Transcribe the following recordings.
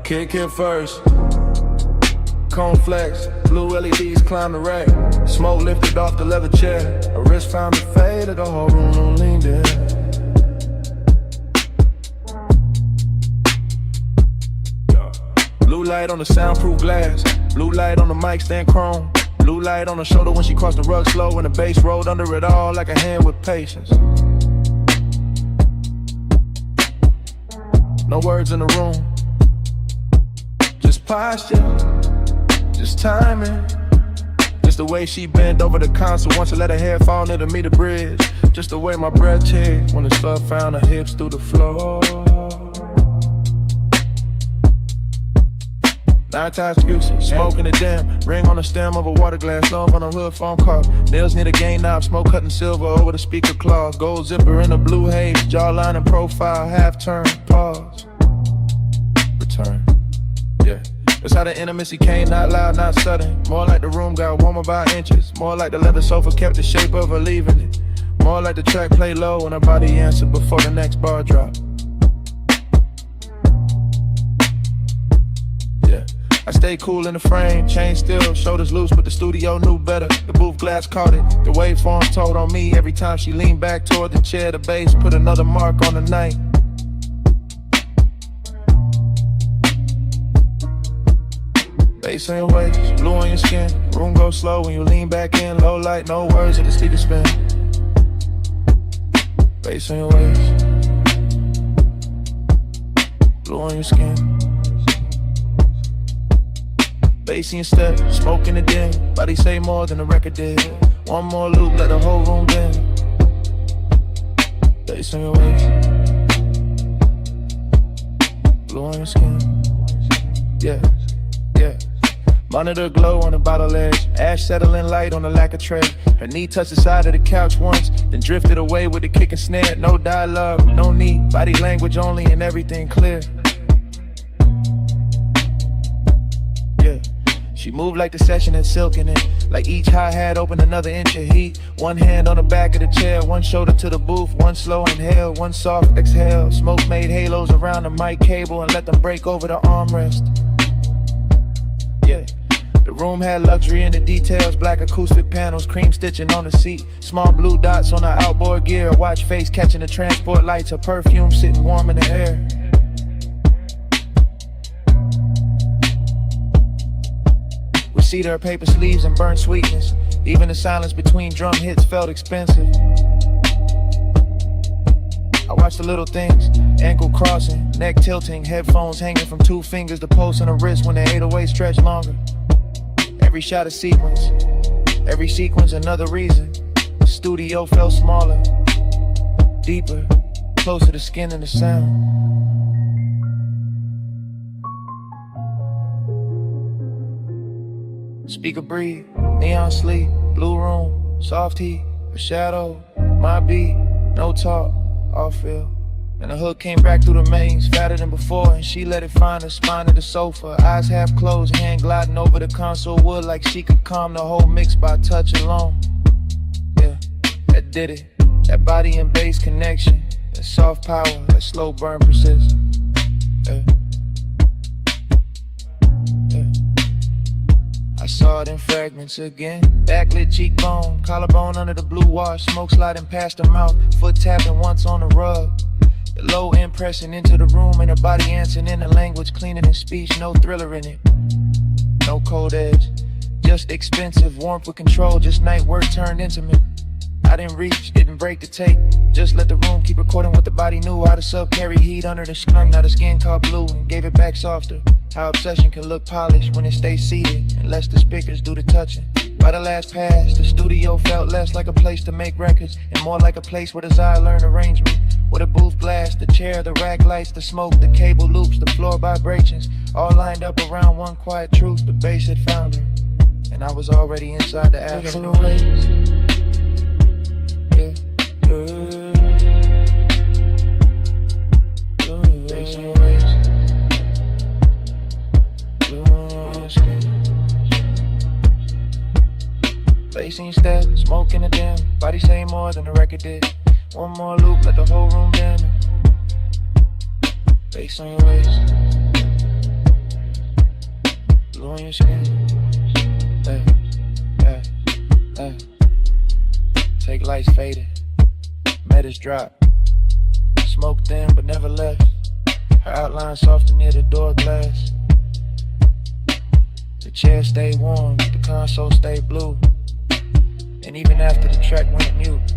Kick it first. Cone flex, blue LEDs climb the rack. Smoke lifted off the leather chair. A wrist found the fade, the whole room leaned in. Blue light on the soundproof glass. Blue light on the mic stand chrome. Blue light on the shoulder when she crossed the rug slow. And the bass rolled under it all like a hand with patience. No words in the room. Just posture, just timing. Just the way she bent over the console once I let her hair fall near to meet the bridge. Just the way my breath changed when the stuff found her hips through the floor. 9 times excuses, smoking the dim. Ring on the stem of a water glass, love on a hood phone call. Nails near the game knob, smoke cutting silver over the speaker claws. Gold zipper in a blue haze, jawline and profile, half turn, pause. Return, yeah. That's how the intimacy came, not loud, not sudden. More like the room got warmer by inches. More like the leather sofa kept the shape of her leaving it. More like the track played low and her body answered before the next bar dropped. I stay cool in the frame, chain still, shoulders loose, but the studio knew better. The booth glass caught it, the waveform told on me. Every time she leaned back toward the chair, the bass put another mark on the night. Bass in your waist, blue on your skin. Room goes slow when you lean back in. Low light, no words, and the speaker spin. Bass in your waist, blue on your skin. Bass in your step, smoke in the den. Body say more than the record did. One more loop, let the whole room bend. Bass in your waist, blue on your skin. Yeah, yeah. Monitor glow on the bottle edge. Ash settling light on the lacquer tray. Her knee touched the side of the couch once, then drifted away with the kick and snare. No dialogue, no need. Body language only and everything clear. She moved like the session had silk in it. Like each hi-hat opened another inch of heat. One hand on the back of the chair, one shoulder to the booth. One slow inhale, one soft exhale. Smoke made halos around the mic cable and let them break over the armrest. Yeah, the room had luxury in the details. Black acoustic panels, cream stitching on the seat. Small blue dots on the outboard gear. Watch face catching the transport lights. Her perfume sitting warm in the air. Cedar paper sleeves and burnt sweetness. Even the silence between drum hits felt expensive. I watched the little things, ankle crossing, neck tilting, headphones hanging from 2 fingers, the pulse on the wrist when the 808 stretched longer. Every shot a sequence, every sequence another reason. The studio felt smaller, deeper, closer to skin and the sound. Speaker breathe, neon sleep, blue room, soft heat, a shadow, my beat, no talk, all feel. And the hook came back through the mains, fatter than before, and she let it find her spine of the sofa. Eyes half closed, hand gliding over the console wood like she could calm the whole mix by touch alone. Yeah, that did it. That body and bass connection, that soft power, that slow burn persists. Yeah. I saw it in fragments again. Backlit cheekbone, collarbone under the blue wash. Smoke sliding past her mouth, foot tapping once on the rug. The low end pressing into the room and her body answering in a language cleaner than speech. No thriller in it, no cold edge. Just expensive warmth with control, just night work turned intimate. I didn't reach, didn't break the tape. Just let the room keep recording what the body knew. How the sub carry heat under the skunk, now the skin caught blue and gave it back softer. How obsession can look polished when it stays seated and lets the speakers do the touching. By the last pass, the studio felt less like a place to make records and more like a place where desire learned arrangement. With a booth glass, the chair, the rack lights, the smoke, the cable loops, the floor vibrations, all lined up around one quiet truth. The bass had found her, and I was already inside the afternoon. Facing step, smoke in the dim. Body say more than the record did. One more loop, let the whole room bend. Bass on your waist, your skin. Hey, hey, hey. Take lights faded, metals drop. Smoke thin but never left. Her outline softer near the door glass. The chair stayed warm, the console stayed blue. And even after the track went mute,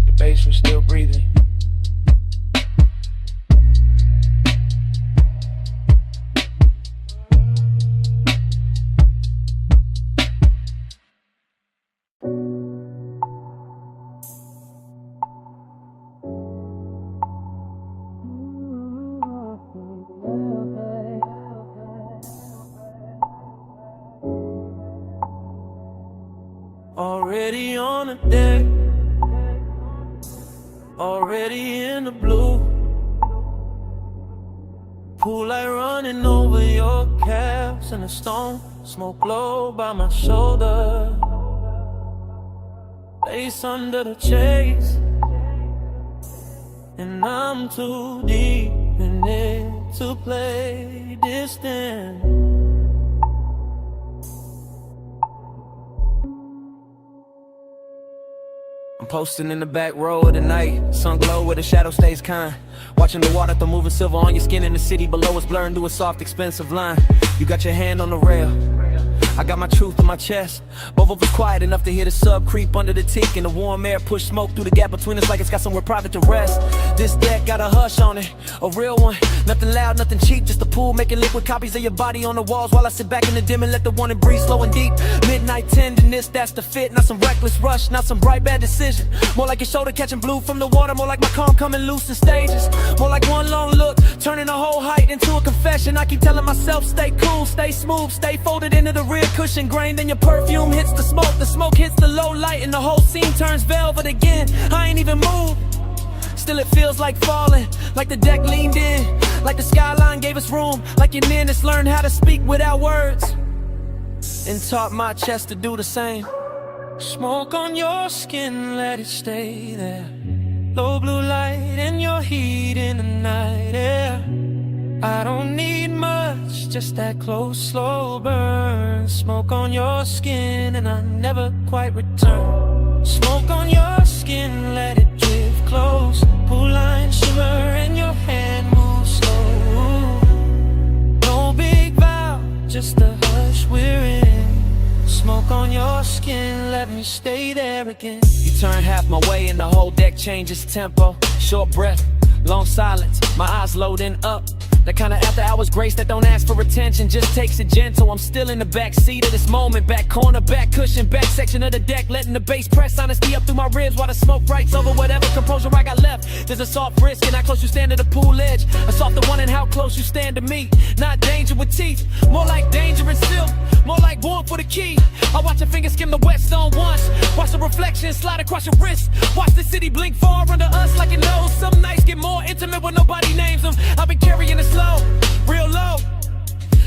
the bass was still breathing. Already on the deck, already in the blue. Pool light running over your calves and a stone. Smoke low by my shoulder. Lace under the chase, and I'm too deep in it to play distant. I'm posting in the back row of the night, sun glow where the shadow stays kind. Watching the water throw moving silver on your skin, in the city below us blurring through a soft, expensive line. You got your hand on the rail, I got my truth in my chest. Both of us quiet enough to hear the sub creep under the teak, and the warm air push smoke through the gap between us like it's got somewhere private to rest. This deck got a hush on it, a real one. Nothing loud, nothing cheap, just a pool making liquid copies of your body on the walls, while I sit back in the dim and let the one breathe slow and deep. Midnight tenderness, that's the fit. Not some reckless rush, not some bright bad decision. More like your shoulder catching blue from the water, more like my calm coming loose in stages. More like one long look, turning a whole height into a confession. I keep telling myself, stay cool, stay smooth, stay folded into the rear cushion grain. Then your perfume hits the smoke hits the low light, and the whole scene turns velvet again. I ain't even moved, still it feels like falling, like the deck leaned in, like the skyline gave us room, like your nearness learned how to speak without words, and taught my chest to do the same. Smoke on your skin, let it stay there. Low blue light and your heat in the night air. I don't need much, just that close, slow burn. Smoke on your skin and I never quite return. Smoke on your skin, let it drift close. Pool line shimmer and your hand moves slow. No big vow, just a hush we're in. Smoke on your skin, let me stay there again. You turn half my way and the whole deck changes tempo. Short breath, long silence, my eyes loading up. That kind of after hours grace that don't ask for attention, just takes it gentle. I'm still in the back seat of this moment, back corner, back cushion, back section of the deck, letting the bass press honesty up through my ribs while the smoke writes over whatever composure I got left. There's a soft risk in how close you stand to the pool edge, a softer one in how close you stand to me. Not danger with teeth, more like danger and silk, more like born for the key. I watch your fingers skim the wet stone once, watch the reflection slide across your wrist, watch the city blink far under us like it knows. Some nights get more intimate when nobody names them. I've been carrying it slow, real low,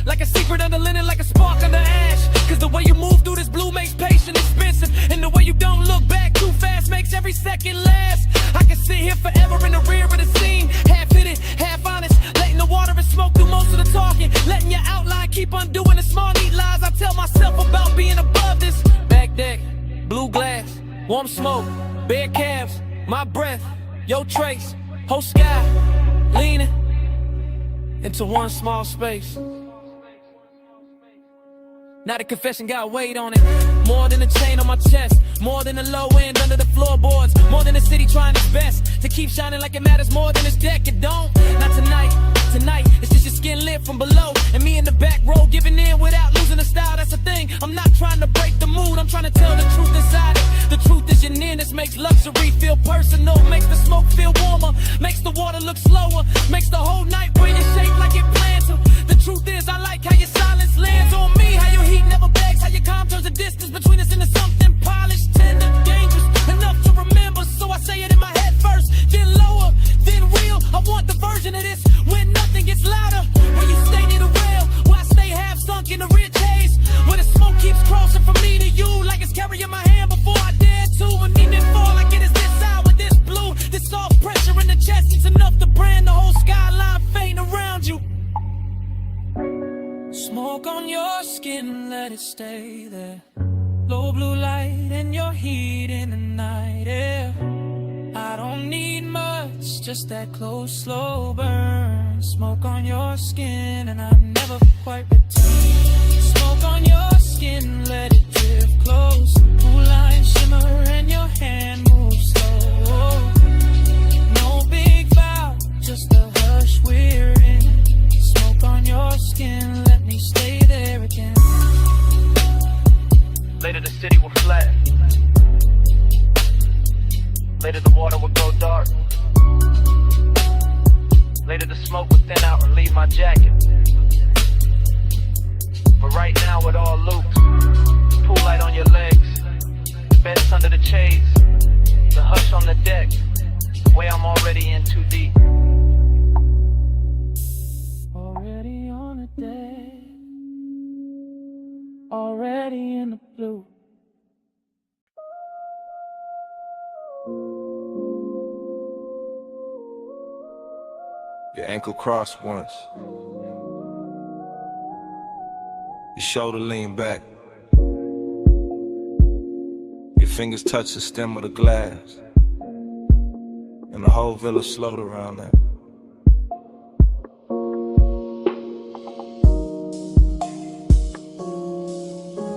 like a secret under linen, like a spark under ash. Cause the way you move through this blue makes patience expensive, and the way you don't look back too fast makes every second last. I can sit here forever in the rear of the scene, half hidden, half honest, letting the water and smoke do most of the talking, letting your outline keep undoing the small neat lies I tell myself about being above this. Back deck, blue glass, warm smoke, bare calves, my breath, your trace, whole sky, leaning into one small space. Now the confession got weight on it, more than a chain on my chest, more than a low end under the floorboards, more than the city trying its best to keep shining like it matters more than this deck. It don't, not tonight, tonight it's just your skin lit from below, and me in the back row giving in without losing the style. That's the thing, I'm not trying to break the mood, I'm trying to tell the truth inside it. The truth is your nearness makes luxury feel personal, makes the smoke feel warmer, makes the water look slower, makes the whole night bring it shape like it plans to. The truth is I like how your silence lands on me, how your heat never begs, how your calm turns the distance between us into something polished, tender, dangerous, enough to remember. So I say it in my head first, then lower, then real. I want the version of this when nothing gets louder, where you stay near the rail, where I stay half sunk in the rich haze, where the smoke keeps crossing from me to you like it's carrying my hand before I dare to, and even fall like it is this hour, this blue, this soft pressure in the chest. It's enough to brand the whole skyline faint around you. Smoke on your skin, let it stay there. Low blue light and your heat in the night air. I don't need much, just that close, slow burn. Smoke on your skin and I'm never quite returned. Smoke on your skin, let it drift close. Blue line shimmer and your hand moves slow. No big vow, just a hush we're in. Smoke on your skin, let me stay there again. Later the city will flat. Later the water will go dark. Later the smoke will thin out and leave my jacket. But right now it all loops. Pool light on your legs, beds under the shades, the hush on the deck. Way I'm already in too deep. Already on the deck, already in the blue. Your ankle crossed once. Your shoulder leaned back. Your fingers touched the stem of the glass. And the whole village slowed around that.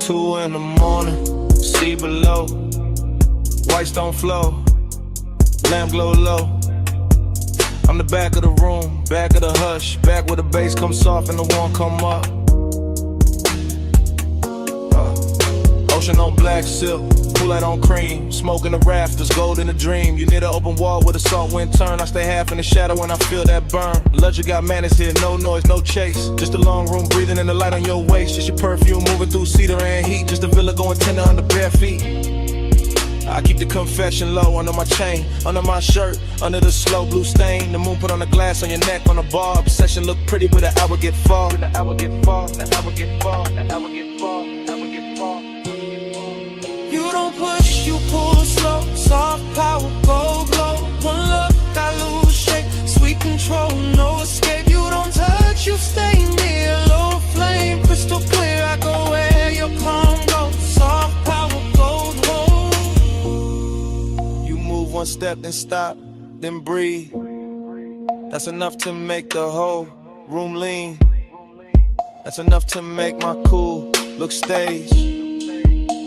Two in the morning, see below. Whites don't flow, lamp glow low. I'm the back of the room, back of the hush, back where the bass comes soft and the warm come up. Ocean on black silk, pool light on cream, smoke in the rafters, gold in a dream. You need an open wall with a salt wind turn. I stay half in the shadow when I feel that burn. Luxury got manners here, no noise, no chase. Just a long room breathing in the light on your waist. Just your perfume moving through cedar and heat. Just a villa going tender under bare feet. I keep the confession low under my chain, under my shirt, under the slow blue stain. The moon put on the glass on your neck on the bar. Obsession look pretty, but the hour get far. The hour get far, the hour get far, the hour get far, the hour get far. You don't push, you pull slow. Soft power, go glow. One look, I lose shape. Sweet control, no escape. You don't touch, you stay near. Low flame, crystal clear. I go where your palm goes. Soft power, gold hold. One step, then stop, then breathe. That's enough to make the whole room lean. That's enough to make my cool look staged.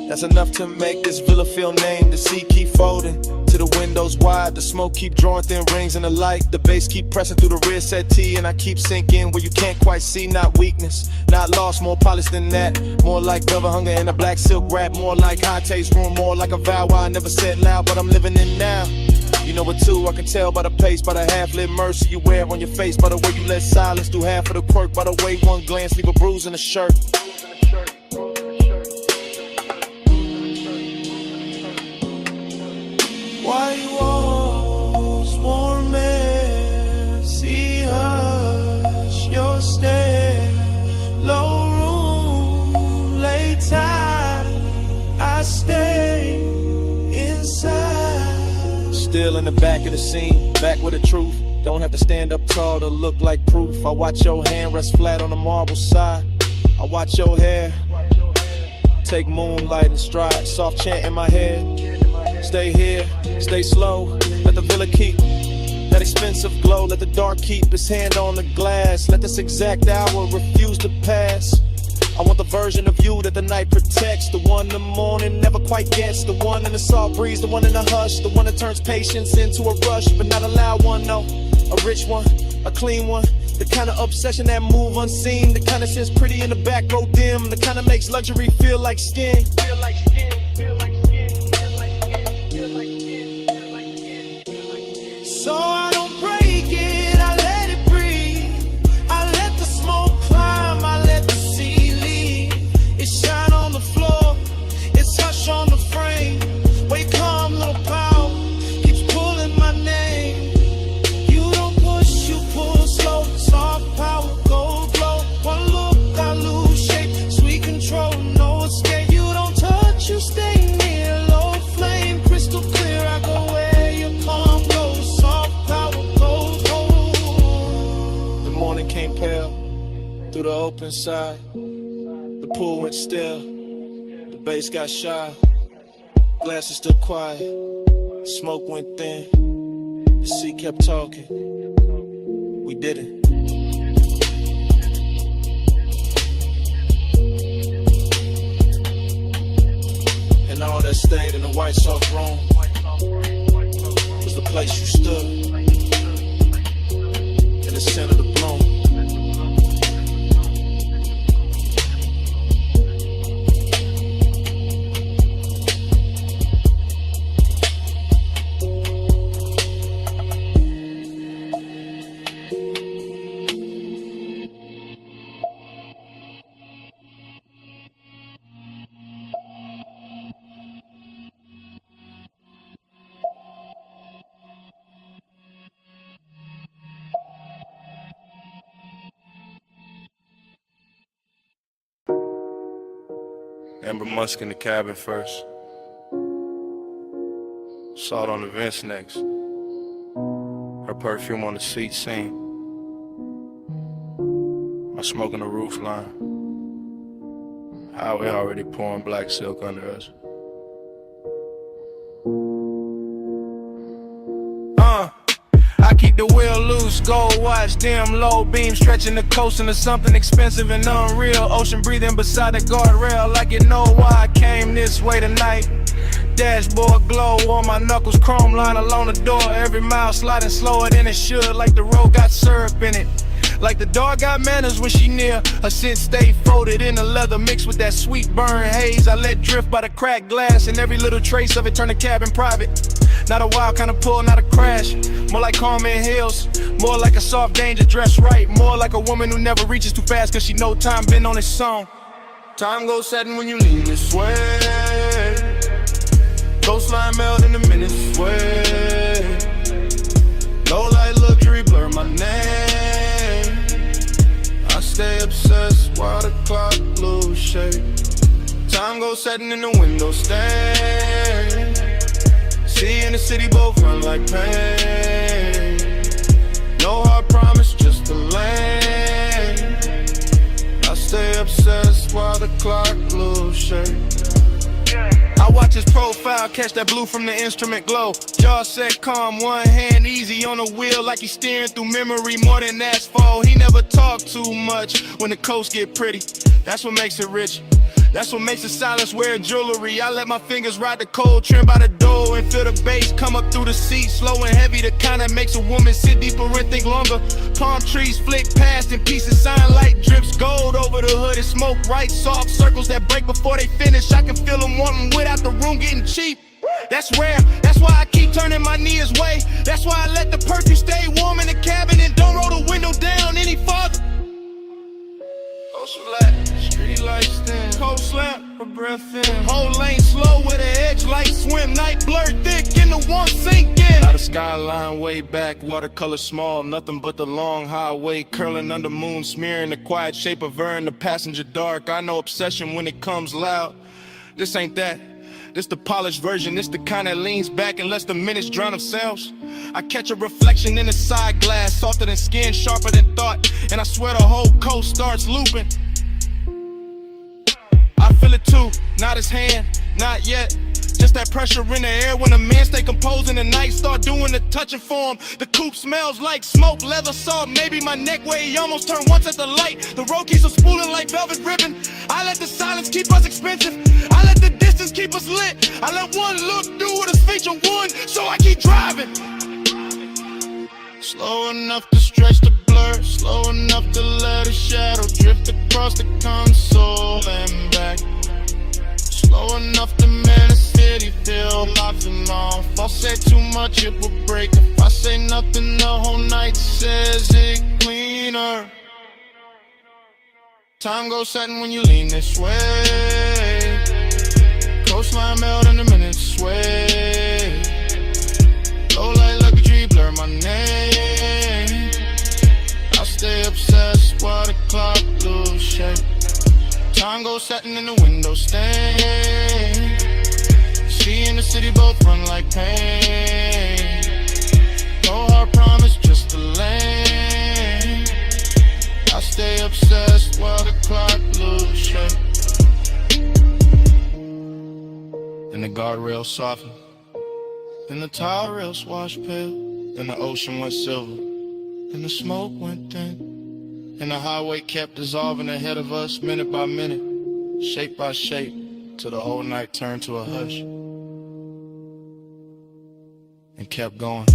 That's enough to make this villa feel named. The sea keep folding to the windows wide. The smoke keep drawing thin rings in the light. The bass keep pressing through the rear settee. And I keep sinking where you can't quite see. Not weakness, not lost, more polished than that. More like velvet hunger and a black silk wrap. More like high taste room, more like a vow I never said loud, but I'm living in now. You know it too, I can tell by the pace, by the half-lit mercy you wear on your face, by the way you let silence do half of the quirk, by the way one glance leave a bruise in the shirt. Why you always warm air? See hush your stare. Low room, late time. I stay inside. Still in the back of the scene, back with the truth. Don't have to stand up tall to look like proof. I watch your hand rest flat on the marble side. I watch your hair take moonlight and stride. Soft chant in my head. Stay here, stay slow, let the villa keep that expensive glow. Let the dark keep its hand on the glass. Let this exact hour refuse to pass. I want the version of you that the night protects. The one the morning never quite gets. The one in the soft breeze, the one in the hush. The one that turns patience into a rush, but not a loud one, no. A rich one, a clean one. The kind of obsession that move unseen. The kind that sits pretty in the back row dim. The kind that makes luxury feel like skin. Feel like skin, feel like skin. So I don't break it, I let it breathe. I let the smoke climb, I let the sea leave. It shine on the floor, it's hush on the frame. Wake calm, little power, keeps pulling my name. You don't push, you pull slow. Soft power, gold glow. One look, I lose shape. Sweet control, no escape. You don't touch, you stay near. Low flame, crystal clear. I go where your palm goes. Soft power, gold hold. The morning came pale, Through the open side, the pool went still, the bass got shy, glasses still quiet, smoke went thin, the sea kept talking, we did it. And all that stayed in the white soft room was the place you stood, in the center of the bloom. Amber Musk in the cabin first. Salt on the vents next. Her perfume on the seat scene. My smoke on the roof line. Highway already pouring black silk under us. I keep the wheel loose, gold watch, dim low beam, stretching the coast into something expensive and unreal. Ocean breathing beside the guardrail, like you know why I came this way tonight. Dashboard glow on my knuckles, chrome line along the door. Every mile sliding slower than it should, like the road got syrup in it. Like the dog got manners when she near. Her scent stay folded in the leather, mixed with that sweet burn haze I let drift by the cracked glass, and every little trace of it turn the cabin private. Not a wild kind of pull, not a crash. More like Carmen Hills, more like a soft danger dressed right. More like a woman who never reaches too fast, cause she know time been on its song. Time goes setting when you lean this way. Coastline melt in the minutes way. Low light luxury blur my name. I stay obsessed while the clock lose shape. Time goes setting in the window stand. See in the city both run like pain. No hard promise, just the lane. I stay obsessed while the clock lose shape. I watch his profile, catch that blue from the instrument glow. Jaw set calm, one hand easy on the wheel, like he's steering through memory more than asphalt. He never talk too much when the coast get pretty. That's what makes it rich. That's what makes the silence wear jewelry. I let my fingers ride the cold, trim by the door and feel the bass come up through the seat. Slow and heavy, the kind that makes a woman sit deeper and think longer. Palm trees flick past and pieces, sign light drips gold over the hood and smoke right. Soft circles that break before they finish. I can feel them wanting without the room getting cheap. That's rare, that's why I keep turning my knee his way. That's why I let the perfume stay warm in the cabin and don't roll the window down any farther. Coast flat, street lights dim, cold slap, a breath in. Whole lane slow with an edge light swim. Night blurred thick in the one sink in. Out of skyline way back, watercolor small. Nothing but the long highway curling under moon, smearing the quiet shape of her in the passenger dark. I know obsession when it comes loud. This ain't that. This the polished version, this the kind that leans back and lets the minutes drown themselves. I catch a reflection in the side glass, softer than skin, sharper than thought, and I swear the whole coast starts looping. I feel it too, not his hand, not yet. Just that pressure in the air when a man stay composed in the night, start doing the touching for him. The coupe smells like smoke, leather salt, maybe my neck where he almost turned once at the light. The road keeps us spooling like velvet ribbon. I let the silence keep us expensive. I let the distance keep us lit. I let one look do what is feature one, so I keep driving. Slow enough to stretch the blur, slow enough to let a shadow drift across the console and back. Slow enough to make the city feel alive and on. If I say too much, it will break. If I say nothing, the whole night says it cleaner. Time goes setting when you lean this way. Coastline melt in the minutes sway. Low light luxury blur my name. I stay obsessed while the clock lose shape. Time goes setting in the window stain. See in the city both run like pain. No hard promise, just a lane. I stay obsessed while the clock loses shape. Then the guardrail softened, then the tire rails washed pale, then the ocean went silver, then the smoke went thin, and the highway kept dissolving ahead of us minute by minute, shape by shape, till the whole night turned to a hush and kept going.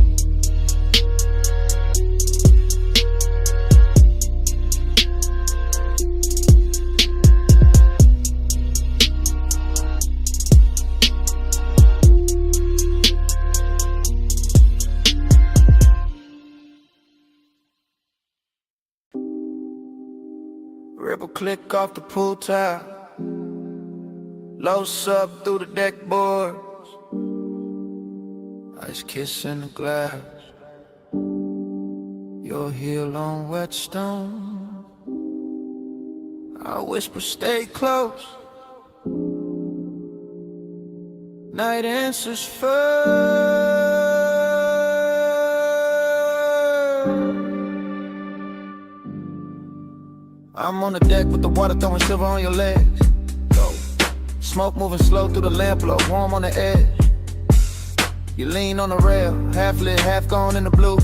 Ripple click off the pool tile, low sub through the deck boards, ice kiss in the glass, your heel on wet stone. I whisper stay close, night answers first. I'm on the deck with the water throwing silver on your legs. Go. Smoke moving slow through the lamp glow, warm on the edge. You lean on the rail, half lit, half gone in the blue.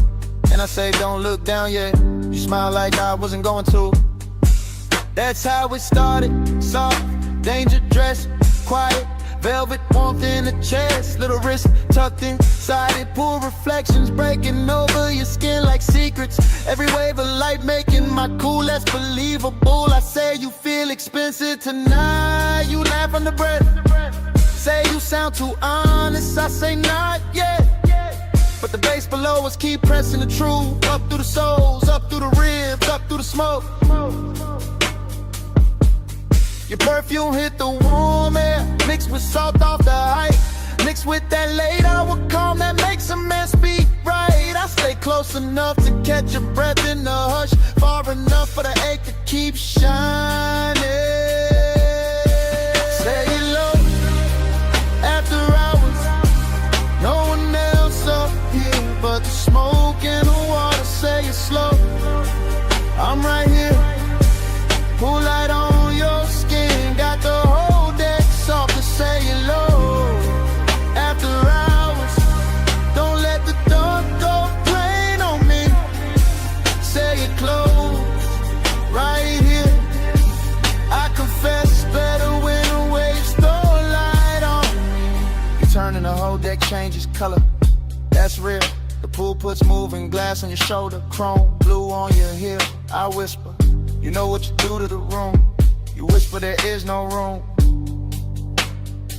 And I say don't look down yet. You smile like I wasn't going to. That's how it started, soft, danger dress, quiet, velvet warmth in the chest, little wrist tucked inside it, pool reflections breaking over your skin like secrets. Every wave of light making my cool less believable. I say you feel expensive tonight, you laugh under breath. Say you sound too honest, I say not yet. But the bass below us keep pressing the truth, up through the souls, up through the ribs, up through the smoke. Your perfume hit the warm air, mixed with salt off the height, mixed with that late hour calm that makes a man speak right. I stay close enough to catch your breath in the hush, far enough for the ache to keep shining. Say it low, after hours, no one else up here but the smoke and the water. Say it slow, I'm right here, pool light on your skin, got the whole deck soft to say it low. After hours, don't let the dark go plain on me. Say it close, right here. I confess better when the waves throw light on me. You turn and the whole deck changes color, that's real. The pool puts moving glass on your shoulder, chrome blue on your heel. I whisper, you know what you do to the room. You whisper there is no room,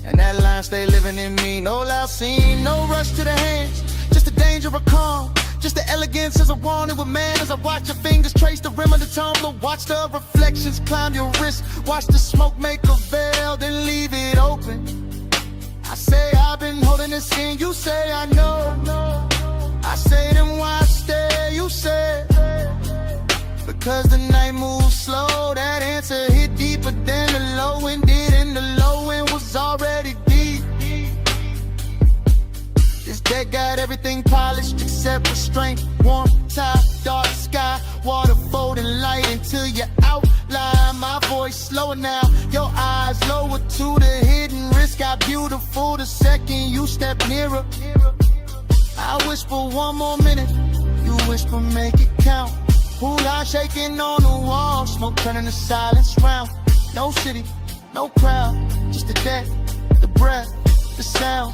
and that line stay living in me. No loud scene, no rush to the hands, just the danger of calm, just the elegance as I wanted with man. As I watch your fingers trace the rim of the tumbler, watch the reflections climb your wrist, watch the smoke make a veil, then leave it open. I say I've been holding this in, you say I know. I say then why stay, you say because the night moves slow. That answer hit deeper than the low end did, and the low end was already deep. This deck got everything polished except restraint. Warm top, dark sky, water folding light until you outline. My voice slower now, your eyes lower to the hidden risk. Got beautiful the second you step nearer. I whisper one more minute, you whisper make it count. Pool light shaking on the wall, smoke turning to silence round. No city, no crowd, just the deck, the breath, the sound.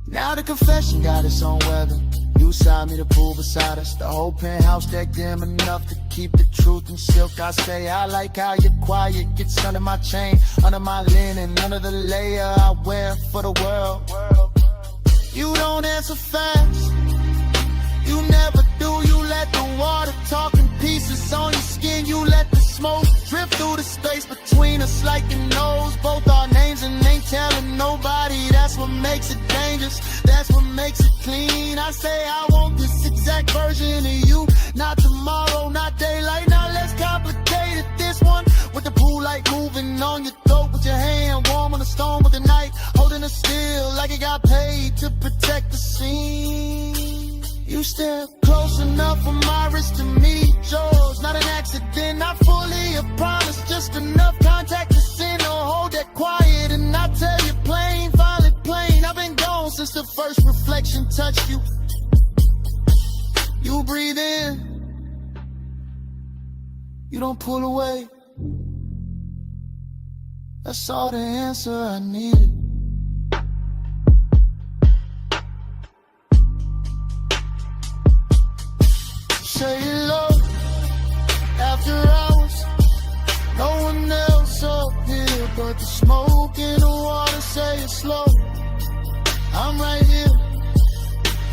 Now the confession got its own weather. You side me, the pool beside us, the whole penthouse deck dim enough to keep the truth in silk. I say I like how you're quiet, gets under my chain, under my linen, under the layer I wear for the world. You don't answer fast, you never do. You let the water talk in pieces on your skin. You let the smoke drift through the space between us like it knows both our names and ain't telling nobody. That's what makes it dangerous, that's what makes it clean. I say I want this exact version of you, not tomorrow, not daylight. Now let's complicate it, this one with the pool light moving on your throat, with your hand warm on the stone, with the night holding it still like it got paid to protect the scene. You step close enough enough for my wrist to meet yours. Not an accident, not fully a promise. Just enough contact to send or hold that quiet. And I tell you plain, finally plain, I've been gone since the first reflection touched you. You breathe in, you don't pull away. That's all the answer I needed. Say hello after hours. No one else up here but the smoke in the water. Say it slow. I'm right here.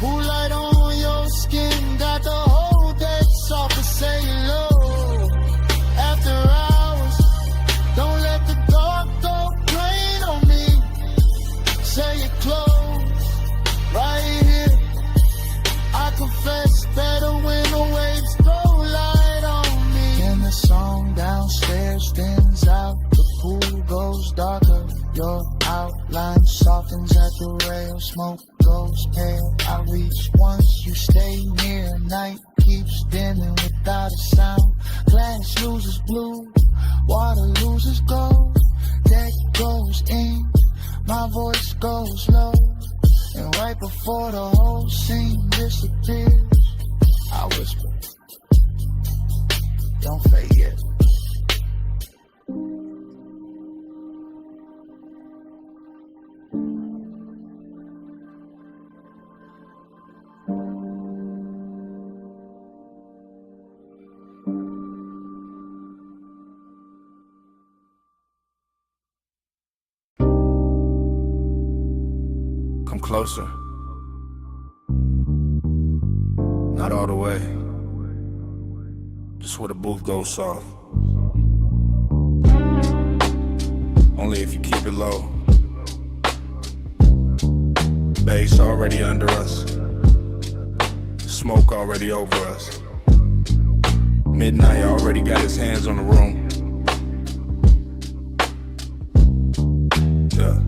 Who light on your skin? Got the whole deck soft to say hello after hours. Don't let the dark go plain on me. Say it close right here. I confess better when the waves throw light on me. And the song downstairs thins out. The pool goes darker. Your outline softens at the rail. Smoke goes pale. I reach once you stay near. Night keeps dimming without a sound. Glass loses blue. Water loses gold. Deck goes in. My voice goes low. And right before the whole scene disappears, I whisper, don't fade yet. Come closer. Not all the way. Just where the booth goes soft. Only if you keep it low. Bass already under us. Smoke already over us. Midnight already got his hands on the room. Yeah.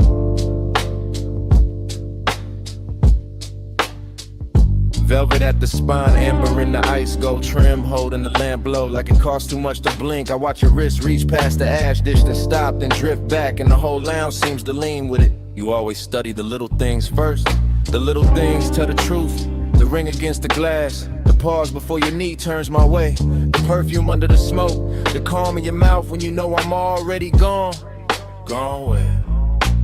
Velvet at the spine, amber in the ice, gold trim, holding the lamp low like it costs too much to blink. I watch your wrist reach past the ash dish, then stop, then drift back, and the whole lounge seems to lean with it. You always study the little things first. The little things tell the truth. The ring against the glass, the pause before your knee turns my way. The perfume under the smoke, the calm in your mouth when you know I'm already gone. Gone where?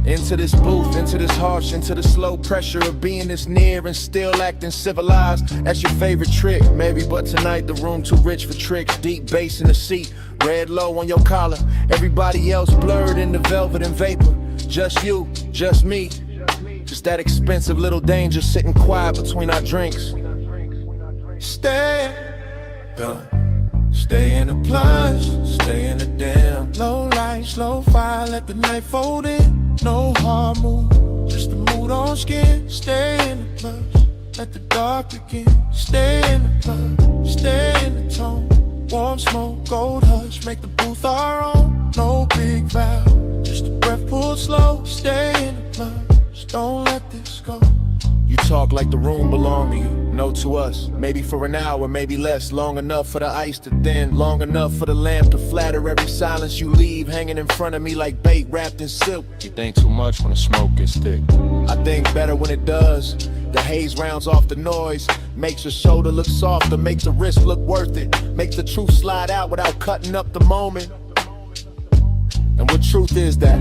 Into this booth, into this harsh, into the slow pressure of being this near and still acting civilized. That's your favorite trick, maybe, but tonight the room too rich for tricks. Deep bass in the seat, red low on your collar. Everybody else blurred into velvet and vapor. Just you, just me. Just that expensive little danger sitting quiet between our drinks. Stay, stay in the plunge, stay in the damn low light, slow fire, let the night fold in. No hard move, just the mood on skin. Stay in the plunge, let the dark begin. Stay in the plunge, stay in the tone. Warm smoke, gold hush, make the booth our own. No big vow, just a breath pulled slow. Stay in the plunge, don't let this go. You talk like the room belonged to you, no to us. Maybe for an hour, maybe less. Long enough for the ice to thin, long enough for the lamp to flatter every silence you leave, hanging in front of me like bait wrapped in silk. You think too much when the smoke gets thick. I think better when it does. The haze rounds off the noise, makes your shoulder look softer, makes the wrist look worth it, makes the truth slide out without cutting up the moment. And what truth is that?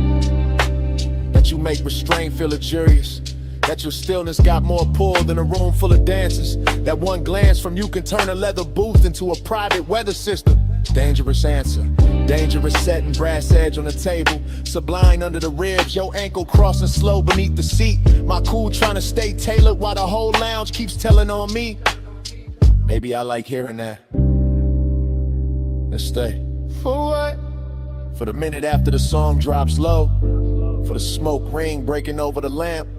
That you make restraint feel luxurious. That your stillness got more pull than a room full of dancers. That one glance from you can turn a leather booth into a private weather system. Dangerous answer, dangerous setting, brass edge on the table. Sublime under the ribs, your ankle crossing slow beneath the seat. My cool trying to stay tailored while the whole lounge keeps telling on me. Maybe I like hearing that. Let's stay. For what? For the minute after the song drops low. For the smoke ring breaking over the lamp.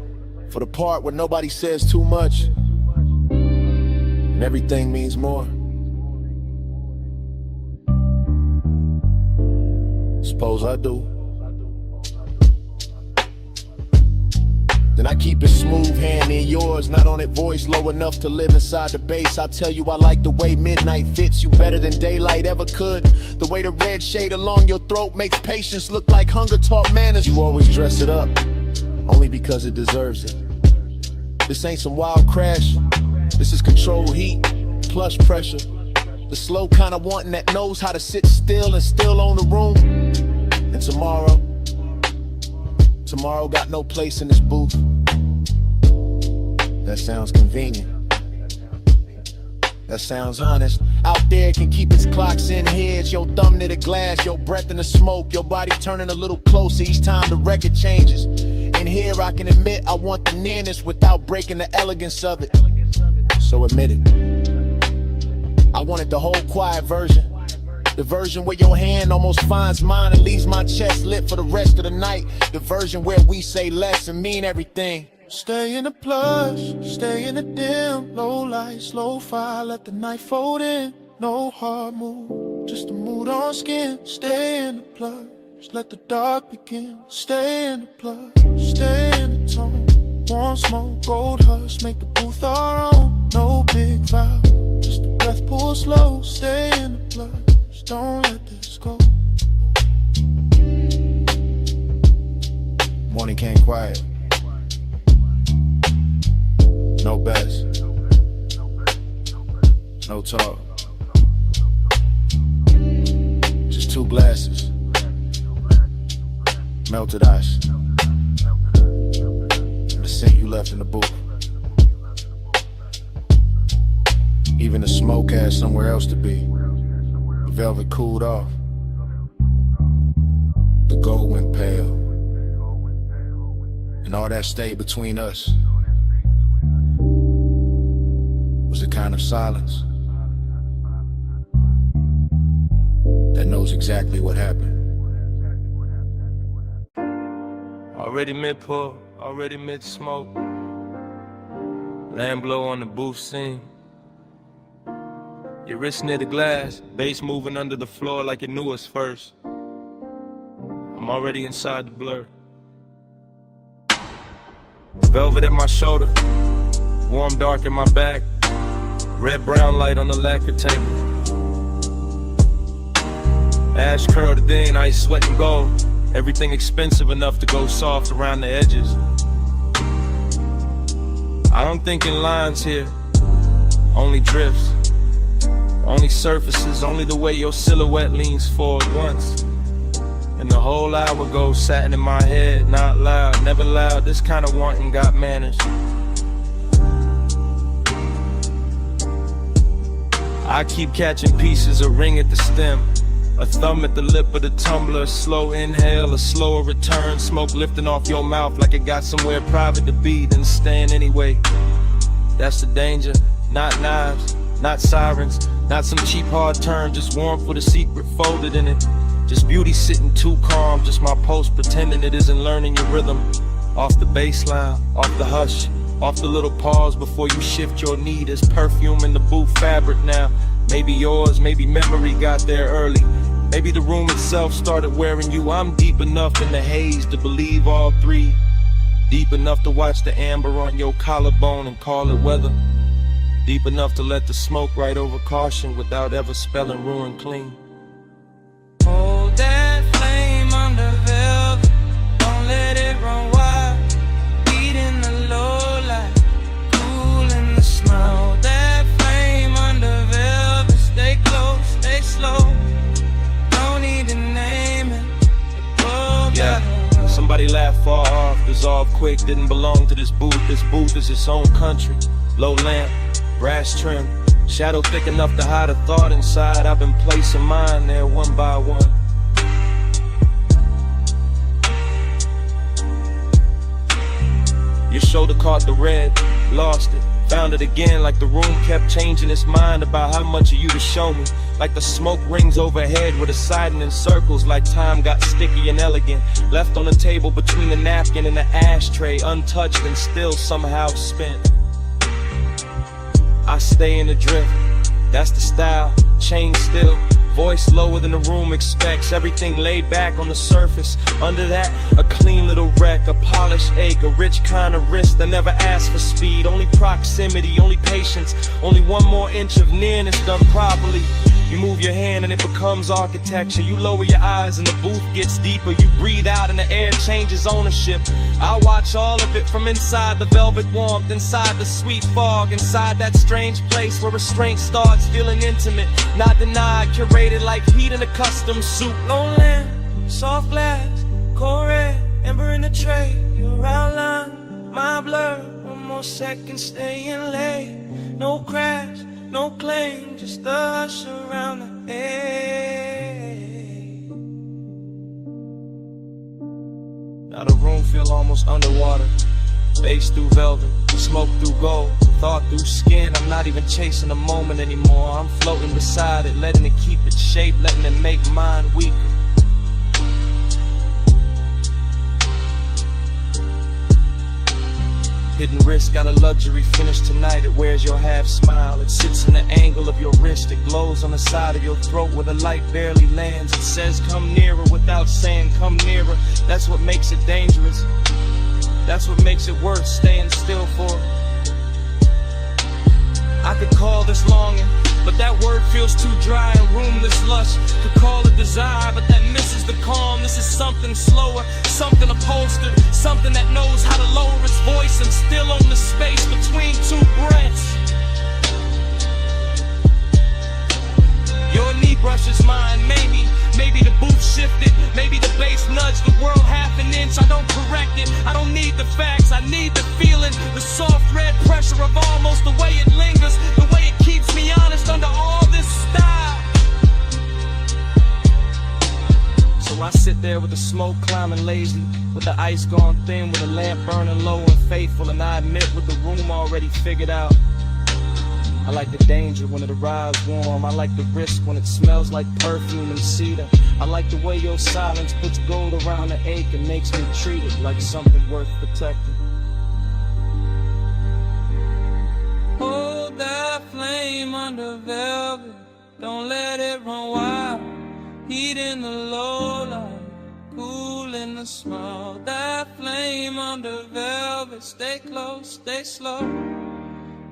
For the part where nobody says too much and everything means more. Suppose I do. then I keep it smooth hand in yours, not on it voice low enough to live inside the bass. I tell you I like the way midnight fits you better than daylight ever could. The way the red shade along your throat makes patience look like hunger taught manners. You always dress it up, only because it deserves it. This ain't some wild crash, this is controlled heat, plus pressure. The slow kind of wanting that knows how to sit still and still own the room. And tomorrow got no place in this booth. That sounds convenient. That sounds honest. Out there can keep its clocks in heads. Your thumb near the glass, your breath in the smoke, your body turning a little closer each time the record changes. And here I can admit I want the nearness without breaking the elegance of it. So admit it. I wanted the whole quiet version. The version where your hand almost finds mine and leaves my chest lit for the rest of the night. The version where we say less and mean everything. Stay in the plush, stay in the dim. Low light, slow fire, let the night fold in. No hard move, just a mood on skin. Stay in the plush, let the dark begin. Stay in the plush, stay in the tone. Warm smoke, gold hush, make the booth our own. No big vow, just a breath pull slow. Stay in the plush, don't let this go. Morning came quiet. No bets, no talk, just two glasses, melted ice, and the scent you left in the booth. Even the smoke had somewhere else to be. The velvet cooled off, the gold went pale, and all that stayed between us was a kind of silence that knows exactly what happened. Already mid-pull, already mid-smoke. Lamb blow on the booth scene. Your wrist near the glass, bass moving under the floor like it knew us first. I'm already inside the blur. Velvet at my shoulder, warm dark in my back. Red-brown light on the lacquer table. Ash curled in, ice sweat and gold. Everything expensive enough to go soft around the edges. I don't think in lines here, only drifts. Only surfaces, only the way your silhouette leans forward once. And the whole hour goes satin in my head, not loud, never loud. This kind of wanting got manners. I keep catching pieces, a ring at the stem, a thumb at the lip of the tumbler, a slow inhale, a slower return, smoke lifting off your mouth like it got somewhere private to be, then staying anyway. That's the danger, not knives, not sirens, not some cheap hard turn, just warmth with a secret folded in it. Just beauty sitting too calm, just my pulse pretending it isn't learning your rhythm. Off the baseline, off the hush, off the little pause before you shift your knee. There's perfume in the booth fabric now. Maybe yours, maybe memory got there early. Maybe the room itself started wearing you. I'm deep enough in the haze to believe all three. Deep enough to watch the amber on your collarbone and call it weather. Deep enough to let the smoke right over caution without ever spelling ruin clean. Hold that flame under velvet, don't let it run wild. Beat in the low light, cool in the smile. Hold that flame under velvet, stay close, stay slow. Don't need to name it. Yeah, somebody laughed far off, dissolved quick, didn't belong to this booth. This booth is its own country. Low lamp, brass trim, shadow thick enough to hide a thought inside. I've been placing mine there one by one. Your shoulder caught the red, lost it, found it again, like the room kept changing its mind about how much of you to show me. Like the smoke rings overhead with a siding in circles, like time got sticky and elegant, left on the table between the napkin and the ashtray, untouched and still somehow spent. I stay in the drift, that's the style, chain still, Voice lower than the room expects, everything laid back on the surface. Under that, a clean little wreck, a polished ache, a rich kind of wrist that never asks for speed. Only proximity, only patience, only one more inch of nearness done properly. You move your hand and it becomes architecture. You lower your eyes and the booth gets deeper. You breathe out and the air changes ownership. I watch all of it from inside the velvet warmth, inside the sweet fog, inside that strange place where restraint starts feeling intimate, not denied, curated like heat in a custom suit. Lone land, soft glass, cold red, ember in the tray. Your outline, my blur, one more second staying late. No crash, no claim, just the hush around the edge. Now the room feel almost underwater. Bass through velvet, smoke through gold, thought through skin. I'm not even chasing the moment anymore. I'm floating beside it, letting it keep its shape, letting it make mine weaker. Hidden wrist got a luxury finish tonight. It wears your half smile. It sits in the angle of your wrist. It glows on the side of your throat where the light barely lands. It says come nearer without saying come nearer. That's what makes it dangerous. That's what makes it worth staying still for. I could call this longing, but that word feels too dry and roomless lust. Could call it desire, but that misses the calm. This is something slower, something upholstered, something that knows how to lower its voice and still own the space between two breaths. Your knee brushes mine, maybe the booth shifted, maybe the bass nudged the world half an inch. I don't correct it, I don't need the facts, I need the feeling, the soft red pressure of almost, the way it lingers, the way it keeps me honest under all this style. So I sit there with the smoke climbing lazy, with the ice gone thin, with the lamp burning low and faithful, and I admit with the room already figured out. I like the danger when it arrives warm. I like the risk when it smells like perfume and cedar. I like the way your silence puts gold around the ache and makes me treat it like something worth protecting. Hold that flame under velvet, don't let it run wild. Heat in the low light, cool in the small. That flame under velvet, stay close, stay slow.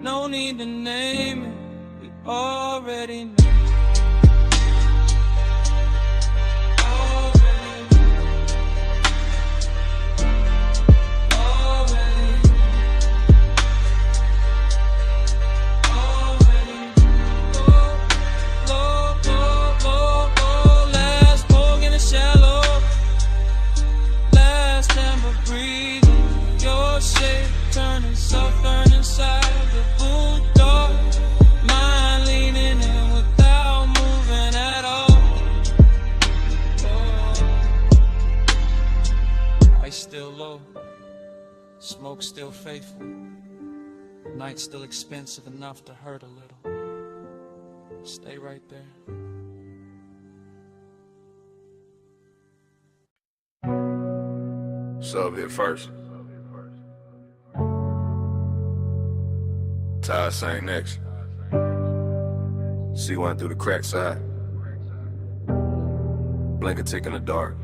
No need to name it, we already know. Smoke still faithful, night still expensive enough to hurt a little. Stay right there. Sub hit first. Ty sang next. C1 through the crack side. Blanket tick in the dark.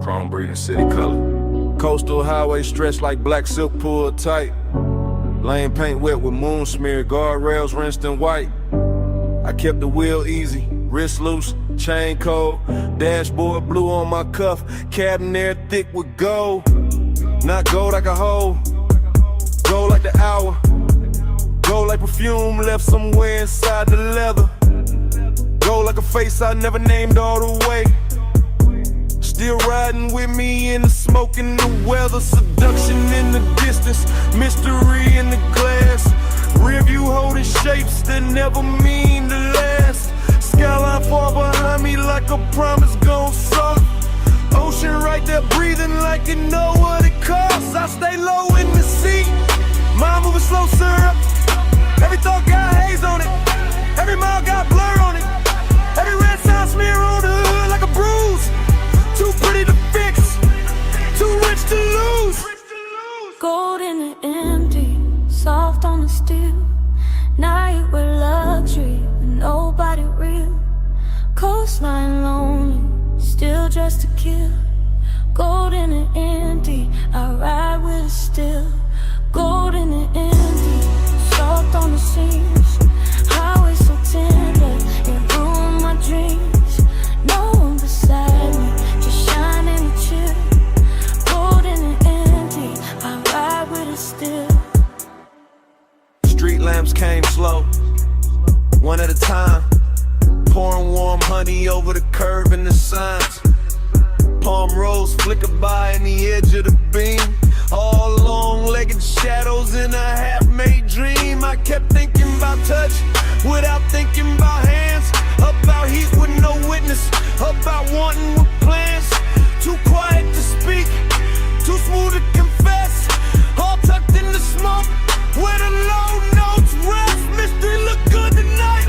Chrome breathing city color. Coastal highway stretched like black silk pulled tight. Lane paint wet with moon smear, guardrails rinsed in white. I kept the wheel easy, wrist loose, chain cold. Dashboard blue on my cuff, cabin air thick with gold. Not gold like a hole, gold like the hour. Gold like perfume left somewhere inside the leather. Gold like a face I never named all the way. Still riding with me in the smoke and the weather. Seduction in the distance, mystery in the glass. Rear view holding shapes that never mean to last. Skyline far behind me like a promise gon' suck. Ocean right there breathing like you know what it costs. I stay low in the seat, mind moving slow, syrup. Every thought got haze on it, every mile got blur on it. Every red sign smear on the hood like a bruise. Too pretty to fix, too rich to lose. Gold in the empty, soft on the steel. Night with luxury, no kill. Gold in the empty, I ride with it still. Gold in the empty, soft on the seams. Highway so tender, it ruined my dreams. No one beside me, just shining and chill. Gold in the empty, I ride with it still. Street lamps came slow, one at a time, pouring warm honey over the curve and the signs. Palm rose flicker by in the edge of the beam. All long-legged shadows in a half-made dream. I kept thinking about touch without thinking about hands. About heat with no witness, about wanting with plans. Too quiet to speak, too smooth to confess. All tucked in the smoke, where the low notes rest. Mystery look good tonight.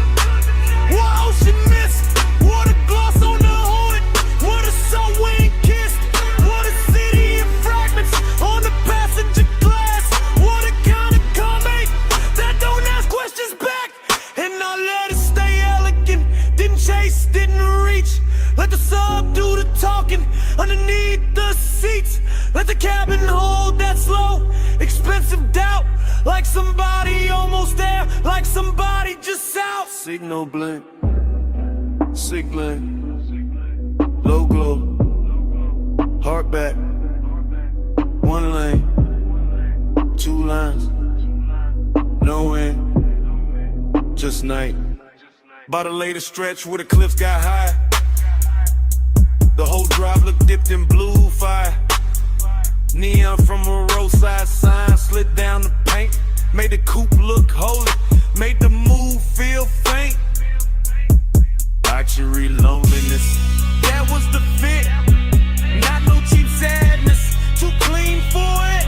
What ocean mist, water gloss on the hood. What a soul we ain't kissed. What a city in fragments on the passenger glass. What a kind of comic that don't ask questions back. And I let it stay elegant. Didn't chase, didn't reach. Let the sub do the talking underneath the seats. Let the cabin hold that slow, expensive doubt. Like somebody almost there, like somebody just out. Signal blink, signaling, low glow, heart back, one lane, two lines, no end, just night. By the later stretch where the cliffs got high, the whole drive looked dipped in blue fire. Neon from a roadside sign slid down the paint, made the coupe look holy, made the move feel faint. Archery loneliness, that was the fit. Not no cheap sadness, too clean for it.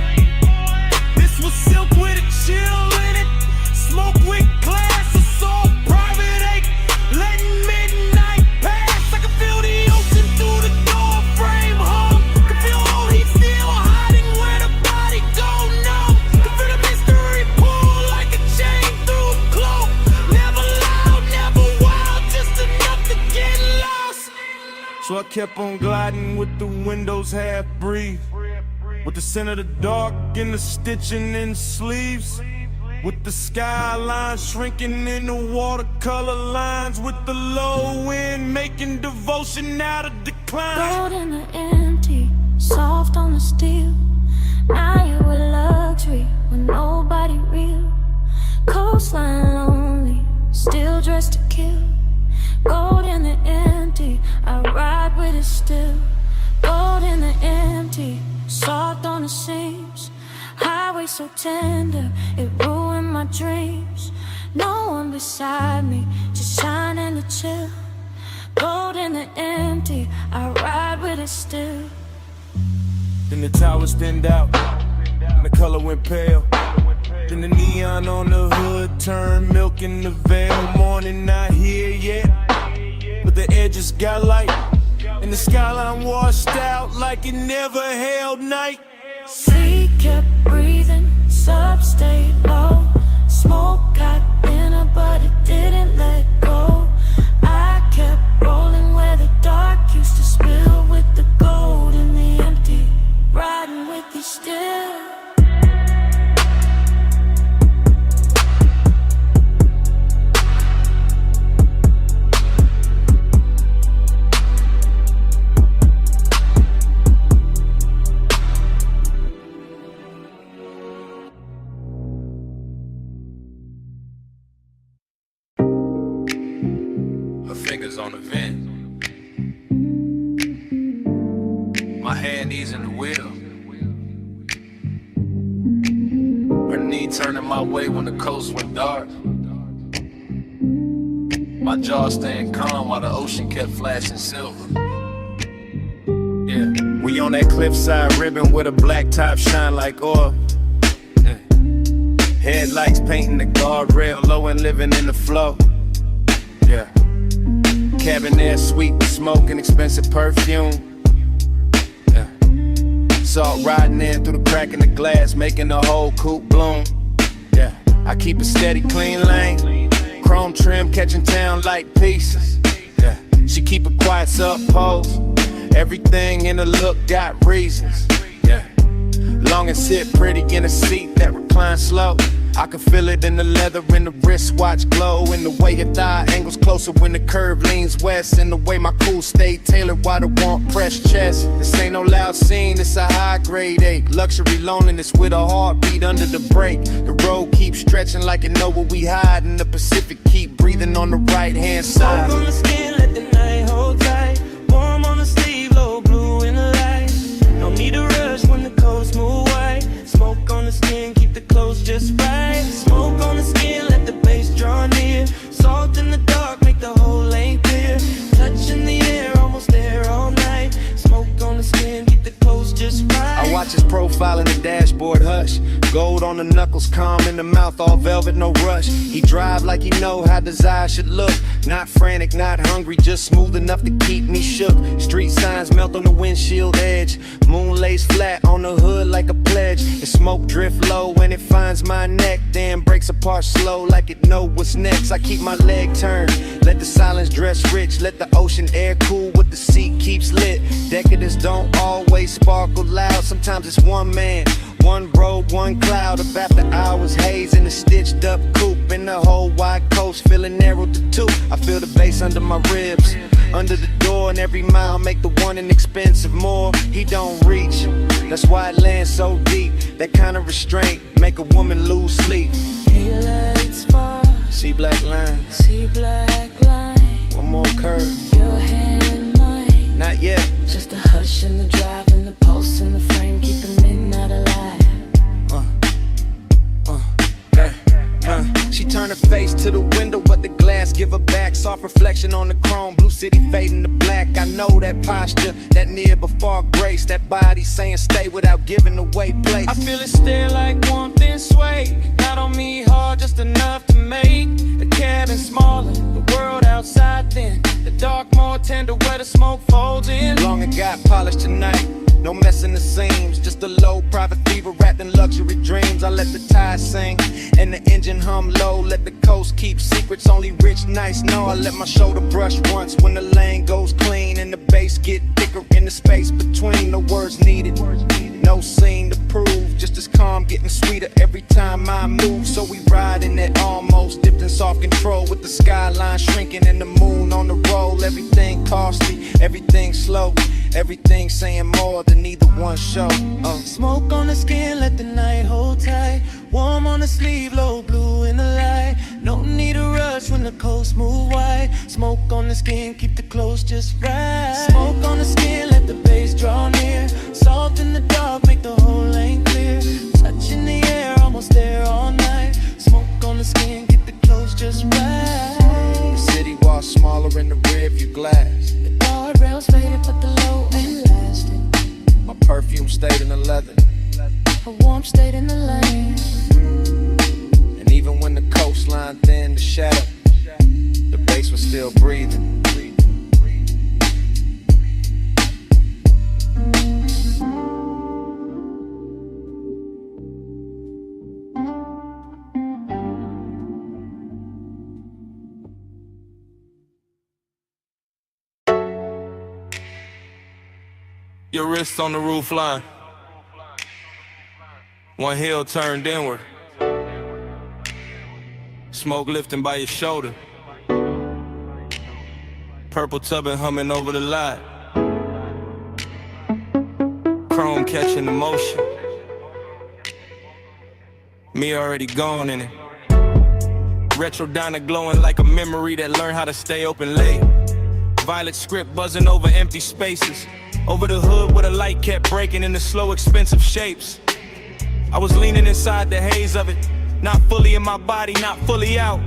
This was silk with a chill in it, smoke with class, assault, private ache, letting midnight pass. I can feel the ocean through the door frame, home. Can feel all heat still hiding where the body go, no. Can feel the mystery pull like a chain through a cloak. Never loud, never wild, just enough to get lost. So I kept on gliding with the windows half breathe, with the scent of the dark and the stitching in sleeves, with the skyline shrinking in the watercolor lines, with the low wind making devotion out of decline. Gold in the empty, soft on the steel. Now you with luxury with nobody real. Coastline lonely, still dressed to kill. Gold in the empty, I ride with it still. Gold in the empty, soft on the seams. Highway so tender, it ruined my dreams. No one beside me, just shining to chill. Gold in the empty, I ride with it still. Then the towers thinned out, and the color went pale. Then the neon on the hood turned milk in the veil. Morning not here yet, but the edges got light, and the skyline washed out like it never held night. Sea kept breathing, sub stayed low. Smoke got thinner, but it didn't let go. I kept rolling where the dark used to spill, with the gold in the empty, riding with you still. Fingers on the vent, my hand easing the wheel, her knee turning my way when the coast went dark, my jaw staying calm while the ocean kept flashing silver. Yeah, we on that cliffside ribbon with a black top shine like oil. Yeah. Headlights painting the guardrail low and living in the flow. Yeah. Cabin air sweet with smoke and expensive perfume. Yeah. Salt riding in through the crack in the glass, making the whole coupe bloom. Yeah. I keep a steady, clean lane, chrome trim catching town like pieces. Yeah. She keep a quiet sub pose, Everything in the look got reasons. Yeah. Long and sit pretty in a seat that reclines slow. I can feel it in the leather, in the wristwatch glow, in the way your thigh angles closer when the curve leans west, in the way my cool stay tailored while the warmth press chest. This ain't no loud scene, it's a high grade ache. Luxury loneliness with a heartbeat under the brake. The road keeps stretching like it know where we hide, and the Pacific keep breathing on the right hand side. Smoke on the skin, let the night hold tight. Warm on the sleeve, low blue in the light. No need to rush when the coast move white. Smoke on the skin, keep the clothes just right. Smoke on the skin, let the bass draw near. Salt in the dark, make the whole lane clear. Touch in the air, almost there all night. Smoke on the skin, keep the clothes just right. I watch his profile in the dashboard hush. Gold on the knuckles, calm in the mouth, all velvet, no rush. He drive like he know how desire should look. Not frantic, not hungry, just smooth enough to keep me shook. Street signs melt on the windshield edge. Moon lays flat on the hood like a pledge. The smoke drift low when it finds my neck, then breaks apart slow like it know what's next. I keep my leg turned, let the silence dress rich. Let the ocean air cool what the sea keeps lit. Decadence don't always sparkle loud. Sometimes it's one man, one road, one cloud of after hours haze in a stitched up coupe. In the whole wide coast feeling narrow to two. I feel the bass under my ribs, under the door, and every mile make the one inexpensive more. He don't reach, that's why it lands so deep. That kind of restraint make a woman lose sleep. Headlights far, See black lines, see black line. one more curve, Your hand in mine. not yet. Just a hush in the drive and the pulse in the frame, keep the midnight alive. She turned her face to the window, but the glass give her back. Soft reflection on the chrome, blue city fading to black. I know that posture, that near before grace. That body saying stay without giving away place. I feel it stare like warmth and sway. Not on me hard, just enough to make the cabin smaller, the world outside thin. The dark more tender where the smoke folds in. Long and got polished tonight, no messing the seams. Just a low private fever wrapped in luxury dreams. I let the tide sing and the engine hum low. Let the coast keep secrets only rich nights know. I let my shoulder brush once when the lane goes clean and the bass get thicker in the space between. No words needed, no scene to prove. Just as calm getting sweeter every time I move. So we ride in that almost dipped in soft control with the skyline shrinking and the moon on the roll. Everything costly, everything slow, everything saying more than either one show. Smoke on the skin, let the night hold tight. Warm on the sleeve, low blue in the light. No need to rush when the coast move wide. Smoke on the skin, keep the clothes just right. Smoke on the skin, let the bass draw near. Salt in the dark, make the whole lane clear. Touch in the air, almost there all night. Smoke on the skin, keep the clothes just right. The city walls smaller in the rear view glass. The guardrails faded, but the low ain't lasting. My perfume stayed in the leather. A warmth stayed in the lane. And even when the coastline thinned to shadow, the bass was still breathing. Your wrists on the roof line. One heel turned inward. Smoke lifting by your shoulder. Purple tubbing humming over the lot. Chrome catching the motion. Me already gone in it. Retro diner glowing like a memory that learned how to stay open late. Violet script buzzing over empty spaces. Over the hood where the light kept breaking into slow, expensive shapes. I was leaning inside the haze of it, not fully in my body, not fully out.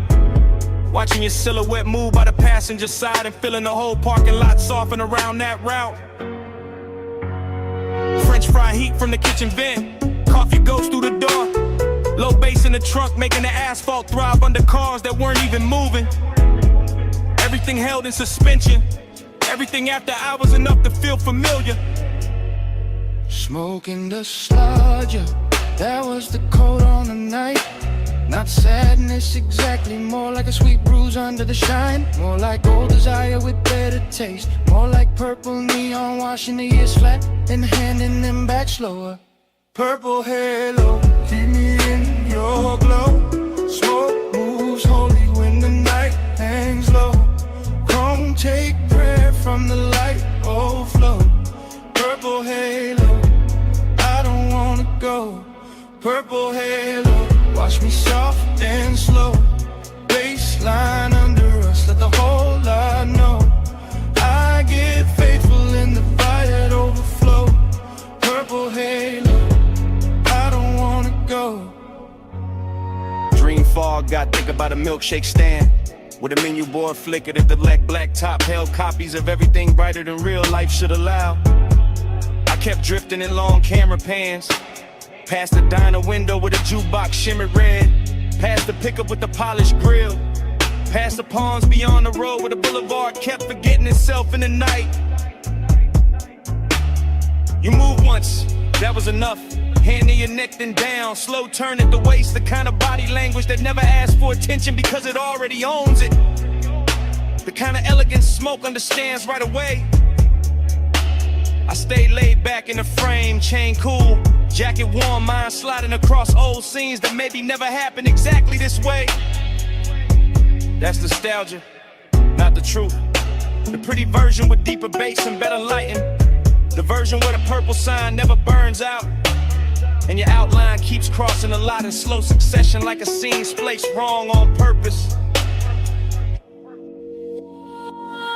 Watching your silhouette move by the passenger side and feeling the whole parking lot soften around that route. French fry heat from the kitchen vent, coffee goes through the door. Low bass in the trunk making the asphalt throb under cars that weren't even moving. Everything held in suspension. Everything after hours enough to feel familiar. Smoking the sludge, that was the coat on the night. Not sadness exactly, more like a sweet bruise under the shine. More like old desire with better taste. More like purple neon washing the years flat and handing them back slower. Purple halo, keep me in your glow. Smoke moves holy when the night hangs low. Come take prayer from the light overflow. Purple halo, I don't wanna go. Purple halo, watch me soft and slow. Baseline under us, let the whole lot know. I get faithful in the fire that overflow. Purple halo, I don't wanna go. Dream fog, got think about a milkshake stand with a menu board flickered at the black top. Held copies of everything brighter than real life should allow. I kept drifting in long camera pans, past the diner window with a jukebox shimmered red, past the pickup with the polished grill, past the palms beyond the road where the boulevard kept forgetting itself in the night. You moved once, that was enough. Hand near your neck then down, slow turn at the waist. The kind of body language that never asks for attention because it already owns it. The kind of elegance Smoke understands right away. I stayed laid back in the frame, chain cool, jacket warm, mind sliding across old scenes that maybe never happened exactly this way. That's nostalgia, not the truth. The pretty version with deeper bass and better lighting. The version where the purple sign never burns out, and your outline keeps crossing a lot in slow succession like a scene spliced wrong on purpose.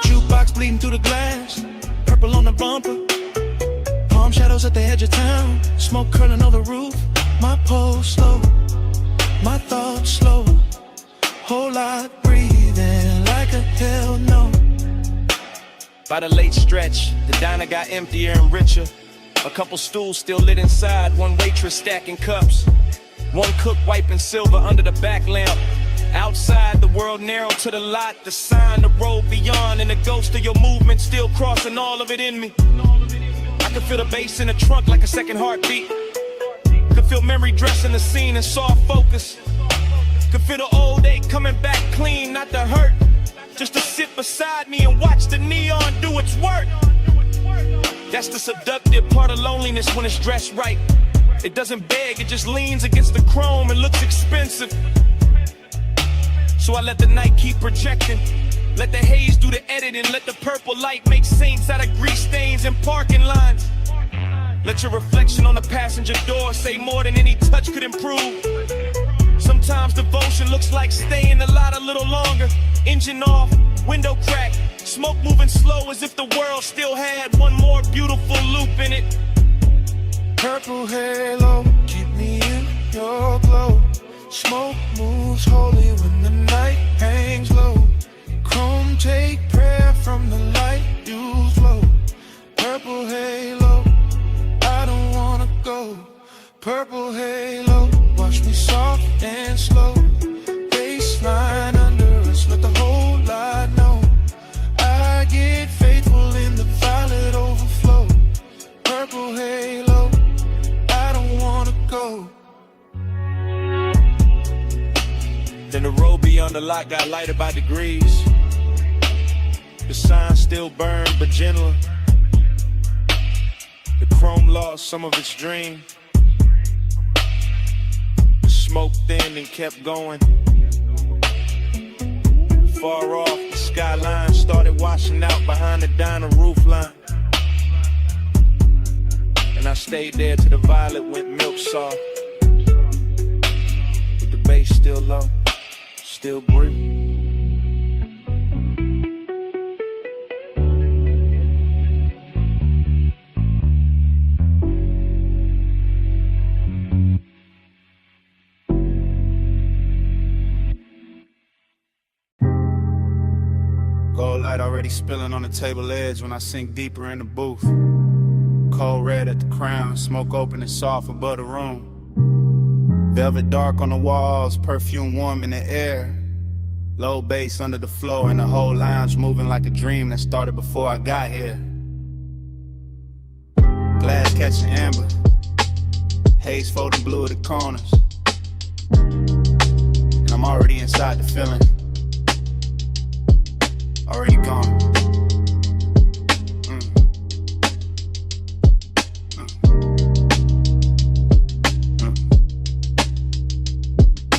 Jukebox bleeding through the glass, purple on the bumper. Palm shadows at the edge of town, smoke curling over the roof. My pulse slow, my thoughts slow. Whole lot breathing like a hell no. By the late stretch, the diner got emptier and richer. A couple stools still lit inside, one waitress stacking cups, one cook wiping silver under the back lamp. Outside, the world narrowed to the lot, the sign, the road beyond, and the ghost of your movement still crossing all of it in me. I could feel the bass in the trunk like a second heartbeat. Could feel memory dressing the scene in soft focus. Could feel the old ache coming back clean, not the hurt. Just to sit beside me and watch the neon do its work. That's the seductive part of loneliness when it's dressed right. It doesn't beg, it just leans against the chrome and looks expensive. So I let the night keep projecting. Let the haze do the editing. Let the purple light make saints out of grease stains in parking lines. Let your reflection on the passenger door say more than any touch could improve. Sometimes devotion looks like staying a lot a little longer. Engine off, window crack, smoke moving slow as if the world still had one more beautiful loop in it. Purple halo, keep me in your glow. Smoke moves holy when the night hangs low. Chrome take prayer from the light you flow. Purple halo, I don't wanna go. Purple halo, watch me soft and slow. Baseline under us, let the whole lot know. I get faithful in the violet overflow. Purple halo, I don't wanna go. Then the road beyond the lot got lighter by degrees. The sign still burned, but gentler. The chrome lost some of its dream. The smoke thinned and kept going. Far off, the skyline started washing out behind the diner roof line. And I stayed there till the violet went milk soft. With the bass still low, still breathe. Gold light already spilling on the table edge when I sink deeper in the booth. Cold red at the crown, smoke open and soft above the room. Velvet dark on the walls, perfume warm in the air. Low bass under the floor and the whole lounge moving like a dream that started before I got here. Glass catching amber, haze folding blue at the corners. I'm already inside the feeling. Already gone.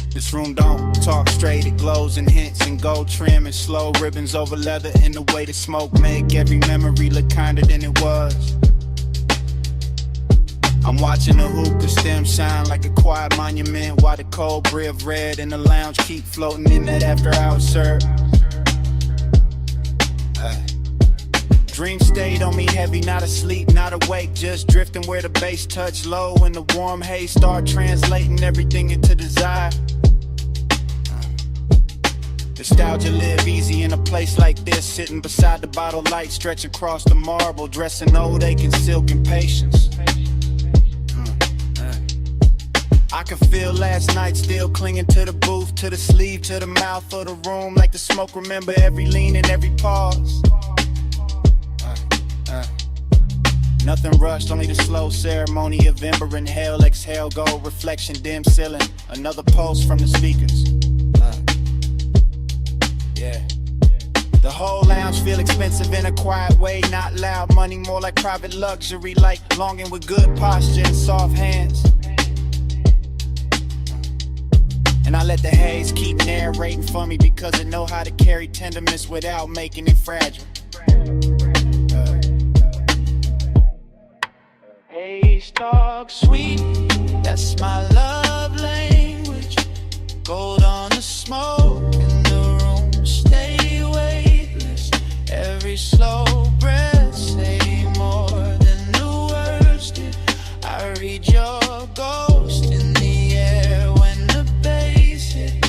This room don't talk straight, it glows and hints and gold trim and slow ribbons over leather, and the way the smoke make every memory look kinder than it was. I'm watching the hookah stem shine like a quiet monument, while the cold brie of red in the lounge keep floating in that after hours serve. Dream stayed on me heavy, not asleep, not awake, just drifting where the bass touch low and the warm haze start translating everything into desire. Nostalgia live easy in a place like this, sitting beside the bottle light, stretch across the marble, dressing old aching silk and patience. I can feel last night still clinging to the booth, to the sleeve, to the mouth of the room, like the smoke remember every lean and every pause. Nothing rushed, only the slow ceremony of ember and hell. Exhale, go, reflection, dim ceiling. Another pulse from the speakers. Yeah. The whole lounge feel expensive in a quiet way, not loud money, more like private luxury, like longing with good posture and soft hands. And I let the haze keep narrating for me, because it know how to carry tenderness without making it fragile. Haze talk sweet, that's my love language. Gold on the smoke in the room, stay weightless. Every slow breath say more than the words did. I read your ghost in the air when the bass hit.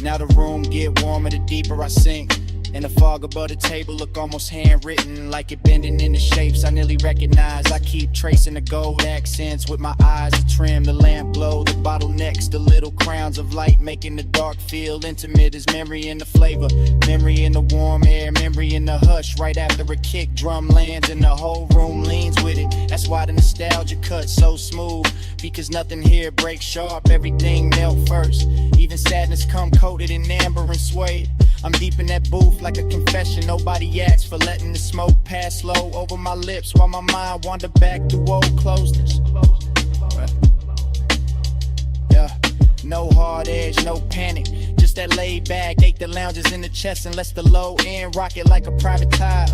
Now the room get warmer the deeper I sink. And the fog above the table look almost handwritten, like it bending into shapes I nearly recognize. I keep tracing the gold accents with my eyes to trim the lamp glow, the bottlenecks, the little crowns of light, making the dark feel intimate as memory in the flavor. Memory in the warm air, memory in the hush, right after a kick drum lands and the whole room leans with it. That's why the nostalgia cuts so smooth, because nothing here breaks sharp, everything melt first. Even sadness come coated in amber and suede. I'm deep in that booth like a confession, nobody asked for letting the smoke pass slow over my lips while my mind wander back through old closeness. Yeah, no hard edge, no panic, just that laid back, ache the lounges in the chest and lets the low end rock it like a private tide.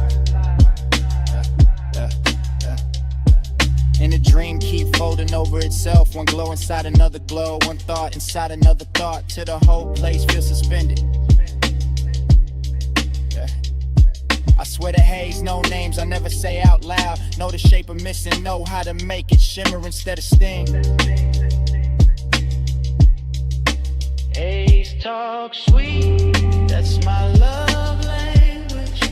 And the dream keep folding over itself, one glow inside another glow, one thought inside another thought, till the whole place feels suspended. I swear to haze, no names I never say out loud. Know the shape of missing, know how to make it shimmer instead of sting. Haze talk sweet, that's my love language.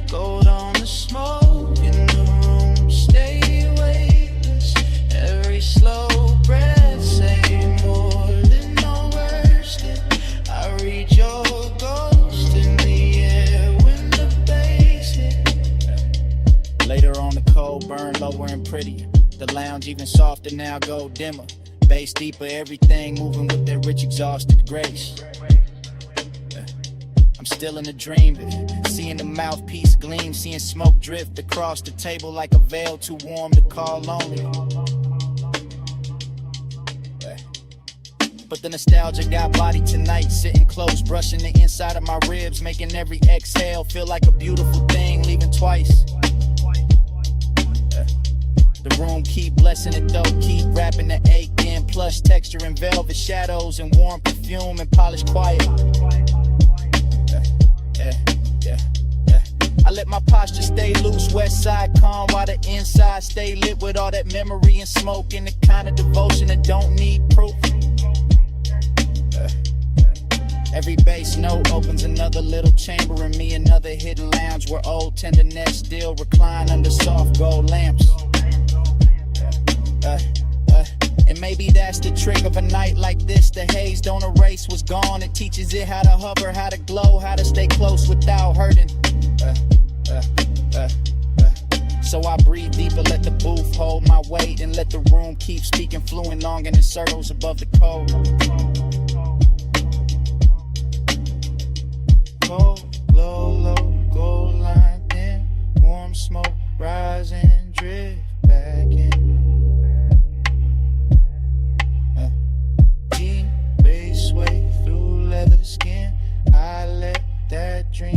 Gold on the smoke in the room, stay weightless. Every slow breath say more than no words did. I read your ghost in the air when the bass hit. Later on the cold burn lower and prettier. The lounge even softer now, go dimmer. Bass deeper, everything moving with that rich exhausted grace. I'm still in a dream, seeing the mouthpiece gleam, seeing smoke drift across the table like a veil too warm to call lonely. But the nostalgia got body tonight, sitting close, brushing the inside of my ribs, making every exhale feel like a beautiful thing, leaving twice. The room keep blessing it though, keep wrapping the ache in, plush texture and velvet shadows and warm perfume and polished quiet. I let my posture stay loose, west side calm, while the inside stay lit with all that memory and smoke and the kind of devotion that don't need proof. Every bass note opens another little chamber in me, another hidden lounge where old tenderness still recline under soft gold lamps. And maybe that's the trick of a night like this. The haze don't erase what's gone. It teaches it how to hover, how to glow, how to stay close without hurting. So I breathe deeper, let the booth hold my weight, and let the room keep speaking fluent long in the circles above the cold.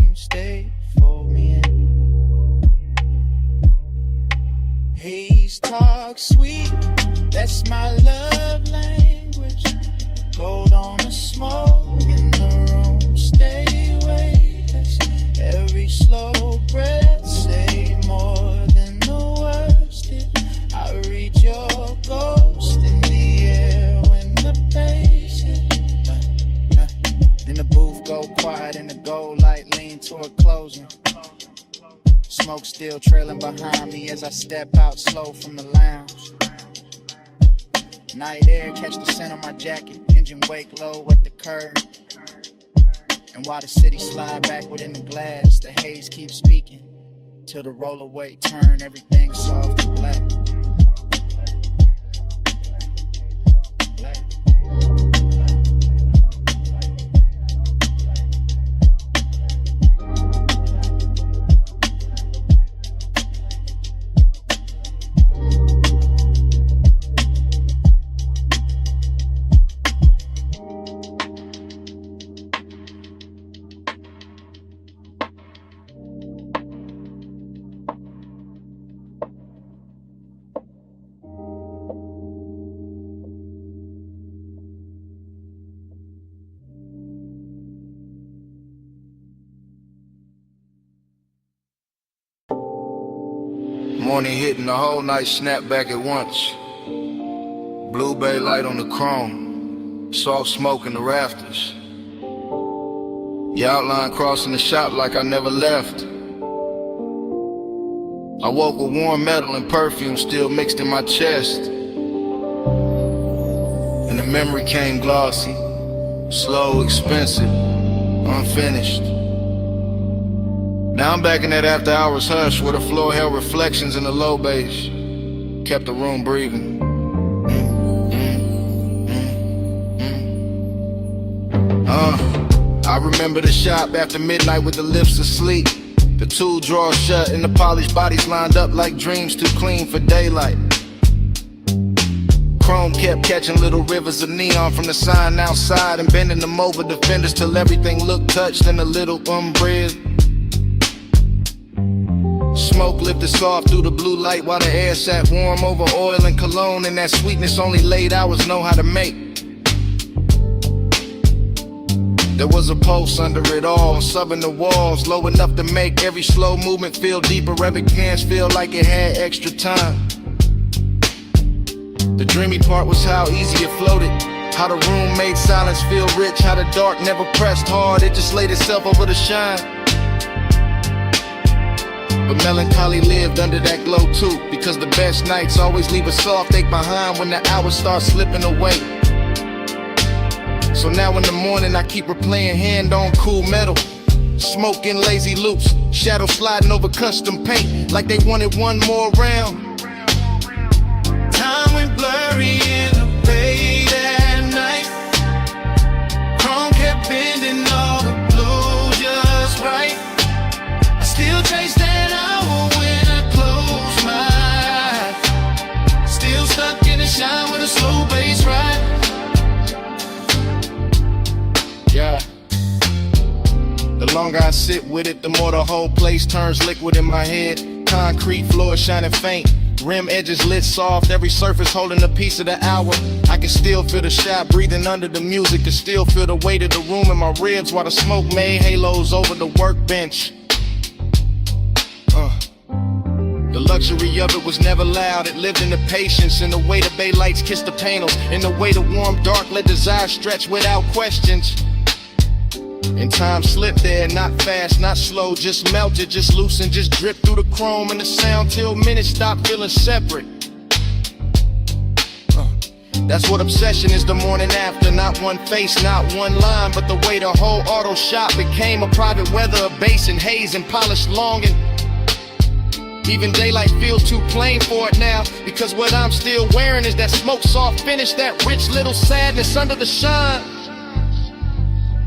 you stay for me. Haze talk sweet, that's my love language. Hold on to smoke in the room, stay weightless. Every slow breath say more than the words did. I read your ghost in the air when the bass hit. Then the booth go quiet and the gold light lean toward closing. Smoke still trailing behind me as I step out slow from the lounge. Night air catch the scent on my jacket, engine wake low at the curb. And while the city slide back within the glass, the haze keeps speaking till the rollaway turn everything soft and black. Morning hitting the whole night, snap back at once. Blue bay light on the chrome, soft smoke in the rafters. Your outline crossing the shop like I never left. I woke with warm metal and perfume still mixed in my chest. And the memory came glossy, slow, expensive, unfinished. Now I'm back in that after hours hush where the floor held reflections in the low bass, kept the room breathing. I remember the shop after midnight with the lifts asleep, the tool drawers shut and the polished bodies lined up like dreams too clean for daylight. Chrome kept catching little rivers of neon from the sign outside and bending them over the fenders till everything looked touched in a little umbrella. Smoke lifted soft through the blue light while the air sat warm over oil and cologne, and that sweetness only late hours know how to make. There was a pulse under it all, subbing the walls, low enough to make every slow movement feel deeper, every dance feel like it had extra time. The dreamy part was how easy it floated, how the room made silence feel rich, how the dark never pressed hard, it just laid itself over the shine. But melancholy lived under that glow too, because the best nights always leave a soft ache behind when the hours start slipping away. So now in the morning I keep replaying hand on cool metal, smoking lazy loops, shadows sliding over custom paint like they wanted one more round. Time went blurry in the bay that night. Chrome kept bending all the blue just right. I still chase that hour when I close my eyes. Still stuck in the shine with a slow bass ride. Yeah. The longer I sit with it, the more the whole place turns liquid in my head. Concrete floor shining faint, rim edges lit soft, every surface holding a piece of the hour. I can still feel the shop breathing under the music, can still feel the weight of the room in my ribs while the smoke made halos over the workbench. The luxury of it was never loud, it lived in the patience, in the way the bay lights kissed the panels, in the way the warm dark let desire stretch without questions. And time slipped there, not fast, not slow, just melted, just loosened, just dripped through the chrome and the sound till minutes stopped feeling separate. That's what obsession is the morning after, not one face, not one line, but the way the whole auto shop became a private weather, a bass and haze and polished longing. Even daylight feels too plain for it now, because what I'm still wearing is that smoke soft finish, that rich little sadness under the shine.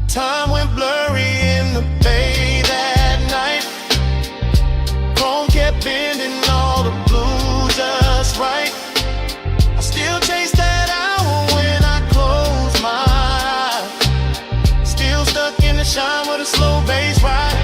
Time went blurry in the bay that night. Chrome kept bending all the blue just right. I still chase that hour when I close my eyes. Still stuck in the shine with a slow bass ride.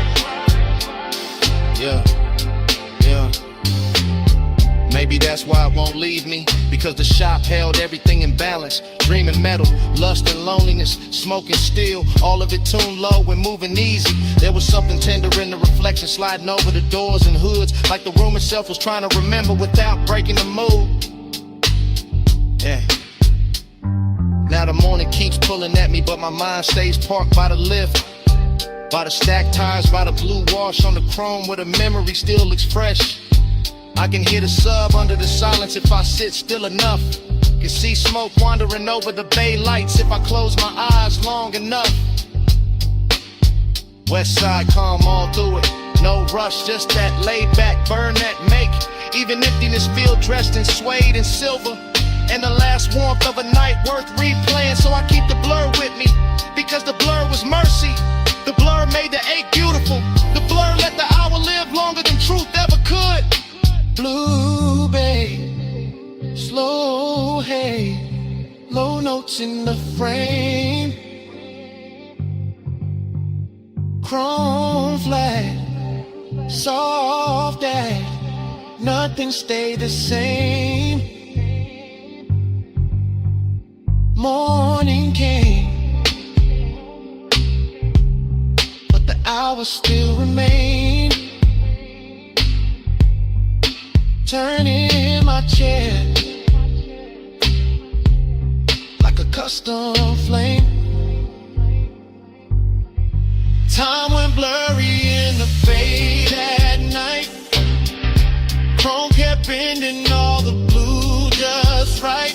that's why it won't leave me. Because the shop held everything in balance. Dreaming metal, lust and loneliness, smoking steel, all of it tuned low and moving easy. There was something tender in the reflection sliding over the doors and hoods, like the room itself was trying to remember without breaking the mood. Yeah. Now the morning keeps pulling at me, but my mind stays parked by the lift. By the stacked tires, by the blue wash on the chrome where the memory still looks fresh. I can hear the sub under the silence if I sit still enough. Can see smoke wandering over the bay lights if I close my eyes long enough. West side calm all through it. No rush, just that laid back burn that make even emptiness feel dressed in suede and silver. And the last warmth of a night worth replaying, so I keep the blur with me. Because the blur was mercy. The blur made the ache beautiful. The blur let the hour live longer than truth ever could. Blue bay, slow hay, low notes in the frame. Chrome flat, soft ash, nothing stayed the same. Morning came, hours still remain. Turning in my chair like a custom flame. Time went blurry in the fade at night. Chrome kept bending all the blue just right.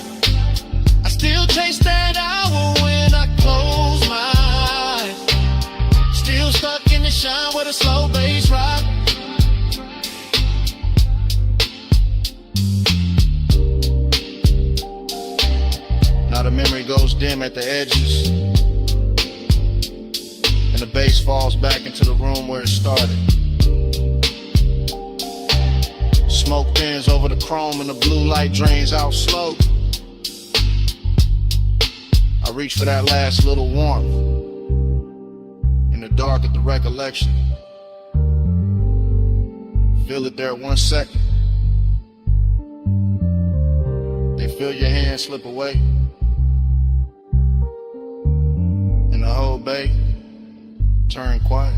I still chase that hour when I close my eyes. Still stuck in the shine with a slow bass rock. Now the memory goes dim at the edges, and the bass falls back into the room where it started. Smoke thins over the chrome and the blue light drains out slow. I reach for that last little warmth in the dark at the recollection. Feel it there 1 second. Then feel your hand slip away. And the whole bay turn quiet.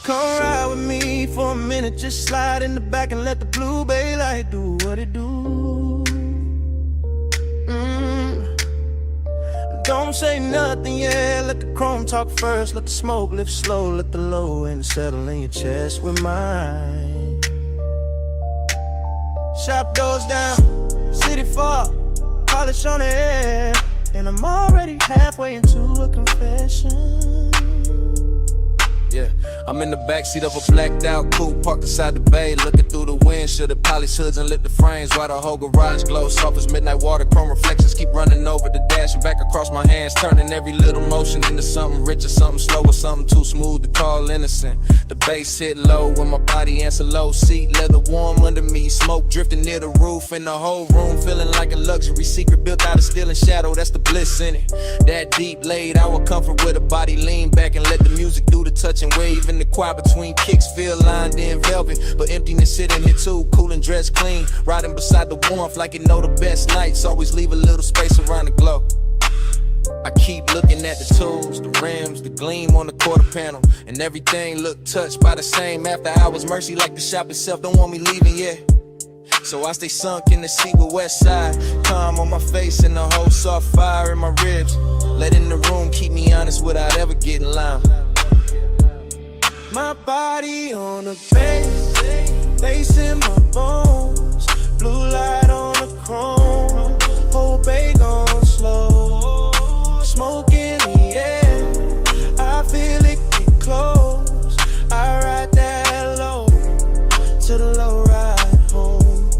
Come ride with me for a minute, just slide in the back and let the blue bay light do what it do. Don't say nothing, yeah, let the chrome talk first. Let the smoke lift slow, let the low end settle in your chest with mine. Shop doors down, city far, polish on the air, and I'm already halfway into a confession. Yeah, I'm in the backseat of a blacked out coupe parked beside the bay, looking through the windshield at polished hoods and lit the frames while the whole garage glows soft as midnight water. Chrome reflections keep running over the dash and back across my hands, turning every little motion into something rich or something slow or something too smooth to call innocent. The bass hit low when my body answer low, seat leather warm under me, smoke drifting near the roof, and the whole room feeling like a luxury secret built out of steel and shadow. That's the bliss in it. That deep laid our comfort with a body lean back and let the music do the touch and wave in the choir between kicks, feel lined in velvet, but emptiness sitting here too, cool and dressed clean, riding beside the warmth like it know the best nights, always leave a little space around the glow. I keep looking at the tools, the rims, the gleam on the quarter panel, and everything look touched by the same after hours mercy, like the shop itself don't want me leaving yet. So I stay sunk in the seat with west side, calm on my face and the whole soft fire in my ribs, letting the room keep me honest without ever getting loud. My body on the bass, bass in my bones, blue light on the chrome, whole bay gone slow, smoke in the air, I feel it get close, I ride that low, to the low ride home.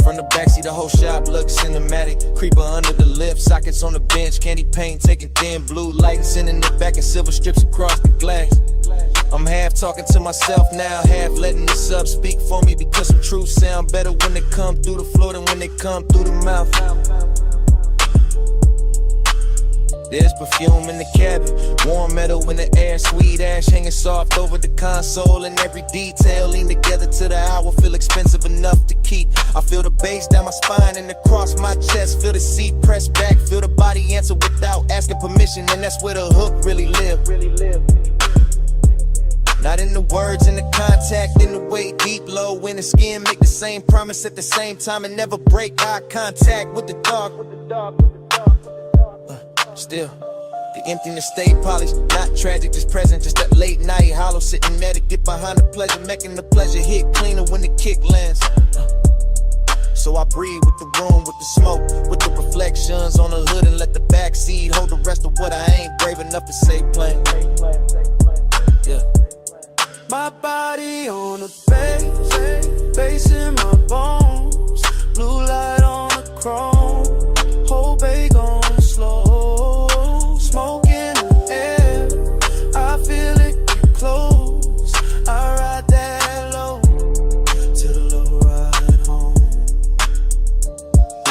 From the backseat, the whole shop looks cinematic. Creeper under the lift, sockets on the bench, candy paint taking thin blue lights, in the back and silver strips across the glass. I'm half talking to myself now, half letting this up speak for me, because some truth sound better when they come through the floor than when they come through the mouth. There's perfume in the cabin, warm metal in the air, sweet ash hanging soft over the console, and every detail lean together to the hour, feel expensive enough to keep. I feel the bass down my spine and across my chest, feel the seat pressed back, feel the body answer without asking permission, and that's where the hook really live. Not in the words, in the contact, in the way deep, low, in the skin, make the same promise at the same time and never break eye contact with the dog. Still, the emptiness stay polished, not tragic, just present, just that late night hollow, sitting mad to get behind the pleasure, making the pleasure hit cleaner when the kick lands. So I breathe with the room, with the smoke, with the reflections on the hood, and let the backseat hold the rest of what I ain't brave enough to say plain. Yeah. My body on the bass in my bones, blue light on the chrome, whole bay going slow, smoke in the air, I feel it get close, I ride that low, till the low ride home.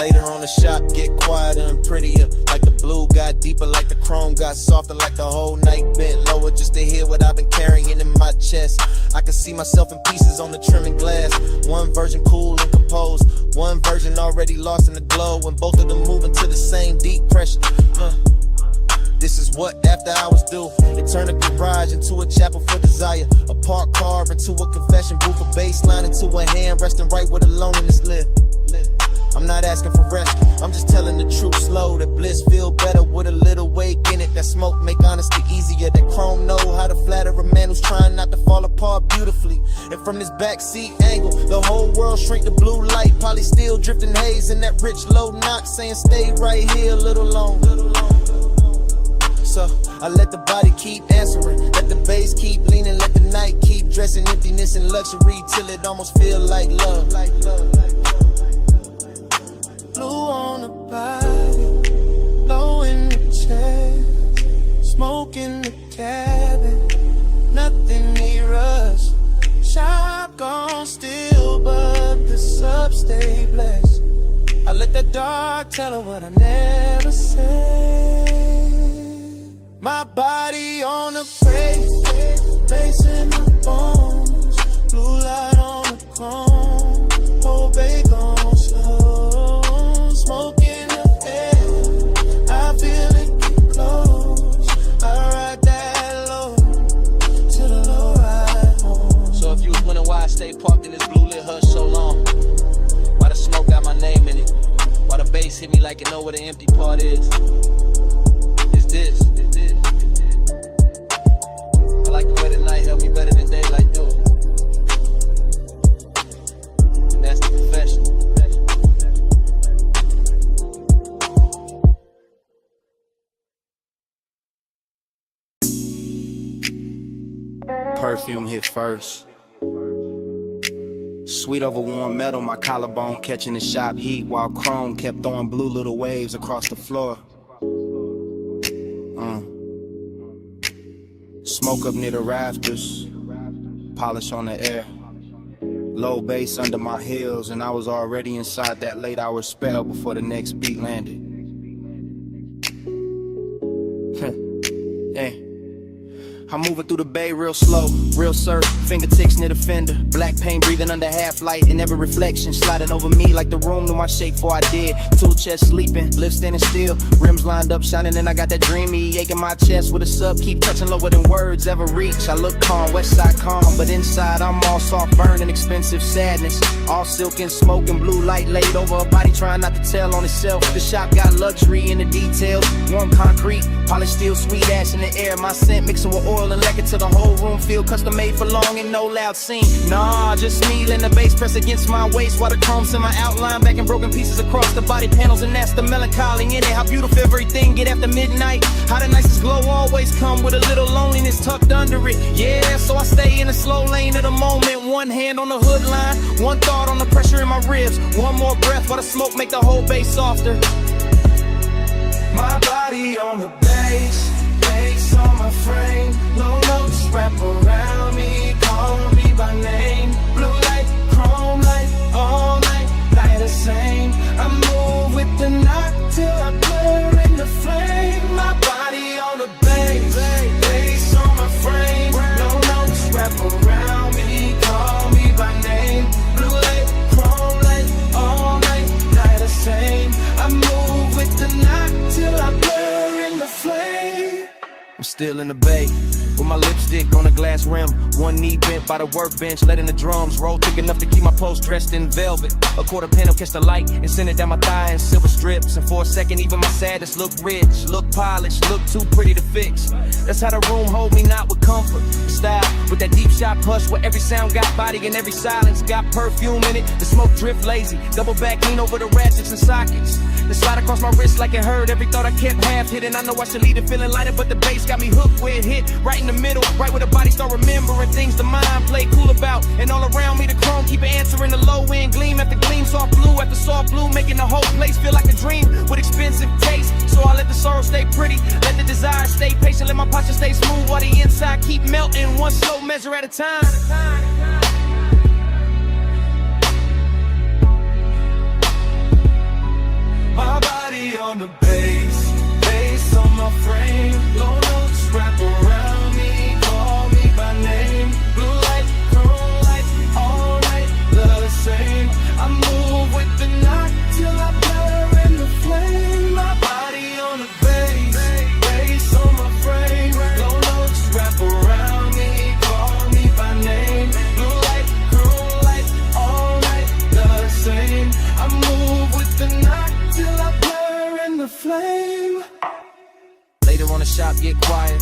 Later on the shop get quieter and prettier, like the blue got deeper, like the chrome got softer, like the whole night bent lower just to hear what I've been carrying in my chest. I can see myself in pieces on the trimming glass, one version cool and composed, one version already lost in the glow, and both of them moving to the same deep pressure. This is what after hours do. It turned a garage into a chapel for desire, a parked car into a confession booth, a bass line into a hand resting right where the loneliness live. I'm not asking for rest, I'm just telling the truth slow, that bliss feel better with a little wake in it, that smoke make honesty easier, that chrome know how to flatter a man who's trying not to fall apart beautifully. And from this backseat angle, the whole world shrink to blue light, probably still drifting haze in that rich low knock, saying stay right here a little longer. So I let the body keep answering, let the bass keep leaning, let the night keep dressing emptiness and luxury till it almost feel like love. Blue on the body, low in the chest, smoke in the cabin, nothing near us. Shotgun still, but the sub stay blessed. I let the dark tell her what I never said. My body on the bass in my bones, blue light on the chrome, whole bay gone slow. Smoke in the air, I feel it get close, I ride that low, till the low ride home. So if you was wondering why I stay parked in this blue lit hush so long, why the smoke got my name in it, why the bass hit me like it know where the empty part is, it's this. I like the way the night helped me better than daylight do it. And that's the confession. Perfume hit first. Sweet over warm metal, my collarbone catching the shop heat, while chrome kept throwing blue little waves across the floor. Smoke up near the rafters, polish on the air, low bass under my heels, and I was already inside that late hour spell before the next beat landed. Hey. I'm moving through the bay real slow, real surf, fingertips near the fender, black paint breathing under half light, and every reflection sliding over me like the room knew my shape before I did. Tool chest sleeping, lift standing still, rims lined up shining, and I got that dreamy ache in my chest with a sub, keep touching lower than words ever reach. I look calm, west side calm, but inside I'm all soft burning, expensive sadness, all silk and smoke and blue light laid over a body trying not to tell on itself. The shop got luxury in the details, warm concrete, polished steel, sweet ash in the air, my scent mixing with oil and lacquer till the whole room feel custom made for long and no loud scene. Nah, just me letting the bass press against my waist while the chrome's in my outline, back in broken pieces across the body panels, and that's the melancholy in it. How beautiful everything get after midnight. How the nicest glow always come with a little loneliness tucked under it. Yeah, so I stay in the slow lane of the moment. One hand on the hood line, one thought on the pressure in my ribs. One more breath while the smoke make the whole bass softer. My body on the bass on my frame, low notes wrap around me. Still in the bay, with my lipstick on a glass rim. One knee bent by the workbench, letting the drums roll thick enough to keep my post dressed in velvet. A quarter panel catch the light and send it down my thigh in silver strips. And for a second, even my saddest look rich, look polished, look too pretty to fix. That's how the room hold me, not with comfort. Style, with that deep shot push where every sound got body and every silence got perfume in it. The smoke drip lazy, double back lean over the ratchets and sockets. The slide across my wrist like it hurt. Every thought I kept half hidden. I know I should leave it feeling lighter, but the bass got me hooked where it hit. Right in the middle, right where the body start remembering things the mind play cool about. And all around me the chrome keep answering the low end gleam after gleam, soft blue after soft blue, making the whole place feel like a dream with expensive taste. So I let the sorrow stay pretty, let the desire stay patient, let my posture stay smooth while the inside keep melting, one slow measure at a time. My body on the bass on my frame. Low notes wrap around me, call me by name. Blue light, chrome light, all night the same. I move with the knock till I blur in the flame. My body on the bass on my frame. Low notes wrap around me, call me by name. Blue light, chrome light, all night the same. I move with the knock till I blur in the flame. Later on the shop get quiet,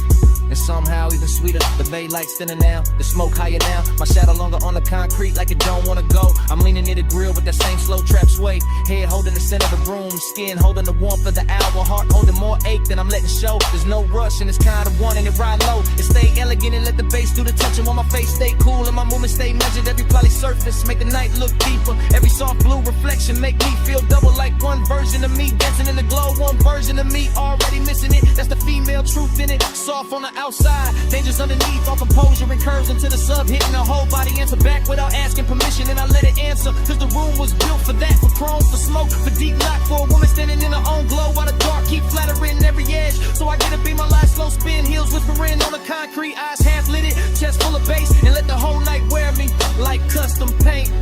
and somehow even sweeter. The bay lights thinner now, the smoke higher now. My shadow longer on the concrete like it don't wanna go. I'm leaning near the grill with that same slow trap sway. Head holding the center of the room, skin holding the warmth of the hour. Heart holding more ache than I'm letting show. There's no rush and it's kind of wanting it ride low. It stay elegant and let the bass do the touching while my face stay cool and my movement stay measured. Every poly surface make the night look deeper. Every soft blue reflection make me feel double like one version of me dancing in the glow. One version of me already missing it. That's the female truth in it. Soft on the outside, dangerous underneath. All composure and curves into the sub, hitting the whole body. Answer back without asking permission, and I let it answer. Cause the room was built for that, for chrome, for smoke, for deep lock, for a woman standing in her own glow. While the dark keep flattering every edge. So I get to be my life, slow spin, heels whispering on the concrete, eyes half lit it, chest full of bass, and let the whole night wear me like custom paint.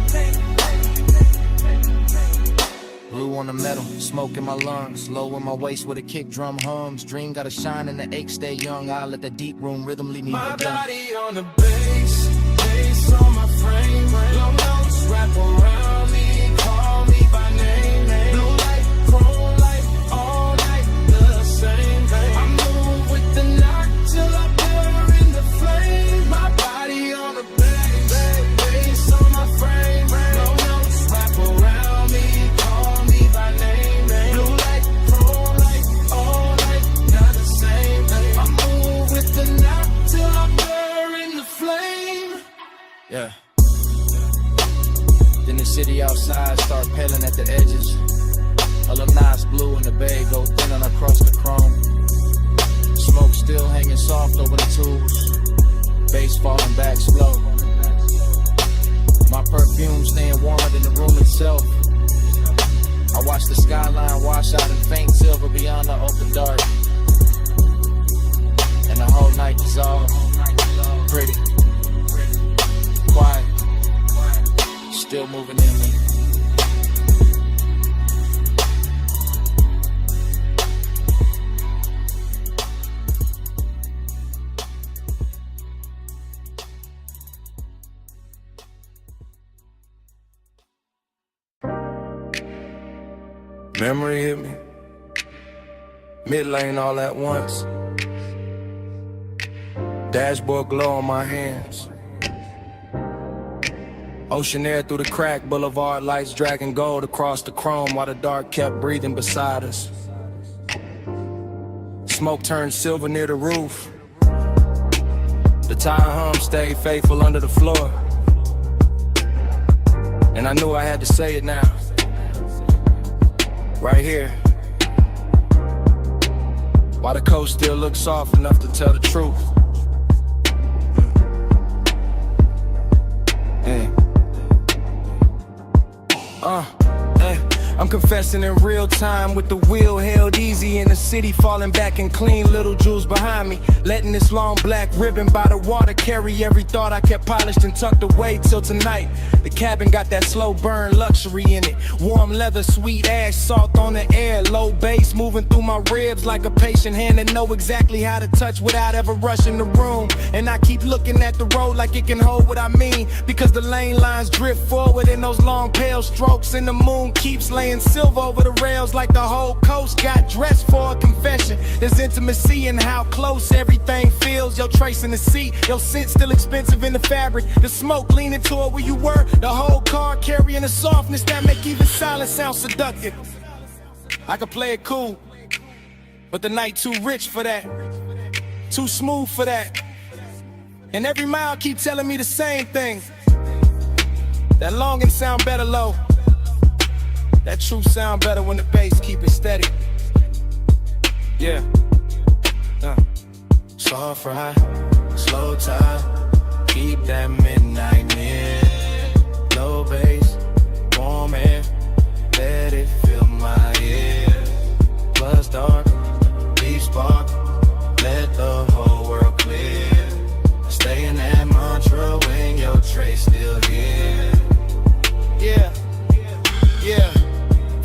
Blue on the metal, smoke in my lungs, low in my waist with a kick drum hums. Dream gotta shine and the ache stay young. I let the deep room rhythm lead me to My the gun. body on the bass on my frame. Low notes wrap around me, call me by name. Blue light, chrome light, all night the same. I move with the knock till I blur in the flame. My body on the bass on my frame. Low notes wrap around me, call me by name. Blue light, chrome light, all night not the same. I move with the knock till I blur in the flame. Yeah. Then the city outside start paling at the edges. A little nice blue in the bay go thinning across the chrome. Smoke still hanging soft over the tubes. Bass falling back slow. My perfume staying warmer than the room itself. I watch the skyline wash out in faint silver beyond the open dark. And the whole night dissolve. Pretty. Quiet. Still moving in me. Memory hit me. Mid-lane all at once. Dashboard glow on my hands. Ocean air through the crack, boulevard lights dragging gold across the chrome while the dark kept breathing beside us. Smoke turned silver near the roof. The tire hum stayed faithful under the floor. And I knew I had to say it now. Right here. While the coast still looks soft enough to tell the truth. Hey. I'm confessing in real time with the wheel held easy in the city, falling back and clean little jewels behind me. Letting this long black ribbon by the water carry every thought I kept polished and tucked away till tonight. The cabin got that slow burn luxury in it. Warm leather, sweet ash, salt on the air, low bass moving through my ribs like a patient hand that know exactly how to touch without ever rushing the room. And I keep looking at the road like it can hold what I mean, because the lane lines drift forward in those long pale strokes, and the moon keeps laying silver over the rails like the whole coast got dressed for a confession. There's intimacy in how close everything feels. Your trace in the seat, your scent still expensive in the fabric. The smoke leaning toward where you were, the whole car carrying a softness that make even silence sound seductive. I could play it cool, but the night too rich for that, too smooth for that. And every mile keep telling me the same thing. That longing sound better low. That truth sound better when the bass keep it steady. Yeah. Soft ride, slow time, keep that midnight near. Low bass, warm air, let it fill my ear. Plus dark, deep spark, let the whole world clear. Stay in that mantra when your trace still here. Yeah, yeah.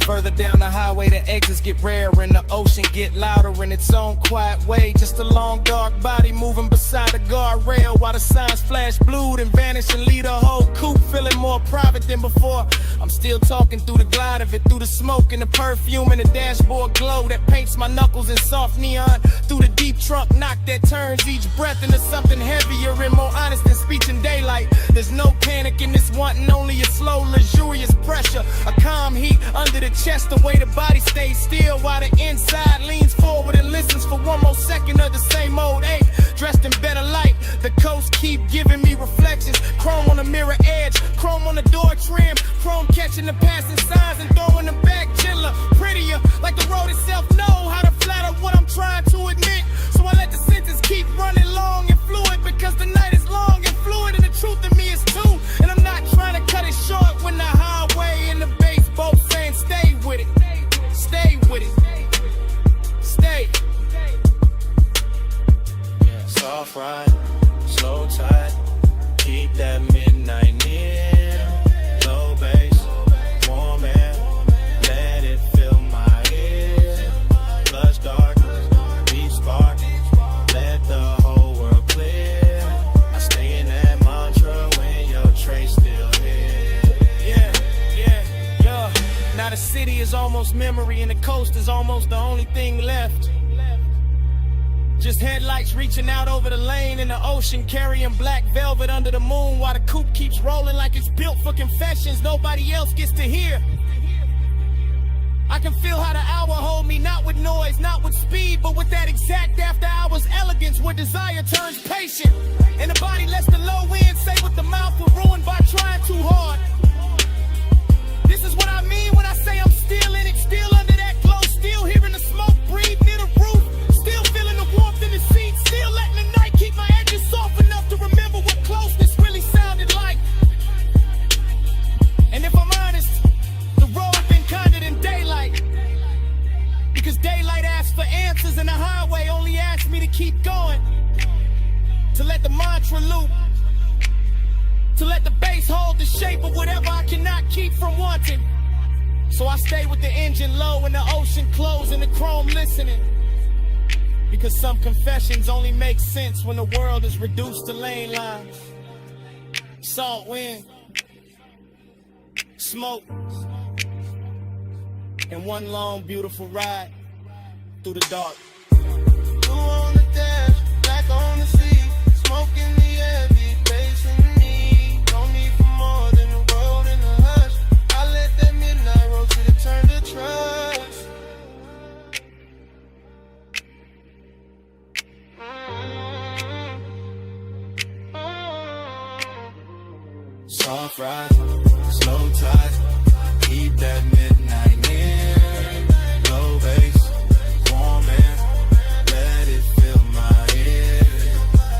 Further down the highway, the exits get rarer and the ocean get louder in its own quiet way. Just a long dark body moving beside the guardrail while the signs flash blue and vanish and leave the whole coupe feeling more private than before. I'm still talking through the glide of it, through the smoke and the perfume and the dashboard glow that paints my knuckles in soft neon. Through the deep trunk knock that turns each breath into something heavier and more honest than speech in daylight. There's no panic in this wanting, only a slow, luxurious pressure. A calm heat under the chest, the way the body stays still while the inside leans forward and listens for one more second of the same old ache. Dressed in better light, the coast keep giving me reflections. Chrome on the mirror edge, chrome on the door trim, chrome catching the passing signs and throwing them back gentler, prettier, like the road itself know how to flatter what I'm trying to admit. So I let the sentence keep running long and fluid, because the night is long and fluid and the truth in me is too. And I'm not trying to cut it short when the highway and the bass both saying stay with it, stay with it, stay. Soft ride, slow tide, keep that midnight near. Low bass, warm air, let it fill my ear. Blush dark, deep spark, let the whole world clear. I stay in that mantra when your trace still here. Yeah. Now the city is almost memory and the coast is almost the only thing left. Just headlights reaching out over the lane in the ocean, carrying black velvet under the moon while the coupe keeps rolling like it's built for confessions nobody else gets to hear. I can feel how the hour hold me, not with noise, not with speed, but with that exact after hours elegance where desire turns patient. And the body lets the low end say what the mouth will ruin by trying too hard. This is what I mean when I say I'm still in it, still under that glow, still hearing the smoke breathe near the roof. Still feeling the warmth in the seat, still letting the night keep my edges soft enough to remember what closeness really sounded like. And if I'm honest, the road been kinder than daylight, because daylight asks for answers and the highway only asks me to keep going, to let the mantra loop, to let the bass hold the shape of whatever I cannot keep from wanting. So I stay with the engine low and the ocean close and the chrome listening, because some confessions only make sense when the world is reduced to lane lines. Salt wind, smoke, and one long beautiful ride through the dark. Blue on the dash, black on the sea, smoke in the air, deep bass in me. No need for more than the road and the hush. I let that midnight roll till it turn to trust. Soft ride, slow tide, keep that midnight near. Low bass, warm air, let it fill my ear.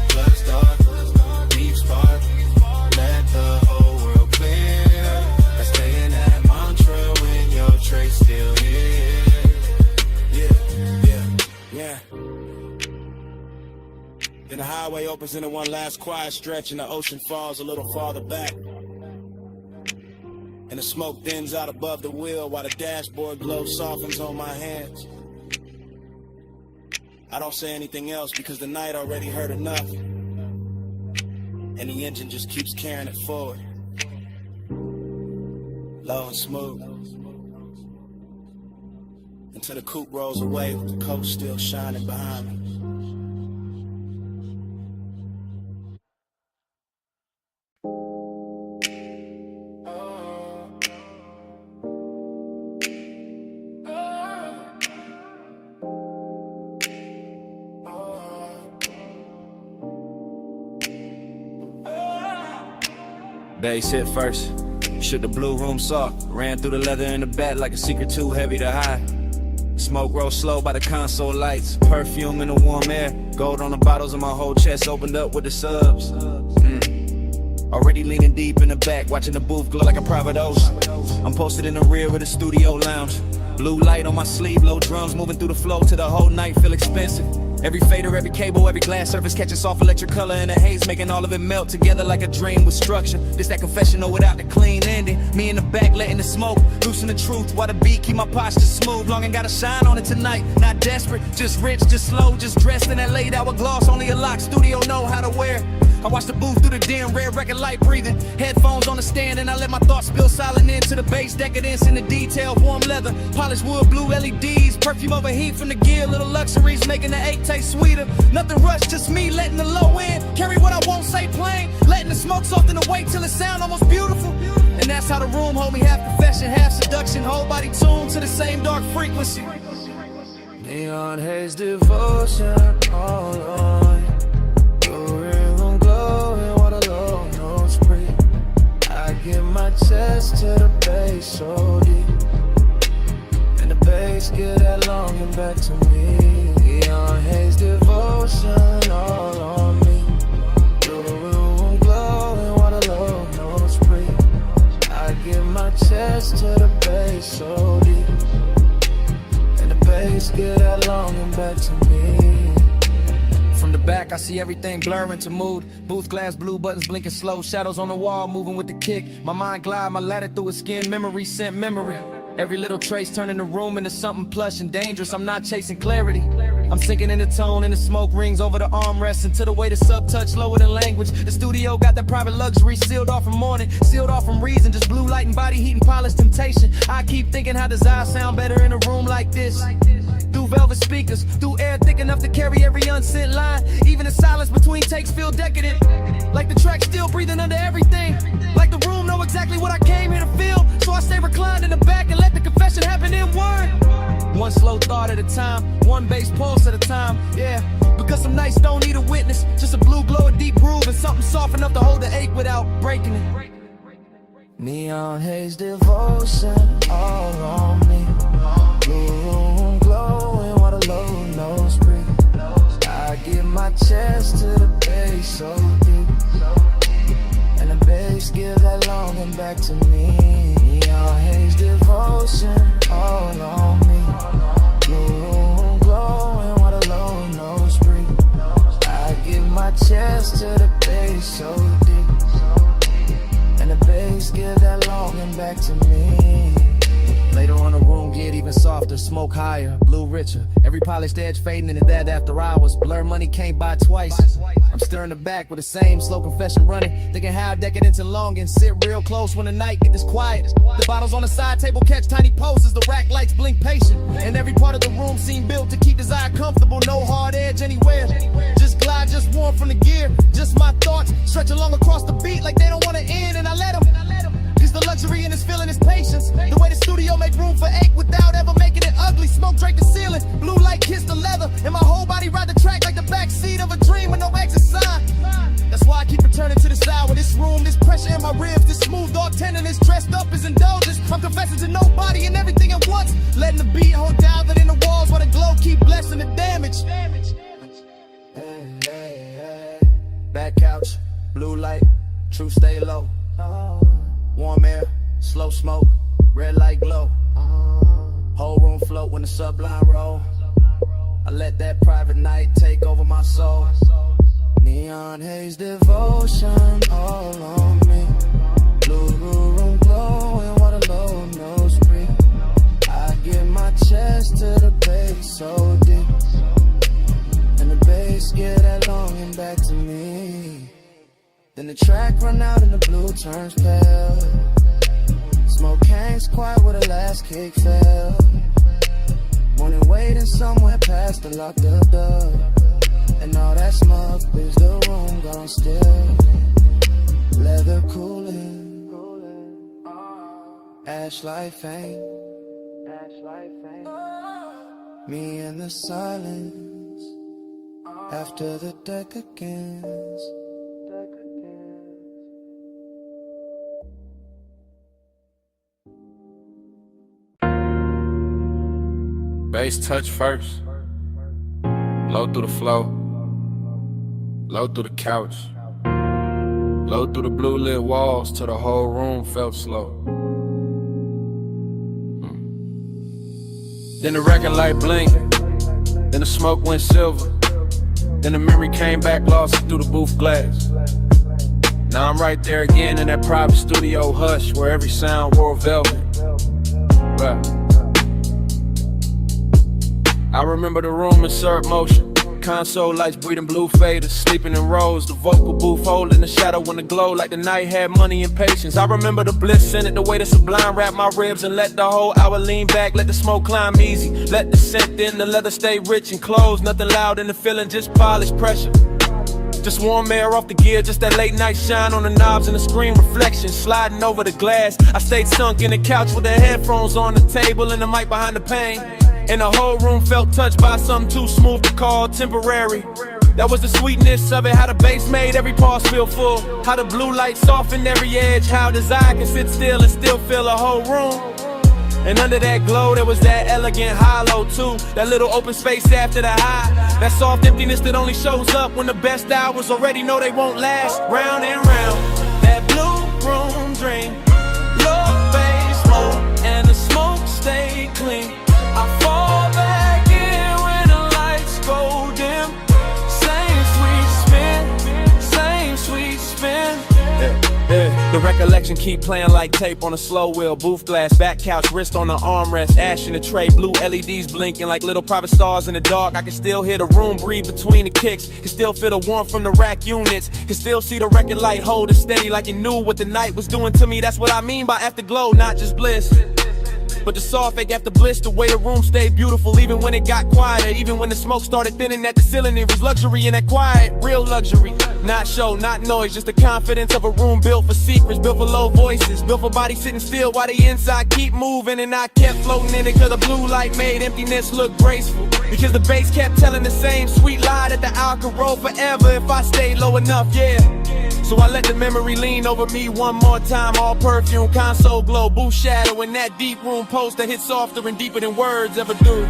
Plus dark, deep spark, let the whole world clear. I stay in that mantra when your trace represented one last quiet stretch, and the ocean falls a little farther back. And the smoke thins out above the wheel while the dashboard glow softens on my hands. I don't say anything else because the night already hurt enough. And the engine just keeps carrying it forward. Low and smooth. Until the coupe rolls away with the coast still shining behind me. Bass hit first, shook the blue room soft. Ran through the leather in the back like a secret too heavy to hide. Smoke roll slow by the console lights. Perfume in the warm air. Gold on the bottles and my whole chest opened up with the subs. Already leaning deep in the back, watching the booth glow like a private ocean. I'm posted in the rear of the studio lounge. Blue light on my sleeve, low drums moving through the flow till the whole night feel expensive. Every fader, every cable, every glass surface catching soft electric color in the haze, making all of it melt together like a dream with structure. This that confessional without the clean ending. Me in the back letting the smoke loosen the truth while the beat keep my posture smooth. Long and gotta shine on it tonight. Not desperate, just rich, just slow, just dressed in that late hour gloss. Only a lock studio know how to wear. I watch the booth through the dim red record light breathing. Headphones on the stand and I let my thoughts spill silent into the bass. Decadence in the detail, warm leather, polished wood, blue LEDs. Perfume overheat from the gear, little luxuries making the 8 taste sweeter. Nothing rush, just me letting the low end carry what I won't say plain. Letting the smoke soften the weight till it sound almost beautiful. And that's how the room hold me, half confession, half seduction. Whole body tuned to the same dark frequency. Neon haze devotion all on. Give my chest to the bass so deep, and the bass give that longing back to me. Neon haze devotion all on me. Through the room glowing while the low notes breathe. I give my chest to the bass so deep, and the bass give that longing back to me. From the back, I see everything blurring to mood. Booth glass, blue buttons blinking slow. Shadows on the wall, moving with the kick. My mind glide, my ladder through his skin. Memory sent memory. Every little trace turning the room into something plush and dangerous. I'm not chasing clarity. I'm sinking in the tone and the smoke rings over the armrest until the way the sub touch lower than language. The studio got that private luxury sealed off from morning, sealed off from reason. Just blue light and body heat and polished temptation. I keep thinking how does I sound better in a room like this? Through velvet speakers, through air thick enough to carry every unsent line. Even the silence between takes feel decadent. Like the track still breathing under everything. Like the room know exactly what I came here to feel. So I stay reclined in the back and let the confession happen in word. One slow thought at a time, one bass pulse at a time, yeah. Because some nights don't need a witness, just a blue glow, a deep groove, and something soft enough to hold the ache without breaking it. Neon haze devotion all on me. Blue room glowing while the low notes breathe. I give my chest to the bass so deep, and the bass give that longing back to me. Neon haze devotion all on me. Blue room glowing while the low notes breathe. I give my chest to the bass so deep, and the bass give that longing back to me. Later on the room get even softer, smoke higher, blue richer. Every polished edge fading into that after hours. Blur money can't buy twice. I'm stirring the back with the same slow confession running. Thinking how decadence and longing. Sit real close when the night get this quiet. The bottles on the side table catch tiny pulses. The rack lights blink patient. And every part of the room seem built to keep desire comfortable. No hard edge anywhere. Just glide, just warm from the gear. Just my thoughts stretch along across the beat like they don't want to end. And I let them. The luxury in this feeling is patience. The way the studio make room for ache without ever making it ugly. Smoke drape the ceiling, blue light kiss the leather, and my whole body ride the track like the backseat of a dream with no exit sign. That's why I keep returning to this hour. This room, this pressure in my ribs, this smooth dog tenderness dressed up as indulgence. I'm confessing to nobody and everything at once, letting the beat hold down in the walls while the glow keep blessing the damage. Hey, hey, hey. Back couch, blue light, true stay low. Warm air, slow smoke, red light glow. Whole room float when the subline roll. I let that private night take over my soul. Neon haze devotion all on me. Blue room glowing, water low, no spree. I give my chest to the bass so deep, and the bass get that longing back to me. Then the track run out and the blue turns pale. Smoke hangs quiet where the last kick fell. Morning waiting somewhere past the locked up door, and all that smoke is the room gone still. Leather cooling, ash light faint. Me in the silence after the deck against. Bass touch first. Low through the flow. Low through the couch. Low through the blue lit walls till the whole room felt slow. Then the record light blinked. Then the smoke went silver. Then the memory came back, lost it through the booth glass. Now I'm right there again in that private studio hush where every sound wore velvet. Right. I remember the room in surf motion. Console lights breathing blue faders, sleeping in rows. The vocal booth holding the shadow in the glow like the night had money and patience. I remember the bliss in it, the way the sublime wrapped my ribs and let the whole hour lean back. Let the smoke climb easy, let the scent in, the leather stay rich and closed. Nothing loud in the feeling, just polished pressure. Just warm air off the gear, just that late night shine on the knobs and the screen reflection sliding over the glass. I stayed sunk in the couch with the headphones on the table and the mic behind the pane. And the whole room felt touched by something too smooth to call temporary. That was the sweetness of it, how the bass made every pause feel full. How the blue light softened every edge, how desire can sit still and still fill a whole room. And under that glow there was that elegant hollow too. That little open space after the high. That soft emptiness that only shows up when the best hours already know they won't last. Round and round, that blue room dream. Low bass, low, and the smoke stayed clean. I fall back in when the lights go dim. Same sweet spin. The recollection keep playing like tape on a slow wheel. Booth glass, back couch, wrist on the armrest. Ash in the tray, blue LEDs blinking like little private stars in the dark. I can still hear the room breathe between the kicks. Can still feel the warmth from the rack units. Can still see the record light holding steady like you knew what the night was doing to me. That's what I mean by afterglow, not just bliss. But the soft fake after bliss, the way the room stayed beautiful even when it got quieter. Even when the smoke started thinning at the ceiling, it was luxury in that quiet, real luxury. Not show, not noise, just the confidence of a room built for secrets, built for low voices, built for bodies sitting still while the inside keep moving. And I kept floating in it cause the blue light made emptiness look graceful. Because the bass kept telling the same sweet lie that the hour could roll forever if I stayed low enough, yeah. So I let the memory lean over me one more time. All perfume, console glow, booth shadow in that deep room poster hit softer and deeper than words ever do.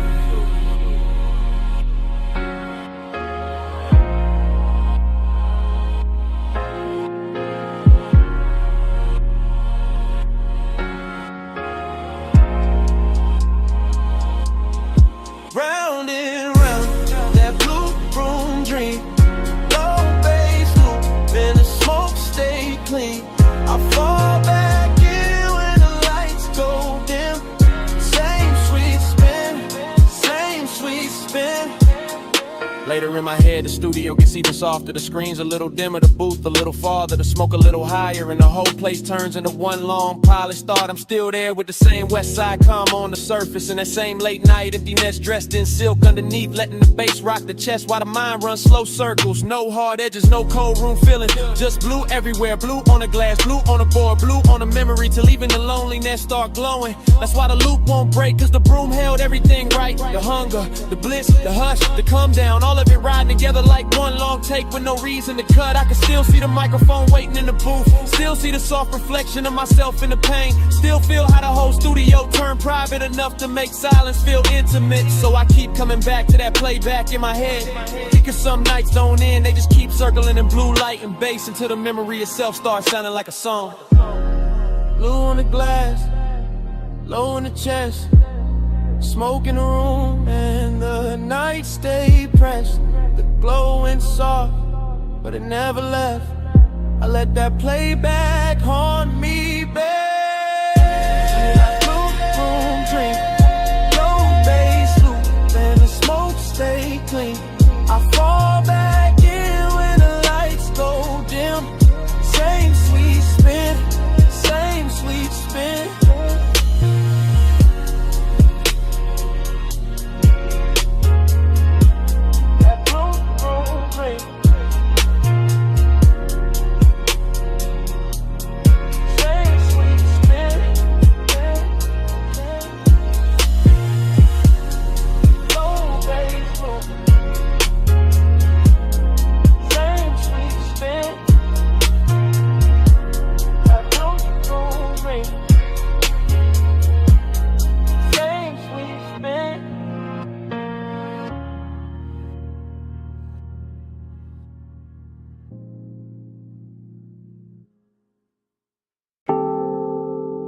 Round and round, that blue room dream. Low bass loop, and the smoke stay clean. I fall back in when the lights go dim. Same sweet spin. Later in my head, the studio gets even softer. The screen's a little dimmer, the booth a little farther, the smoke a little higher, and the whole place turns into one long polished thought. I'm still there with the same west side calm on the surface, and that same late night emptiness dressed in silk underneath, letting the bass rock the chest while the mind runs slow circles. No hard edges, no cold room feeling, just blue everywhere. Blue on the glass, blue on the board, blue on the memory, till even the loneliness start glowing. That's why the loop won't break, cause the broom held everything right. The hunger, the bliss, the hush, the come down, all of it riding together like one long take with no reason to cut. I can still see the microphone waiting in the booth, still see the soft reflection of myself in the pain, still feel how the whole studio turned private enough to make silence feel intimate. So I keep coming back to that playback in my head, because some nights don't end, they just keep circling in blue light and bass until the memory itself starts sounding like a song. Blue on the glass, low in the chest, smoke in the room, and the night stay pressed. The glowing soft, but it never left. I let that playback haunt me, babe. That blue room dream, low bass loop, and the smoke stay clean. I fall back in when the lights go dim. Same sweet spin, same sweet spin.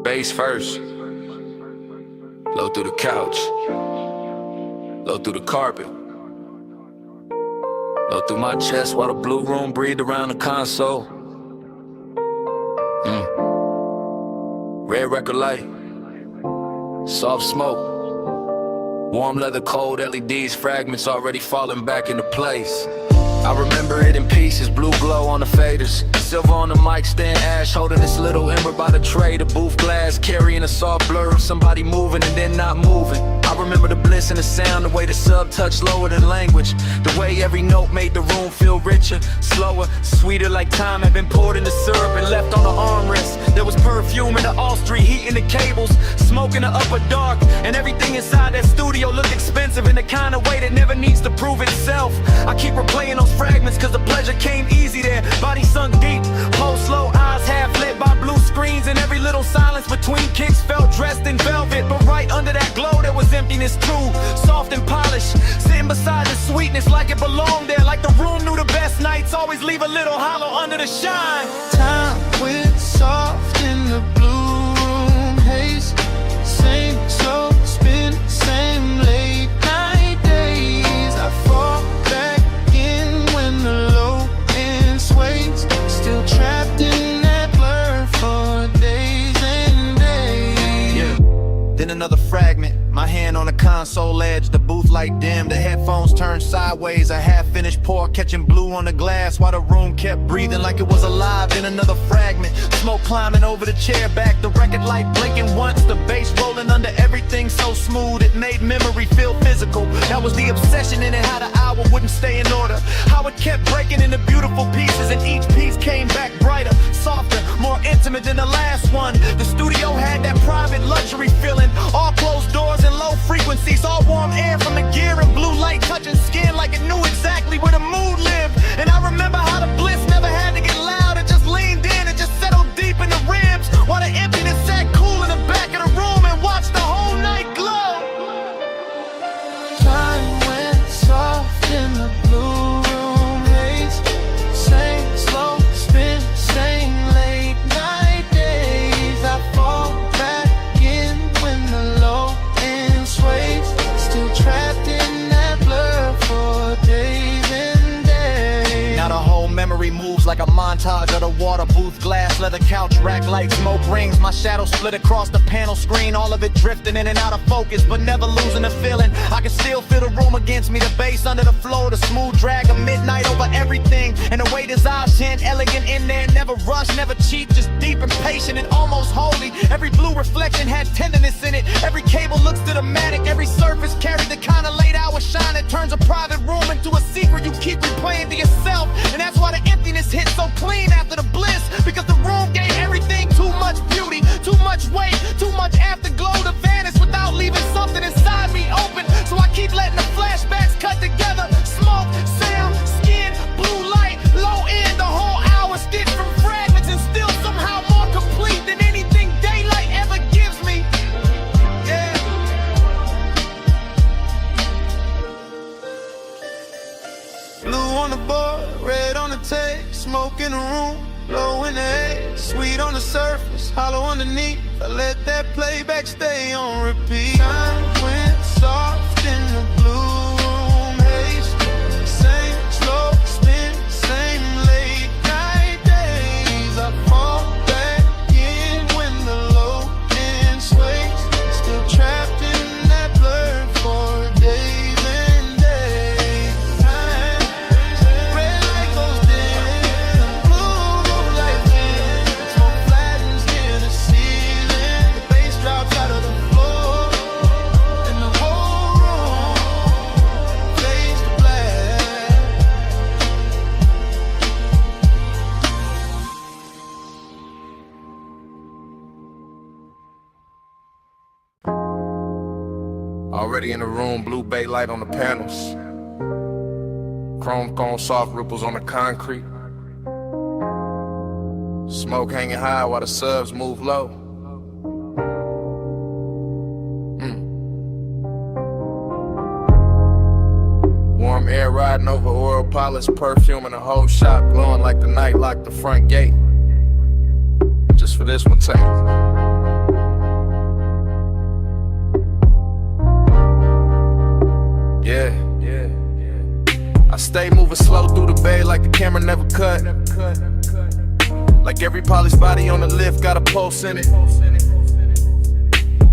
Bass first. Low through the couch. Low through the carpet. Low through my chest while the blue room breathed around the console. Red record light. Soft smoke. Warm leather, cold LEDs, fragments already falling back into place. I remember it in pieces, blue glow on the faders. Silver on the mic stand, ash holding this little ember by the tray. The booth glass carrying a soft blur of somebody moving and then not moving. I remember the bliss and the sound, the way the sub touched lower than language. The way every note made the room feel richer, slower, sweeter, like time had been poured into syrup and left on the armrest. There was perfume in the all street, heat in the cables, smoke in the upper dark, and everything inside that studio looked expensive in the kind of way that never needs to prove itself. I keep replaying those fragments cause the pleasure came easy there. Body sunk deep, whole slow, eyes half lit by blue screens, and every little silence between kicks felt dressed in velvet. But right under that glow there was emptiness too, soft and polished, sitting beside the sweetness like it belonged there. Like the room knew the best nights always leave a little hollow under the shine. Time went soft in the blue room haze. Same slow spin, same late night days. I fall back in when the low end sways. Still trapped in that blur for days and days. Yeah. Then another fragment. My hand on the console edge, the booth light dim, the headphones turned sideways, a half-finished pour catching blue on the glass while the room kept breathing like it was alive. Then another fragment, smoke climbing over the chair back, the record light blinking once, the bass rolling under everything so smooth it made memory feel physical. That was the obsession in it, how the hour wouldn't stay in order, how it kept breaking into beautiful pieces, and each piece came back brighter, softer, more intimate than the last one. The studio had that private luxury feeling, all closed doors and low frequencies, all warm air from the gear and blue light touching skin like it knew exactly where the mood lived. And I remember how the bliss never had to get loud, it just leaned in and just settled deep in the rims, while the emptiness sat cool in the back of the room and watched the whole night glow. Time went soft in the blue room haze. Same slow spin, same late night days. I fall back in when the low end sways. Still trapped in that blur for days and days. Now the whole memory moves like a montage of the water booth, glass, leather couch, rack light, smoke rings. My shadow split across the panel screen, all of it drifting in and out of focus, but never losing the feeling. I can still feel the room against me, the bass under the floor, the smooth drag of midnight over everything, and the way his eyes shine, elegant in there, never rushed, never cheap, just deep and patient and almost holy. Every blue reflection had tenderness in it, every cable looks cinematic, every surface carried the kind of late hour shine that turns a private room into a secret you keep replaying to yourself. And that's why the emptiness hit so clean after the bliss, because the room gave everything too much beauty, too much weight, too much afterglow to vanish without leaving something inside me open. So I keep letting the flashbacks cut together, smoke, sound, skin, blue light, low end, the whole hour stitched from fragments and still somehow more complete than anything daylight ever gives me. Yeah. Blue on the board, red on the tape, smoke in the room, low in the haze, sweet on the surface, hollow underneath. I let that playback stay on repeat. Time went soft in the blue room haze. Same slow spin, same Already in the room, blue bay light on the panels. Chrome cone soft ripples on the concrete. Smoke hanging high while the subs move low. Warm air riding over oil polish, perfume, and the whole shop glowing like the night locked the front gate. Just for this one take. Yeah. I stay moving slow through the bay like the camera never cut. Like every polished body on the lift got a pulse in it.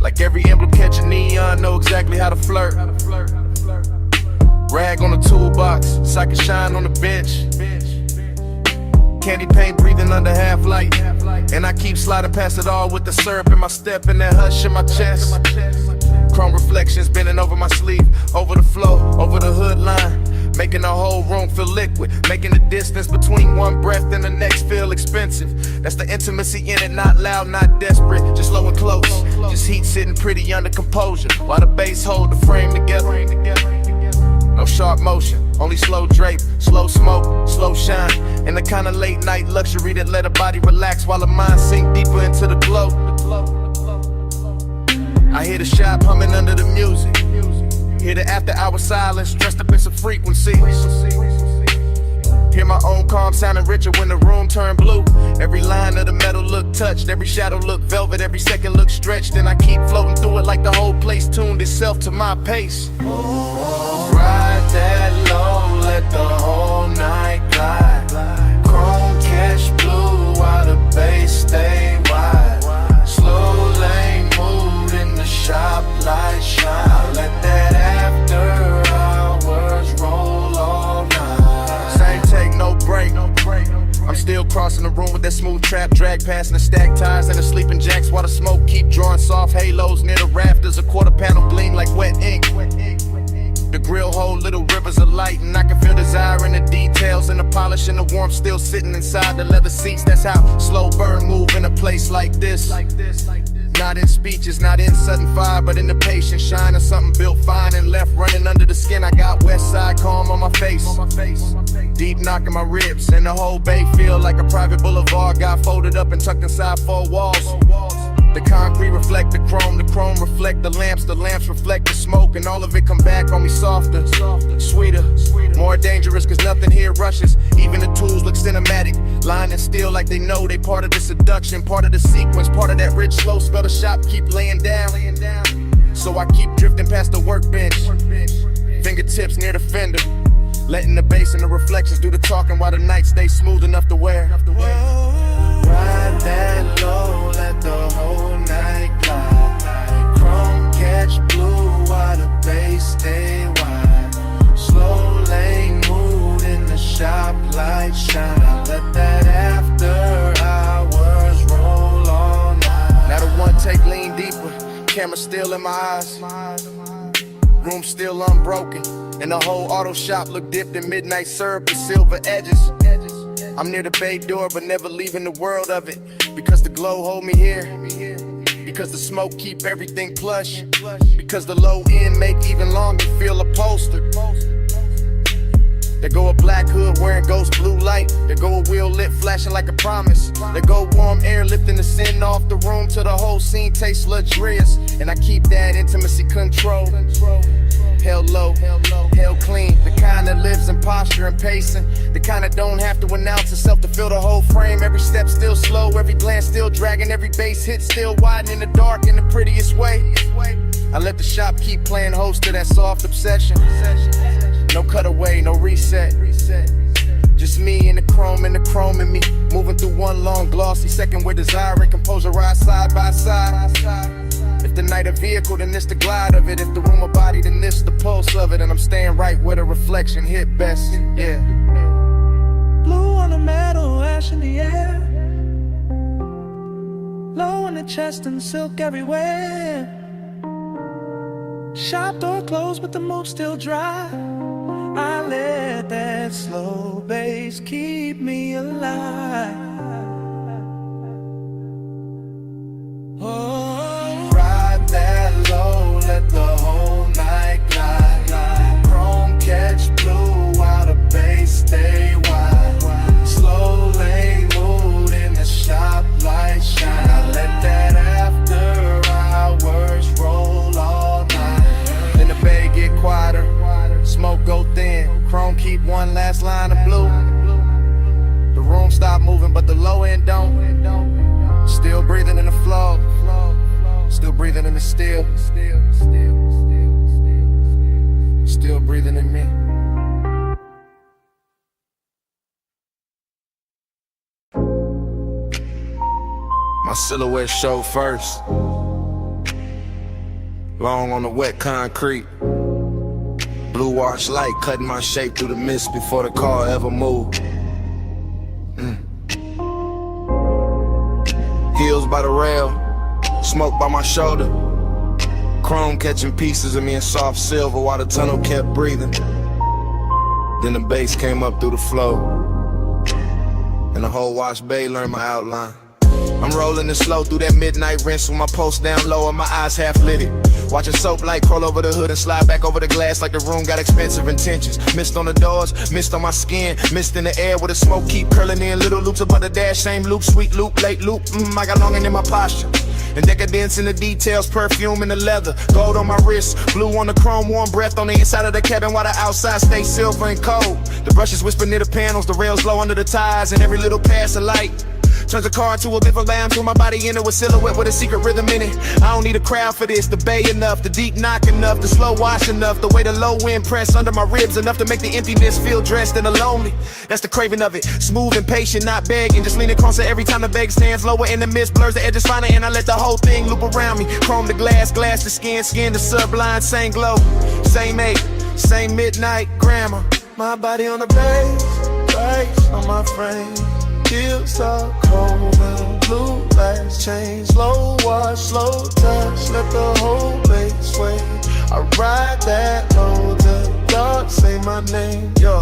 Like every emblem catching neon, know exactly how to flirt. Rag on the toolbox, so I can shine on the bench. Candy paint breathing under half light. And I keep sliding past it all with the syrup in my step and that hush in my chest. Chrome reflections bending over my sleeve, over the flow, over the hood line. Making the whole room feel liquid, making the distance between one breath and the next feel expensive. That's the intimacy in it, not loud, not desperate, just low and close. Just heat sitting pretty under composure, while the bass hold the frame together. No sharp motion, only slow drape, slow smoke, slow shine. And the kind of late night luxury that let a body relax while the mind sink deeper into the glow. I hear the shop humming under the music. Hear the after hour silence dressed up in some frequencies. Hear my own calm sounding richer when the room turned blue. Every line of the metal look touched, every shadow look velvet, every second look stretched. And I keep floating through it like the whole place tuned itself to my pace. Ride that low, let the whole night glide. Chrome catch blue while the bass stay wide. Slow lane mood in the shop, light shine. Let that after hours roll all night. Same take, no break. I'm still crossing the room with that smooth trap drag, passing the stacked tires and the sleeping jacks while the smoke keep drawing soft halos near the rafters. A quarter panel gleam like wet ink. The grill hold little rivers of light, and I can feel desire in the details and the polish and the warmth still sitting inside the leather seats. That's how slow burn move in a place like this. Not in speeches, not in sudden fire, but in the patient shine of something built fine and left running under the skin. I got west side calm on my face, deep knocking my ribs, and the whole bay feel like a private boulevard. Got folded up and tucked inside four walls. The concrete reflect the chrome reflect the lamps reflect the smoke, and all of it come back on me softer, sweeter, more dangerous, cause nothing here rushes. Even the tools look cinematic, lying still like they know they part of the seduction, part of the sequence, part of that rich slow spell the shop keep laying down. So I keep drifting past the workbench, fingertips near the fender, letting the bass and the reflections do the talking while the night stays smooth enough to wear. Ride that low, let the whole night glide. Chrome catch blue while the bass stay wide. Slow lane mood in the shop, light shine. Let that after hours roll all night. Now the one take lean deeper, camera still in my eyes. Room still unbroken, and the whole auto shop look dipped in midnight syrup with silver edges. I'm near the bay door, but never leaving the world of it. Because the glow hold me here. Because the smoke keep everything plush. Because the low end make even longer feel upholstered. There go a black hood wearing ghost blue light. There go a wheel lit flashing like a promise. There go warm air lifting the sin off the room till the whole scene tastes luxurious. And I keep that intimacy control. Held low, held clean. The kind that lives in posture and pacing. The kind that don't have to announce itself to fill the whole frame. Every step still slow, every glance still dragging. Every bass hit still widen in the dark in the prettiest way. I let the shop keep playing host to that soft obsession. No cutaway, no reset. Just me and the chrome in me. Moving through one long glossy second where desire and composure ride side by side. If the night a vehicle, then this the glide of it. If the room a body, then this the pulse of it. And I'm staying right where the reflection hit best, yeah. Blue on the metal, ash in the air. Low in the chest and silk everywhere. Shop door closed but the mood still dry. I let that slow bass keep me alive. Oh, ride that low, let the whole is still breathing in me. My silhouette showed first. Long on the wet concrete. Blue wash light cutting my shape through the mist before the car ever moved. Heels by the rail, smoke by my shoulder. Chrome catching pieces of me in soft silver while the tunnel kept breathing. Then the bass came up through the flow, and the whole wash bay learned my outline. I'm rolling it slow through that midnight rinse with my pulse down low and my eyes half lit it. Watching soap light crawl over the hood and slide back over the glass like the room got expensive intentions. Mist on the doors, mist on my skin, mist in the air where the smoke keep curling in. Little loops above the dash, same loop, sweet loop, late loop. I got longing in my posture. And decadence in the details, perfume in the leather, gold on my wrist, blue on the chrome, warm breath on the inside of the cabin while the outside stays silver and cold. The brushes whisper near the panels, the rails low under the tires, and every little pass of light turns a car into a bit of lamb, threw my body into a silhouette with a secret rhythm in it. I don't need a crowd for this, the bay enough, the deep knock enough, the slow wash enough, the way the low wind press under my ribs enough to make the emptiness feel dressed and lonely. That's the craving of it, smooth and patient, not begging, just leaning closer every time the bag stands lower in the mist, blurs the edges finer, and I let the whole thing loop around me. Chrome the glass, glass the skin, skin the sublime, same glow, same age, same midnight grammar. My body on the bass on my frame. Heels up cold and blue lights change. Slow wash, slow touch, let the whole base sway. I ride that low, the dark say my name. Yo,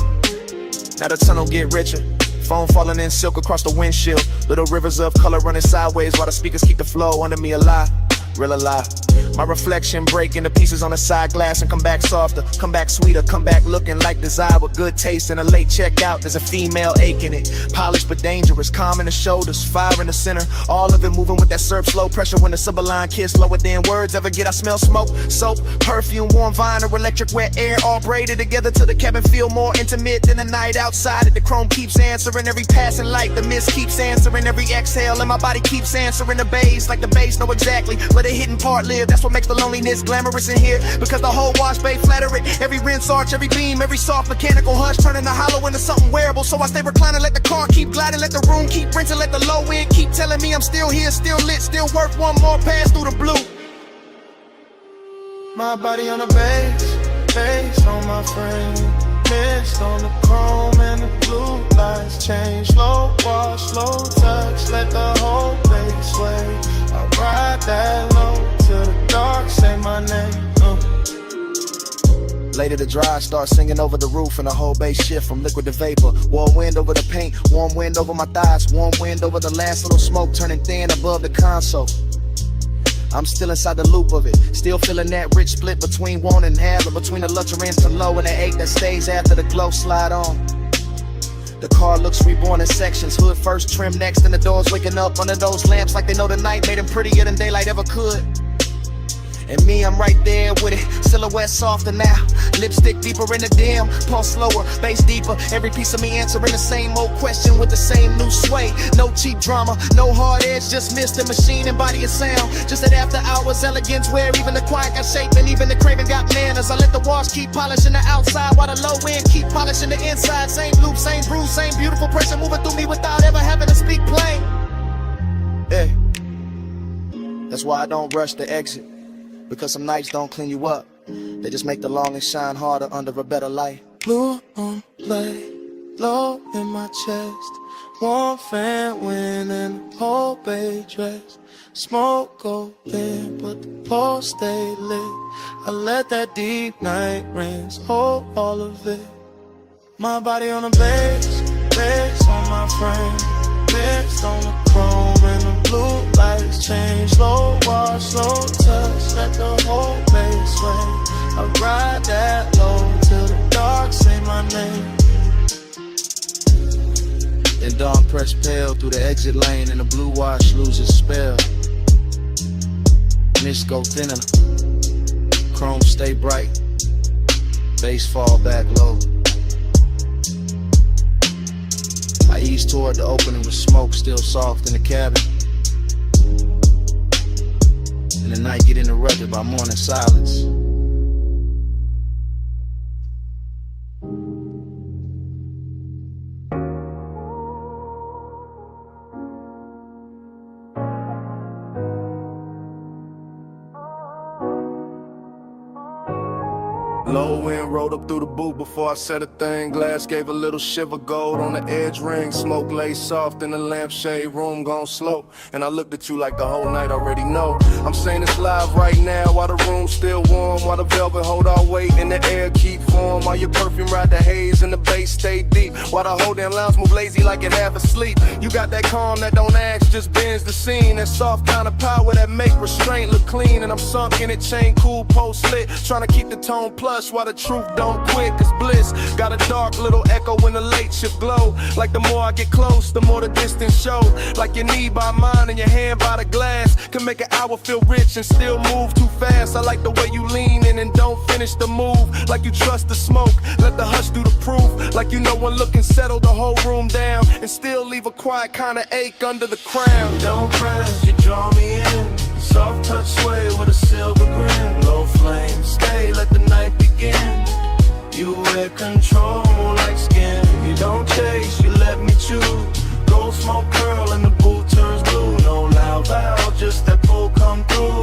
now the tunnel get richer. Foam falling in silk across the windshield. Little rivers of color running sideways while the speakers keep the flow under me alive. Real alive. My reflection break into pieces on the side glass and come back softer, come back sweeter, come back looking like desire with good taste and a late checkout. There's a female ache in it, polished but dangerous, calm in the shoulders, fire in the center. All of it moving with that syrup, slow pressure when the sublime kiss lower than words ever get. I smell smoke, soap, perfume, warm vinyl, electric wet air, all braided together till the cabin feel more intimate than the night outside it. The chrome keeps answering every passing light, the mist keeps answering every exhale, and my body keeps answering the bass like the bass know exactly where the hidden part live. That's what makes the loneliness glamorous in here, because the whole wash bay flatter it. Every rinse arch, every beam, every soft mechanical hush, turning the hollow into something wearable. So I stay reclining, let the car keep gliding, let the room keep rinsing, let the low end keep telling me I'm still here, still lit, still worth one more pass through the blue. My body on the bass on my frame. Mist on the chrome and the blue lights change. Slow wash, slow touch, let the whole base sway. I ride that low till the dark say my name. Later the dry start singing over the roof and the whole base shift from liquid to vapor. Warm wind over the paint, warm wind over my thighs, warm wind over the last little smoke turning thin above the console. I'm still inside the loop of it, still feeling that rich split between want and have, and between the luxury and the low and the ache that stays after the glow slide on. The car looks reborn in sections, hood first, trim next, and the doors waking up under those lamps like they know the night made them prettier than daylight ever could. And me, I'm right there with it, silhouette softer now, lipstick deeper in the dim, pulse slower, bass deeper, every piece of me answering the same old question with the same new sway. No cheap drama, no hard edge, just mist the machine and body of sound. Just that after hours elegance where even the quiet got shape and even the craving got manners. I let the wash keep polishing the outside while the low end keep polishing the inside. Same loop, same bruise, same beautiful pressure moving through me without ever having to speak plain. Hey, that's why I don't rush the exit, because some nights don't clean you up, they just make the longest shine harder under a better light. Blue on play, low in my chest. Warm fan wind and the whole bay dress. Smoke go thin, but the pulse stay lit. I let that deep night rinse hold all of it. My body on the bass on my frame. Mist on the chrome and the blue lights change. Slow wash, slow touch, let the whole base sway. I ride that low till the dark say my name. Then dawn press pale through the exit lane and the blue wash loses spell. Mist go thinner, chrome stay bright, bass fall back low. I ease toward the opening with smoke still soft in the cabin. And the night get interrupted by morning silence. Low wind rolled up through the booth before I said a thing. Glass gave a little shiver, gold on the edge ring. Smoke lay soft in the lampshade, room gone slow. And I looked at you like the whole night already know. I'm saying it's live right now while the room's still warm, while the velvet hold our weight and the air keep warm, while your perfume ride the haze and the bass stay deep, while the whole damn lounge move lazy like it half asleep. You got that calm that don't ask, just bends the scene. That soft kind of power that make restraint look clean. And I'm sunk in it, chain cool, post lit, trying to keep the tone plush while the truth don't quit. Cause bliss got a dark little echo in the late shift glow. Like the more I get close, the more the distance show. Like your knee by mine and your hand by the glass can make an hour feel rich and still move too fast. I like the way you lean in and don't finish the move. Like you trust the smoke, let the hush do the proof. Like you know when looking settle the whole room down and still leave a quiet kind of ache under the crown. Don't press, you draw me in. Soft touch sway with a silver grin. Low flame, stay, let the night begin. You wear control like skin. You don't chase, you let me choose. Gold smoke curl and the booth turns blue. No loud valve, just that pull come through.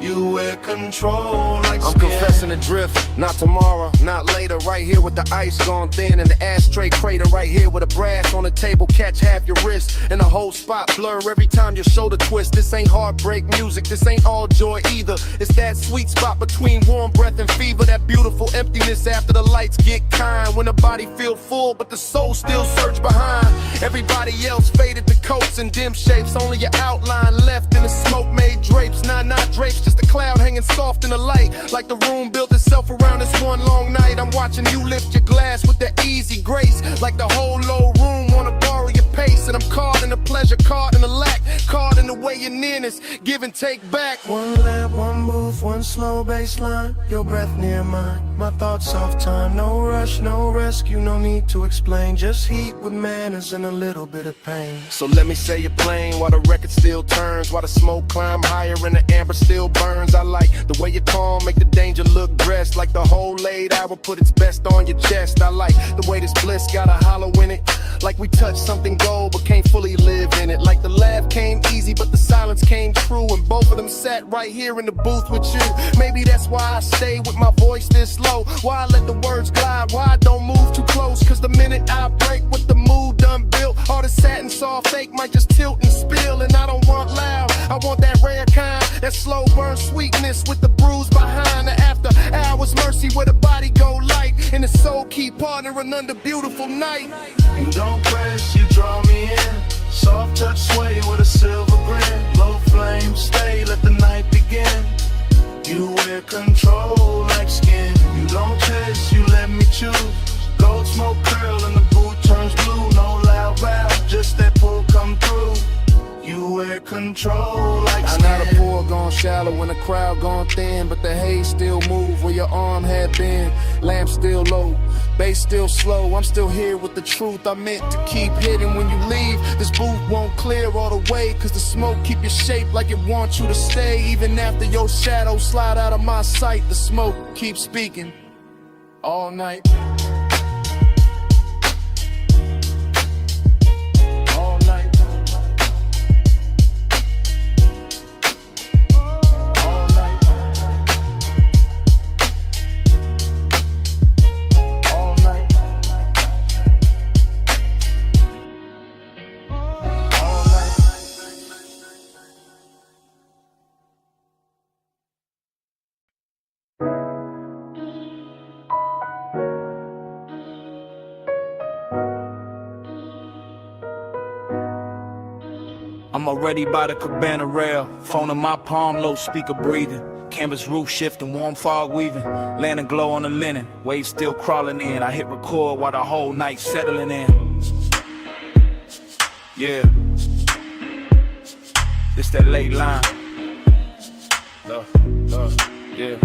You wear control like I'm skin. confessing the drift, not tomorrow, not later. Right here with the ice gone thin and the ashtray crater. Right here with a brass on the table, catch half your wrist. And the whole spot blur every time your shoulder twist. This ain't heartbreak music, this ain't all joy either. It's that sweet spot between warm breath and fever. That beautiful emptiness after the lights get kind. When the body feel full but the soul still search behind. Everybody else faded to coats and dim shapes. Only your outline left in the smoke made drapes. Nah, not drapes, just a cloud hanging soft in the light. Like the room built itself around this one long night. I'm watching you lift your glass with that easy grace. Like the whole low room wanna borrow your pace. And I'm caught in the pleasure, caught in the lack, caught in the way your nearness, give and take back. One lap, one move, one slow baseline. Your breath near mine, my thoughts off time. No rush, no rescue, no need to explain. Just heat with manners and a little bit of pain. So let me say it plain, while the record still turns, while the smoke climb higher and the amber still burns. I like the way you calm, make the danger look dressed. Like the whole late hour put its best on your chest. I like the way this bliss got a hollow in it. Like we touched something gold but can't fully live in it. Like the laugh came easy but the silence came true. And both of them sat right here in the booth with you. Maybe that's why I stay with my voice this low. Why I let the words glide, why I don't move too close. Cause the minute I break with the mood done built, all the satin soft fake might just tilt and spill. And I don't want loud, I want that rare kind. That slow burn sweetness with the bruise behind. The after hours mercy where the body go light. And the soul keep partnering under beautiful night. You don't press, you draw me in. Soft touch sway with a silver grin. Low flame, stay, let the night begin. You wear control like skin. You don't chase, you let me choose. Gold smoke curl and the boot turns blue. No loud valve, just that pull come through. You wear control like I skin. know the pool gone shallow when the crowd gone thin, but the haze still move where your arm had been. Lamp still low, bass still slow. I'm still here with the truth I meant to keep hidden. When you leave, this booth won't clear all the way, cause the smoke keep your shape like it wants you to stay. Even after your shadow slide out of my sight, the smoke keeps speaking all night. I'm already by the cabana rail, phone in my palm, low speaker breathing. Canvas roof shifting, warm fog weaving, lantern glow on the linen, waves still crawling in. I hit record while the whole night settling in. Yeah, this that late line. Yeah.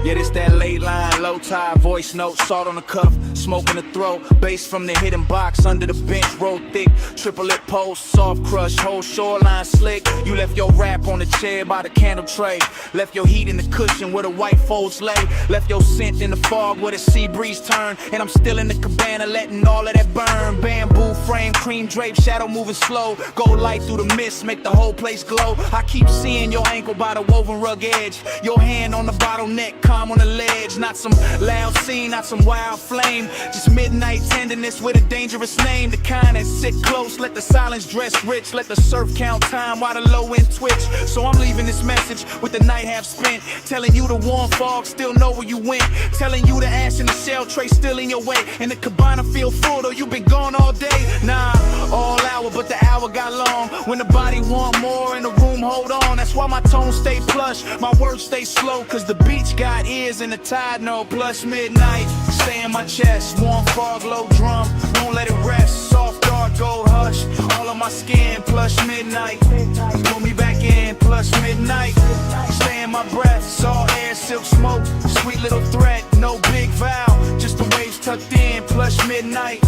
Yeah, this that late line, low tide, voice note, salt on the cuff, smoke in the throat, bass from the hidden box, under the bench, roll thick, triple lip post, soft crush, whole shoreline slick. You left your rap on the chair by the candle tray, left your heat in the cushion where the white folds lay, left your scent in the fog where the sea breeze turn, and I'm still in the cabana letting all of that burn. Bamboo frame, cream drape, shadow moving slow, gold light through the mist, make the whole place glow. I keep seeing your ankle by the woven rug edge, your hand on the bottleneck, calm on the ledge. Not some loud scene, not some wild flame, just midnight tenderness with a dangerous name. The kind that sit close, let the silence dress rich, let the surf count time while the low end twitch. So I'm leaving this message with the night half spent, telling you the warm fog still know where you went, telling you the ash in the shell tray still in your way, and the cabana feel full though you been gone all day. Nah, all hour but the hour got long, when the body want more and the room hold on. That's why my tone stay plush, my words stay slow, cause the beach got ears and the tide know. Plus midnight, stay in my chest, warm fog, low drum, won't let it rest. Soft dark gold hush, all on my skin. Plus midnight, pull me back in. Plus midnight, stay in my breath, salt air, silk smoke, sweet little threat, no big vow, just the waves tucked in. Plus midnight,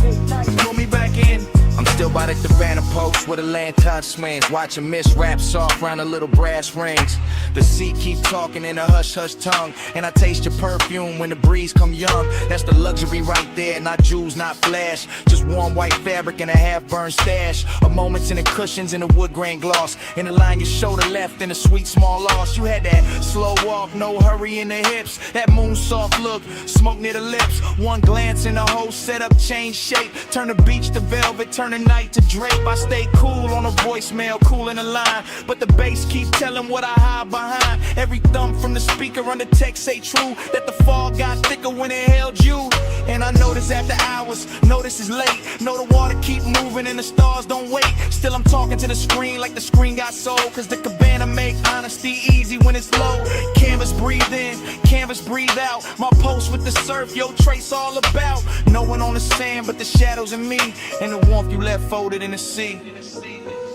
pull me back in. I'm still by the cabana post where the lantern swings, watching mist wrap soft round the little brass rings. The sea keep talking in a hush-hush tongue, and I taste your perfume when the breeze come young. That's the luxury right there, not jewels, not flash, just warm white fabric and a half-burned stash. A moments in the cushions and the wood grain gloss, in the line your shoulder left and a sweet small loss. You had that slow walk, no hurry in the hips, that moon soft look, smoke near the lips. One glance and the whole setup changed shape, turn the beach to velvet, turn the night to drape. I stay cool on a voicemail, cool in the line, but the bass keep telling what I hide behind. Every thump from the speaker on the text say true, that the fog got thicker when it held you. And I notice after hours, notice it's late, know the water keep moving and the stars don't wait. Still I'm talking to the screen like the screen got sold, cause the cabana make honesty easy when it's low. Canvas breathe in, canvas breathe out, my post with the surf, yo trace all about. No one on the sand but the shadows and me, and the warmth you left folded in the sea.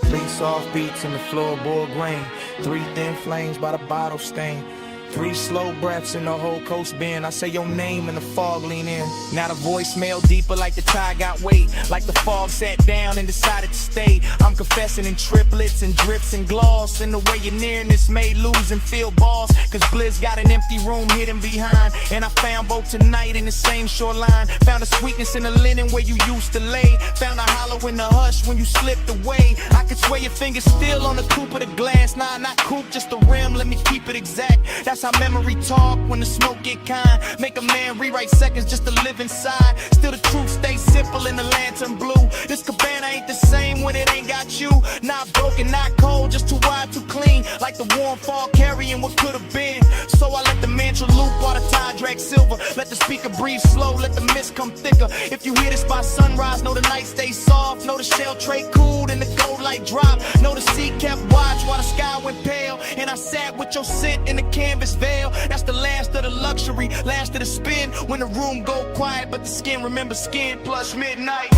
3 soft beats in the floorboard grain, 3 thin flames by the bottle stain, 3 slow breaths in the whole coast bend. I say your name and the fog lean in. Now the voicemail deeper like the tide got weight, like the fog sat down and decided to stay. I'm confessing in triplets and drifts and gloss, and the way your nearness made lose and feel boss, cause Blizz got an empty room hidden behind. And I found both tonight in the same shoreline, found a sweetness in the linen where you used to lay, found a hollow in the hush when you slipped away. I could swear your fingers still on the coupe of the glass. Nah, not coupe, just the rim, let me keep it exact. That's how memory talk when the smoke get kind, make a man rewrite seconds just to live inside. Still the truth stays simple in the lantern blue. This cabana ain't the same when it ain't got you. Not broken, not cold, just too wide, too clean, like the warm fog carrying what could have been. So I let the mantra loop while the tide drag silver, let the speaker breathe slow, let the mist come thicker. If you hear this by sunrise, know the night stays soft, know the shell tray cooled and the gold light drop, know the sea kept watch while the sky went pale, and I sat with your scent in the canvas veil. That's the last of the luxury, last of the spin, when the room go quiet but the skin remember skin. Plus midnight,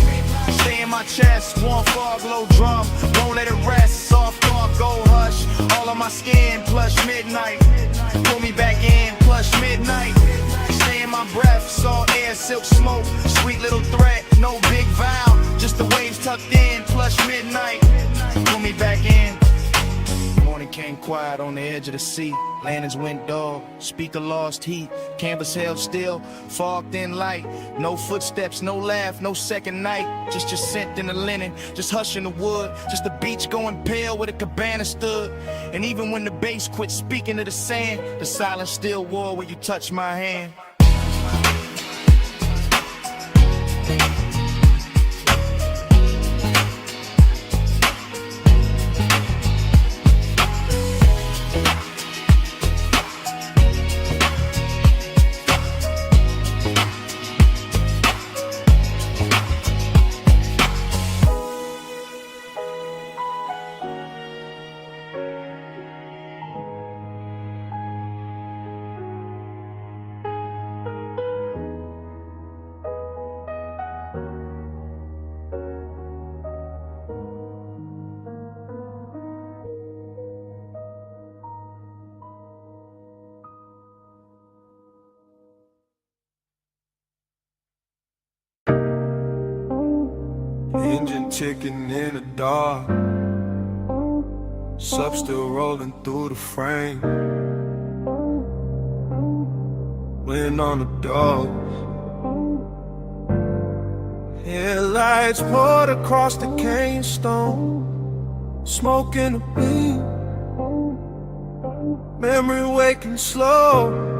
stay in my chest, warm fog, low drum, won't let it rest. Soft dark gold hush, all on my skin. Plus midnight, pull me back in. Plus midnight, stay in my breath, salt air, silk smoke, sweet little threat, no big vow, just the waves tucked in. Plus midnight, pull me back in. Morning came quiet on the edge of the sea, lanterns went dull, speaker lost heat, canvas held still, fog thin light, no footsteps, no laugh, no second night, just your scent in the linen, just hush in the wood, just the beach going pale where the cabana stood. And even when the bass quit speaking to the sand, the silence still war where you touch my hand. ticking in the dark. Sup still rolling through the frame. Wind on the doors. Headlights poured across the cane stone. Smoke in the beam. Memory waking slow.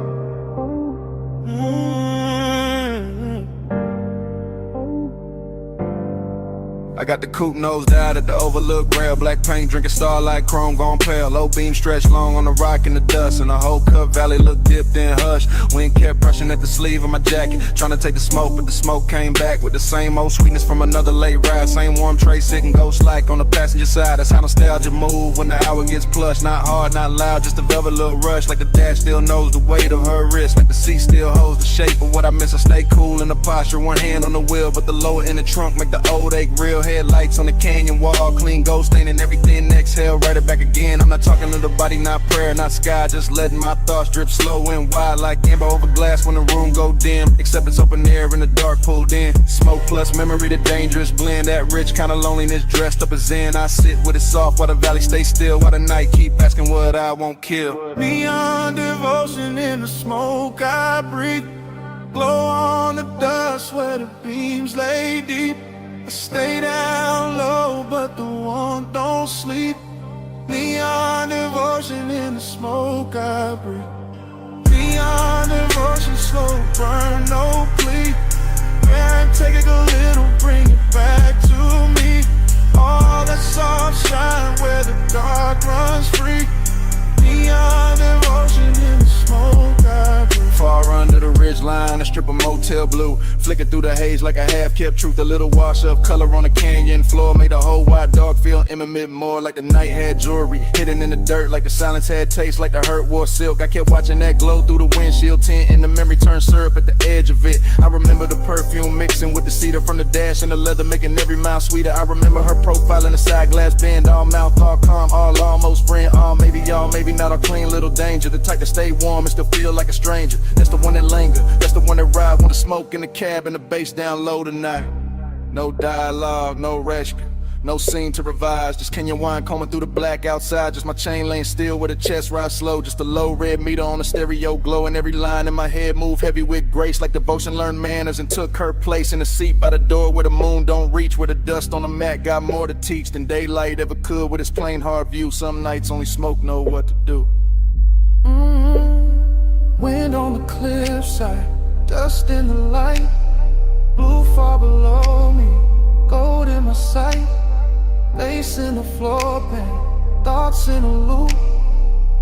I got the coupe nosed out at the overlook rail. Black paint drinking starlight, chrome gone pale. Low beam stretched long on the rock in the dust. And the whole Cup Valley looked dipped in hush. Wind kept brushing at the sleeve of my jacket, trying to take the smoke, but the smoke came back with the same old sweetness from another late ride. Same warm tray sitting ghost like on the passenger side. That's how nostalgia move when the hour gets plush. Not hard, not loud, just a velvet little rush. Like the dash still knows the weight of her wrist. Like the seat still holds the shape of what I miss. I stay cool in the posture, one hand on the wheel, but the lower in the trunk make the old ache real. Headlights on the canyon wall, clean ghost stain and everything. Exhale, write it back again. I'm not talking to the body, not prayer, not sky. Just letting my thoughts drip slow and wide like amber over glass when the room go dim. Except it's open air in the dark pulled in. Smoke plus memory, the dangerous blend. That rich kind of loneliness dressed up as zen. I sit with it soft while the valley stays still. While the night keep asking what I won't kill. Beyond devotion in the smoke I breathe. Glow on the dust where the beams lay deep. I stay down low, but the warmth don't sleep. Neon devotion in the smoke I breathe. Neon devotion, slow burn, no plea. Man, take it a little, bring it back to me. All that soft shine where the dark runs free. Neon devotion in the smoke I breathe. Far under the ridge line, a strip of motel blue. Flicking through the haze like a half-kept truth. A little wash of color on the canyon floor made the whole wide dog feel intimate, more like the night had jewelry hidden in the dirt, like the silence had taste, like the hurt wore silk. I kept watching that glow through the windshield tint, and the memory turned syrup at the edge of it. I remember the perfume mixing with the cedar from the dash and the leather, making every mile sweeter. I remember her profile in the side glass bend, all mouth, all calm, all almost friend, all maybe y'all, maybe not, all clean little danger. The type to stay warm and still feel like a stranger. That's the one that linger, that's the one that ride when the smoke in the cab and the bass down low tonight. No dialogue, no rescue, no scene to revise. Just Kenyan wine combing through the black outside. Just my chain lane still with a chest ride slow. Just a low red meter on the stereo glow. And every line in my head move heavy with grace. Like devotion learned manners and took her place in the seat by the door where the moon don't reach. Where the dust on the mat got more to teach than daylight ever could with its plain hard view. Some nights only smoke know what to do. Wind on the cliffside, dust in the light. Blue far below me, gold in my sight. Lace in the floor pan, thoughts in a loop.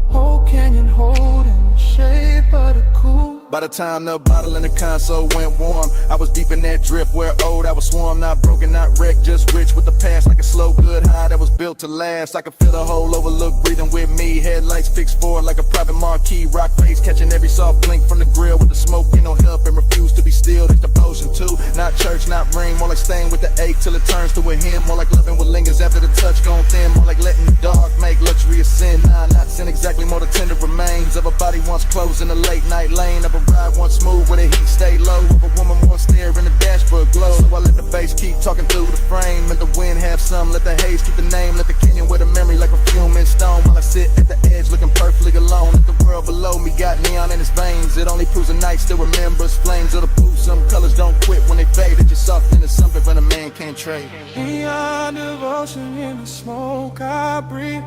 Whole canyon holding the shape of the coupe. By the time the bottle in the console went warm, I was deep in that drift where old I was swarm. Not broken, not wrecked, just rich with the past. Like a slow good high that was built to last. I could feel the whole overlook breathing with me. Headlights fixed forward like a private marquee. Rock face catching every soft blink from the grill. With the smoke, ain't no help and refuse to be still. It's devotion too, not church, not ring. More like staying with the ache till it turns to a hymn. More like loving what lingers after the touch gone thin. More like letting the dark make luxury a sin. Nah, not sin exactly, more the tender remains of a body once closed in a late night lane. Of a ride once smooth where the heat stayed low. Of a woman once stare in the dashboard glow. So I let the bass keep talking through the frame. Let the wind have some, let the haze keep the name. Let the canyon wear the memory like perfume in stone. While I sit at the edge looking perfectly alone. Let the world below me got neon in its veins. It only proves the night still remembers flames of the proof. Some colors don't quit when they fade. It's just soft into something when a man can't trade. Neon devotion in the smoke I breathe.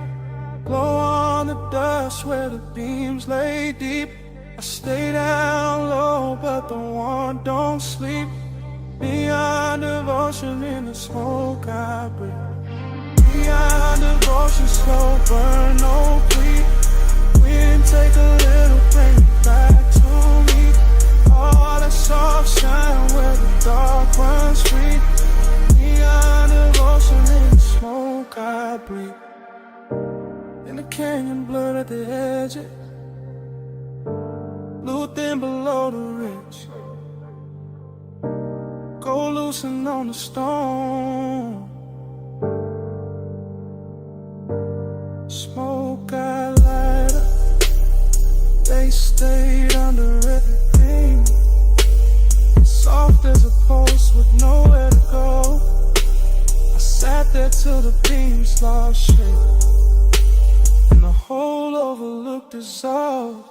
Glow on the dust where the beams lay deep. I stay down low, but the warmth don't sleep. Beyond devotion in the smoke I breathe. Beyond devotion, slow burn, no plea. Wind take a little, bring it back to me. All that soft shine where the dark runs free. Beyond devotion in the smoke I breathe. In the canyon blurred at the edges, blue thin below the ridge. Go loosen on the stone. Smoke I light up, they stayed under everything. Soft as a post with nowhere to go. I Sat there till the beams lost shape, and the whole overlook dissolved.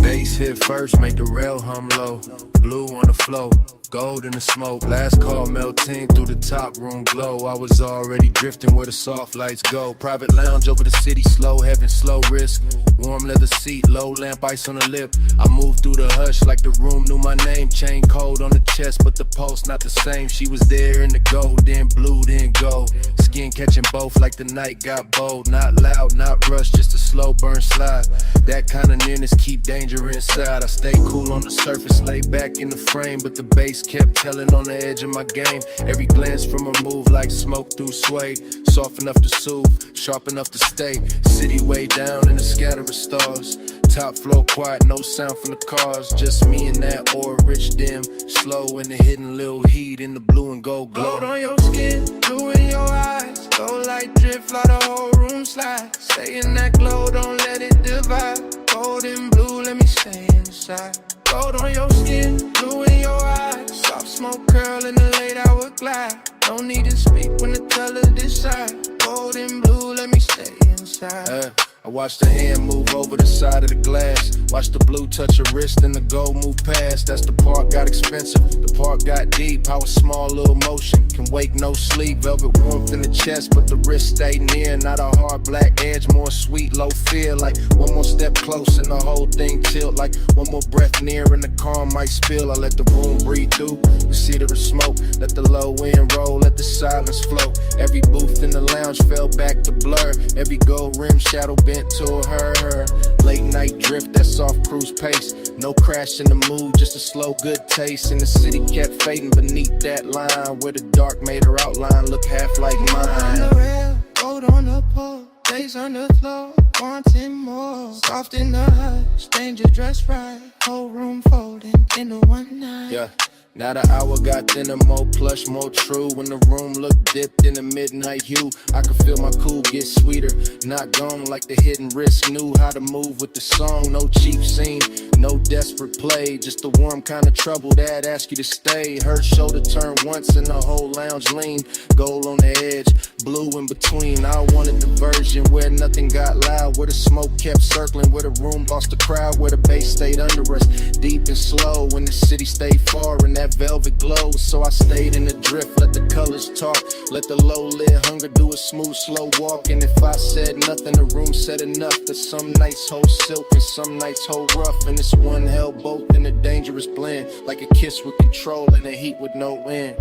Bass hit first, make the rail hum low. Blue on the flow, gold in the smoke. Last call melting through the top room glow. I was already drifting where the soft lights go. Private lounge over the city, slow heaven, slow risk. Warm leather seat, low lamp, ice on the lip. I moved through the hush like the room knew my name. Chain cold on the chest, but the pulse not the same. She was there in the gold, then blue, then gold. Skin catching both like the night got bold. Not loud, not rushed, just a slow burn slide. That kind of nearness keep danger inside. I stay cool on the surface, lay back in the frame, but the bass kept telling on the edge of my game. Every glance from a move like smoke through suede. Soft enough to soothe, sharp enough to stay. City way down in the scatter of stars. Top floor quiet, no sound from the cars. Just me and that or rich dim. Slow in the hidden little heat in the blue and gold glow. Gold on your skin, blue in your eyes. Gold light drip, fly the whole room slide. Stay in that glow, don't let it divide. Gold and blue, let me stay inside. Gold on your skin, blue in your eyes. Soft smoke curl in the late hour glide. No need to speak when the colors decide. Gold and blue, let me stay inside. I watched the hand move over the side of the glass. Watch the blue touch her wrist and the gold move past. That's the part got expensive, the part got deep. How a small little motion can wake no sleep. Velvet warmth in the chest, but the wrist stay near. Not a hard black edge, more sweet, low fear. Like one more step close and the whole thing tilt. Like one more breath near and the car might spill. I let the room breathe through the seat of the smoke. Let the low end roll, let the silence flow. Every booth in the lounge fell back to blur. Every gold rim shadow bent toward her. Late night drift, that soft cruise pace. No crash in the mood, just a slow good taste. And the city kept fading beneath that line, where the dark made her outline look half like mine. On the rail, gold on the pole, days on the floor, wanting more. Soft in the hush, danger dressed right. Whole room folding into one night. Yeah. Now the hour got thinner, more plush, more true. When the room looked dipped in a midnight hue, I could feel my cool get sweeter. Not gone like the hidden wrist. Knew how to move with the song. No cheap scene, no desperate play. Just the warm kind of trouble that ask you to stay. Her shoulder turned once and the whole lounge leaned. Gold on the edge, blue in between. I wanted the version where nothing got loud, where the smoke kept circling, where the room lost the crowd, where the bass stayed under us, deep and slow. When the city stayed far and that velvet glow, so I stayed in the drift, let the colors talk, let the low-lit hunger do a smooth, slow walk. And if I said nothing, the room said enough. That some nights hold silk and some nights hold rough, and this one held both in a dangerous blend, like a kiss with control and a heat with no end.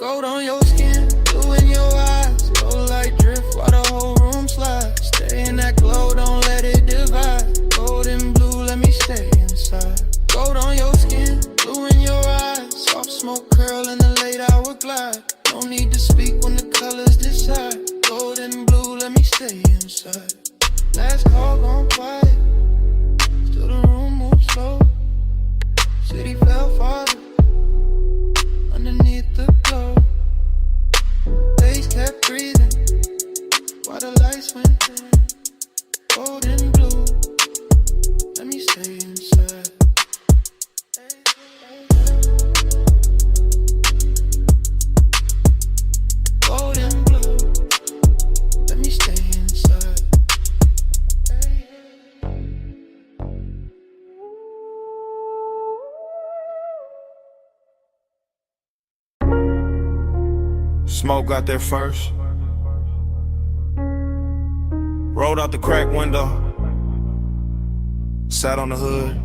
Gold on your skin, blue in your eyes. Gold light drift while the whole room slides. Stay in that glow, don't let it divide. Gold and blue, let me stay inside. Gold on your skin, blue in your eyes. Soft smoke curl in the late hour glide. No need to speak when the colors decide. Gold and blue, let me stay inside. Last call gone quiet, still the room moves slow. City fell farther underneath the glow. Days kept breathing while the lights went dim. Gold and blue, let me stay inside. Gold and blue, let me stay inside. Smoke got there first. Rolled out the crack window. Sat on the hood.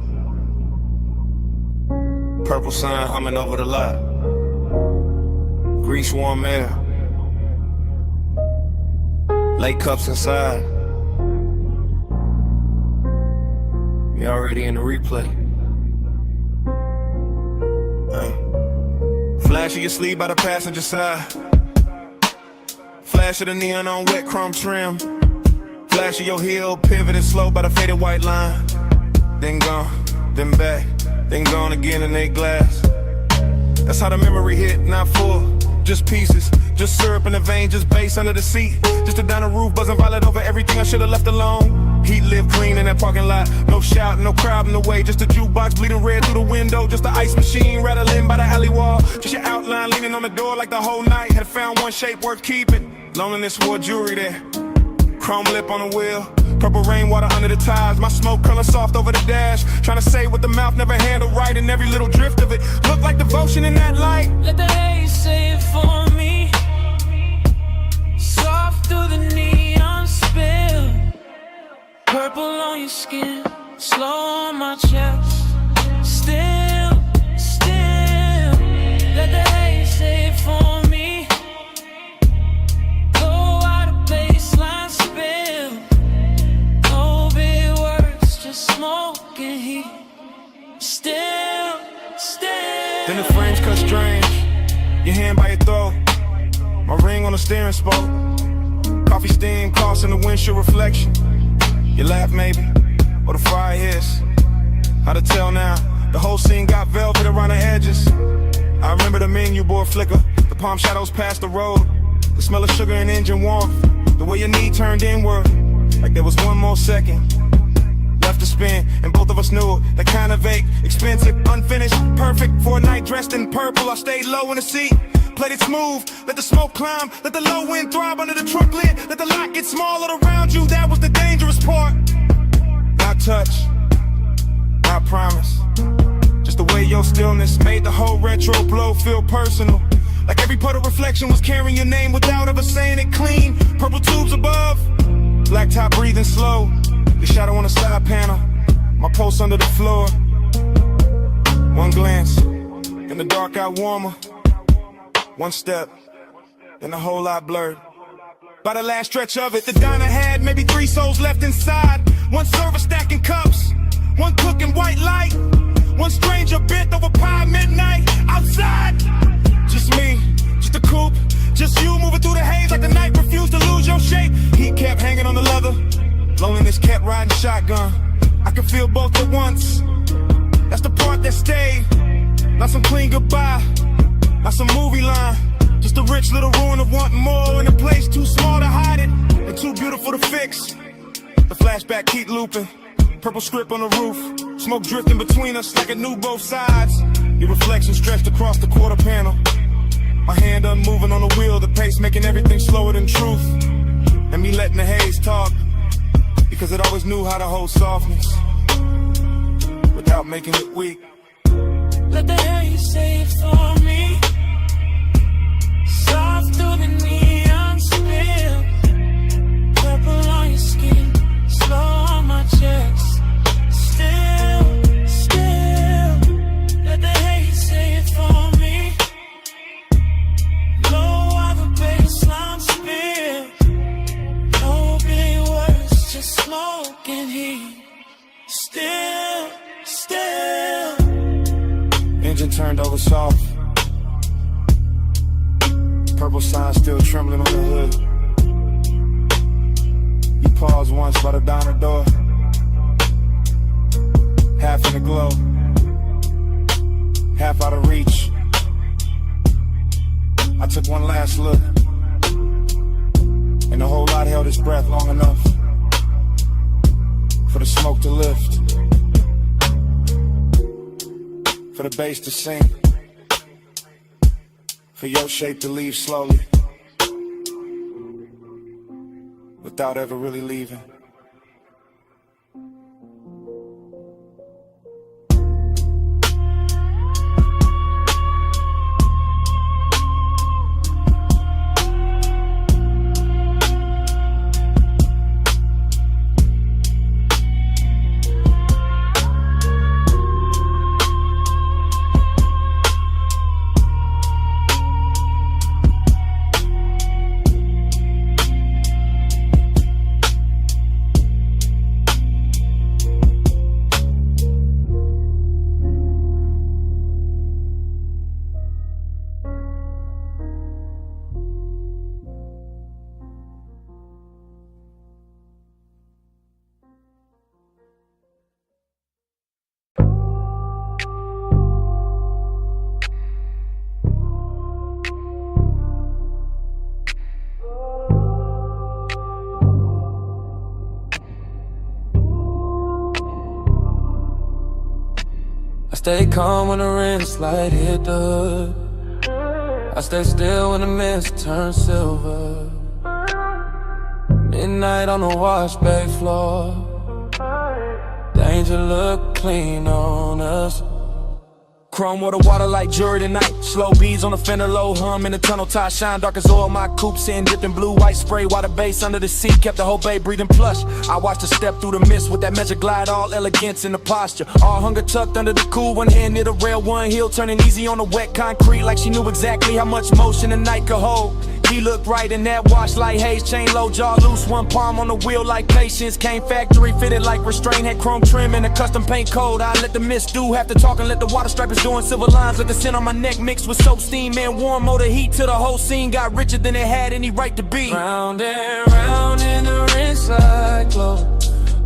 Purple sun humming over the lot. Grease warm air. Late cups inside. Me already in the replay. Flash of your sleeve by the passenger side. Flash of the neon on wet chrome trim. Flash of your heel, pivoting slow by the faded white line. Then gone, then back, then gone again in they glass. That's how the memory hit, not full, just pieces. Just syrup in the vein, just bass under the seat. Just a down the roof, buzzing violet over everything I should've left alone. Heat lived clean in that parking lot. No shouting, no crowd in the way. Just a jukebox bleeding red through the window. Just the ice machine rattling by the alley wall. Just your outline leaning on the door like the whole night had found one shape worth keeping. Loneliness wore jewelry there. Chrome lip on the wheel. Purple rainwater under the tires. My smoke curling soft over the dash. Trying to say what the mouth never handled right. And every little drift of it looked like devotion in that light. Let the haze say it for me. Soft through the neon spill. Purple on your skin, slow on my chest. Still, let the haze say it for me. Go out of baseline spill. No big words, just smoke and heat. Still. Then the frames cut strange. Your hand by your throat. My ring on the steering spoke. Coffee steam crossing the windshield reflection. You laugh maybe, or the fire hiss. Hard to tell now. The whole scene got velvet around the edges. I remember the menu board flicker. The palm shadows past the road. The smell of sugar and engine warmth. The way your knee turned inward. Like there was one more second left to spin, and both of us knew it. That kind of ache, expensive, unfinished, perfect. For a night dressed in purple, I stayed low in the seat. Played it smooth, let the smoke climb, let the low wind throb under the truck lid, let the lot get smaller around you, that was the dangerous part. Not touch, not promise, just the way your stillness made the whole retro blow feel personal. Like every puddle reflection was carrying your name without ever saying it clean. Purple tubes above, black top breathing slow. The shadow on the side panel, my pulse under the floor. One glance, and the dark got warmer. One step, then a whole lot blurred. By the last stretch of it, the diner had maybe 3 souls left inside. One server stacking cups, one cooking white light. One stranger bent over pie midnight outside. Just me, just a coupe, just you moving through the haze like the night refused to lose your shape. Heat kept hanging on the leather, loneliness kept riding shotgun. I could feel both at once, that's the part that stayed. Not some clean goodbye, not some movie line, just a rich little ruin of wanting more in a place too small to hide it and too beautiful to fix. The flashback keep looping, purple script on the roof, smoke drifting between us like it knew both sides. Your reflection stretched across the quarter panel, my hand unmoving on the wheel, the pace making everything slower than truth. And me letting the haze talk, because it always knew how to hold softness without making it weak. Let the haze say it for me. Soft through the neon spill. Purple on your skin, slow on my chest. Still, let the haze say it for me. Low of a baseline spill. No big words, just smoke and heat. Still. Engine turned over soft. Purple sign still trembling on the hood. You paused once by the diner door, half in the glow, half out of reach. I took one last look, and the whole lot held its breath long enough for the smoke to lift, for the bass to sink, for your shape to leave slowly, without ever really leaving. stay calm when the rinse light hit the hood. I stay still when the mist turns silver. Midnight on the wash bay floor. Danger look clean on us. Chrome water like jury tonight. Slow beats on the fender, low hum in the tunnel. Tie shine dark as oil. My coupe sitting dipped in blue white spray. Water base under the seat kept the whole bay breathing plush. I watched her step through the mist with that measure glide, all elegance in the posture. All hunger tucked under the cool, one hand near the rail, one heel turning easy on the wet concrete, like she knew exactly how much motion the night could hold. He looked right in that wash like Haze, chain low, jaw loose, one palm on the wheel like patience. Came factory fitted like restraint, had chrome trim and a custom paint code. I let the mist do half the talking, let the water stripers doing silver lines. Let the scent on my neck mixed with soap, steam, and warm motor heat till the whole scene got richer than it had any right to be. Round and round in the rinse like glow.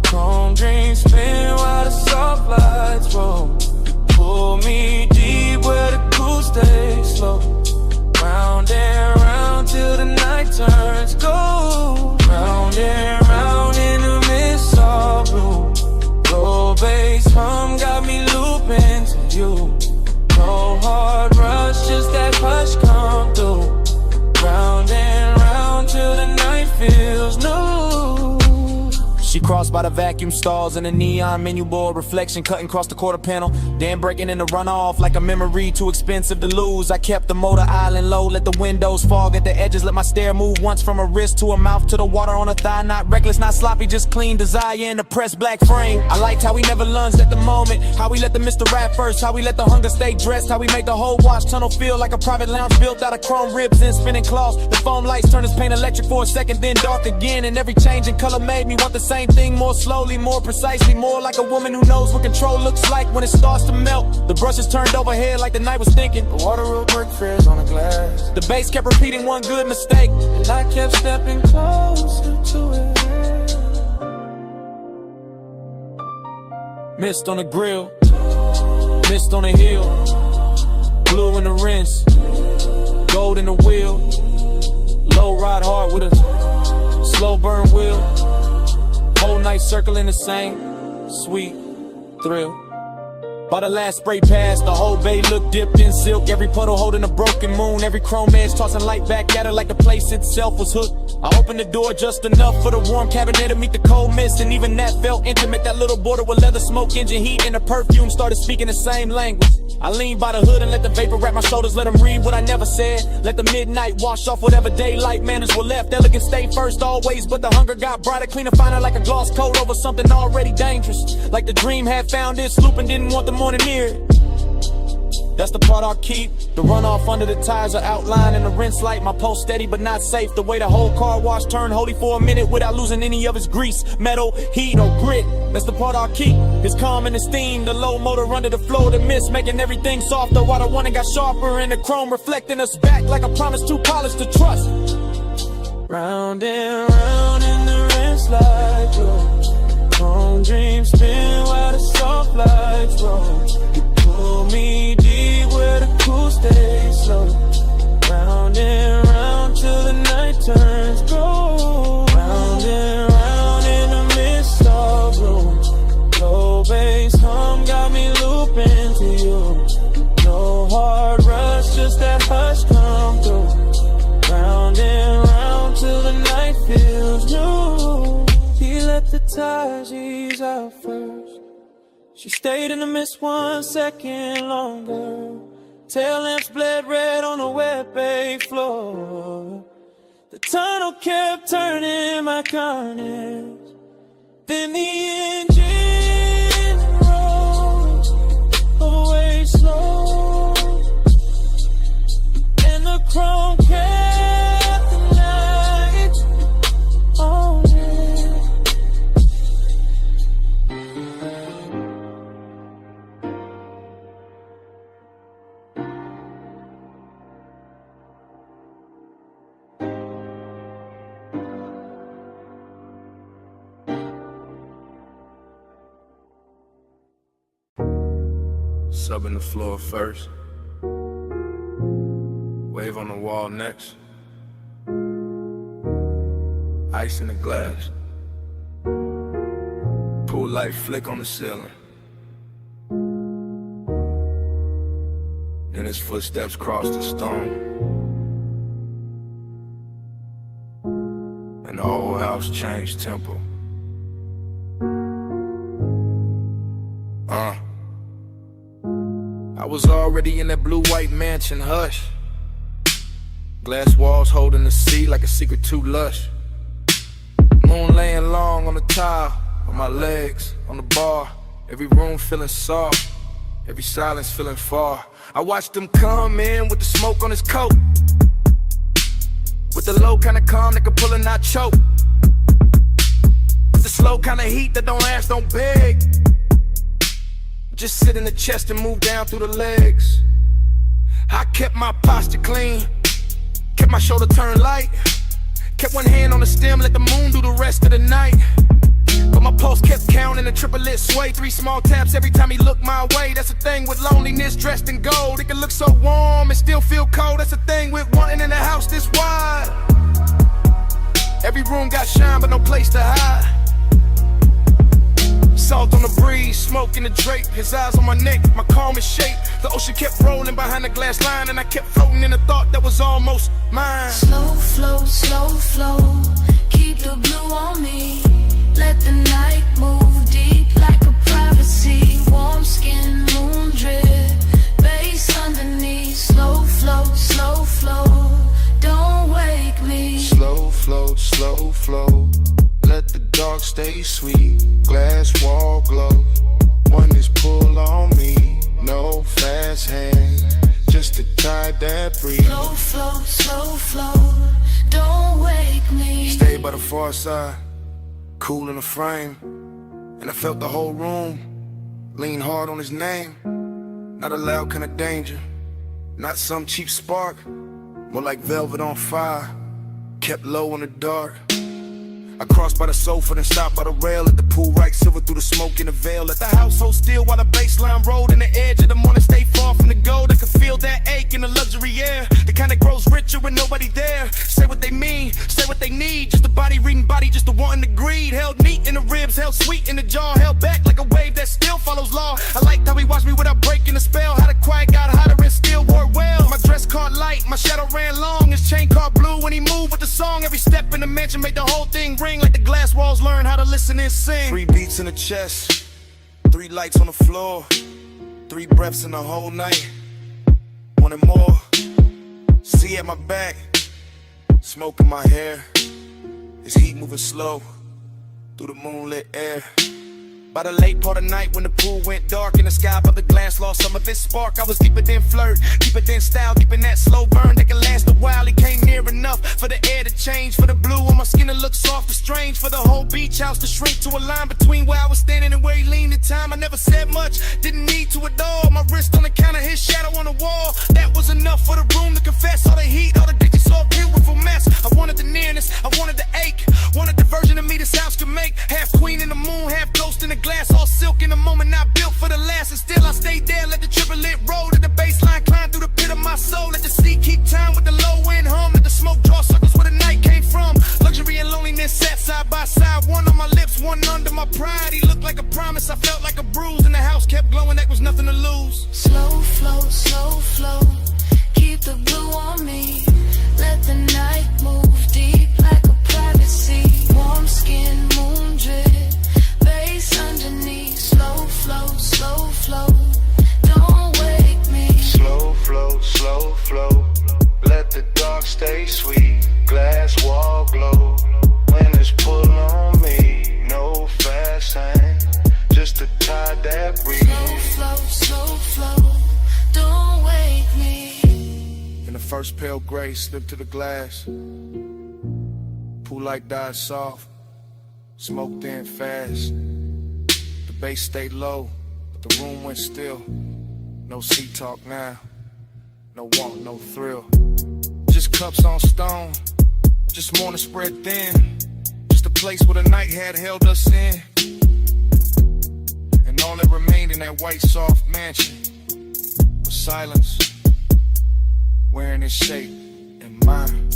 Chrome dreams spin while the soft lights roll. Pull me deep where the cool stays slow. Round and round till the night turns gold. Round and round in the mist all blue. Low bass hum got me looping to you. No hard rush, just that hush come through. Round and round till the night feels new. She crossed by the vacuum stalls and the neon menu board reflection cutting across the quarter panel. Then breaking in the runoff like a memory too expensive to lose. I kept the motor island low, let the windows fog at the edges. Let my stare move once from her wrist to her mouth to the water on her thigh. Not reckless, not sloppy, just clean desire in the pressed black frame. I liked how we never lunged at the moment, how we let the Mr. Rap first, how we let the hunger stay dressed, how we made the whole wash tunnel feel like a private lounge built out of chrome ribs and spinning cloths. The foam lights turned his paint electric for a second, then dark again, and every change in color made me want the same thing, more slowly, more precisely, more like a woman who knows what control looks like when it starts to melt. The brushes turned overhead like the night was thinking. The water road brick fairs on the glass. The bass kept repeating one good mistake, And I kept stepping closer to it. mist on the grill, mist on the hill, blue in the rinse, gold in the wheel, low ride hard with a slow burn wheel. Whole night circling the same sweet thrill. By the last spray pass, the whole bay looked dipped in silk. Every puddle holding a broken moon, every chrome edge tossing light back at her like the place itself was hooked. I opened the door just enough for the warm cabinet to meet the cold mist, and even that felt intimate. That little border with leather smoke, engine heat, and the perfume started speaking the same language. I leaned by the hood and let the vapor wrap my shoulders, let them read what I never said. Let the midnight wash off whatever daylight manners were left. Elegant stay first always, but the hunger got brighter, cleaner, finer, like a gloss coat over something already dangerous. Like the dream had found its loop and didn't want the morning near it. That's the part I'll keep. The runoff under the tires are outlined in the rinse light. My pulse steady but not safe. The way the whole car wash turned holy for a minute without losing any of its grease, metal, heat, or grit. That's the part I'll keep. It's calm and esteem. The low motor under the flow of the mist, making everything softer while the one got sharper. And the chrome reflecting us back like a promise too polished to trust. Round and round in the rinse light glow. Chrome dreams spin while the soft lights roll. You pull me deep where the cool stays slow. Round and round till the night turns gold. Round and round in the mist all blue. Low bass hum got me looping to you. No hard rush, just that hush come through. Round and round till the night feels new. He let the tires ease out first. She stayed in the mist 1 second longer. Tail lamps bled red on the wet bay floor. The tunnel kept turning my carnage. Then the engine rolled away slow. And the chrome kept the night on it. Subbing the floor first, wave on the wall next, ice in the glass, pool light flick on the ceiling, Then his footsteps crossed the stone, and the whole house changed tempo. I was already in that blue-white mansion, hush. Glass walls holding the sea like a secret too lush. Moon laying long on the tile, on my legs, on the bar. Every room feeling soft, every silence feeling far. I watched him come in with the smoke on his coat, with the low kind of calm that can pull and not choke, with the slow kind of heat that don't ask, don't beg. Just sit in the chest and move down through the legs. I kept my posture clean, kept my shoulder turned light, kept one hand on the stem, let the moon do the rest of the night. But my pulse kept counting, a triplet sway, 3 small taps every time he looked my way. That's the thing with loneliness dressed in gold. It can look so warm and still feel cold. That's the thing with wanting in a house this wide. Every room got shine but no place to hide. Salt on the breeze, smoke in the drape. His eyes on my neck, my calmest shape. The ocean kept rolling behind the glass line, and I kept floating in a thought that was almost mine. Slow flow, keep the blue on me. Let the night move deep like a privacy. Warm skin, moon drip, bass underneath. Slow flow, don't wake me. Slow flow, let the dark stay sweet. Glass wall glow, one is pull on me. No fast hand, just a tie that breeze. Slow flow, don't wake me. Stay by the far side, cool in the frame, and I felt the whole room lean hard on his name. Not a loud kind of danger, not some cheap spark, more like velvet on fire, kept low in the dark. I crossed by the sofa, then stopped by the rail. Let the pool right silver through the smoke in the veil. Let the house hold still while the baseline rolled. And the edge of the morning stay far from the gold. I could feel that ache in the luxury air, the kind that grows richer with nobody there. Say what they mean, say what they need. Just a body reading body, just a wanting to greed. Held neat in the ribs, held sweet in the jaw. Held back like a wave that still follows law. I liked how he watched me without breaking the spell. How the quiet got hotter and still wore well. My dress caught light, my shadow ran long. His chain caught blue when he moved with the song. Every step in the mansion made the whole thing ring. Like the glass walls learn how to listen and sing. 3 beats in the chest, 3 lights on the floor, 3 breaths in the whole night. Wanted more. See at my back, smoke in my hair. His heat moving slow through the moonlit air. By the late part of night when the pool went dark and the sky above the glass lost some of its spark, I was deeper than flirt, deeper than style, deep in that slow burn that can last a while. He came near enough for the air to change, for the blue on my skin to look soft and strange, for the whole beach house to shrink to a line between where I was standing and where he leaned in time. I never said much, didn't need to at all. My wrist on the counter, his shadow on the wall. That was enough for the room to confess. All the heat, all the ditches, all beautiful mess. I wanted the nearness, I wanted the ache, wanted the version of me this house could make. Half queen in the moon, half ghost in the glass, all silk in the moment, not built for the last. And still I stayed there, let the triplet roll, let the baseline climb through the pit of my soul. Let the sea keep time with the low end hum, let the smoke draw circles where the night came from. Luxury and loneliness sat side by side, one on my lips, one under my pride. He looked like a promise, I felt like a bruise, and the house kept glowing, that was nothing to lose. Slow flow, keep the blue on me. Let the night move deep like a privacy. Warm skin, moon drip, bass underneath. Slow flow, don't wake me. Slow flow, let the dark stay sweet. Glass wall glow, when it's pull on me. No fast hand, just a tie that breeze. Slow flow, don't wake me. In the first pale gray slipped to the glass. Pool light died soft, smoke thin fast. The bass stayed low, but the room went still. No sea talk now, no want, no thrill. Just cups on stone, just morning spread thin. Just a place where the night had held us in. And all that remained in that white soft mansion was silence, wearing its shape in mine.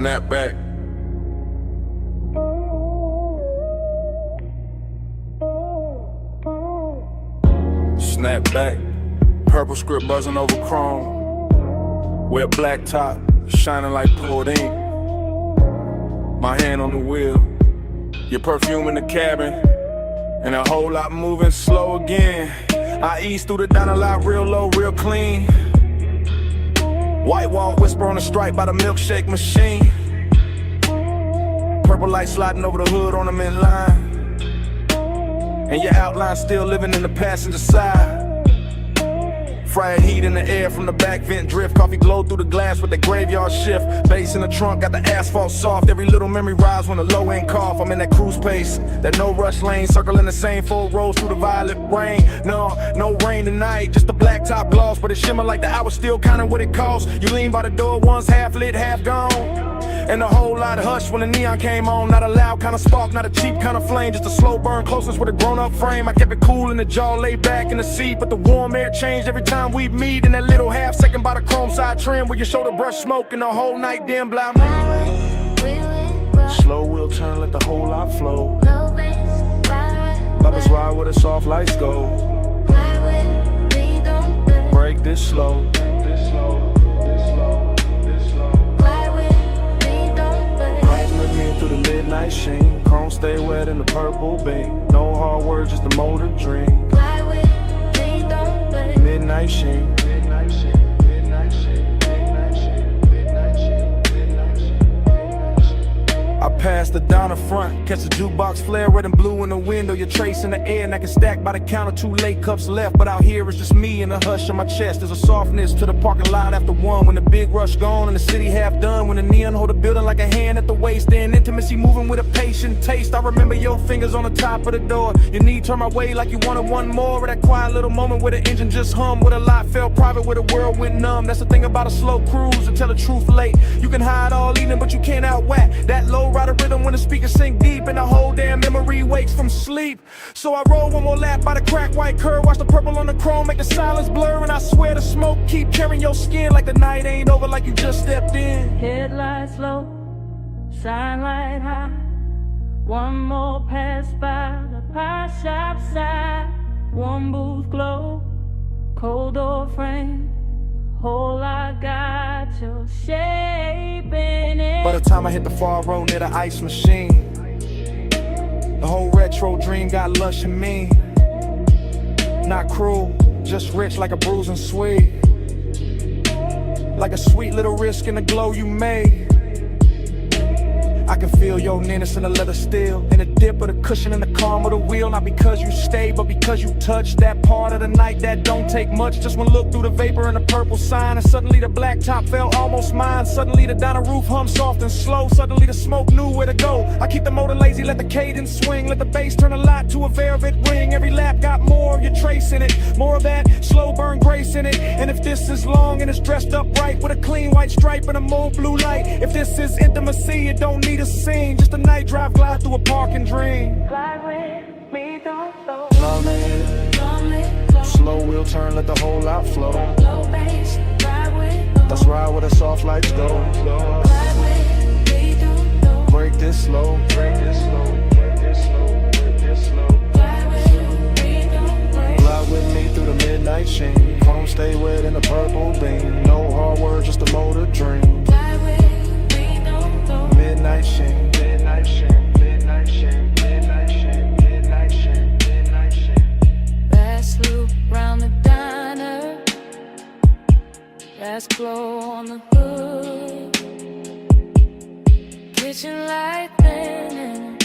snap back. Snap back. Purple script buzzing over chrome. Wet black top, shining like poured ink. My hand on the wheel. Your perfume in the cabin. And a whole lot moving slow again. I ease through the diner lot real low, real clean. White wall whisper on the stripe by the milkshake machine. Purple light sliding over the hood on the midline. And your outline still living in the passenger side. Fried heat in the air from the back vent drift. Coffee glow through the glass with the graveyard shift. Bass in the trunk, got the asphalt soft. Every little memory rise when the low end cough. I'm in that cruise pace, that no rush lane. Circling the same 4 rows through the violet rain. No rain tonight, just the black top gloss. But it shimmer like the hour still counting what it costs. You lean by the door, one's half lit, half gone. And a whole lot hush when the neon came on. Not a loud kind of spark, not a cheap kind of flame. Just a slow burn, closeness with a grown-up frame. I kept it cool in the jaw, laid back in the seat. But the warm air changed every time we meet. In that little half second by the chrome side trim, where your shoulder brush smoke and the whole night dim blind. Slow wheel turn, let the whole lot flow. Lovers ride where the soft lights go. Break this slow. Through the midnight sheen, chrome stay wet in the purple beam. No hard words, just the motor dream. Midnight sheen. I pass the downer front, catch the jukebox flare, red and blue in the window. You're tracing the air, and I can stack by the counter. 2 late cups left, but out here it's just me and the hush in my chest. There's a softness to the parking lot after 1. When the big rush gone and the city half done. When the neon hold the building like a hand at the waist. Then intimacy moving with a patient taste. I remember your fingers on the top of the door. Your knee turned my way like you wanted one more. Or that quiet little moment where the engine just hummed. Where the lot felt private, where the world went numb. That's the thing about a slow cruise, to tell the truth late. You can hide all evening, but you can't outwhack that low rider rhythm when the speakers sink deep. And the whole damn memory wakes from sleep. So I roll one more lap by the crack white curve. Watch the purple on the chrome make the silence blur. And I swear the smoke keep carrying your skin like the night ain't over, like you just stepped in. Headlights low, shine light high. One more pass by the pie shop side. One booth glow, cold door frame. Whole lot got your shape in it. By the time I hit the far road near the ice machine, the whole retro dream got lush and mean. Not cruel, just rich like a bruising sweet. Like a sweet little risk in the glow you made. I can feel your nearness in the leather steel, in the dip of the cushion and the calm of the wheel. Not because you stay, but because you touch that part of the night that don't take much. Just one look through the vapor and the purple sign, and suddenly the black top felt almost mine. Suddenly the diner roof hummed soft and slow. Suddenly the smoke knew where to go. I keep the motor lazy, let the cadence swing. Let the bass turn a lot to a velvet ring. Every lap got more of your trace in it, more of that slow burn grace in it. And if this is long and it's dressed up right, with a clean white stripe and a mauve blue light. If this is intimacy, it don't need a scene, just a night drive, glide through a park and dream. Fly with me, don't slow. Slow wheel turn, let the whole lot flow. Low bass, ride with. Let's ride where the soft lights go. Fly with me, don't slow. Break this slow. Break this slow. Break this slow. Break this slow. Fly with me, don't break. Fly with me through the midnight sheen. Chrome stay wet in the purple beam. No hard words, just a motor dream. Fly with me, don't slow. Midnight sheen. Midnight sheen. Midnight sheen. Midnight sheen. Midnight sheen. Midnight sheen. Fast loop round the diner. Fast glow on the hood. Kitchen light thinning.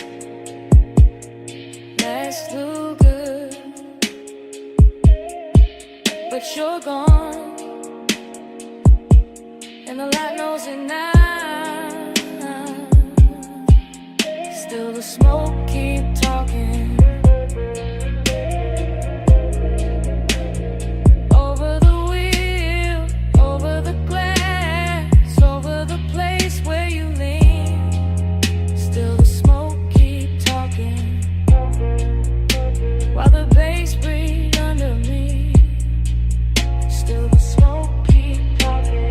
Last look good, but you're gone, and the light knows it now. Still the smoke keep talking. Over the wheel, over the glass, over the place where you lean. Still the smoke keep talking, while the bass breathe under me. Still the smoke keep talking.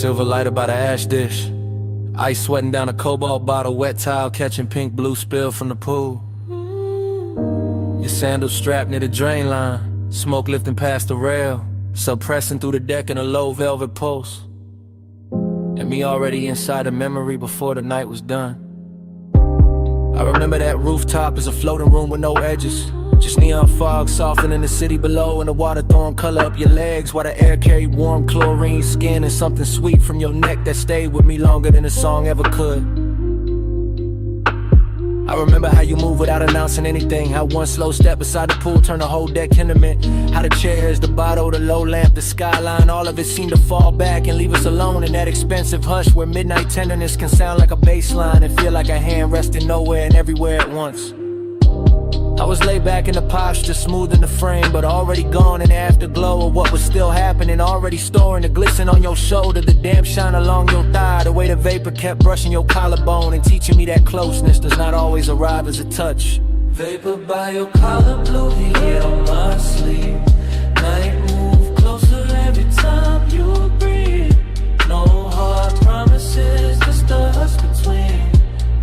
Silver lighter by the ash dish. Ice sweating down a cobalt bottle, wet towel catching pink blue spill from the pool. Your sandals strapped near the drain line, smoke lifting past the rail, suppressing through the deck in a low velvet pulse. And me already inside a memory before the night was done. I remember that rooftop as a floating room with no edges. Just neon fog softening the city below, and the water throwing color up your legs while the air carried warm chlorine skin and something sweet from your neck that stayed with me longer than a song ever could. I remember how you moved without announcing anything, how one slow step beside the pool turned the whole deck intimate, how the chairs, the bottle, the low lamp, the skyline, all of it seemed to fall back and leave us alone in that expensive hush where midnight tenderness can sound like a bass line and feel like a hand resting nowhere and everywhere at once. I was laid back in the posture, smooth in the frame, but already gone in the afterglow of what was still happening, already storing the glisten on your shoulder, the damp shine along your thigh, the way the vapor kept brushing your collarbone and teaching me that closeness does not always arrive as a touch. Vapor by your collar, blue heat on my sleeve. Night move closer every time you breathe. No hard promises, just us between.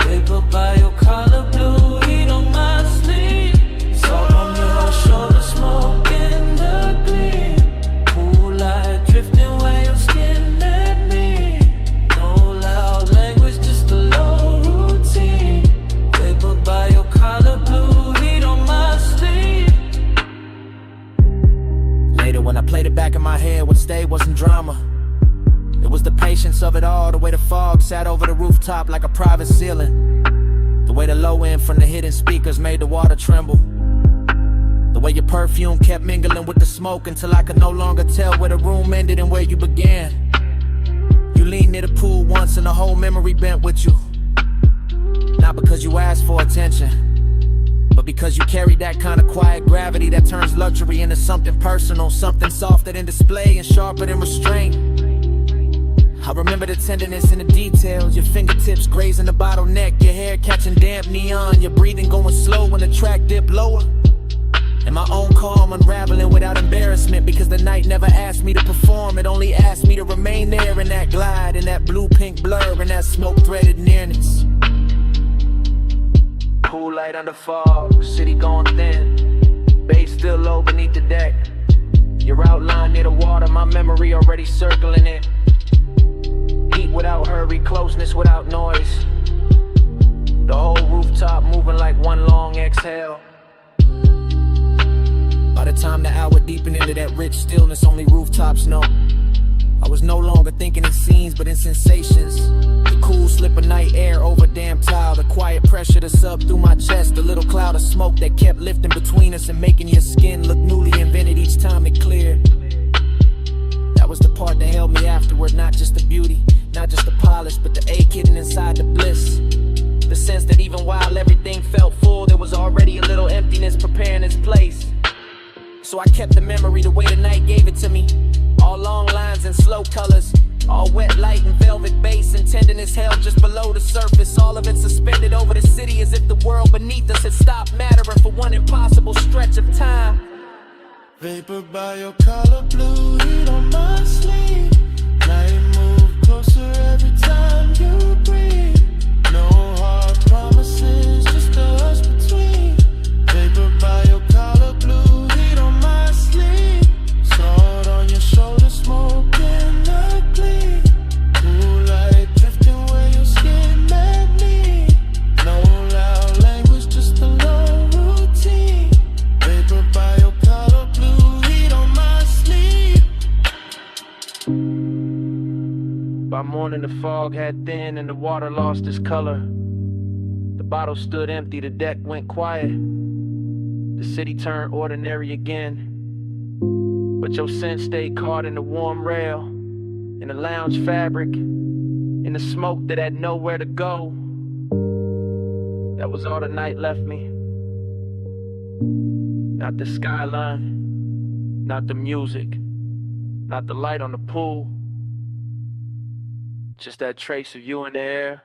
Vapor by your collar, blue heat on my sleeve. Salt on your shoulder, smoke in the gleam. Cool light drifting where your skin met me. No loud language, just a low routine. Vapor by your collar, blue heat on my sleeve. Later when I played it back in my head, what stayed wasn't drama. It was the patience of it all, the way the fog sat over the rooftop like a private ceiling, the way the low end from the hidden speakers made the water tremble, the way your perfume kept mingling with the smoke until I could no longer tell where the room ended and where you began. You leaned near the pool once and the whole memory bent with you, not because you asked for attention, but because you carried that kind of quiet gravity that turns luxury into something personal, something softer than display and sharper than restraint. I remember the tenderness in the details, your fingertips grazing the bottleneck, your hair catching damp neon, your breathing going slow when the track dipped lower, and my own calm unraveling without embarrassment, because the night never asked me to perform, it only asked me to remain there in that glide, in that blue-pink blur, in that smoke-threaded nearness. Cool light under fog, city going thin, bass still low beneath the deck, your outline near the water, my memory already circling it. Heat without hurry, closeness without noise, the whole rooftop moving like one long exhale. By the time the hour deepened into that rich stillness only rooftops know, I was no longer thinking in scenes but in sensations. The cool slip of night air over damp tile, the quiet pressure to sub through my chest, the little cloud of smoke that kept lifting between us and making your skin look newly invented each time it cleared. That was the part that held me afterward, not just the beauty, not just the polish, but the ache hidden inside the bliss. The sense that even while everything felt full, there was already a little emptiness preparing its place. So I kept the memory the way the night gave it to me, all long lines and slow colors, all wet light and velvet bass and tenderness held just below the surface, all of it suspended over the city as if the world beneath us had stopped mattering for one impossible stretch of time. Vapor by your collar, blue heat on my sleeve. Night move closer every time you breathe. No hard promises, just us between. Vapor by your collar, blue heat on my sleeve. Sword on your shoulder, smoke in the gleam. Cool light drifting where your skin met me. No loud language, just a low routine. Vapor by your collar, blue heat on my sleeve. By morning the fog had thinned and the water lost its color. The bottle stood empty, the deck went quiet. The city turned ordinary again. But your scent stayed caught in the warm rail, in the lounge fabric, in the smoke that had nowhere to go. That was all the night left me. Not the skyline, not the music, not the light on the pool. Just that trace of you in the air.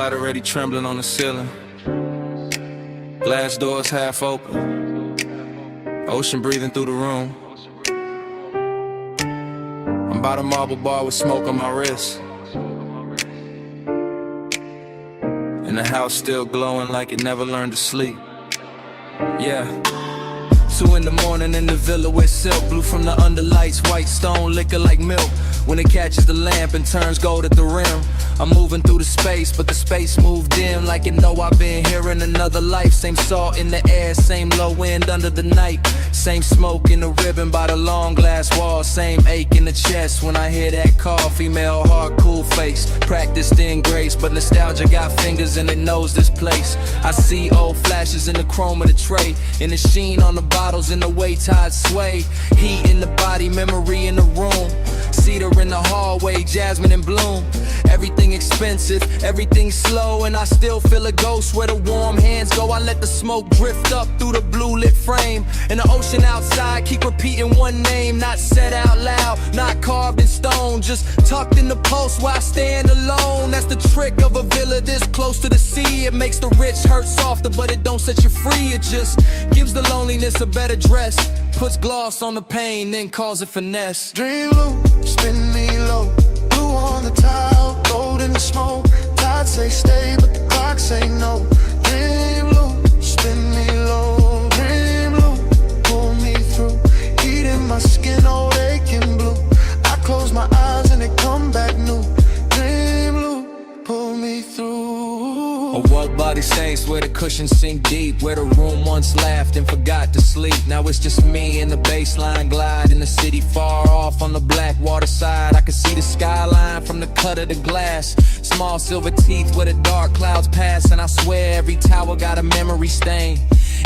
light already trembling on the ceiling. Glass doors half open. Ocean breathing through the room. I'm by the marble bar with smoke on my wrist. And the house still glowing like it never learned to sleep. Yeah. 2 in the morning in the villa with silk. Blue from the underlights, white stone, liquor like milk. When it catches the lamp and turns gold at the rim. I'm moving through the space, but the space moved in like it know I've been here in another life. Same salt in the air, same low wind under the night. Same smoke in the ribbon by the long glass wall. Same ache in the chest when I hear that call. Female heart, cool face, practiced in grace, but nostalgia got fingers and it knows this place. I see old flashes in the chrome of the tray, in the sheen on the bottles, in the way tides sway. Heat in the body, memory in the room. Cedar in the hallway, jasmine in bloom. Everything expensive, everything slow, and I still feel a ghost where the warm hands go. I let the smoke drift up through the blue lit frame. And the ocean outside keep repeating one name, not said out loud, not carved in stone, just tucked in the pulse where I stand alone. That's the trick of a villa this close to the sea. It makes the rich hurt softer, but it don't set you free. It just gives the loneliness a better dress, puts gloss on the pain, then calls it finesse. Dream loop, spin me low, blue on the tile, gold in the smoke. Tide say stay, but the clock say no. Dream loop, spin me low, dream loop, pull me through. Heat in my skin, old aching blue. I close my eyes and they come back new. Dream loop, pull me through. A world body stains where the cushions sink deep, where the room once laughed and forgot to sleep. Now it's just me and the baseline glide in the city far off on the black water side. I can see the skyline from the cut of the glass. Small silver teeth where the dark clouds pass, and I swear every tower got a memory stain.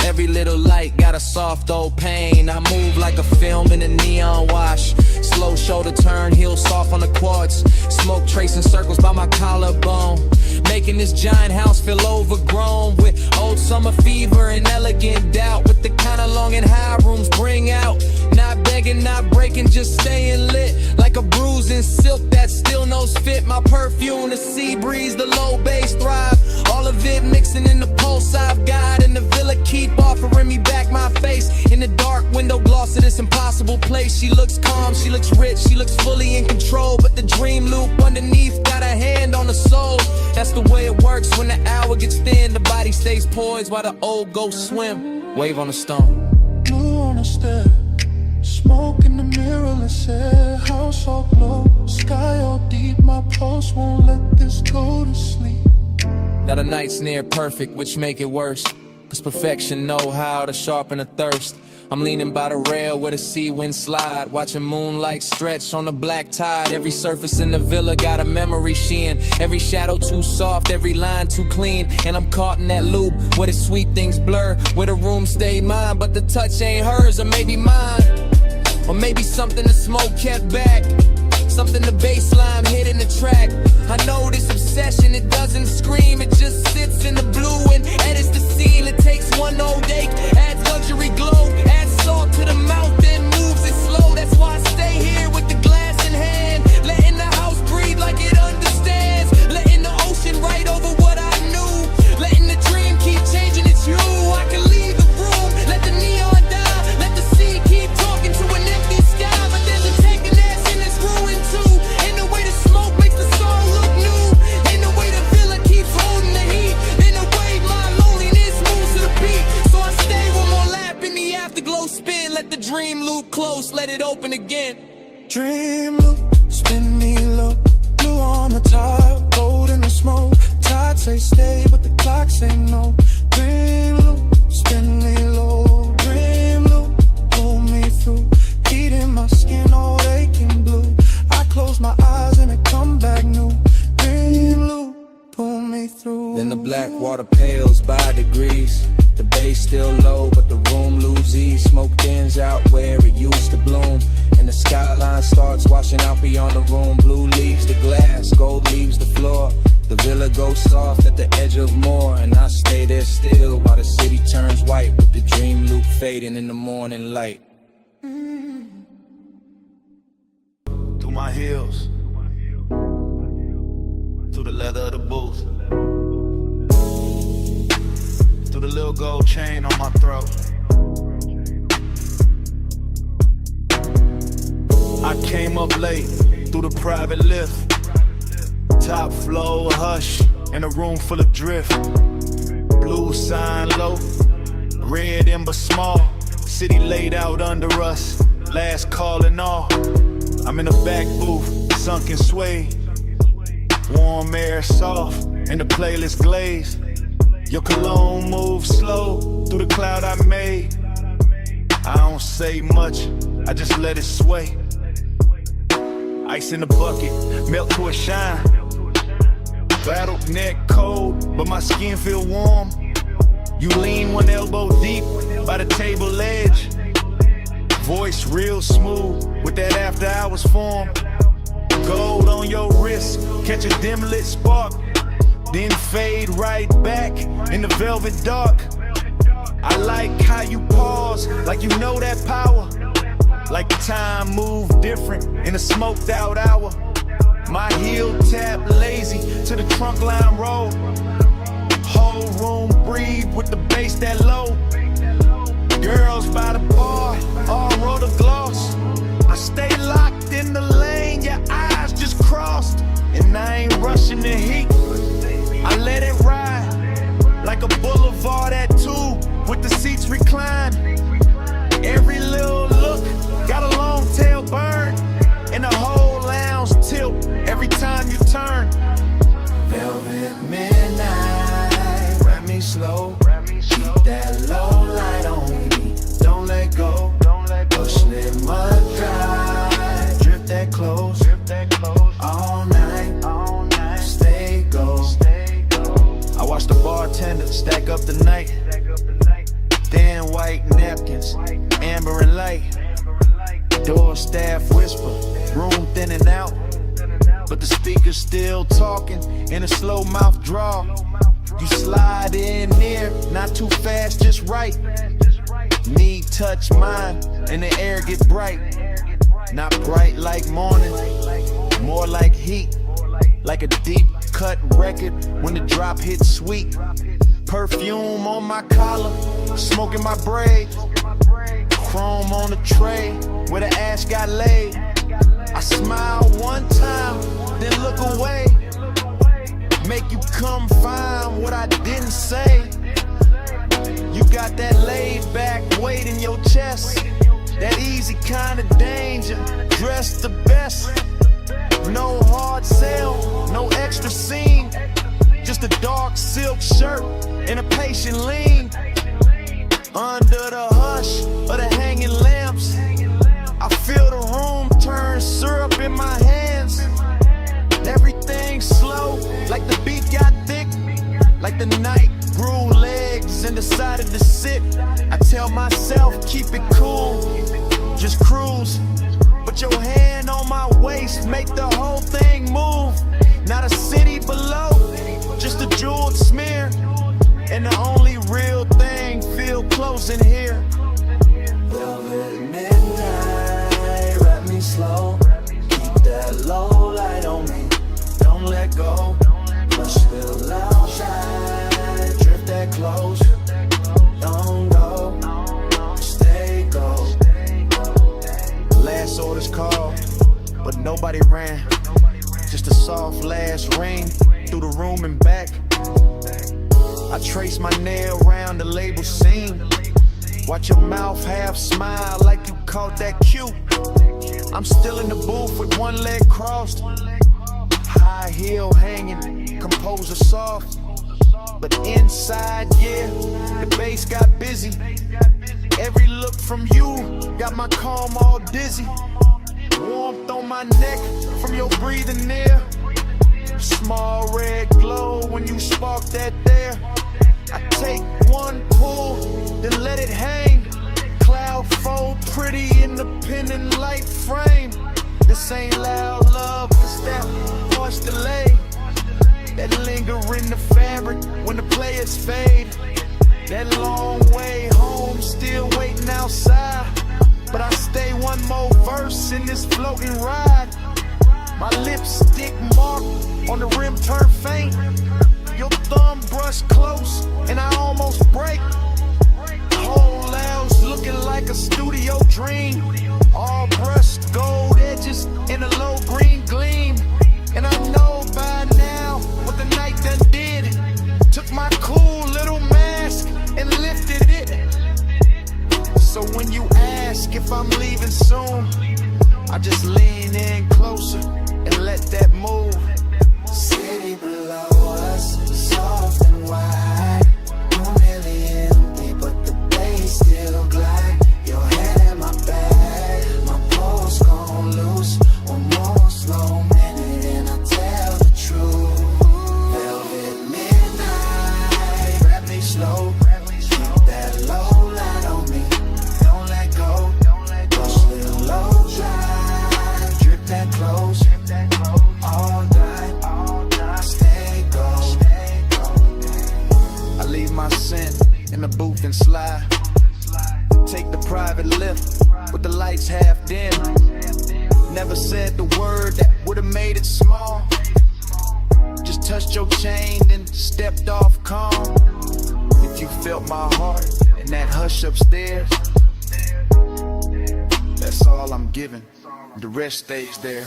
Every little light got a soft old pain. I move like a film in a neon wash. Slow shoulder turn, heel soft on the quartz. Smoke tracing circles by my collarbone, making this giant house feel overgrown with old summer fever and elegant doubt. With the kind of long and high rooms bring out, not begging, not breaking, just staying lit. Like a bruise in silk that still knows fit. My perfume, the sea breeze, the low bass thrive. All of it mixing in the pulse I've got. And the villa keep offering me back my face in the dark window gloss of this impossible place. She looks calm, she looks rich, she looks fully in control, but the dream loop underneath got a hand on the soul. That's the way it works when the hour gets thin. The body stays poised while the old ghosts swim. Wave on the stone. Blue on the stair, smoke in the mirrorless air. House all glow, sky all deep. My pulse won't let this go to sleep. Now the night's near perfect, which make it worse, cause perfection know how to sharpen a thirst. I'm leaning by the rail where the sea wind slide, watching moonlight stretch on the black tide. Every surface in the villa got a memory sheen. Every shadow too soft, every line too clean. And I'm caught in that loop where the sweet things blur, where the room stayed mine, but the touch ain't hers. Or maybe mine, or maybe something the smoke kept back, something the bass line hit in the track. I know this obsession, it doesn't scream, it just sits in the blue and edits the scene. It takes one old ache, adds luxury glow, adds salt to the mouth, then moves it slow. That's why I stay here with the glass in hand, letting the house breathe like it understands, letting the ocean write over what I knew, letting the dream keep changing its hue. I can leave the room, let the neon die, let the sea keep talking to an empty sky. But there's a tenderness in this ruin too, in the way the smoke makes the song look new, in the way the villa keeps holding the heat, in the way my loneliness moves to the beat. So I stay one more lap in the afterglow spin, let the dream loop close, let it open again. Dream loop, spin me low, blue on the top, gold in the smoke. Tide say stay, but the clock say no. Dream loop, spin me low, dream loop, pull me through. Heat in my skin, all aching blue. I close my eyes and it come back new. Dream loop, pull me through. Then the black water pales by degrees. The bass still low, but the room loses ease. Smoke thins out where it used to bloom, and the skyline starts washing out beyond the room. Blue leaves the glass, gold leaves the floor. The villa goes soft at the edge of more, and I stay there still while the city turns white, with the dream loop fading in the morning light. Through my heels, through the leather of the booth, little gold chain on my throat. I came up late through the private lift. Top floor, hush, in a room full of drift. Blue sign low, red ember small. City laid out under us, last call and all. I'm in the back booth, sunken suede. Warm air soft, and the playlist glaze. Your cologne moves slow through the cloud I made. I don't say much, I just let it sway. Ice in the bucket, melt to a shine. Battle neck cold, but my skin feel warm. You lean one elbow deep by the table edge. Voice real smooth with that after hours form. Gold on your wrist, catch a dim lit spark. Then fade right back in the velvet dark. I like how you pause, like you know that power. Like time moved different in a smoked out hour. My heel tap lazy to the trunk line roll. Whole room breathe with the bass that low. Girls by the bar, all roll the gloss. I stay locked in the lane, your eyes just crossed. And I ain't rushing the heat, I let it ride. Like a boulevard at 2 with the seats reclined. Every little look got a long tail burn. And the whole lounge tilt every time you turn. Velvet midnight, wrap me slow. Keep that low light on me, don't let go. Push it mud dry, drip that close. All night, stay go. I watch the bartender stack up the night. Thin white napkins, amber and light. Door staff whisper, room thinning out. But the speaker's still talking in a slow mouth draw. You slide in near, not too fast, just right. Knee touch mine, and the air get bright. Not bright like morning, more like heat. Like a deep cut record when the drop hits sweet. Perfume on my collar, smoking my braid. Chrome on the tray where the ash got laid. I smile one time, then look away. Make you come find what I didn't say. You got that laid back weight in your chest. That easy kind of danger, dressed the best. No hard sell, no extra scene. Just a dark silk shirt and a patient lean. Under the hush of the hanging lamps, I feel the room turn syrup in my hands. Everything slow, like the beat got thick. Like the night grew legs and decided to sit. I tell myself, keep it cool, just cruise. Put your hand on my waist, make the whole thing move. Not a city below, just a jeweled smear. And the only real thing feel close in here. Velvet midnight, wrap me slow. Keep that low light on me, don't let go. Push the outside, drip that close. Don't go, stay go. Last orders called, but nobody ran. Just a soft last ring through the room and back. I trace my nail around the label seam. Watch your mouth half smile like you caught that cue. I'm still in the booth with one leg crossed. High heel hanging, composer soft. But inside, yeah, the bass got busy. Every look from you got my calm all dizzy. Warmth on my neck from your breathing near. Small red glow when you spark that there. I take one pull, then let it hang. Cloud fold pretty in the pendant light frame. This ain't loud love, it's that harsh delay. That linger in the fabric when the players fade. That long way home, still waiting outside. But I stay one more verse in this floating ride. My lipstick mark on the rim turn faint. Your thumb brush close and I almost break. if I'm leaving soon. I just lean in closer and let that move. City below us, soft and wide. Room nearly empty, but the bass still glide. Your head in my bag, my pulse gon' loose. One more slow minute and I tell the truth. Velvet midnight, grab me slow. Keep that low light on me, don't let go. Push little low drive, drip that close. All night, stay gold. I leave my scent in the booth and slide. Take the private lift with the lights half dim. Never said the word that would've made it small. Just touched your chain, then stepped off calm. If you felt my heart in that hush upstairs, that's all I'm giving. The rest stays there.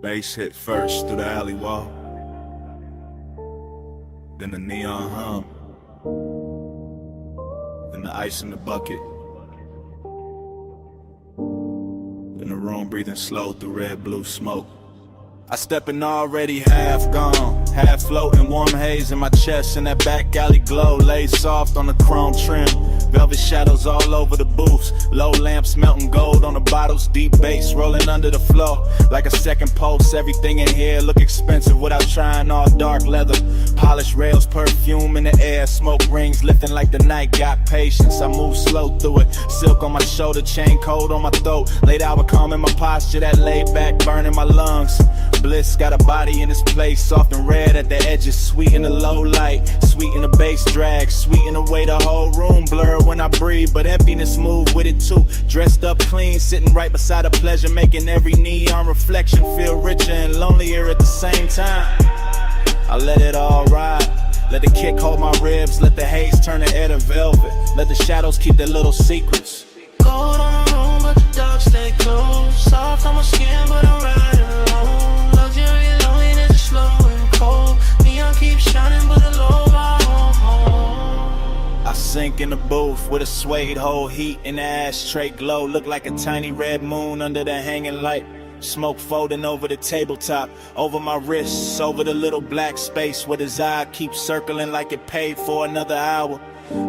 Bass hit first through the alley wall, then the neon hum, then the ice in the bucket, then the room breathing slow through red blue smoke. I step in already half gone, half floating, warm haze in my chest, and that back alley glow laid soft on the chrome trim. Velvet shadows all over the booths, low lamps melting gold on the bottles, deep bass rolling under the floor like a second pulse. Everything in here look expensive without trying, all dark leather, polished rails, perfume in the air, smoke rings lifting like the night got patience. I move slow through it, silk on my shoulder, chain cold on my throat, late hour calm in my posture, that laid back burning my lungs. Bliss got a body in this place, soft and red at the edges, sweet in the low light, sweet in the bass drag, sweet in the way the whole room blur when I breathe, but emptiness move with it too. Dressed up clean, sitting right beside a pleasure, making every neon reflection feel richer and lonelier at the same time. I let it all ride, let the kick hold my ribs, let the haze turn the air to velvet, let the shadows keep their little secrets. Cold on the room, but the dark stay close. Soft on my skin, but I'm riding alone. Luxury loneliness is slow and cold. Neon keeps shining, but the low I won't hold. I sink in the booth with a suede hole, heat in the ashtray glow, look like a tiny red moon under the hanging light. Smoke folding over the tabletop, over my wrists, over the little black space where the eye keeps circling like it paid for another hour.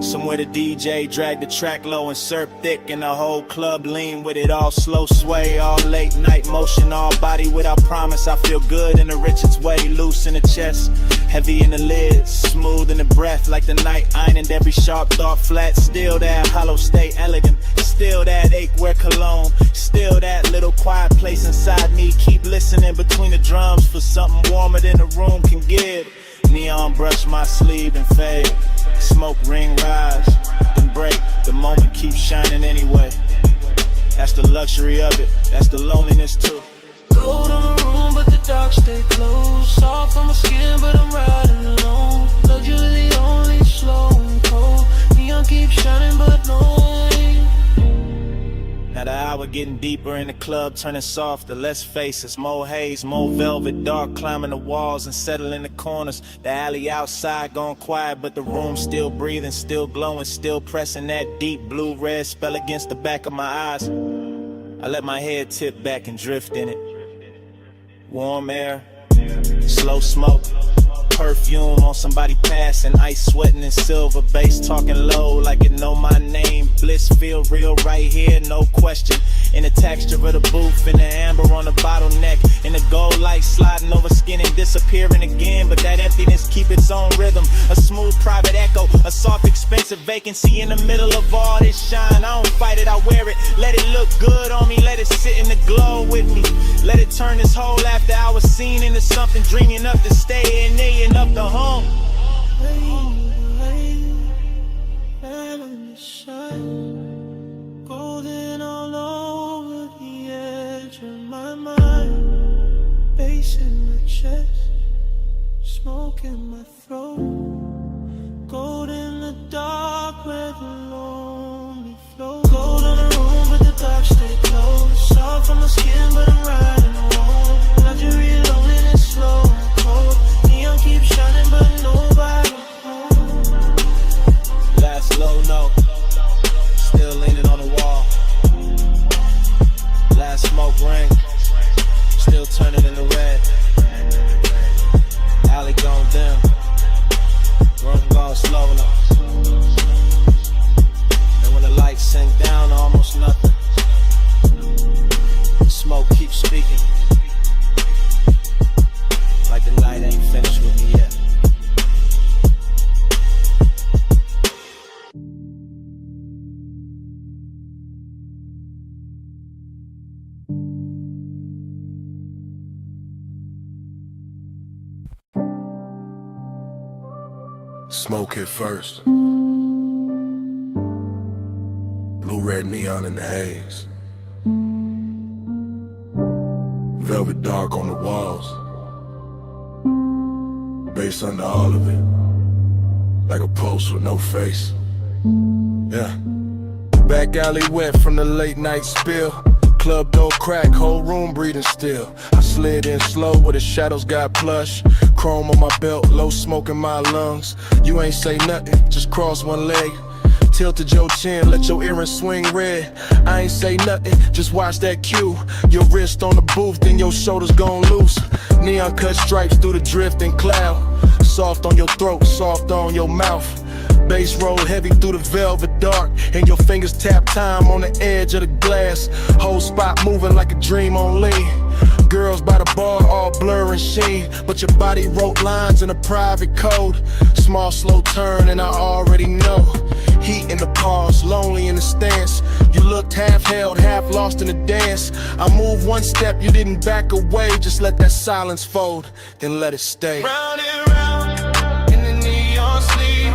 Somewhere the DJ dragged the track low and surf thick, and the whole club lean with it, all slow sway, all late night motion, all body without promise. I feel good in the richest way, loose in the chest, heavy in the lids, smooth in the breath, like the night ironed every sharp thought flat. Still that hollow state elegant, still that ache where cologne, still that little quiet place inside me. Keep listening between the drums for something warmer than the room can give. Neon brush my sleeve and fade, smoke ring rise, then break. The moment keeps shining anyway. That's the luxury of it, that's the loneliness too. Cold on the room, but the dark stay close. Soft on my skin, but I'm riding alone. Luxury only slow and cold. Neon keeps shining, but no rain. Now the hour getting deeper in the club, turning softer, less faces, more haze, more velvet, dark climbing the walls and settling the corners. The alley outside gone quiet, but the room still breathing, still glowing, still pressing that deep blue-red spell against the back of my eyes. I let my head tip back and drift in it. Warm air, slow smoke, perfume on somebody passing, ice sweating in silver, bass talking low like it know my name. Bliss feel real right here, no question. In the texture of the booth, in the amber on the bottleneck, in the gold light sliding over skin and disappearing again. But that emptiness keep its own rhythm, a smooth private echo, a soft expensive vacancy in the middle of all this shine. I don't fight it, I wear it, let it look good on me, let it sit in the glow with me. Let it turn this whole after hour scene into something dreamy enough to stay in there, enough to hum. smoke in my throat. Cold in the dark where the lonely flow. Cold in the room but the dark stay closed. Soft on my skin but I'm riding home. Luxury loneliness slow and cold. Neon keeps shining but nobody home. Last low note, still leaning on the wall. Last smoke ring, still turning into red. Alley gone dim, room gone slow enough. And when the lights sink down to almost nothing, the smoke keeps speaking, like the night ain't finished with me yet. Smoke hit first. Blue, red neon in the haze. Velvet dark on the walls. Bass under all of it. Like a post with no face. Yeah. Back alley wet from the late night spill. Club door crack, whole room breathing still. I slid in slow where the shadows got plush. Chrome on my belt, low smoke in my lungs. You ain't say nothing, just cross one leg. Tilted your chin, let your earrings swing red. I ain't say nothing, just watch that cue. Your wrist on the booth, then your shoulders gon' loose. Neon cut stripes through the drifting cloud. Soft on your throat, soft on your mouth. Bass roll heavy through the velvet dark, and your fingers tap time on the edge of the glass. Whole spot moving like a dream on lean. Girls by the bar all blur and sheen, but your body wrote lines in a private code. Small slow turn and I already know. Heat in the pause, lonely in the stance. You looked half held, half lost in the dance. I moved one step, you didn't back away. Just let that silence fold, then let it stay. Round and round in the neon sleep.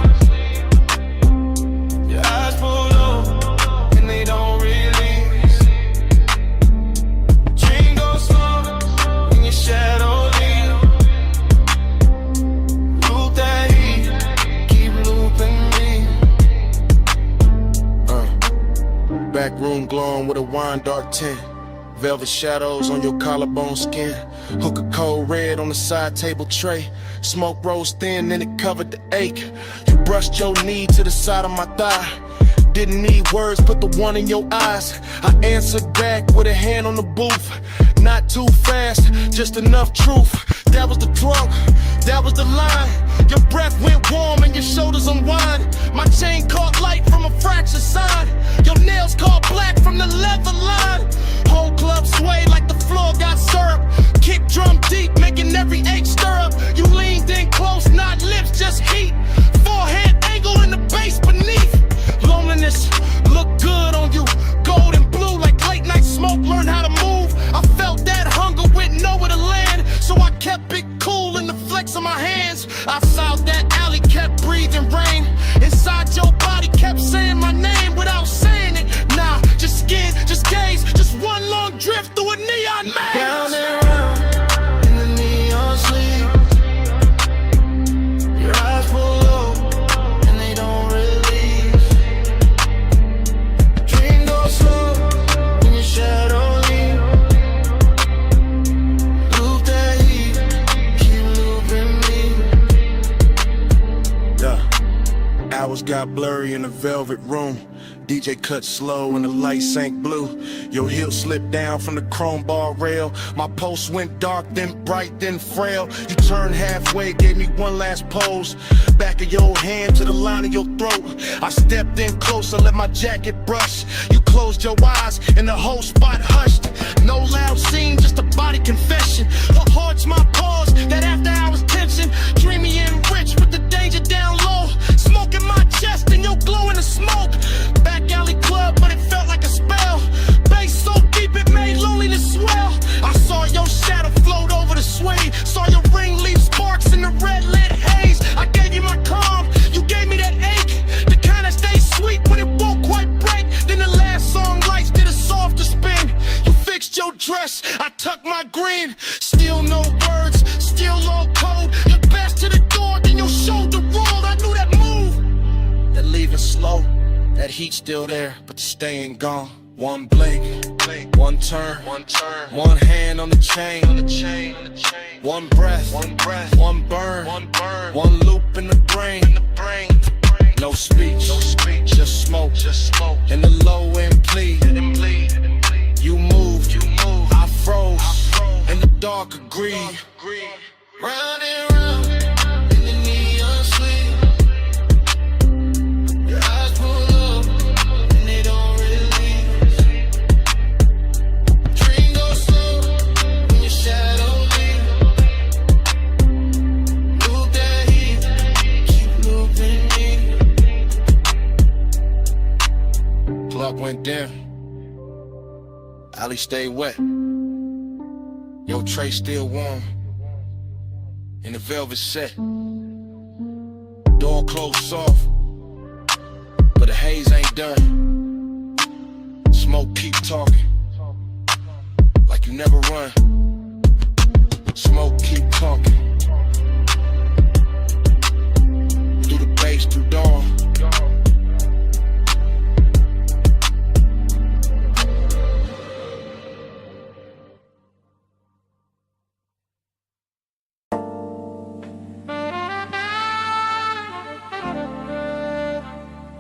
Your eyes pull low and they don't release. Dream goes slow in your shadow lead. Loop that heat, keep looping me. Back room glowing with a wine dark tint. Velvet shadows on your collarbone skin. Hook of cold red on the side table tray. Smoke rose thin and it covered the ache. You brushed your knee to the side of my thigh. Didn't need words, put the one in your eyes. I answered back with a hand on the booth. Not too fast, just enough truth. That was the drunk, that was the line. Your breath went warm and your shoulders unwind. My chain caught light from a fractured sign. Your nails caught black from the leather line. Whole club swayed like the floor got syrup. Kick drum deep, making every ache stir up. You leaned in close, not lips, just heat. Forehead angle in the bass beneath. Loneliness looked good on you. Gold and blue like late night smoke. Learn how to move. I felt that hunger with nowhere to land, so I kept it cool in the flex of my hands. Outside that alley kept breathing rain. Inside your body kept saying my name without saying it. Nah, just skin, just gaze, just one long drift through a neon maze. Round and round in the neon sleep. Your eyes pull low and they don't release. Dream goes slow in your shadow leave. Loop that heat, keep looping me. Yeah. Hours got blurry in the velvet room. DJ cut slow and the light sank blue. Your heel slipped down from the chrome bar rail. My pulse went dark, then bright, then frail. You turned halfway, gave me one last pose. Back of your hand to the line of your throat. I stepped in closer, let my jacket brush. You closed your eyes and the whole spot hushed. No loud scene, just a body confession. What haunts my pause, that after hours tension. Dreamy and rich with the danger down low. Smoke in my chest and your glow in the smoke. Back alley club, but it felt like a spell. Bass so deep it made loneliness swell. I saw your shadow float over the swing. Saw your ring leave sparks in the red lit haze. I gave you my calm, you gave me that ache. The kind that stays sweet when it won't quite break. Then the last song lights did a softer spin. You fixed your dress, I tucked my green. Still no words, still low heat still there, but the stain gone. One blink, one turn, one hand on the chain, one breath, one burn, one loop in the brain. No speech, just smoke, and the low end plead. You moved, I froze, and the dark agreed. Round and round in the neon sleep. Your eyes pull up and they don't release. Dream goes slow when your shadow leaves. Loop that heat, keep looping me. Plug went down, alley stayed wet. Your tray still warm in the velvet set. Door closed soft, but the haze ain't done. Smoke keep talking, like you never run. Smoke keep talking, through the bass, through dawn.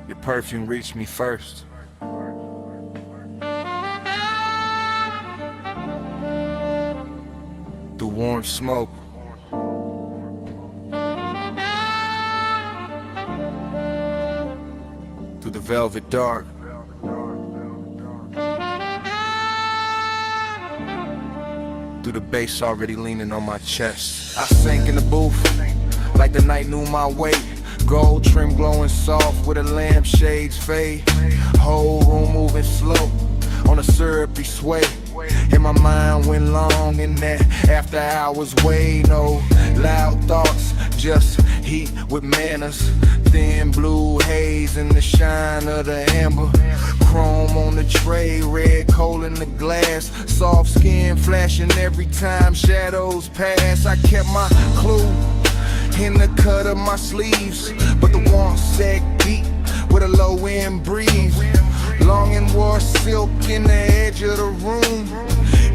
Your perfume reached me first. Through warm smoke. Through the velvet dark. Through the bass already leaning on my chest. I sank in the booth like the night knew my weight. Gold trim glowing soft with a lampshade's fade. Whole room moving slow on a syrupy sway. And my mind went long in that after hours way. No loud thoughts, just heat with manners. Thin blue haze in the shine of the amber. Chrome on the tray, red coal in the glass. Soft skin flashing every time shadows pass. I kept my clue in the cut of my sleeves, but the warmth sagged deep with a low end breeze. Long and wore silk in the edge of the room.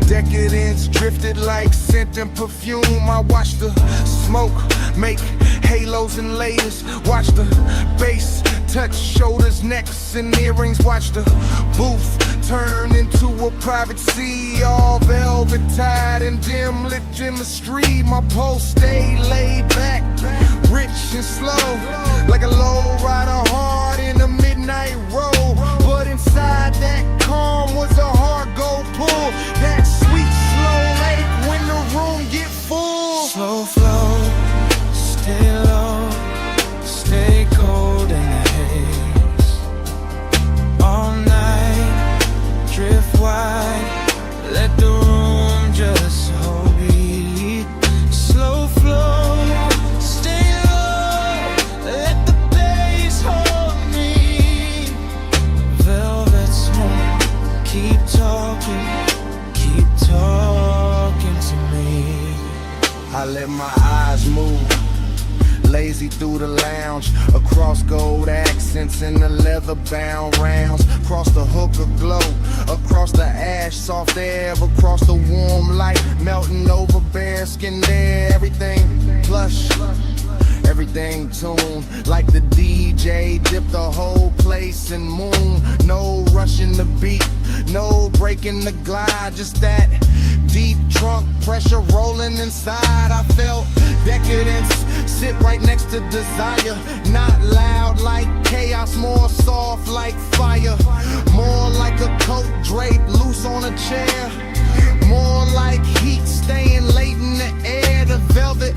Decadence drifted like scent and perfume. I watched the smoke make halos and layers. Watch the bass touch shoulders, necks, and earrings. Watch the booth turn into a private sea, all velvet tied and dim lit in the street. My pulse stayed laid back, rich and slow, like a low rider hard in a midnight roll. But inside that calm was a hard gold pull. That sweet slow lake when the room get full. Slow flow, stay low, stay cold in the haze. All night, drift wide, let the room just hold beat. Slow flow, stay low, let the bass hold me. Velvet smoke, keep talking to me. I let my eyes move, lazy through the lounge, across gold accents in the leather bound rounds, across the hookah glow, across the ash soft air, across the warm light, melting over bare skin there. Everything plush, everything tuned, like the DJ dipped the whole place in moon. No rushing the beat, no breaking the glide, just that deep trunk pressure rolling inside. I felt decadence sit right next to desire. Not loud like chaos, more soft like fire. More like a coat draped loose on a chair. More like heat staying late in the air. The velvet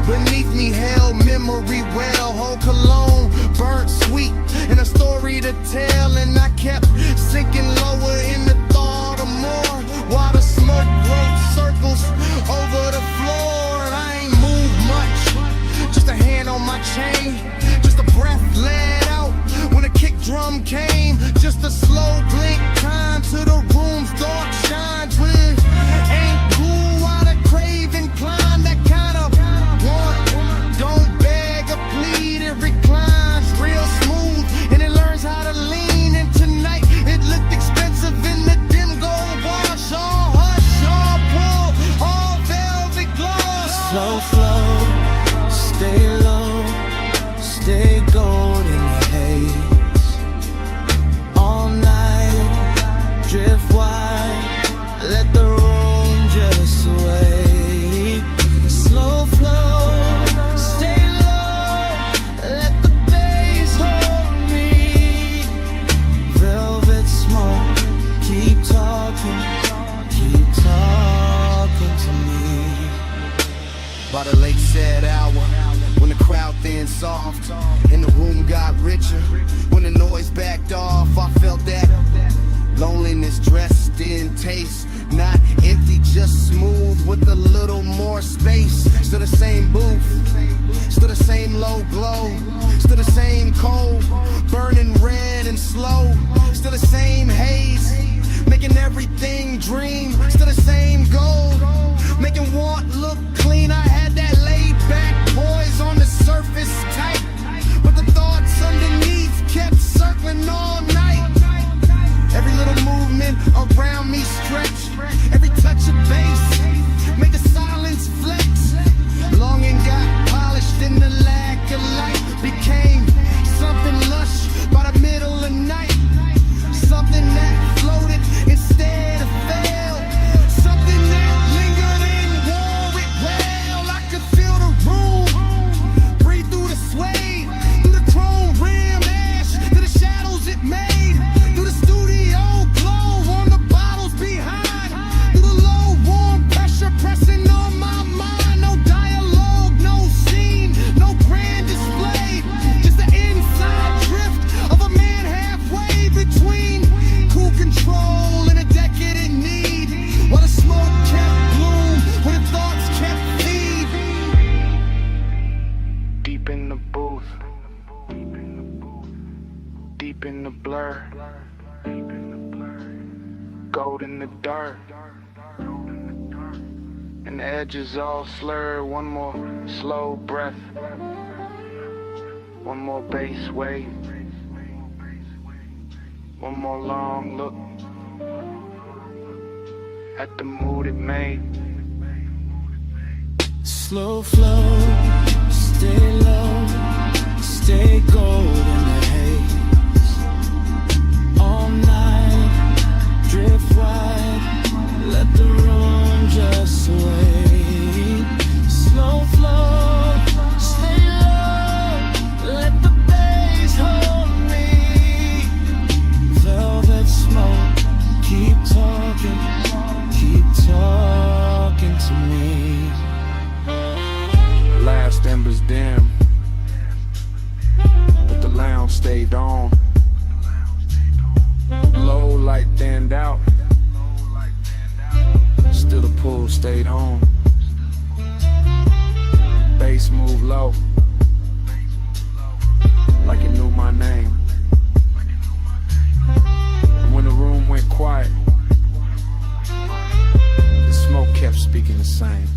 beneath me held memory well. Whole cologne burnt sweet and a story to tell. And I kept sinking lower in the thought of more, while the smoke wrote circles over the floor. And I ain't moved much, just a hand on my chain, just a breath let out when a kick drum came. Just a slow blink time to the room's dark shines. When ain't cool while the craving climb. That kind of want, don't beg or plead. It reclines real smooth and it learns how to lean. flow, stay low, stay gold in the haze. All night, drift wide, let the room just sway. Slow flow, stay low, let the bass hold me. Velvet smoke, keep talking to me. By the late sad hour, when the crowd thinned soft and the room got richer, when the noise backed off, I felt that loneliness dressed in taste. Not empty, just smooth with a little more space. Still the same booth, still the same low glow, still the same cold, burning red and slow. Still the same haze, making everything dream. Still the same gold, making want look clean. I had that laid back poise on the surface tight, but the thoughts underneath kept circling all night. Every little movement around me stretch, every touch of bass made the silence flex. Longing got polished and the lack of light became something lush by the middle of night. Something that floated instead of fell, something that lingered and wore it well. I could feel the room breathe through the sway, through the chrome rim ash, through the shadows it made, through the studio glow on the bottles behind, through the low warm pressure pressing on my mind. No dialogue, no scene, no grand display, just the inside drift of a man halfway between cool control and a decadent need, while the smoke kept bloom, while the thoughts kept feed. Deep in the booth, deep in the blur, gold in the dark, and the edges all slur. One more slow breath, one more bass wave, one more long look at the mood it made. Slow flow, stay low, stay gold in the haze. All night, drift wide, let the room just sway. Slow flow, stay low, let the bass hold me. Velvet smoke, keep talking to me. Last embers dim, but the lounge stayed on. Low light thinned out, still the pool stayed on. Bass moved low, like it knew my name. And when the room went quiet, the smoke kept speaking the same.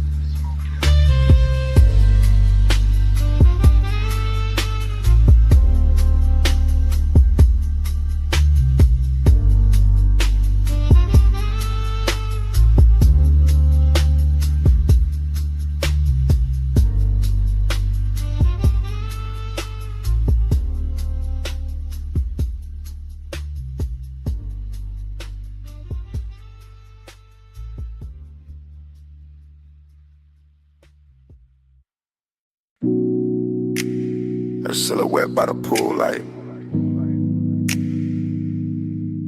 Her silhouette by the pool light,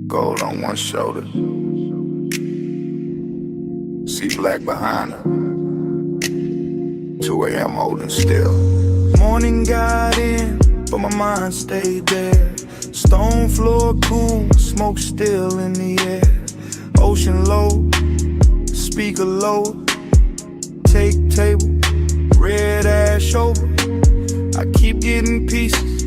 gold on one shoulder, see black behind her. 2 a.m. holding still. Morning got in, but my mind stayed there. Stone floor cool, smoke still in the air. Ocean low, speaker low, take table, red ash over. I keep getting pieces,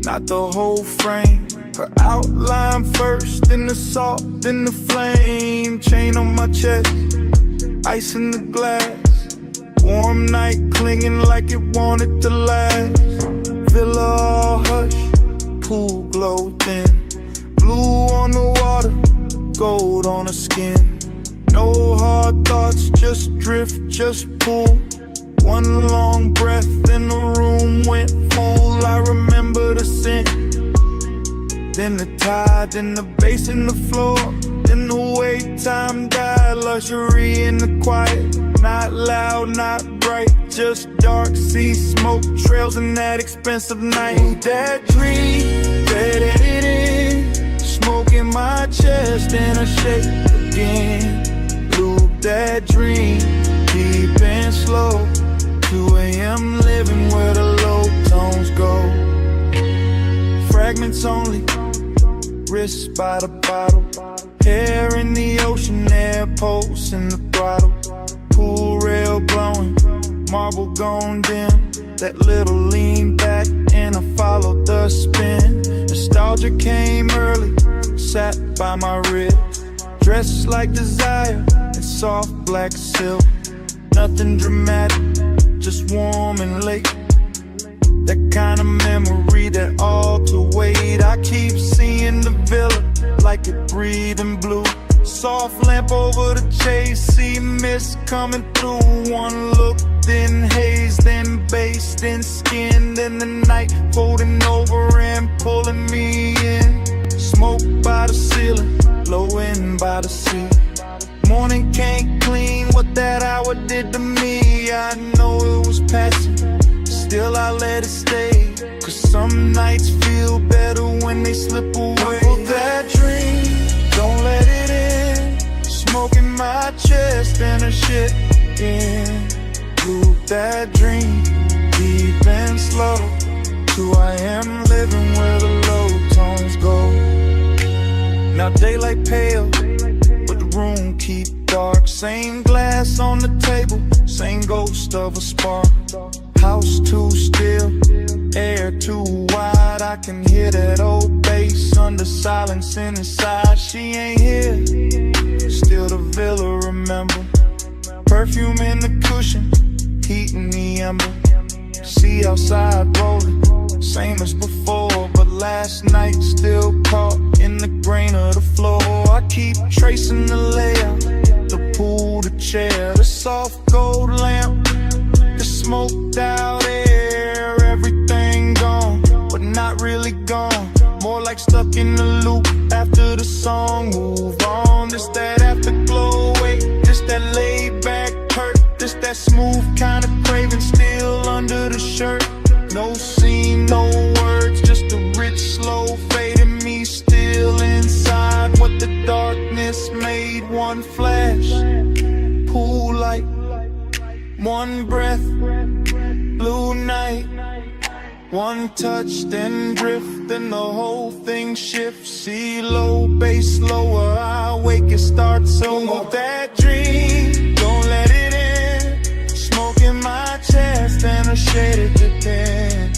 not the whole frame. Her outline first, then the salt, then the flame. Chain on my chest, ice in the glass. Warm night clinging like it wanted to last. Villa all hush, pool glow thin. Blue on the water, gold on her skin. No hard thoughts, just drift, just pull. One long breath and the room went full. I remember the scent, then the tide, then the bass in the floor, then the way time died. Luxury in the quiet, not loud, not bright, just dark sea smoke trails in that expensive night. That dream, that in, smoke in my chest and a shake again. Loop that dream, deep and slow. 2 a.m. living where the low tones go. Fragments only, wrists by the bottle. Hair in the ocean, air pulse in the throttle. Pool rail blowing, marble gone dim. That little lean back and I followed the spin. Nostalgia came early, sat by my rib. Dressed like desire in soft black silk. Nothing dramatic, just warm and late. That kind of memory that all to wait. I keep seeing the villa like it breathing blue. Soft lamp over the chase, see mist coming through. One look, then haze, then bass, then skin, then the night folding over and pulling me in. Smoke by the ceiling, blowing by the sea. Morning can't clean what that hour did to me. I know it was passing, still I let it stay. Cause some nights feel better when they slip away. For that dream, don't let it in. Smoke in my chest and a shit in. Loop that dream, deep and slow. 2 a.m. living where the low tones go. Now daylight pale, but the room keep dark. Same glass on the table, same ghost of a spark. House too still, air too wide. I can hear that old bass under silence inside. She ain't here, still the villa remember. Perfume in the cushion, heat in the ember. See outside rolling, same as before. But last night still caught in the grain of the floor. I keep tracing the layout, the pool, the chair, the soft gold lamp, the smoked out air. Everything gone, but not really gone. More like stuck in the loop after the song. Move on, this that afterglow. Wait, this that laid back hurt. This that smooth kind of craving still under the shirt. No scene, no words, just a rich slow fade in me still inside. What the darkness made, one flash, pool light, one breath, blue night. One touch, then drift, then the whole thing shifts. See low, bass lower, I wake, it starts over. That dream, don't let it in. Smoke in my chest and a shade at the pen.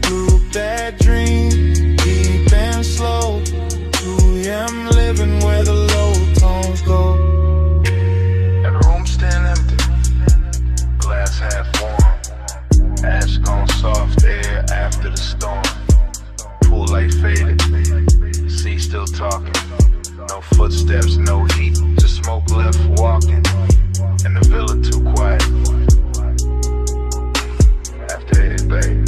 Loop that dream, deep and slow. 2 a.m. living where the low tones go. And the room still empty, glass half warm. Ash gone soft, air after the storm. Pool light faded, sea still talking. No footsteps, no heat, just smoke left walking. And the villa too quiet. After it, babe.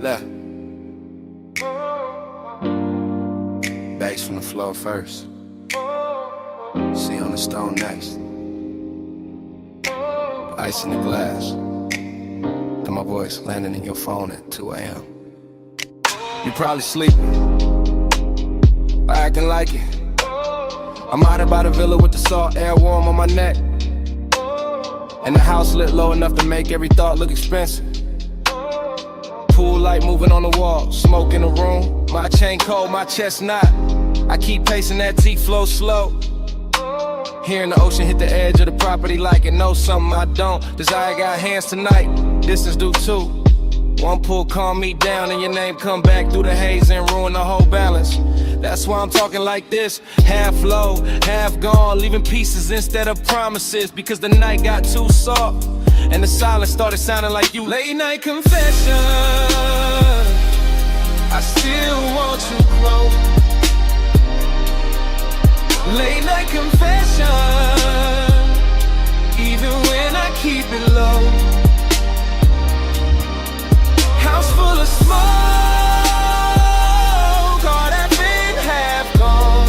Left. Bass from the floor first. See on the stone next. Ice in the glass. And my voice landing in your phone at 2 a.m. You probably sleeping, or acting like it. I'm out by the villa with the salt air warm on my neck. And the house lit low enough to make every thought look expensive. Pool light moving on the wall, smoke in the room. My chain cold, my chest not. I keep pacing that T flow slow. Hearing the ocean hit the edge of the property like it knows something I don't. Desire got hands tonight, distance do too. One pull calm me down and your name come back through the haze and ruin the whole balance. That's why I'm talking like this, half low, half gone, leaving pieces instead of promises, because the night got too soft and the silence started sounding like you. Late night confession, I still want you close. Late night confession, even when I keep it low. House full of smoke, all that been half gone.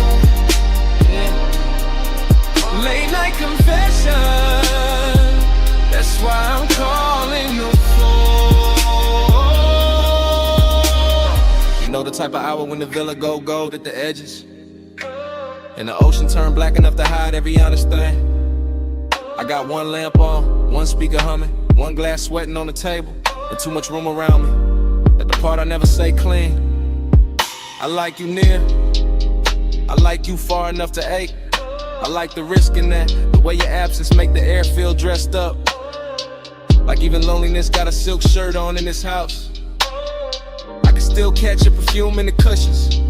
Yeah. Late night confession, that's why I'm calling your phone. You know the type of hour when the villa go gold at the edges, and the ocean turn black enough to hide every honest thing. I got one lamp on, one speaker humming, one glass sweating on the table, and too much room around me. At the part I never say clean. I like you near, I like you far enough to ache. I like the risk in that, the way your absence make the air feel dressed up. Like even loneliness got a silk shirt on in this house. I can still catch your perfume in the cushions,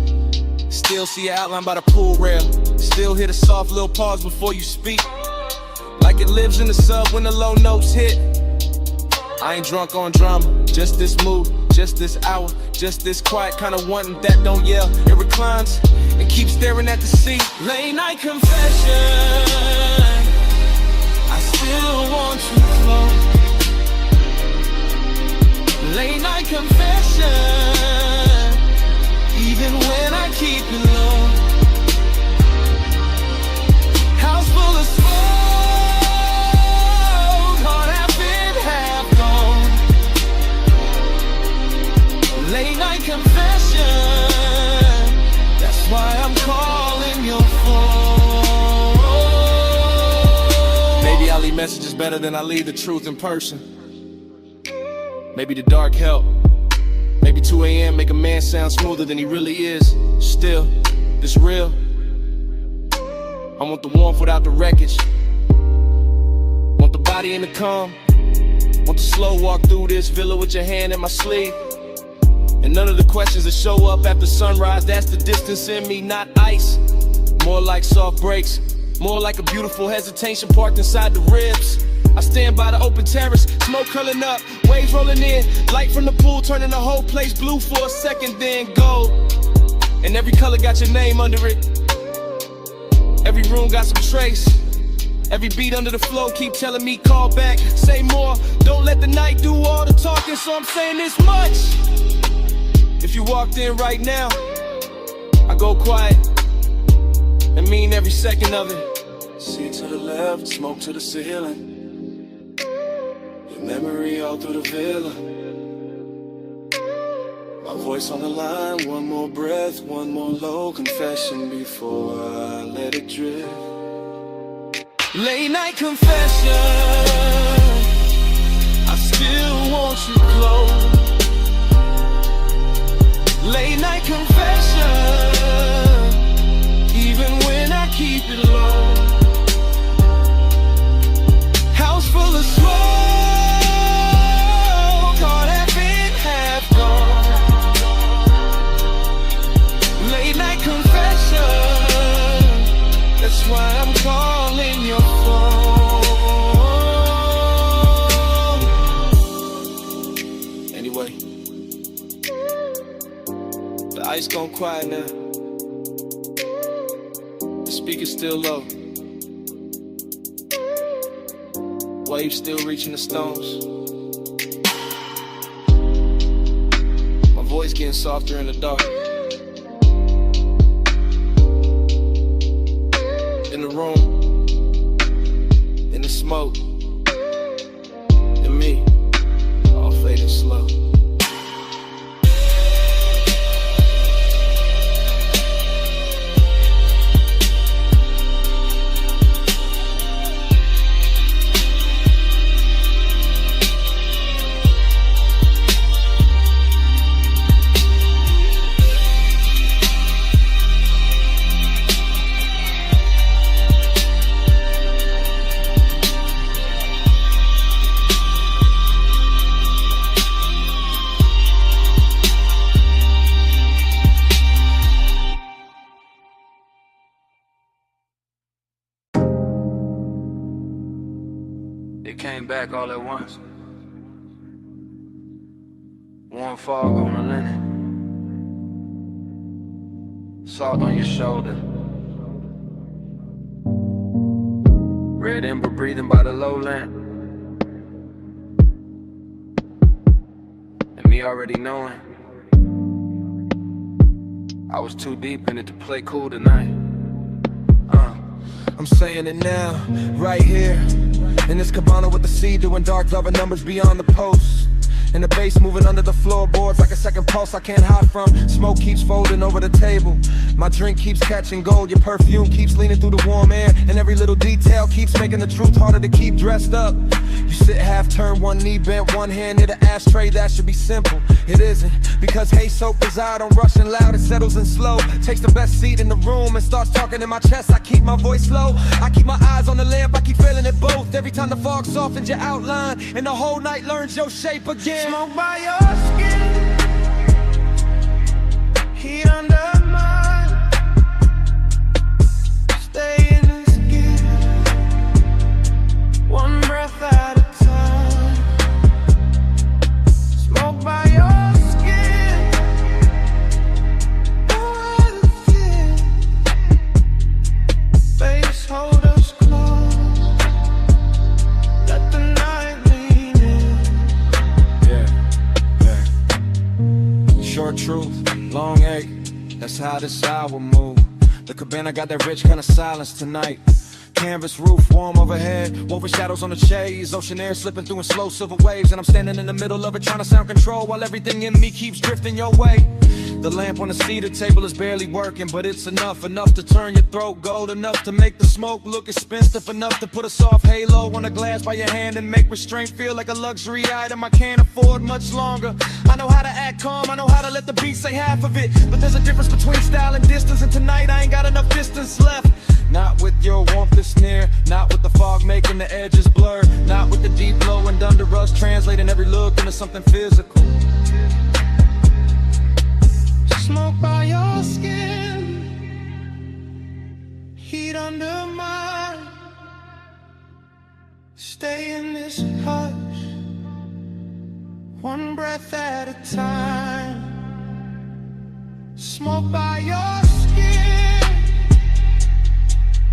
still see your outline by the pool rail, still hear the soft little pause before you speak, like it lives in the sub when the low notes hit. I ain't drunk on drama, just this mood, just this hour, just this quiet kind of wanting that don't yell. It reclines and keeps staring at the sea. Late night confession, I still want you close. Late night confession, even when I keep it low. House full of smoke, heart half in, half gone. Late night confession, that's why I'm calling your phone. Maybe I leave messages better than I leave the truth in person. Maybe the dark help. Maybe 2 a.m. make a man sound smoother than he really is. Still, this real. I want the warmth without the wreckage. Want the body in the calm. Want the slow walk through this villa with your hand in my sleeve. And none of the questions that show up after sunrise, that's the distance in me, not ice. More like soft breaks, more like a beautiful hesitation parked inside the ribs. I stand by the open terrace, smoke curling up, waves rolling in, light from the pool turning the whole place blue for a second, then gold. And every color got your name under it. Every room got some trace. Every beat under the flow keep telling me call back, say more. Don't let the night do all the talking, so I'm saying this much. If you walked in right now, I go quiet and mean every second of it. See to the left, smoke to the ceiling. Memory all through the villa. My voice on the line, one more breath, one more low confession before I let it drift. Late night confession, I still want you close. Late night confession, even when I keep it low. House full of smoke, that's why I'm calling your phone. Anyway, the ice gone quiet now. The speaker's still low. Waves still reaching the stones. My voice getting softer in the dark. In the room, in the smoke, and me, all fading slow. came back all at once. Warm fog on the linen, salt on your shoulder, red ember breathing by the lowland, and me already knowing I was too deep in it to play cool tonight. I'm saying it now, right here in this cabana with the sea, doing dark loving numbers beyond the post. And the bass moving under the floorboards like a second pulse I can't hide from. Smoke keeps folding over the table. My drink keeps catching gold. Your perfume keeps leaning through the warm air. And every little detail keeps making the truth harder to keep dressed up. You sit half turned, one knee bent, one hand near the ashtray. That should be simple. It isn't, because Haze so bizarre, don't rush and loud, it settles in slow. Takes the best seat in the room and starts talking in my chest. I keep my voice low, I keep my eyes on the lamp, I keep feeling it both. Every time the fog softens your outline and the whole night learns your shape again. Smoke by your skin, heat under mine. Stay in the skin, one breath at a time. Smoke by your skin, no hesitation. Face hold us close, let the night lean in. Short truth, long ache, that's how this hour move. The cabana got that rich kind of silence tonight. Canvas roof, warm overhead, woven shadows on the shades, ocean air slipping through in slow silver waves. And I'm standing in the middle of it trying to sound control while everything in me keeps drifting your way. The lamp on the cedar table is barely working, but it's enough to turn your throat gold, enough to make the smoke look expensive, enough to put a soft halo on a glass by your hand and make restraint feel like a luxury item I can't afford much longer. I know how to act calm, I know how to let the beat say half of it, but there's a difference between style and distance, and tonight I ain't got enough distance left. Not with your warmth that's near, not with the fog making the edges blur, not with the deep glow and under us translating every look into something physical. Smoke by your skin, heat under mine. Stay in this hush, one breath at a time. Smoke by your skin,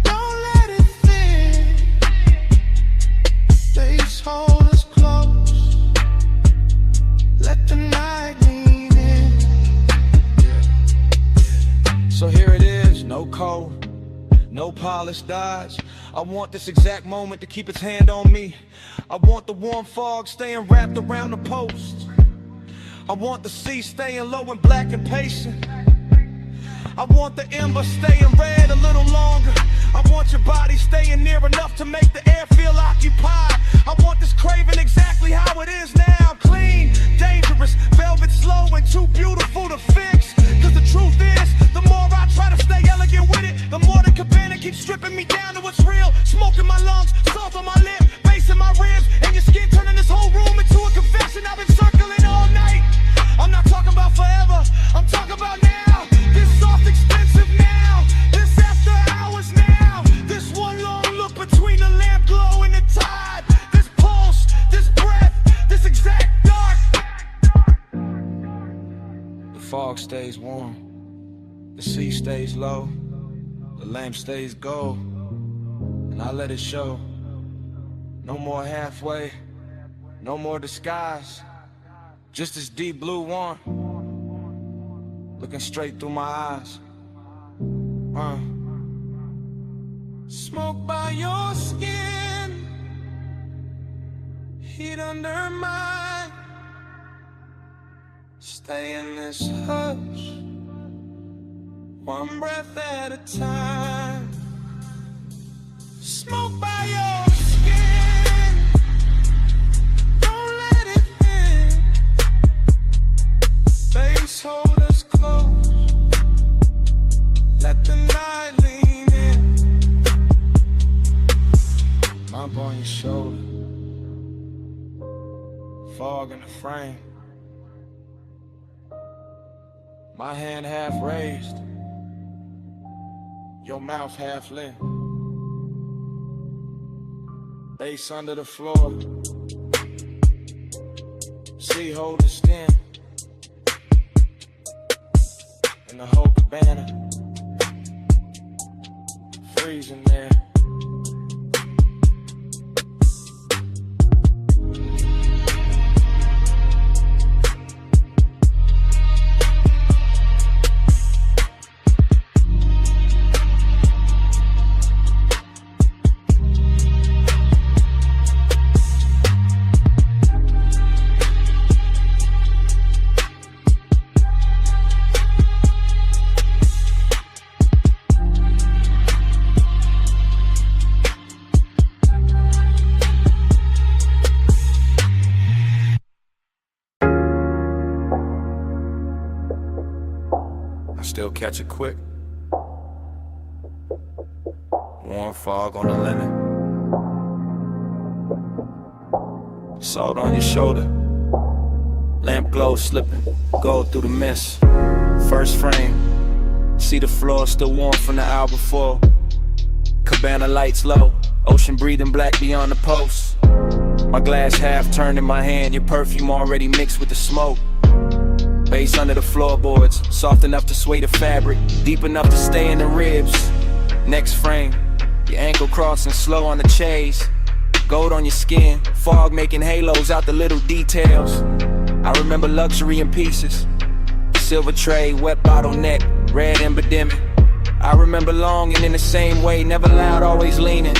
don't let it thin. Face hold us close, let the night lean in. So here it is, no code, no polished dodge. I want this exact moment to keep its hand on me. I want the warm fog staying wrapped around the post. I want the sea staying low and black and patient. I want the ember staying red a little longer. I want your body staying near enough to make the air feel occupied. I want this craving exactly how it is now. Clean, dangerous, velvet slow and too beautiful to fix. Cause the truth is, the more I try to stay elegant with it, the more the cabana keeps stripping me down to what's real. Smoke in my lungs, salt on my lip, bass in my ribs, and your skin turning this whole room into a confession. I've been circling all night. I'm not talking about forever, I'm talking about now. This soft expensive now, this after hours now. This one long look between the lamp glow and the tide. This pulse, this breath, this exact dark. The fog stays warm, the sea stays low, the lamp stays gold, and I let it show. No more halfway, no more disguise, just this deep blue one, looking straight through my eyes. Smoke by your skin, heat under mine. Stay in this hush, one breath at a time. Smoke by your skin, don't let it in. Face hold us close, let the night lean in. Mop on your shoulder, fog in the frame, my hand half raised, your mouth half lit. Bass under the floor. See, hold the skin. And the whole cabana. Freezing there. Still catch it quick. Warm fog on the linen. Salt on your shoulder. Lamp glow slipping. Go through the mist. First frame. See the floor still warm from the hour before. Cabana lights low. Ocean breathing black beyond the post. My glass half turned in my hand. Your perfume already mixed with the smoke. Bass under the floorboards, soft enough to sway the fabric, deep enough to stay in the ribs. Next frame, your ankle crossing slow on the chase. Gold on your skin, fog making halos out the little details. I remember luxury in pieces. Silver tray, wet bottleneck, red embodiment. I remember longing in the same way, never loud, always leaning.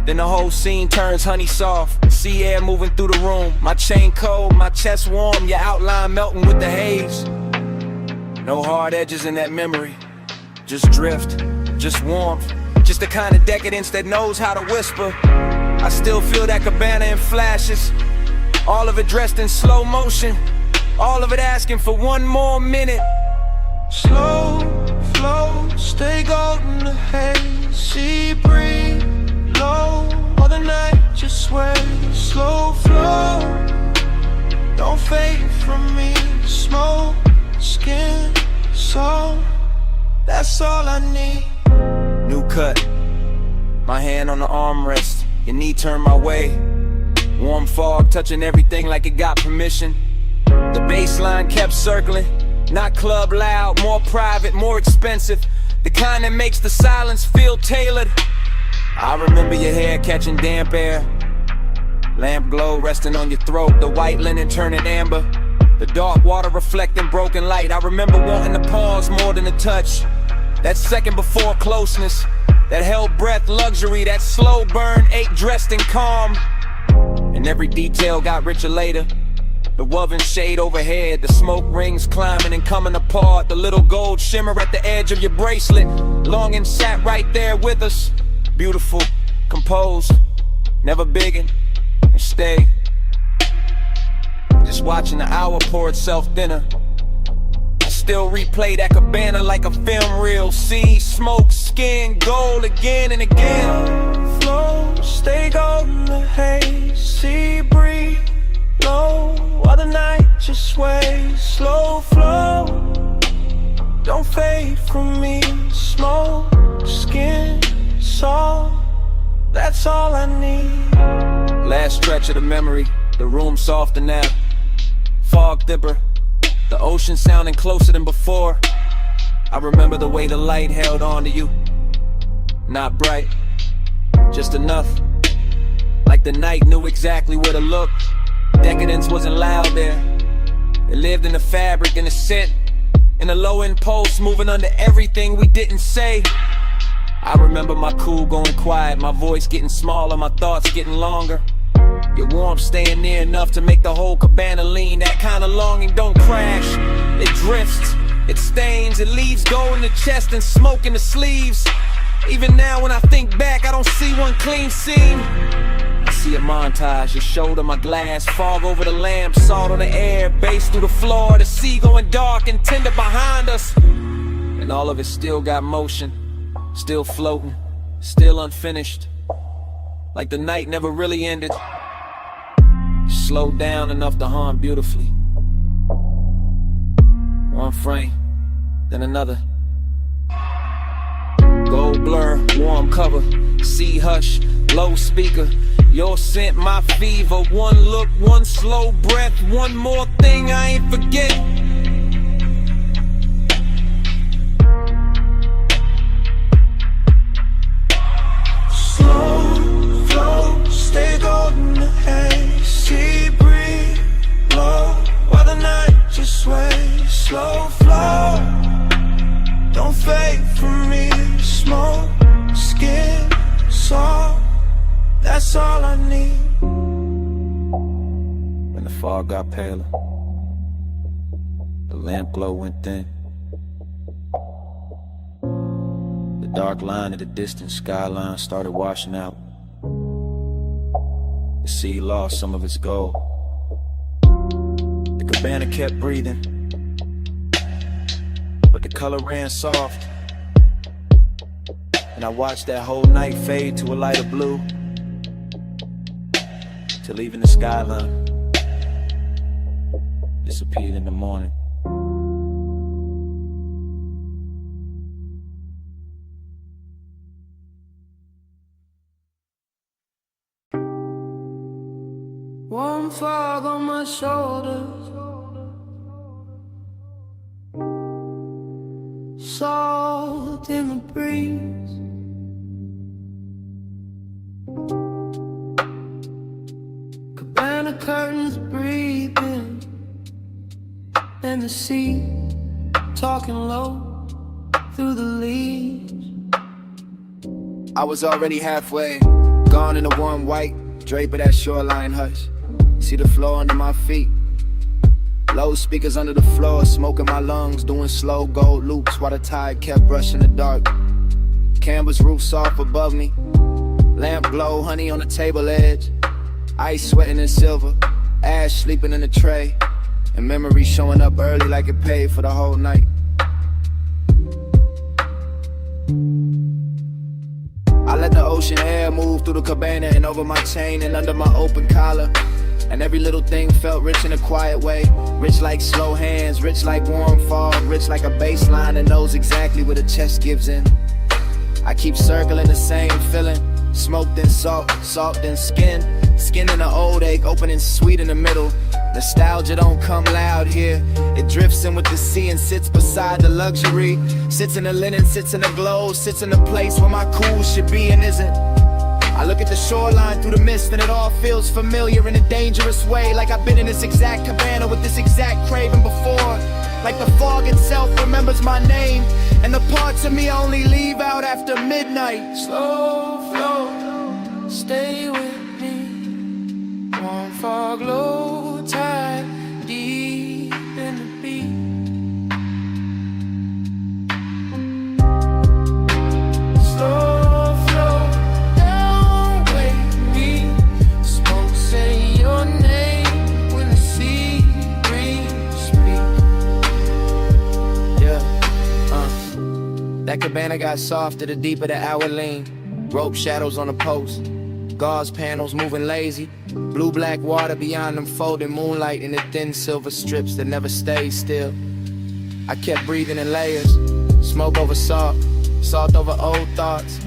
Then the whole scene turns honey soft. Sea air moving through the room. My chain cold, my chest warm. Your outline melting with the haze. No hard edges in that memory. Just drift, just warmth. Just the kind of decadence that knows how to whisper. I still feel that cabana in flashes. All of it dressed in slow motion. All of it asking for one more minute. Slow flow, stay golden, the haze, sea breeze. Low, all the night just sway. Slow flow, don't fade from me. Smoke, skin, soul, that's all I need. New cut, my hand on the armrest. Your knee turned my way. Warm fog touching everything like it got permission. The baseline kept circling. Not club loud, more private, more expensive. The kind that makes the silence feel tailored. I remember your hair catching damp air. Lamp glow resting on your throat. The white linen turning amber. The dark water reflecting broken light. I remember wanting to pause more than a touch. That second before closeness. That held breath luxury. That slow burn ache dressed in calm. And every detail got richer later. The woven shade overhead. The smoke rings climbing and coming apart. The little gold shimmer at the edge of your bracelet. Longing sat right there with us. Beautiful, composed, never biggin', and stay. Just watching the hour pour itself thinner. I still replay that cabana like a film reel. See, smoke, skin, gold again and again. Flow, stay golden, the haze, sea breeze. Low, while the night just sways. Slow flow, don't fade from me. Smoke, skin, soul, that's all I need. Last stretch of the memory, the room softer now. Fog dipper, the ocean sounding closer than before. I remember the way the light held on to you. Not bright, just enough. Like the night knew exactly where to look. Decadence wasn't loud there. It lived in the fabric, in the scent, in the low impulse, moving under everything we didn't say. I remember my cool going quiet, my voice getting smaller, my thoughts getting longer. Your warmth staying near enough to make the whole cabana lean. That kind of longing don't crash, it drifts, it stains, it leaves gold in the chest and smoke in the sleeves. Even now when I think back, I don't see one clean seam. I see a montage, your shoulder, my glass, fog over the lamp, salt on the air, bass through the floor, the sea going dark and tender behind us. And all of it still got motion. Still floating, still unfinished. Like the night never really ended. Slowed down enough to haunt beautifully. One frame, then another. Gold blur, warm cover, sea hush, low speaker. Your scent, my fever. One look, one slow breath. One more thing I ain't forget. Slow flow, stay golden the haze. Sea breeze, low, while the night just sways. Slow flow, don't fade for me. Smoke, skin, salt, that's all I need. When the fog got paler, the lamp glow went thin. The dark line of the distant skyline started washing out. The sea lost some of its gold. The cabana kept breathing, but the color ran soft. And I watched that whole night fade to a lighter blue, till even the skyline disappeared in the morning. Warm fog on my shoulders, salt in the breeze. Cabana curtains breathing, and the sea talking low through the leaves. I was already halfway, gone in the warm white drape of that shoreline hush. See the floor under my feet, low speakers under the floor, smoke in my lungs, doing slow gold loops while the tide kept brushing the dark. Canvas roof soft above me, lamp glow, honey on the table edge, ice sweating in silver, ash sleeping in the tray, and memory showing up early like it paid for the whole night. I let the ocean air move through the cabana and over my chain and under my open collar. And every little thing felt rich in a quiet way. Rich like slow hands, rich like warm fog, rich like a bass line that knows exactly where the chest gives in. I keep circling the same feeling. Smoke then salt, salt then skin. Skin in the old ache, opening sweet in the middle. Nostalgia don't come loud here. It drifts in with the sea and sits beside the luxury. Sits in the linen, sits in the glow, sits in the place where my cool should be and isn't. I look at the shoreline through the mist and it all feels familiar in a dangerous way. Like I've been in this exact cabana with this exact craving before. Like the fog itself remembers my name, and the parts of me only leave out after midnight. Slow flow, stay with me. Warm fog, low tide, deep in the beat. Slow flow, don't wake me. Smoke say your name when the sea breeze speak. Yeah, that cabana got softer the deeper the hour lean. Rope shadows on the post, gauze panels moving lazy. Blue-black water beyond them folding moonlight in the thin silver strips that never stay still. I kept breathing in layers, smoke over salt, salt over old thoughts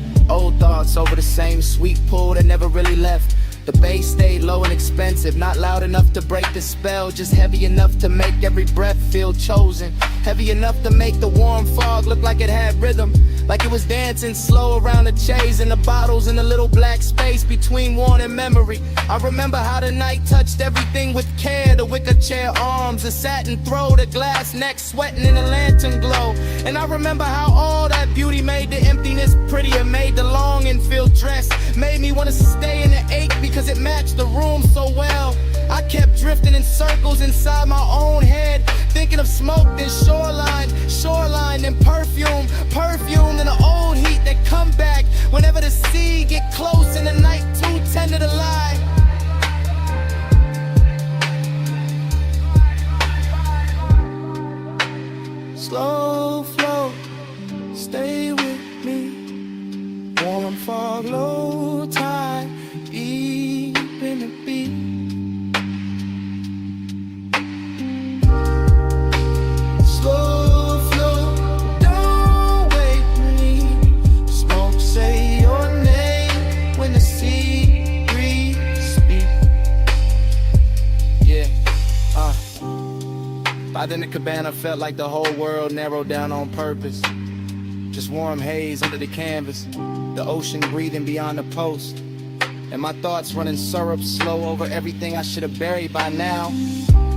over the same sweet pool that never really left. The bass stayed low and expensive, not loud enough to break the spell, just heavy enough to make every breath feel chosen. Heavy enough to make the warm fog look like it had rhythm, like it was dancing slow around the chase and the bottles in the little black space between worn and memory. I remember how the night touched everything with care, the wicker chair arms, the satin throw, the glass neck sweating in the lantern glow. And I remember how all that beauty made the emptiness prettier, made the longing feel dressed, made me want to stay in the ache because it matched the room so well. I kept drifting in circles inside my own head, thinking of smoke, then shoreline, shoreline, then perfume, perfume, then the old heat that come back whenever the sea get close and the night too tender to lie. Slow flow, stay with me. Warm fog, low tide, deep in the beat. Slow flow, don't wake me. Smoke say your name when the sea Night in the cabana felt like the whole world narrowed down on purpose. Just warm haze under the canvas, the ocean breathing beyond the post, and my thoughts running syrup slow over everything I should have buried by now.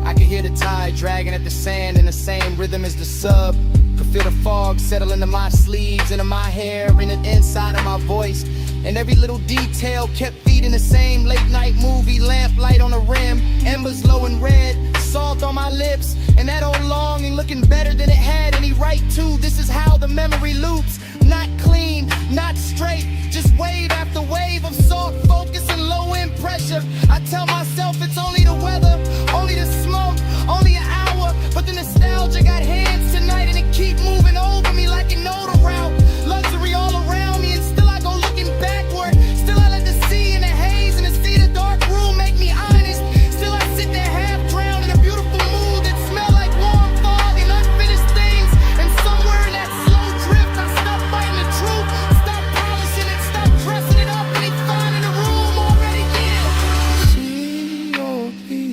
I could hear the tide dragging at the sand in the same rhythm as the sub. Could feel the fog settle into my sleeves, into my hair, and the inside of my voice. And every little detail kept feeding the same late night movie. Lamplight on the rim, embers low and red, salt on my lips, and that old longing looking better than it had any right to. This is how the memory loops. Not clean, not straight, just wave after wave of soft focus and low end pressure. I tell myself it's only the weather, only the smoke, only an hour, but the nostalgia got hands tonight and it keep moving over me like an older route. Luxury all around me and still I go looking backward. Still I let the sea and the haze and the sea of the dark room make me honest. Still I sit there half drowned in a beautiful mood that smell like warm fog and unfinished things. And somewhere in that slow drift I stop fighting the truth, stop polishing it, stop dressing it up, and it's fine in the room already. Yeah.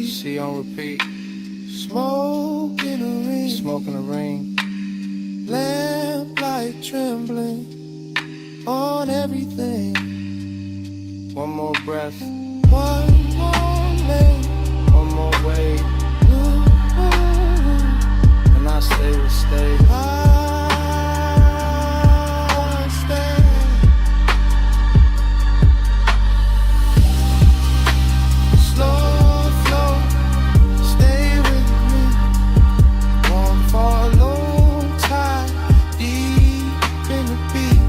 See on repeat. Smoke in the ring, Smoke in the ring. lamplight trembling on everything. One more breath, One more lane, one more wave, and I say we'll stay. I stay. Slow flow, stay with me. Won't follow tide, deep in the beat.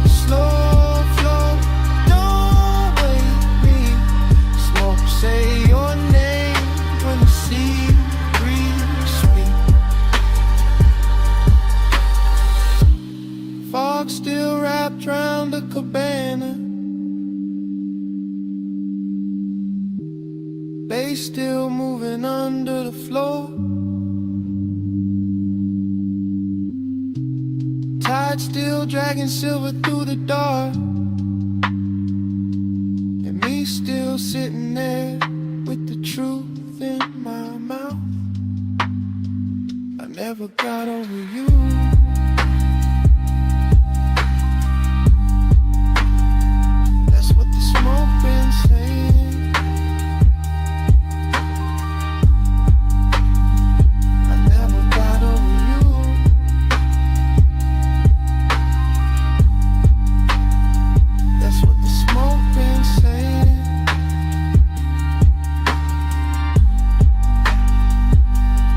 Slow flow, don't wake me. Smoke, say your name when the sea breeze speak. Fog still wrapped round the cabana. Bass still moving under the floor. Tide still dragging silver through the dark. And me still sitting there with the truth in my mouth. I never got over you. That's what the smoke been saying. I never got over you. That's what the smoke been saying.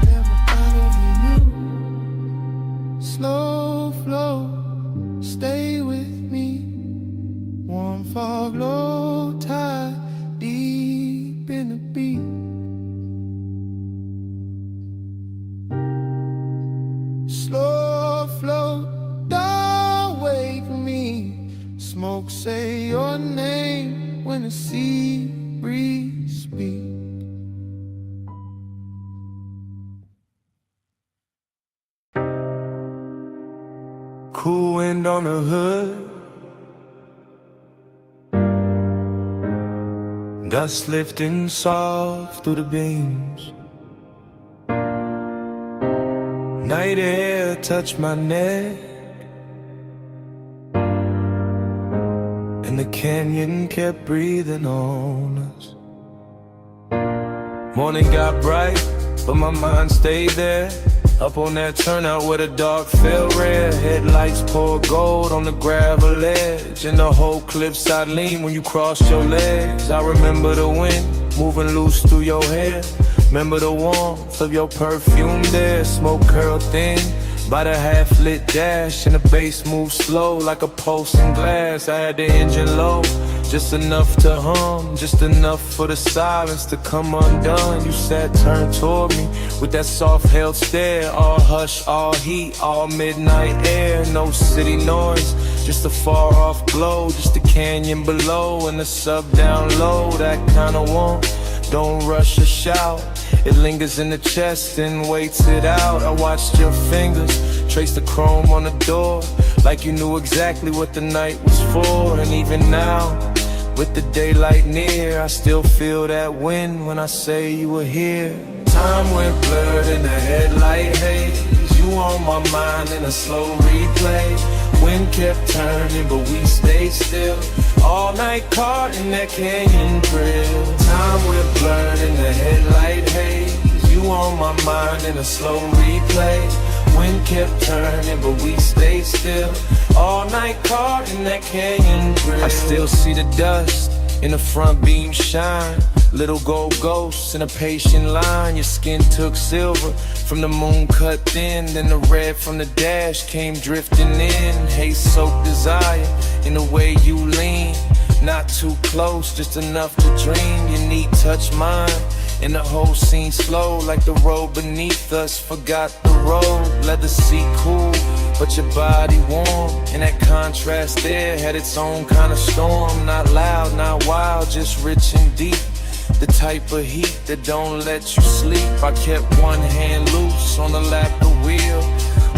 Never got over you. Slow flow, stay with me. Warm fog, low tide, deep in the beat. Slow flow, don't wake me. Smoke, say your name when the sea breeze speak. Cool wind on the hood, dust lifting soft through the beams. Night air touched my neck, and the canyon kept breathing on us. Morning got bright, but my mind stayed there. Up on that turnout where the dark felt red. Headlights poured gold on the gravel edge, and the whole cliffside lean when you crossed your legs. I remember the wind moving loose through your hair. Remember the warmth of your perfume there. Smoke curled thin by the half-lit dash, and the bass moved slow like a pulse in glass. I had the engine low, just enough to hum, just enough for the silence to come undone. You sat turned toward me with that soft held stare. All hush, all heat, all midnight air. No city noise, just a far off glow. Just the canyon below and the sub down low. That kind of warmth, don't rush or shout. It lingers in the chest and waits it out. I watched your fingers trace the chrome on the door, like you knew exactly what the night was for. And even now, With the daylight near, I still feel that wind when I say you were here. Time went blurred in the headlight haze. You on my mind in a slow replay. Wind kept turning, but we stayed still. All night caught in that canyon thrill. Time went blurred in the headlight haze. You on my mind in a slow replay. Wind kept turning, but we stayed still. All night caught in that canyon thrill. I still see the dust in the front beam shine. Little gold ghosts in a patient line. Your skin took silver from the moon cut thin. Then the red from the dash came drifting in. Haze soaked desire in the way you lean. Not too close, just enough to dream. Your knee touched mine, and the whole scene slow, like the road beneath us forgot the road. Let the seat cool, but your body warm. And that contrast there had its own kind of storm. Not loud, not wild, just rich and deep. The type of heat that don't let you sleep. I kept one hand loose on the lap of the wheel.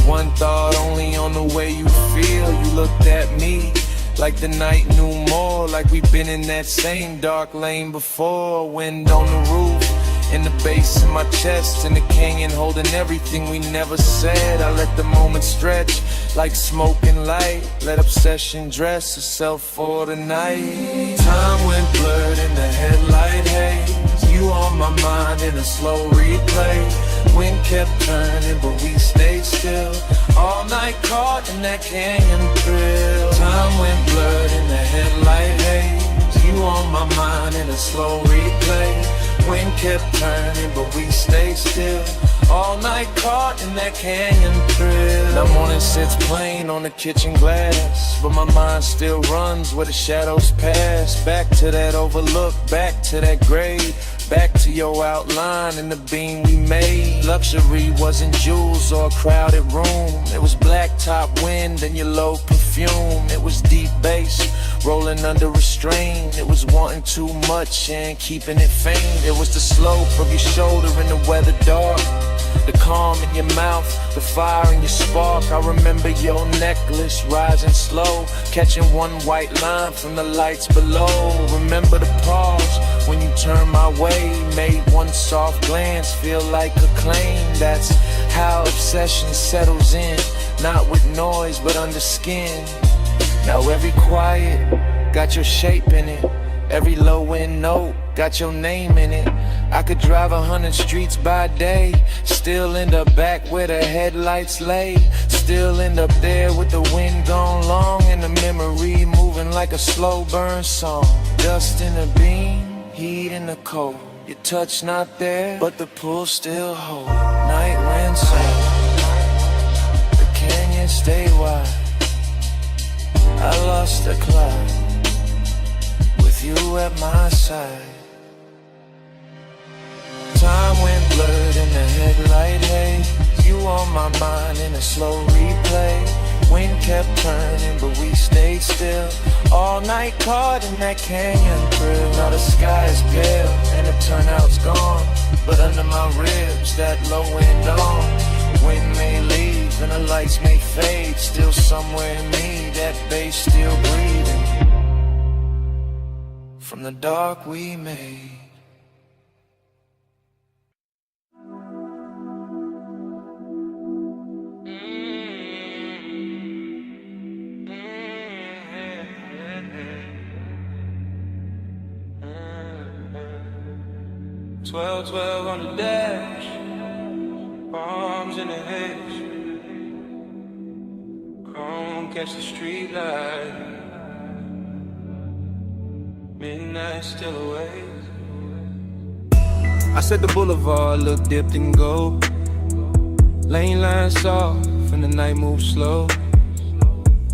One thought only on the way you feel. You looked at me like the night knew more. Like we've been in that same dark lane before. Wind on the roof, in the bass in my chest, in the canyon holding everything we never said. I let the moment stretch like smoke and light. Let obsession dress itself for the night. Time went blurred in the headlight haze. You on my mind in a slow replay. Wind kept turning, but we stayed still. All night caught in that canyon thrill. Time went blurred in the headlight haze. You on my mind in a slow replay. Wind kept turning, but we stayed still. All night caught in that canyon thrill. The morning sits plain on the kitchen glass, but my mind still runs where the shadows pass. Back to that overlook, back to that grave. Back to your outline and the beam we made. Luxury wasn't jewels or a crowded room. It was blacktop wind and your low perfume. It was deep bass rolling under restraint. It was wanting too much and keeping it faint. It was the slope of your shoulder in the weather dark. The calm in your mouth, the fire in your spark. I remember your necklace rising slow, catching one white line from the lights below. Remember the pause when you turned my way, made one soft glance feel like a claim. That's how obsession settles in, not with noise but under skin. Now every quiet got your shape in it. Every low end note got your name in it. I could drive 100 streets by day, still end up back where the headlights lay. Still end up there with the wind gone long and the memory moving like a slow burn song. Dust in the beam, heat in the cold. Your touch not there, but the pull still hold. Night wind sound, the canyon stay wide. I lost the cloud with you at my side. Time went blurred in the headlight haze. You on my mind in a slow replay. Wind kept turning, but we stayed still. All night caught in that canyon thrill. Now the sky is pale and the turnout's gone, but under my ribs that low wind on. Wind may leave and the lights may fade. Still somewhere in me that bass still breathing from the dark we made. Twelve, 12 on the dash, bombs in the haze. Chrome catch the street light. Midnight still awake. I said the boulevard looked dipped in gold. Lane lines soft and the night moves slow.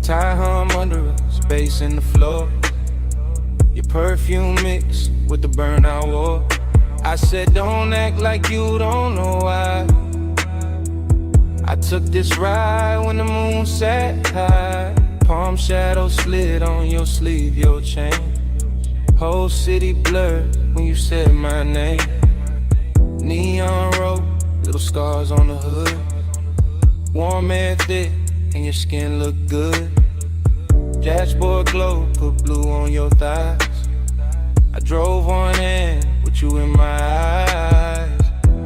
Tie hum under us, bass in the floor. Your perfume mixed with the burnout war. I said don't act like you don't know why. I took this ride when the moon sat high. Palm shadow slid on your sleeve, your chain. Whole city blurred when you said my name. Neon road, little scars on the hood. Warm air thick and your skin look good. Dashboard glow, put blue on your thighs. I drove on in with you in my eyes.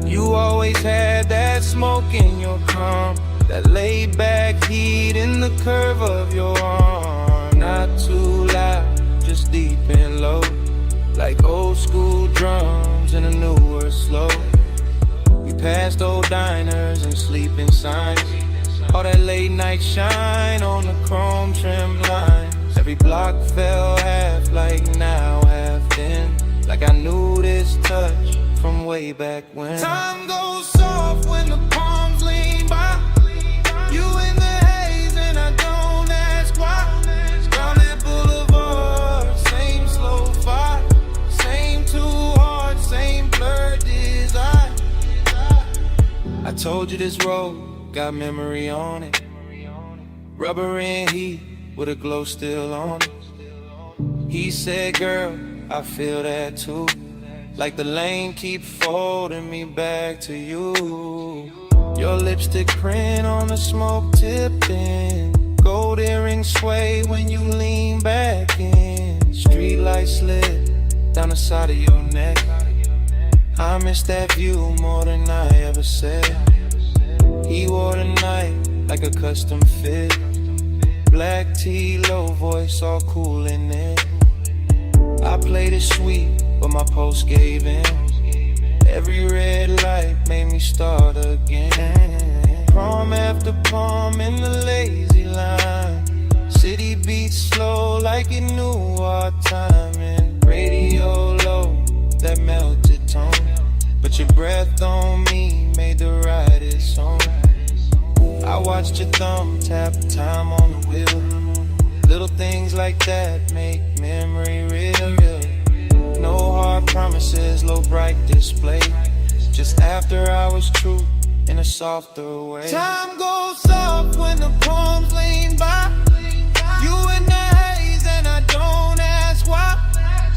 You always had that smoke in your calm, that laid back heat in the curve of your arm. Not too loud, just deep and low, like old school drums in a newer slow. We passed old diners and sleeping signs, all that late night shine on the chrome trim lines. Every block fell half like now, half then, like I knew this touch from way back when. Time goes soft when the palms lean by. You in the haze and I don't ask why. Down that boulevard, same slow fire, same too hard, same blurred desire. I told you this road got memory on it, rubber and heat with a glow still on it. He said, girl, I feel that too, like the lane keep folding me back to you. Your lipstick print on the smoke tipping, gold earrings sway when you lean back in. Street light slid down the side of your neck. I miss that view more than I ever said. He wore the night like a custom fit, black tee, low voice, all cool in it. I played it sweet, but my post gave in. Every red light made me start again. Prom after prom in the lazy line, city beats slow like it knew our timing. Radio low, that melted tone, but your breath on me made the ride its song. I watched your thumb tap time on the wheel. Little things like that make memory real. No hard promises, low bright display, just after hours truth in a softer way. Time goes soft when the palms lean by. You in the haze and I don't ask why.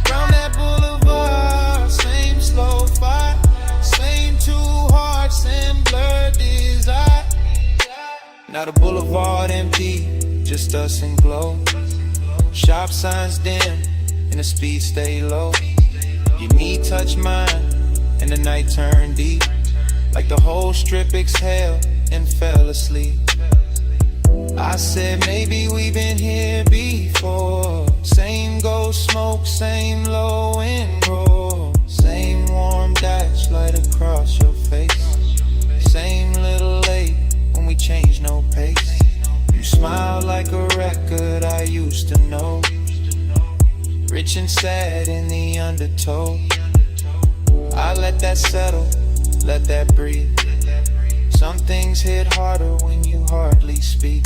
Round that boulevard, same slow fire, same too hard, same blurred desire. Now the boulevard empty, just us and glow. Shop signs dim and the speed stay low. Your knee touch mine and the night turned deep, like the whole strip exhaled and fell asleep. I said maybe we've been here before. Same ghost smoke, same low and roll, same warm dash light across your face, same little late when we changed no pace. You smile like a record I used to know, rich and sad in the undertow. I let that settle, let that breathe. Some things hit harder when you hardly speak.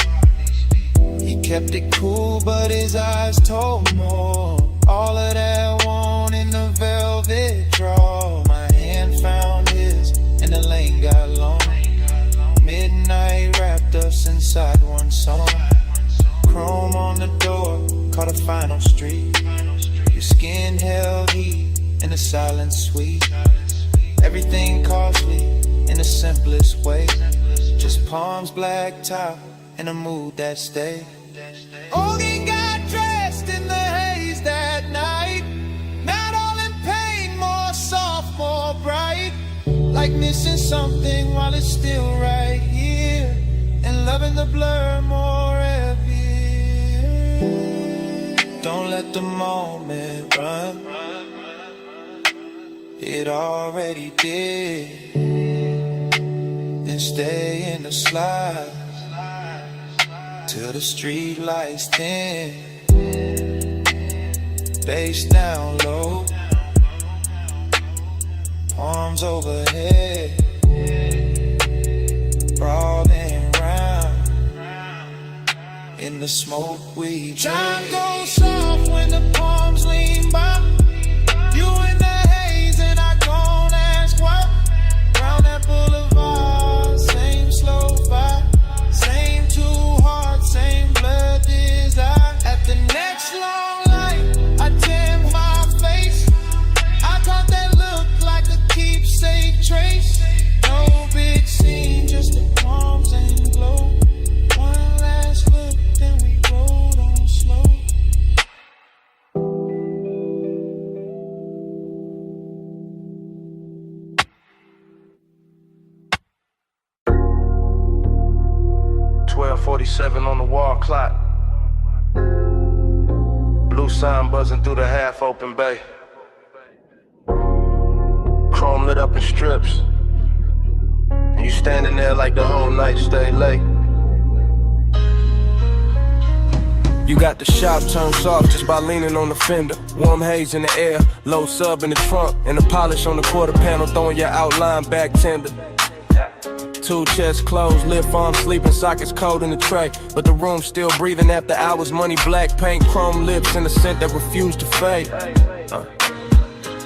He kept it cool, but his eyes told more. All of that want in the velvet draw. My hand found his, and the lane got long. Midnight wrapped us inside one song. Chrome on the door, caught a final street. Your skin held heat in the silence sweet. Everything costly in the simplest way, just palms, black top, and a mood that stayed. Ogie got dressed in the haze that night, not all in pain, more soft, more bright, like missing something while it's still right here, and loving the blur more heavy. Don't let the moment run, it already did. Then stay in the slide till the street lights dim. Bass down low, arms overhead, broad and round in the smoke we drink. Time goes soft when the palms lean by. You in the haze and I don't ask why. Round that boulevard, same slow fire, same too hard, same blood desire. At the next long light, I tan my face. I caught that look like a keepsake trace. No big scene, just the palms and glow. One last look, then we rode on slow. 12:47 on the wall clock. Blue sign buzzing through the half-open bay. Chrome lit up in strips. And you standing there like the whole night stay late. You got the shop turned soft just by leaning on the fender. Warm haze in the air, low sub in the trunk, and the polish on the quarter panel throwing your outline back tender. Two chests closed, lip arms sleeping, sockets cold in the tray, but the room still breathing after hours. Money, black paint, chrome lips, and a scent that refused to fade.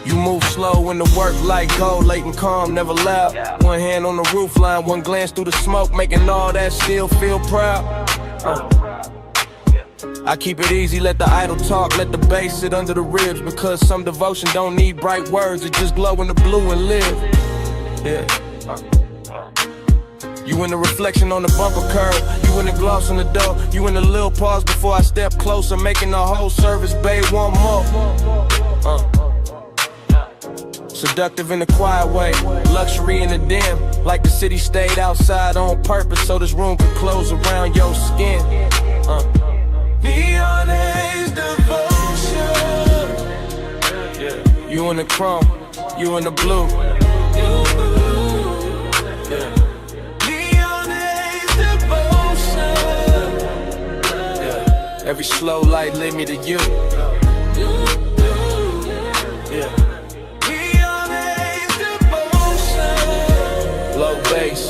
You move slow when the work like gold, late and calm, never loud. One hand on the roof line, one glance through the smoke, making all that still feel proud. I keep it easy, let the idle talk, let the bass sit under the ribs, because some devotion don't need bright words, it just glow in the blue and live. Yeah. You in the reflection on the bumper curb, you in the gloss on the door, you in the little pause before I step closer, making the whole service, babe, one more. Seductive in a quiet way, luxury in the dim, like the city stayed outside on purpose so this room could close around your skin. Neon Haze devotion. Yeah. You in the chrome, you in the blue. Yeah. Neon Haze devotion. Yeah. Every slow light led me to you. Yeah. Neon Haze devotion. Low bass,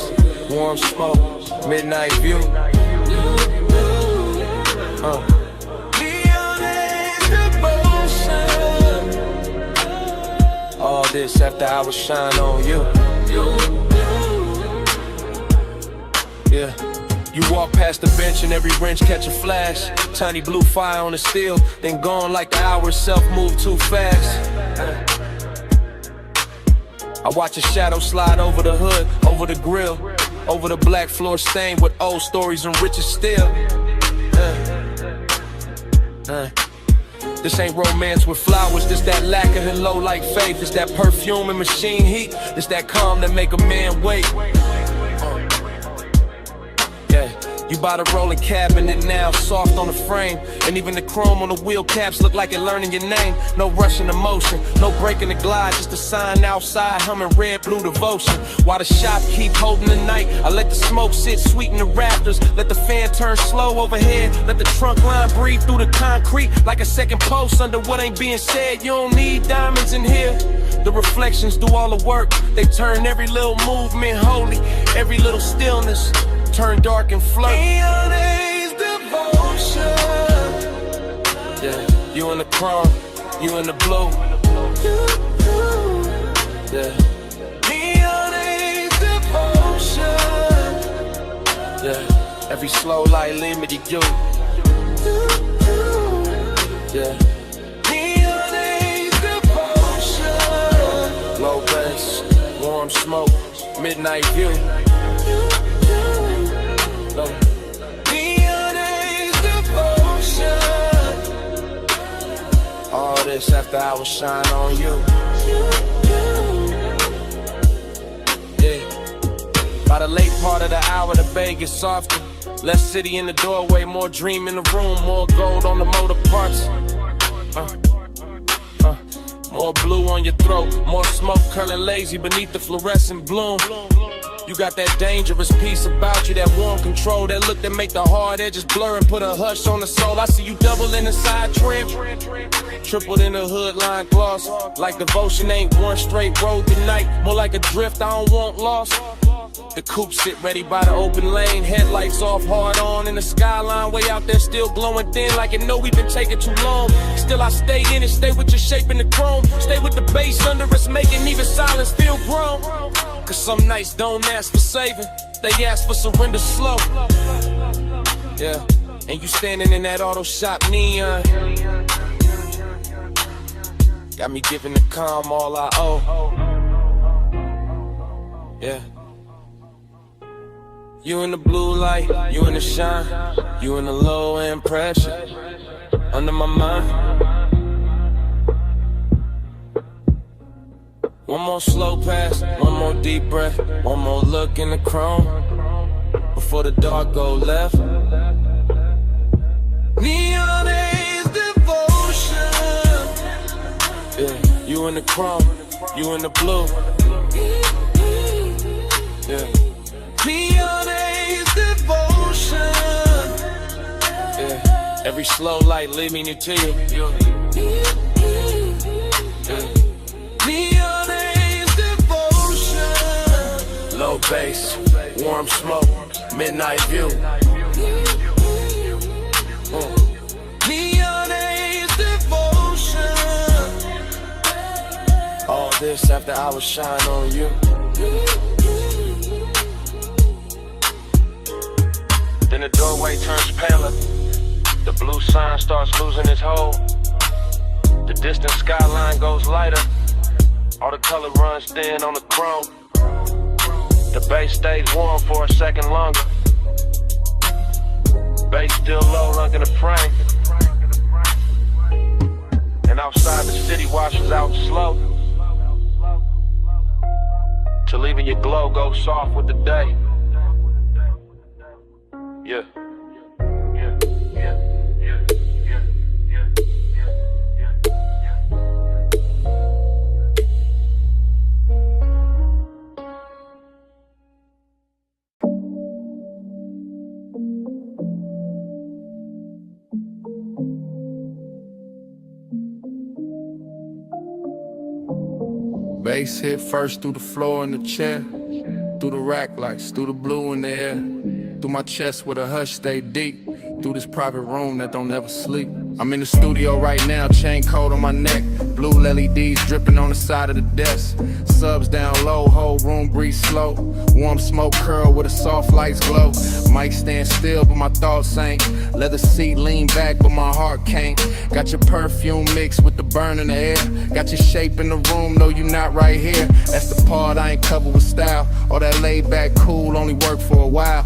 warm smoke, midnight view. Neon Haze devotion. All this after I was shine on you. Yeah. You walk past the bench and every wrench catch a flash. Tiny blue fire on the steel, then gone like the hour itself moved too fast. I watch a shadow slide over the hood, over the grill, over the black floor stained with old stories and riches still. This ain't romance with flowers, this that lacquer and low like faith. This that perfume and machine heat, this that calm that make a man wait. Yeah, you buy the rolling cabinet now, soft on the frame, and even the chrome on the wheel caps look like it learning your name. No rushing emotion, no breaking the glide, just a sign outside humming red blue devotion. While the shop keep holding the night, I let the smoke sit sweet in the rafters, let the fan turn slow overhead, let the trunk line breathe through the concrete like a second post under what ain't being said. You don't need diamonds in here. The reflections do all the work, they turn every little movement holy, every little stillness turn dark and flirt. Neon Haze devotion. Yeah, you in the chrome, you in the blue. Yeah. Neon Haze devotion. Yeah, every slow light lead me to you. Yeah. Neon Haze devotion. Low bass, warm smoke, midnight view. Neon Haze devotion. All this after I was shine on you. Yeah. By the late part of the hour, the bay gets softer. Less city in the doorway, more dream in the room, more gold on the motor parts. More blue on your throat, more smoke curling lazy beneath the fluorescent bloom. You got that dangerous piece about you, that warm control, that look that make the hard edges blur and put a hush on the soul. I see you double in the side trim, tripled in the hood line gloss. Like devotion ain't one straight road tonight, more like a drift I don't want lost. The coupe sit ready by the open lane, headlights off, hard on in the skyline, way out there still glowing thin like it know we've been taking too long. Still I stay in it, stay with your shape in the chrome, stay with the bass under us, making even silence feel grown. Cause some nights don't ask for saving, they ask for surrender slow. Yeah, and you standing in that auto shop neon, got me giving the calm all I owe. Yeah. You in the blue light, you in the shine, you in the low end pressure, under my mind. One more slow pass, one more deep breath, one more look in the chrome. before the dark go left. Neon Haze devotion. Yeah, you in the chrome, you in the blue. Yeah. Neon Haze devotion. Yeah, every slow light leading you to you. Yeah. Neon Haze devotion. Low bass, warm smoke, midnight view. Neon Haze devotion. All this after hours shine on you. Then the doorway turns paler. The blue sign starts losing its hold. The distant skyline goes lighter. All the color runs thin on the chrome. The bass stays warm for a second longer. Bass still low, rocking the frame. And outside the city washes out slow, till even your glow goes soft with the day. Yeah. Bass hit first through the floor and the chair, through the rack lights, through the blue in the air, through my chest where the hush stay deep, through this private room that don't ever sleep. I'm in the studio right now, chain coat on my neck, blue LEDs dripping on the side of the desk, subs down low, whole room breathe slow, warm smoke curl with the soft lights glow. Mic stand still but my thoughts ain't, leather seat lean back but my heart can't. Got your perfume mixed with the burn in the air, got your shape in the room, no you not right here. That's the part I ain't covered with style, all that laid back cool only work for a while.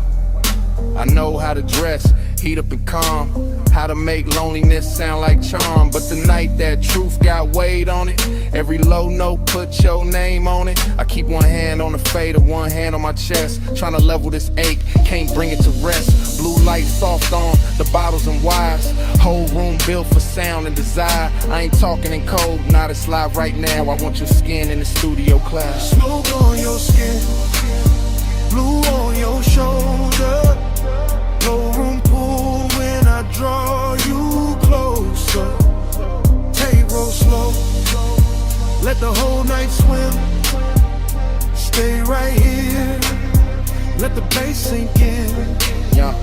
I know how to dress, heat up and calm, how to make loneliness sound like charm. But the night that truth got weight on it, every low note put your name on it. I keep one hand on the fader, one hand on my chest, trying to level this ache, can't bring it to rest. Blue light soft on the bottles and wires, whole room built for sound and desire. I ain't talking in code, not it's live right now. I want your skin in the studio class. Smoke on your skin, blue on your shoulder, no room pull when I draw you closer. Take roll slow, let the whole night swim. Stay right here, let the bass sink in. Yeah.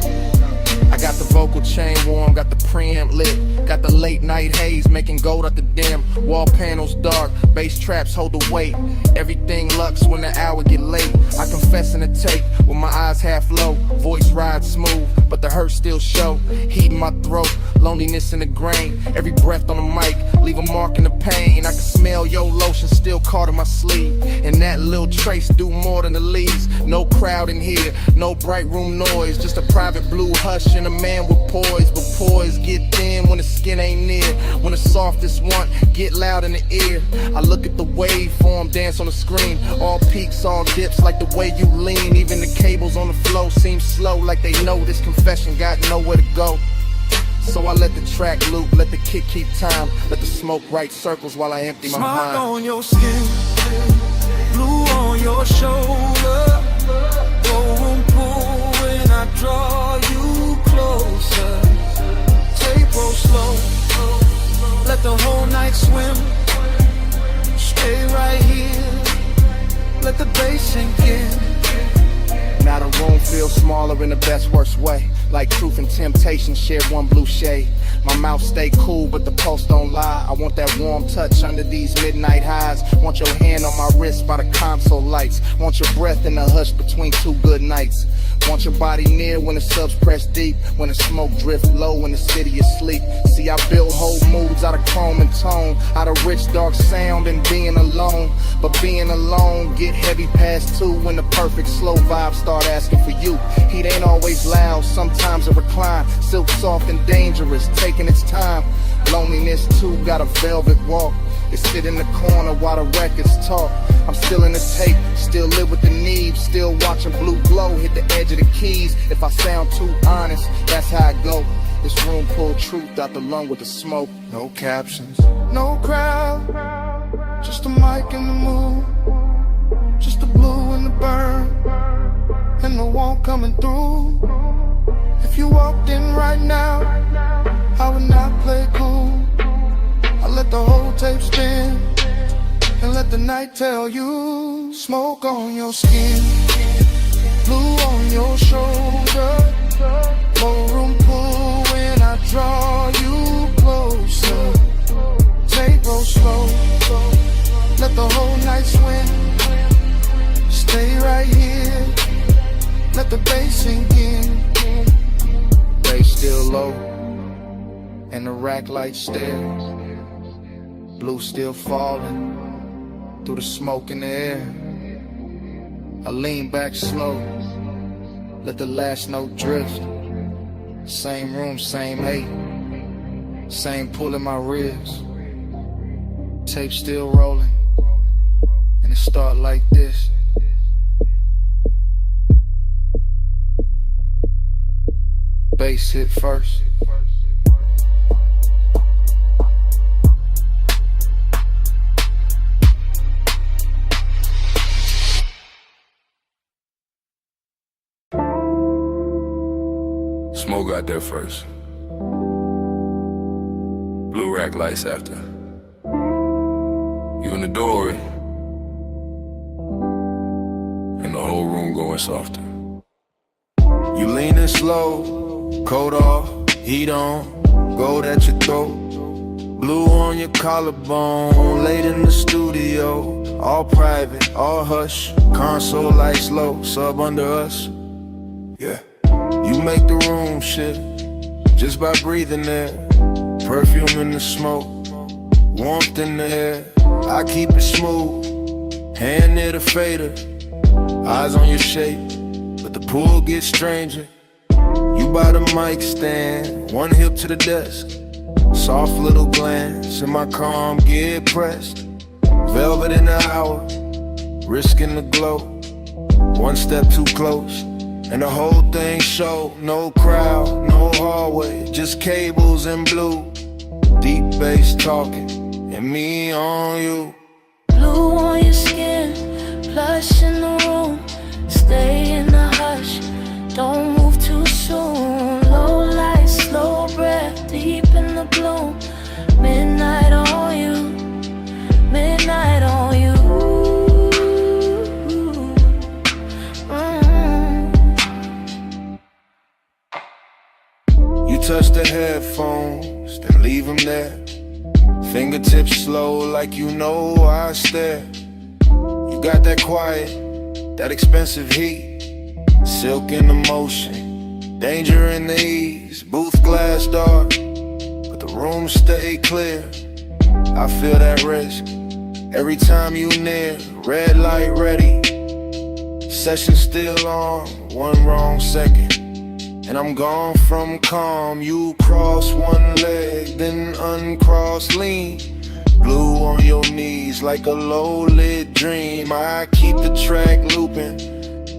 I got the vocal chain warm, got the preamp lit, got the late night haze making gold out the dim. Wall panels dark, bass traps hold the weight. Everything lux when the hour get late. I confess in the tape with my eyes half low, voice rides smooth, but the hurt still show. Heat in my throat, loneliness in the grain. Every breath on the mic, leave a mark in the pain. I can smell your lotion still caught in my sleeve, and that little trace do more than the leaves. No crowd in here, no bright room noise, just a private blue hush and a man with poise. But poise get thin when the skin ain't near, when the softest one get loud in the ear. I look at the waveform dance on the screen, all peaks, all dips like the way you lean. Even the cables on the flow seem slow, like they know this confession got nowhere to go. So I let the track loop, let the kick keep time, let the smoke write circles while I empty my mind. Smoke on your skin, blue on your shoulder, no room pull when I draw you closer. Take roll slow, let the whole night swim. Stay right here, let the bass sink in. Now the room feels smaller in the best worst way, like truth and temptation share one blue shade. My mouth stay cool but the pulse don't lie. I want that warm touch under these midnight highs. Want your hand on my wrist by the console lights. Want your breath in the hush between two good nights. Want your body near when the subs press deep, when the smoke drift low when the city is asleep. See, I build whole moods out of chrome and tone, out of rich dark sound and being alone. But being alone get heavy past 2 when the perfect slow vibes start asking for you. Heat ain't always loud, sometimes it recline, silk soft and dangerous, taking its time. Loneliness too got a velvet walk, it sit in the corner while the records talk. I'm still in the tape, still live with the need, still watching blue flow, hit the edge of the keys. If I sound too honest, that's how I go. This room pull truth out the lung with the smoke. No captions, no crowd, just a mic in the mood, just the blue and the burn, and the wall coming through. If you walked in right now, I would not play cool. I let the whole tape spin and let the night tell you. Smoke on your skin, blue on your shoulder, more room pull when I draw you closer. Tape roll slow, let the whole night swim. Stay right here, let the bass sink in. Bass still low, and the rack light stares. Blue still falling through the smoke in the air. I lean back slow, let the last note drift. Same room, same hate, same pull in my ribs. Tape still rolling, and it start like this. Bass hit first. Smoke got there first. Blue rack lights after. You in the doorway, and the whole room going softer. You leaning slow, coat off, heat on, gold at your throat. Blue on your collarbone, late in the studio. All private, all hush, console lights low, sub under us. Yeah. You make the room shift just by breathing there. Perfume in the smoke, warmth in the air. I keep it smooth, hand near the fader. Eyes on your shape, but the pool gets stranger. You by the mic stand, one hip to the desk. Soft little glance, and my calm get pressed. Velvet in the hour, risking the glow. One step too close, and the whole thing show. No crowd, no hallway, just cables and blue. Deep bass talking, and me on you. Blue on your skin, plush in the room. Stay in the hush, don't move too soon. Low light, slow breath, deep in the bloom. Midnight on you, midnight on you. You touch the headphones, then leave them there. Fingertips slow like you know I stare. You got that quiet, that expensive heat. Silk in the motion, danger in the ease. Booth glass dark, but the room stay clear. I feel that risk every time you near. Red light ready, session still on. One wrong second, and I'm gone from calm. You cross one leg, then uncross lean. Blue on your knees like a low-lit dream. I keep the track looping,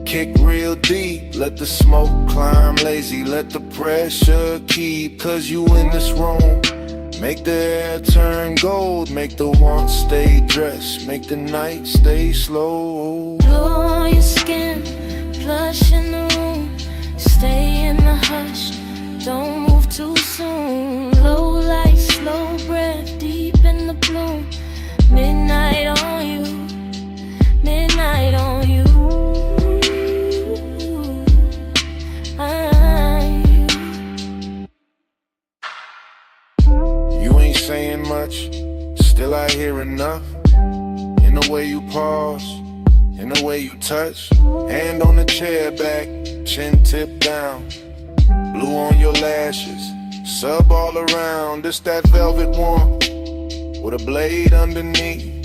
kick real deep. Let the smoke climb lazy, let the pressure keep. Cause you in this room, make the air turn gold. Make the want stay dressed, make the night stay slow. Blue on your skin, plush in the room. Stay in the hush, don't move too soon. Low light, slow breath, deep in the bloom. Midnight on you, midnight on you. You ain't saying much, still I hear enough. In the way you pause, in the way you touch. Hand on the chair back, chin tip down. Blue on your lashes, sub all around. This that velvet warmth with a blade underneath.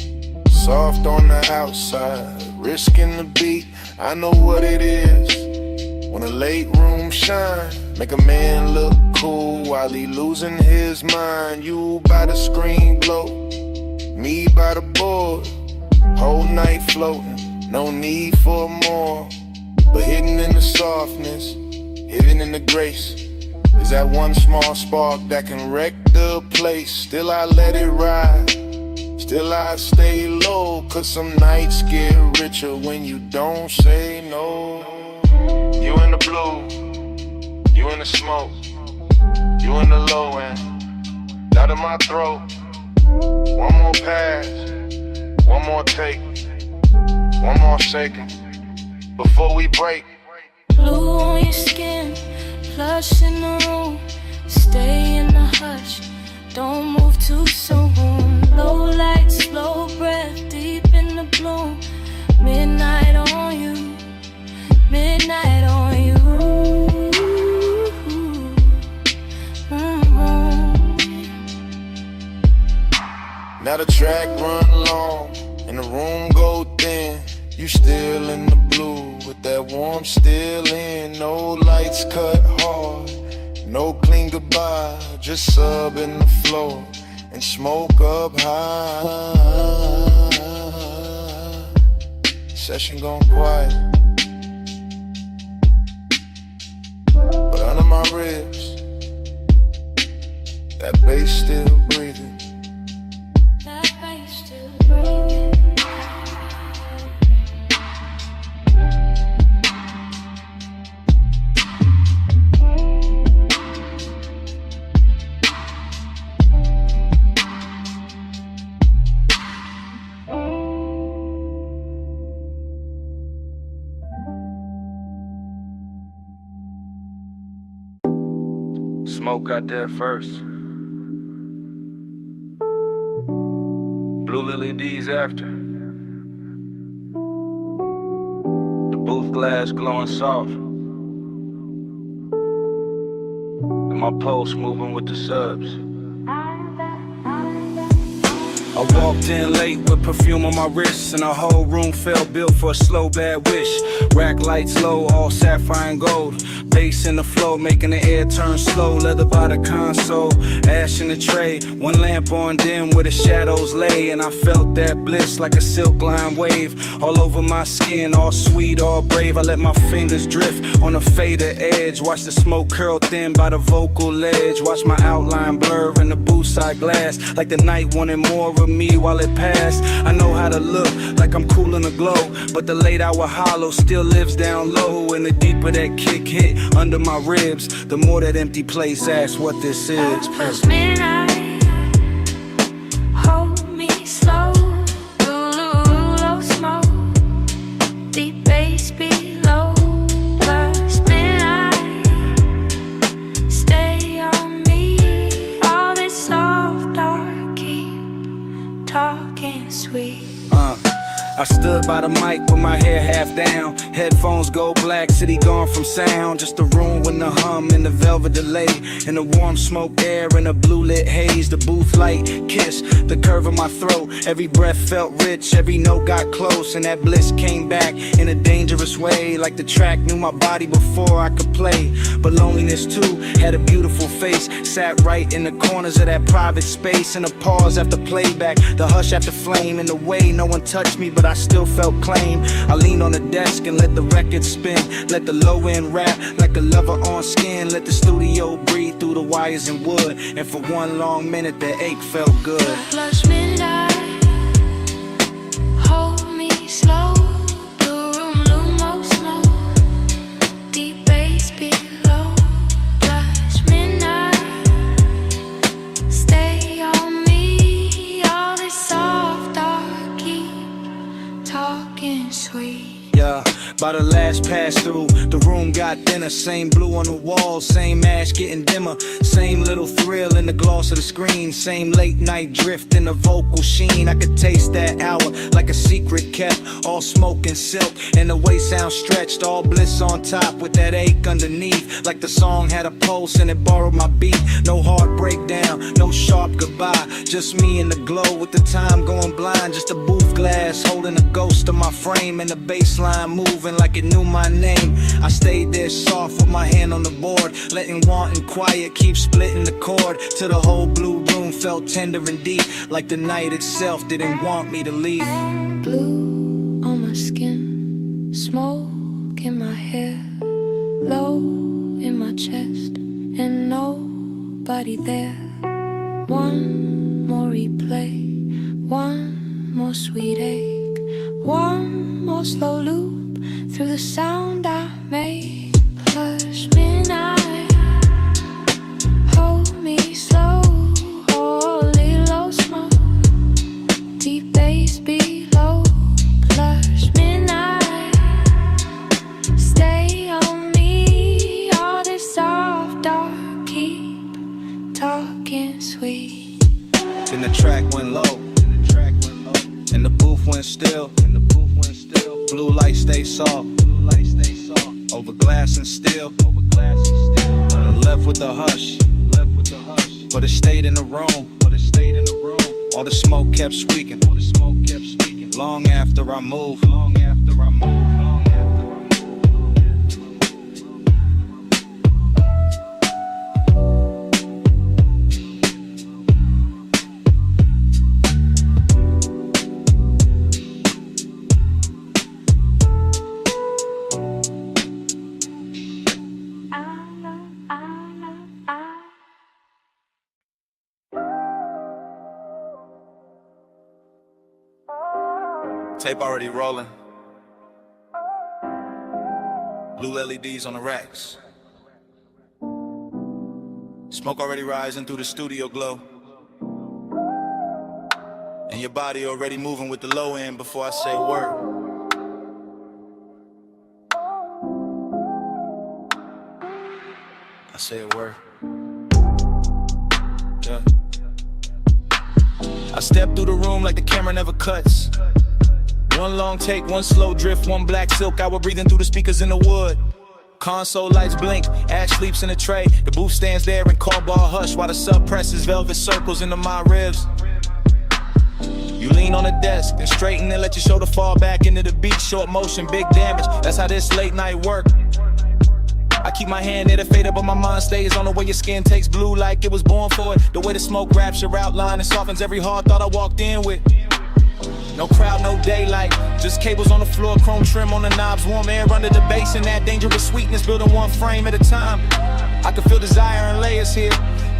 Soft on the outside, risking the beat. I know what it is when a late room shine. Make a man look cool while he losing his mind. You by the screen glow, me by the board. Whole night floating, no need for more. But here hidden in the softness, hidden in the grace. Is that one small spark that can wreck the place? Still I let it ride, still I stay low, cause some nights get richer when you don't say no. You in the blue, you in the smoke, you in the low end, out of my throat. One more pass, one more take, one more second before we break. Blue on your skin, plush in the room. Stay in the hush, don't move too soon. Low light, slow breath, deep in the bloom. Midnight on you, midnight on you. Now the track run long and the room go thin. You still in the blue with that warmth still in. No lights cut hard, no clean goodbye, just sub in the floor and smoke up high. Session gone quiet, but under my ribs, that bass still breathing. That bass still breathing. Smoke got there first. Blue Lily D's after. The booth glass glowing soft. And my pulse moving with the subs. I walked in late with perfume on my wrists, and the whole room felt built for a slow bad wish. Rack lights low, all sapphire and gold. Bass in the flow, making the air turn slow. Leather by the console, ash in the tray. One lamp on dim where the shadows lay, and I felt that bliss like a silk line wave. All over my skin, all sweet, all brave. I let my fingers drift on the fader edge. Watch the smoke curl thin by the vocal ledge. Watch my outline blur in the booth side glass, like the night wanted more of me while it passed. I know how to look like I'm cool in the glow, but the late hour hollow still lives down low. And the deeper that kick hit under my ribs, the more that empty place asks what this is. Plus midnight, hold me slow. Low smoke, deep bass below. Plus midnight, stay on me. All this soft dark, keep talking sweet. I stood by the mic with my hair half down. Headphones go black, city gone from sound. Just a room with the hum and the velvet delay, and the warm smoke air and the blue lit haze. The booth light kiss the curve of my throat. Every breath felt rich, every note got close, and that bliss came back in a dangerous way. Like the track knew my body before I could play. But loneliness too had a beautiful face. Sat right in the corners of that private space. And a pause after playback, the hush after flame. In the way no one touched me, but I still felt claim. I leaned on the desk and let the record spin. Let the low end rap like a lover on skin. Let the studio breathe through the wires and wood. And for one long minute the ache felt good. Plus midnight, hold me slow. The room, Lumo smoke, deep bass below. Plus midnight, stay on me. All this soft dark, keep talking sweet. Yeah, by the last pass through, the room got thinner. Same blue on the walls, same ash getting dimmer. Same little thrill in the gloss of the screen. Same late night drift in the vocal sheen. I could taste that hour like a secret kept. All smoke and silk, and the way sound stretched. All bliss on top with that ache underneath. Like the song had a pulse and it borrowed my beat. No heart breakdown, no sharp goodbye. Just me in the glow with the time going blind. Just a booth glass holding a ghost of my frame. And the baseline moving like it knew my name. I stayed there soft with my hand on the board, letting want and quiet keep splitting the chord. Till the whole blue room felt tender and deep, like the night itself didn't want me to leave. Blue on my skin, smoke in my hair, low in my chest, and nobody there. One more replay, one more sweet ache, one more slow loop through the sound I made. Hush midnight, hold me slow, holy low smoke, deep bass below. Plush midnight, stay on me, all this soft dark, keep talking sweet. Then the track went low, and the booth went still. Blue light stay soft, over glass and steel. Left with the hush, but it stayed in the room. All the smoke kept speaking, long after I moved. Tape already rolling. Blue LEDs on the racks. Smoke already rising through the studio glow. And your body already moving with the low end before I say a word. I say a word. Yeah. I step through the room like the camera never cuts. One long take, one slow drift, one black silk hour breathing through the speakers in the wood. Console lights blink, Ash sleeps in a tray. The booth stands there in call ball hush while the sub presses velvet circles into my ribs. You lean on the desk, then straighten and let your shoulder fall back into the beat. Short motion, big damage, that's how this late night work. I keep my hand near the fader, but my mind stays on the way your skin takes blue like it was born for it. The way the smoke wraps your outline and softens every hard thought I walked in with. No crowd, no daylight, just cables on the floor, chrome trim on the knobs, warm air under the bass, and that dangerous sweetness building one frame at a time. I can feel desire and layers here,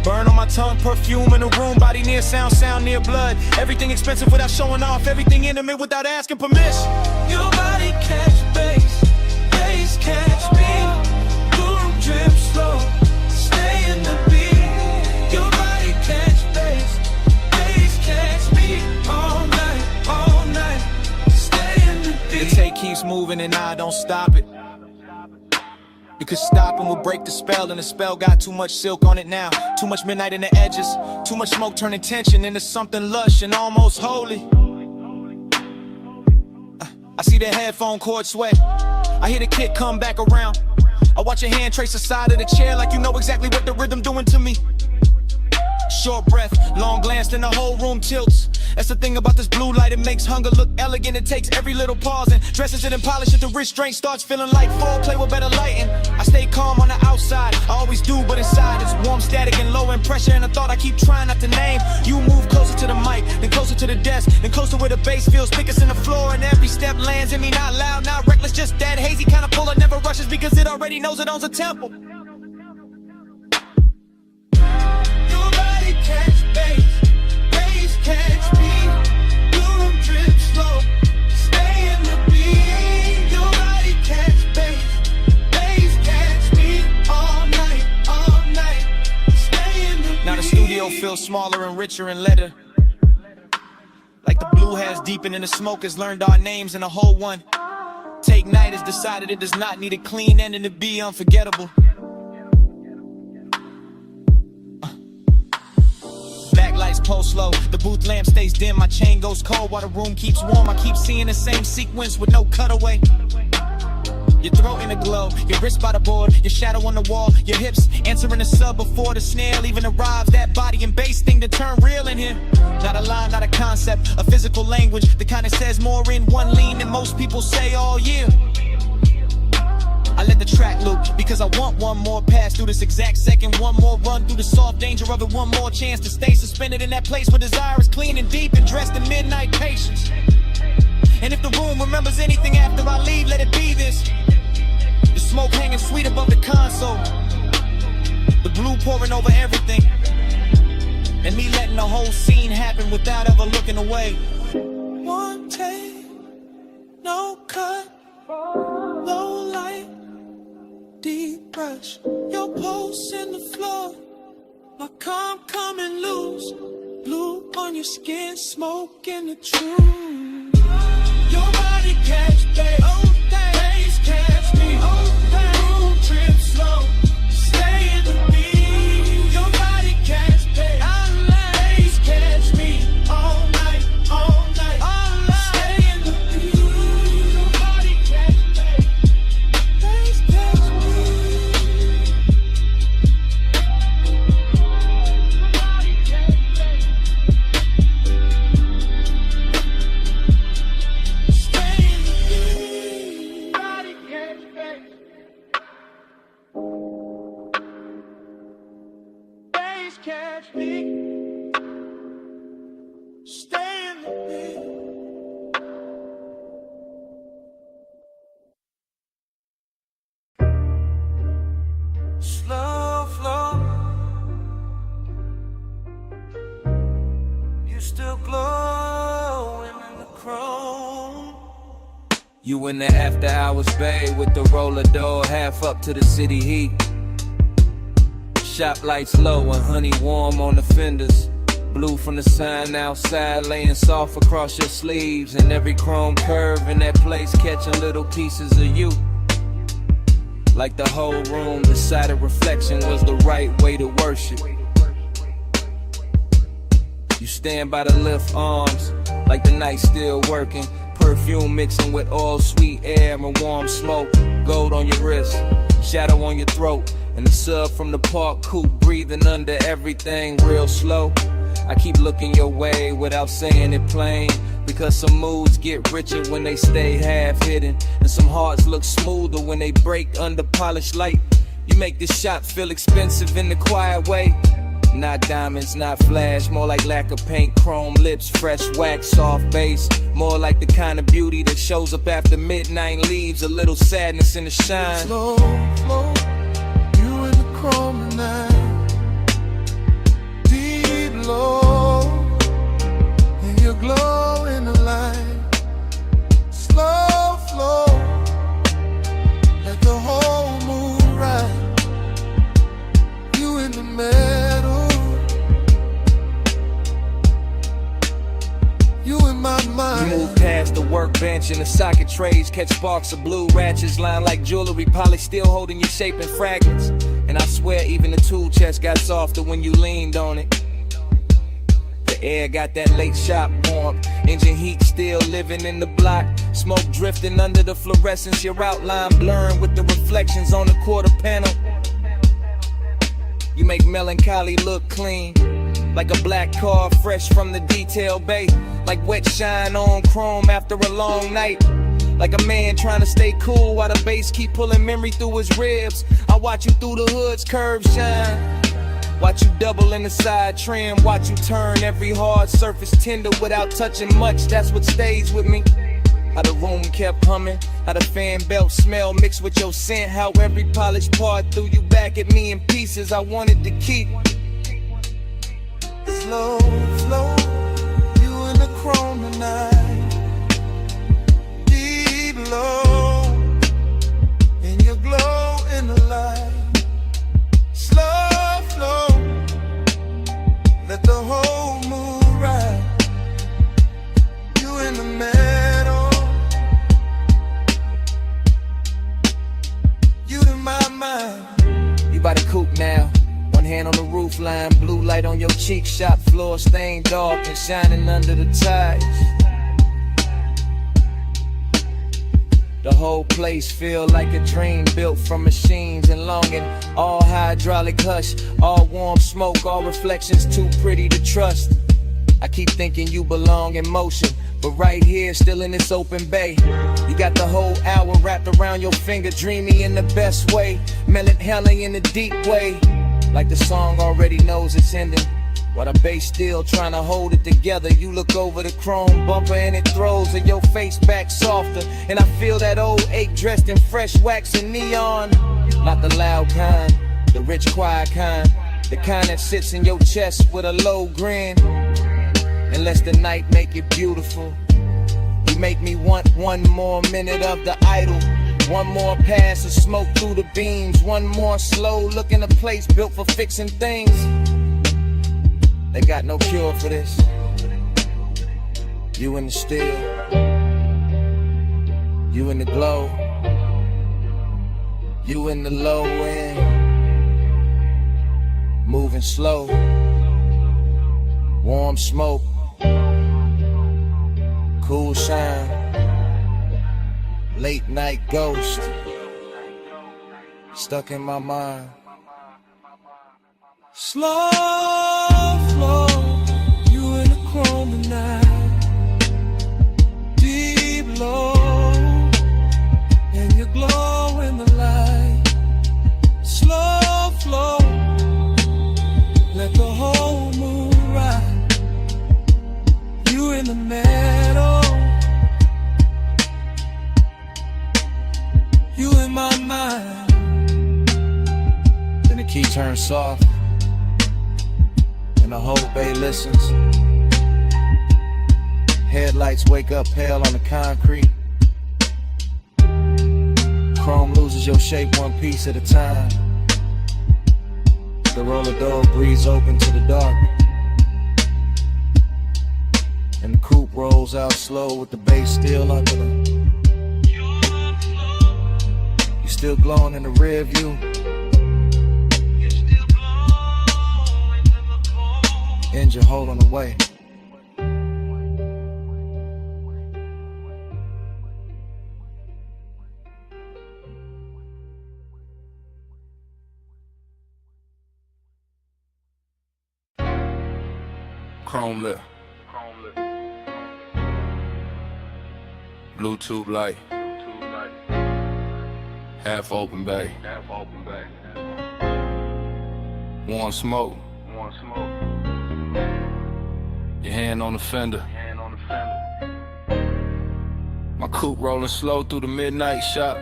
burn on my tongue, perfume in the room, body near sound, sound near blood. Everything expensive without showing off, everything intimate without asking permission. Your body catch bass, bass catch me, boom drip slow, stay in the beat. Your body catch bass, bass catch me, all night. The tape keeps moving and I don't stop it. Because stopping will break the spell, and the spell got too much silk on it now. Too much midnight in the edges, too much smoke turning tension into something lush and almost holy. I see the headphone cord sweat, I hear the kick come back around. I watch your hand trace the side of the chair like you know exactly what the rhythm doing to me. Short breath, long glance, then the whole room tilts. That's the thing about this blue light, it makes hunger look elegant. It takes every little pause and dresses it and polishes. The restraint starts feeling like foreplay with better lighting. I stay calm on the outside, I always do, but inside it's warm, static, and low in pressure. And a thought I keep trying not to name. You move closer to the mic, then closer to the desk, then closer where the bass feels thickest in the floor. And every step lands in me, not loud, not reckless, just that hazy kind of pull that never rushes because it already knows it owns a temple. Catch bass, bass catch me, boom drip slow, stay in the beat. Your body catch bass, bass catch me, all night, stay in the beat. Now the studio feels smaller and richer in letter, like the blue has deepened and the smoke has learned our names and the whole one. Take Night has decided it does not need a clean ending to be unforgettable. Lights pulse low, the booth lamp stays dim, my chain goes cold while the room keeps warm. I keep seeing the same sequence with no cutaway. Your throat in a glow, your wrist by the board, your shadow on the wall, your hips answering the sub before the snare even arrives. That body and bass thing to turn real in here. Not a line, not a concept, a physical language, the kind that says more in one lean than most people say all year. I let the track loop because I want one more pass through this exact second, one more run through the soft danger of it, one more chance to stay suspended in that place where desire is clean and deep and dressed in midnight patience. And if the room remembers anything after I leave, let it be this. pouring over everything. And me letting the whole scene happen without ever looking away. One take, no cut, low light, deep brush. Your pulse in the floor, my calm coming loose. Blue on your skin, smoke in the truth. Your body catch babe, Haze catch me. Room trip slow, stay in the beat. Your body catch babe, Haze catch me. All night, all night, stay in the beat. Your body catch babe, Haze catch me. Catch me, stay in the beat. Slow flow, you still glowing in the chrome. You in the after hours bay with the roller door half up to the city heat. Shop lights low and honey warm on the fenders. Blue from the sign outside laying soft across your sleeves. And every chrome curve in that place catching little pieces of you. Like the whole room decided reflection was the right way to worship. You stand by the lift arms like the night still working. Perfume mixing with all sweet air and warm smoke. Gold on your wrist, shadow on your throat. And the sub from the park coupe breathing under everything real slow. I keep looking your way without saying it plain, because some moods get richer when they stay half hidden, and some hearts look smoother when they break under polished light. You make this shop feel expensive in the quiet way. Not diamonds, not flash, more like lack of paint, chrome lips, fresh wax, soft bass. More like the kind of beauty that shows up after midnight and leaves a little sadness in the shine. Slow flow, you in the chrome tonight. Deep low, and you glow in the light. Slow flow, let the whole moon ride. You in the middle, you in my mind. You move past the workbench and the socket trays, catch sparks of blue ratchets lined like jewelry, polished, still holding your shape in fragments. And I swear even the tool chest got softer when you leaned on it. The air got that late shop warmth, engine heat still living in the block. Smoke drifting under the fluorescence, your outline blurring with the reflections on the quarter panel. You make melancholy look clean, like a black car fresh from the detail bay. Like wet shine on chrome after a long night. Like a man trying to stay cool while the bass keep pulling memory through his ribs. I watch you through the hood's curves shine. Watch you double in the side trim. Watch you turn every hard surface tender without touching much. That's what stays with me. How the room kept humming, how the fan belt smell mixed with your scent. How every polished part threw you back at me in pieces I wanted to keep. Slow flow, you in the chrome tonight. Deep low, and you glow in the light. Slow flow, let the whole moon ride. You in the middle, you in my mind. You by the coupe now, one hand on the roof line, blue light on your cheek, shop floor stained dark and shining under the ties. The whole place feel like a dream built from machines and longing. All hydraulic hush, all warm smoke, all reflections too pretty to trust. I keep thinking you belong in motion, but right here, still in this open bay. You got the whole hour wrapped around your finger, dreamy in the best way, melancholy in a deep way. Like the song already knows it's ending, while the bass still trying to hold it together. You look over the chrome bumper and it throws your face back softer. And I feel that old ache dressed in fresh wax and neon. Not the loud kind, the rich quiet kind. The kind that sits in your chest with a low grin. Unless the night make it beautiful. You make me want one more minute of the idol. One more pass of smoke through the beams. One more slow look in a place built for fixing things. They got no cure for this. You in the still, you in the glow, you in the low end, moving slow, warm smoke, cool shine, late night ghost, stuck in my mind. Slow flow, you in the chrome tonight. Deep low, and you glow in the light. Slow flow, let the whole moon ride. You in the meadow, you in my mind. Then the key turns soft, and the whole bay listens. Headlights wake up pale on the concrete. Chrome loses your shape one piece at a time. The roller door breathes open to the dark, and the coupe rolls out slow with the bass still under them. You still glowing in the rear view. Engine holding away. Chrome lit. Bluetooth light. Half open bay. Warm smoke. Your hand on the fender. My coupe rolling slow through the midnight shop.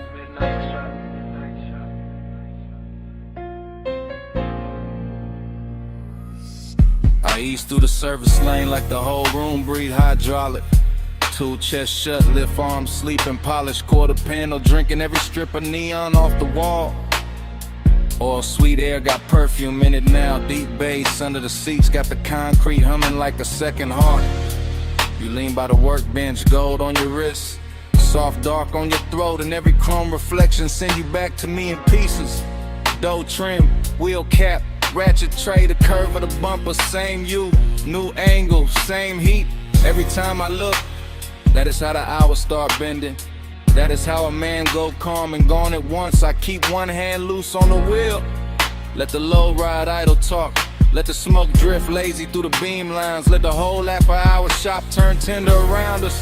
I ease through the service lane like the whole room breathe hydraulic. Two chests shut, lift arms, sleeping, polished quarter panel, drinking every strip of neon off the wall. All sweet air got perfume in it now. Deep bass under the seats got the concrete humming like a second heart. You lean by the workbench, gold on your wrist, soft dark on your throat, and every chrome reflection send you back to me in pieces. Dough trim, wheel cap, ratchet tray, the curve of the bumper, same you, new angle, same heat. Every time I look, that is how the hours start bending. That is how a man go calm and gone at once. I keep one hand loose on the wheel. Let the low ride idle talk. Let the smoke drift lazy through the beam lines. Let the whole after hour shop turn tender around us.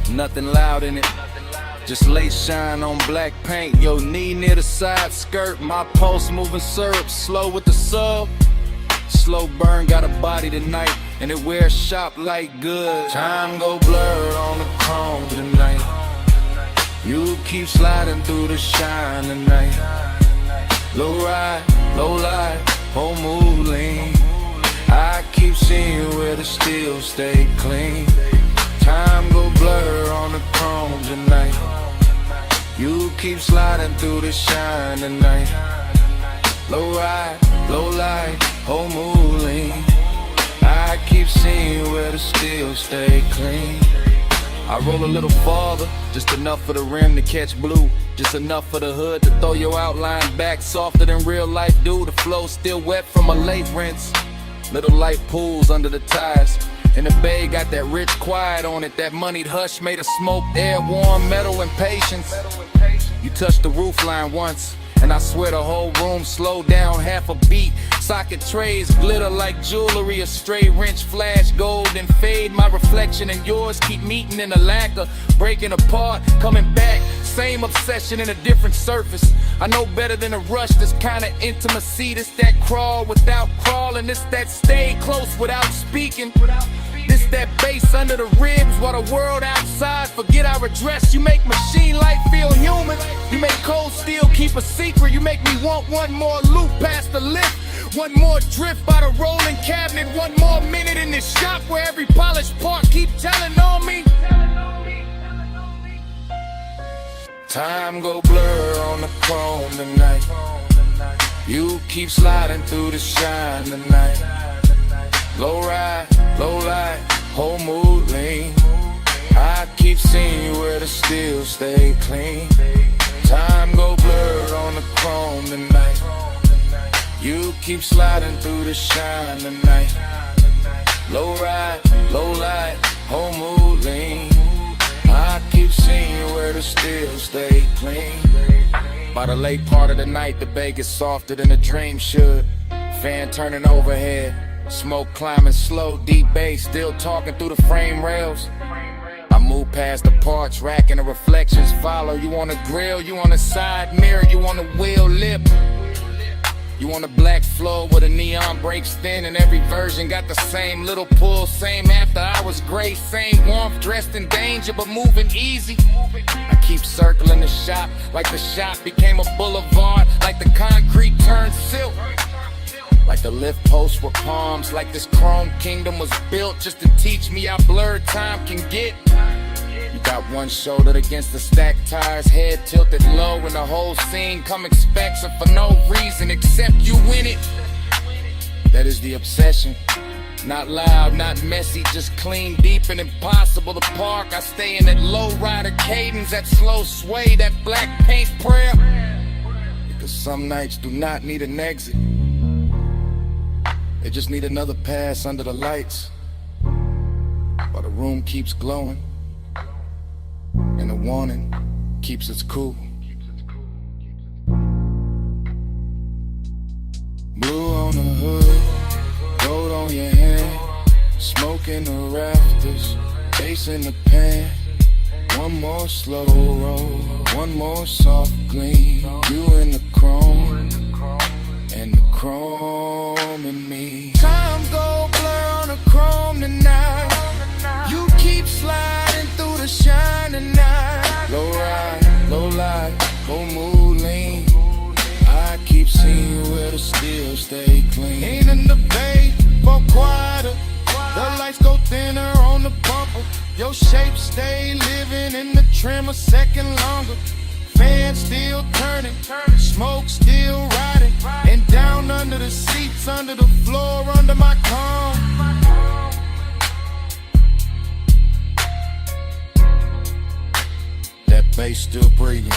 Nothing loud in it, just late shine on black paint. Your knee near the side skirt. My pulse moving syrup, slow with the sub. Slow burn got a body tonight, and it wears shop like good. Time go blurred on the chrome tonight. You keep sliding through the shine tonight. Low ride, low light, whole mood lean. I keep seeing where the steel stay clean. Time go blur on the chrome tonight. You keep sliding through the shine tonight. Low ride, low light, whole mood lean. I keep seeing where the steel stay clean. I roll a little farther, just enough for the rim to catch blue. Just enough for the hood to throw your outline back softer than real life do. The flow still wet from a late rinse. Little light pools under the tires. And the bay got that rich quiet on it. That moneyed hush made of smoke, air, warm metal and patience. You touched the roof line once, and I swear the whole room slowed down half a beat. Socket trays glitter like jewelry. A stray wrench flash gold and fade. My reflection and yours keep meeting in a lacquer, breaking apart, coming back. Same obsession in a different surface. I know better than a rush, this kind of intimacy. This that crawl without crawling. This that stay close without speaking. This that bass under the ribs while the world outside forget our address. You make machine life feel human. You make cold steel keep a secret. You make me want one more loop past the lift. One more drift by the rolling cabinet. One more minute in this shop where every polished part keep telling on me. Time go blur on the chrome tonight. You keep sliding through the shine tonight. Low ride, low light, whole mood lean. I keep seeing you where the steel stay clean. Time go blur on the chrome tonight. You keep sliding through the shine tonight. Low ride, low light, whole mood lean. I keep seeing you where the steel stay clean. By the late part of the night, the bay gets softer than a dream should. Fan turning overhead, smoke climbing slow, deep bass still talking through the frame rails. I move past the parts rack and the reflections follow. You on the grill, you on the side mirror, you on the wheel lip. You on the black floor where the neon breaks thin, and every version got the same little pull, same after hours grace, same warmth, dressed in danger but moving easy. I keep circling the shop like the shop became a boulevard, like the concrete turned silk, like the lift posts were palms, like this chrome kingdom was built just to teach me how blurred time can get. You got one shoulder against the stacked tires, head tilted low, and the whole scene come expecting for no reason except you in it. That is the obsession. Not loud, not messy, just clean, deep, and impossible to park. I stay in that low rider cadence, that slow sway, that black paint prayer. Because some nights do not need an exit. They just need another pass under the lights, while the room keeps glowing and the warning keeps us cool. Blue on the hood, gold on your hand, smoke in the rafters, bass in the pan. One more slow roll, one more soft gleam. You in the chrome, and the chrome in me. Time go blur on the chrome tonight. You keep sliding through the shine tonight. Low ride, low light, whole mood lean. I keep seeing you where the steel stay clean. Ain't in the bay, but quieter. The lights go thinner on the bumper. Your shape stay living in the trim a second longer. Fan still turning, smoke still riding, and down under the seats, under the floor, under my comb. That bass still breathing.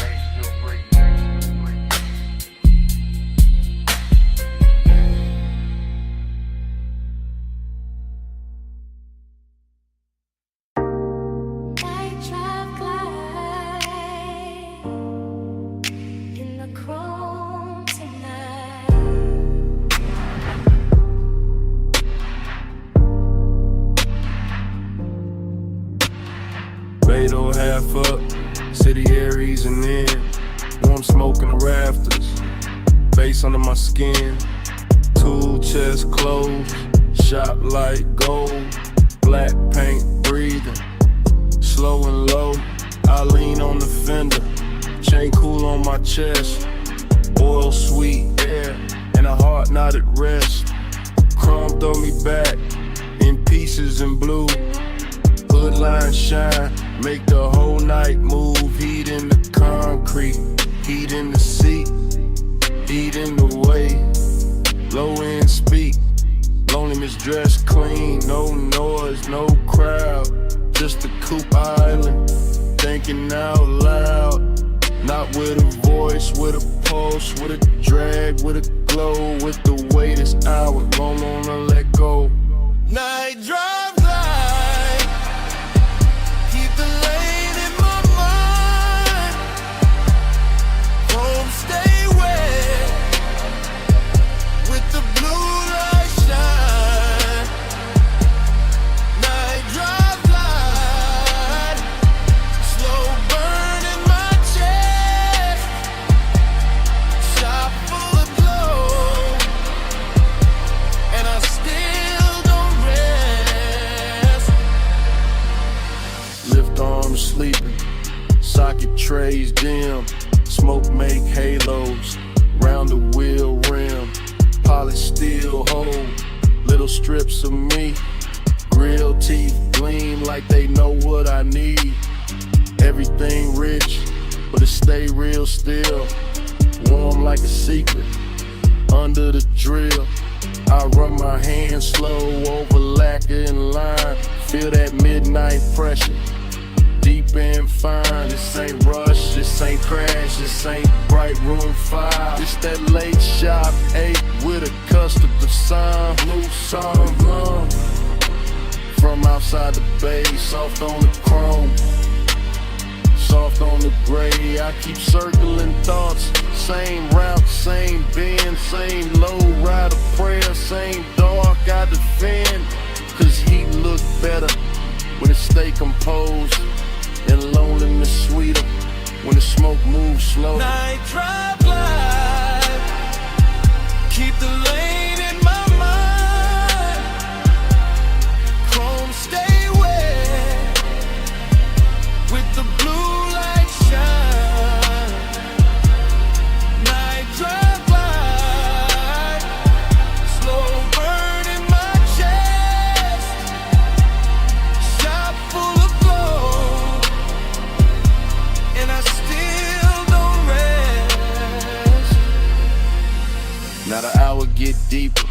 Beto half up, city air easing in. Warm smoke in the rafters, face under my skin. Tool chest closed, shop light gold. Black paint breathing, slow and low. I lean on the fender, chain cool on my chest. Oil sweet air, and a heart not at rest. Chrome throw me back, in pieces in blue. Hood line shine, make the whole night move. Heat in the concrete, heat in the seat, heat in the way. Low end speak, loneliness dressed clean. No noise, no crowd, just a coupe island. Thinking out loud, not with a voice, with a pulse, with a drag, with a glow. With the way this hour, don't wanna let go. Night drive light, keep the lane in my mind. Home stay wet, with the blue light shine. Night drive light, slow burn in my chest. Shop full of glow, and I still don't rest. little strips of me. Real teeth gleam like they know what I need. Everything rich, but it stay real still. Warm like a secret, under the drill. I run my hands slow over lacquer and line. Feel that midnight pressure, deep and fine. This ain't rush, this ain't crash, this ain't bright room 5. It's that late shop 8 with a custard sign. Blue song, from outside the bay, soft on the chrome, soft on the gray. I keep circling thoughts, same route, same bend, same low rider prayer, same dark I defend. Cause heat look better when it stay composed, and loneliness sweeter when the smoke moves slow. Night drive light, keep the lane in my mind. Chrome stay wet with the blue light shine. Night drive light, slow burn in my chest. Shop full of glow, and I still don't rest. Now the hour get deeper,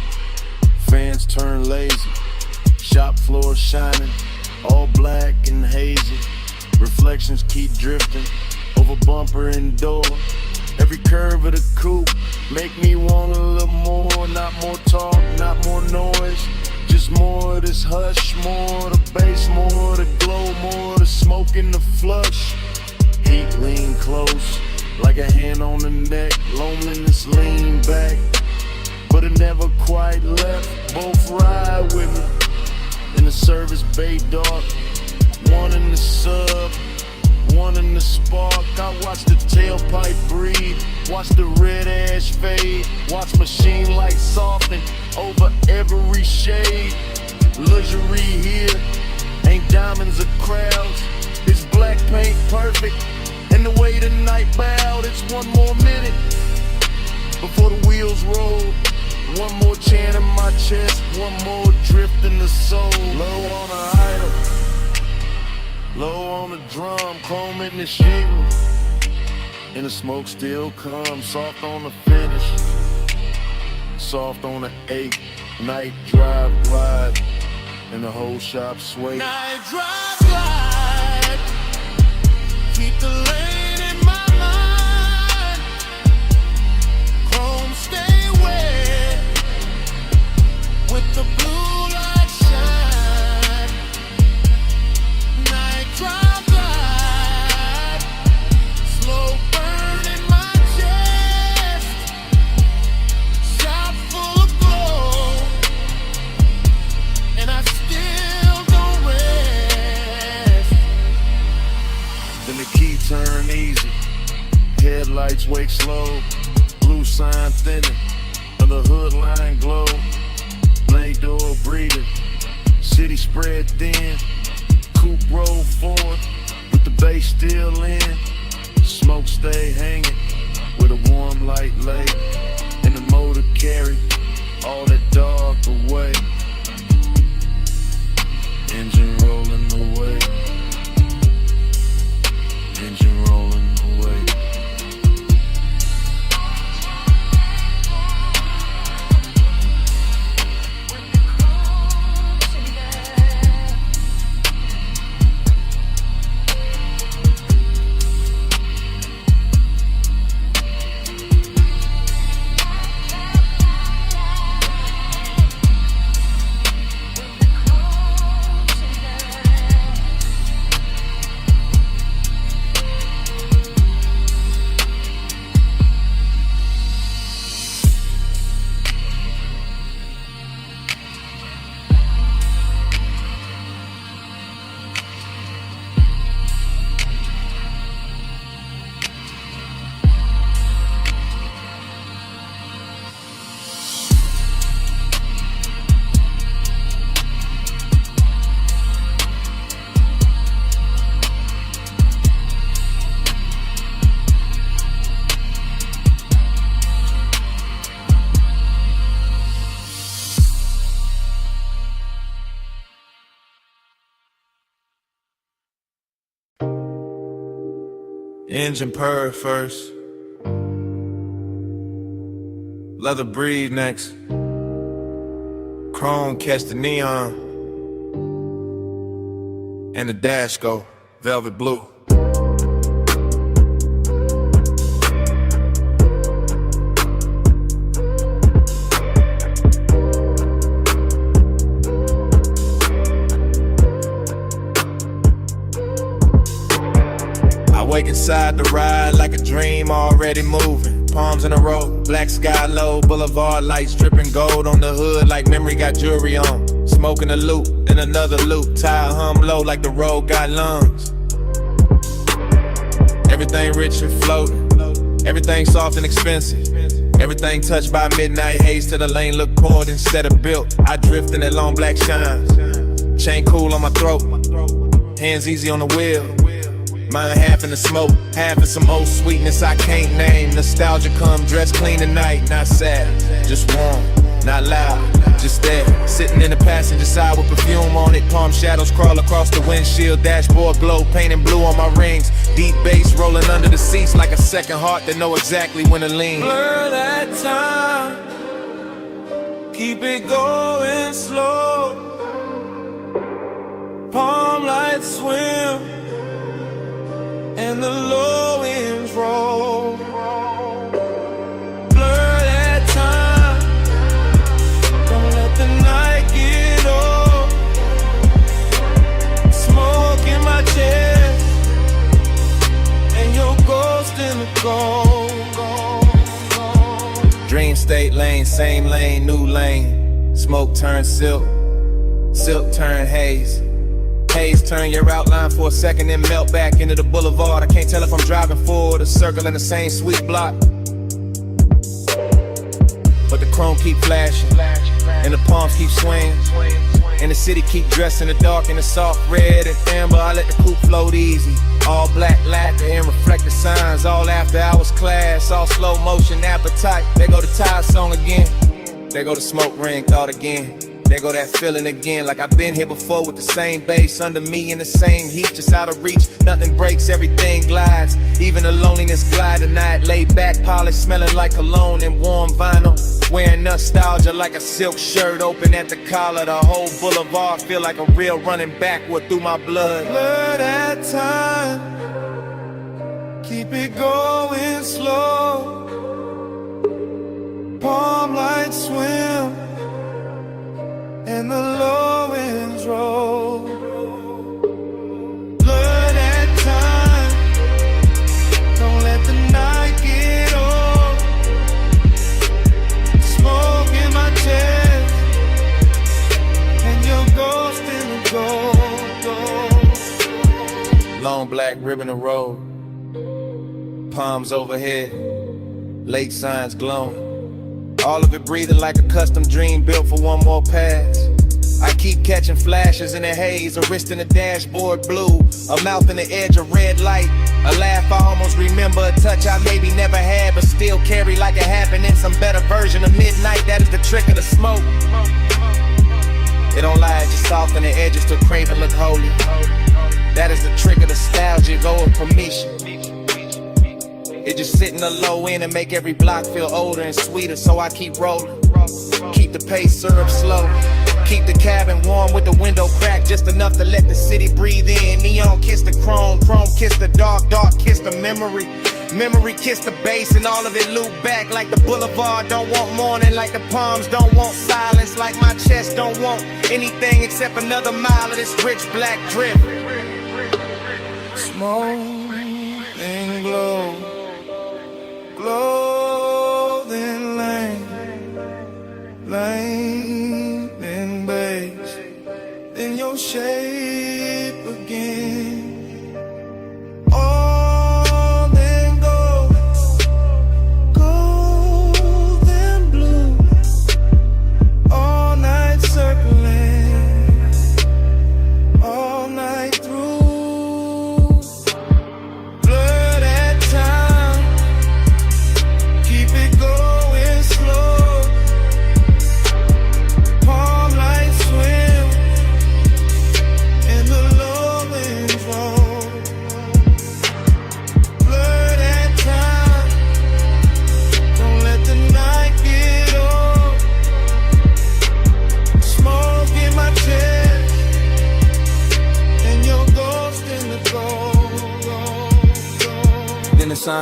fans turn lazy. Shop floor shining, all black and hazy. Reflections keep drifting over bumper and door. Every curve of the coupe make me want a little more. Not more talk, not more noise, just more of this hush. More of the bass, more of the glow, more of the smoke in the flush. Heat lean close, like a hand on the neck. Loneliness lean back, but it never quite left. Both ride with me in the service bay dark. One in the sub, one in the spark. I watch the tailpipe breathe, watch the red ash fade, watch machine lights soften over every shade. Luxury here, ain't diamonds or crowds. It's black paint perfect, and the way the night bowed. It's one more minute before the wheels roll. One more chant in my chest, one more drift in the soul. Low on the idol, low on the drum, chrome in the shingle, and the smoke still comes. Soft on the finish, soft on the 8. Night drive glide, and the whole shop sway. Night drive glide, keep the lane in my mind. Chrome stay wet with the blue light shine. Night drive light, slow burn in my chest. Shop full of glow, and I still don't rest. Then the key turn easy, headlights wake slow. Blue sign thinning, and the hood line glow. Blade door breathing, city spread thin. Coupe roll forward, with the bass still in. Smoke stay hanging, with a warm light lay. And the motor carry all that dark away. Engine rolling away, engine rolling away. Engine purr first. Leather breathe next. Chrome catch the neon. And the dash go velvet blue. Wake inside the ride like a dream already moving. Palms in a row, black sky low, boulevard lights dripping gold on the hood like memory got jewelry on. Smoking a loop, then another loop, tire hum low like the road got lungs. Everything rich and floating, everything soft and expensive. Everything touched by midnight haze till the lane look cold instead of built. I drift in that long black shine, chain cool on my throat, hands easy on the wheel. Mine half in the smoke, half in some old sweetness I can't name. Nostalgia come dressed clean tonight, not sad, just warm, not loud, just there. Sitting in the passenger side with perfume on it. Palm shadows crawl across the windshield. Dashboard glow, painting blue on my rings. Deep bass rolling under the seats like a second heart that know exactly when to lean. Blur that time, keep it going slow. Palm lights swim and the low winds roll. Blur that time, don't let the night get old. Smoke in my chest, and your ghost in the cold. Dream state lane, same lane, new lane. Smoke turn silk, silk turn haze. Haze turn your outline for a second and melt back into the boulevard. I can't tell if I'm driving forward or circling the same sweet block. But the chrome keep flashing, and the palms keep swinging, and the city keep dressing the dark in the soft red and amber. I let the coupe float easy. All black lacquer and reflective signs. All after hours class, all slow motion appetite. There go the tire song again. There go the smoke ring thought again. There go that feeling again, like I've been here before with the same bass under me in the same heat, just out of reach. Nothing breaks, everything glides. Even the loneliness glide tonight. Laid back, polished, smelling like cologne and warm vinyl. Wearing nostalgia like a silk shirt open at the collar. The whole boulevard feel like a real running backward through my blood. Blur that time, keep it going slow. Palm lights swim and the low winds roll. Blur that time, don't let the night get old. Smoke in my chest, and your ghost in the gold. Long black ribbon of road, palms overhead, lake signs glowing. All of it breathing like a custom dream built for one more pass. I keep catching flashes in the haze, a wrist in the dashboard blue, a mouth in the edge of red light, a laugh I almost remember, a touch I maybe never had but still carry like it happened in some better version of midnight. That is the trick of the smoke. It don't lie, it just soften the edges to craving look holy. That is the trick of nostalgia, go with permission. It just sit in the low end and make every block feel older and sweeter, so I keep rolling. Keep the pace syrup slow. Keep the cabin warm with the window cracked just enough to let the city breathe in. Neon kiss the chrome, chrome kiss the dark, dark kiss the memory. Memory kiss the bass and all of it loop back like the boulevard don't want morning, like the palms don't want silence, like my chest don't want anything except another mile of this rich black drip. Smoke and glow, clothing lane, lane and base, then your shape again. All then gold, gold and blue, all night circling, all night through.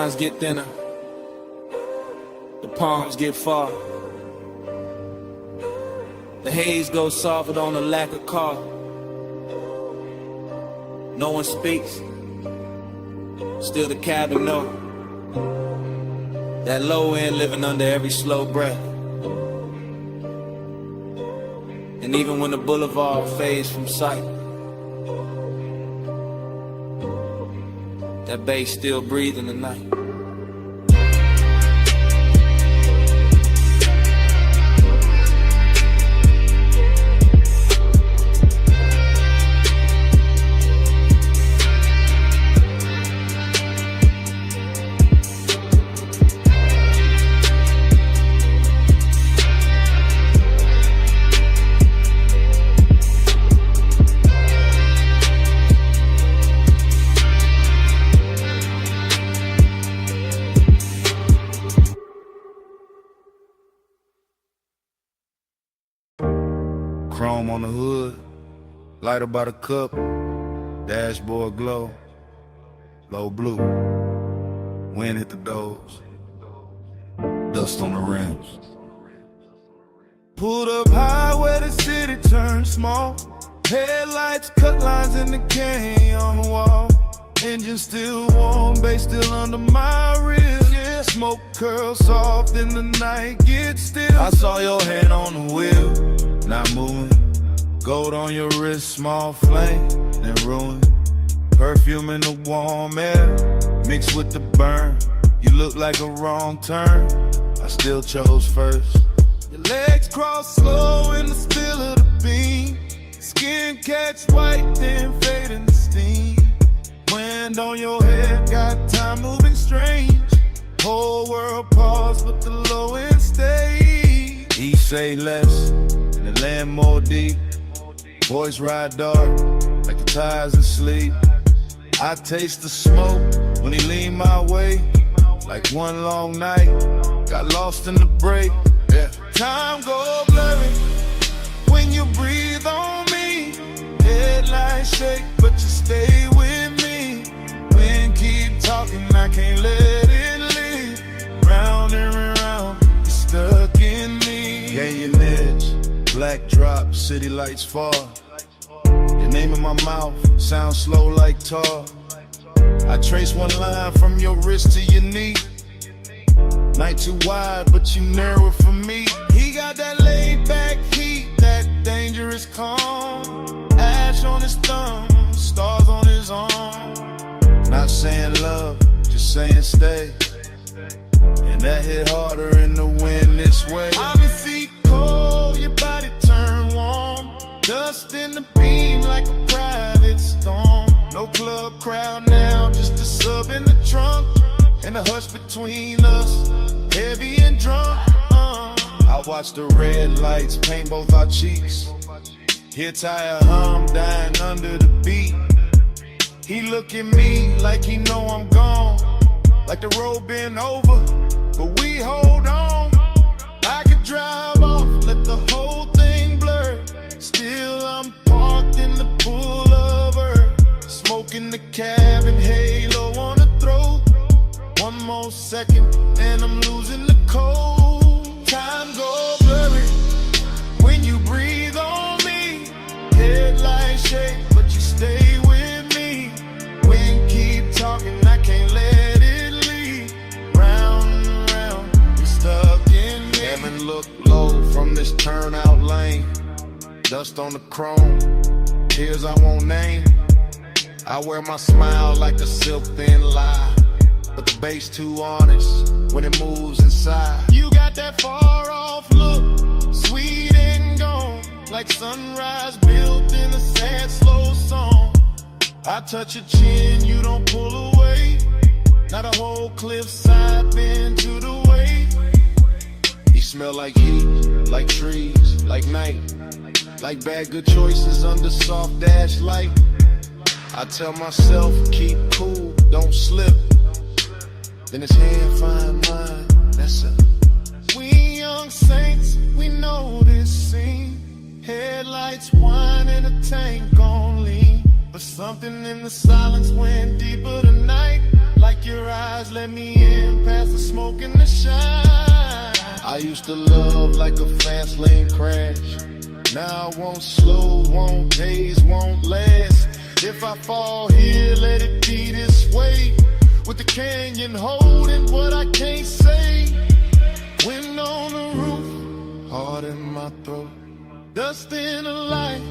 lines get thinner, the palms get far. The haze goes soft on the lack of car. No one speaks, still the cabin know. That low end living under every slow breath. And even when the boulevard fades from sight, that bass still breathing the night. Chrome on the hood, lighter by the cup, dashboard glow, low blue, wind hit the doors, dust on the rims. Pulled up high where the city turned small. Headlights cut lines in the canyon on the wall. Engine still warm, bass still under my ribs. Yeah, smoke curls soft in the night, get still. I saw your hand on the wheel, not moving. Gold on your wrist, small flame, then ruin. Perfume in the warm air, mixed with the burn. You look like a wrong turn, I still chose first. Your legs cross slow in the spill of the beam. Skin catch white, then fade in the steam. Wind on your head, got time moving strange. Whole world pause, but the low end stays. He say less, and the land more deep. Boys ride dark, like the tires asleep. I taste the smoke when he lean my way. Like one long night, got lost in the break. Yeah. Time go blurry when you breathe on me. Headlights shake, but you stay with me. Wind keep talking, I can't let it leave. Round and round, you're stuck in me. Gain your edge, black drop, city lights fall. Your name in my mouth, sound slow like tar. I trace one line from your wrist to your knee. Night too wide, but you narrow it for me. He got that laid back heat, that dangerous calm. Ash on his thumb, stars on his arm. Not saying love, just saying stay. And that hit harder in the wind this way. I'm your feet cold, your body turn warm. Dust in the beam like a private storm. No club crowd now, just a sub in the trunk. And the hush between us, heavy and drunk. I watch the red lights paint both our cheeks. Hear tire hum dying under the beat. He look at me like he know I'm gone. Like the road been over, but we hold on. I could drive off, let the whole thing blur. Still I'm parked in the pullover. Smoking the cabin, halo on the throat. One more second and I'm losing the cold. Time go blurry when you breathe on me. Headlights shake, but you stay with me. Wind keep talking, I can't let it leave. Round and round, you're stuck in me. Damn and look low from this turnout lane. Dust on the chrome, tears I won't name. I wear my smile like a silk thin lie. But the bass too honest when it moves inside. You got that far off look, sweet and gone. Like sunrise built in a sad slow song. I touch your chin, you don't pull away. Not a whole cliffside bend to the way. You smell like heat, like trees, like night. Like bad good choices under soft dash light. I tell myself, keep cool, don't slip. Then his hand find mine, that's it. We young saints, we know this scene. Headlights whine and a tank on lean. But something in the silence went deeper tonight. Like your eyes guys let me in past the smoke and the shine. I used to love like a fast lane crash. Now I won't slow, won't haze, won't last. If I fall here, let it be this way. With the canyon holding what I can't say. Wind on the roof, heart in my throat. Dust in the light,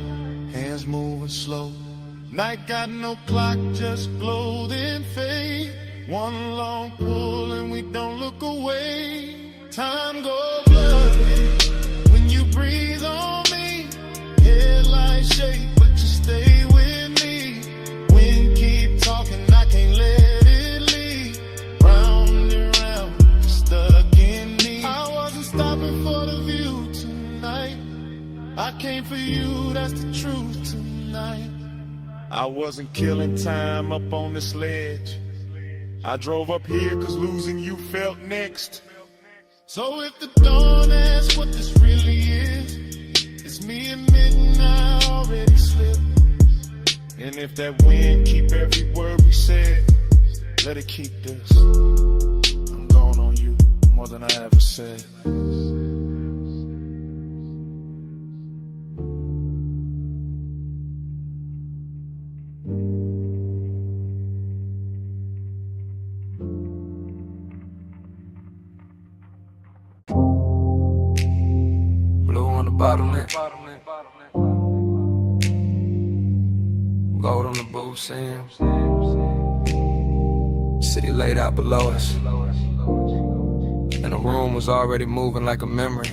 hands moving slow. Night got no clock, just glow then fade. One long pull and we don't look away. Time goes blurry when you breathe on me. Headlights shake, but you stay with me. Wind keep talking, I can't let it leave. Round and round, stuck in me. I wasn't stopping for the view tonight. I came for you, that's the truth tonight. I wasn't killing time up on this ledge. I drove up here cause losing you felt next. So if the dawn asks what this really is, it's me admitting I already slipped. And if that wind keep every word we said, let it keep this. I'm gone on you more than I ever said. Blue on the bottleneck, gold on the booth seam. City laid out below us, and the room was already moving like a memory.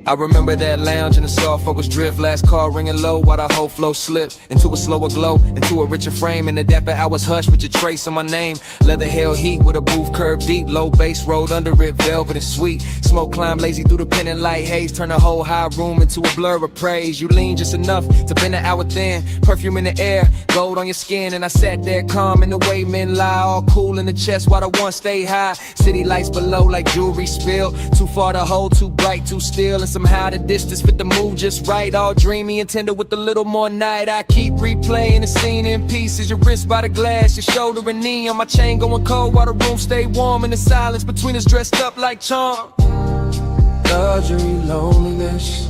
I remember that lounge in the soft focus drift, last call ringing low while the whole flow slipped into a slower glow, into a richer frame. In the dapper hours hush with your trace on my name. Leather hell heat with a booth curved deep, low bass rolled under it, velvet and sweet. Smoke climbed lazy through the pendant light haze, turn the whole high room into a blur of praise. You lean just enough to bend an hour thin, perfume in the air, gold on your skin. And I sat there calm in the way men lie, all cool in the chest while the one stay high. City lights below like jewelry spilled, too far to hold, too bright, too still. And somehow the distance fit the mood just right, all dreamy and tender with a little more night. I keep replaying the scene in pieces, your wrist by the glass, your shoulder and knee on my chain going cold while the room stay warm. In the silence between us dressed up like charm. Luxury loneliness,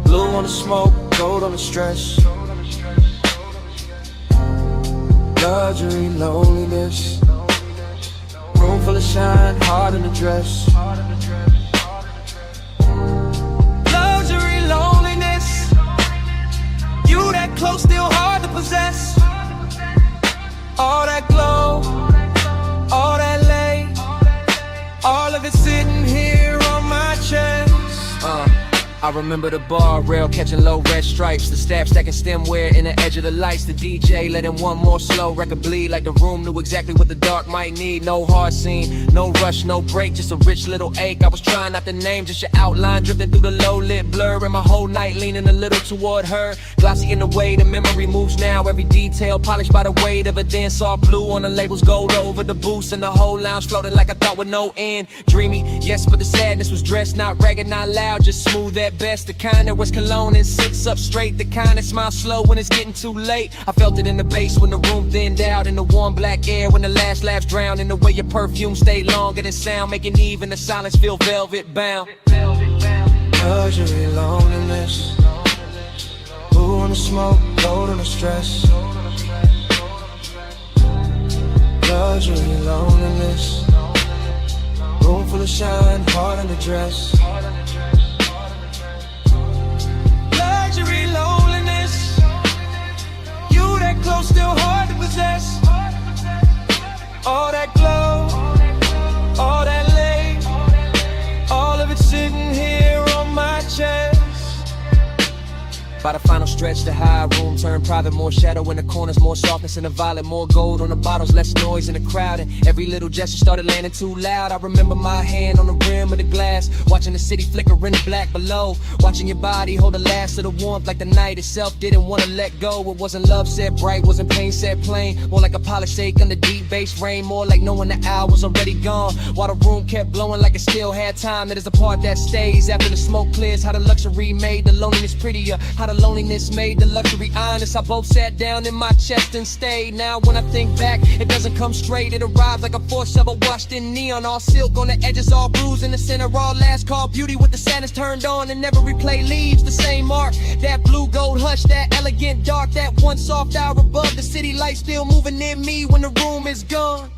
blue on the smoke, gold on the stress. Luxury loneliness, room full of shine, heart in the dress. Luxury loneliness, you that close, still hard to possess. All that glow, all that lay, all of it sitting here on my chest. I remember the bar rail catching low red stripes, the staff stacking stemware in the edge of the lights, the DJ letting one more slow record bleed like the room knew exactly what the dark might need. No hard scene, no rush, no break, just a rich little ache. I was trying not to name, just your outline drifting through the low lit blur, and my whole night leaning a little toward her. Glossy in the way the memory moves now, every detail polished by the weight of a dance all blue on the labels, gold over the boost, and the whole lounge floating like a thought with no end. Dreamy, yes, but the sadness was dressed, not ragged, not loud, just smooth at best. The kind that was cologne and sits up straight, the kind that smiles slow when it's getting too late. I felt it in the bass when the room thinned out, in the warm black air when the last laughs drowned, in the way your perfume stayed longer than sound, making even the silence feel velvet bound. Luxury loneliness, blue on the smoke, gold on the stress. Luxury loneliness, room full of shine, heart in the dress. Luxury loneliness, you that close, still hard to possess. All that glow, all that lay, all of it sitting here on my chest. By the final stretch, the high room turned private, more shadow in the corners, more softness in the violet, more gold on the bottles, less noise in the crowd, and every little gesture started landing too loud. I remember my hand on the rim of the glass, watching the city flicker in the black below, watching your body hold the last of the warmth like the night itself didn't want to let go. It wasn't love set bright, wasn't pain set plain, more like a polished shake under deep bass rain, more like knowing the hour was already gone, while the room kept blowing like it still had time. That is the part that stays after the smoke clears, how the luxury made the loneliness prettier, how the of loneliness made the luxury honest. I both sat down in my chest and stayed. Now when I think back, it doesn't come straight. It arrives like a force shovel washed in neon. All silk on the edges, all bruised in the center. All last call beauty with the sadness turned on. And every replay leaves the same mark. That blue gold hush, that elegant dark. That one soft hour above the city light still moving in me when the room is gone.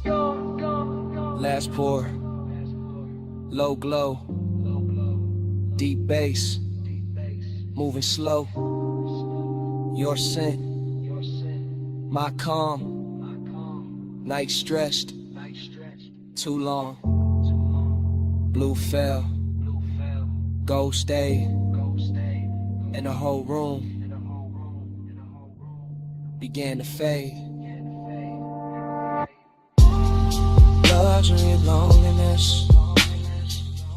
Last pour, low glow, deep bass, moving slow. Your scent, my calm, night stressed, too long. Blue fell, gold stayed, and the whole room began to fade. Luxury of loneliness,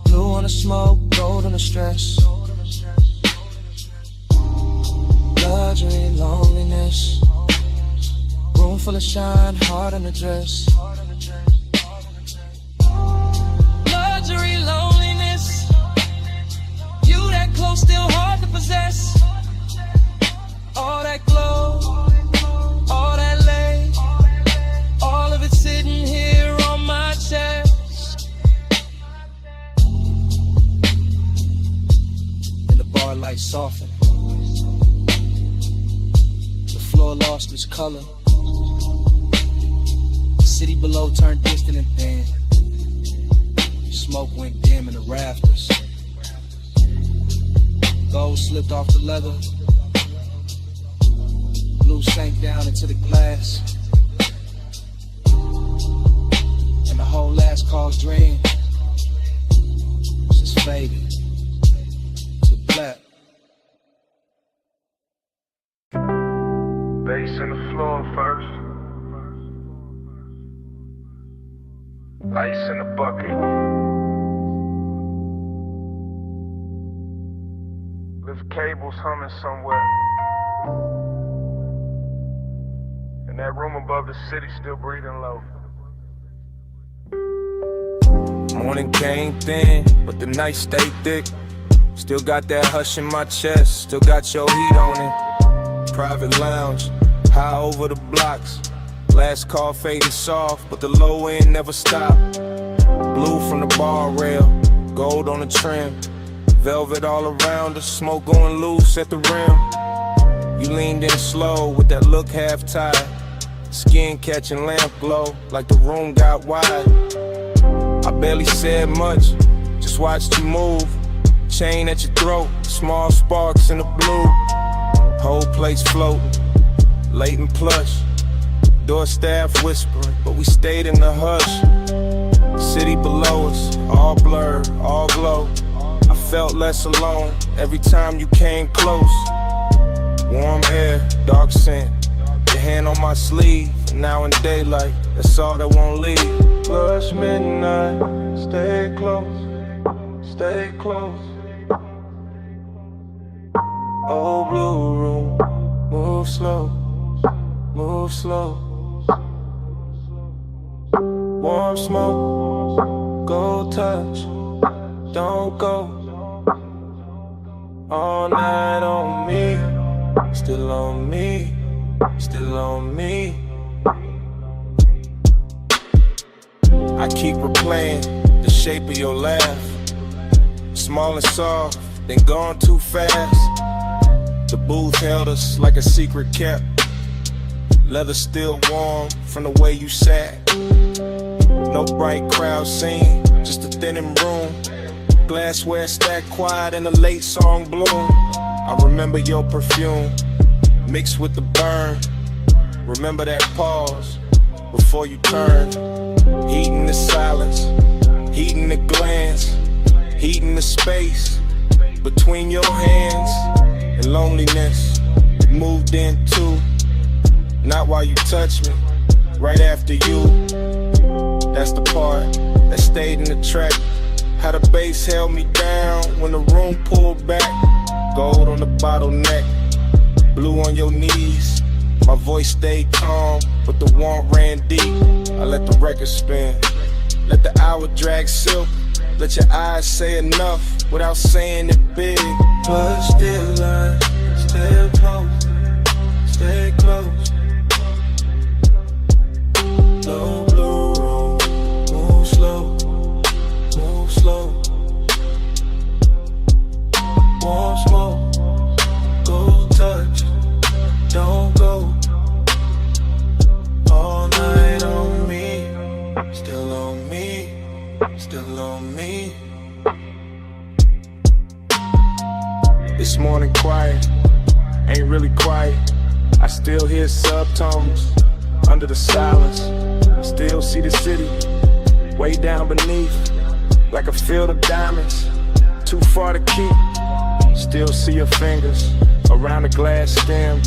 blue on the smoke, gold on the stress. Luxury of loneliness, room full of shine, heart in the dress. Luxury loneliness, you that close, still hard to possess. All that glow, all that lay, all of it sitting here on my chest. And the bar light softened, the floor lost its color. The city below turned distant and thin. Smoke went dim in the rafters. Gold slipped off the leather. Blue sank down into the glass. And the whole last call dream just faded to black. Bass in the floor first. Ice in the bucket. Lift cables humming somewhere. And that room above the city still breathing low. Morning came thin, but the night stayed thick. Still got that hush in my chest, still got your heat on it. Private lounge, high over the blocks. Last call faded soft, but the low end never stopped. Blue from the bar rail, gold on the trim. Velvet all around us, smoke going loose at the rim. You leaned in slow with that look half tied. Skin catching lamp glow like the room got wide. I barely said much, just watched you move. Chain at your throat, small sparks in the blue. Whole place floating, late and plush. Door staff whispering, but we stayed in the hush. City below us, all blurred, all glow. I felt less alone every time you came close. Warm air, dark scent, your hand on my sleeve. Now in daylight, that's all that won't leave. Plus midnight, stay close, stay close. Old blue room, move slow, move slow. Warm smoke, go touch, don't go. All night on me, still on me, still on me. I keep replaying the shape of your laugh. Small and soft, then gone too fast. The booth held us like a secret kept. Leather still warm from the way you sat. No bright crowd scene, just a thinning room. Glassware stacked quiet in a late song bloom. I remember your perfume mixed with the burn. Remember that pause before you turned. Heating the silence, heating the glance, heating the space between your hands. And loneliness moved in too. Not while you touch me, right after you. That's the part that stayed in the track. How the bass held me down when the room pulled back. Gold on the bottleneck, blue on your knees. My voice stayed calm, but the warmth ran deep. I let the record spin, let the hour drag silk. Let your eyes say enough without saying it big. But still I stay close, stay close. Low blue room, move slow, move slow. Warm smoke, go touch, don't go. All night on me, still on me, still on me. This morning quiet, ain't really quiet. I still hear subtones under the silence. Still see the city way down beneath, like a field of diamonds, too far to keep. Still see your fingers around the glass stem.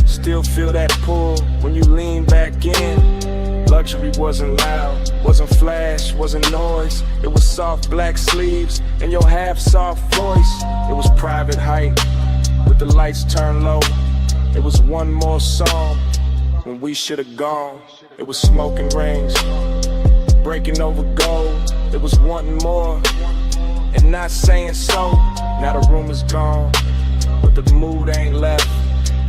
Still feel that pull when you lean back in. Luxury wasn't loud, wasn't flash, wasn't noise. It was soft black sleeves and your half-soft voice. It was private height with the lights turned low. It was one more song when we should have gone. It was smoking rings, breaking over gold. It was wanting more and not saying so. Now the room is gone, but the mood ain't left.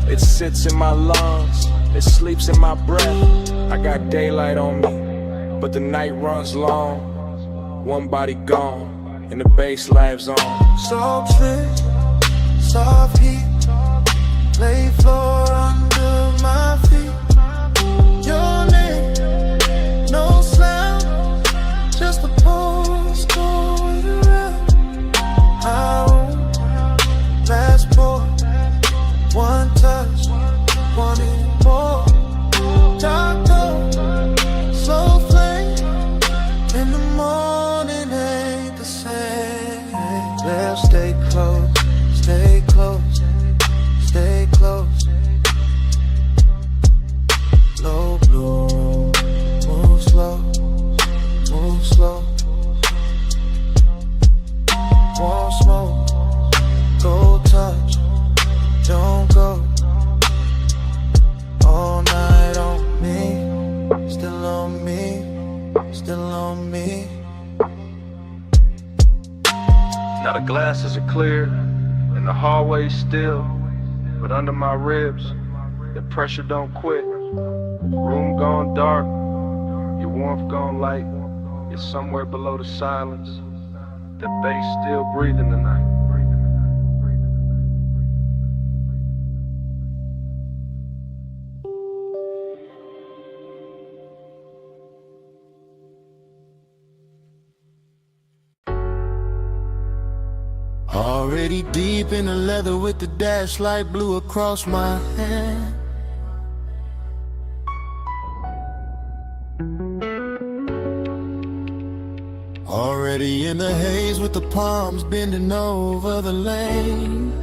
It sits in my lungs, it sleeps in my breath. I got daylight on me, but the night runs long. One body gone, and the bass lives on. Soft fit, soft heat, lay floor under my feet. Your name, no slam, just a pulse going around. I won't last for one touch, wanting more. Dark cold, slow flame, in the morning ain't the same. Let's stay close, stay close, stay close. Low blue room, move slow, move slow. Warm smoke, go touch, don't go. All night on me, still on me, still on me. Now the glasses are clear and the hallway's still, but under my ribs, the pressure don't quit. Room gone dark, your warmth gone light. You're somewhere below the silence. The bass still breathing tonight. Already deep in the leather with the dash light blue across my hand. Already in the haze with the palms bending over the lane.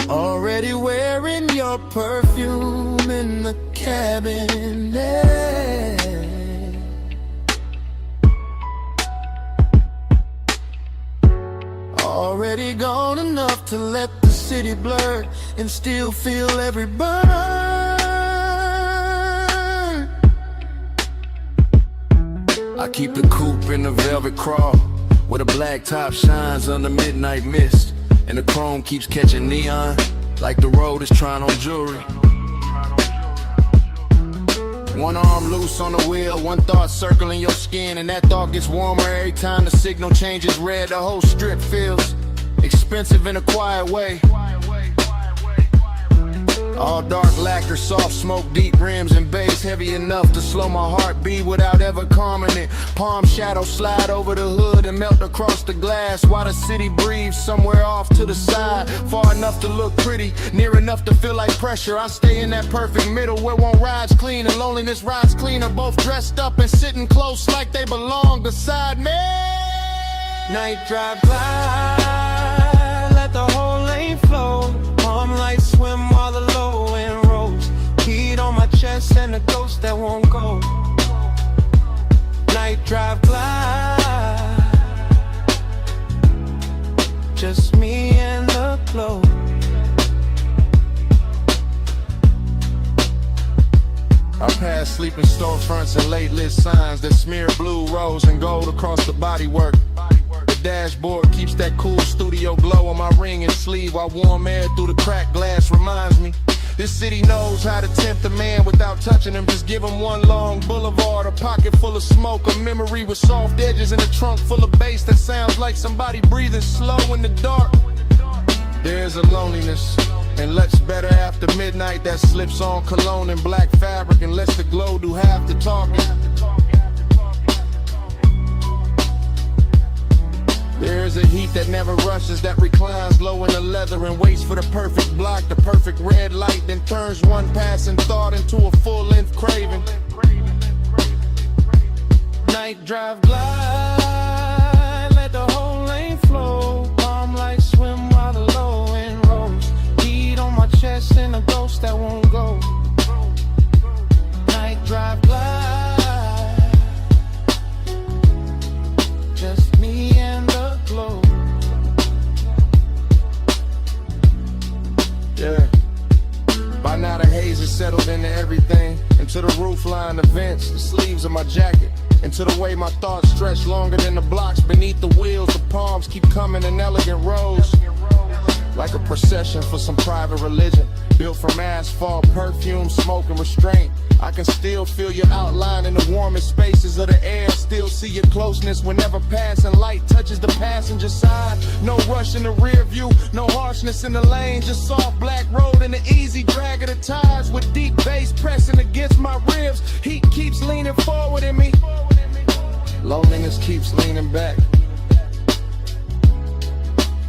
Already wearing your perfume in the cabinet. Already gone enough to let the city blur and still feel every burn. I keep the coupe in the velvet crawl, where the black top shines under midnight mist, and the chrome keeps catching neon, like the road is trying on jewelry. One arm loose on the wheel, one thought circling your skin, and that thought gets warmer every time the signal changes red. The whole strip feels expensive in a quiet way. All dark lacquer, soft smoke, deep rims and bass, heavy enough to slow my heartbeat without ever calming it. Palm shadows slide over the hood and melt across the glass, while the city breathes somewhere off to the side. Far enough to look pretty, near enough to feel like pressure. I stay in that perfect middle where one ride's clean and loneliness rides cleaner, both dressed up and sitting close like they belong beside me. Night drive glide, let the whole lane flow. Palm lights swim while the low end rolls. Heat on my chest and a ghost that won't go. Night drive glide, just me and the glow. I pass sleeping storefronts and late lit signs that smear blue, rose, and gold across the bodywork. The dashboard keeps that cool studio glow on my ring and sleeve, while warm air through the cracked glass reminds me this city knows how to tempt a man without touching him. Just give him one long boulevard, a pocket full of smoke, a memory with soft edges, and a trunk full of bass that sounds like somebody breathing slow in the dark. There's a loneliness and looks better after midnight that slips on cologne and black fabric and lets the glow do half the talking. There's a heat that never rushes, that reclines low in the leather and waits for the perfect block, the perfect red light, then turns one passing thought into a full-length craving. Night drive glide, let the whole lane flow. Palm like swim while the low end rolls. Beat on my chest and a ghost that won't go. Night drive glide, just me and the glow. Yeah. By now the haze is settled into everything, into the roofline, the vents, the sleeves of my jacket, into the way my thoughts stretch longer than the blocks beneath the wheels. The palms keep coming in elegant rows, like a procession for some private religion, built from asphalt, perfume, smoke, and restraint. I can still feel your outline in the warmest spaces of the air. Still see your closeness whenever passing light touches the passenger side. No rush in the rear view, no harshness in the lane. Just soft black road and the easy drag of the tires, with deep bass pressing against my ribs. Heat keeps leaning forward in me, loneliness keeps leaning back,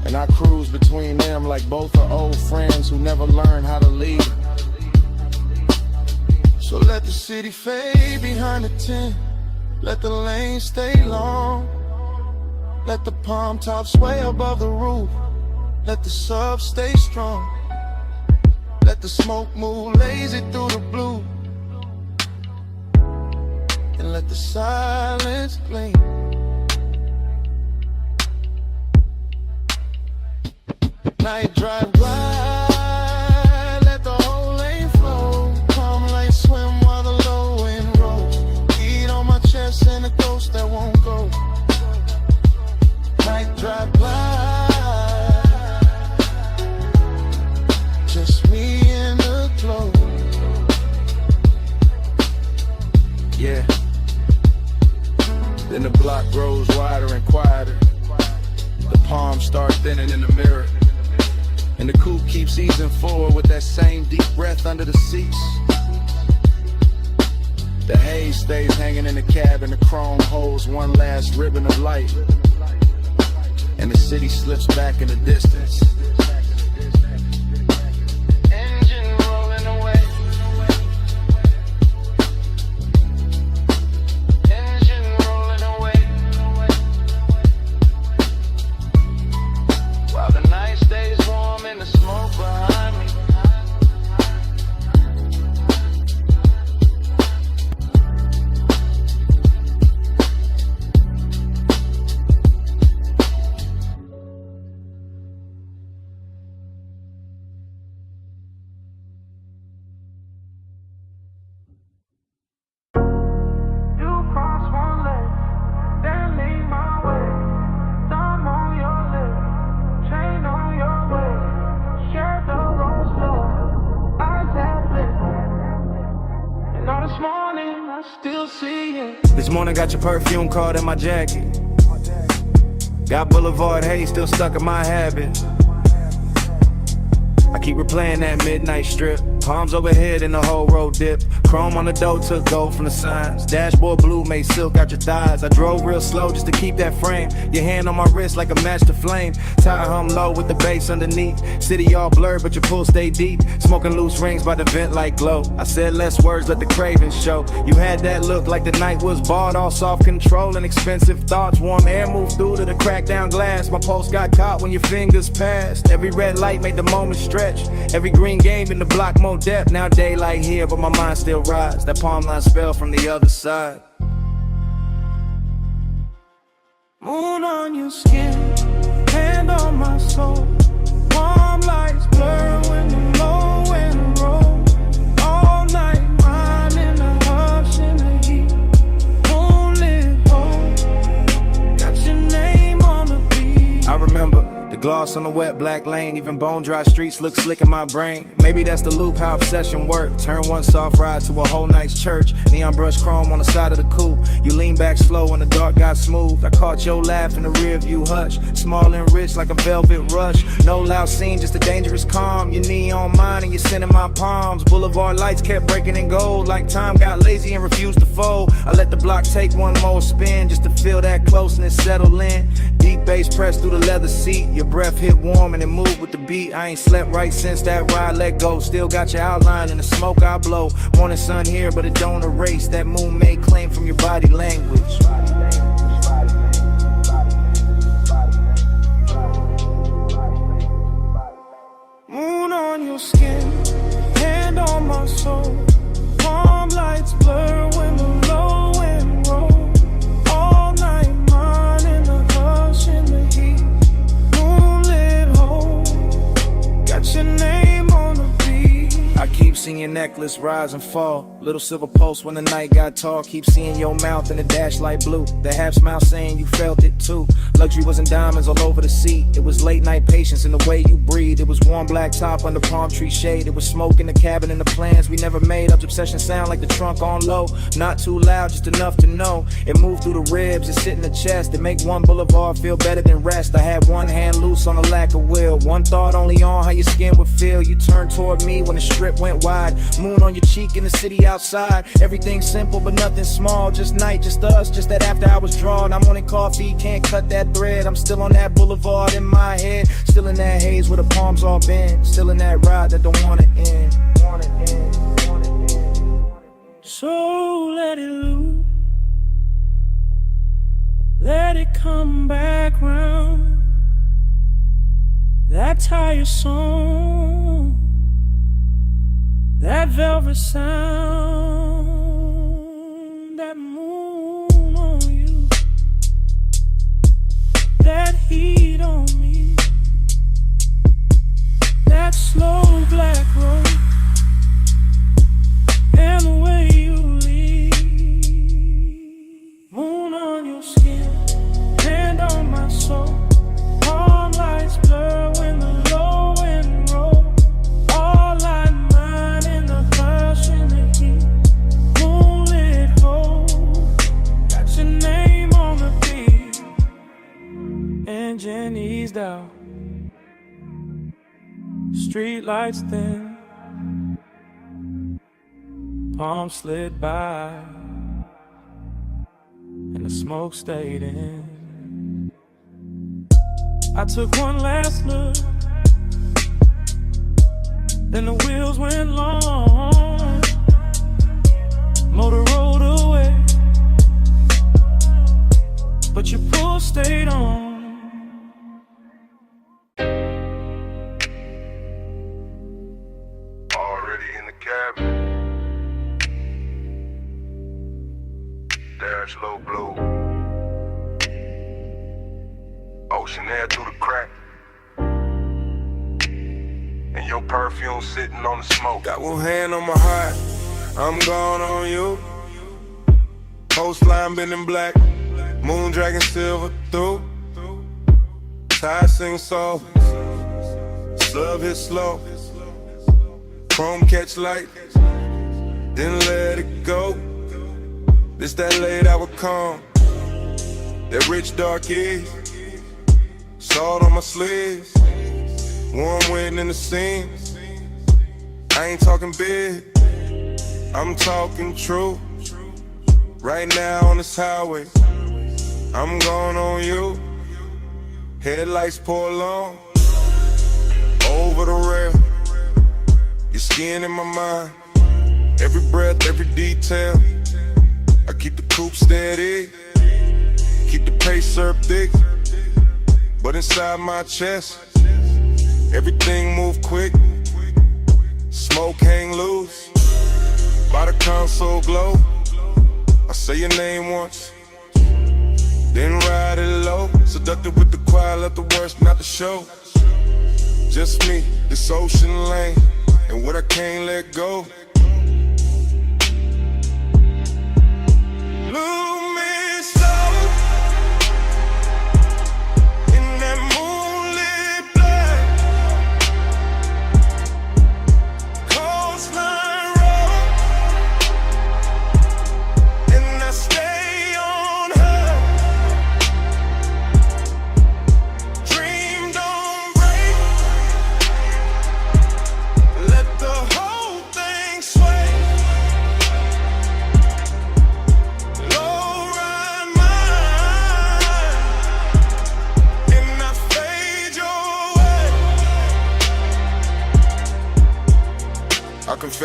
and I cruise between them like both are old friends who never learned how to lead. So let the city fade behind the tent, let the lane stay long, let the palm tops sway above the roof, let the sub stay strong, let the smoke move lazy through the blue, and let the silence gleam. Night drive glide, let the whole lane flow. Calm like swim while the low end rolls. Beat on my chest and a ghost that won't go. Night drive glide, just me and the glow. Yeah. Then the block grows wider and quieter. The palms start thinning in the mirror, and the coupe keeps easing forward with that same deep breath under the seats. The haze stays hanging in the cab, and the chrome holds one last ribbon of light, and the city slips back in the distance. Engine rolling away, engine rolling away, while the night stays warm and the smoke behind me. You cross one leg, then leave my way. Thumb on your lip, chain on your waist. Share the road slow, eyes have lit. And all this morning I still see it. This morning got your perfume caught in my jacket. Got Boulevard Haze still stuck in my habit. I keep replaying that midnight strip. Palms overhead and the whole road dip. Chrome on the door took gold from the signs. Dashboard blue made silk out your thighs. I drove real slow just to keep that frame. Your hand on my wrist like a match to flame. Tire hum low with the bass underneath. City all blurred but your pool stay deep. Smoking loose rings by the vent like glow. I said less words, let the cravings show. You had that look like the night was bought. All soft control and expensive thoughts. Warm air moved through to the cracked down glass. My pulse got caught when your fingers passed. Every red light made the moment stretch. Every green game in the block more depth. Now daylight here but my mind still rides. That palm line spell from the other side. Moon on your skin, hand on my soul. Warm lights blur when the low end rolls. All night mine in the hush in the heat. Moonlit hole, got your name on the cross on the wet black lane. Even bone dry streets look slick in my brain. Maybe that's the loop, how obsession work. Turn one soft ride to a whole night's church. Neon brush chrome on the side of the coupe. You lean back slow and the dark got smooth. I caught your laugh in the rear view hush. Small and rich like a velvet rush. No loud scene, just a dangerous calm. Your knee on mine and you're sending my palms. Boulevard lights kept breaking in gold. Like time got lazy and refused to fold. I let the block take one more spin just to feel that closeness settle in. Deep bass pressed through the leather seat. Your breath hit warm and it moved with the beat. I ain't slept right since that ride let go. Still got your outline in the smoke I blow. Morning sun here but it don't erase that moon made claim from your body language. Moon on your skin, hand on my soul. Palm lights blur when the low end roll. All night mine in the hush in the heat. Moonlit hole, got your name on the beat. I keep seeing your necklace rise and fall. Little silver pulse when the night got tall. Keep seeing your mouth in the dash light blue. The half smile saying you felt it too. Luxury wasn't diamonds all over the seat. It was late night patience in the way you breathe. It was warm black top under palm tree shade. It was smoke in the cabin and the plans we never made. Up's obsession sound like the trunk on low. Not too loud, just enough to know. It moved through the ribs, it sit in the chest. It make one boulevard feel better than rest. I had one hand loose on a lack of will. One thought only on how your skin would feel. You turned toward me when the strip went wide. Moon on your cheek in the city outside. Everything simple but nothing small. Just night, just us, just that after hours drawn. I'm on coffee, can't cut that thread. I'm still on that boulevard in my head. Still in that haze where the palms all bend. Still in that ride that don't wanna end. So let it loose, let it come back round. That tired song, that velvet sound, that moon on you, that heat on me, that slow black road, and the way you leave. Moon on your skin, hand on my soul. Palm lights blur when the low end roll. All I mine in the hush in the heat. Moonlit hole, got your name on the beat. Engine eased out, street lights thin. Palm slid by, and the smoke stayed in. I took one last look, then the wheels went long. Motor rolled away, but your pull stayed on. Already in the cabin. Dash low blow. Ocean air through the crack. And your perfume sitting on the smoke. Got one hand on my heart, I'm gone on you. Coastline been in black, moon dragging silver through. Tide sing soft, slub hit slow. Chrome catch light, then let it go. This that late hour calm, that rich dark is. Salt on my sleeves, warm wind in the seams. I ain't talking big, I'm talking true. Right now on this highway, I'm going on you. Headlights pour long, over the rail. Your skin in my mind, every breath, every detail. I keep the coupe steady, keep the pace served thick. But inside my chest, everything move quick. Smoke hang loose, by the console glow. I say your name once, then ride it low. Seductive with the choir, let the worst not the show. Just me, this ocean lane, and what I can't let go. Lumen slow, in that moonlit blow.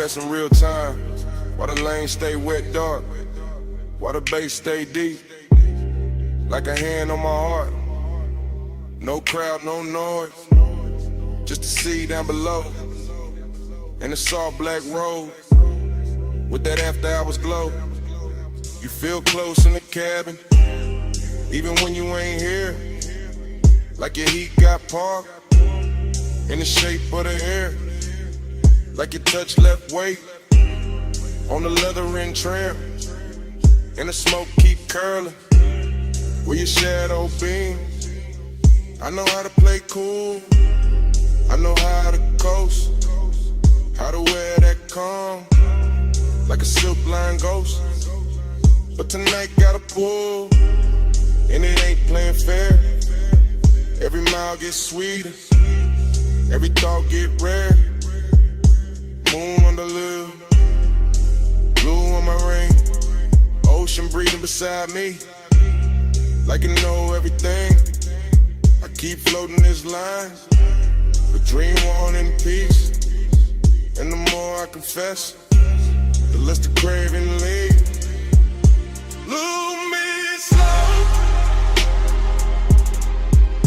manifest in real time. While the lane stay wet dark, while the bass stay deep, like a hand on my heart. No crowd, no noise, just the sea down below, and the soft black road with that after hours glow. You feel close in the cabin, even when you ain't here, like your heat got parked in the shape of the air, like your touch left weight on the leathering trim, and the smoke keep curling where your shadow beams. I know how to play cool, I know how to coast, how to wear that calm like a silk line ghost. But tonight got a pull, and it ain't playing fair. Every mile gets sweeter, every thought get rare. Moon on the lip, blue on my ring, ocean breathing beside me, like you know everything. I keep floating this line, but dream on in peace. And the more I confess, the less the craving leaves. Lose me slow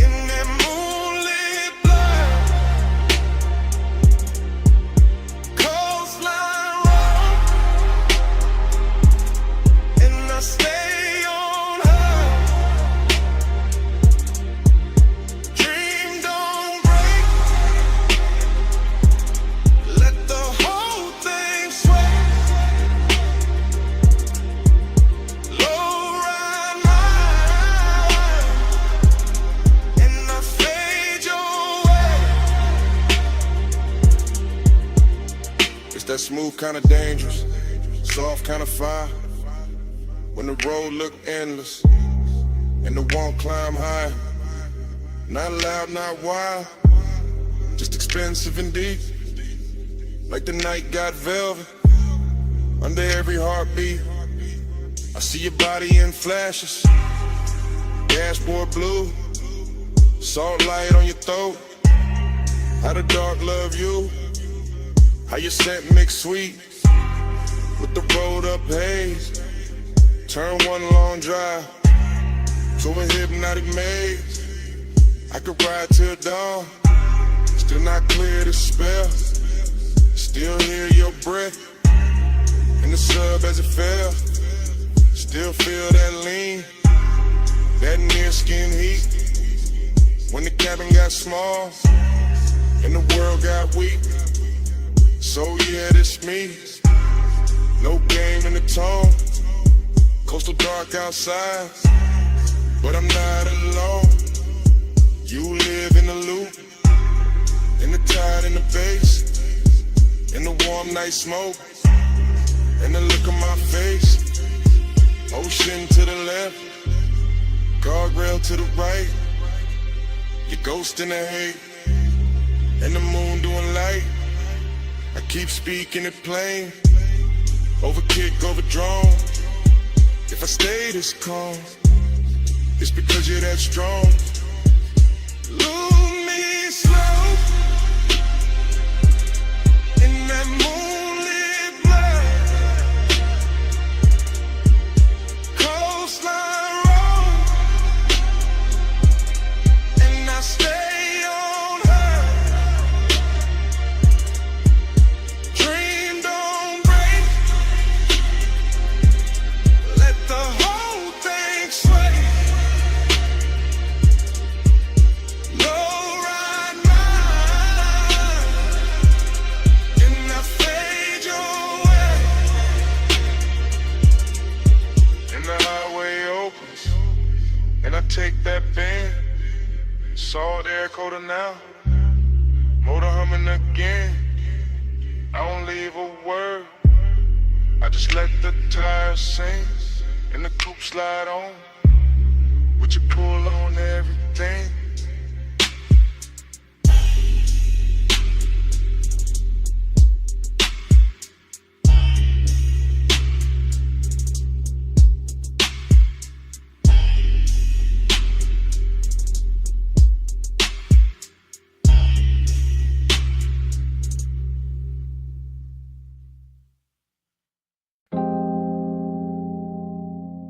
in that moonlit blur, coastline road, and I stay on her. Dream don't break, let the whole thing sway. That smooth kinda dangerous, soft kinda fire. When the road look endless and the want climb high. Not loud, not wild, just expensive and deep. Like the night got velvet under every heartbeat. I see your body in flashes, dashboard blue, salt light on your throat. How the dark love you, how your scent mix sweet with the rolled up haze. Turn one long drive to a hypnotic maze. I could ride till dawn, still not clear the spell. Still hear your breath in the sub as it fell. Still feel that lean, that near skin heat. When the cabin got small and the world got weak. So yeah, this me, no game in the tone. Coastal dark outside, but I'm not alone. You live in the loop, in the tide and the bass, in the warm night smoke, and the look on my face. Ocean to the left, guardrail to the right. Your ghost in the hate, and the moon doing light. I keep speaking it plain, over kick, over drone. If I stay this calm, it's because you're that strong. Lose me slow in that moonlit blur, coastline road, and I stay on her. Dream don't break, let the whole thing sway. Low ride mine, and I fade your way. And the highway opens, and I take that bend. Salt air coated now, motor humming again. I don't leave a word, I just let the tires sing, and the coupe slide on. Would you pull on everything?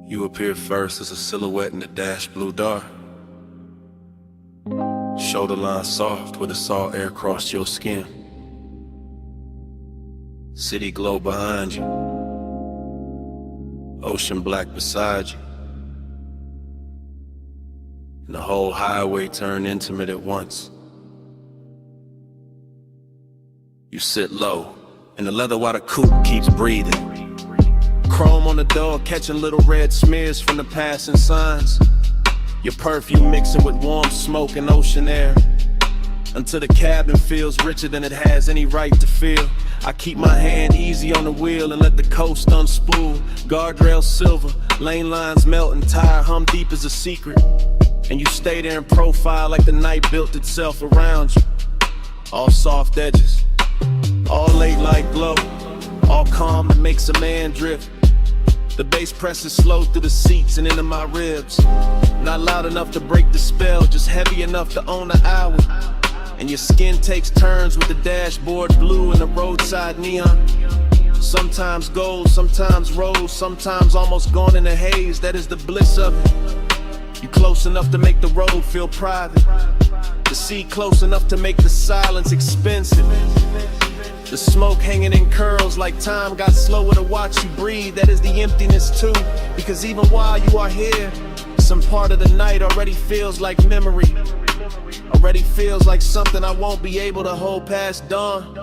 You appear first as a silhouette in the dash blue dark. Shoulder line soft where the salt air crossed your skin. City glow behind you. Ocean black beside you. And the whole highway turned intimate at once. You sit low, and the leather water coupe keeps breathing. Chrome on the door, catching little red smears from the passing signs. Your perfume mixing with warm smoke and ocean air, until the cabin feels richer than it has any right to feel. I keep my hand easy on the wheel and let the coast unspool. Guardrails silver, lane lines melt and tire hum deep as a secret. And you stay there in profile like the night built itself around you. All soft edges, all late light glow, all calm that makes a man drift. The bass presses slow through the seats and into my ribs. Not loud enough to break the spell, just heavy enough to own the hour. And your skin takes turns with the dashboard blue and the roadside neon. Sometimes gold, sometimes rose, sometimes almost gone in a haze. That is the bliss of it. You close enough to make the road feel private. The sea close enough to make the silence expensive. The smoke hanging in curls like time got slower to watch you breathe. That is the emptiness too, because even while you are here, some part of the night already feels like memory. Already feels like something I won't be able to hold past dawn.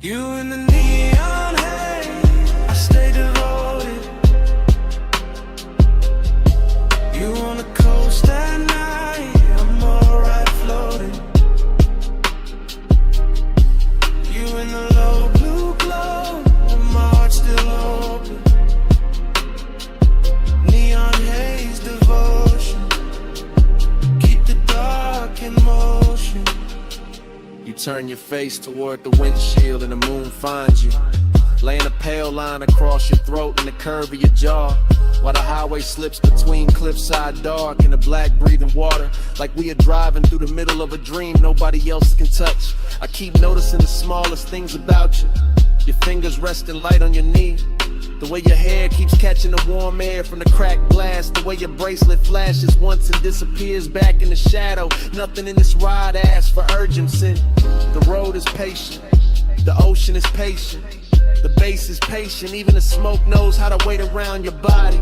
You in the neon haze, I stay devoted. You on the coast at night, I'm alright floating. You in the low blue glow, and my heart still open. Neon haze devotion, keep the dark in motion. You turn your face toward the windshield and the moon finds you, laying a pale line across your throat and the curve of your jaw, while the highway slips between cliffside dark and the black breathing water, like we are driving through the middle of a dream nobody else can touch. I keep noticing the smallest things about you. Your fingers resting light on your knee, the way your hair keeps catching the warm air from the cracked glass, the way your bracelet flashes once and disappears back in the shadow. Nothing in this ride asks for urgency. The road is patient, the ocean is patient, the bass is patient, even the smoke knows how to wait around your body.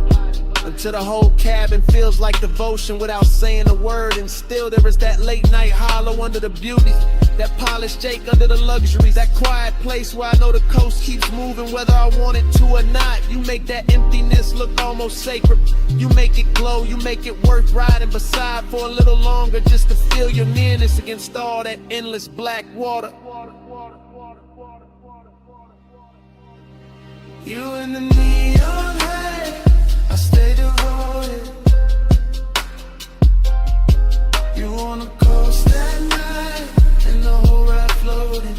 Until the whole cabin feels like devotion without saying a word. And still there is that late night hollow under the beauty, that polished Jake under the luxuries, that quiet place where I know the coast keeps moving whether I want it to or not. You make that emptiness look almost sacred. You make it glow, you make it worth riding beside for a little longer, just to feel your nearness against all that endless black water. You in the neon haze, I stay devoted. You on the coast at night, and the whole ride floating.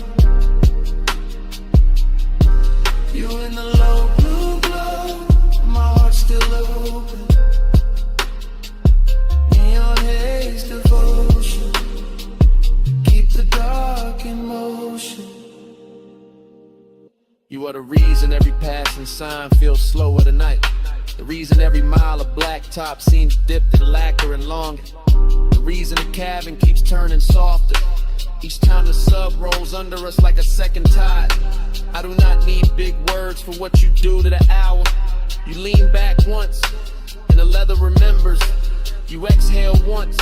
You in the low blue glow, my heart still open. Neon haze devotion, keep the dark in motion. You are the reason every passing sign feels slower tonight. The reason every mile of blacktop seems dipped in lacquer and longing. The reason the cabin keeps turning softer each time the sub rolls under us like a second tide. I do not need big words for what you do to the hour. You lean back once, and the leather remembers. You exhale once,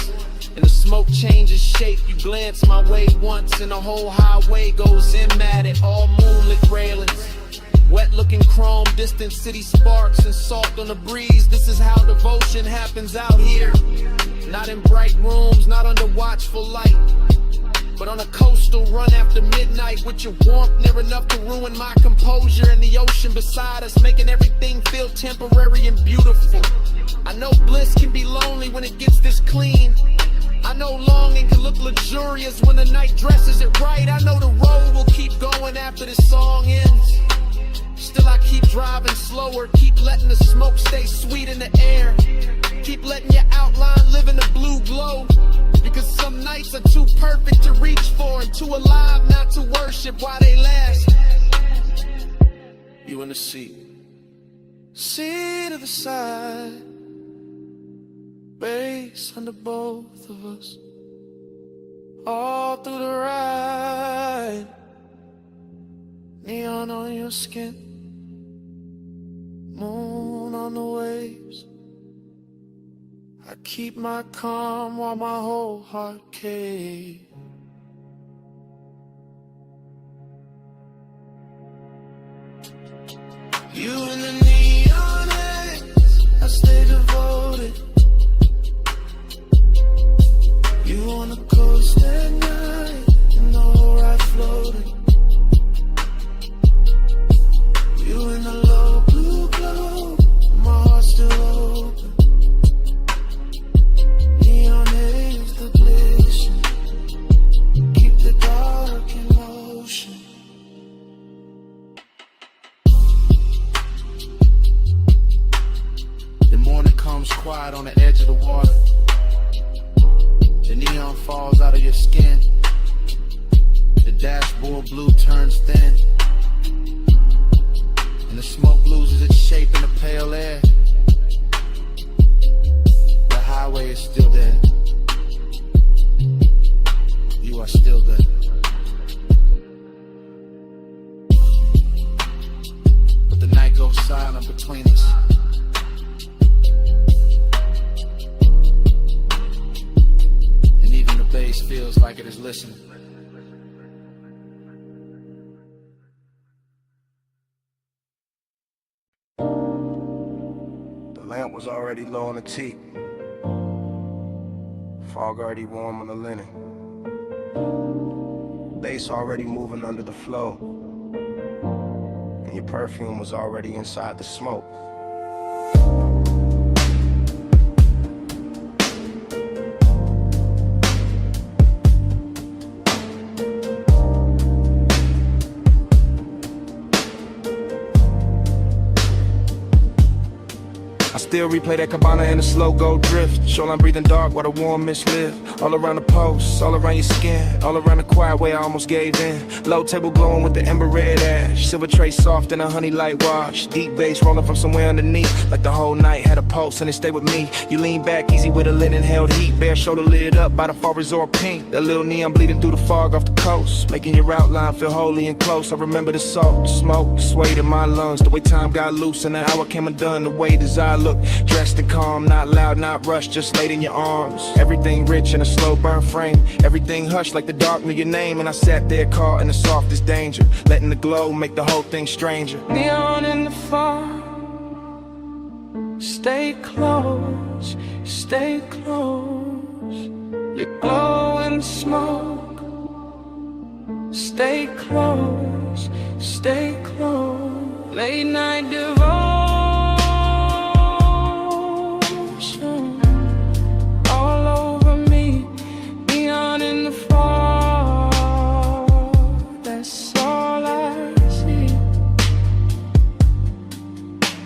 and the smoke changes shape. You glance my way once, and the whole highway goes in at it. All moonlit railings, wet looking chrome, distant city sparks and salt on the breeze. This is how devotion happens out here. Not in bright rooms, not under watchful light, but on a coastal run after midnight, with your warmth near enough to ruin my composure, and the ocean beside us making everything feel temporary and beautiful. I know bliss can be lonely when it gets this clean. I know longing can look luxurious when the night dresses it right. I know the road will keep going after this song ends. Still I keep driving slower, keep letting the smoke stay sweet in the air. Keep letting your outline live in the blue glow, because some nights are too perfect to reach for and too alive not to worship while they last. in the seat. Seat of the side, bass under both of us, all through the ride. Neon on your skin, moon on the waves. I keep my calm while my whole heart caves. You in the neon haze, I stay devoted. You on the coast at night, in the whole ride floating. You in the low blue glow, my heart's still open. Neon haze, the blazing, keep the dark in motion. The morning comes quiet on the edge of the water. The neon falls out of your skin. The dashboard blue turns thin, and the smoke loses its shape in the pale air. The highway is still there. You are still there. But the night goes silent between us. And even the bass feels like it is listening. The lamp was already low on the teak. Fog already warm on the linen. Bass already moving under the flow. And your perfume was already inside the smoke. I still replay that cabana in a slow go drift. Shoreline breathing dark while the warm mist live. All around the post, all around your skin, all around the quiet way I almost gave in. Low table glowing with the ember red ash. Silver tray soft in a honey light wash. Deep bass rolling from somewhere underneath. Like the whole night had a pulse and it stayed with me. You lean back easy with a linen held heat. Bare shoulder lit up by the fall resort pink. That little neon bleeding through the fog off the coast. Making your outline feel holy and close. I remember the salt, the smoke, the sway in my lungs. The way time got loose and the hour came undone. The way desire looked dressed and calm. Not loud, not rushed, just laid in your arms. Everything rich in a slow burn frame. Everything hushed like the dark knew your name. And I sat there caught in the softest danger. Letting the glow make the whole thing stranger. Neon in the fog, stay close, stay close. You glow in the smoke, stay close, stay close. Late night devotion, all over me. Neon in the fog, that's all I see.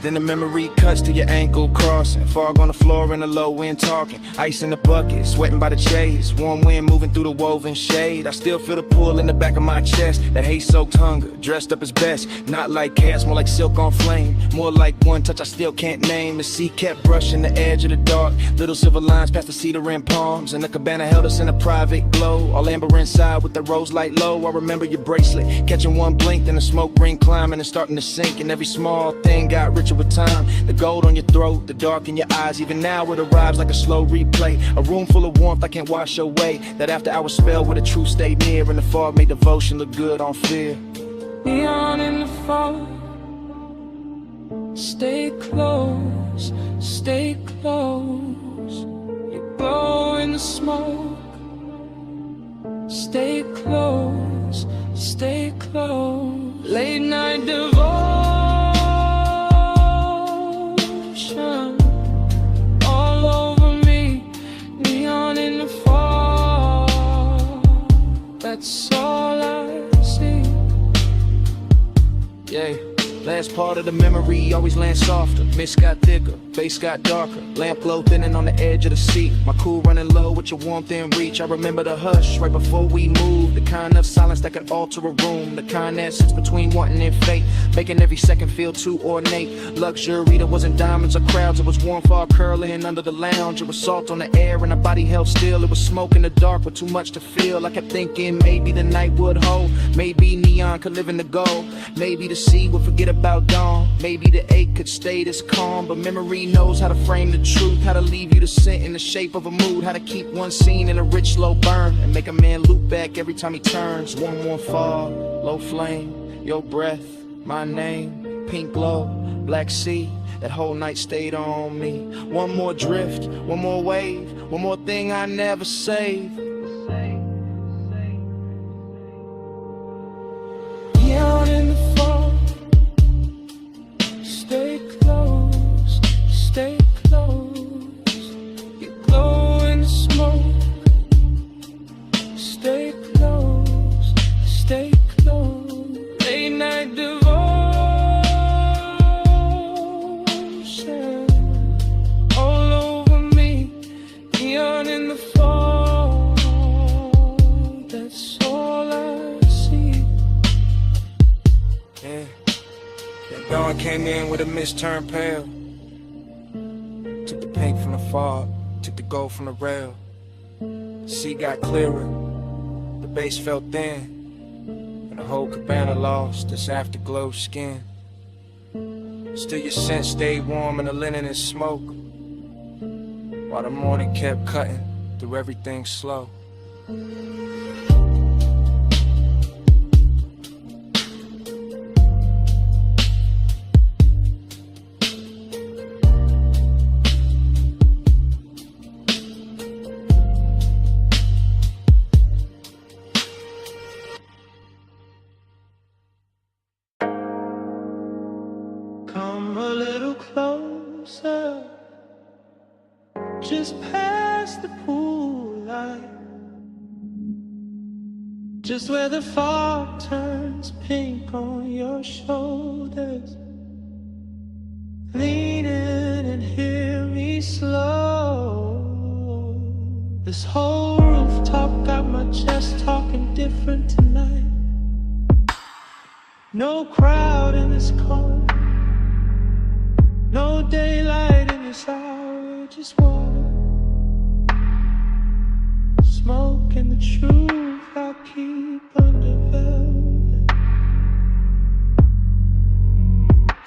Then the memory cuts to your ankle crossing. Fog on the floor in the low wind talking. Ice in the bucket, sweating by the chase. Warm wind moving through the woven shade. I still feel the pull in the back of my chest. That haze-soaked hunger, dressed up as best. Not like chaos, more like silk on flame. More like one touch I still can't name. The sea kept brushing the edge of the dark. Little silver lines past the cedar and palms. And the cabana held us in a private glow. All amber inside with the rose light low. I remember your bracelet, catching one blink. Then the smoke ring climbing and starting to sink. And every small thing got richer with time. The gold on your throat, the dark in your eyes. Even now it arrives like a slow replay. A room full of warmth I can't wash away. That after hour spell where the truth stayed near. And the fog made devotion look good on fear. Neon in the fog, stay close, stay close. You glow in the smoke, stay close, stay close. Late night devotion, all over me. Neon in the fog, that's all I see. Yeah. Last part of the memory always lands softer. Mist got thicker, face got darker. Lamp glow thinning on the edge of the seat. My cool running low with your warmth in reach. I remember the hush right before we moved. The kind of silence that can alter a room. The kind that sits between wanting and fate. making every second feel too ornate. Luxury that wasn't diamonds or crowds, it was warm fog curling under the lounge. It was salt on the air and our body held still. It was smoke in the dark with too much to feel. I kept thinking maybe the night would hold, maybe neon could live in the gold, maybe the sea would forget about dawn, maybe the ache could stay this calm. But memory knows how to frame the truth, how to leave you the scent in the shape of a mood, how to keep one scene in a rich slow burn and make a man loop back every time he turns. One more fall, low flame, your breath, my name, pink glow, black sea, that whole night stayed on me. One more drift, one more wave, one more thing I never saved. Out in the fall, stay close, stay close. You glow in the smoke, stay close, stay close. Late night devotion all over me. Neon in the fall, that's all I see. Yeah. That dawn came in with a mist turned pale. Took the pink from the fog, took the gold from the rail. The sea got clearer, the base felt thin, and the whole cabana lost its afterglow skin. Still your scent stayed warm and the linen and smoke, while the morning kept cutting through everything slow. Come a little closer, just past the pool light, just where the fog turns pink on your shoulders. Lean in and hear me slow. This whole rooftop got my chest talking different tonight. No crowd in this corner, no daylight in this hour, just water, smoke, and the truth I'll keep under velvet.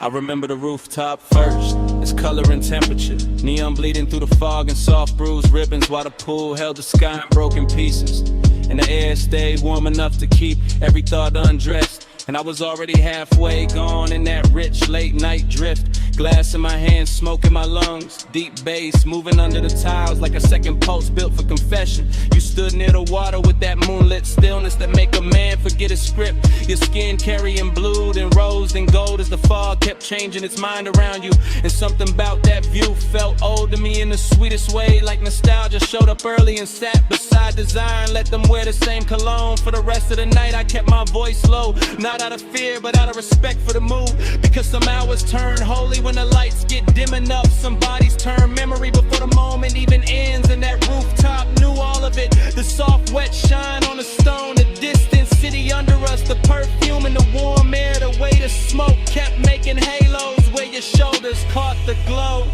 I remember the rooftop first, its color and temperature, neon bleeding through the fog and soft bruised ribbons, while the pool held the sky in broken pieces, and the air stayed warm enough to keep every thought undressed. And I was already halfway gone in that rich late night drift. Glass in my hands, smoke in my lungs, deep bass moving under the tiles like a second pulse built for confession. You stood near the water with that moonlit stillness that make a man forget his script. Your skin carrying blue and rose and gold as the fog kept changing its mind around you. And something about that view felt old to me in the sweetest way, like nostalgia showed up early and sat beside desire and let them wear the same cologne. For the rest of the night I kept my voice low, not out of fear but out of respect for the mood, because some hours turn holy when the lights get dim enough. Some bodies turn memory before the moment even ends, and that rooftop knew all of it. The soft wet shine on the stone, the distant city under us, the perfume and the warm air, the way the smoke kept making halos where your shoulders caught the glow.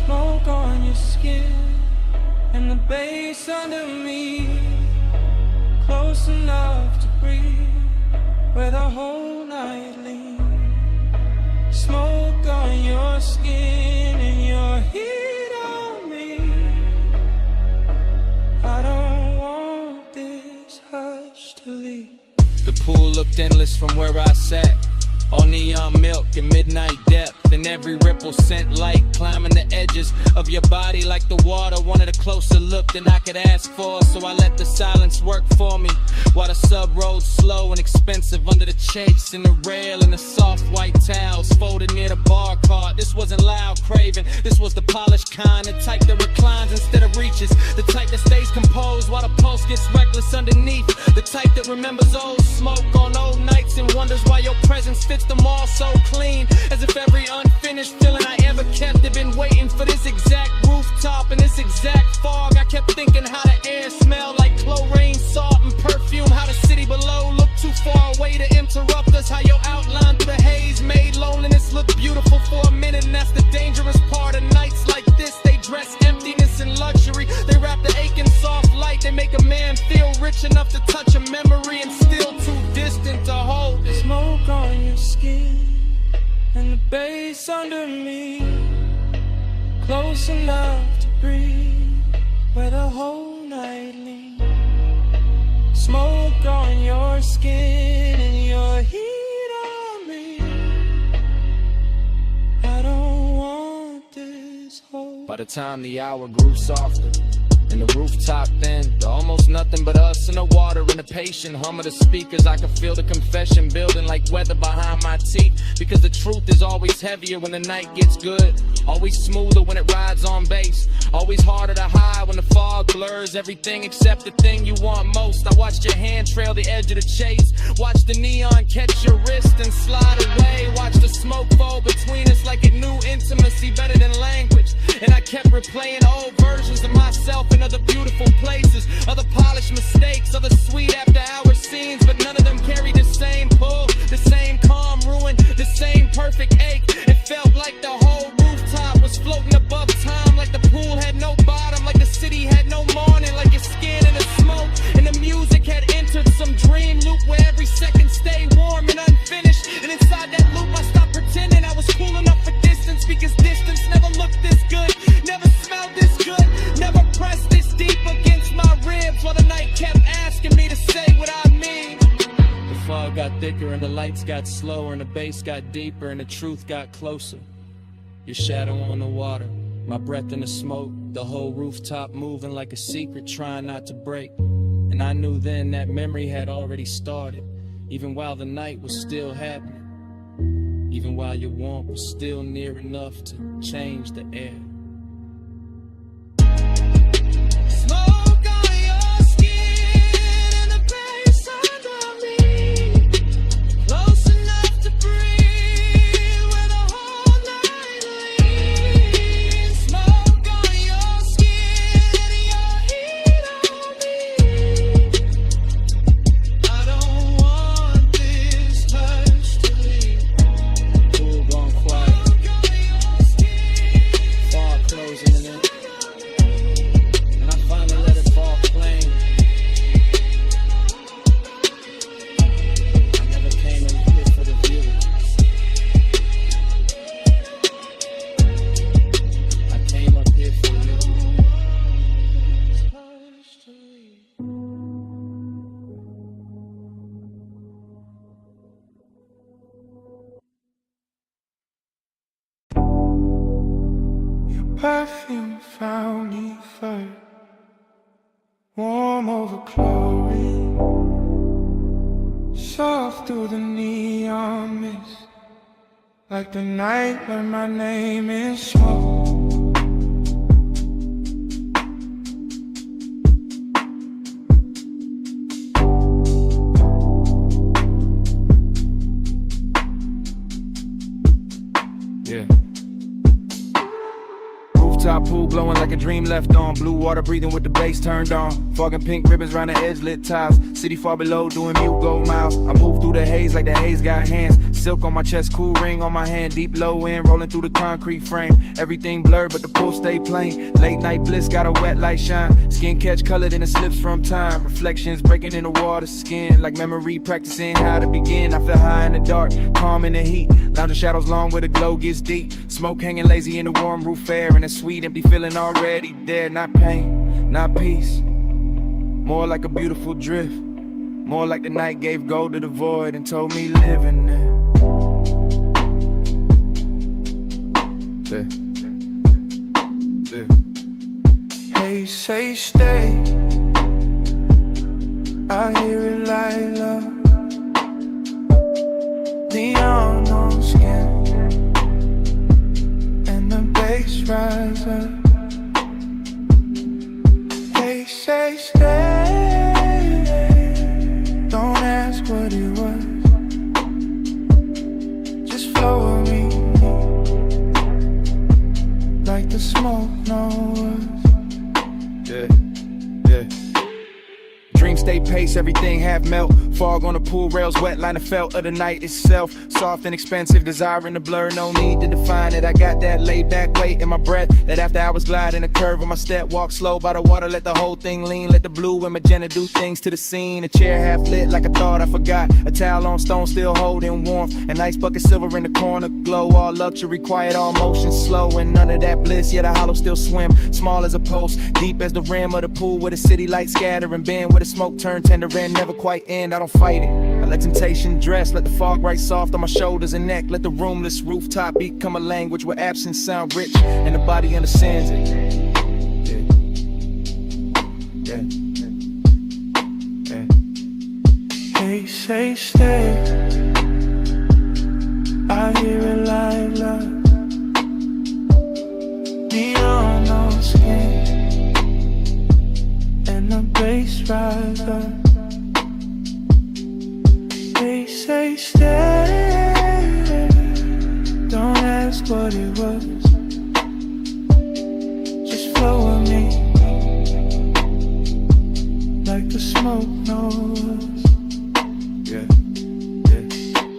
Smoke on your skin and the bass under me, close enough to breathe where the whole night leans. Smoke on your skin and your heat on me. I don't want this hush to leave. The pool looked endless from where I sat, all neon milk and midnight depth, and every ripple sent light climbing the edges of your body like the water. Wanted a closer look than I could ask for, so I let the silence work for me, while the sub rode slow and expensive under the chase and the rail and the soft white towels folded near the bar cart. This wasn't loud craving, this was the polished kind, the type that reclines instead of reaches, the type that stays composed while the pulse gets reckless underneath, the type that remembers old smoke on old nights and wonders why your presence fits them all so clean, as if every unfinished feeling I ever kept had been waiting for this exact rooftop and this exact fog. I kept thinking how the air smelled like chlorine, salt and perfume, how the city below looked too far away to interrupt us, how your outline through the haze made bass under me, close enough to breathe, where the whole night leans. Smoke on your skin and your heat on me. I don't want this whole. By the time the hour grew softer and the rooftop thinned, almost nothing but us and the water and the patient hum of the speakers. I could feel the confession building like weather behind my teeth, because the truth is always heavier when the night gets good, always smoother when it rides on bass, always harder to hide when the fog blurs everything except the thing you want most. I watched your hand trail the edge of the chase, watch the neon catch your wrist and slide away, watch the smoke fall between us like it knew intimacy better than language, and I kept replaying old versions of myself in other beautiful places, other polished mistakes, other sweet after hour scenes, but none of them carried the same pull, the same calm ruin, the same perfect ache. It felt like the whole rooftop was floating above time, like the pool had no bottom, like the city had no morning, like your skin in the smoke, and the music had entered some dream loop where every second stayed warm and unfinished, and inside that loop I stopped pretending I was cool enough for distance, because distance never looked this good, never smelled this good, never pressed this deep against my ribs, while the night kept asking me to say what I mean. The fog got thicker and the lights got slower and the bass got deeper and the truth got closer. Your shadow on the water, my breath in the smoke, the whole rooftop moving like a secret trying not to break. And I knew then that memory had already started, even while the night was still happening, even while your warmth was still near enough to change the air. Smoke on your skin and the bass under me, close enough to breathe where the whole night leans. Smoke on your skin and your heat on me. I don't want this hush to leave. Pool gone quiet, fog closing in. And I finally let it fall plain. I never came in here for the view. I came up here for you. Perfume found me first, warm over chlorine, soft through the neon mist, like the night when my name is smoke. Yeah. Rooftop pool glowing like a dream left on, blue water breathing with the bass turned on, fog and pink ribbons round the edge lit tiles, city far below doing mute gold miles. I move through the haze like the haze got hands, silk on my chest, cool ring on my hand, deep low end rolling through the concrete frame, everything blurred but the pool stay plain, late night bliss got a wet light shine, skin catch colored in the slips from time, reflections breaking in the water skin, like memory practicing how to begin. I feel high in the dark, calm in the heat, lounge in shadows long where the glow gets deep, smoke hanging lazy in the warm roof air, and a sweet empty feeling already there, not pain, not peace, more like a beautiful drift, more like the night gave gold to the void and told me live in there. Hey, say stay, I hear it like love, neon on skin, and the bass rise up. They say stay, don't ask what it was, just flow with me, like the smoke knows. Yeah. Dreams stay pace, everything half melt. Fog on the pool rails, wet line of felt of the night itself. Soft and expensive, desiring the blur, no need to define it. I got that laid back weight in my breath, that after hours glide in a curve of my step. Walk slow by the water, let the whole thing lean. Let the blue and magenta do things to the scene. A chair half lit like I thought I forgot. A towel on stone still holding warmth. An ice bucket silver in the corner glow. All luxury, quiet, all motion slow. And none of that bliss, yet a hollow still swim. Small as a post, deep as the rim of the pool. Where the city lights scatter and bend. Where the smoke turn tender and never quite end. I don't fight it, I let temptation dress. Let the fog right soft on my shoulders and neck. Let the roomless rooftop become a language where absence sound rich and the body understands it. Yeah. They say stay, I hear it live, love. Neon on skin, and the bass rise up. They say stay, don't ask what it was, just flow with me, like the smoke knows.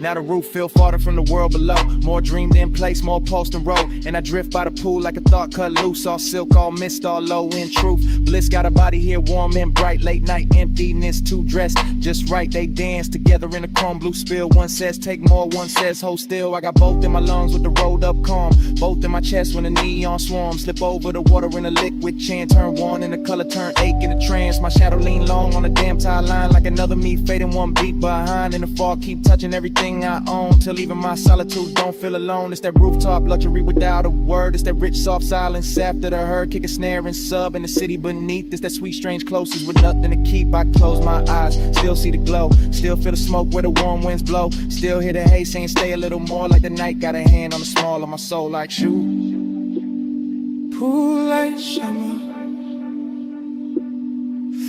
Now the roof feel farther from the world below. More dreamed in place, more post and roll. And I drift by the pool like a thought cut loose. All silk, all mist, all low in truth. Bliss got a body here warm and bright. Late night emptiness, two dressed just right. They dance together in a chrome blue spill. One says take more, one says hold still. I got both in my lungs with the rolled up calm. Both in my chest when the neon swarm. Slip over the water in a liquid chant. Turn one and the color turn ache in a trance. My shadow lean long on the damn tie line. Like another me fading one beat behind. In the fall keep touching everything I own, till even my solitude don't feel alone. It's that rooftop luxury without a word. It's that rich soft silence after the herd. Kick a snare and sub in the city beneath. It's that sweet strange closest with nothing to keep. I close my eyes, still see the glow, still feel the smoke where the warm winds blow. Still hear the haze saying stay a little more. Like the night got a hand on the small of my soul like shoot. Pool like summer,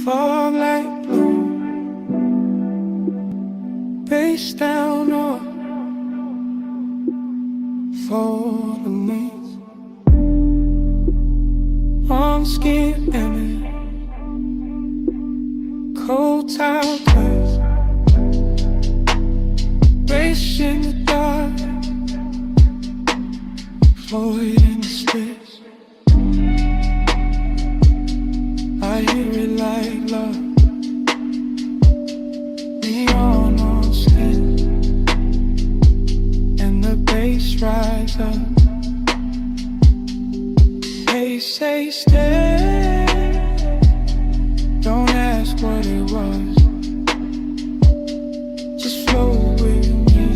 fog like blue, face down or for the knees, warm skin and cold towel place, race in the dark, floating in the space. I hear it like love, neon on skin, and the bass rise up. They say stay, don't ask what it was, just flow with me,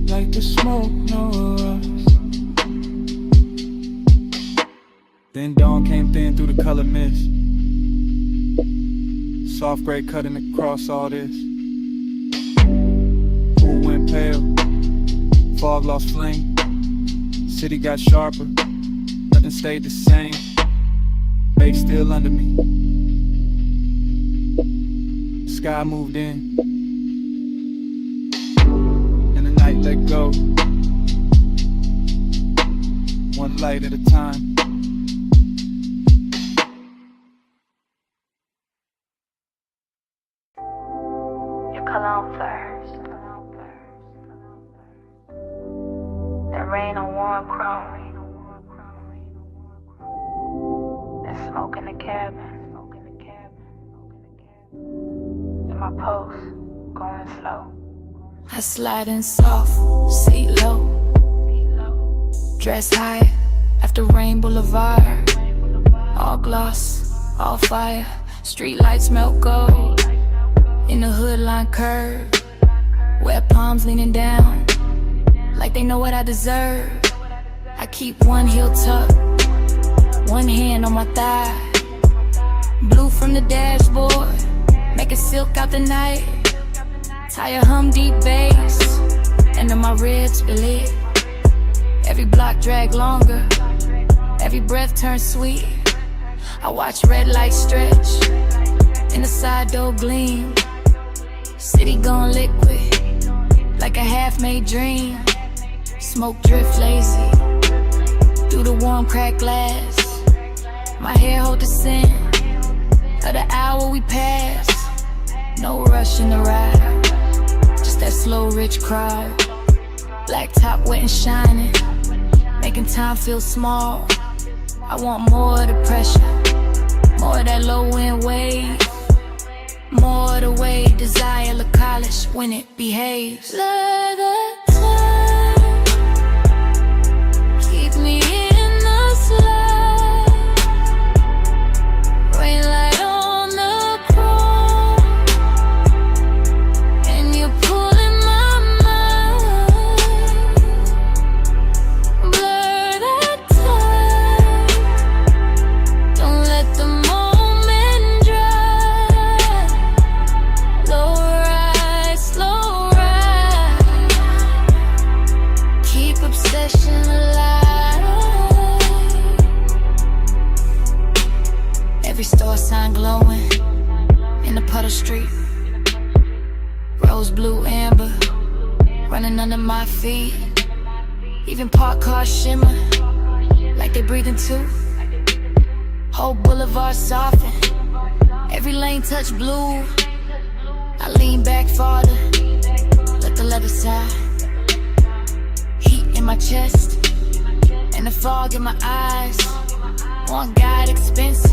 like the smoke knows us. Then dawn came thin through the color mist. Soft gray cutting across all this. Pool went pale, fog lost flame. City got sharper, nothing stayed the same. Bass still under me. Sky moved in, and the night let go. One light at a time. Cologne first. That rain on warm chrome. That smoke in the cabin. And my pulse going slow. I slide in soft, seat low. Dress high after Rain Boulevard. All gloss, all fire. Street lights melt gold. In the hood line curve, wet palms leaning down, like they know what I deserve. I keep one heel tucked, one hand on my thigh. Blue from the dashboard, make it silk out the night. Tie a hum deep bass, and then my ribs lit. Every block drag longer, every breath turns sweet. I watch red lights stretch, in the side door gleam. City gone liquid, like a half-made dream. Smoke drift lazy, through the warm cracked glass. My hair hold the scent, of the hour we pass. No rush in the ride, just that slow, rich crowd. Black top wet and shining, making time feel small. I want more of the pressure, more of that low end wave, more of the way desire look college when it behaves. Let the time keep me in the slide, rain light on the chrome, and you're pulling my mind. Blur that time, don't let the moment dry. Low ride, slow ride, keep obsession alive. Every store sign glowing in the puddle street, rose, blue, amber, running under my feet. Even parked cars shimmer like they breathing too. Whole boulevard soften, every lane touch blue. I lean back farther, let the leather side. Heat in my chest, and the fog in my eyes. One guide expensive,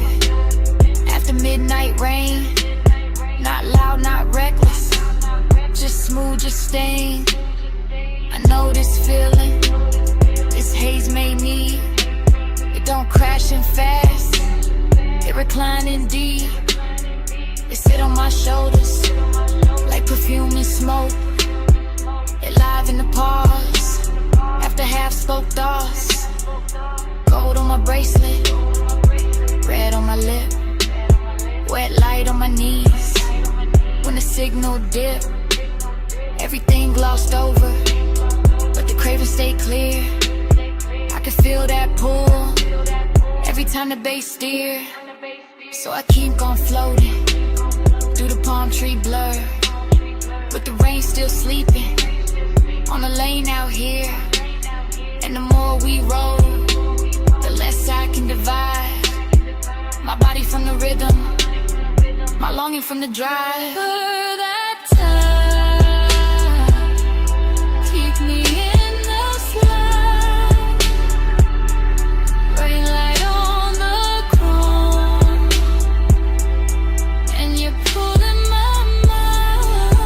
after midnight rain. Not loud, not reckless, just smooth, just staying. I know this feeling, this haze made me. It don't crash in fast, it reclining deep. It sit on my shoulders like perfume and smoke. It live in the pause, after half spoke thoughts. Gold on my bracelet, red on my lip, wet light on my knees. When the signal dip, everything glossed over, but the craving stay clear. I can feel that pull every time the bass steer. So I keep on floating through the palm tree blur, with the rain still sleeping on the lane out here. And the more we roll, the less I can divide my body from the rhythm, my longing from the drive. For that time, keep me in the slide, rain light on the chrome, and you're pulling my mind.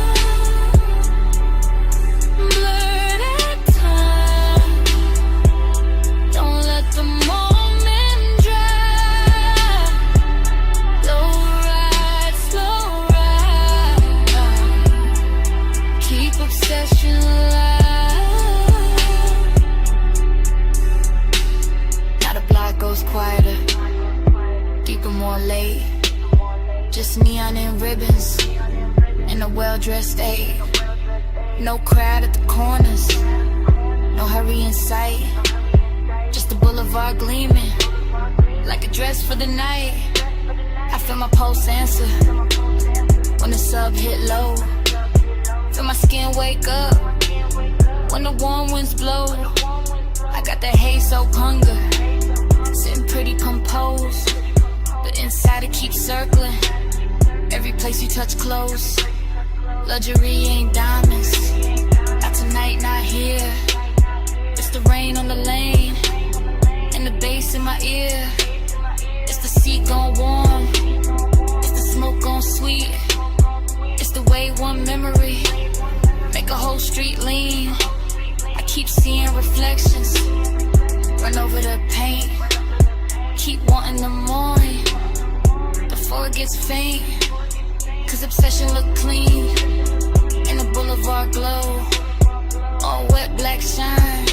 Blur that time, don't let the moment dry. Low ride, slow ride, keep obsession alive. Now the block goes quieter, deeper, more late. Just neon and ribbons in a well-dressed aid. No crowd at the corners, no hurry in sight. Just the boulevard gleaming like a dress for the night. I feel my pulse answer when the sub hit low. Feel my skin wake up when the warm winds blow. I got that haze soaked hunger, sitting pretty composed, but inside it keeps circling. Every place you touch close, luxury ain't diamonds. Not tonight, not here. It's the rain on the lane, and the bass in my ear. It's the seat gone warm, it's the smoke gone sweet. It's the way one memory make a whole street lean. I keep seeing reflections, run over the paint. Keep wanting the morning before it gets faint, cause obsession look clean in the boulevard glow. All wet black shine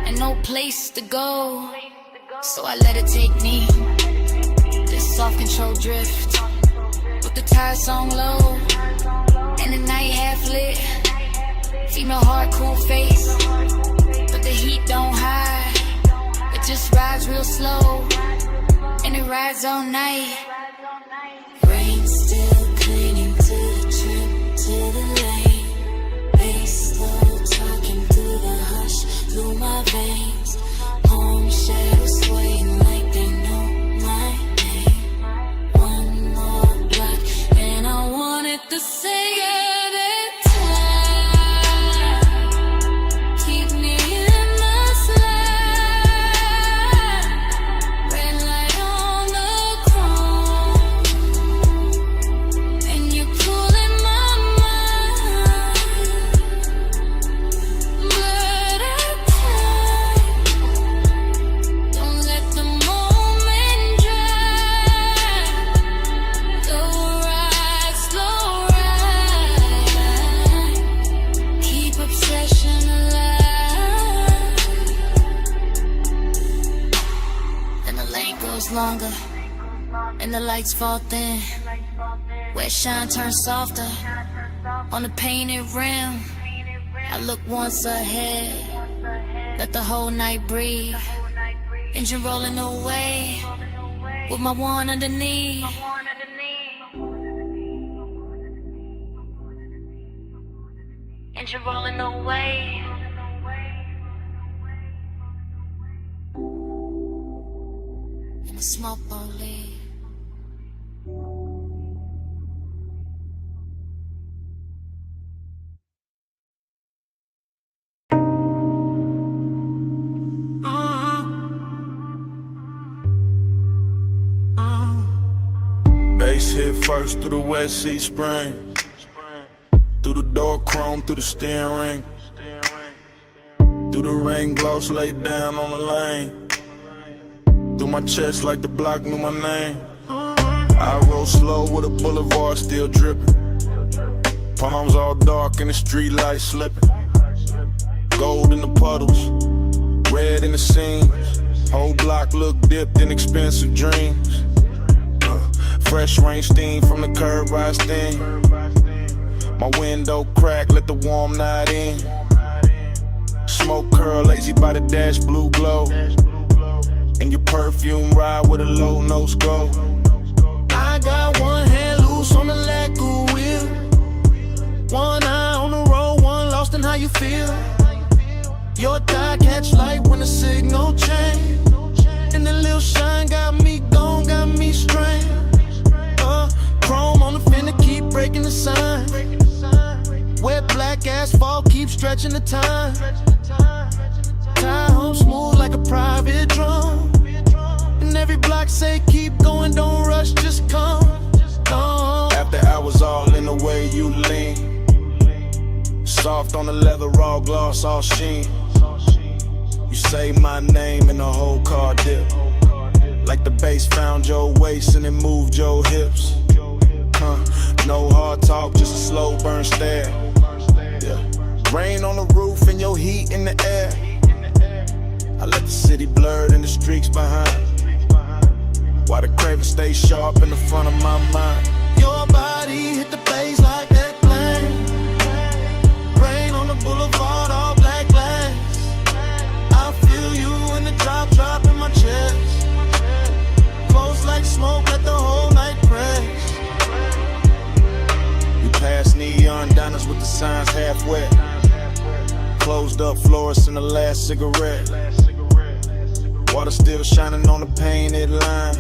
and no place to go. So I let it take me, this soft control drift, with the tire song low and the night half lit. Female heart, cool face, but the heat don't hide. It just rides real slow, and it rides all night. Rain still clinging to the trip, to the lane. Bass slow, talking through the hush, through my veins. Home shadows swaying like they know my name. One more longer, and the lights fall thin. Where shine turns softer on the painted rim. I look once ahead, let the whole night breathe. Engine rolling away with my one underneath. Engine rolling away. And the smoke won't leave. Bass hit first through the West Sea Spring. Through the door chrome, through the steering ring. Through the rain gloss laid down on the lane. Through my chest like the block knew my name. I roll slow with a boulevard still dripping. Palms all dark and the street lights slipping. Gold in the puddles, red in the seams. Whole block look dipped in expensive dreams. Fresh rain steam from the curb rise steam. My window crack, let the warm night in. Smoke curl, lazy by the dash, blue glow. And your perfume ride with a low nose go. I got one hand loose on the lacquer wheel. One eye on the road, one lost in how you feel. Your tie catch light when the signal change. And the little shine got me gone, got me strained. Chrome on the fender, keep breaking the sign. Wet black asphalt, keep stretching the time. Tie home smooth like a private drum. And every block say keep going, don't rush, just come. After hours all in the way you lean. Soft on the leather, raw gloss, all sheen. You say my name and the whole car dip. Like the bass found your waist and it moved your hips. No hard talk, just a slow burn stare. Yeah. Rain on the roof and your heat in the air. I let the city blur in the streaks behind. While the craven stay sharp in the front of my mind. Your body hit the bass like that plane. Rain on the boulevard, all black lines. I feel you in the drop in my chest. Close like smoke, let the whole night press. Past neon diners with the signs half wet. Closed up florists in the last cigarette. Water still shining on the painted line.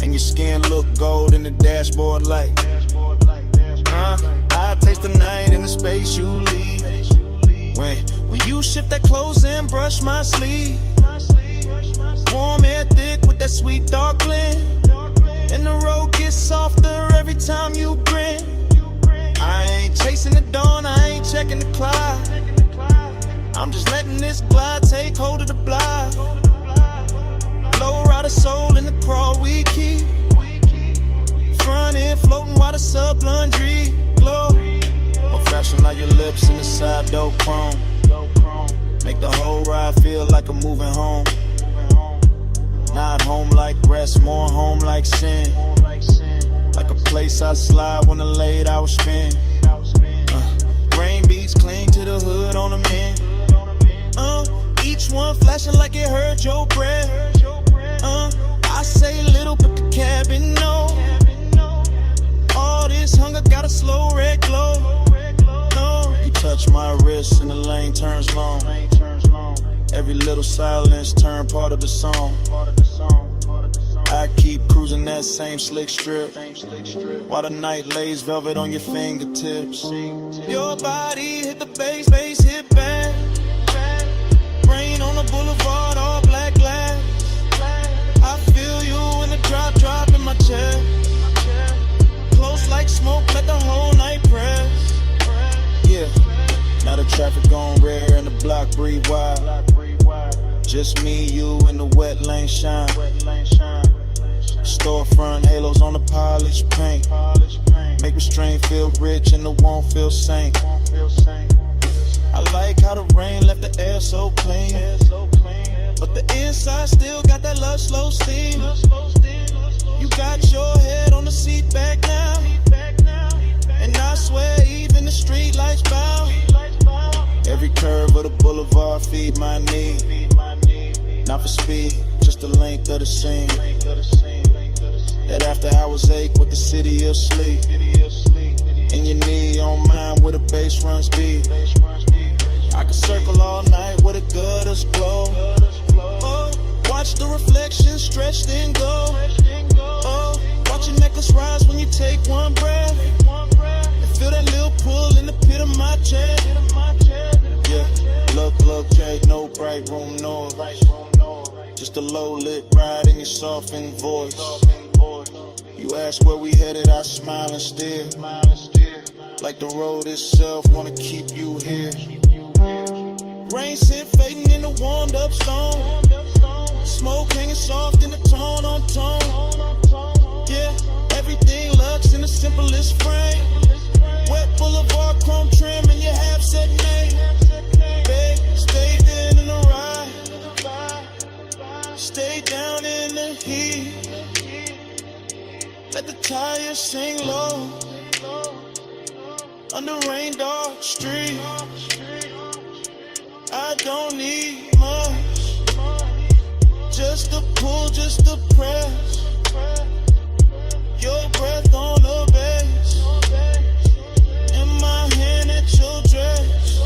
And your skin look gold in the dashboard light. I taste the night in the space you leave. When you shift that clothes and brush my sleeve. Warm air thick with that sweet dark blend. And the road gets softer every time you grin. I ain't chasing the dawn, I ain't checking the clock. I'm just letting this glide take hold of the block. Low rider soul in the crawl we keep. Front end floating while the sub laundry glow. More fashion like your lips in the side door chrome. Make the whole ride feel like I'm moving home. Not home like rest, more home like sin. Like a place I slide when the late hours spend. Rain beats cling to the hood on the men. Each one flashing like it hurt your breath. I say little but the cabin no. All this hunger got a slow red glow. No. You touch my wrist and the lane turns long. Every little silence turn part of the song. I keep cruising that same slick strip. While the night lays velvet on your fingertips. Your body hit the bass hit back. Rain on the boulevard, all black glass. I feel you in the drop in my chest. Close like smoke, let the whole night press. Yeah, now the traffic gone rare and the block breathe wide. Just me, you, and the wet lane shine. Storefront halos on the polished paint. Make restraint feel rich and the won't feel saint. I like how the rain left the air so clean. But the inside still got that love slow steam. got your head on the seat back now. And I swear even the street lights bow. Every curve of the boulevard feed my need. Not for speed, just the length of the scene. That after hours ache with the city of sleep. And your knee on mine where the bass runs deep. I can circle all night with a gutters glow. Oh, watch the reflection stretch then go. Oh, watch your necklace rise when you take one breath. And feel that little pull in the pit of my chest. Yeah, look, Jake, no bright room noise. Just a low lit ride in your softened voice. You ask where we headed, I smile and stare. Like the road itself wanna keep you here. Rain scent fading in the warmed up stone. Smoke hanging soft in the tone on tone. Yeah, everything looks in the simplest frame. Wet boulevard chrome trim and your half set name. Babe, stay in the ride. Stay down in the heat. Let the tires sing low. Under rain dark street. I don't need much. Just a pull, just a press. Your breath on the bass. In my hand at your dress.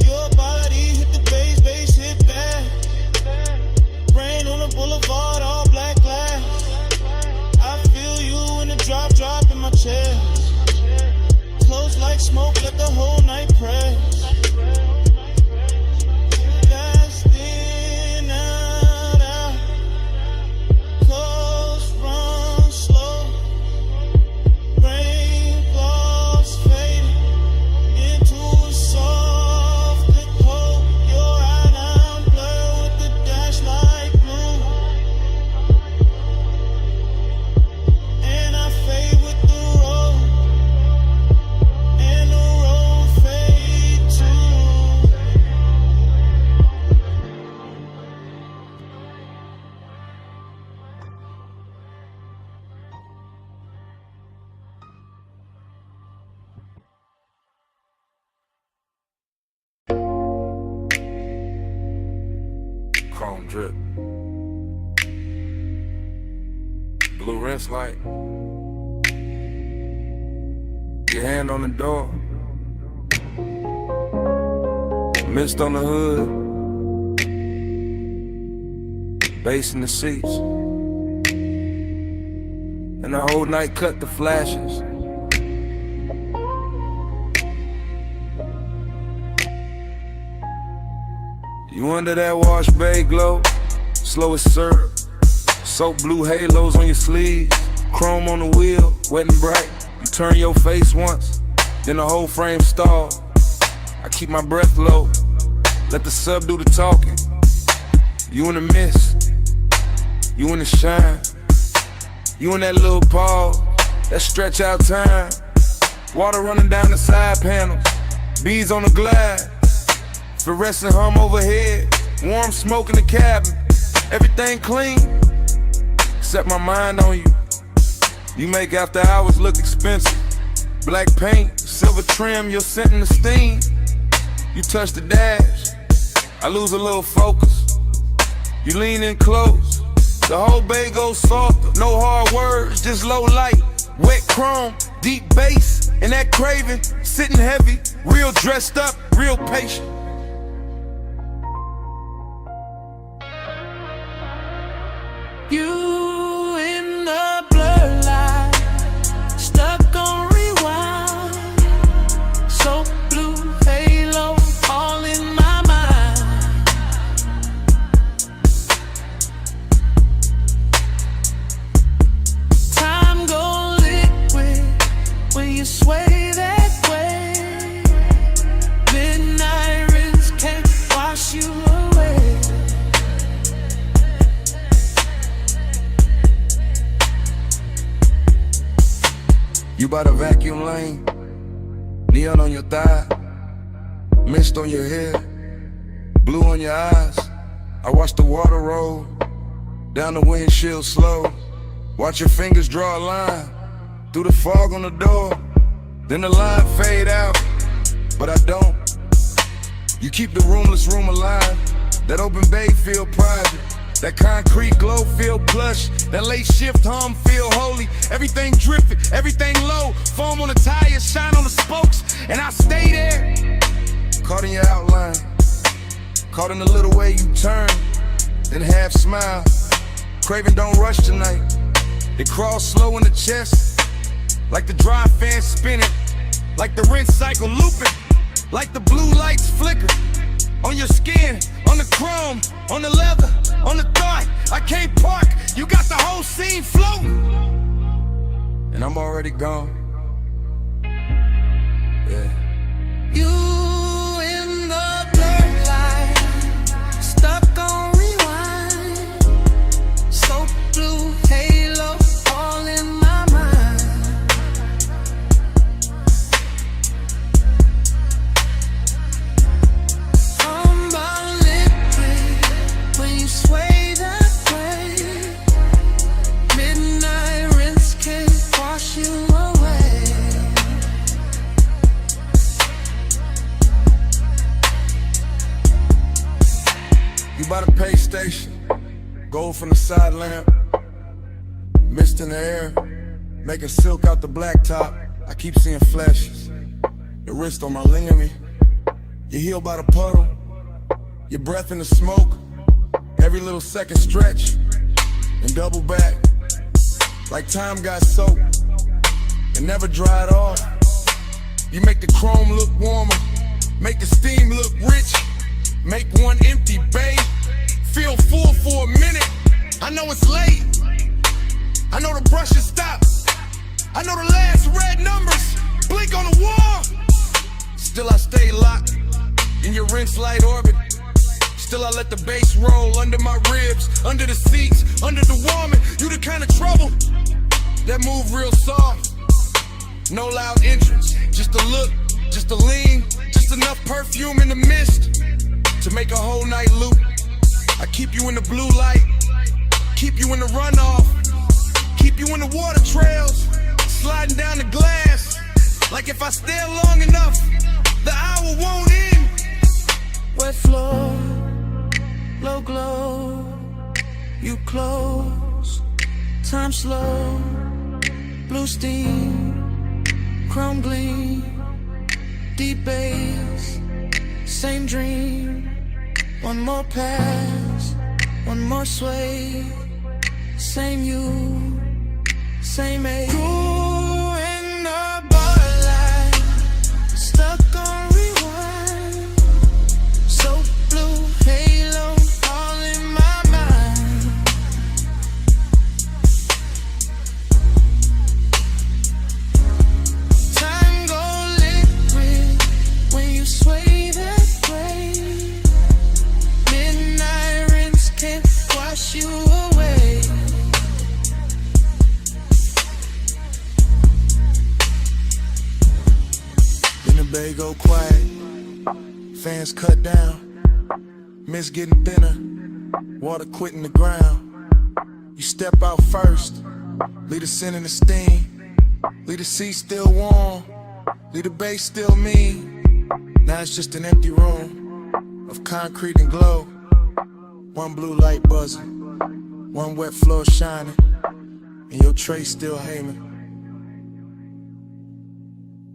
Your body hit the bass hit back. Rain on the boulevard, all black glass. I feel you in the drop in my chest. Close like smoke, let the whole night press. Fast in, out. Close, run slow. Rain gloss fading into a soft cold. Your eye now blur with the dash like blue. And I fade with the road. And the road fade too. Chrome drip. Blue rinse light. Your hand on the door. Mist on the hood. Bass in the seats. And the whole night cut the flashes. You under that wash bay glow, slow as syrup. Soap blue halos on your sleeves, chrome on the wheel, wet and bright. You turn your face once, then the whole frame stall. I keep my breath low, let the sub do the talking. You in the mist, you in the shine. You in that little pause, that stretch out time. Water running down the side panels, bees on the glass. Fluorescent hum overhead, warm smoke in the cabin. Everything clean, except my mind on you. You make after hours look expensive. Black paint, silver trim, your scent in the steam. You touch the dash, I lose a little focus. You lean in close, the whole bay goes softer. No hard words, just low light. Wet chrome, deep bass, and that craving, sitting heavy. Real dressed up, real patient. You in the blur light, stuck on rewind. So blue halo, all in my mind. Time go liquid when you sway that way. Midnight rinse can't wash you away. You by the vacuum lane, neon on your thigh, mist on your hair, blue on your eyes. I watch the water roll down the windshield slow, Watch your fingers draw a line through the fog on the door. Then the line fade out, but I don't. You keep the roomless room alive. That open bay feel private. That concrete glow feel plush. That late shift hum feel holy. Everything drifted, everything low. Foam on the tires, shine on the spokes. And I stay there. Caught in your outline. Caught in the little way you turn. Then half smile. Craving don't rush tonight. It crawls slow in the chest. Like the dry fan spinning. Like the rinse cycle looping. Like the blue lights flicker. On your skin, on the chrome, on the leather, on the thought. I can't park, you got the whole scene floating. And I'm already gone. Yeah. You in the blurred light, stuck on rewind. So blue halo, all in my mind. I'm liquid when you sway that way. Midnight rinse can't wash you away. You by the pay station, gold from the side lamp, mist in the air, making silk out the blacktop. I keep seeing flashes. Your wrist on my ligament, your heel by the puddle, your breath in the smoke. Every little second stretch and double back, like time got soaked and never dried off. You make the chrome look warmer, make the steam look rich. Make one empty bay feel full for a minute. I know it's late. I know the brush has stopped. I know the last red numbers blink on the wall. Still I stay locked in your rinse light orbit. Still I let the bass roll under my ribs, under the seats, under the warming. You the kind of trouble that move real soft. No loud entrance, just a look, just a lean, just enough perfume in the mist to make a whole night loop. I keep you in the blue light, keep you in the runoff, keep you in the water trails, sliding down the glass. Like if I stay long enough, the hour won't end. Wet floor, low glow, you close, time slow, blue steam, chrome gleam, deep bass, same dream. One more pass, one more sway. Same you, same age. Cool in the bar light, stuck on rewind. So blue halo, all in my mind. Time go liquid when you sway that way. Midnight rinse can't wash you away. Then the bay go quiet, fans cut down, mist getting thinner, water quitting the ground. You step out first, leave the scent and the steam, leave the seat still warm, leave the bass still mean. Now it's just an empty room of concrete and glow. One blue light buzzing, one wet floor shining, and your tray still hanging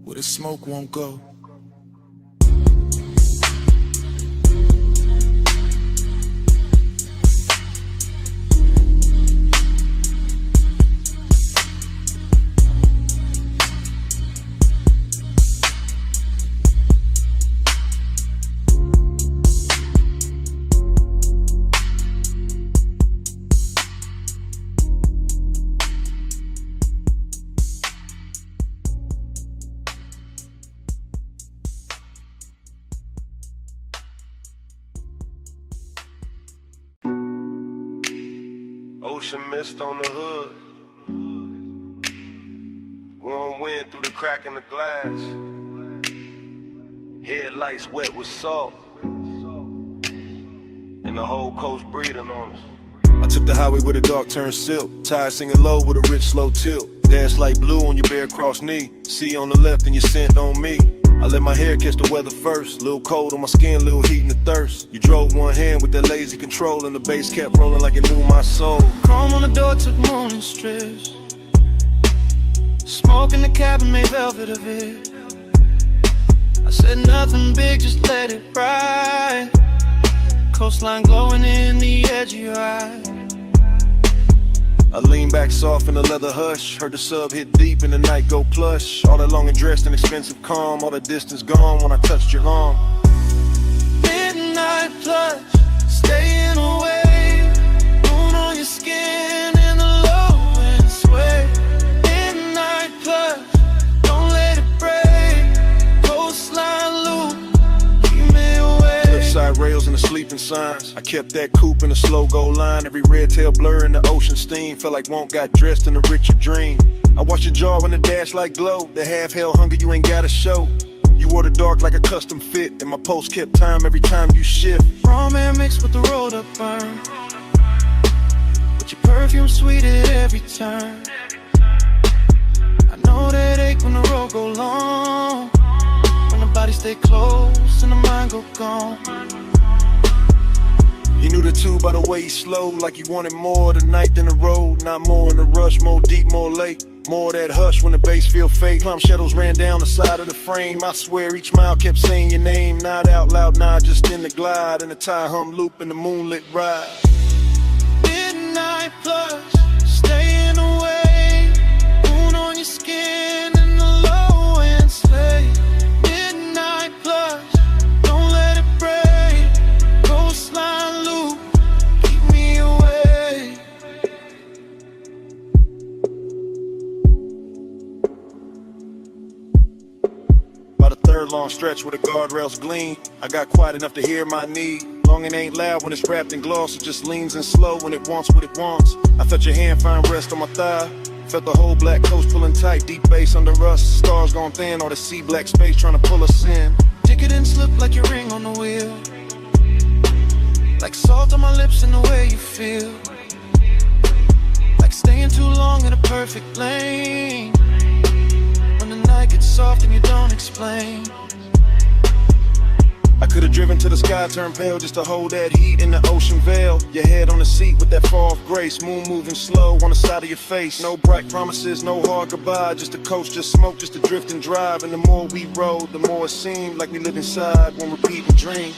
where the smoke won't go. Ocean mist on the hood. Warm wind through the crack in the glass. Headlights wet with salt. And the whole coast breathing on us. I took the highway with a dark turn silk, tired singing low with a rich slow tilt. Dance like blue on your bare cross knee, see on the left and your scent on me. I let my hair catch the weather first, little cold on my skin, little heat in the thirst. You drove one hand with that lazy control and the bass kept rolling like it knew my soul. Chrome on the door took morning strips. Smoke in the cabin made velvet of it. I said nothing big, just let it ride. Coastline glowing in the edge of your eye. I lean back soft in the leather hush, heard the sub hit deep and the night go plush. All that long and dressed in expensive calm, all the distance gone when I touched your arm. Midnight plush, staying away. Moon on your skin and the low end sway. Midnight plush, don't let it break. Coastline loop, keep me away. Cliffside rails and the sleeping signs. I kept that coupe in a slow go line. Every red tail blur in the ocean steam. Felt like won't got dressed in a richer dream. I watched your jaw in the dash like glow. The half hell hunger you ain't gotta show. You wore the dark like a custom fit, and my pulse kept time every time you shift. Raw man mixed with the rolled up burn, but your perfume sweet at every turn. I know that ache when the road go long, when the body stay close and the mind go gone. You knew the two by the way he slowed, like you wanted more of the night than the road. Not more in the rush, more deep, more late. More of that hush when the bass feel fake. Plum shadows ran down the side of the frame. I swear each mile kept saying your name. Not out loud, nah, just in the glide. In the tie hum loop in the moonlit ride. Midnight plush, staying away. Moon on your skin and the low end sway. Midnight plush, don't let it break. Coastline loop, keep me away. By the third long stretch where the guardrails gleam, I got quiet enough to hear my need. Long and ain't loud when it's wrapped in gloss, it just leans in slow when it wants what it wants. I felt your hand find rest on my thigh, felt the whole black coast pulling tight, deep bass under us, stars gone thin, all the sea black space trying to pull us in. Dick it and slip like your ring on the wheel, like salt on my lips and the way you feel, like staying too long in a perfect lane. When the night gets soft and you don't explain. I could've driven to the sky, turned pale just to hold that heat in the ocean veil. Your head on the seat with that far off grace, moon moving slow on the side of your face. No bright promises, no hard goodbye, just a coast, just smoke, just a drift and drive. And the more we rode, the more it seemed like we lived inside one repeating dream.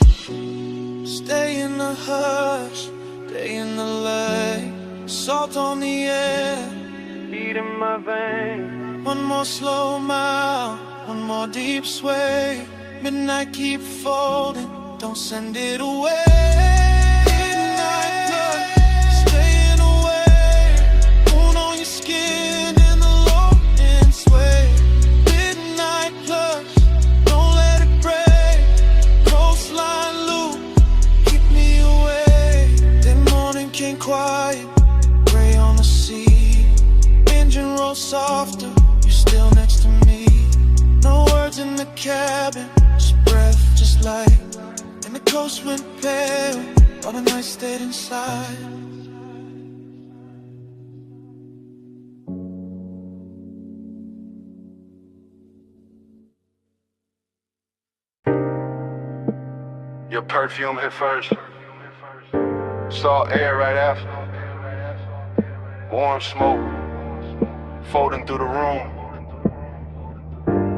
Stay in the hush, stay in the light, salt on the air, heat in my veins. One more slow mile, one more deep sway. Midnight keep folding, don't send it away. Midnight blood, staying away. Moon on your skin and the low end sway. Midnight blood, don't let it break. Coastline loop, keep me away. Then morning came quiet, gray on the sea. Engine roll softer, you're still next to me. No words in the cabin, just breath, just light. And the coast went pale, all the night stayed inside. Your perfume hit first. Salt air right after. Warm smoke folding through the room.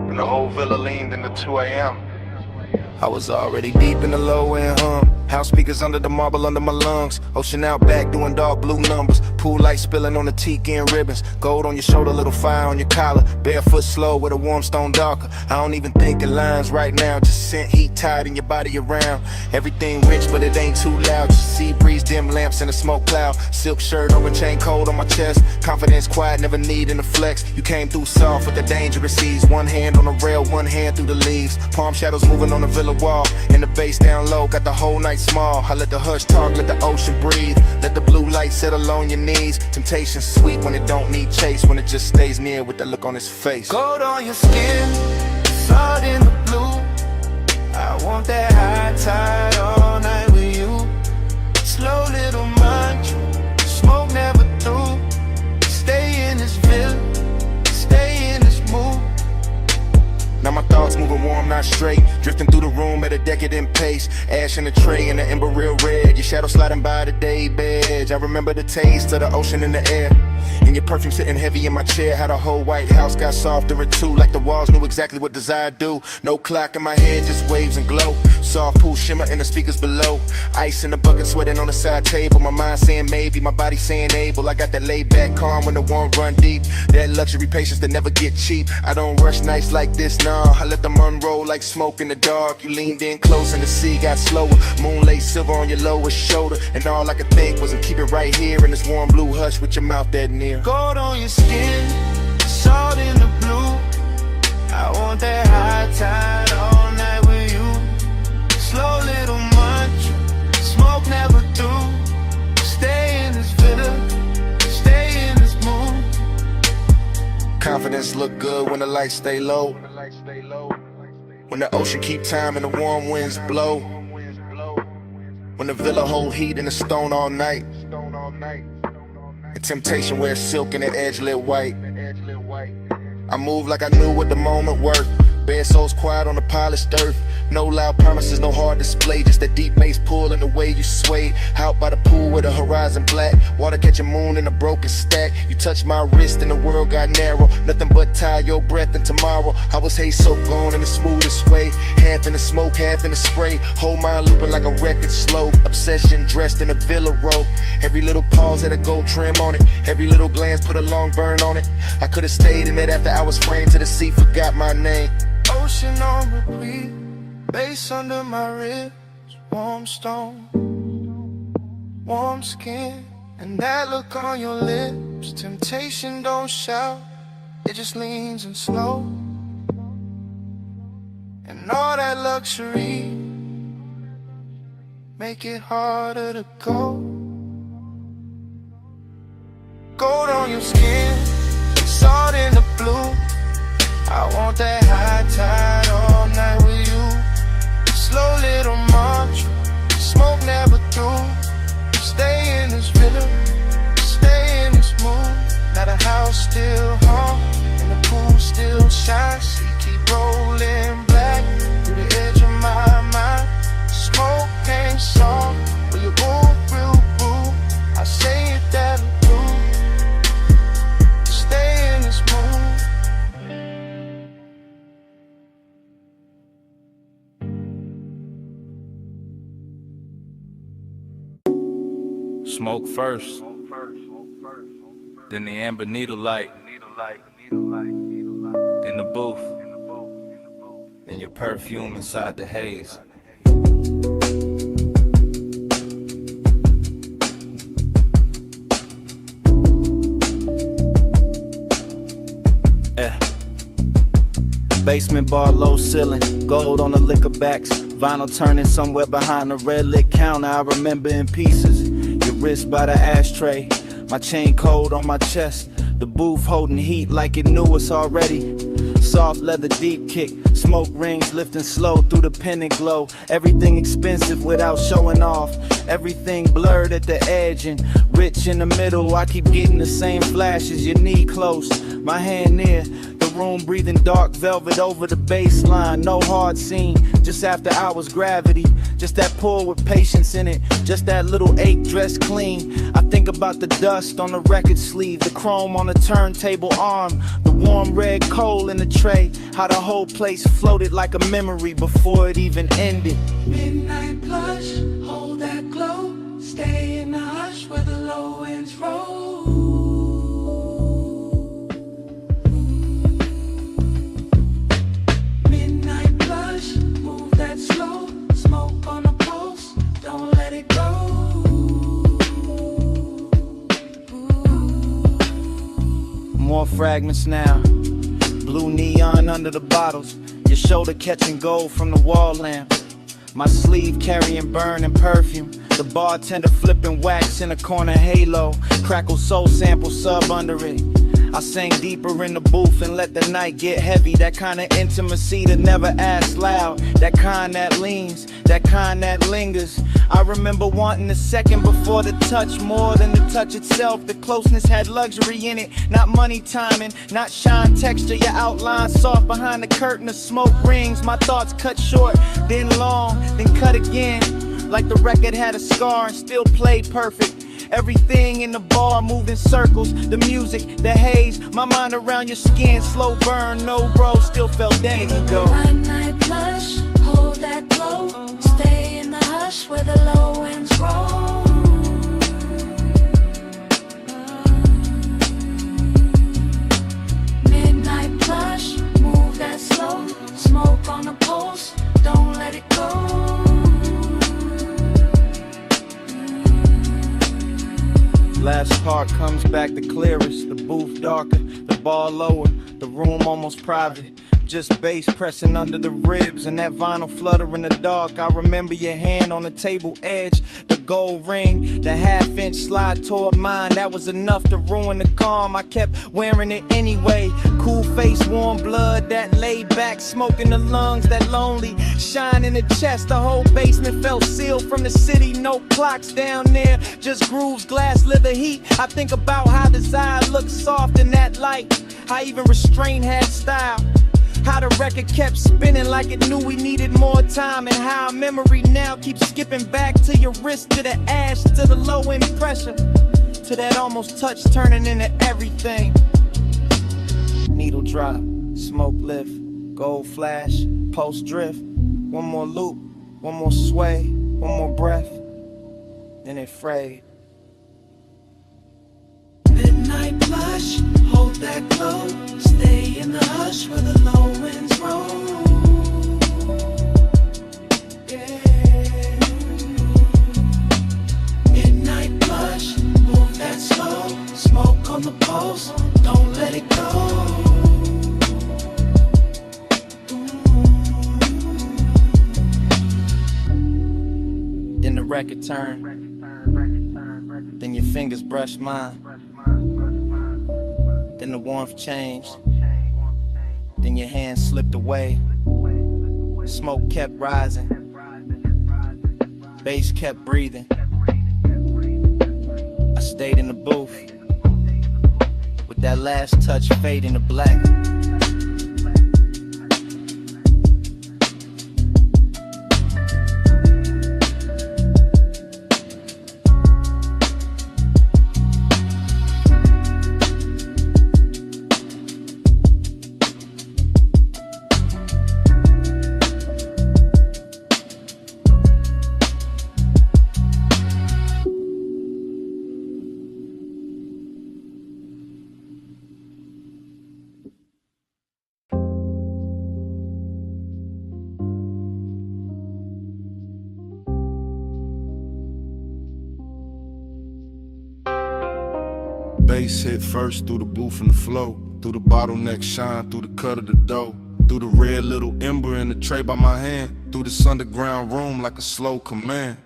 And the whole villa leaned into 2 a.m. I was already deep in the low end hum. House speakers under the marble under my lungs. Ocean out back doing dark blue numbers. Pool light spilling on the tiki and ribbons. Gold on your shoulder, little fire on your collar. Barefoot slow with a warm stone darker. I don't even think of lines right now. Just scent heat tied in your body around. Everything rich but it ain't too loud. Just sea breeze, dim lamps and a smoke cloud. Silk shirt over chain cold on my chest. Confidence quiet, never needing to flex. You came through soft with the dangerous ease. One hand on the rail, one hand through the leaves. Palm shadows moving on the villa wall. And the bass down low, got the whole night small. I let the hush talk, let the ocean breathe. Let the blue light settle on your knees. Temptation sweet when it don't need chase. When it just stays near with that look on his face. Gold on your skin, salt in the blue. I want that high tide all night with you. Slow little munch, cash in a tray in the ember real red. Your shadow sliding by the day bed. I remember the taste of the ocean in the air. And your perfume sitting heavy in my chair. How the whole White House got softer and too. Like the walls knew exactly what desire do. No clock in my head, just waves and glow. Soft pool shimmer in the speakers below. Ice in the bucket, sweating on the side table. My mind saying maybe, my body saying able. I got that laid back calm when the warm run deep. That luxury patience that never get cheap. I don't rush nights like this, nah. I let them unroll like smoke in the dark. You leaned in close and the sea got slower. Moonlight silver on your lower shoulder. And all I could think was to keep it right here in this warm blue hush with your mouth that near. Gold on your skin, salt in the blue. I want that high tide all night with you. Slow little munch, smoke never through. Stay in this villa, stay in this mood. Confidence look good when the lights stay low. When the ocean keep time and the warm winds blow. When the villa hold heat in the stone all night. And temptation wears silk and the edge lit white. I move like I knew what the moment worth. Bare souls quiet on the polished earth. No loud promises, no hard display. Just that deep bass pull and the way you sway. Out by the pool with the horizon black. Water catching moon in a broken stack. You touch my wrist and the world got narrow. Nothing but tie your breath and tomorrow. I was Haze so gone in the smoothest way. Half in the smoke, half in the spray. Whole mind looping like a record slow. Obsession dressed in a villa robe. Every little pause had a gold trim on it. Every little glance put a long burn on it. I could have stayed in it after I was framed to the sea. Forgot my name. Ocean on repeat, bass under my ribs, warm stone, warm skin, and that look on your lips. Temptation don't shout, it just leans and slow. And all that luxury make it harder to go. Gold on your skin, salt in the blue. I want that high tide all night with you. Slow little march, smoke never through. Stay in this villa, stay in this mood. Now the house still hum and the pool still shines. She keep rolling black through the edge of my mind. Smoke ain't song, but you move real boo. I say it that blue. Stay in this mood. Smoke first, then the amber needle light, in the booth, then your perfume inside the haze. Basement bar, low ceiling, gold on the liquor backs, vinyl turning somewhere behind the red lit counter. I remember in pieces, your wrist by the ashtray, my chain cold on my chest, the booth holding heat like it knew us already. Soft leather deep kick, smoke rings lifting slow through the pendant glow. Everything expensive without showing off, everything blurred at the edge and rich in the middle. I keep getting the same flashes, your knee close, my hand near the room, breathing dark velvet over the baseline. No hard scene, just after hours gravity, just that pull with patience in it, just that little ache dressed clean. I think about the dust on the record sleeve, the chrome on the turntable arm, the warm red coal in the tray, how the whole place floated like a memory before it even ended. Midnight plush, hold that glow, stay in the hush where the low winds roll. Midnight plush, move that slow, smoke on the pulse, don't let it go. More fragments now, blue neon under the bottles, your shoulder catching gold from the wall lamp, my sleeve carrying burning perfume, the bartender flipping wax in a corner halo, crackle soul sample sub under it. I sang deeper in the booth and let the night get heavy. That kind of intimacy that never asks loud, that kind that leans, that kind that lingers. I remember wanting a second before the touch, more than the touch itself. The closeness had luxury in it, not money timing, not shine texture. Your outline soft behind the curtain of smoke rings. My thoughts cut short, then long, then cut again. Like the record had a scar and still played perfect. Everything in the bar moved in circles. The music, the haze, my mind around your skin. Slow burn, no bro, still felt dead. Here you go. Night blush, hold that glow. Stay in the hush where the low winds roll. Midnight blush, move that slow. Smoke on the pulse, don't let it go. Last part comes back the clearest. The booth darker, the bar lower, the room almost private. Just bass pressing under the ribs and that vinyl flutter in the dark. I remember your hand on the table edge, the gold ring, the half-inch slide toward mine. That was enough to ruin the calm. I kept wearing it anyway. Cool face, warm blood, that laid back smoke in the lungs, that lonely shine in the chest. The whole basement felt sealed from the city. No clocks down there, just grooves, glass, leather heat. I think about how desire looked soft in that light. How even restraint had style. How the record kept spinning like it knew we needed more time. And how memory now keeps skipping back to your wrist, to the ash, to the low end pressure, to that almost touch turning into everything. Needle drop, smoke lift, gold flash, pulse drift. One more loop, one more sway, one more breath, then it frayed. Midnight blush, hold that glow. Stay in the hush where the low winds roll. Yeah. Midnight blush, move that slow. Smoke on the pulse, don't let it go. Then the record turned. Then your fingers brushed mine. Then the warmth changed. Then your hand slipped away. Smoke kept rising. Bass kept breathing. I stayed in the booth with that last touch fading to black. Bass hit first through the booth and the flow, through the bottleneck shine, through the cut of the dough, through the red little ember in the tray by my hand, through this underground room like a slow command.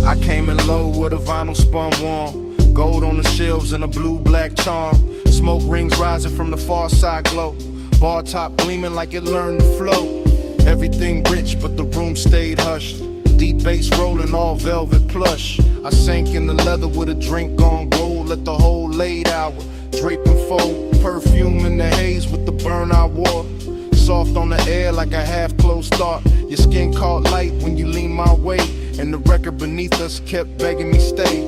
I came in low with a vinyl spun warm, gold on the shelves and a blue-black charm, smoke rings rising from the far side glow, bar top gleaming like it learned to flow. Everything rich but the room stayed hushed, deep bass rolling all velvet plush. I sank in the leather with a drink on gold, let the whole late hour drape and fold, perfume in the haze with the burn I wore, soft on the air like a half-closed thought. Your skin caught light when you leaned my way, and the record beneath us kept begging me stay.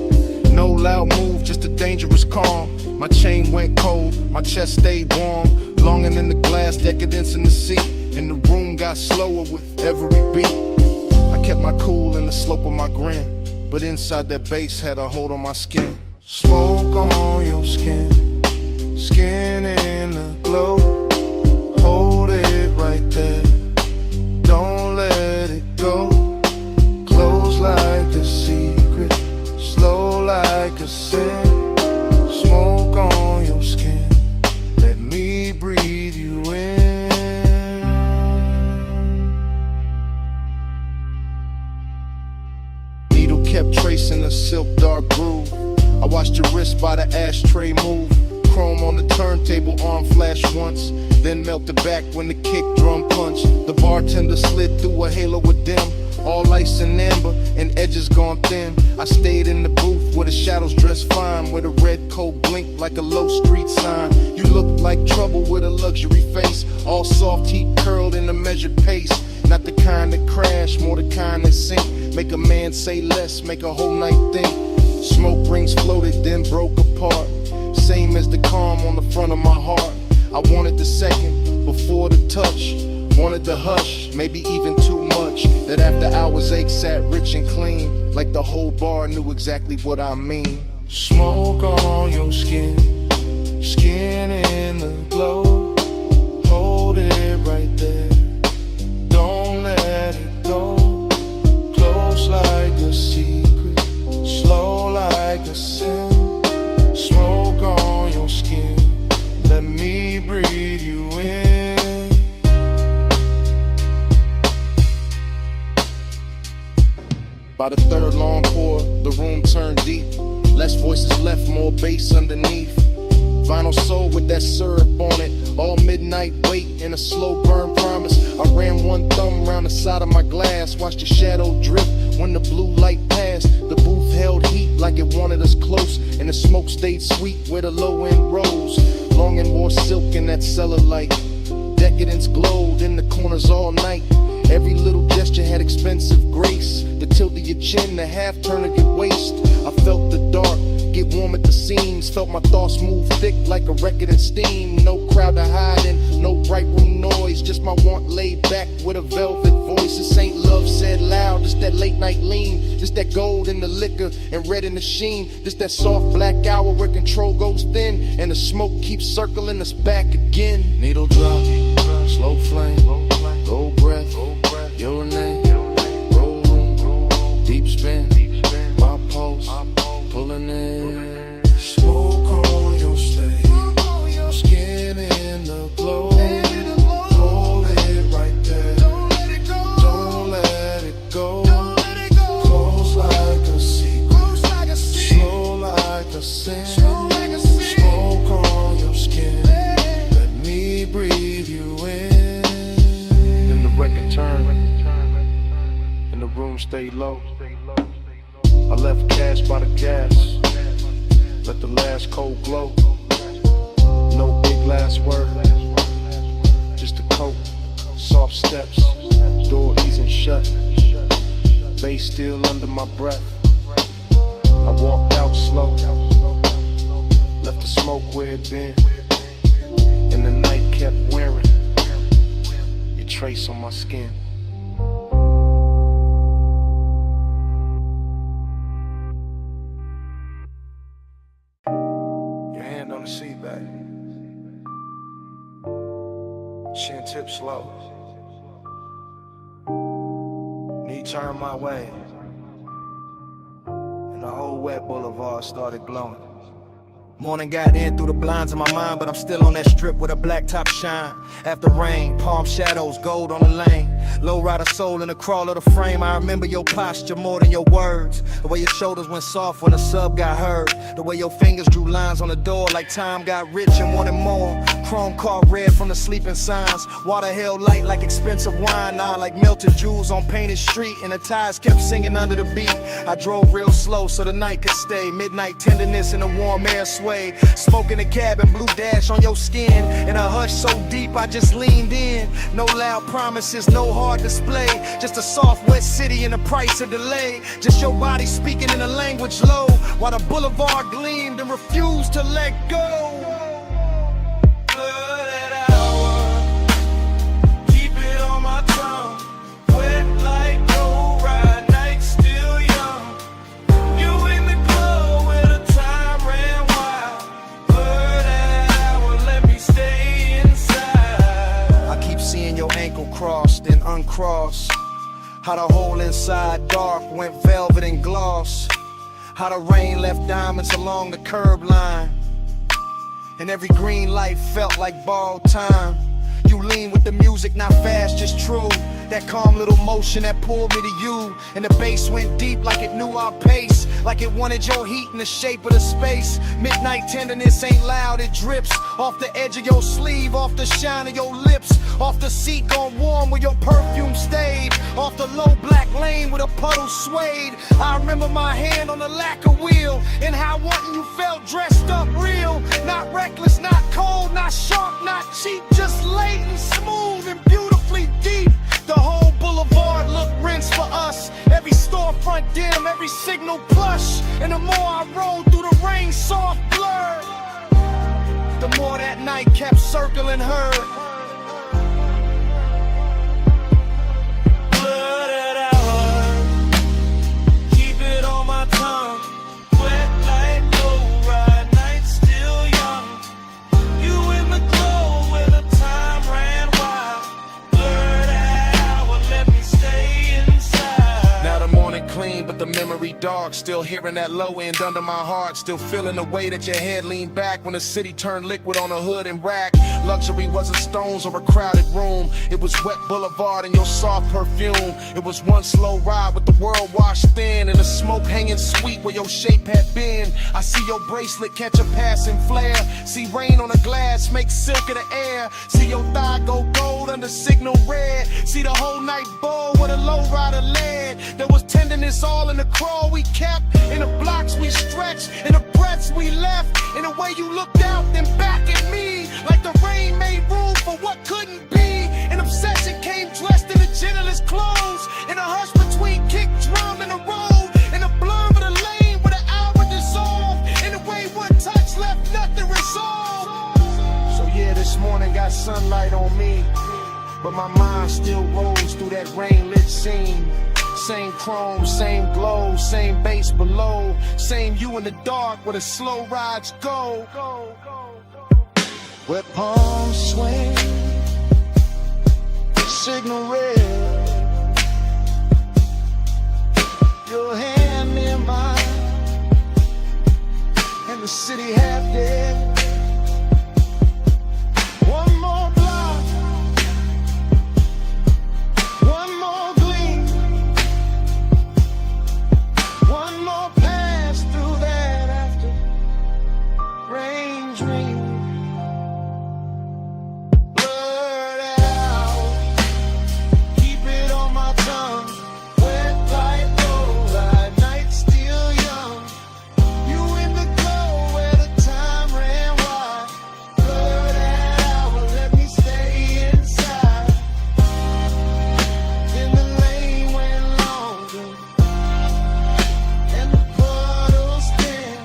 No loud move, just a dangerous calm. My chain went cold, my chest stayed warm, longing in the glass, decadence in the seat, and the room got slower with every beat. I kept my cool in the slope of my grin, but inside that bass had a hold on my skin. Smoke on your skin, skin in the glow. Hold it right there, don't let it go. Close like a secret, slow like a sin. Smoke on your skin, let me breathe you in. Needle kept tracing a silk dark groove. I watched your wrist by the ashtray move. Chrome on the turntable, arm flashed once, then melted back when the kick drum punched. The bartender slid through a halo of dim, all ice and amber, and edges gone thin. I stayed in the booth where the shadows dressed fine, where the red coat blinked like a low street sign. You look like trouble with a luxury face, all soft heat curled in a measured pace. Not the kind that crash, more the kind that sink. Make a man say less, make a whole night think. Smoke rings floated, then broke apart. Same as the calm on the front of my heart. I wanted the second before the touch. Wanted the hush, maybe even too much. That after hours ache sat rich and clean, like the whole bar knew exactly what I mean. Smoke on your skin, skin in the glow. Hold it right there, don't let it go. Close like a secret, slow like a sin. Smoke on your skin, let me breathe you in. By the third long pour, the room turned deep. Less voices left, more bass underneath. Vinyl soul with that syrup on it. All midnight wait in a slow burn promise. I ran one thumb around the side of my glass. Watched the shadow drift when the blue light passed. The booth held heat like it wanted us close, and the smoke stayed sweet where the low end rose. Longing more silk in that cellar light. Decadence glowed in the corners all night. Every little gesture had expensive grace. The tilt of your chin, the half turn of your waist. I felt the dark get warm at the seams. Felt my thoughts move thick like a record in steam. No crowd to hide in, no bright room noise. Just my want laid back with a velvet voice. This ain't love said loud, just that late night lean. Just that gold in the liquor and red in the sheen. Just that soft black hour where control goes thin, and the smoke keeps circling us back again. Needle drop, slow flame, gold breath, your name, roll room, deep spin, my pulse, pulling in. Smoke on your stage, skin in the glow. Hold it right there, don't let it go. Close like a secret, slow like a sin. Smoke on your skin, let me breathe you in. Then the record turned, and the room stayed low. I left cash by the gas, let the last cold glow. No big last word, just a coat, soft steps, door easing shut, bass still under my breath. I walked out slow, left the smoke where it been, and the night kept wearing your trace on my skin. Your hand on the seat back, chin tip slow. Knee turned my way, and the whole wet boulevard started glowing. Morning got in through the blinds of my mind, but I'm still on that strip with a black top shine. After rain, palm shadows, gold on the lane. Low rider soul in the crawl of the frame. I remember your posture more than your words. The way your shoulders went soft when the sub got heard. The way your fingers drew lines on the door like time got rich and wanted more. Chrome car red from the sleeping signs. Water held light like expensive wine. Now like melted jewels on painted street, and the tires kept singing under the beat. I drove real slow so the night could stay. Midnight tenderness in the warm air sway. Smoke in the cabin, blue dash on your skin. In a hush so deep I just leaned in. No loud promises, no hard display. Just a soft wet city and the price of delay. Just your body speaking in a language low, while the boulevard gleamed and refused to let go. Crossed and uncrossed. How the hole inside dark went velvet and gloss. How the rain left diamonds along the curb line, and every green light felt like borrowed time. You lean with the music, not fast, just true. That calm little motion that pulled me to you. And the bass went deep like it knew our pace, like it wanted your heat in the shape of the space. Midnight tenderness ain't loud, it drips off the edge of your sleeve, off the shine of your lips. Off the seat gone warm where your perfume stayed. Off the low black lane with a puddle swayed. I remember my hand on the lacquer wheel, and how wanting you felt dressed up real. Not reckless, not cold, not sharp, not cheap, just latent, smooth and beautifully deep. The whole boulevard looked rinsed for us. Every storefront dim, every signal plush. And the more I rode through the rain, soft blurred, the more that night kept circling her. Blurted hour, keep it on my tongue. Wet like low ride, night still young. You in the glow where the time ran wild. Blurred hour, let me stay inside. Now the morning clean, but the memory dark. Still hearing that low end under my heart. Still feeling the way that your head leaned back when the city turned liquid on a hood and rack. Luxury wasn't stones or a crowded room. It was wet boulevard and your soft perfume. It was one slow ride with the world washed thin, and the smoke hanging sweet where your shape had been. I see your bracelet catch a passing flare. See rain on the glass make silk of the air. See your thigh go gold under signal red. See the whole night bowl where the low rider led. There was tenderness all in the crawl we kept, in the blocks we stretched, in the breaths we left, in the way you looked out then back at me. Like the rain made room for what couldn't be. An obsession came dressed in the gentlest clothes. In a hush between kick drum and the road. In the blur of the lane where the hour dissolved. In the way one touch left nothing resolved. So yeah, this morning got sunlight on me, but my mind still rolls through that rain-lit scene. Same chrome, same glow, same bass below. Same you in the dark where the slow rides go. Where palms swing, signal red. Your hand near mine, and the city half dead. One more block, one more gleam, one more pass through that after rain dream. Blurred out, keep it on my tongue. Wet like low light, night still young. You in the glow where the time ran wide. Blurred out, let me stay inside. Then the lane went longer, and the puddles thin.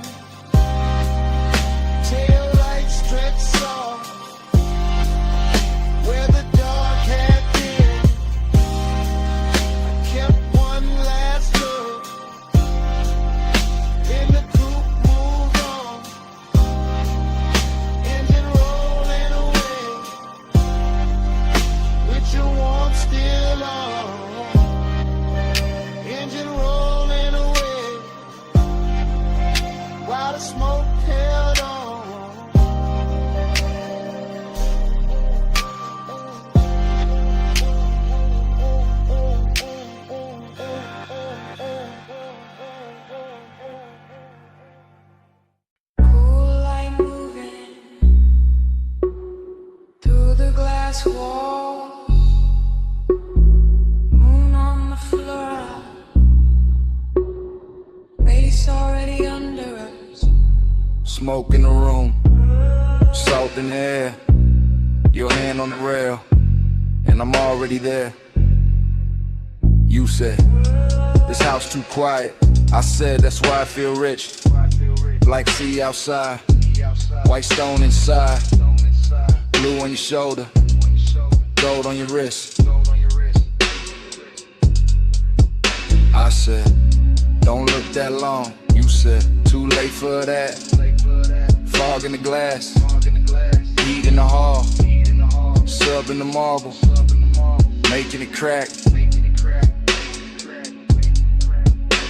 Tail lights stretched soft where the dark had been. I kept one last look, then the coupe moved on. Engine rolling away, with your warmth still on. Engine rolling away, while the smoke held on. Cool light moving through the glass wall. Moon on the floor. Face already under us. Smoke in the room, salt in the air. Your hand on the rail, and I'm already there. You said, this house too quiet. I said, that's why I feel rich. Like sea outside, white stone inside. Blue on your shoulder, gold on your wrist. I said, don't look that long. You said, too late for that. Fog in the glass, heat in the hall, sub in the marble, making it crack.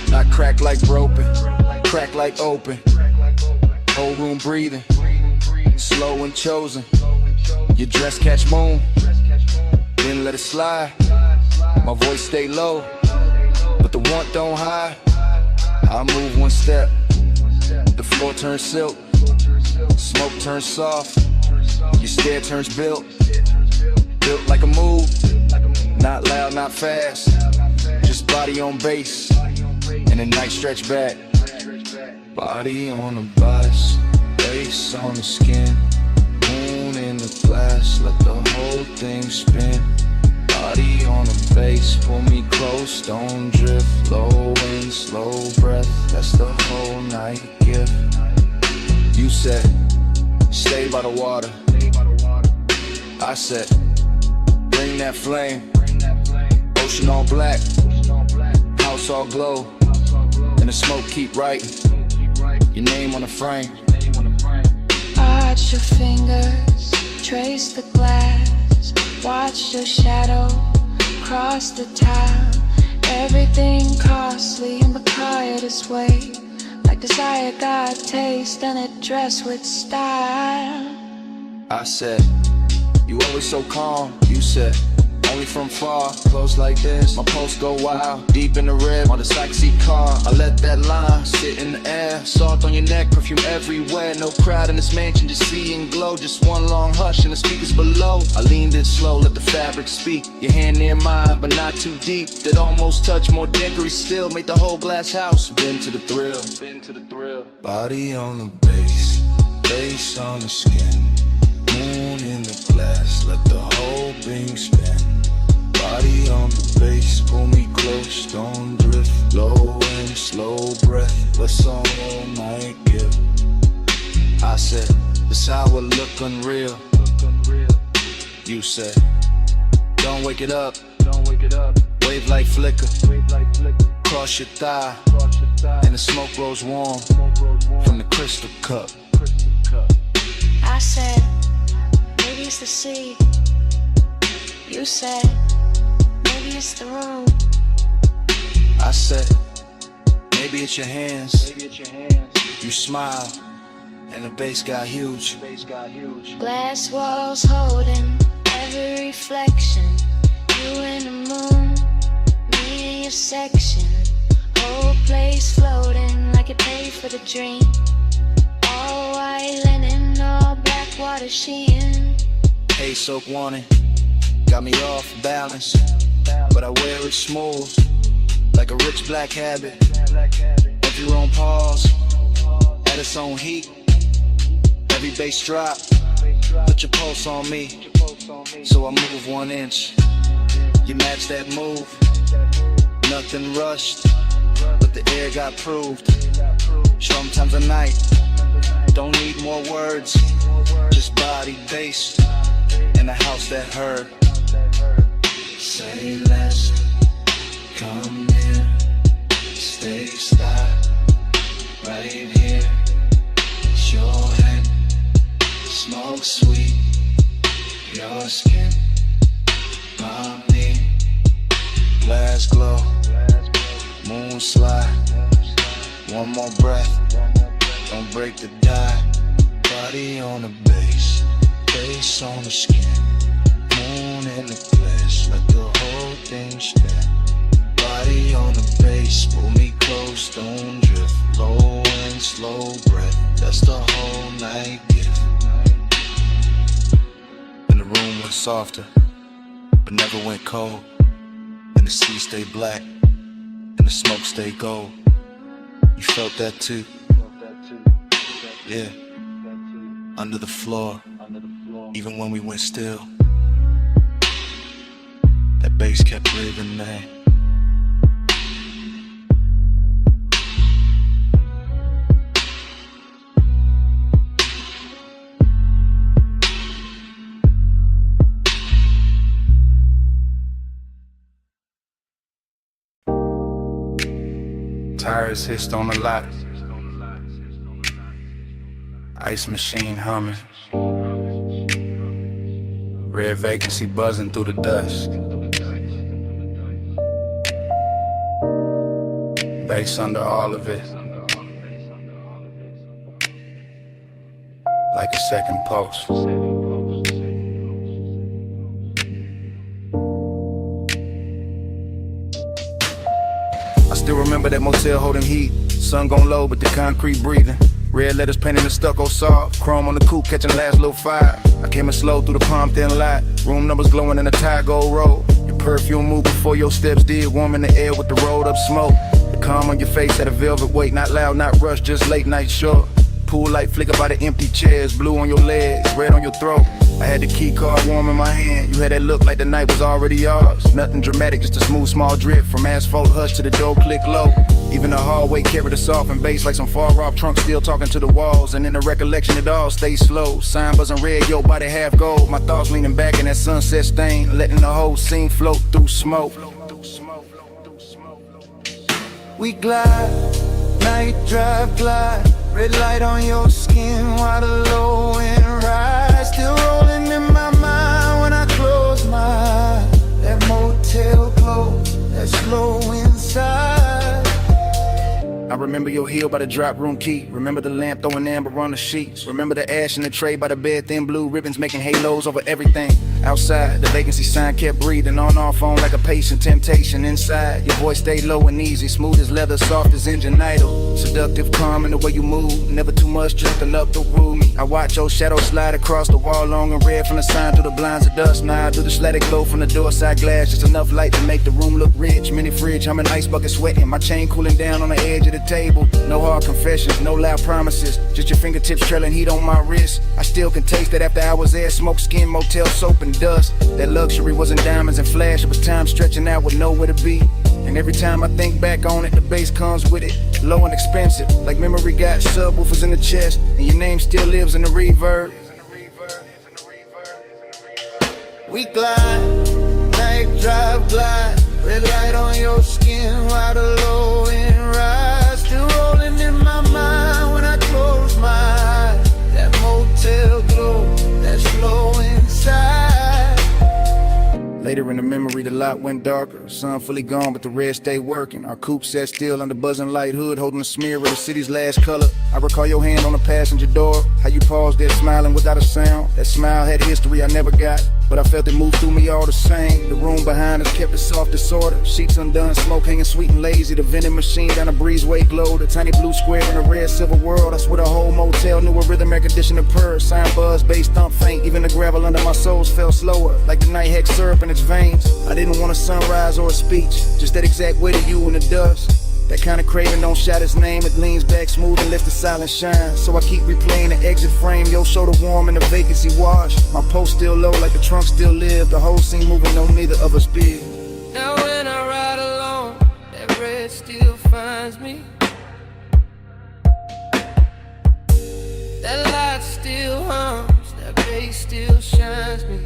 Not crack like broken, crack like open. Whole room breathing, slow and chosen. Your dress catch moon, then let it slide. My voice stay low, but the want don't hide. I move one step, the floor turns silk, smoke turns soft, your stare turns built. Built like a move, not loud, not fast. Just body on base, and a nice stretch back. Body on the bus, base on the skin. Moon in the glass, let the whole thing spin. Body on the base, pull me close, don't drift. Low wind, slow breath, that's the whole night gift. You said, stay by the water. I said, bring that flame. Ocean all black, house all glow, and the smoke keep writing your name on the frame. Arch your fingers, trace the glass. Watch your shadow cross the tile. Everything costly in the quietest way. Like desire got taste and it dressed with style. I said, you always so calm. You said, only from far, close like this. My pulse go wild, deep in the rib, on the backseat car. I let that line sit in the air. Salt on your neck, perfume everywhere. No crowd in this mansion, just seeing glow. Just one long hush and the speakers below. I leaned in slow, let the fabric speak. Your hand near mine, but not too deep. That almost touch, more dickery still. Made the whole glass house, been to the thrill. Body on the base, base on the skin. Moon in the glass, let the whole thing spin. Body on the base, pull me close, don't drift. Low and slow breath, let's all night give. I said, this how it look unreal. You said, don't wake it up. Wave like flicker, cross your thigh, and the smoke grows warm from the crystal cup. I said, maybe it's the sea. You said, maybe it's the room. I said, maybe it's your hands. You smile, and the bass got huge. Glass walls holding every reflection. You and the moon, me in your section. Whole place floating like it paid for the dream. All white linen, all black water sheen. Haze soak warning, got me off balance, but I wear it smooth, like a rich black habit. Every room pause, at its own heat. Every bass drop, put your pulse on me, so I move 1 inch. You match that move, nothing rushed, but the air got proved. Sometimes a night, don't need more words, just body based in a house that heard. Say less, come near, stay stop, right here. It's your hand, smoke sweet, your skin, my knee. Glass glow, moon slide, one more breath, don't break the die. Body on the base, base on the skin. Moon in the flesh, let the whole thing spin. Body on the base, pull me close, don't drift. Low and slow breath, that's the whole night gift. And the room went softer, but never went cold. And the sea stayed black, and the smoke stayed gold. You felt that too? Yeah, under the floor, even when we went still. That bass kept breathing, man. Tires hissed on the lot. Ice machine humming. Red vacancy buzzing through the dust. Bass under all of it, like a second pulse. I still remember that motel holding heat. Sun gon' low, but the concrete breathing. Red letters painted in stucco soft. Chrome on the coupe catching the last little fire. I came in slow through the palm thin light. Room numbers glowing in a tie gold road. Your perfume moved before your steps did. Warm in the air with the rolled up smoke. The calm on your face had a velvet weight. Not loud, not rushed, just late night short. Pool light flicker by the empty chairs. Blue on your legs, red on your throat. I had the key card warm in my hand. You had that look like the night was already yours. Nothing dramatic, just a smooth small drip. From asphalt hush to the door click low. Even the hallway carried a softened bass like some far off trunk still talking to the walls. And in the recollection it all stays slow. Sign buzzing red, your body half gold. My thoughts leaning back in that sunset stain. Letting the whole scene float through smoke. We glide, night drive glide. Red light on your skin while the low end rise. Still rolling in my mind when I close my eyes. That motel glow, that slow inside. I remember your heel by the drop room key. Remember the lamp throwing amber on the sheets. Remember the ash in the tray by the bed, thin blue ribbons making halos over everything. Outside, the vacancy sign kept breathing on our phone like a patient. Temptation inside, your voice stayed low and easy. Smooth as leather, soft as engine idle. Seductive, calm in the way you move. Never too much, just enough to woo me. I watch your shadow slide across the wall, long and red from the sign through the blinds of dust. Now I do the static glow from the door side glass. Just enough light to make the room look rich. Mini fridge, I'm an ice bucket sweating. My chain cooling down on the edge of the table. No hard confessions, no loud promises. Just your fingertips trailing heat on my wrist. I still can taste that after hours there. Smoke, skin, motel, soap, and dust. That luxury wasn't diamonds and flash. It was time stretching out with nowhere to be. And every time I think back on it, the bass comes with it. Low and expensive, like memory got subwoofers in the chest. And your name still lives in the reverb. We glide, night drive glide. Red light on your skin while the low end rise. Still rolling in my mind when I close my eyes. That motel glow, that slow inside. Later in the memory, the lot went darker. Sun fully gone, but the red stayed working. Our coupe sat still under buzzing light hood, holding the smear of the city's last color. I recall your hand on the passenger door, how you paused there smiling without a sound. That smile had history I never got, but I felt it move through me all the same. The room behind us kept it soft disorder. Sheets undone, smoke hanging sweet and lazy. The vending machine down a breezeway glowed. A tiny blue square in a red silver world. I swear the whole motel knew a rhythm air conditioner purr. Sign buzz, bass thump faint. Even the gravel under my soles fell slower, like the night hex syrup in its veins. I didn't want a sunrise or a speech, just that exact weight of you in the dust. That kind of craving don't shout its name. It leans back smooth and lets the silence shine. So I keep replaying the exit frame. Your shoulder warm and the vacancy wash. My post still low like the trunk still live. The whole scene moving, no neither of us big. Now when I ride alone, that red still finds me. That light still hums, that bass still shines me.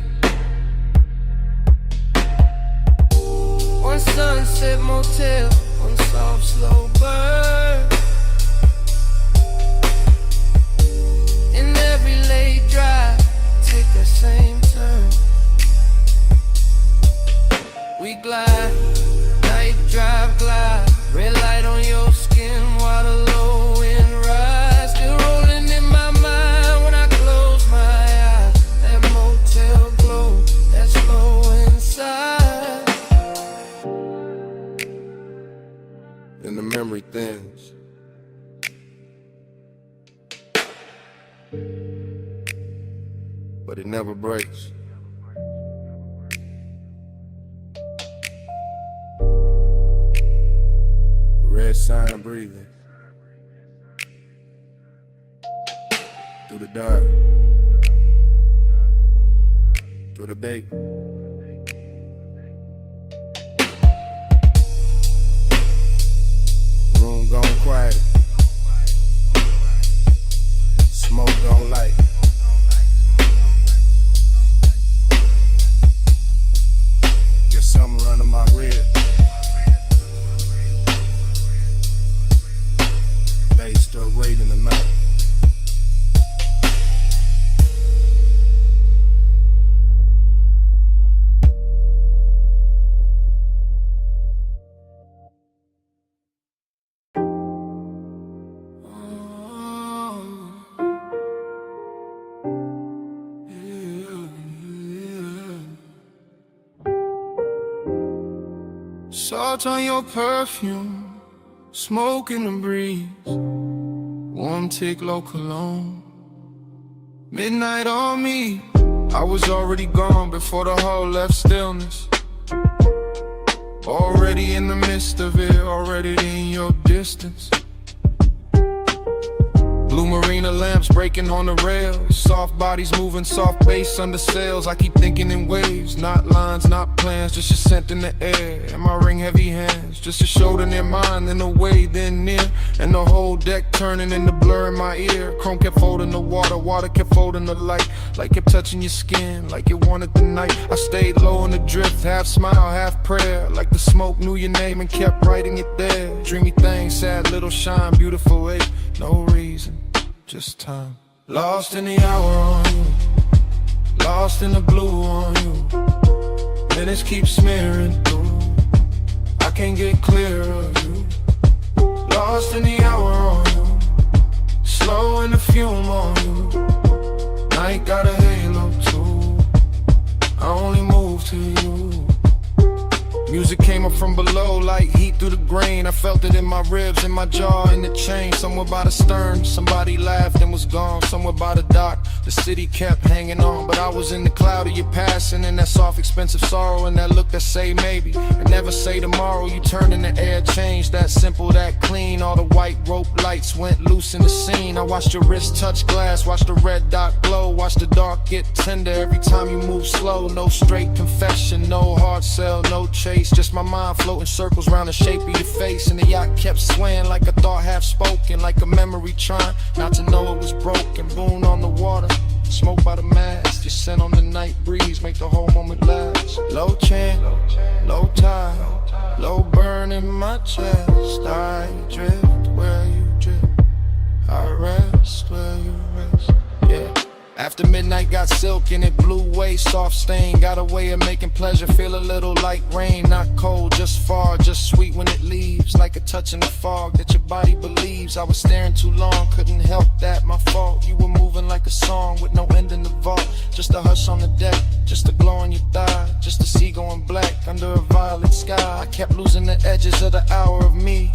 One sunset motel, one soft slow burn. In every late drive, take that same turn. We glide, night drive glide. Red light on your skin while the low end rise. Still rolling in my mind when I close my eyes. That motel glow, that slow inside. And the memory thins. But it never breaks. Red sign breathing through the dark, through the day. Room gone quiet, smoke gone light. Get something running my rib. Bass still waiting tonight. Salt on your perfume, smoke in the breeze. Warm tick, low cologne. Midnight on me. I was already gone before the hall left stillness. Already in the midst of it, already in your distance. Blue marina lamps breaking on the rails. Soft bodies moving, soft bass under sails. I keep thinking in waves, not lines, not plans, just your scent in the air. And my ring heavy hands, just a shoulder near mine, in a way then near. And the whole deck turning into blur in my ear. Chrome kept folding the water, water kept folding the light. Like kept touching your skin, like it wanted the night. I stayed low in the drift, half smile, half prayer. Like the smoke knew your name and kept writing it there. Dreamy thing, sad little shine, beautiful way. No reason, just time. Lost in the hour on you, lost in the blue on you. Minutes keep smearing through, I can't get clear of you. Lost in the hour on you, slow in the fume on you. Night got a halo too, I only move to you. Music came up from below like heat through the grain. I felt it in my ribs, in my jaw, in the chain. Somewhere by the stern, somebody laughed and was gone. Somewhere by the dock, the city kept hanging on. But I was in the cloud of your passing, and that soft, expensive sorrow, and that look that say maybe, and never say tomorrow. You turned in the air, changed, that simple, that clean. All the white rope lights went loose in the scene. I watched your wrist touch glass, watched the red dot glow, watched the dark get tender every time you move slow. No straight confession, no hard sell, no chase. Just my mind floating circles round the shape of your face. And the yacht kept swaying like a thought half spoken, like a memory trying not to know it was broken. Boon on the water, smoke by the mast, your scent on the night breeze make the whole moment last. Low chant, low tide, low burn in my chest. I drift where you drift, I rest where you rest. Yeah. After midnight got silk and it blew away, soft stain. Got a way of making pleasure feel a little like rain. Not cold, just far, just sweet when it leaves. Like a touch in the fog that your body believes. I was staring too long, couldn't help that, my fault. You were moving like a song with no end in the vault. Just a hush on the deck, just a glow on your thigh. Just a sea going black under a violet sky. I kept losing the edges of the hour of me.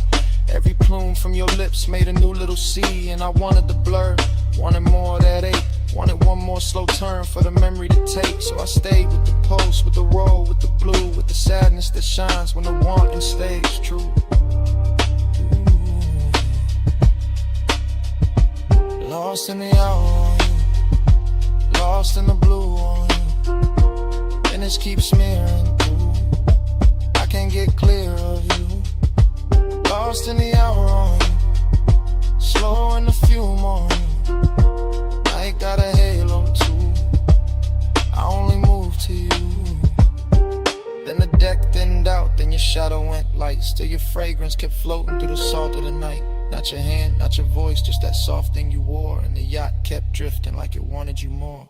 Every plume from your lips made a new little sea. And I wanted the blur, wanted more of that ache. Wanted one more slow turn for the memory to take. So I stayed with the pulse, with the roll, with the blue, with the sadness that shines when the wanting stays true. Ooh. Lost in the hour on you, lost in the blue on you. And it keeps smearing through, I can't get clear of you. Lost in the hour on you, slow in the fume on you. I got a halo too, I only move to you. Then the deck thinned out, then your shadow went light. Still your fragrance kept floating through the salt of the night. Not your hand, not your voice, just that soft thing you wore. And the yacht kept drifting like it wanted you more.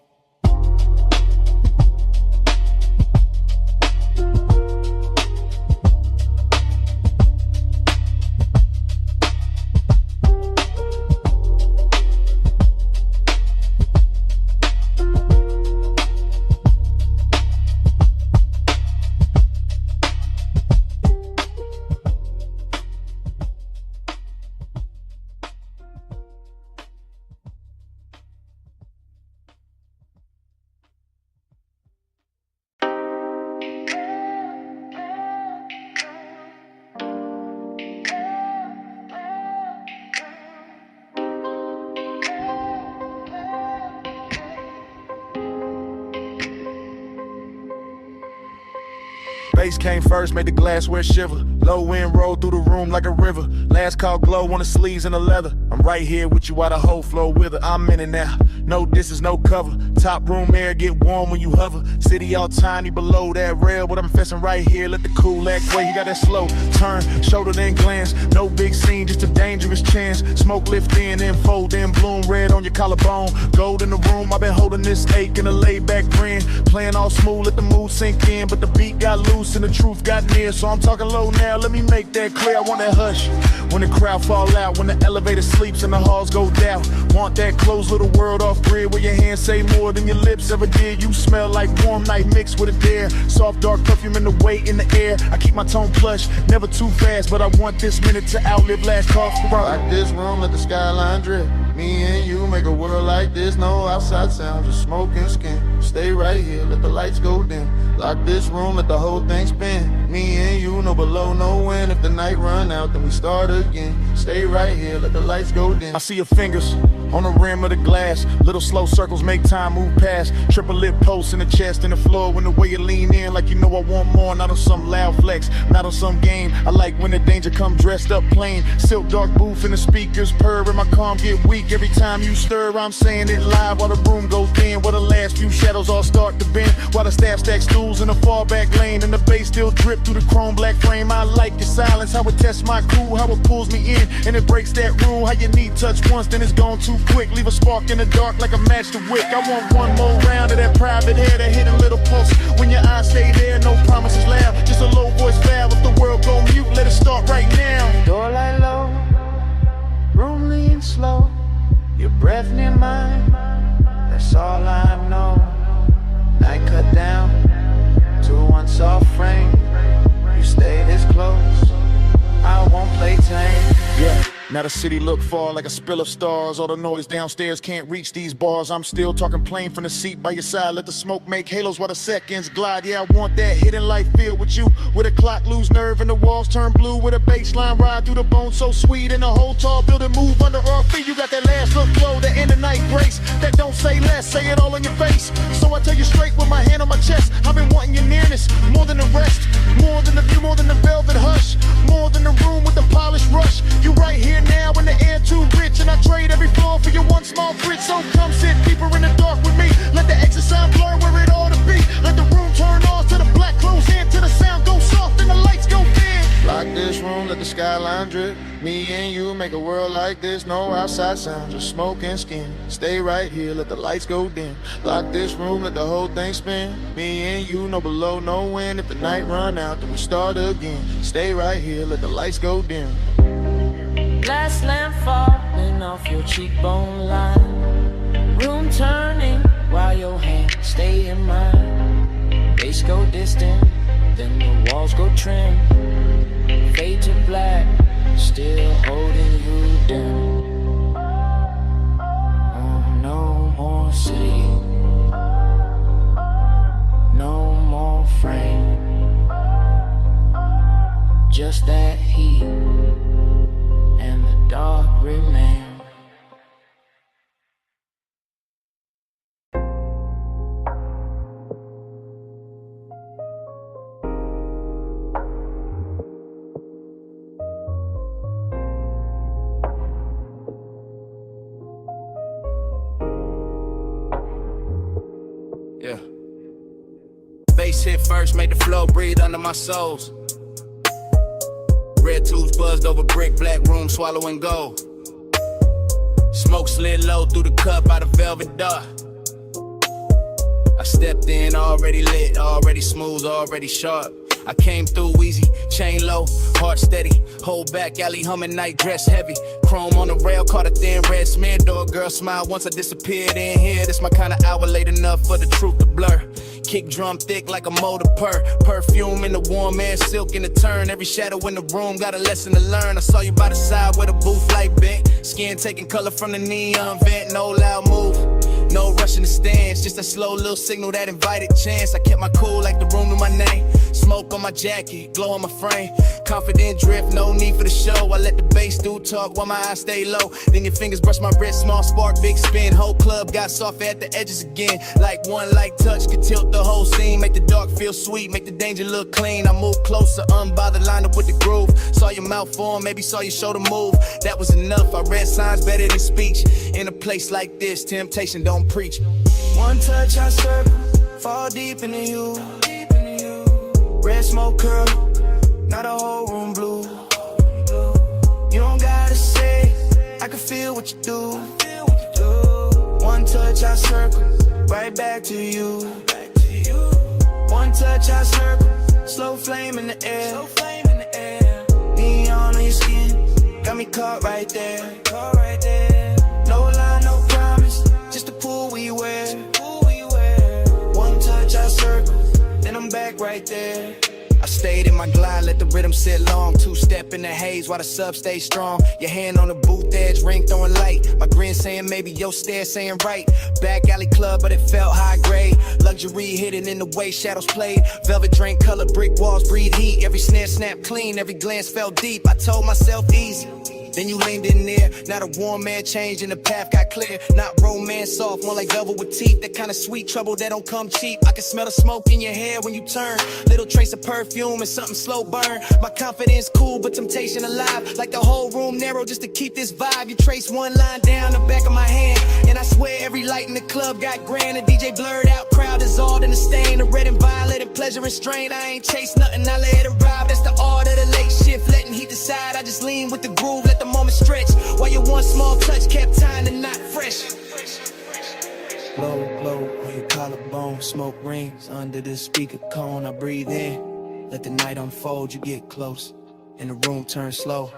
Bass came first, made the glassware shiver. Low wind rolled through the room like a river. Last call glow on the sleeves and the leather. I'm right here with you while the whole flow with her. I'm in it now, no distance, no cover. Top room air get warm when you hover. City all tiny below that rail, but I'm fessing right here. Let the cool act way. You got that slow turn, shoulder then glance. No big scene, just a dangerous chance. Smoke lift in, then fold in, bloom red on your collarbone. Gold in the room, I've been holding this ache in a laid back grin. Playing all smooth, let the mood sink in, but the beat got loose and the truth got near. So I'm talking low now, let me make that clear. I want that hush when the crowd fall out, when the elevator slip. sleeps and the halls go down. Want that closed little world off grid where your hands say more than your lips ever did. You smell like warm night mixed with a dare. Soft dark perfume in the weight in the air. I keep my tone plush, never too fast, but I want this minute to outlive last call for rock. Like this room, let the skyline drip. Me and you make a world like this, no outside sound, just smoke and skin. Stay right here, let the lights go dim. Lock this room, let the whole thing spin. Me and you, no below, no wind. If the night run out, then we start again. Stay right here, let the lights go dim. I see your fingers on the rim of the glass. Little slow circles make time move past. Triple lip posts in the chest and the floor. When the way you lean in like you know I want more. Not on some loud flex, not on some game. I like when the danger come dressed up plain. Silk dark booth and the speakers purr and my calm get weak. Every time you stir, I'm saying it live while the room goes thin. While the last few shadows all start to bend. While the staff stack stools in the far back lane. And the bass still drip through the chrome black frame. I like your silence, how it tests my crew. How it pulls me in and it breaks that rule. How you need touch once, then it's gone too quick. Leave a spark in the dark like a match to wick. I want one more round of that private hair, that hidden little pulse. When your eyes stay there, no promises loud. Just a low voice valve. If the world go mute, let it start right now. Door light low, room lean slow. Your breath near mine, that's all I know. Night cut down to one soft frame. You stay this close, I won't play tame. Yeah. Now the city look far like a spill of stars. All the noise downstairs can't reach these bars. I'm still talking plain from the seat by your side. Let the smoke make halos while the seconds glide. Yeah, I want that hidden light filled with you. With a clock lose nerve and the walls turn blue. With a baseline ride through the bone so sweet. And the whole tall building move under our feet. You got that last look flow, that end of night grace. That don't say less, say it all in your face. So I tell you straight with my hand on my chest. I've been wanting your nearness, more than the rest. More than the view, more than the velvet hush. More than the room with the polished rush. You right here now in the air too rich. And I trade every floor for your one small bridge. So come sit deeper in the dark with me. Let the exit sound blur where it ought to be. Let the room turn off to the black close in. To the sound go soft and the lights go dim. Lock this room, let the skyline drip. Me and you make a world like this. No outside sound, just smoke and skin. Stay right here, let the lights go dim. Lock this room, let the whole thing spin. Me and you, no below, no wind. If the night run out, then we start again. Stay right here, let the lights go dim. Last lamp falling off your cheekbone line. Room turning while your hands stay in mine. Bass go distant, then the walls go trim. Fade to black, still holding you down. Oh, no more city, no more frame. Just that heat and the dark remain. Yeah. Bass hit first, made the flow breathe under my soles. Red tubes buzzed over brick, black room swallowing gold. Smoke slid low through the cup out of velvet dark. I stepped in already lit, already smooth, already sharp. I came through easy, chain low, heart steady. Hold back, alley humming, night dress heavy. Chrome on the rail, caught a thin red smear. Door girl smile once I disappeared in here. This my kind of hour late enough for the truth to blur. Kick drum thick like a motor purr. Perfume in the warm air, silk in the turn. Every shadow in the room got a lesson to learn. I saw you by the side where the booth light bent. Skin taking color from the neon vent. No loud move, no rushing the stands. Just a slow little signal that invited chance. I kept my cool like the room knew my name. Smoke on my jacket, glow on my frame. Confident drift, no need for the show. I let the bass do talk while my eyes stay low. Then your fingers brush my wrist, small spark, big spin. Whole club got soft at the edges again. Like one light touch could tilt the whole scene. Make the dark feel sweet, make the danger look clean. I move closer, unbothered, lined up with the groove. Saw your mouth form, maybe saw your shoulder move. That was enough, I read signs better than speech. In a place like this, temptation don't preach. One touch I circle, fall deep into you. Red smoke curl, not a whole room blue. You don't gotta say, I can feel what you do. One touch I circle, right back to you. One touch I circle, slow flame in the air. Neon on your skin, got me caught right there. No lie, no promise, just the pool we wear. One touch, I circle, then I'm back right there. I stayed in my glide, let the rhythm sit long. Two-step in the haze while the sub stay strong. Your hand on the booth edge, ring throwing light. My grin saying maybe, your stare saying right. Back alley club, but it felt high grade. Luxury hidden in the way shadows played. Velvet drain color, brick walls breathe heat. Every snare snapped clean, every glance felt deep. I told myself easy. Then you leaned in there, not a warm man changed and the path got clear. Not romance soft, more like velvet with teeth. That kind of sweet trouble that don't come cheap. I can smell the smoke in your hair when you turn. Little trace of perfume and something slow burn. My confidence cool, but temptation alive. Like the whole room narrow just to keep this vibe. You trace one line down the back of my hand, and I swear every light in the club got grand. The DJ blurred out, crowd dissolved in the stain. The red and violet and pleasure and strain. I ain't chase nothing, I let it arrive. That's the art of the late shift, letting heat decide. I just lean with the groove, let the moment stretch. While your one small touch kept tying the knot fresh. Blow, blow on your collarbone, smoke rings under the speaker cone. I breathe in, let the night unfold. You get close, and the room turns slow.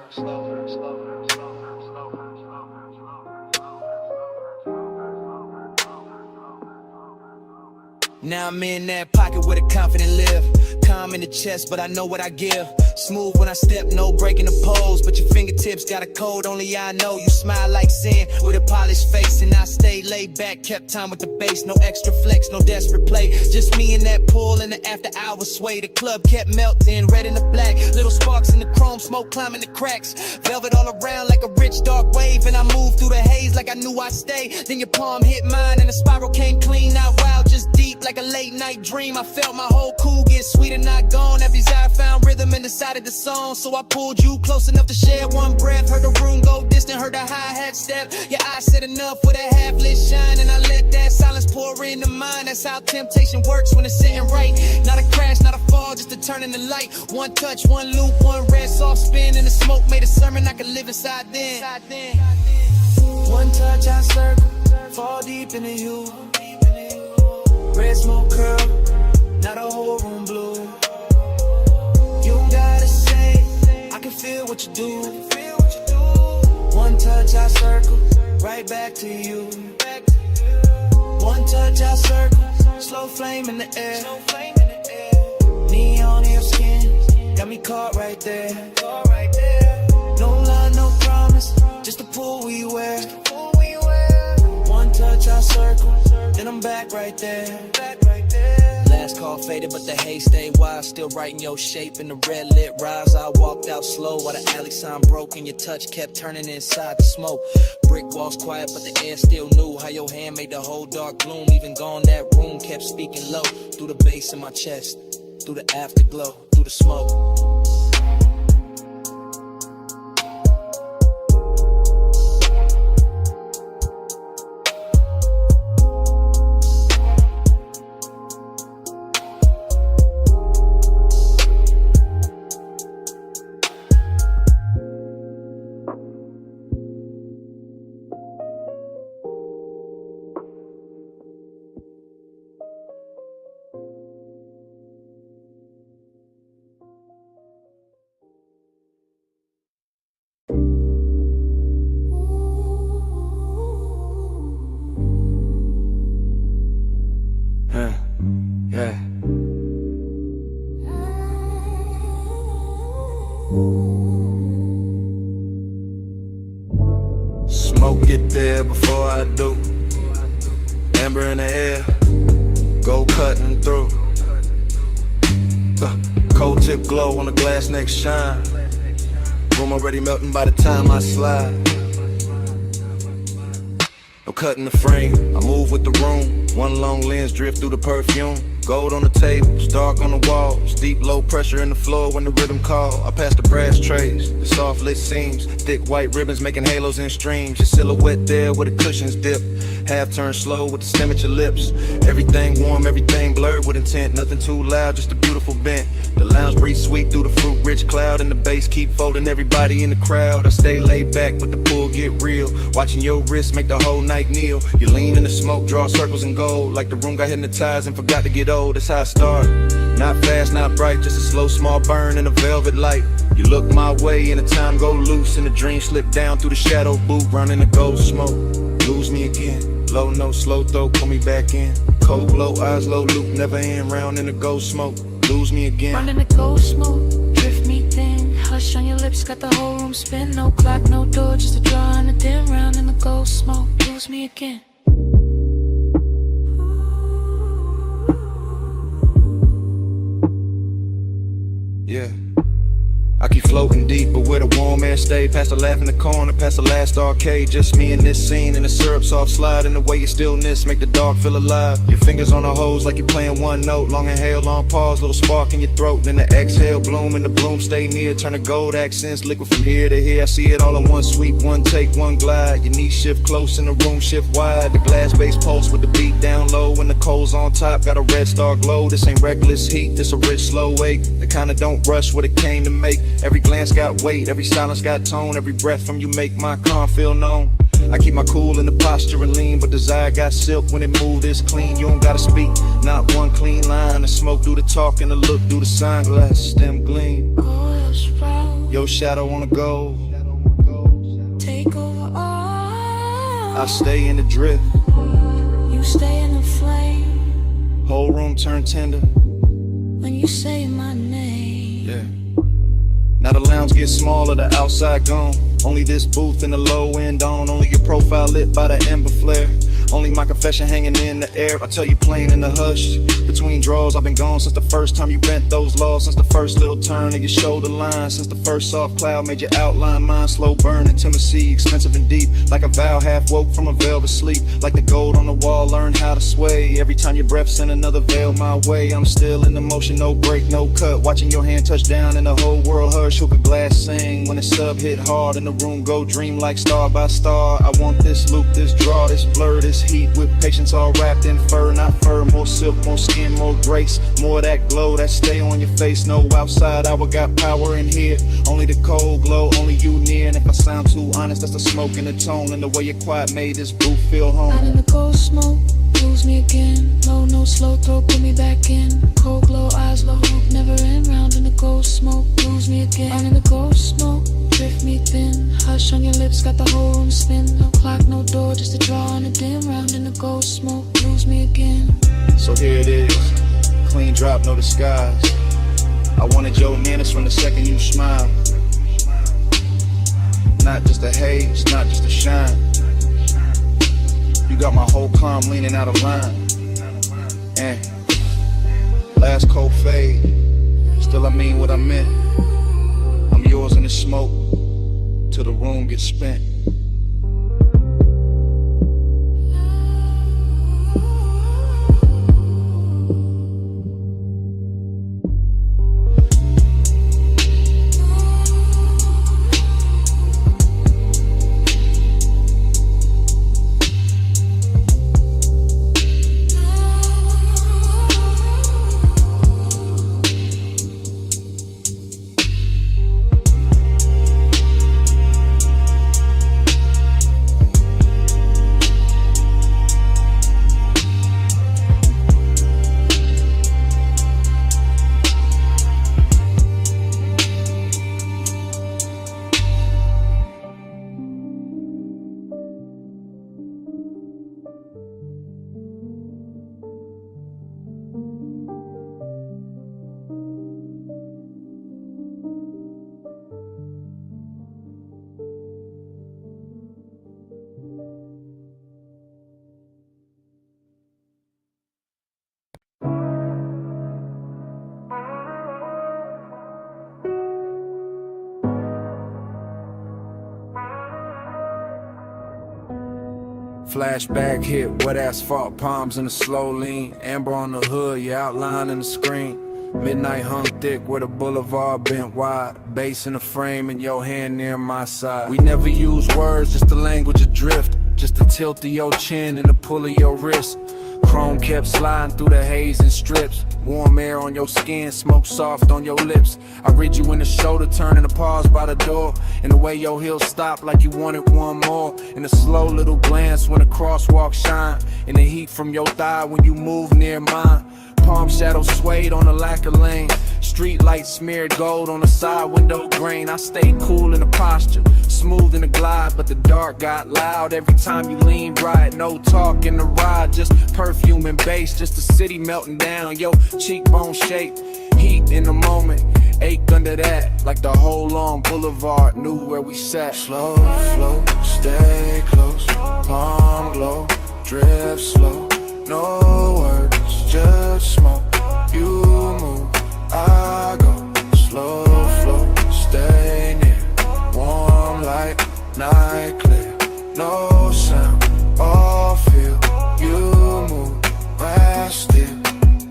Now I'm in that pocket where the confident live. Calm in the chest, but I know what I give. Smooth when I step, no breaking the pose. But your fingertips got a code, only I know. You smile like sin with a polished face, and I stayed laid back, kept time with the bass. No extra flex, no desperate play. Just me in that pool in the after hours sway. The club kept melting, red and the black. Little sparks in the chrome, smoke climbing the cracks. Velvet all around like a rich dark wave. And I moved through the haze like I knew I'd stay. Then your palm hit mine and the spiral came clean. Not wild, just deep like a late night dream. I felt my whole cool get sweet and not gone. Every desire found rhythm and decided the song. So I pulled you close enough to share one breath. Heard the room go distant, heard the hi-hat step. Your eyes said enough with a half-lit shine, and I let that silence pour into mine. That's how temptation works when it's sitting right. Not a crash, not a fall, just a turn in the light. One touch, one loop, one red soft spin, and the smoke made a sermon I could live inside then. One touch, I circle, fall deep into you. Red smoke curl, not a whole room blue. You gotta say, I can feel what you do. One touch, I circle, right back to you. One touch, I circle, slow flame in the air. Neon in your skin, got me caught right there. No lie, no promise, just the pool we wear. One touch, I circle, then I'm back right there. Last call faded, but the haze stayed wide. Still writing your shape in the red lit rise. I walked out slow while the alley sign broke, and your touch kept turning inside the smoke. Brick walls quiet, but the air still knew how your hand made the whole dark gloom. Even gone, that room kept speaking low. Through the bass in my chest, through the afterglow, through the smoke. Yeah. Smoke get there before I do. Amber in the air, go cutting through. Cold tip glow on the glass next shine. Room already melting by the time I slide. No cutting the frame, I move with the room. One long lens drift through the perfume. Gold on the tables, dark on the walls. Deep low pressure in the floor when the rhythm call. I pass the brass trays, the soft lit seams. Thick white ribbons making halos in streams. Your silhouette there where the cushions dip. Half turn slow with the stem at your lips. Everything warm, everything blurred with intent. Nothing too loud, just a beautiful bent. The lounge breeze sweet through the fruit rich cloud. And the bass keep folding everybody in the crowd. I stay laid back but the pull get real. Watching your wrist make the whole night kneel. You lean in the smoke, draw circles in gold. Like the room got hypnotized and forgot to get though, that's how I start. Not fast, not bright, just a slow, small burn in a velvet light. You look my way and the time go loose, and the dream slip down through the shadow booth, running the gold smoke. Lose me again, low note, slow throw, pull me back in. Cold glow, eyes low, loop, never end, round in the gold smoke. Lose me again. Running the gold smoke, drift me thin. Hush on your lips, got the whole room spin. No clock, no door, just a draw and a dim, round in the gold smoke. Lose me again. Yeah, I keep floating deep, but where the warm air stay. Past the laugh in the corner, past the last arcade. Just me and this scene, and the syrup soft slide. And the way your stillness make the dark feel alive. Your fingers on the hose like you're playing one note. Long inhale, long pause, little spark in your throat. Then the exhale, bloom, and the bloom stay near. Turn the gold accents, liquid from here to here. I see it all in one sweep, one take, one glide. Your knees shift close and the room shift wide. The glass base pulse with the beat down low. And the coals on top, got a red star glow. This ain't reckless heat, this a rich slow wake. The kind of don't rush what it came to make. Every glance got weight, every silence got tone. Every breath from you make my calm feel known. I keep my cool in the posture and lean, but desire got silk when it moved this clean. You don't gotta speak, not one clean line. The smoke do the talk and the look do the sunglass stem gleam. Your shadow on the gold, Take over all. I stay in the drift. You stay in the flame Whole room turn tender. when you say my name. Yeah. Now the lounge gets smaller, the outside gone. Only this booth and the low end on. Only your profile lit by the ember flare. Only my confession hanging in the air. I tell you plain in the hush. Between draws, I've been gone since the first time you bent those laws. Since the first little turn of your shoulder line. Since the first soft cloud made your outline mine. Slow burn, intimacy, expensive and deep. Like a vow half woke from a velvet sleep. Like the gold on the wall, learn how to sway. Every time your breath send another veil my way. I'm still in the motion, no break, no cut. Watching your hand touch down and the whole world hush. Hook a glass sing when the sub hit hard. And the room go dream like star by star. I want this loop, this draw, this blur, this heat with patience all wrapped in fur, not fur. More silk, more skin, more grace. More of that glow that stay on your face. No outside hour got power in here. Only the cold glow, only you near. And if I sound too honest, that's the smoke and the tone. And the way you're quiet made this booth feel home. Out in the gold smoke, lose me again. Low, no slow throw, put me back in. Cold glow, eyes low, never end. Round in the gold smoke, lose me again. Out in the gold smoke, drift me thin. Hush on your lips, got the whole room spin. No clock, no door, just a draw on a dim. Round in the gold smoke, lose me again. So here it is, clean drop, no disguise. I wanted your manners from the second you smiled. Not just a haze, not just a shine. You got my whole calm leaning out of line. And last cold fade, still I mean what I meant. I'm yours in the smoke, till the room gets spent. Flashback hit, wet asphalt palms in a slow lean. Amber on the hood, your outline in the screen. Midnight hung thick where the boulevard bent wide. Bass in the frame and your hand near my side. We never use words, just the language adrift. Just the tilt of your chin and the pull of your wrist. Chrome kept sliding through the haze and strips. Warm air on your skin, smoke soft on your lips. I read you in the shoulder, turning the pause by the door. And the way your heels stop like you wanted one more. And a slow little glance when the crosswalk shine. And the heat from your thigh when you move near mine. Palm shadows swayed on the lacquer lane. Street lights smeared gold on the side window grain. I stayed cool in the posture, smooth in the glide, but the dark got loud every time you leaned right. No talk in the ride, just perfume and bass, just the city melting down. Yo, cheekbone shape, heat in the moment, ache under that, like the whole long boulevard knew where we sat. Slow flow, stay close, palm glow, drip slow, no words, just smoke. You move, I go, slow flow, stay near, warm light, night clear, no sound, all feel. You move, I still.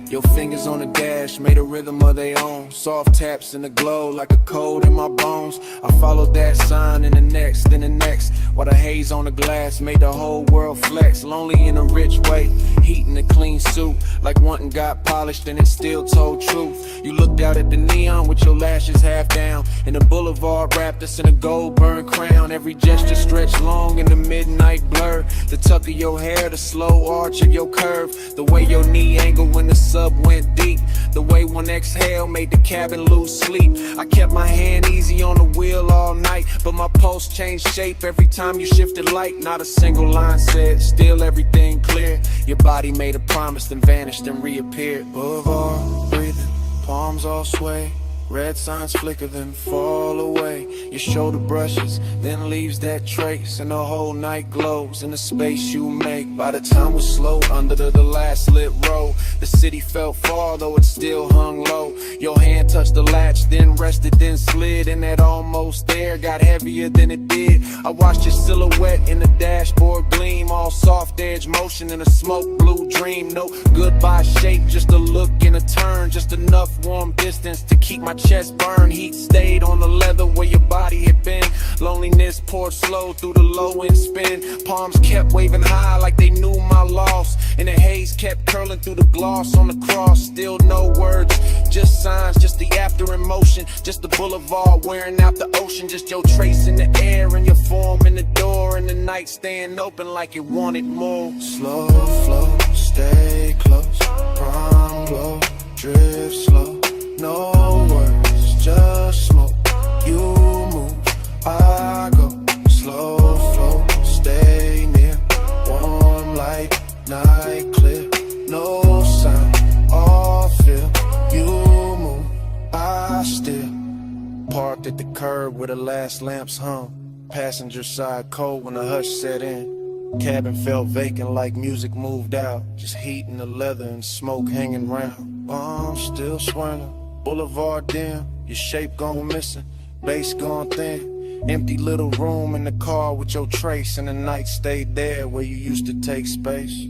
Your fingers on the dash made a rhythm of their own. Soft taps in the glow like a cold in my bones. I followed that sign in the next, then the next. While the haze on the glass made the whole world flex. Lonely in a rich way, heat in a clean suit. Like one got polished and it still told truth. You looked out at the neon with your lashes half down. And the boulevard wrapped us in a gold burned crown. Every gesture stretched long in the midnight blur. The tuck of your hair, the slow arch of your curve. The way your knee angle when the sun went deep. The way one exhale made the cabin lose sleep. I kept my hand easy on the wheel all night, but my pulse changed shape every time you shifted light. Not a single line said, still everything clear. Your body made a promise, then vanished and reappeared. Boulevard, breathing, palms all sway. Red signs flicker, then fall away. Your shoulder brushes, then leaves that trace. And the whole night glows in the space you make. By the time we're slow under the last lit row, the city felt far, though it still hung low. Your hand touched the latch, then rested, then slid. And that almost there got heavier than it did. I watched your silhouette in the dashboard gleam. All soft edge motion in a smoke blue dream. No goodbye shape, just a look and a turn. Just enough warm distance to keep my chest burn. Heat stayed on the leather where your body had been. Loneliness poured slow through the low end spin. Palms kept waving high like they knew my loss. And the haze kept curling through the gloss on the cross. Still no words, just signs, just the after emotion. Just the boulevard wearing out the ocean. Just your trace in the air and your form in the door. And the night staying open like it wanted more. Slow flow, stay close, prom glow, drift slow. No words, just smoke. You move, I go. Slow flow, stay near. Warm light, night clear. No sound, all feel. You move, I still. Parked at the curb where the last lamps hung. Passenger side cold when the hush set in. Cabin felt vacant like music moved out. Just heat in the leather and smoke hanging round. Bombs still swirling. Boulevard dim, your shape gone missing, bass gone thin. Empty little room in the car with your trace, and the night stayed there where you used to take space.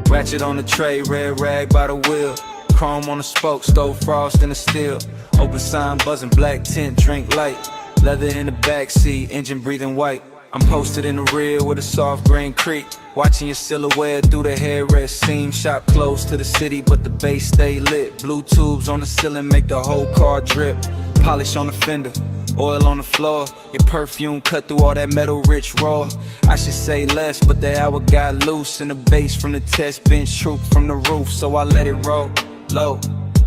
Ratchet on the tray, red rag by the wheel. Chrome on the spoke, stove frost in the steel. Open sign buzzing, black tint, drink light. Leather in the backseat, engine breathing white. I'm posted in the rear with a soft green creek. Watching your silhouette through the headrest seam. Shop close to the city, but the base stay lit. Blue tubes on the ceiling make the whole car drip. Polish on the fender, oil on the floor. Your perfume cut through all that metal rich raw. I should say less, but the hour got loose. And the bass from the test bench troop from the roof. So I let it roll, low,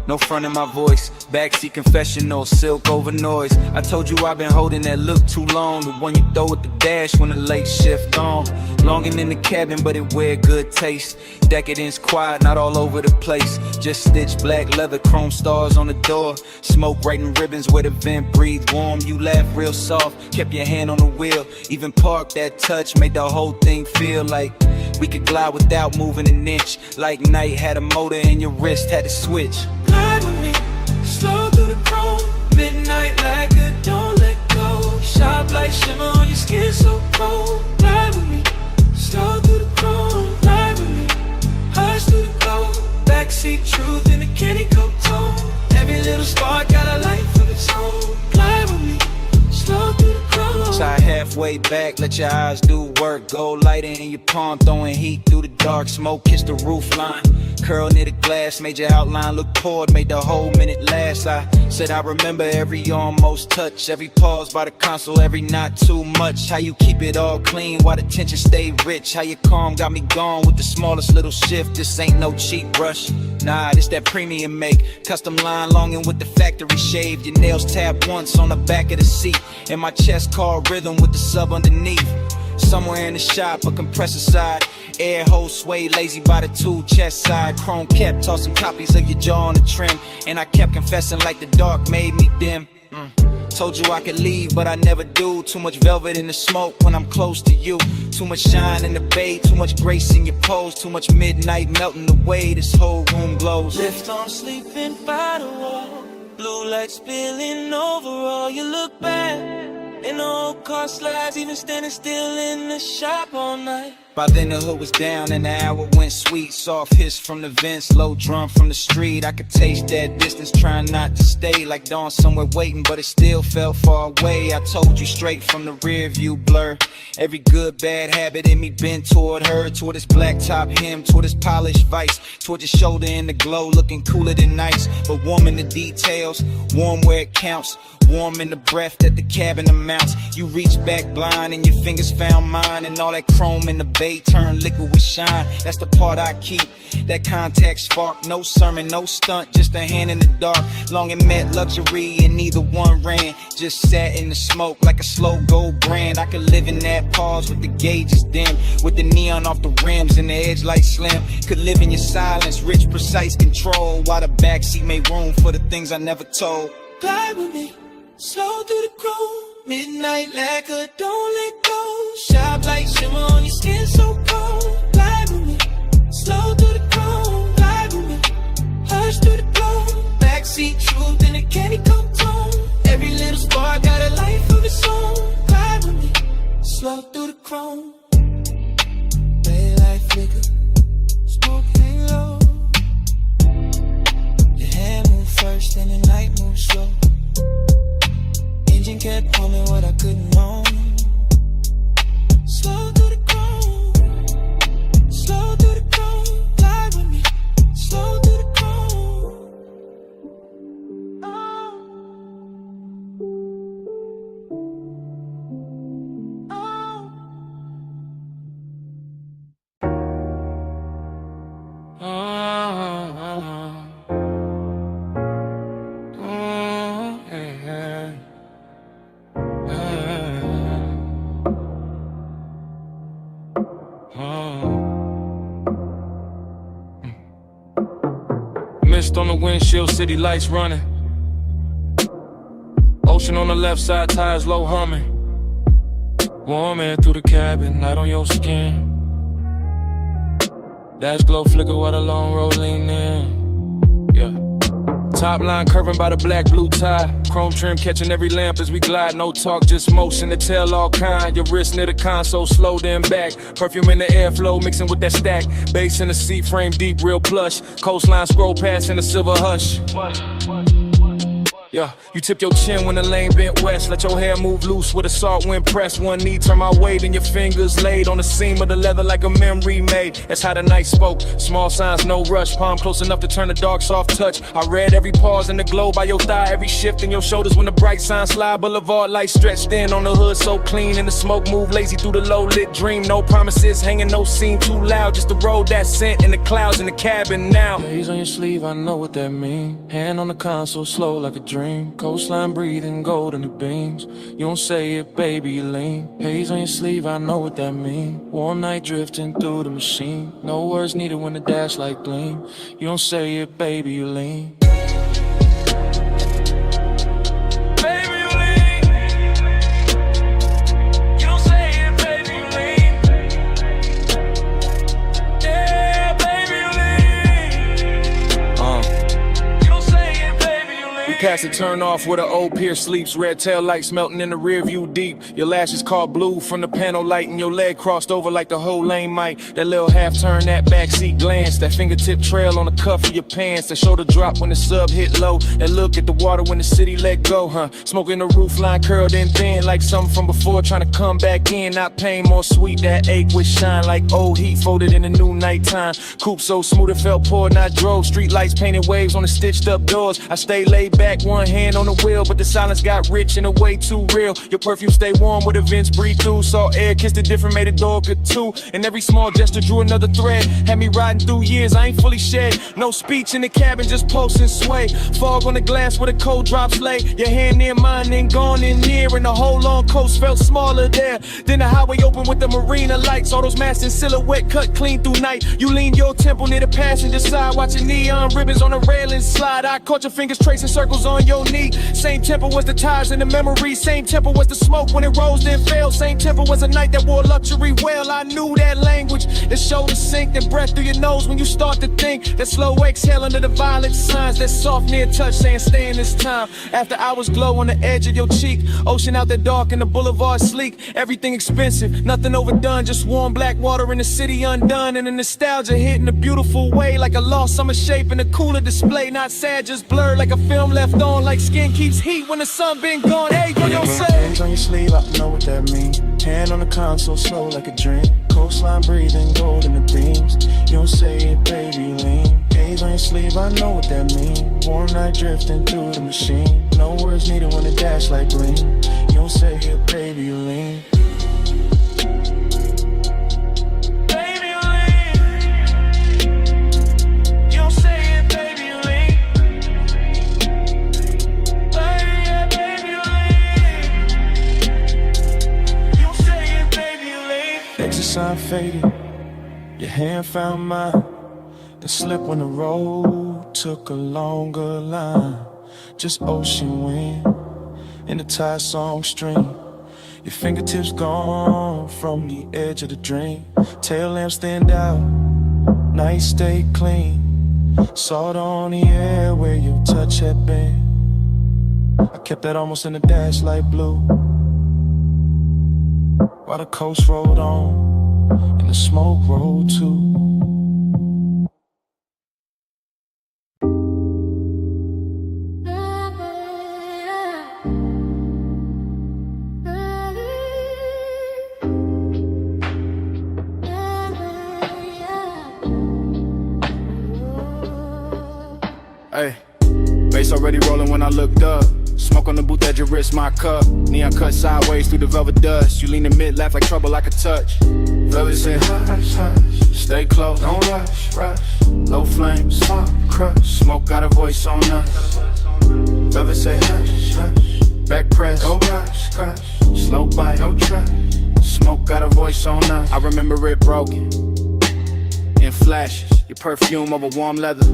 no front in my voice. Backseat confessional, silk over noise. I told you I've been holding that look too long. The one you throw at the dash when the late shift on. Longing in the cabin, but it wear good taste. Decadence quiet, not all over the place. Just stitched black leather, chrome stars on the door. Smoke writing ribbons where the vent breathe warm. You laugh real soft, kept your hand on the wheel. Even parked that touch, made the whole thing feel like we could glide without moving an inch. Like night had a motor and your wrist had to switch. Glide with me, slow through the chrome. Midnight like a don't let go. Sharp light shimmer on your skin so cold. Glide with me, slow through the chrome. Glide with me, hush through the glow. Backseat truth in a candy coat tone. Every little spark got a life of its own. Glide with me, slow through the chrome. So I had way back, let your eyes do work. Gold lighting in your palm, throwing heat through the dark. Smoke kissed the roof line. Curl near the glass, made your outline look poured, made the whole minute last. I said I remember every almost touch, every pause by the console, every not too much. How you keep it all clean while the tension stay rich. How you calm got me gone with the smallest little shift. This ain't no cheap brush, nah, this that premium make. Custom line longing with the factory shaved. Your nails tapped once on the back of the seat, and my chest called rhythm with the sub underneath. Somewhere in the shop, a compressor side, air hose sway lazy by the tool chest side. Chrome kept tossing copies of your jaw on the trim, and I kept confessing like the dark made me dim. Told you I could leave, but I never do. Too much velvet in the smoke when I'm close to you. Too much shine in the bay, too much grace in your pose. Too much midnight melting away, this whole room glows. Left arm sleeping by the wall, blue light spilling over all. You look back, and the old car slides, even standing still in the shop all night. By then the hood was down and the hour went sweet. Soft hiss from the vents, low drum from the street. I could taste that distance, trying not to stay. Like dawn somewhere waiting, but it still felt far away. I told you straight from the rear view blur. Every good, bad habit in me bent toward her. Toward his black top hem, toward his polished vice. Toward his shoulder in the glow, looking cooler than ice. But warm in the details, warm where it counts. Warm in the breath that the cabin amounts. You reach back blind and your fingers found mine. And all that chrome in the bay turned liquid with shine. That's the part I keep, that contact spark. No sermon, no stunt, just a hand in the dark. Long and met luxury and neither one ran. Just sat in the smoke like a slow gold brand. I could live in that pause with the gauges dim, with the neon off the rims and the edge light slim. Could live in your silence, rich, precise control, while the backseat made room for the things I never told. Glide with me, slow through the groove. Midnight lacquer, don't let go. Sharp light shimmer on your skin, so cold. Glide with me, slow through the chrome. Glide with me, hush through the glow. Backseat truth in a candy coat tone. Every little spark got a life of its own. Glide with me, slow through the chrome. Daylight flicker, smoke hang low. Your hand move first and the night move slow. Engine kept humming what I couldn't own. Slow through the chrome, slow through the chrome. Glide with me, slow through the chrome. Mist on the windshield, city lights running. Ocean on the left side, tires low humming. Warm air through the cabin, light on your skin. Dash glow flicker while the long road lean in. Yeah. Top line curving by the black blue tie. Chrome trim catching every lamp as we glide. No talk, just motion to tell all kind. Your wrist near the console, slow then back. Perfume in the airflow, mixing with that stack. Bass in the seat, frame deep, real plush. Coastline scroll past in a silver hush. Yeah, you tip your chin when the lane bent west. Let your hair move loose with a salt wind press. One knee turn my way, then your fingers laid on the seam of the leather like a memory made. That's how the night spoke. Small signs, no rush. Palm close enough to turn the dark soft touch. I read every pause in the glow by your thigh. Every shift in your shoulders when the bright signs slide. Boulevard lights stretched in on the hood so clean. And the smoke move lazy through the low lit dream. No promises hanging, no scene too loud. Just the road that sent in the clouds in the cabin now. Haze on your sleeve, I know what that mean. Hand on the console, slow like a dream. Coastline breathing gold in the beams. You don't say it, baby, you lean. Haze on your sleeve, I know what that mean. Warm night drifting through the machine. No words needed when the dash light gleam. You don't say it, baby, you lean. past the turn off where the old pier sleeps. Red tail lights melting in the rear view deep. Your lashes caught blue from the panel light, and your leg crossed over like the whole lane might. That little half turn, that backseat glance, that fingertip trail on the cuff of your pants, that shoulder drop when the sub hit low, that look at the water when the city let go, Smoking the roof line curled in thin like something from before, trying to come back in. Not pain, more sweet, that ache with shine like old heat folded in the new nighttime. Coupe so smooth it felt poor, not drove. Street lights painted waves on the stitched up doors. I stay laid back, one hand on the wheel, but the silence got rich and a way too real. Your perfume stay warm with the vents breathe through. Saw air, kissed it different, made a door good too. And every small gesture drew another thread. Had me riding through years, I ain't fully shed. No speech in the cabin, just pulse and sway. Fog on the glass where the cold drops lay. Your hand near mine, then gone in near. And the whole long coast felt smaller there. Then the highway open with the marina lights. All those masts in silhouette cut clean through night. You lean your temple near the passenger side, watching neon ribbons on the railing slide. I caught your fingers tracing circles on your knee. Same tempo was the ties and the memory. Same tempo was the smoke when it rose then fell. Same tempo was a night that wore luxury well. I knew that language, that shoulder sink, that breath through your nose when you start to think. That slow exhale under the violent signs. That soft near touch saying stay in this time. After hours glow on the edge of your cheek. Ocean out there dark and the boulevard sleek. Everything expensive, nothing overdone. Just warm black water in the city undone. And the nostalgia hitting a beautiful way, like a lost summer shape in a cooler display. Not sad, just blurred like a film left on. Like skin keeps heat when the sun been gone. Hey, what you say? Hands on your sleeve, I know what that means. Hand on the console, slow like a dream. Coastline breathing, gold in the beams. You don't say it, baby, lean. Haze on your sleeve, I know what that means. Warm night drifting through the machine. No words needed when the dash like gleam. You don't say it, baby, lean. Sign faded, your hand found mine. The slip when the road took a longer line. Just ocean wind in the tide song stream. Your fingertips gone from the edge of the dream. Tail lamps stand out, night stay clean. Salt on the air where your touch had been. I kept that almost in the dash light blue, while the coast rolled on and the smoke rolled too. Hey, bass already rolling when I looked up. Smoke on the booth at your wrist, my cup. Neon cut sideways through the velvet dust. You lean in mid, laugh like trouble I could touch. Velvet say hush, hush, stay close, don't rush, rush. Low flame, smart crush. Smoke got a voice on us. Velvet say hush, hush, back press, don't rush, crush. Slow bite, don't try. Smoke got a voice on us. I remember it broken in flashes. Your perfume over warm leather.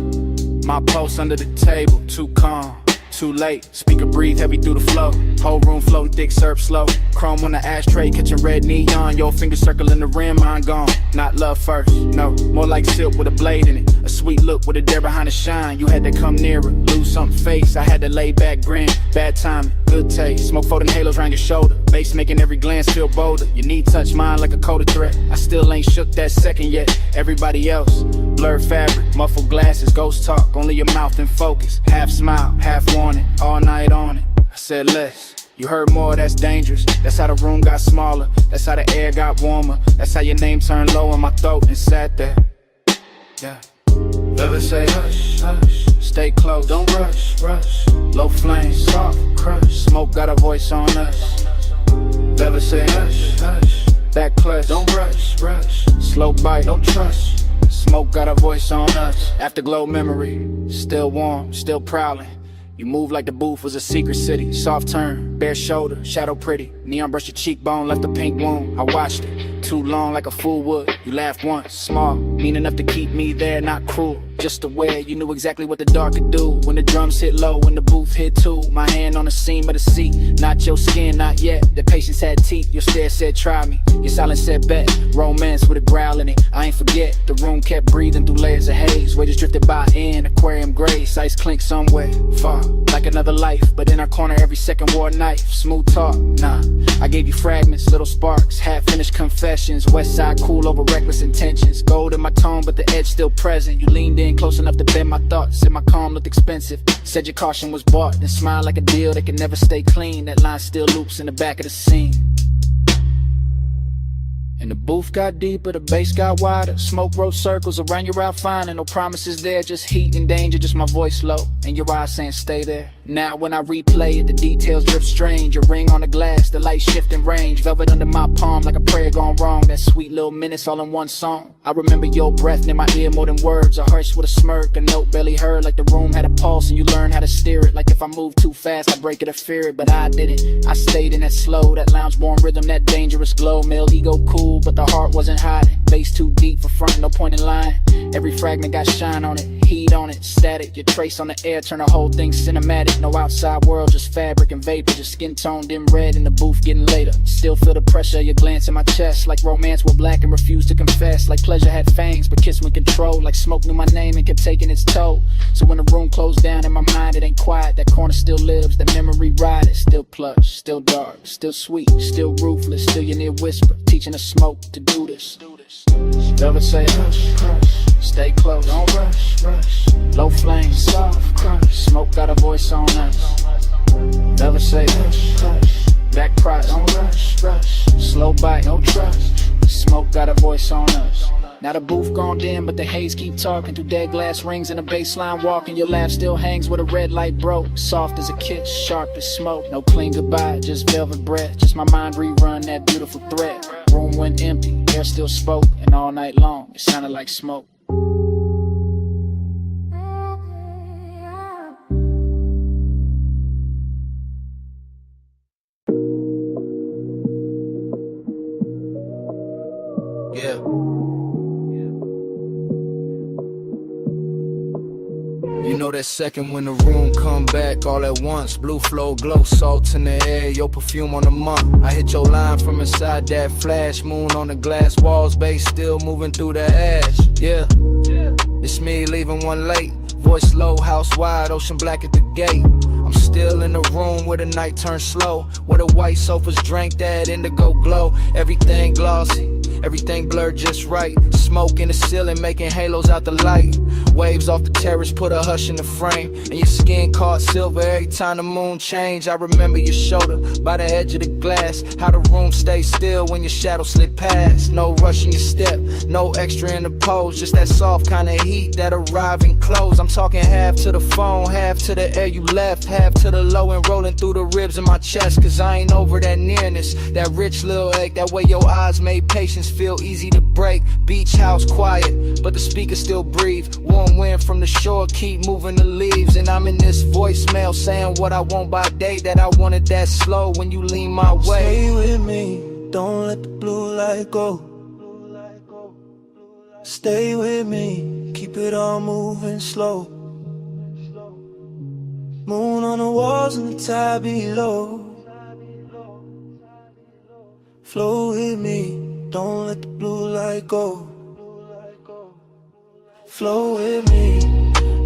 My post under the table, too calm. Too late, speaker breathe heavy through the flow. Whole room floating thick, serve slow. Chrome on the ashtray, catching red neon. Your finger circling the rim, mine gone. Not love first, no, more like silk with a blade in it. A sweet look with a dare behind the shine. You had to come nearer, lose some face. I had to lay back, grin, bad timing, good taste. Smoke floating halos around your shoulder. Bass making every glance feel bolder. Your knee touch mine like a coded threat. I still ain't shook that second yet. Everybody else, blurred fabric, muffled glasses, ghost talk. Only your mouth in focus. Half smile, half warning, all night on it. I said less. You heard more, that's dangerous. That's how the room got smaller. That's how the air got warmer. That's how your name turned low in my throat and sat there. Yeah. Velvet say hush, hush, stay close, don't rush, rush. Low flame, soft crush. Smoke got a voice on us. Velvet say hush, hush, back clutch, don't rush, rush. Slow bite, don't trust. Smoke got a voice on us. Afterglow memory, still warm, still prowling. You move like the booth was a secret city. Soft turn, bare shoulder, shadow pretty. Neon brush your cheekbone, left a pink wound. I watched it, too long like a fool would. You laughed once, small, mean enough to keep me there, not cruel. Just aware, you knew exactly what the dark could do. When the drums hit low, when the booth hit two. My hand on the seam of the seat, not your skin, not yet. The patience had teeth, your stare said try me. Your silence said bet, romance with a growl in it. I ain't forget, the room kept breathing through layers of haze. Waves drifted by in aquarium grace, ice clink somewhere far, like another life. But in our corner every second wore a knife. Smooth talk, nah, I gave you fragments, little sparks, half-finished confessions. West side cool over reckless intentions. Gold in my tone but the edge still present. You leaned in close enough to bend my thoughts. Said my calm looked expensive, said your caution was bought. Then smiled like a deal that can never stay clean. That line still loops in the back of the scene. And the booth got deeper, the bass got wider. Smoke wrote circles around your outfine, and no promises there, just heat and danger, just my voice low and your eyes saying stay there. Now when I replay it, the details drift strange. A ring on the glass, the light shifting range. Velvet under my palm like a prayer gone wrong. That sweet little minutes all in one song. I remember your breath in my ear more than words. A hush with a smirk, a note barely heard. Like the room had a pulse and you learned how to steer it. Like if I moved too fast, I break it or fear it. But I didn't, I stayed in that slow, that lounge-born rhythm, that dangerous glow. Male ego cool, but the heart wasn't hiding. Bass too deep for front, no point in lying. Every fragment got shine on it, heat on it, static. Your trace on the air, turn the whole thing cinematic. No outside world, just fabric and vapor. Just skin tone dim red in the booth getting later. Still feel the pressure of your glance in my chest. Like romance were black and refused to confess. Like pleasure had fangs but kiss when control. Like smoke knew my name and kept taking its toll. So when the room closed down in my mind, it ain't quiet. That corner still lives, that memory ride it. Still plush, still dark, still sweet, still ruthless. Still your near whisper, teaching the smoke to do this. Velvet say hush, crush, stay close, don't rush, rush. Low flame, soft crush, smoke got a voice on us. Velvet say hush, hush, back price, don't rush, rush. Slow bite, no trust, smoke got a voice on us. Now the booth gone dim, but the haze keep talking through dead glass rings and a baseline walking. Your laugh still hangs where the red light broke. Soft as a kiss, sharp as smoke. No clean goodbye, just velvet breath. Just my mind rerun that beautiful thread. Room went empty, air still spoke, and all night long it sounded like smoke. Yeah. You know that second when the room come back all at once. Blue flow, glow, salt in the air, your perfume on the month. I hit your line from inside that flash. Moon on the glass walls, bass still moving through the ash. Yeah, it's me leaving one late. Voice low, house wide, ocean black at the gate. I'm still in the room where the night turns slow, where the white sofas drank that indigo glow. Everything glossy, everything blurred just right. Smoke in the ceiling making halos out the light. Waves off the terrace put a hush in the frame, and your skin caught silver every time the moon changed. I remember your shoulder by the edge of the glass, how the room stayed still when your shadow slid past. No rush in your step, no extra in the pose, just that soft kind of heat that arrive and close. I'm talking half to the phone, half to the air you left, half to the low and rolling through the ribs in my chest. Cause I ain't over that nearness, that rich little ache. That way your eyes made patience feel easy to break. Beach house quiet, but the speakers still breathe. Warm wind from the shore keep moving the leaves. And I'm in this voicemail saying what I want by day, that I wanted that slow when you lean my way. Stay with me, don't let the blue light go. Stay with me, keep it all moving slow. Moon on the walls and the tide below. Flow with me, don't let the blue light go. Flow with me,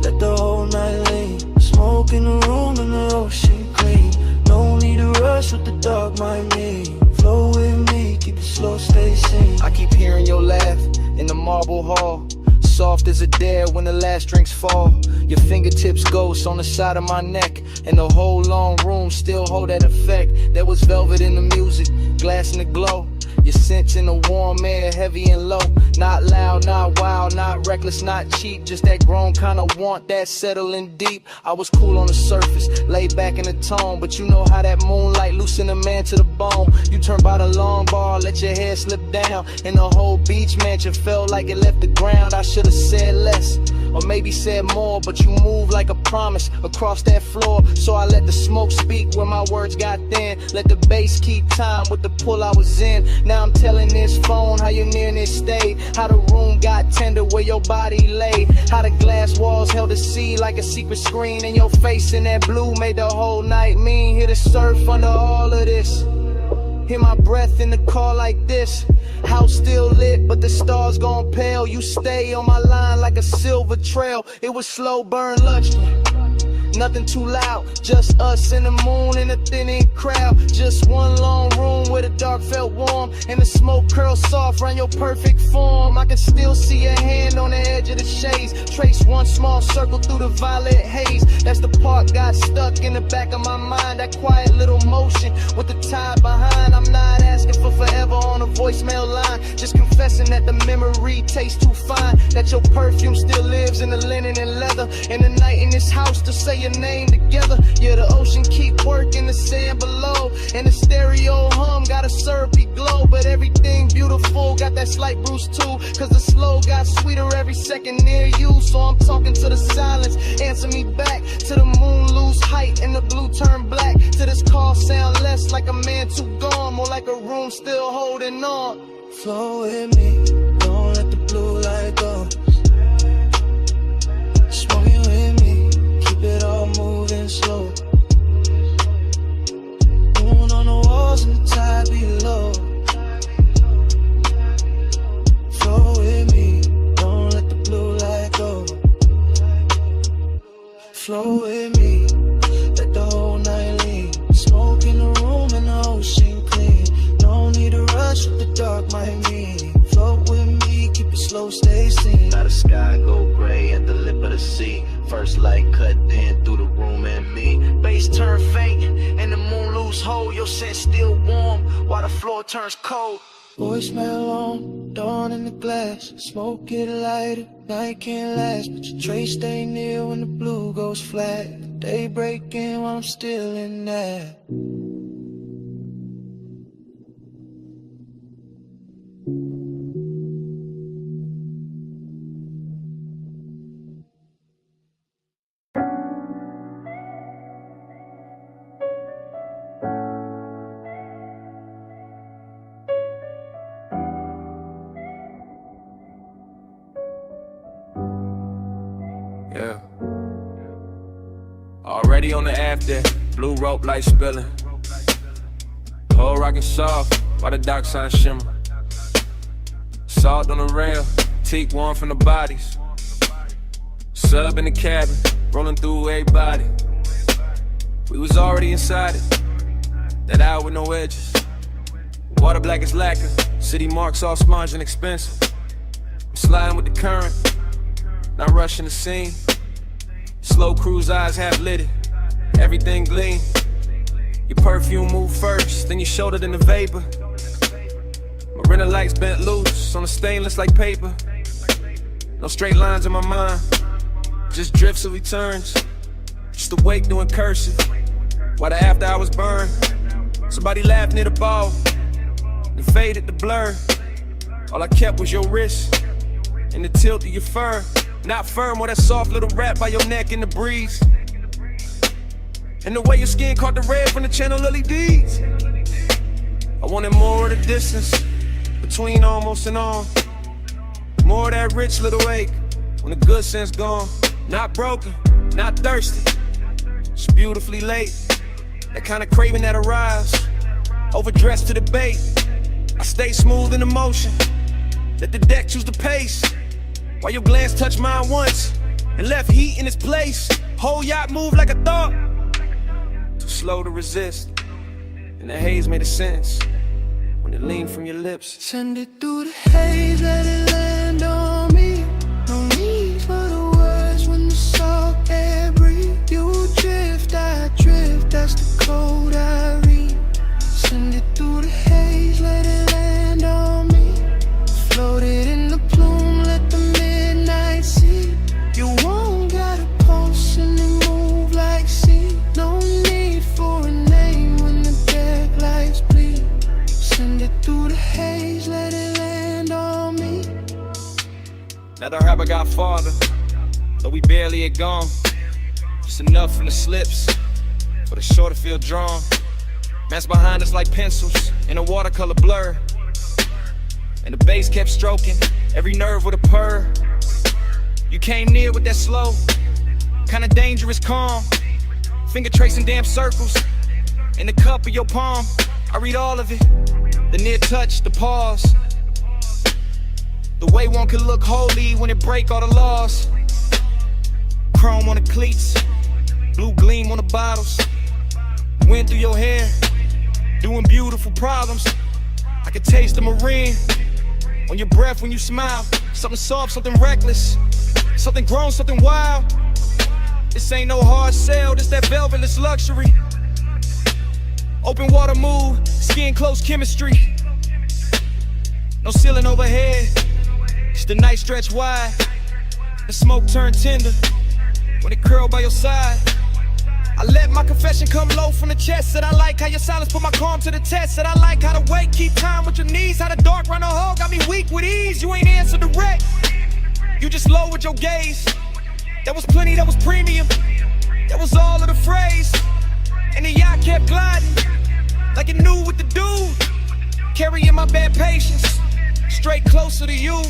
let the whole night lean. Smoke in the room and the ocean clean. No need to rush what the dark might mean. Flow with me, keep it slow, stay sane. I keep hearing your laugh in the marble hall, soft as a dare when the last drinks fall. Your fingertips ghost on the side of my neck, and the whole long room still hold that effect. There was velvet in the music, glass in the glow. Your scent in the warm air, heavy and low. Not loud, not wild, not reckless, not cheap. Just that grown kind of want, that settling deep. I was cool on the surface, laid back in the tone, but you know how that moonlight loosen a man to the bone. You turn by the long bar, let your hair slip down, and the whole beach mansion felt like it left the ground. I should've said less, or maybe said more, but you move like a promise across that floor. So I let the smoke speak when my words got thin. Let the bass keep time with the pull I was in. Now I'm telling this phone how your nearness stayed, how the room got tender where your body lay, how the glass walls held the sea like a secret screen, and your face in that blue made the whole night mean. Hear the surf under all of this, hear my breath in the car like this. House still lit, but the stars gone pale. You stay on my line like a silver trail. It was slow burn lunchtime, nothing too loud, just us and the moon in a thinning crowd. Just one long room where the dark felt warm, and the smoke curled soft around your perfect form. I can still see your hand on the edge of the shades, trace one small circle through the violet haze. That's the part got stuck in the back of my mind, that quiet little motion with the tide behind. I'm not asking for forever on a voicemail line, just confessing that the memory tastes too fine, that your perfume still lives in the linen and leather, and the night in this house to say your name together. Yeah, the ocean keep working the sand below, and the stereo hum got a syrupy glow. But everything beautiful got that slight bruise too, cause the slow got sweeter every second near you. So I'm talking to the silence, answer me back, to the moon lose height and the blue turn black, to this call sound less like a man too gone, more like a room still holding on. Flow with me, don't let the blue light go. Smoking with me, keep it all moving slow. Moon on the walls and the tide below. Flow with me, don't let the blue light go. Flow with me, let the whole night lean. Smoke in the room and the ocean clean. No need to rush what the dark might mean. Float with me, keep it slow, stay seen. Now the sky go gray at the lip of the sea. First light cut in through the room and me. Bass turn faint and the moon lose hold. Your scent still warm while the floor turns cold. Voicemail on, dawn in the glass. Smoke get lighter, night can't last, but your trace stay near when the blue goes flat. Day breaking while I'm still in that. Yeah. Already on the after, blue rope light spilling. Pole rockin' soft while the dock sign shimmer. Salt on the rail, teak warm from the bodies. Sub in the cabin, rolling through everybody. We was already inside it, that hour with no edges. Water black as lacquer, city marks all smudged and expensive. I'm sliding with the current, not rushing the scene. Slow cruise eyes half lit it, everything gleam. Your perfume move first, then your shoulder then the vapor. Marina lights bent loose on the stainless like paper. No straight lines in my mind, just drifts of returns. Just awake doing cursive, while the after hours burn. Somebody laughed near the ball, then faded the blur. All I kept was your wrist and the tilt of your fur. Not firm or that soft little wrap by your neck in the breeze. And the way your skin caught the red from the channel LEDs. I wanted more of the distance between almost and on. More of that rich little ache when the good sense gone. Not broken, not thirsty, just beautifully late. That kind of craving that arrives, overdressed to the bait. I stay smooth in the motion, let the deck choose the pace. While your glance touched mine once and left heat in its place. Whole yacht moved like a thought, too slow to resist. And the haze made a sense when it leaned from your lips. Send it through the haze, let it land on me. No need for the words when the salt air breathe. You drift, I drift, that's the code I read. Send it through the haze, let it land on me. Floated in the plume, let the midnight see. You won't gotta pulse and they move like sea. No need for a name when the deck lights bleed. Send it through the haze, let it land on me. Now the rapper got farther, though we barely had gone. Just enough from the slips for the shore to feel drawn. Man's behind us like pencils in a watercolor blur. And the bass kept stroking every nerve with a purr. You came near with that slow, kinda dangerous calm. Finger tracing damn circles in the cup of your palm. I read all of it, the near touch, the pause. The way one could look holy when it break all the laws. Chrome on the cleats, blue gleam on the bottles. Wind through your hair, doing beautiful problems. I could taste the marine on your breath when you smile. Something soft, something reckless, something grown, something wild. This ain't no hard sell, this that velvetless luxury. Open water move, skin close chemistry. No ceiling overhead, it's the night stretch wide. The smoke turn tender when it curl by your side. I let my confession come low from the chest. Said I like how your silence put my calm to the test. Said I like how the weight keep time with your knees. How the dark run a hole got me weak with ease. You ain't answer direct, you just lowered your gaze. That was plenty, that was premium, that was all of the phrase. And the yacht kept gliding like it knew what to do. Carrying my bad patience straight closer to you.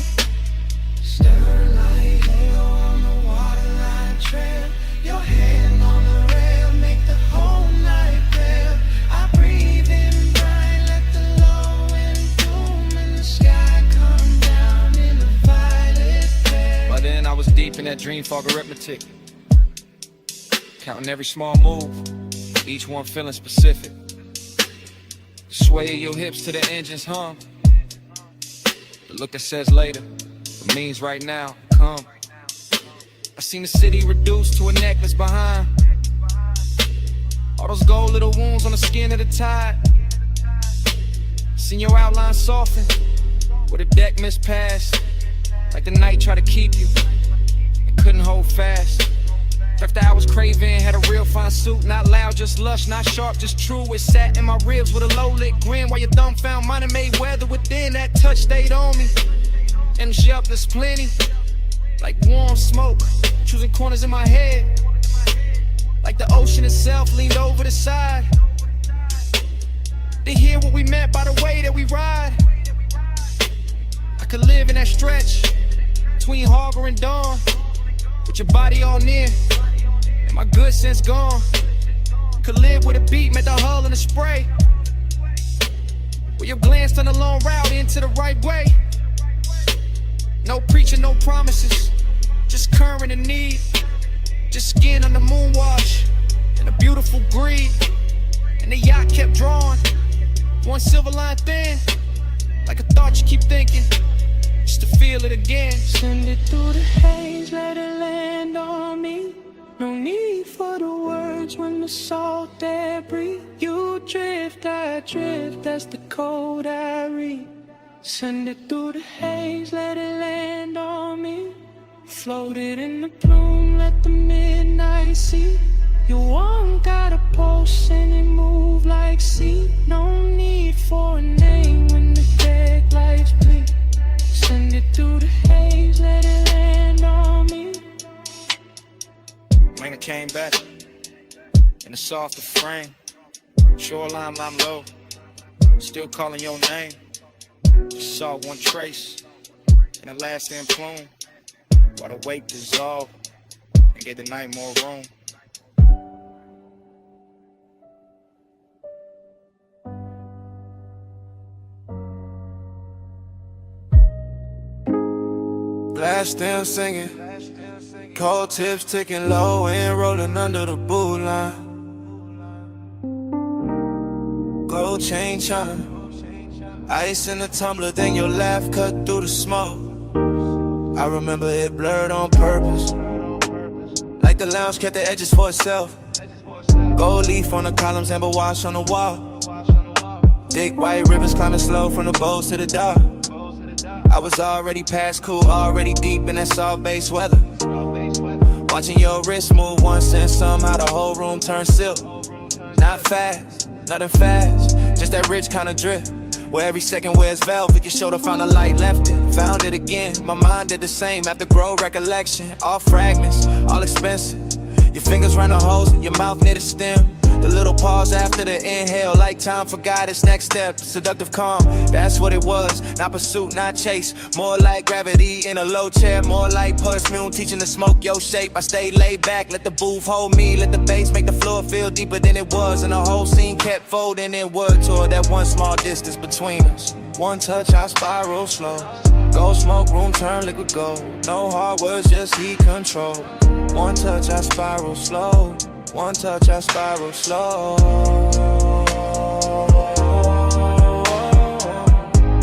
Starlight on the waterline trail. Your hand on the rail, make the whole night pale. I breathe in bright, let the low end boom and the sky come down in a violet flare. By then I was deep in that dream fog arithmetic, counting every small move, each one feeling specific. The sway of your hips to the engine's hum, the look that says later, but means right now, come. I seen the city reduced to a necklace behind. All those gold little wounds on the skin of the tide. Seen your outline soften where the deck mispassed. Like the night tried to keep you and couldn't hold fast. After I was craving, had a real fine suit. Not loud, just lush, not sharp, just true. It sat in my ribs with a low lit grin. While your thumb found mine and made weather within. That touch stayed on me. And yup, there's plenty. Like warm smoke, choosing corners in my head. Like the ocean itself leaned over the side to hear what we meant by the way that we ride. I could live in that stretch between harbor and dawn, with your body all near and my good sense gone. Could live with a beat, met the hull and the spray, where your glance turned a long route into the right way. No preaching, no promises, just current and need. Just skin on the moon wash and a beautiful greed. And the yacht kept drawing, one silver line thin, like a thought you keep thinking, just to feel it again. Send it through the haze, let it land on me. No need for the words when the salt air breathe. You drift, I drift, that's the code I read. Send it through the haze, let it land on me. Floated in the plume, let the midnight see. You won't gotta post and it move like sea. No need for a name when the deck lights bleed. Send it through the haze, let it land on me. When I came back in a softer frame, shoreline I'm low, still calling your name. Just saw one trace in the last stand plume, while the weight dissolved and gave the night more room. Blast them singing, cold tips ticking low and rolling under the boot line. Gold chain china, ice in the tumbler, then your laugh cut through the smoke. I remember it blurred on purpose, like the lounge kept the edges for itself. Gold leaf on the columns, amber wash on the wall. Thick white rivers climbing slow from the bows to the dock. I was already past cool, already deep in that soft bass weather. Watching your wrist move once and somehow the whole room turned silk. Not fast, nothing fast, just that rich kind of drift. Where every second wears velvet, your shoulder found a light, left it, found it again. My mind did the same after grow recollection. All fragments, all expensive. Your fingers round the holes in your mouth near the stem. The little pause after the inhale, like time forgot its next step. Seductive calm, that's what it was. Not pursuit, not chase. More like gravity in a low chair. More like perfume, teaching to smoke your shape. I stayed laid back, let the booth hold me. Let the bass make the floor feel deeper than it was. And the whole scene kept folding inward toward that one small distance between us. One touch, I spiral slow. Go smoke room, turn liquid gold. No hard words, just heat control. One touch, I spiral slow. One touch, I spiral slow.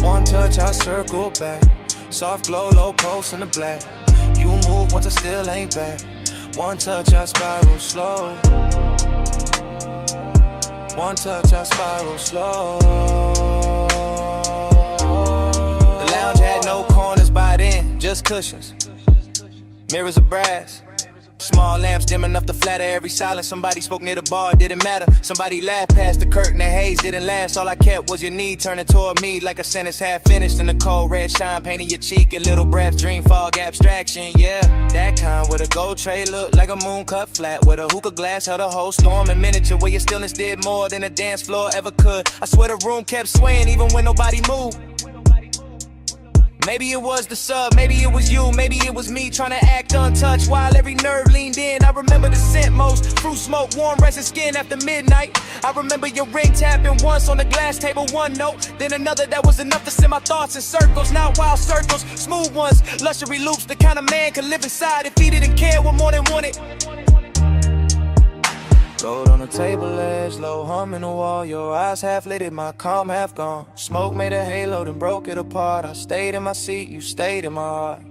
One touch, I circle back. Soft glow, low pulse in the black. You move once I still ain't back. One touch, I spiral slow. One touch, I spiral slow. The lounge had no corners by then, just cushions. Mirrors of brass. Small lamps dim enough to flatter every silence. Somebody spoke near the bar, it didn't matter. Somebody laughed past the curtain, the haze didn't last. All I kept was your knee turning toward me like a sentence half finished. And the cold red shine painting your cheek. A little breath, dream fog, abstraction, yeah. That kind with a gold tray looked like a moon cut flat. With a hookah glass held a whole storm in miniature. Where your stillness did more than a dance floor ever could. I swear the room kept swaying even when nobody moved. Maybe it was the sub, maybe it was you, maybe it was me trying to act untouched while every nerve leaned in. I remember the scent most, fruit smoke, warm resting skin after midnight. I remember your ring tapping once on the glass table, one note, then another that was enough to send my thoughts in circles. Not wild circles, smooth ones, luxury loops, the kind of man could live inside if he didn't care what more than wanted. Gold on the table edge, low hum in the wall. Your eyes half lit, my calm half gone. Smoke made a halo, then broke it apart. I stayed in my seat, you stayed in my heart.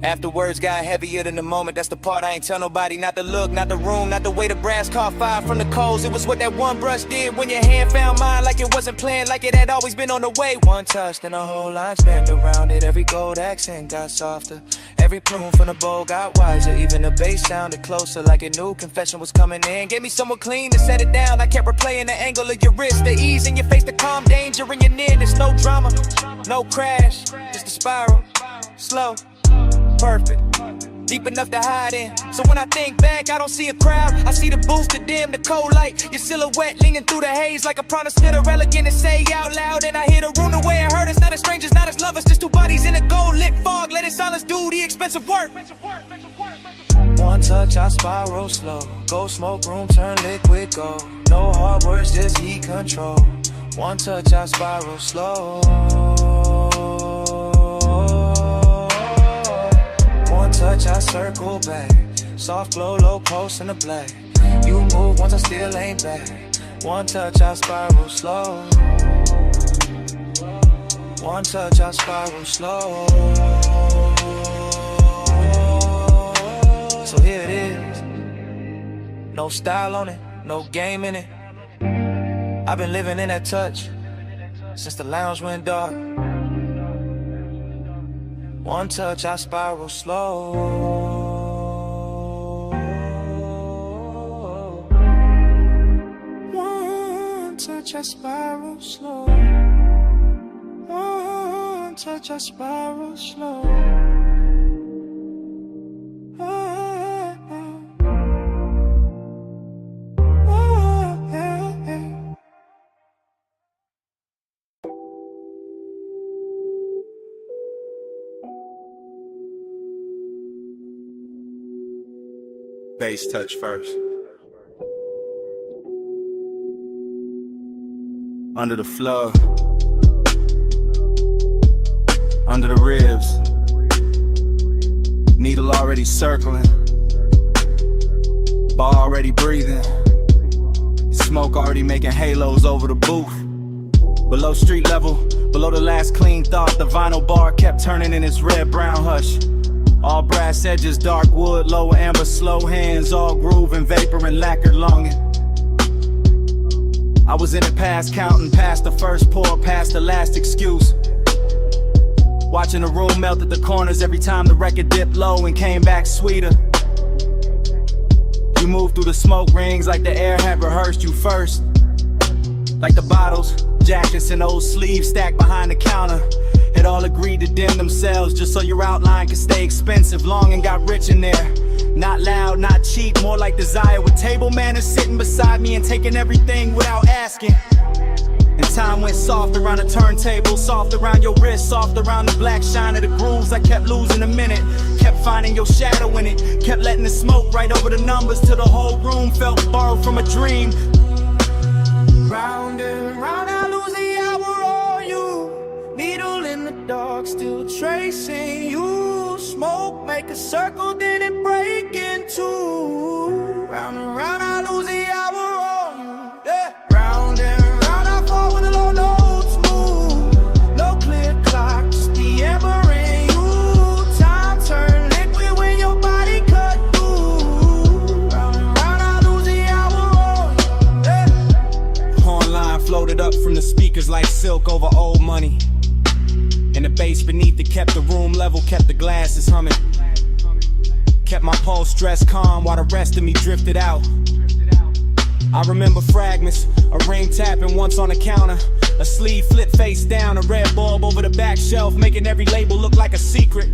After words got heavier than the moment, that's the part I ain't tell nobody. Not the look, not the room, not the way the brass caught fire from the coals. It was what that one brush did when your hand found mine. Like it wasn't planned, like it had always been on the way. One touch, then the whole line spanned around it. Every gold accent got softer. Every plume from the bowl got wiser. Even the bass sounded closer, like a new confession was coming in. Gave me someone clean to set it down. I kept replaying the angle of your wrist, the ease in your face, the calm danger in your nearness. No drama, no crash, just a spiral, slow, perfect, deep enough to hide in. So when I think back, I don't see a crowd. I see the booth, the dim, the cold light. Your silhouette leaning through the haze like a promise to the elegant and say out loud. And I hear the room the way it hurt us. Not as strangers, not as lovers, just two bodies in a gold lit fog. Let it silence do the expensive work. One touch, I spiral slow. Go smoke room, turn liquid gold. No hard words, just heat control. One touch, I spiral slow. One touch, I circle back. Soft glow, low pulse in the black. You move once I still ain't back. One touch, I spiral slow. One touch, I spiral slow. So here it is. No style on it, no game in it. I've been living in that touch since the lounge went dark. One touch, I spiral slow. One touch, I spiral slow. One touch, I spiral slow. Bass touch first. Under the floor, under the ribs, needle already circling, bar already breathing, smoke already making halos over the booth. Below street level, below the last clean thought, the vinyl bar kept turning in its red-brown hush. All brass edges, dark wood, lower amber, slow hands, all groove and vapor and lacquered longing. I was in it past counting, past the first pour, past the last excuse. Watching the room melt at the corners every time the record dipped low and came back sweeter. You moved through the smoke rings like the air had rehearsed you first. Like the bottles, jackets and old sleeves stacked behind the counter. Had all agreed to dim themselves just so your outline could stay expensive. Long and got rich in there. Not loud, not cheap, more like desire. With table manners sitting beside me and taking everything without asking. And time went soft around the turntable, soft around your wrist, soft around the black shine of the grooves. I kept losing a minute, kept finding your shadow in it, kept letting the smoke right over the numbers till the whole room felt borrowed from a dream. Round and round, I lose the hour on you. Needle in the dark, still tracing you. Smoke, make a circle, then it break in two. Round and round, I lose the hour on you. Yeah. Round and round, I fall when the low notes move. No clear clock, just the ember in you. Time turn liquid when your body cut through. Round and round, I lose the hour on you. Yeah. Horn floated up from the speakers like silk over old money. And the bass beneath it kept the room level, kept the glasses humming. Kept my pulse dressed calm while the rest of me drifted out. I remember fragments, a ring tapping once on the counter, a sleeve flipped face down, a red bulb over the back shelf, making every label look like a secret.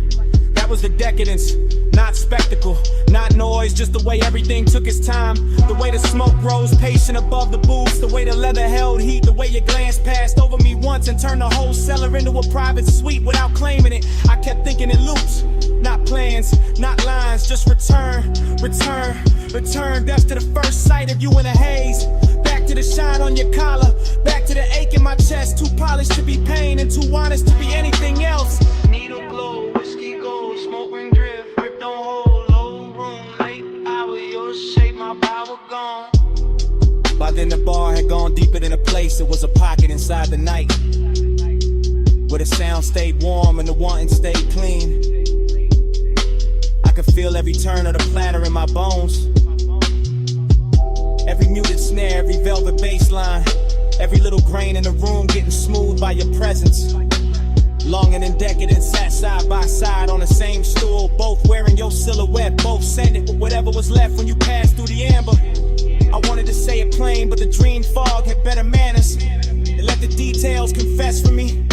That was the decadence, not spectacle, not noise, just the way everything took its time. The way the smoke rose patient above the booths, the way the leather held heat, the way your glance passed over me once and turned the whole cellar into a private suite without claiming it. I kept thinking in loops, not plans, not lines, just return, return, return. Death to the first sight of you in a haze. Back to the shine on your collar, back to the ache in my chest. Too polished to be pain and too honest to be anything else. Needle glow, whiskey gold, smoke ring drift, grip don't hold, low room, late hour, your shape, my power gone. By then the bar had gone deeper than a place, it was a pocket inside the night, where the sound stayed warm and the wanting stayed clean. I could feel every turn of the platter in my bones, every muted snare, every velvet bass line, every little grain in the room getting smooth by your presence. Longing and decadent sat side by side on the same stool, both wearing your silhouette, both sending with whatever was left when you passed through the amber. I wanted to say it plain, but the dream fog had better manners. It let the details confess for me.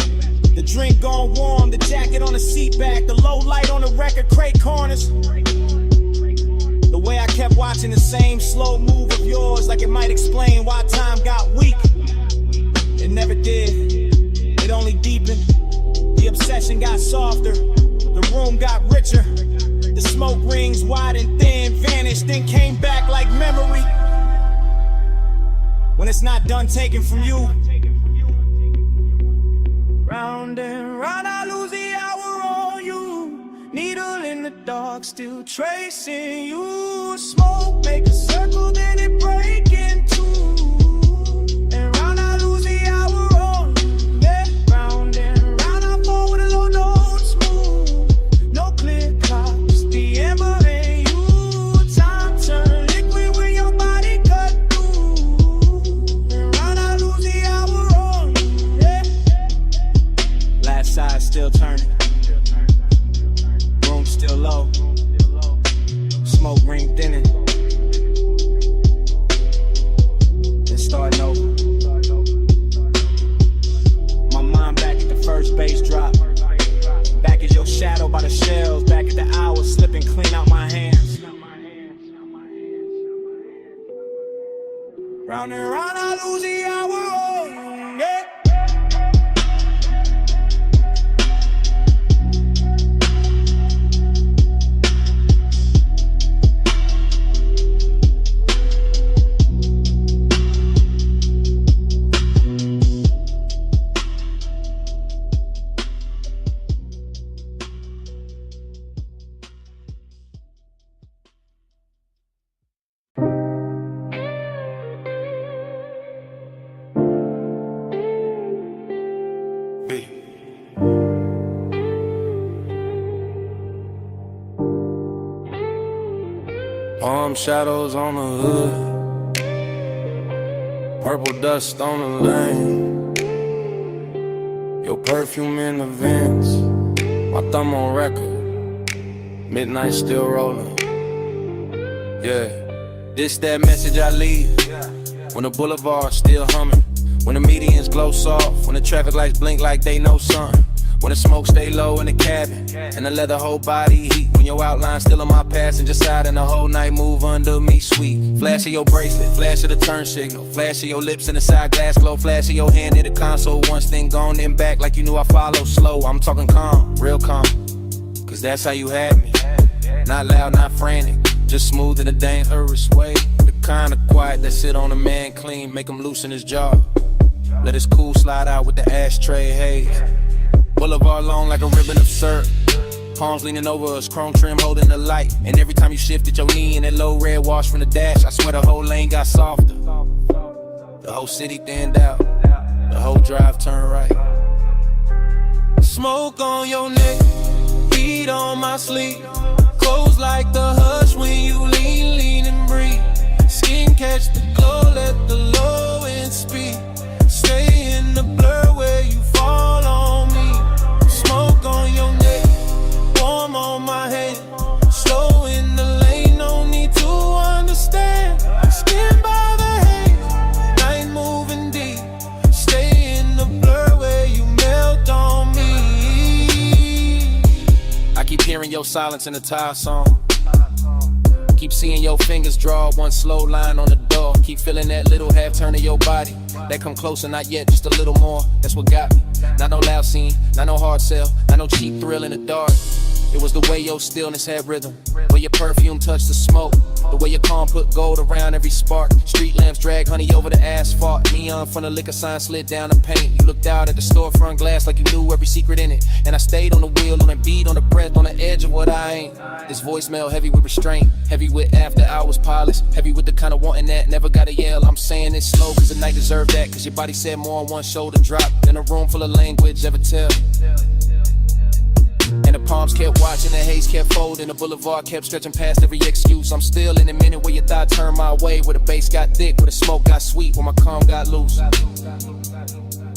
The drink gone warm, the jacket on the seat back, the low light on the record crate corners. The way I kept watching the same slow move of yours, like it might explain why time got weak. It never did, it only deepened. The obsession got softer, the room got richer. The smoke rings wide and thin vanished, then came back like memory. When it's not done taken from you. Round and round, I lose the hour on you. Needle in the dark, still tracing you. Smoke, make a circle, then it break in two. And round, I lose the hour on you. Yeah. Round and round, I fall with a low notes move. No clear clock, just the ember in you. Time turn liquid when your body cut through. And round, I lose the hour on you. Yeah. Last side still turning, room still low, smoke ring thinning, then starting over. My mind back at the first bass drop, back as your shadow by the shelves, back at the hours slipping clean out my hands. Round and round, I lose the hour on you. Yeah. Palm shadows on the hood, purple dust on the lane, your perfume in the vents, my thumb on record, midnight still rolling. Yeah, this that message I leave, when the boulevard still humming, When the medians glow soft, when the traffic lights blink like they know something. When the smoke stay low in the cabin, and the leather whole body heat. When your outline still on my passenger side, and the whole night move under me sweet. Flash of your bracelet, flash of the turn signal, flash of your lips in the side glass glow, flash of your hand in the console. Once thing gone, then back like you knew I follow slow. I'm talking calm, real calm, cause that's how you had me. Not loud, not frantic, just smooth in a dangerous way. The kind of quiet that sit on a man clean, make him loosen his jaw. Let his cool slide out with the ashtray haze. Boulevard long like a ribbon of syrup. Palms leaning over us, chrome trim holding the light. And every time you shifted your knee in that low red wash from the dash, I swear the whole lane got softer. The whole city thinned out, the whole drive turned right. Smoke on your neck, heat on my sleeve. Close like the hush when you lean and breathe. Skin catch the glow, let the low end speed. Stay in the blur where you fall on me. Smoke on your neck, warm on my hand. Slow in the lane, no need to understand. Skin by the haze, night moving deep. Stay in the blur where you melt on me. I keep hearing your silence in the tire song. Keep seeing your fingers draw one slow line on the door. Keep feeling that little half turn of your body. That come closer, not yet, just a little more. That's what got me. Not no loud scene, not no hard sell, not no cheap thrill in the dark. It was the way your stillness had rhythm, where your perfume touched the smoke, the way your calm put gold around every spark. Street lamps drag honey over the asphalt. Neon from the liquor sign slid down the paint. You looked out at the storefront glass like you knew every secret in it. And I stayed on the wheel, on the beat, on the breath, on the edge of what I ain't. This voicemail heavy with restraint, heavy with after hours polish, heavy with the kind of wanting that never gotta yell. I'm saying it slow cause the night deserved that, cause your body said more on one shoulder drop than a room full of language ever tell. And the palms kept watching, the haze kept folding, the boulevard kept stretching past every excuse. I'm still in a minute where your thought turned my way, where the bass got thick, where the smoke got sweet, where my calm got loose.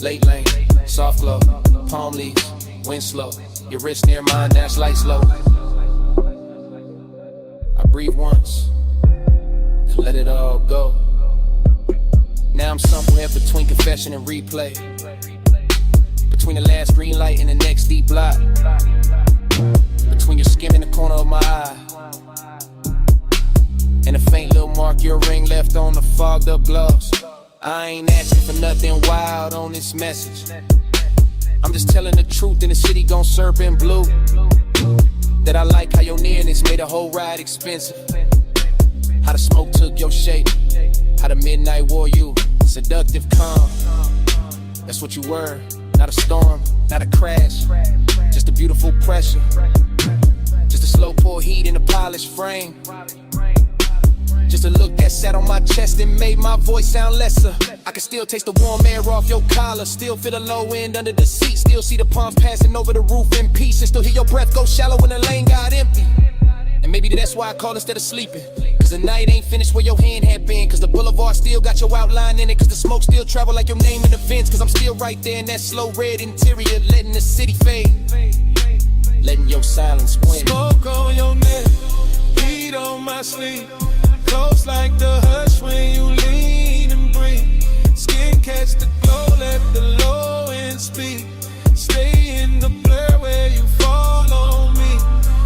Late lane, soft glow, palm leaves, wind slow, your wrist near mine, dash light slow. I breathe once, and let it all go. Now I'm somewhere between confession and replay, between the last green light and the next deep block, between your skin and the corner of my eye, and a faint little mark your ring left on the fogged up gloss. I ain't asking for nothing wild on this message. I'm just telling the truth, and the city gon' serve in blue. That I like how your nearness made the whole ride expensive. How the smoke took your shape, how the midnight wore you. Seductive calm, that's what you were. Not a storm, not a crash, just a beautiful pressure. Just a slow pour heat in a polished frame. Just a look that sat on my chest and made my voice sound lesser. I can still taste the warm air off your collar, still feel the low end under the seat, still see the palms passing over the roof in peace, and still hear your breath go shallow when the lane got empty. And maybe that's why I call instead of sleeping, cause the night ain't finished where your hand had been, cause the boulevard still got your outline in it, cause the smoke still travel like your name in the vents, cause I'm still right there in that slow red interior, letting the city fade, letting your silence win. Smoke on your neck, heat on my sleeve. Close like the hush when you lean and breathe. Skin catch the glow, let the low end speak. Stay in the blur where you fall on me.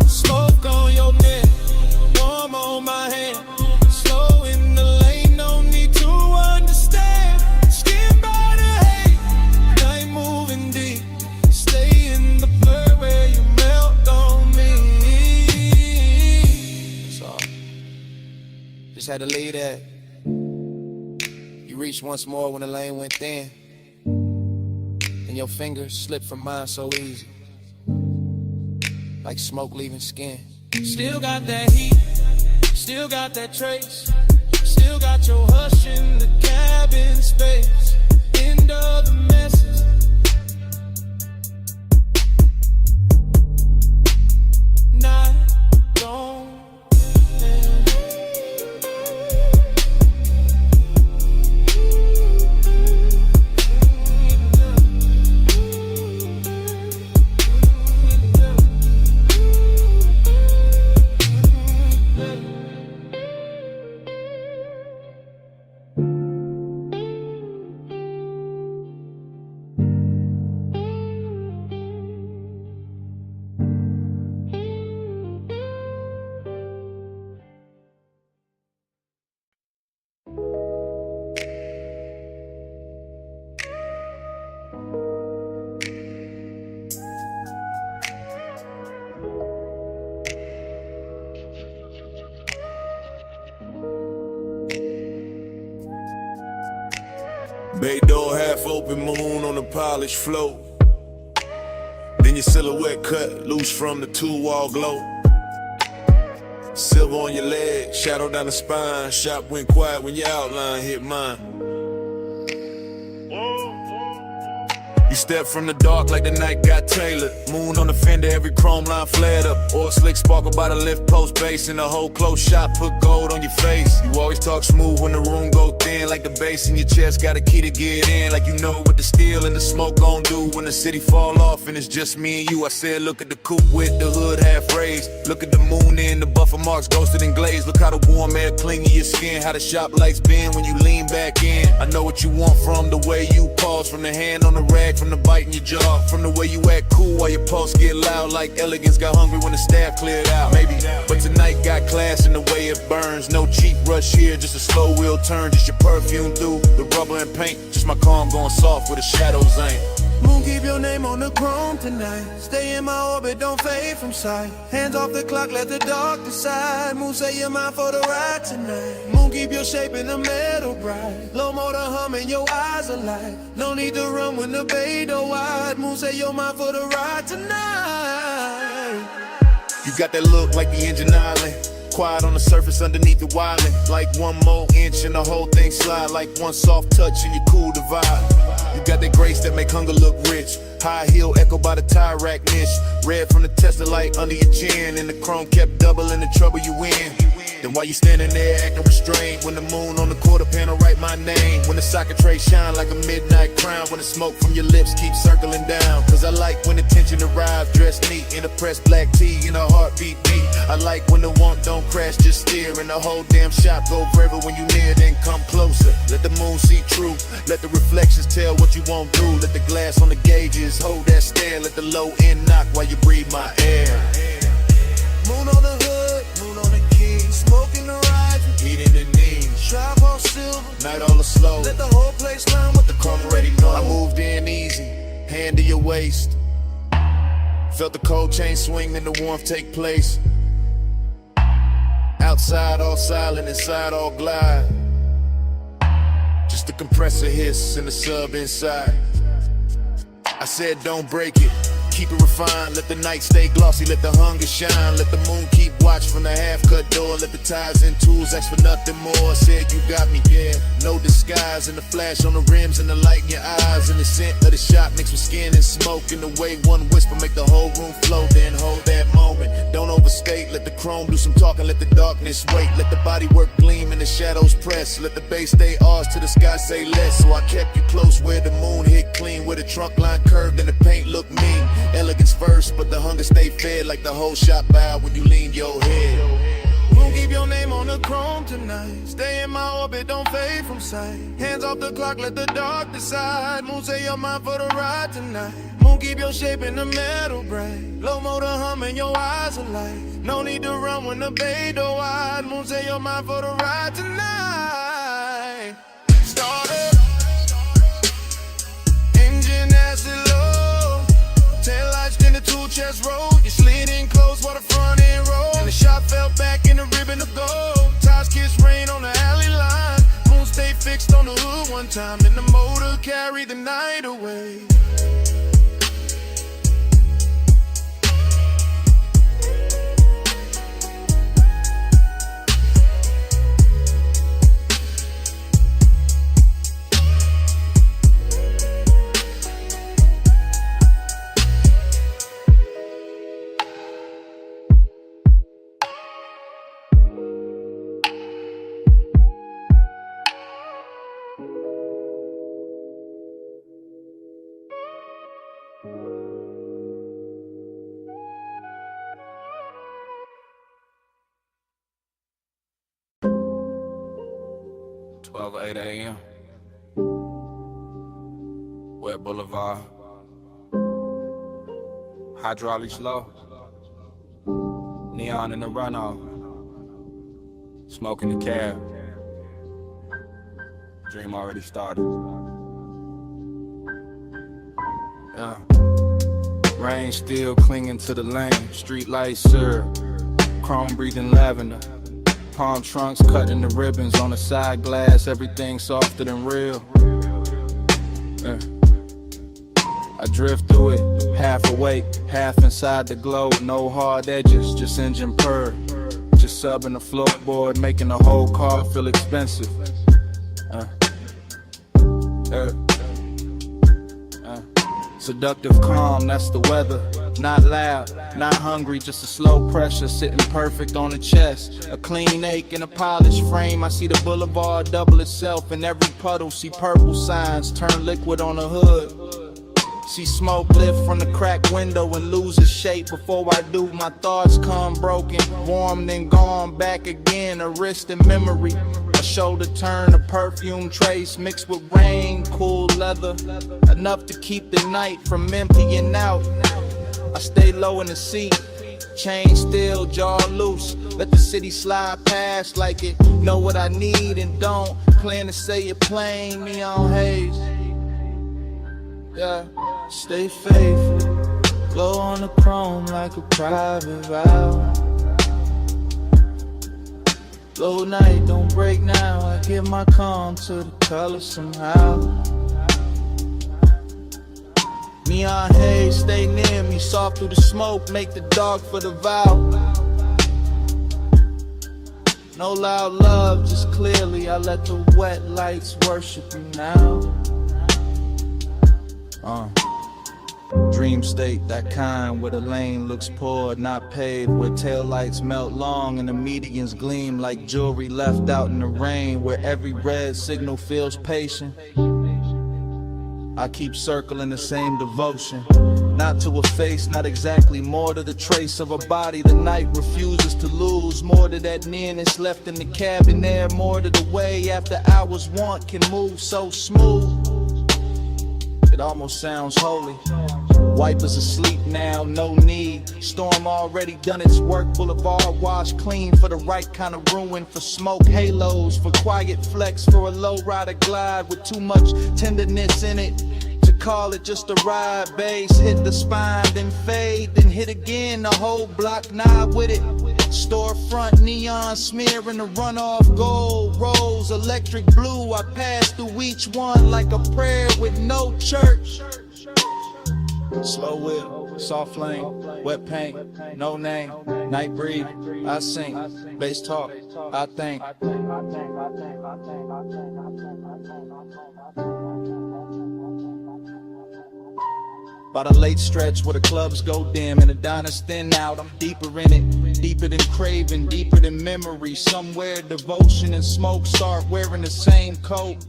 Smoke on your neck, warm on my hand. Slow in the lane, no need to understand. Skin by the hate, night moving deep. Stay in the blur where you melt on me. So, just had to leave that. You reached once more when the lane went thin, and your fingers slipped from mine so easy, like smoke leaving skin. Still got that heat, still got that trace. Still got your hush in the cabin space. End of the message. Night gone. Bay door half open, moon on the polished floor. Then your silhouette cut loose from the two-wall glow. Silver on your leg, shadow down the spine. Shop went quiet when your outline hit mine. You step from the dark like the night got tailored. Moon on the fender, every chrome line flared up. Oil slick sparkle by the lift post base. In the whole close shot, put gold on your face. You always talk smooth when the room go thin. Like the bass in your chest, got a key to get in. Like you know what the steel and the smoke gon' do when the city fall off and it's just me and you. I said look at the coupe with the hood half raised. Look at the moon in the buffer marks ghosted and glazed. Look how the warm air cling to your skin. How the shop lights bend when you lean back in. I know what you want from the way you pause. From the hand on the rag, from the bite in your jaw. From the way you act cool while your pulse get loud. Like elegance got hungry when the staff cleared out. Maybe, but tonight got class in the way it burns. No cheap rush here, just a slow wheel turn. Just your perfume through the rubber and paint. Just my calm going soft where the shadows ain't. Moon, keep your name on the chrome tonight. Stay in my orbit, don't fade from sight. Hands off the clock, let the dark decide. Moon, say you're mine for the ride tonight. Moon, keep your shape in the metal bright. Low motor humming, your eyes alight. No need to run when the bay door wide. Moon, say you're mine for the ride tonight. You got that look like the engine island. Quiet on the surface underneath the wildin'. Like one more inch and the whole thing slide. Like one soft touch and you cool the vibe. You got that grace that make hunger look rich. High heel echo by the tire rack niche. Red from the Tesla light under your chin. And the chrome kept doubling the trouble you in. Then while you standing there acting restrained, when the moon on the quarter panel write my name. When the socket tray shine like a midnight crown. When the smoke from your lips keeps circling down. Cause I like when the tension arrives dressed neat in a pressed black tee and a heartbeat beat. I like when the want don't crash, just steer. And the whole damn shop go forever when you near, then come closer. Let the moon see true. Let the reflections tell what you won't do. Let the glass on the gauges hold that stare. Let the low end knock while you breathe my air. Moon on the hood, moon on the key. Smoking the rides, Eating the knees. trap all silver. Night all the slow. Let the whole place learn what the Come already know. I moved in easy, hand to your waist. Felt the cold chain swing and the warmth take place. Outside all silent, inside all glide. Just the compressor hiss and the sub inside. I said don't break it, keep it refined. Let the night stay glossy, let the hunger shine. Let the moon keep watch from the half-cut door. Let the ties and tools ask for nothing more. I said you got me, yeah, no disguise. And the flash on the rims and the light in your eyes. And the scent of the shop mixed with skin and smoke. And the way one whisper make the whole room flow. Then hold that moment, don't overstate. Let the chrome do some talking, let the darkness wait. Let the body work gleam and the shadows press. Let the bass stay ours till the sky say less. So I kept you close where the moon hit clean. Where the trunk line curved and the paint looked mean. Elegance first, but the hunger stay fed. Like the whole shop bowed when you lean your head. Moon, keep your name on the chrome tonight. Stay in my orbit, don't fade from sight. Hands off the clock, let the dark decide. Moon, say you're mine for the ride tonight. Moon, keep your shape in the metal bright. Low motor humming, your eyes alight. No need to run when the bay door wide. Moon, say you're mine for the ride tonight. Start up, engine acid low. Tail lights in the two chest roll. You slid in close while the front end roll. And the shot fell back in the ribbon of gold. Tires kiss rain on the alley line. Moon stay fixed on the hood one time. Then the motor carried the night away. Twelve 8 a.m. Wet Boulevard. Hydraulics low. Neon in the runoff. Smoking the cab. Dream already started. Yeah. Rain still clinging to the lane. Street lights syrup. Chrome breathing lavender. Palm trunks cutting the ribbons on the side glass. Everything softer than real. I drift through it, half awake, half inside the glow. No hard edges, just engine purr. Just subbing the floorboard, making the whole car feel expensive. Seductive calm, that's the weather. Not loud, not hungry, just a slow pressure sitting perfect on the chest. A clean ache in a polished frame. I see the boulevard double itself in every puddle. See purple signs turn liquid on the hood. See smoke lift from the cracked window and lose its shape. Before I do, my thoughts come broken, warm then gone back again. A wrist in memory, a shoulder turn, a perfume trace mixed with rain, cool leather, enough to keep the night from emptying out. I stay low in the seat, chain still, jaw loose. Let the city slide past like it know what I need and don't. Plan to say it plain, me on Haze. Yeah, stay faithful, glow on the chrome like a private vow. Low night, don't break now, I give my calm to the color somehow. Neon haze, stay near me, soft through the smoke, make the dark for the vow. No loud love, just clearly, I let the wet lights worship you now. Dream state, that kind where the lane looks poured, not paved, where taillights melt long and the medians gleam like jewelry left out in the rain, where every red signal feels patient. I keep circling the same devotion, not to a face, not exactly, more to the trace of a body the night refuses to lose, more to that nearness left in the cabin there, more to the way after hours want can move so smooth. It almost sounds holy. Wipers asleep now, no need. Storm already done its work. Boulevard washed clean for the right kind of ruin. For smoke halos, for quiet flex, for a low rider glide with too much tenderness in it. To call it just a ride, bass hit the spine, then fade, then hit again. The whole block nod with it. Storefront neon smearing the runoff gold rose, electric blue. I pass through each one like a prayer with no church. Slow whip, soft lane, wet paint, no name, night breathe, I sing, bass talk, I think. By the late stretch where the clubs go dim and the diners thin out, I'm deeper in it, deeper than craving, deeper than memory. Somewhere devotion and smoke start wearing the same coat.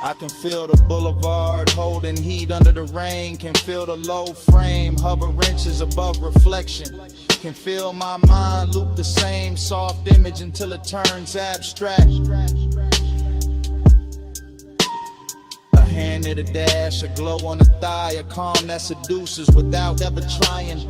I can feel the boulevard holding heat under the rain. Can feel the low frame hover inches above reflection. Can feel my mind loop the same soft image until it turns abstract. A hand at a dash, a glow on the thigh, a calm that seduces without ever trying.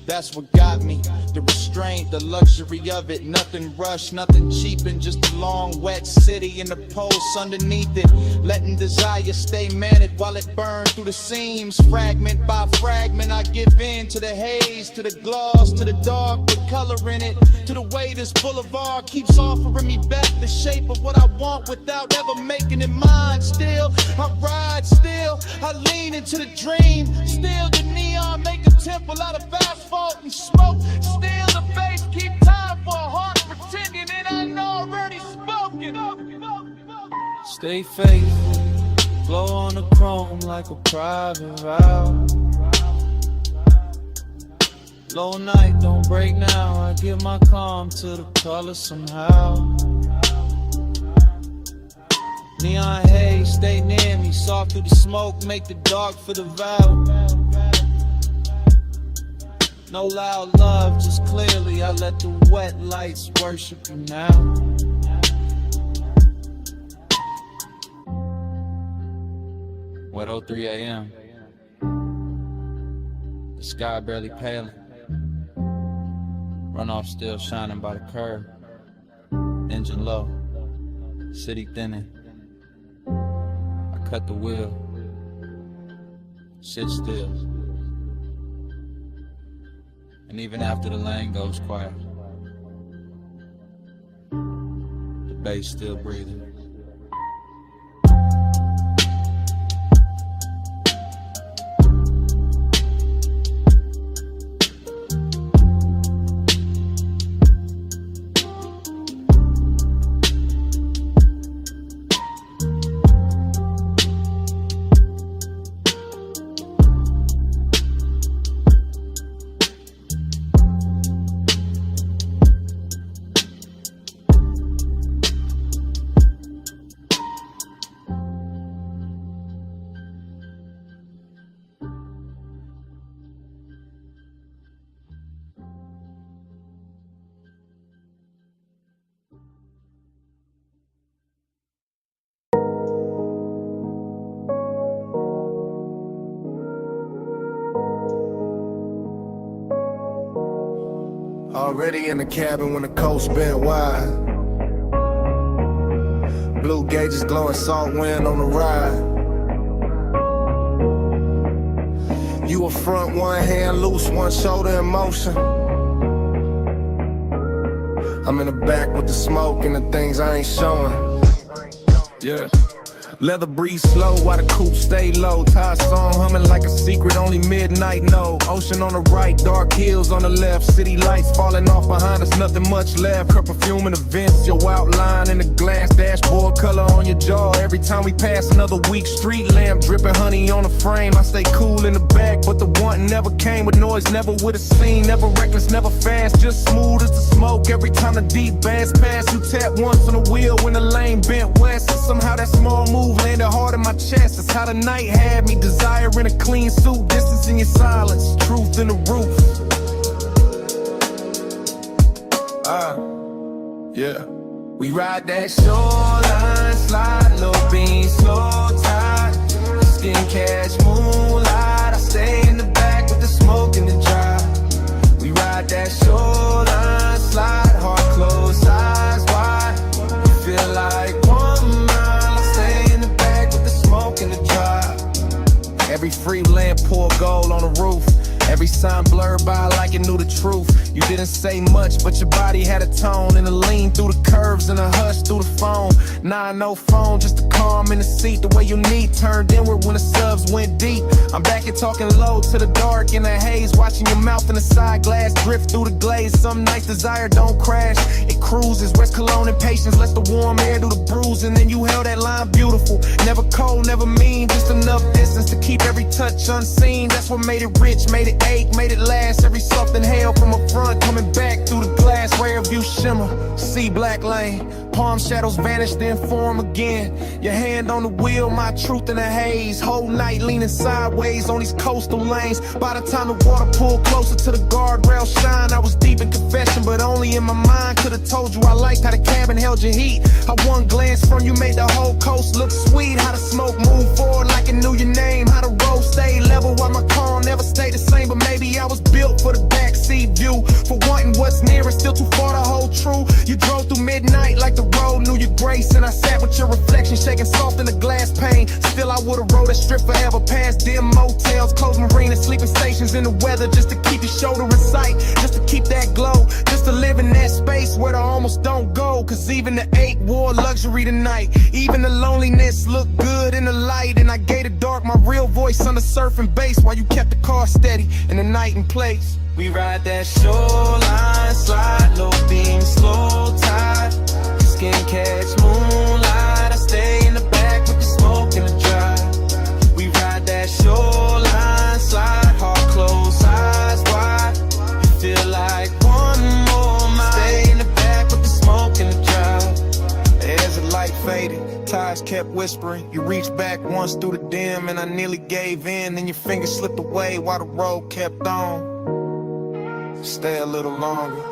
That's what got me, the restraint, the luxury of it. Nothing rushed, nothing cheap, and just a long wet city and the pulse underneath it. Letting desire stay managed while it burns through the seams. Fragment by fragment, I give in to the haze, to the gloss, to the dark with color in it. To the way this boulevard keeps offering me back the shape of what I want without ever making it mine. Still, I ride, still, I lean into the dream. Still, the neon make a temple out of asphalt and smoke. Still the bass keep time for a heart pretending it ain't already spoken. Stay faithful, glow on the chrome like a private vow. Low night, don't break now, I give my calm to the color somehow. Neon haze, stay near me, soft through the smoke, make the dark for the vow. No loud love, just clearly I let the wet lights worship you now. Wet 03 a.m. The sky barely paling. Runoff still shining by the curb. Engine low, city thinning. I cut the wheel, sit still. And even after the lane goes quiet, the bass still breathing. Already in the cabin when the coast bent wide. Blue gauges glowing, salt wind on the ride. You a front, one hand loose, one shoulder in motion. I'm in the back with the smoke and the things I ain't showing. Yeah. Leather breeze slow while the coupe stay low. Ty song humming like a secret, only midnight know. Ocean on the right, dark hills on the left. City lights falling off behind us, nothing much left. Her perfume in the vents, your outline in the glass. Dashboard color on your jaw. Every time we pass another week, street lamp dripping honey on the frame. I stay cool in the back, but the wanting never came with noise, never with a scene. Never reckless, never fast, just smooth as the smoke. Every time the deep bass pass, you tap once on the wheel when the lane bent west. And somehow that small move landed hard in my chest. That's how the night had me, desiring a clean suit. Distance in your silence, truth in the roof. Yeah. We ride that shoreline, slide, low beam, slow tide. Skin catch moonlight. I stay in the back with the smoke and the drive. We ride that shoreline, slide, heart closed, eyes wide. We feel like 1 mile. I stay in the back with the smoke and the drive. Every free lamp pour gold on the roof. Every sign blurred by like it knew the truth. You didn't say much, but your body had a tone. And a lean through the curves and a hush through the phone. Nah, no phone, just a calm in the seat. The way you need turned inward when the subs went deep. I'm back here talking low to the dark in the haze. Watching your mouth in the side glass drift through the glaze. Some nights desire don't crash, it cruises. West Cologne and patience lets the warm air do the bruising. Then you held that line beautiful. Never cold, never mean, just enough distance to keep every touch unseen. That's what made it rich, made it ache, made it last. Every soft inhale from a front, coming back through the glass. Rare view shimmer, see black lane. Palm shadows vanish, then form again. Your hand on the wheel, my truth in the haze. Whole night leaning sideways on these coastal lanes. By the time the water pulled closer to the guardrail shine, I was deep in confession, but only in my mind. Could've told you I liked how the cabin held your heat. How one glance from you made the whole coast look sweet. How the smoke moved forward like it knew your name. How the road stayed level while my car never stayed the same. But maybe I was built for the backseat view. For wanting what's near and still too far to hold true. You drove through midnight like the road knew your grace. And I sat with your reflection shaking soft in the glass pane. Still I would've rode that strip forever past dim motels, closed marinas, sleeping stations in the weather. Just to keep your shoulder in sight, just to keep that glow. Just to live in that space where the almost don't go. Cause even the ache wore luxury tonight. Even the loneliness looked good in the light. And I gave the dark my real voice on the surfing bass while you kept the car steady in the night and place. We ride that shoreline, slide, low beam, slow tide. Skin catch moonlight. I stay in the back with the smoke and the drive. We ride that shoreline, slide, heart closed, eyes wide. You feel like 1 more mile. Stay in the back with the smoke and the drive. As the light faded, ties kept whispering. You reached back once through the dim and I nearly gave in. Then your fingers slipped away while the road kept on. Stay a little longer.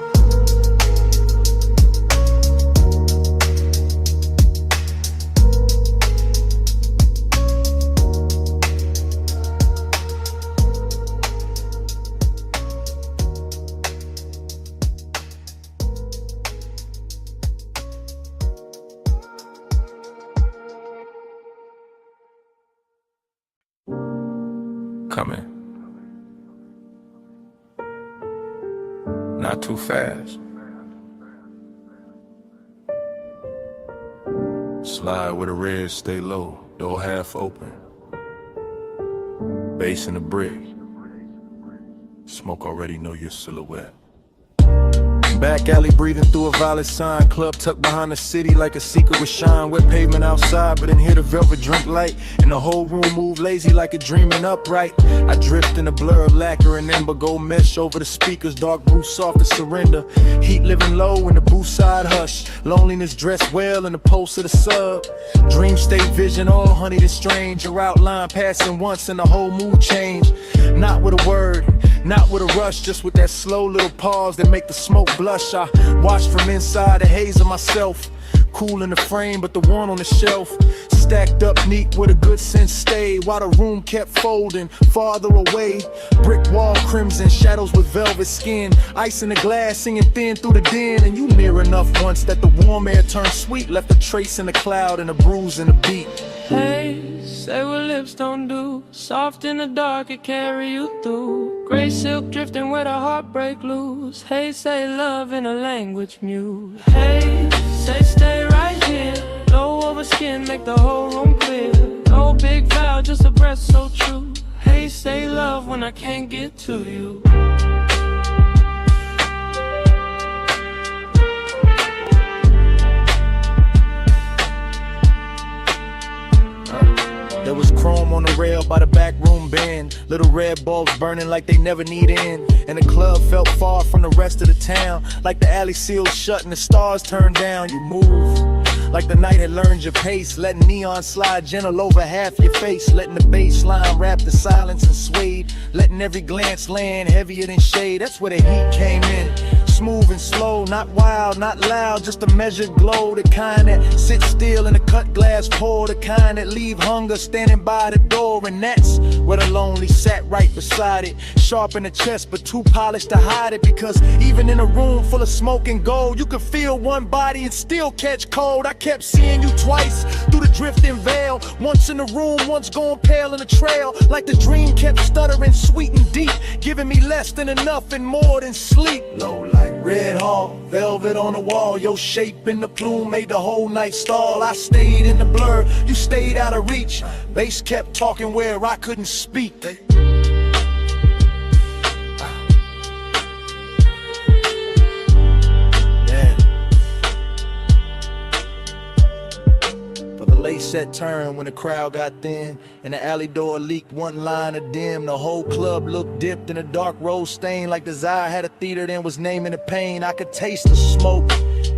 Coming. Not too fast. Slide with a red, stay low, door half open. Bass in the brick. Smoke already know your silhouette. Back alley breathing through a violet sign. Club tucked behind the city like a secret with shine. Wet pavement outside, but in here the velvet drink light. And the whole room move lazy like a dreaming upright. I drift in a blur of lacquer and ember. Gold mesh over the speakers, dark blue soft to surrender. Heat living low in the booth side hush. Loneliness dressed well in the pulse of the sub. Dream state vision, all honeyed and strange. Your outline passing once and the whole mood change. Not with a word, not with a rush, just with that slow little pause that make the smoke blush. I watch from inside the haze of myself. Cool in the frame, but the one on the shelf stacked up neat with a good sense stay. While the room kept folding farther away. Brick wall crimson, shadows with velvet skin. Ice in the glass, singing thin through the den. And you near enough once that the warm air turned sweet. Left a trace in the cloud and a bruise in the beat. Hey, say what lips don't do. Soft in the dark, it carry you through. Gray silk drifting where the heartbreak loose. Hey, say love in a language mute. Hey, say stay right here. Low over skin, make the whole room clear. No big vow, just a breath so true. Hey, say love when I can't get to you. There was chrome on the rail by the back room bend. Little red bulbs burning like they never need end. And the club felt far from the rest of the town. Like the alley sealed shut and the stars turned down. You move like the night had learned your pace. Letting neon slide gentle over half your face. Letting the bass line wrap the silence and swayed. Letting every glance land heavier than shade. That's where the heat came in. Smooth and slow, not wild, not loud, just a measured glow. The kind that sits still in a cut glass pour. The kind that leave hunger standing by the door. And that's where the lonely sat right beside it. Sharp in the chest, but too polished to hide it. Because even in a room full of smoke and gold, you could feel one body and still catch cold. I kept seeing you twice through the drifting veil. Once in the room, once going pale in the trail. Like the dream kept stuttering sweet and deep, giving me less than enough and more than sleep. Low like red hall, velvet on the wall. Your shape in the plume made the whole night stall. I stayed in the blur, you stayed out of reach. Bass kept talking where I couldn't speak. Late set turn when the crowd got thin and the alley door leaked one line of dim. The whole club looked dipped in a dark rose stain, like desire had a theater then was naming the pain. I could taste the smoke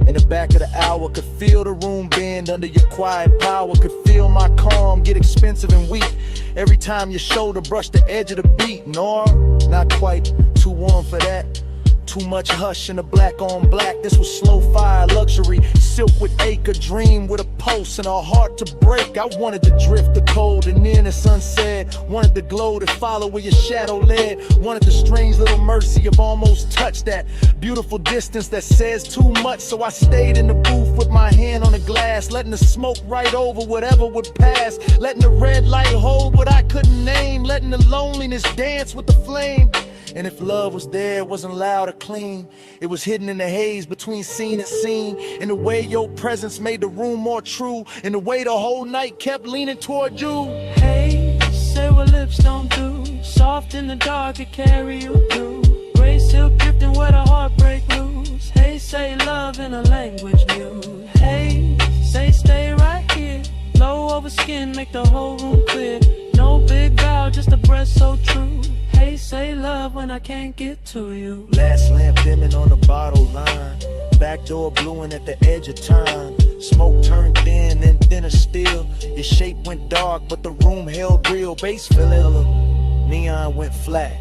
in the back of the hour, could feel the room bend under your quiet power, could feel my calm get expensive and weak every time your shoulder brushed the edge of the beat. No, not quite too warm for that. Too much hush in the black on black. This was slow fire luxury, silk with acre, dream with a pulse and a heart to break. I wanted to drift the cold and then the sunset. Wanted the glow to follow where your shadow led. Wanted the strange little mercy of almost touch, that beautiful distance that says too much. So I stayed in the booth with my hand on the glass, letting the smoke right over whatever would pass. Letting the red light hold what I couldn't name. Letting the loneliness dance with the flame. And if love was there, it wasn't loud or clean. It was hidden in the haze between scene and scene. In the way your presence made the room more true. In the way the whole night kept leaning toward you. Hey, say what lips don't do. Soft in the dark, it carry you through. Gray silk drifting where the heartbreak loose. Hey, say love in a language mute. Hey, say stay right here. Low over skin, make the whole room clear. No big vow, just a breath so true. Hey, say love when I can't get to you. Last lamp dimming on the bottle line. Back door bluing at the edge of time. Smoke turned thin and thinner still. Your shape went dark, but the room held real. Bass filling, neon went flat.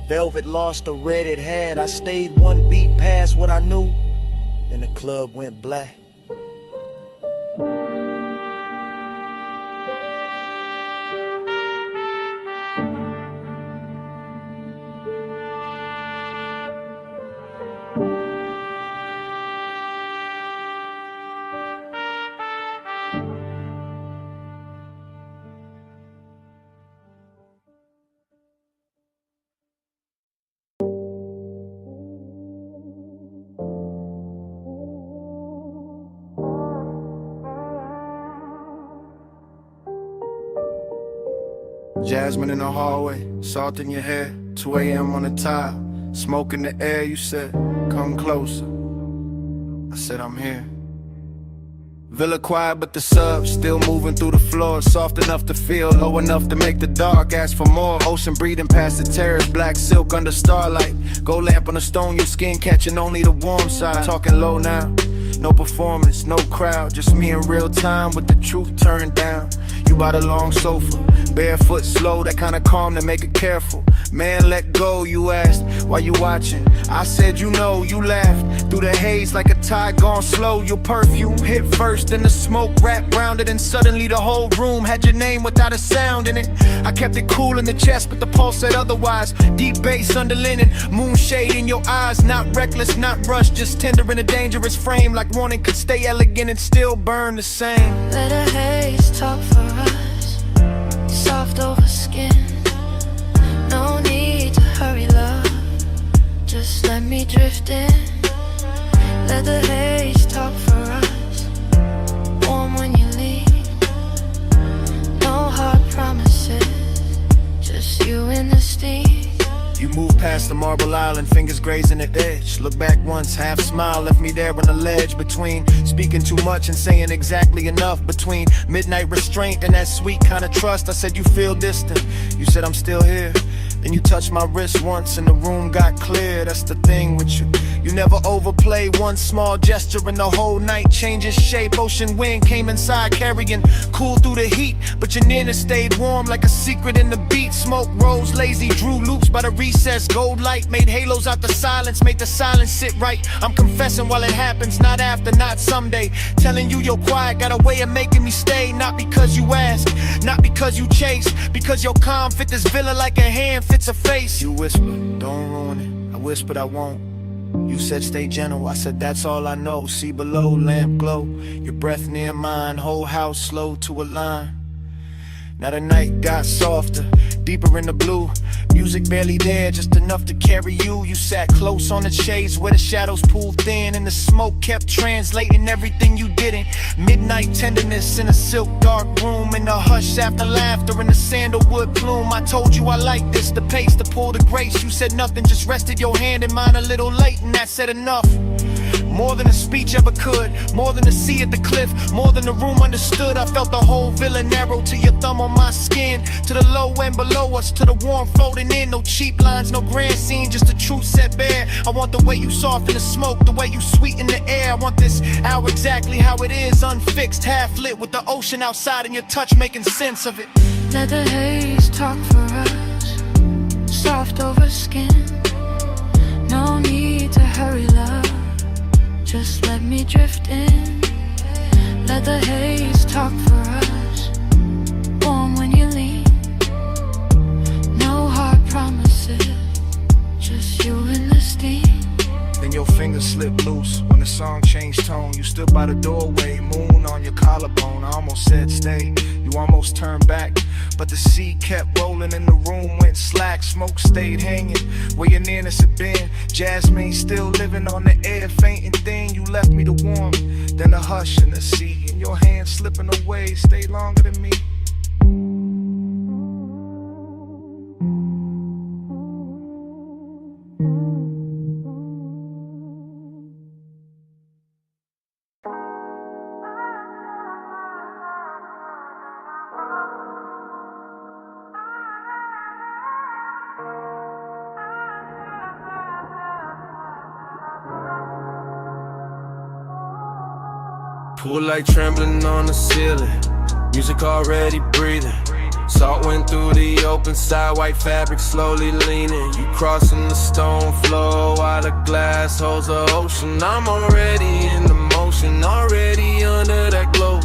Velvet lost the red it had. I stayed one beat past what I knew, and the club went black. Jasmine in the hallway, salt in your hair, 2 a.m. on the tile, smoke in the air. You said, come closer. I said, I'm here. Villa quiet, but the sub still moving through the floor. Soft enough to feel, low enough to make the dark ask for more. Ocean breathing past the terrace, black silk under starlight. Gold lamp on the stone, your skin catching only the warm side. Talking low now, no performance, no crowd, just me in real time with the truth turned down. You by the long sofa, barefoot slow, that kind of calm to make it careful. Man, let go, you asked, why you watching? I said, you know, you laughed through the haze like a tide gone slow. Your perfume hit first, then the smoke wrapped round it, and suddenly the whole room had your name without a sound in it. I kept it cool in the chest, but the pulse said otherwise. Deep bass under linen, moonshade in your eyes, not reckless, not rushed, just tender in a dangerous frame, like wanting could stay elegant and still burn the same. Let a haze talk for us, soft over skin. No need to hurry, love, just let me drift in. Let the haze talk for us, warm when you leave. No hard promises, just you and the steam. You move past the marble island, fingers grazing the edge. Look back once, half smile, left me there on the ledge. Between speaking too much and saying exactly enough. Between midnight restraint and that sweet kind of trust. I said, you feel distant, you said I'm still here. Then you touched my wrist once and the room got clear. That's the thing with you, you never overplay. One small gesture and the whole night changes shape. Ocean wind came inside carrying cool through the heat, but your nearness stayed warm like a secret in the beat. Smoke rose lazy, drew loops by the recess. Gold light made halos out the silence, made the silence sit right. I'm confessing while it happens, not after, not someday. Telling you you're quiet, got a way of making me stay. Not because you ask, not because you chase, because your calm fit this villa like a hand fits a face. You whisper, don't ruin it. I whispered I won't. You said stay gentle, I said that's all I know. See below, lamp glow, your breath near mine, whole house slow to align. Now the night got softer, deeper in the blue. Music barely there, just enough to carry you. You sat close on the shades where the shadows pulled thin, and the smoke kept translating everything you didn't. Midnight tenderness in a silk dark room, and the hush after laughter in the sandalwood plume. I told you I like this, the pace, the pull, the grace. You said nothing, just rested your hand in mine a little late, and that said enough. More than a speech ever could, more than a sea at the cliff, more than the room understood. I felt the whole villa narrow to your thumb on my skin, to the low end below us, to the warm floating in. No cheap lines, no grand scene, just the truth set bare. I want the way you soften the smoke, the way you sweeten the air. I want this hour exactly how it is, unfixed, half lit, with the ocean outside and your touch making sense of it. Let the haze talk for us, soft over skin. No need to hurry, love, just let me drift in. Let the haze talk for us, warm when you leave. No hard promises, just you and the steam. Then your fingers slipped loose when the song changed tone. You stood by the doorway, moon on your collarbone. I almost said stay, you almost turned back, but the sea kept rolling and the room went slack. Smoke stayed hanging where your nearness had been. Jasmine still living on the air, faint and thin. You left me the warmth, then the hush in the sea, and your hand slipping away stayed longer than me. Pool light trembling on the ceiling, music already breathing. Salt went through the open side, white fabric slowly leaning. You crossing the stone floor while the glass holds the ocean. I'm already in the motion, already under that glow.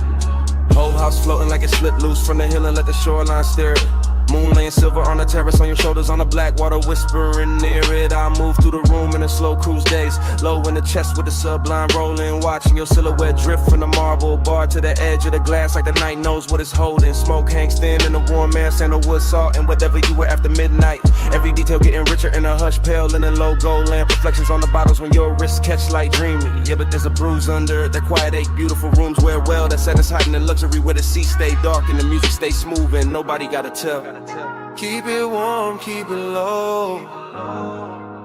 Whole house floating like it slipped loose from the hill and let the shoreline stare it. Moon laying silver on the terrace, on your shoulders, on the black water whispering near it. I move through the room in a slow cruise days, low in the chest with the sublime rolling, watching your silhouette drift from the marble bar to the edge of the glass like the night knows what it's holding. Smoke hangs thin in the warm air, sandalwood salt and whatever you were after midnight. Every detail getting richer in a hush, pale in a low gold lamp. Reflections on the bottles when your wrists catch light dreaming. Yeah, but there's a bruise under that quiet ache. Beautiful rooms wear well, that sadness heightened in luxury where the sea stay dark and the music stay smooth and nobody gotta tell. Keep it warm, keep it low.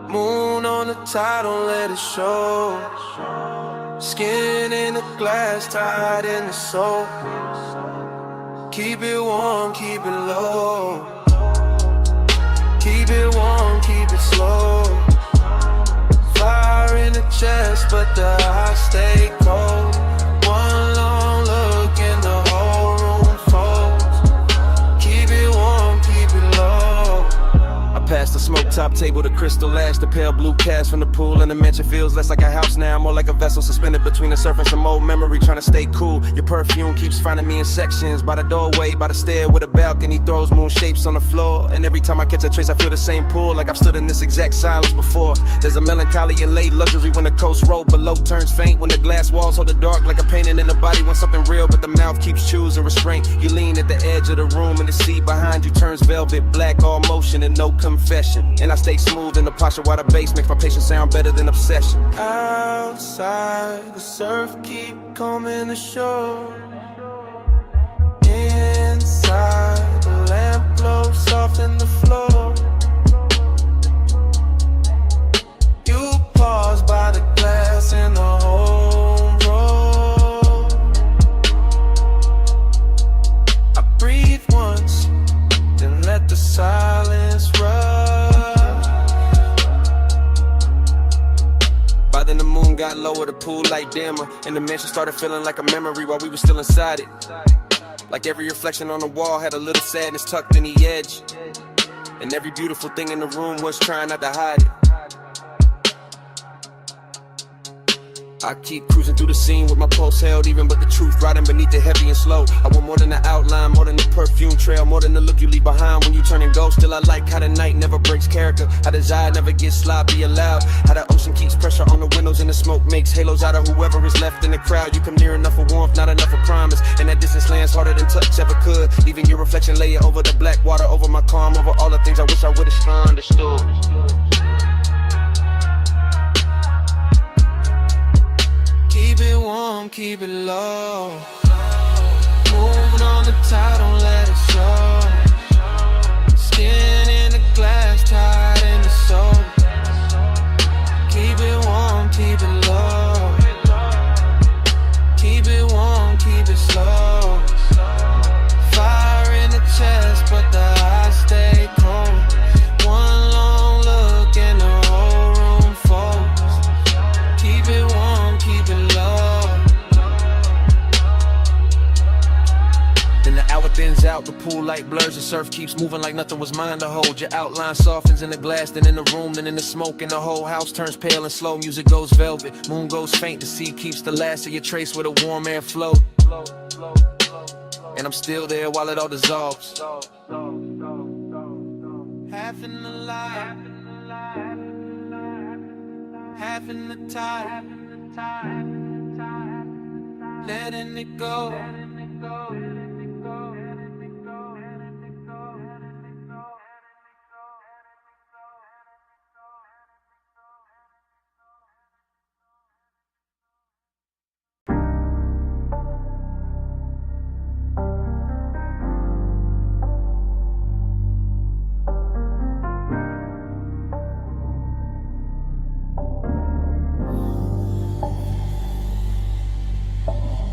Moon on the tide, don't let it show. Skin in the glass, tied in the soul. Keep it warm, keep it low. Keep it warm, keep it slow. Fire in the chest, but the eyes stay cold. One long look and the whole room folds. Keep it warm, keep it low. I passed the smoke top table, the crystal ash, the pale blue cast from the pool, and the mansion feels less like a house now, more like a vessel suspended between the surf and some old memory, trying to stay cool. Your perfume keeps finding me in sections, by the doorway, by the stair with a balcony, throws moon shapes on the floor, and every time I catch a trace I feel the same pull, like I've stood in this exact silence before. There's a melancholy and late luxury when the coast road below turns faint, when the glass walls hold the dark like a painting in the body, when something real but the mouth keeps choosing restraint. You lean at the edge of the room and the seat behind you turns velvet black, all motion and no confession, and I stay smooth in the posture while the bass makes my patience sound better than obsession. Outside, the surf keep coming ashore. Inside, the lamp glows soft in the floor. You pause by the glass in the home road. I breathe once, then let the silence rush. By then the moon got lower, the pool light dimmer, and the mansion started feeling like a memory while we were still inside it. Like every reflection on the wall had a little sadness tucked in the edge, and every beautiful thing in the room was trying not to hide it. I keep cruising through the scene with my pulse held even, but the truth riding beneath it heavy and slow. I want more than the outline, more than the perfume trail, more than the look you leave behind when you turn and go. Still I like how the night never breaks character, how desire never gets sloppy allowed, how the ocean keeps pressure on the windows and the smoke makes halos out of whoever is left in the crowd. You come near enough for warmth, not enough for promise, and that distance lands harder than touch ever could. Leaving your reflection layer over the black water, over my calm, over all the things I wish I would've understood. Keep it warm, keep it low. Moving on the tide, don't let it show. Skin in the glass, tied in the soul. Keep it warm, keep it low. Keep it warm, keep it slow. Fire in the chest, but the eyes stay cold. One long look and the whole room folds. Keep it warm, keep it low. Then the hour thins out, the pool light blurs, the surf keeps moving like nothing was mine to hold. Your outline softens in the glass, then in the room, then in the smoke, and the whole house turns pale and slow. Music goes velvet, moon goes faint, the sea keeps the last of your trace where the warm air flows. And I'm still there while it all dissolves. Half in the light, half in the tide, letting it go.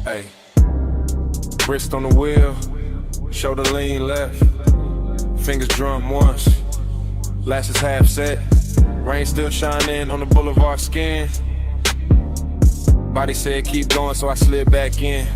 Hey, wrist on the wheel, shoulder lean left, fingers drum once, lashes half set, rain still shining on the boulevard skin. Body said keep going, so I slid back in.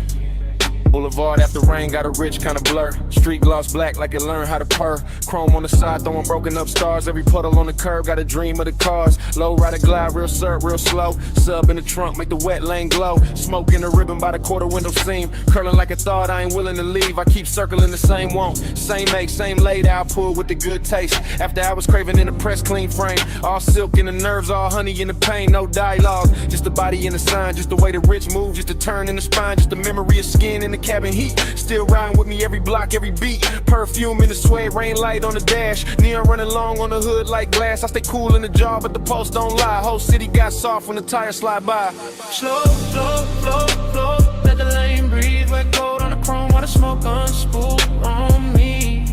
Boulevard after rain got a rich kind of blur. Street gloss black like it learned how to purr. Chrome on the side throwing broken up stars. Every puddle on the curb got a dream of the cars. Low rider glide real surf real slow. Sub in the trunk make the wet lane glow. Smoke in the ribbon by the quarter window seam. Curling like a thought I ain't willing to leave. I keep circling the same want. Same make, same laid out pull with the good taste. After I was craving in the press clean frame. All silk in the nerves, all honey in the pain. No dialogue, just the body and the sign. Just the way the rich move, just the turn in the spine. Just the memory of skin in the cabin heat. Still riding with me every block, every beat. Perfume in the suede, rain light on the dash. Neon running long on the hood like glass. I stay cool in the jar, but the pulse don't lie. Whole city got soft when the tires slide by. Slow, slow, slow, slow. Let the lane breathe. Wet cold on the chrome while the smoke unspool on me.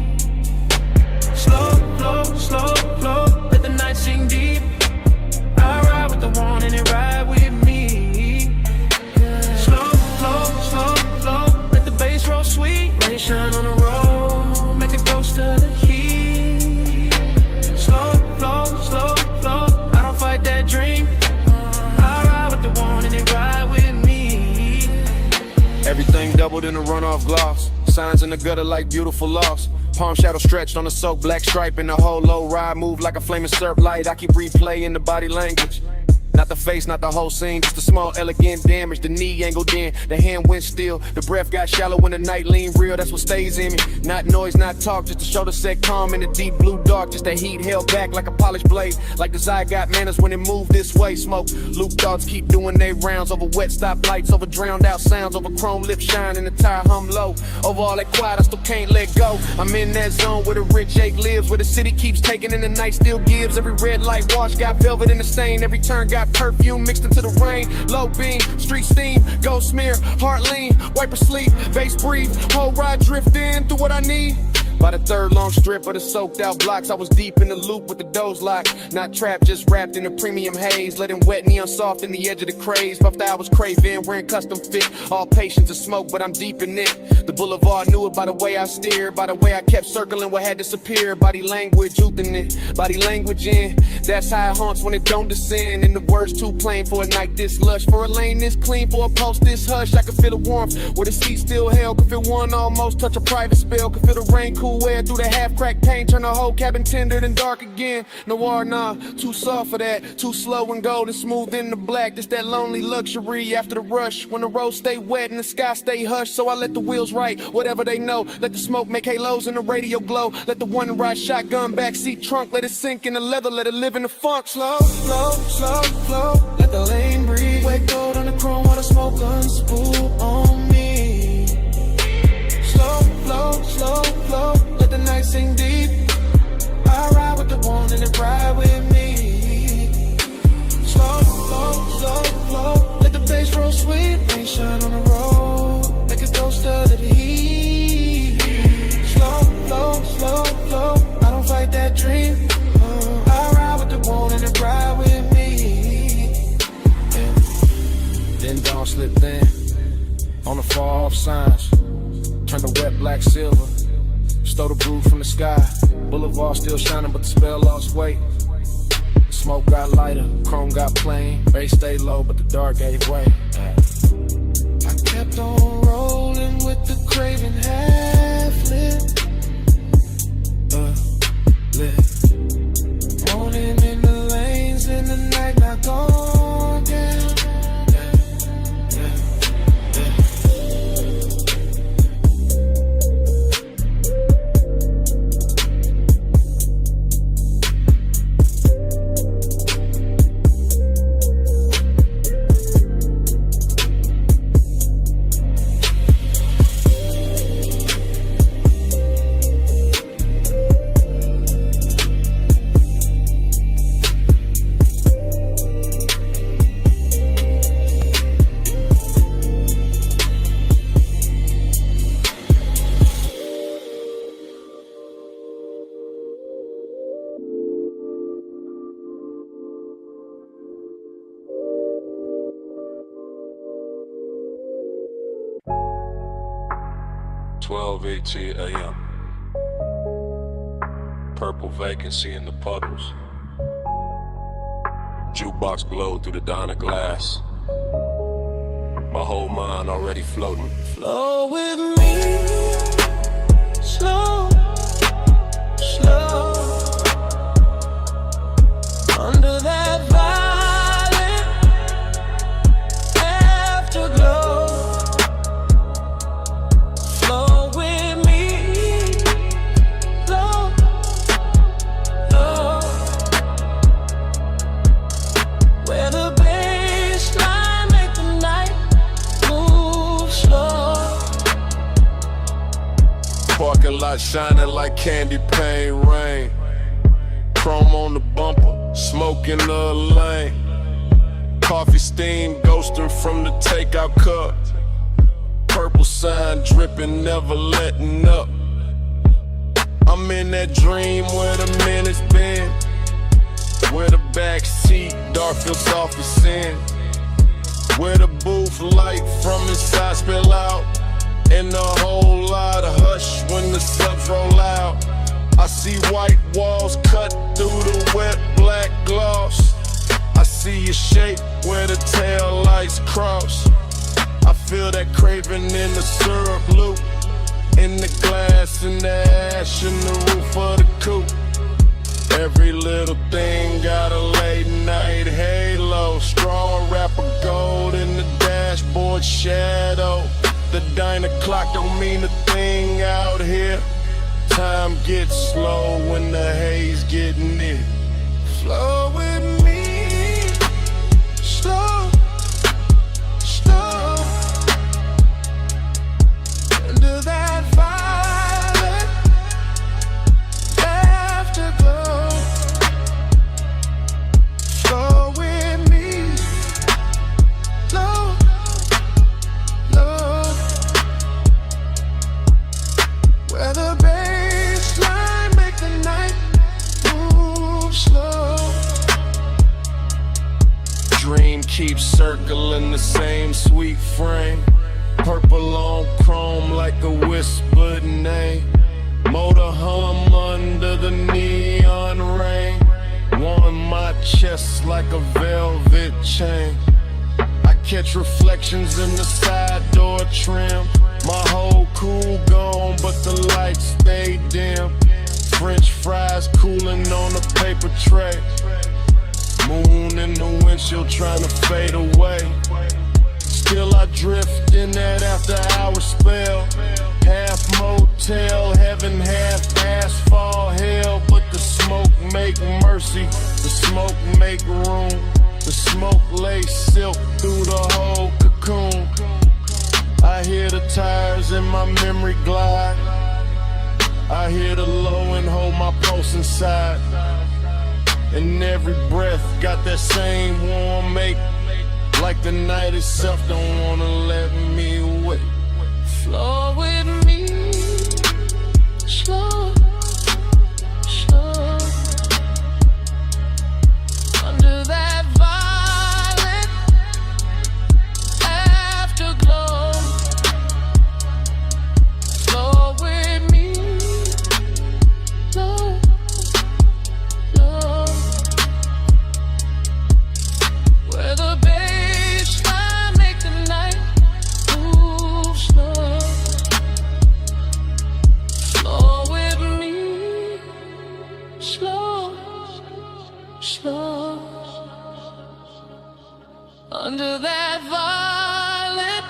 Everything doubled in a runoff gloss. Signs in the gutter like beautiful loss. Palm shadow stretched on the soaked black stripe, and the whole low ride moved like a flaming syrup light. I keep replaying the body language. Not the face, not the whole scene, just a small elegant damage. The knee angled in, the hand went still. The breath got shallow when the night leaned real, that's what stays in me. Not noise, not talk, just to show the set calm in the deep blue dark. Just that heat held back like a polished blade. Like desire got manners when it moved this way. Smoke, loop thoughts keep doing their rounds. Over wet stoplights, over drowned out sounds. Over chrome lip shine and the tire hum low. Over all that quiet, I still can't let go. I'm in that zone where the rich ache lives. Where the city keeps taking and the night still gives. Every red light wash got velvet in the stain. Every turn got perfume mixed into the rain. Low beam, street steam, gold smear, heart lean, wiper sleep, bass breathe, whole ride drift in through what I need. By the third long strip of the soaked out blocks, I was deep in the loop with the doors locked. Not trapped, just wrapped in a premium haze. Letting wet neon soft in the edge of the craze. Puffed I was craving, wearing custom fit. All patience to smoke, but I'm deep in it. The boulevard knew it by the way I steered. By the way I kept circling what had disappeared. Body language, youthing it. Body language in. That's how it haunts when it don't descend. And the words too plain for a night this lush. For a lane this clean, for a pulse this hush. I could feel the warmth where the seat still held. Could feel one almost touch a private spell. Could feel the rain cool air through the half-cracked paint, turn the whole cabin tender and dark again. Noir, nah, too soft for that. Too slow and gold and smooth in the black. Just that lonely luxury after the rush. When the roads stay wet and the sky stay hushed. So I let the wheels write whatever they know. Let the smoke make halos and the radio glow. Let the one ride shotgun backseat trunk. Let it sink in the leather, let it live in the funk. Slow, slow, slow, slow. Let the lane breathe. Wet gold on the chrome while the smoke unspool on me. Slow, slow, slow, slow. Let the night sink deep. I ride with the one and it ride with me. Slow, slow, slow, slow. Let the bass roll sweet. Rain shine on the road. Make it go stir to the heat. Slow, slow, slow, slow. I don't fight that dream. I ride with the one and it ride with me. Yeah. Then dawn slipped in on the far off signs. Turn the wet black silver. Stole the brew from the sky. Boulevard still shining, but the spell lost weight. Smoke got lighter, chrome got plain. Bass stayed low, but the dark gave way. I kept on rolling with the craving half lit. Lit. Rolling in the lanes in the night, not gone down. 12:18 a.m. Purple vacancy in the puddles. Jukebox glowed through the diner glass. My whole mind already floating. Flow with me, slow, slow. Under that violet afterglow. Flow with me, slow, slow. Where the baseline make the night move slow. Parking lot shining like candy paint rain. Chrome on the bumper, smoke in the lane. Coffee steam ghosting from the takeout cup. Purple sign dripping, never letting up. I'm in that dream where the minutes been. Where the back seat, dark feels soft as sin. Where the booth light from inside spill out. And a whole lot of hush when the subs roll out. I see white walls cut through the wet black gloss. I see your shape where the tail lights cross. I feel feel that craving in the syrup loop. In the glass, in the ash, in the roof of the coupe. Every little thing got a late night halo. Straw wrapper gold in the dashboard shadow. The diner clock don't mean a thing out here. Time gets slow when the haze get near. Flow with me, slow, slow. Under that violet afterglow. Flow with me, low, low. Where the baseline make the night move slow. Dream keeps circling the same sweet frame. Purple on chrome like a whispered name. Motor hum under the neon rain. Warm my chest like a velvet chain. I catch reflections in the side door trim. My whole crew gone, but the lights stay dim. French fries cooling on a paper tray. Moon in the windshield trying to fade away. Still I drift in that after hour spell. Half motel, heaven, half asphalt hell. But the smoke make mercy, the smoke make room. The smoke lays silk through the whole cocoon. I hear the tires in my memory glide. I hear the low and hold my pulse inside. And every breath got that same warm make. Like the night itself don't wanna let me wait. Flow with me, slow, slow. Under that violet afterglow. Flow with me, low, low. Where the baseline make the night move slow. Flow with me, slow, slow. Under that violet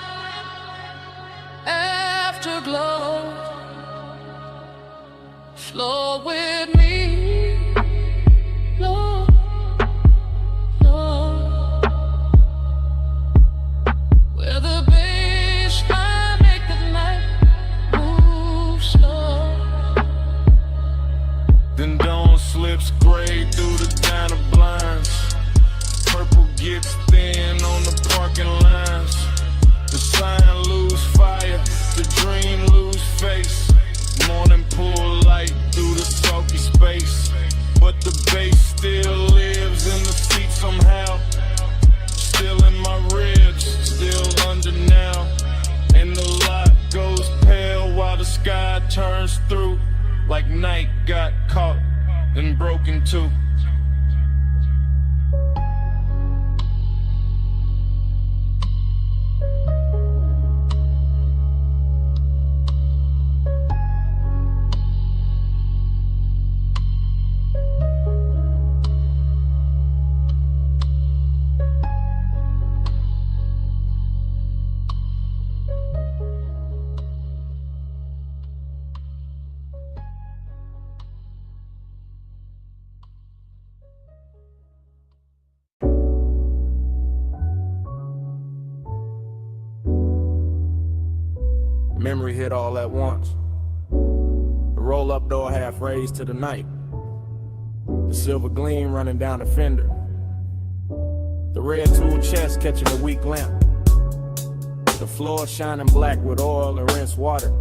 afterglow. Flow with me, low, low. Where the baseline make the night move slow. Then dawn slips gray through the diner blinds. Purple gets thin on the parking lines. The sign lose fire, the dream lose face. Morning pull light through the sulky space. But the bass still lives in the seat somehow. Still in my ribs, still under now. And the lot goes pale while the sky turns through. Like night got caught and broken too. Memory hit all at once. The roll-up door half raised to the night. The silver gleam running down the fender. The red tool chest catching a weak lamp. The floor shining black with oil and rinsed water.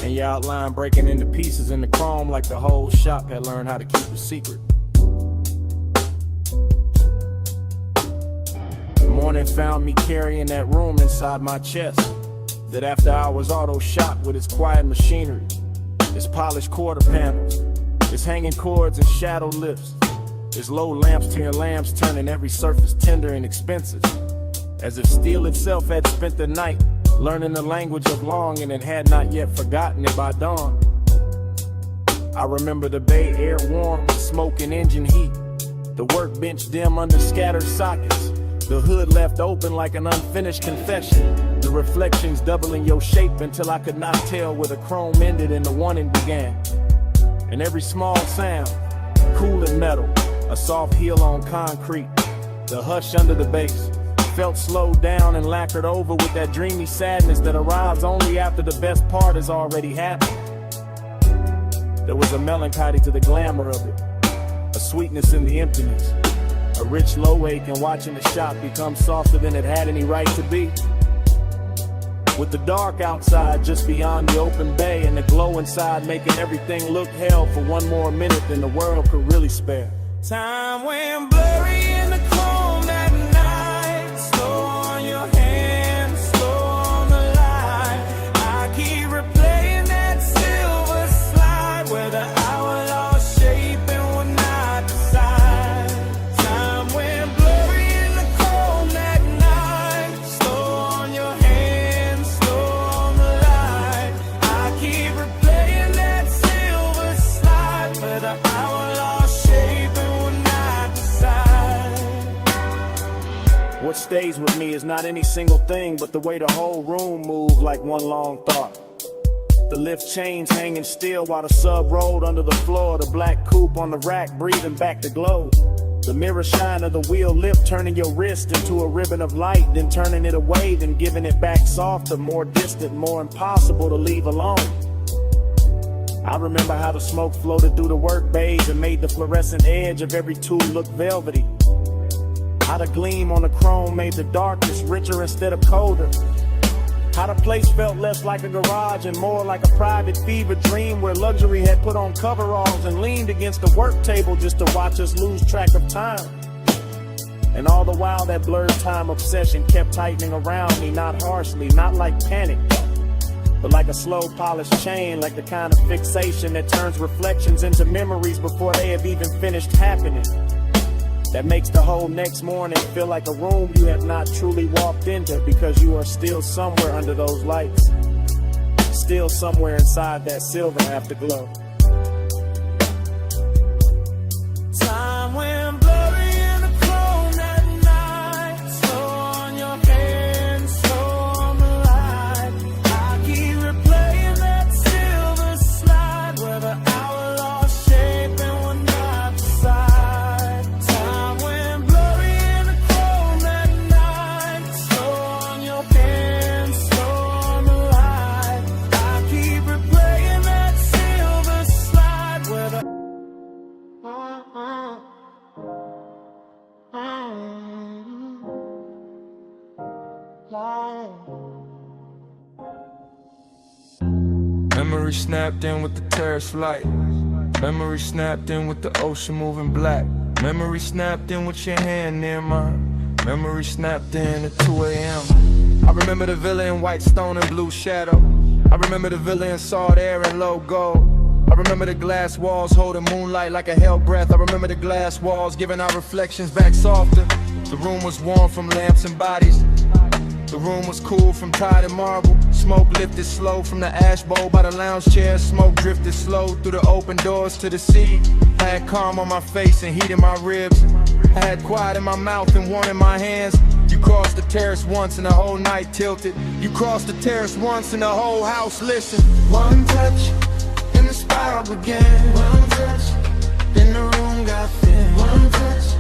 And your outline breaking into pieces in the chrome like the whole shop had learned how to keep a secret. The morning found me carrying that room inside my chest. That after hours auto shop with its quiet machinery, its polished quarter panels, its hanging cords and shadow lifts, its low lamps to your lamps turning every surface tender and expensive. as if steel itself had spent the night learning the language of longing and had not yet forgotten it by dawn. I remember the bay air warm with smoke and engine heat, the workbench dim under scattered sockets, the hood left open like an unfinished confession, the reflections doubling your shape until I could not tell where the chrome ended and the warning began. And every small sound, cool and metal, a soft heel on concrete, the hush under the bass, felt slowed down and lacquered over with that dreamy sadness that arrives only after the best part has already happened. There was a melancholy to the glamour of it, a sweetness in the emptiness, a rich low ache in watching the shop become softer than it had any right to be. With the dark outside just beyond the open bay and the glow inside making everything look hell for one more minute than the world could really spare. Time went blurry in the chrome that night. Slow on your hands, slow on the light. I keep replaying that silver slide where the hour lost shape and would not decide. Time went blurry in the chrome that night. Slow on your hands, slow on the light. I keep replaying that silver slide where the hour lost shape and would not decide. What stays with me is not any single thing, but the way the whole room moved like one long thought. The lift chains hanging still while the sub rolled under the floor, the black coupe on the rack breathing back the glow. The mirror shine of the wheel lip turning your wrist into a ribbon of light, then turning it away, then giving it back softer, more distant, more impossible to leave alone. I remember how the smoke floated through the work bays and made the fluorescent edge of every tool look velvety. How the gleam on the chrome made the darkness richer instead of colder. How the place felt less like a garage and more like a private fever dream where luxury had put on coveralls and leaned against the work table just to watch us lose track of time. And all the while that blurred time obsession kept tightening around me, not harshly, not like panic, but like a slow polished chain, like the kind of fixation that turns reflections into memories before they have even finished happening. That makes the whole next morning feel like a room you have not truly walked into because you are still somewhere under those lights, still somewhere inside that silver afterglow. Time went blurry in the chrome that night. Slow on your hands, slow on the light. I keep replaying that silver slide where the hour lost shape and would not decide. Time went blurry in the chrome that night. Slow on your hands, slow on the light. I keep replaying that silver slide where the Memory snapped in with the terrace light. Memory snapped in with the ocean moving black. Memory snapped in with your hand near mine. Memory snapped in at 2 a.m. I remember the villa in white stone and blue shadow. I remember the villa in salt air and low gold. I remember the glass walls holding moonlight like a hell breath. I remember the glass walls giving our reflections back softer. The room was warm from lamps and bodies. The room was cool from tide and marble. Smoke lifted slow from the ash bowl by the lounge chair. Smoke drifted slow through the open doors to the sea. I had calm on my face and heat in my ribs. I had quiet in my mouth and warmth in my hands. You crossed the terrace once and the whole night tilted. You crossed the terrace once and the whole house listened. one touch and the spiral began. One touch, then the room got thin. One touch,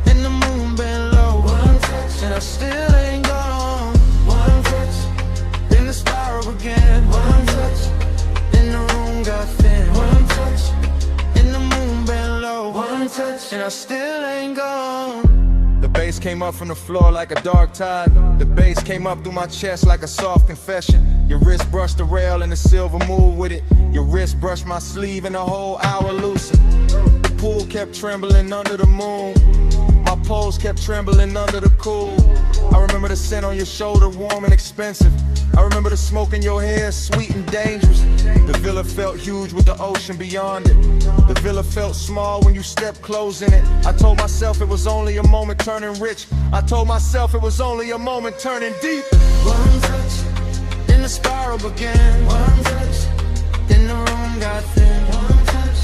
and the moon bent low. One touch, and I still ain't gone. One touch, then the spiral began. One touch, then the room got thin. One touch, and the moon bent low. One touch, and I still ain't gone. The bass came up from the floor like a dark tide. The bass came up through my chest like a soft confession. Your wrist brushed the rail and the silver moved with it. Your wrist brushed my sleeve and the whole hour loosened. The pool kept trembling under the moon. My poles kept trembling under the cool. I remember the scent on your shoulder, warm and expensive. I remember the smoke in your hair, sweet and dangerous. The villa felt huge with the ocean beyond it. The villa felt small when you stepped close in it. I told myself it was only a moment turning rich. I told myself it was only a moment turning deep. One touch, then the spiral began. One touch, then the room got thin. One touch,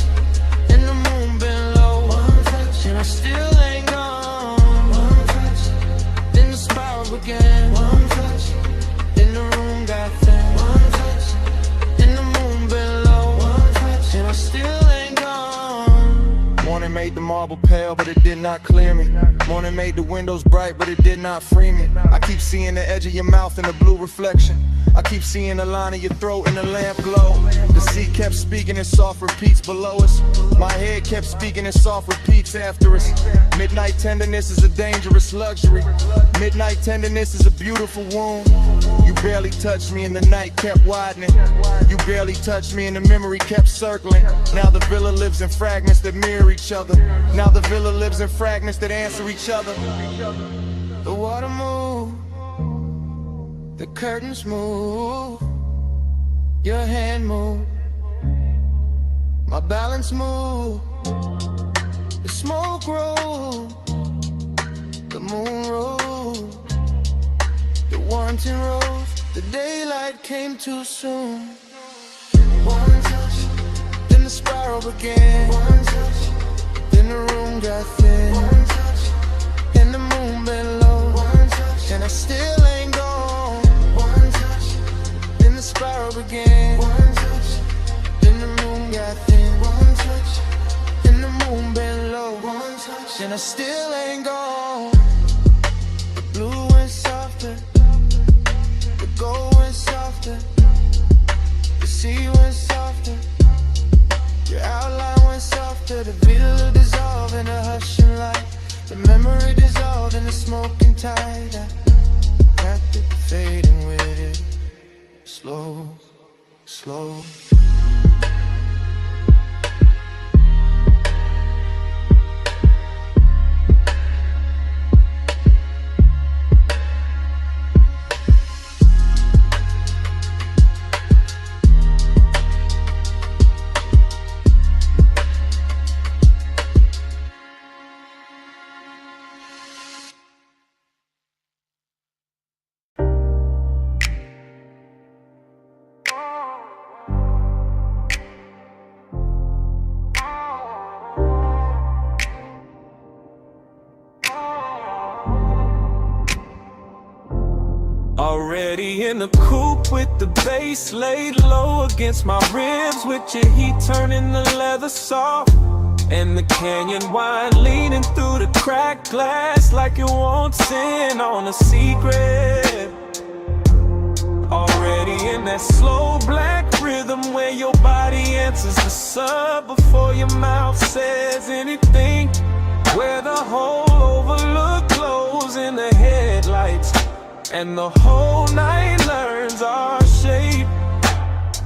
then the moon been low. One touch, and I still ain't gone. One touch, then the spiral began. One touch, then the room got thin. One touch, then the moon been low. One touch, and I still ain't gone. Morning made the marble pale, but it did not clear me. Morning made the windows bright, but it did not free me. I keep seeing the edge of your mouth in the blue reflection. I keep seeing the line of your throat in the lamp glow. The sea kept speaking in soft repeats below us. My head kept speaking in soft repeats after us. Midnight tenderness is a dangerous luxury. Midnight tenderness is a beautiful wound. You barely touched me and the night kept widening. You barely touched me and the memory kept circling. Now the villa lives in fragments that mirror each other. Now the villa lives in fragments that answer each other. The water moved, the curtains moved, your hand moved, my balance moved, the smoke rolled, the moon rose, the warranty rose, the daylight came too soon. One touch, then the spiral began. One touch, then the room got thin. One touch, and the moon been low. One touch, and I still ain't gone. One touch, then the spiral began. One touch, then the moon got thin. One touch, and the moon been low. One touch, and I still ain't gone. The blue went softer, the gold went softer, the sea went softer, your outline went softer. The villa dissolved in a hushing light. The memory dissolved in the smoking tide. I wrapped it, fading with it. Slow, slow. Already in the coupe with the bass laid low against my ribs, with your heat turning the leather soft, and the canyon wine leaning through the cracked glass like it wants in on a secret. Already in that slow black rhythm where your body answers the sub before your mouth says anything, where the whole overlook glows in the headlights and the whole night learns our shape.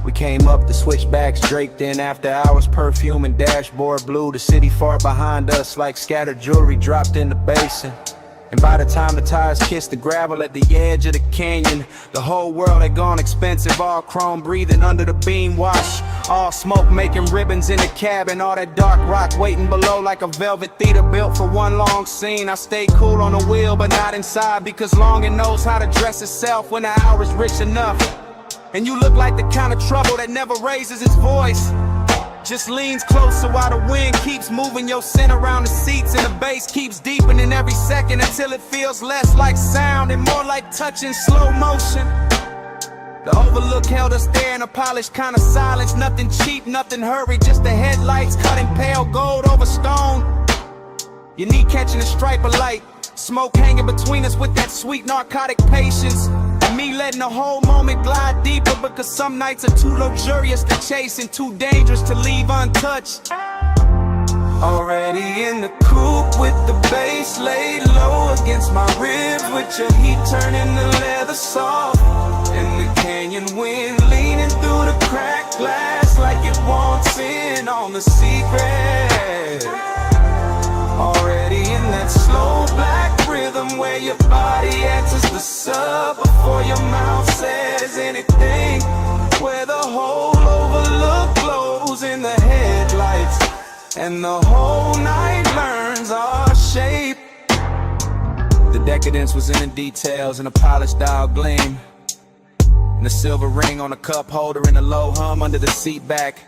We came up the switchbacks draped in after hours perfume and dashboard blue. The city far behind us like scattered jewelry dropped in the basin. And by the time the tires kissed the gravel at the edge of the canyon, the whole world had gone expensive, all chrome breathing under the beam wash. All smoke making ribbons in the cabin, all that dark rock waiting below like a velvet theater built for one long scene. I stayed cool on the wheel but not inside, because longing knows how to dress itself when the hour's rich enough. And you look like the kind of trouble that never raises its voice, just leans closer while the wind keeps moving your scent around the seats, and the bass keeps deepening every second until it feels less like sound and more like touch in slow motion. The overlook held us there in a polished kind of silence, nothing cheap, nothing hurried, just the headlights cutting pale gold over stone. Your knee catching a stripe of light, smoke hanging between us with that sweet narcotic patience. And me letting the whole moment glide deeper, because some nights are too luxurious to chase and too dangerous to leave untouched. Already in the coupe with the bass laid low against my ribs, with your heat turning the leather soft, and the canyon wind leaning through the cracked glass like it wants in on the secret. Already in that slow black rhythm rhythm where your body answers the sub before your mouth says anything, where the whole overlook glows in the headlights and the whole night learns our shape. The decadence was in the details and a polished dial gleam, and the silver ring on the cup holder and the low hum under the seat back.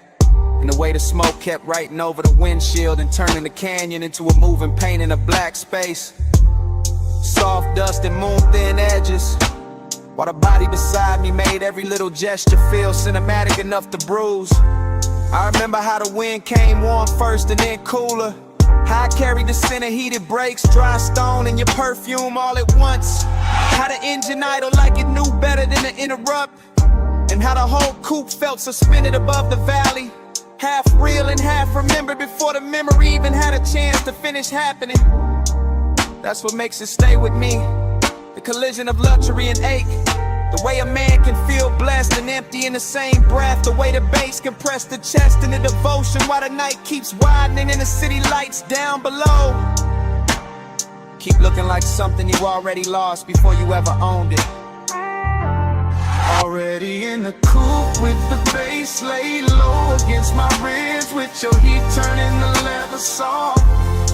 And the way the smoke kept writing over the windshield and turning the canyon into a moving paint in a black space. Soft dust and moon-thin edges, while the body beside me made every little gesture feel cinematic enough to bruise. I remember how the wind came warm first and then cooler, how I carried the scent of heated brakes, dry stone, and your perfume all at once. How the engine idled like it knew better than to interrupt, and how the whole coupe felt suspended above the valley, half real and half remembered before the memory even had a chance to finish happening. That's what makes it stay with me, the collision of luxury and ache, the way a man can feel blessed and empty in the same breath, the way the bass can press the chest in the devotion while the night keeps widening and the city lights down below keep looking like something you already lost before you ever owned it. Already in the coupe with the bass laid low against my ribs, with your heat turning the leather soft,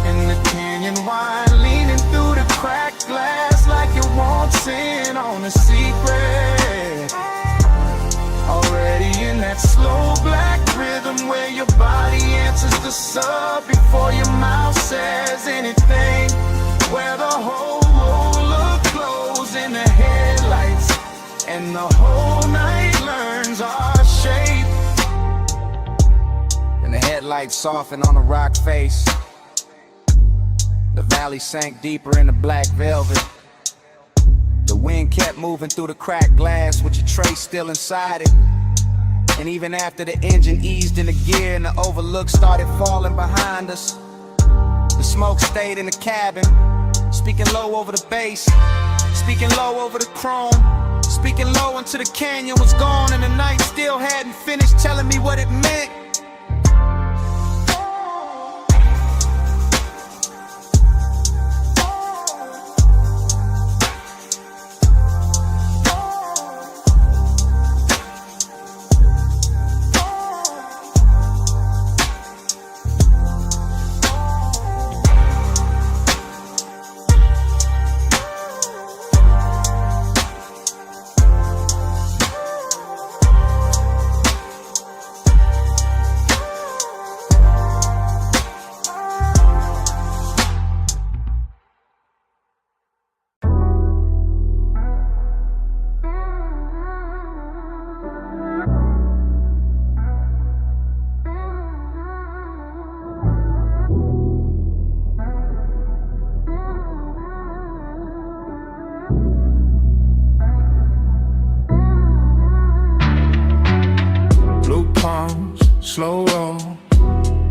and the canyon wine leaning through the cracked glass like it wants in on a secret. Already in that slow black rhythm where your body answers the sub before your mouth says anything, where the whole look glows in the headlights and the whole night learns our shape. And the headlights softened on the rock face, the valley sank deeper in the black velvet. The wind kept moving through the cracked glass with your tray still inside it. And even after the engine eased into gear and the overlook started falling behind us, the smoke stayed in the cabin, speaking low over the bass, speaking low over the chrome, speaking low until the canyon was gone and the night still hadn't finished telling me what it meant. Slow roll,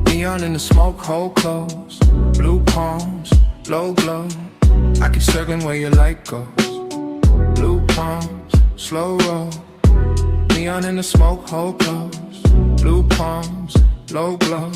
neon in the smoke, hold close. Blue palms, low glow, I keep circling where your light goes. Blue palms, slow roll, neon in the smoke, hold close. Blue palms, low glow,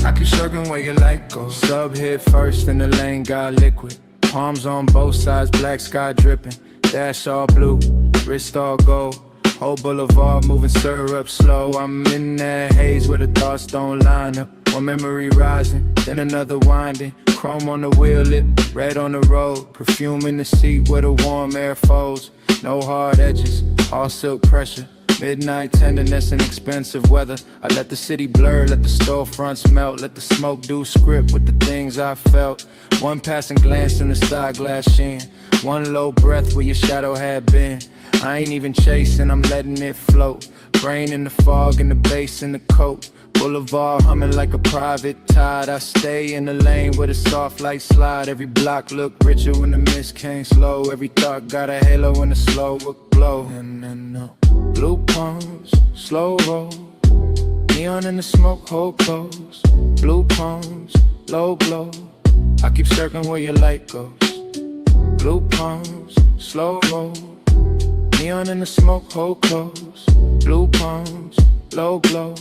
I keep circling where your light goes. Sub hit first and the lane got liquid, palms on both sides, black sky dripping. Dash all blue, wrist all gold, whole boulevard moving syrup slow. I'm in that haze where the thoughts don't line up. One memory rising, then another winding. Chrome on the wheel lip, red on the road. Perfume in the seat where the warm air folds. No hard edges, all silk pressure. Midnight tenderness and expensive weather. I let the city blur, let the storefronts melt. Let the smoke do script with the things I felt. One passing glance in the side glass sheen. One low breath where your shadow had been. I ain't even chasing, I'm letting it float. Brain in the fog and the bass in the coat. Boulevard humming like a private tide. I stay in the lane where the soft light slide. Every block look richer when the mist came slow. Every thought got a halo in the slow glow. And blue palms, slow roll, neon in the smoke, hold close. Blue palms, low glow, I keep circling where your light goes. Blue palms, slow roll, neon in the smoke, hold close. Blue palms, low glow,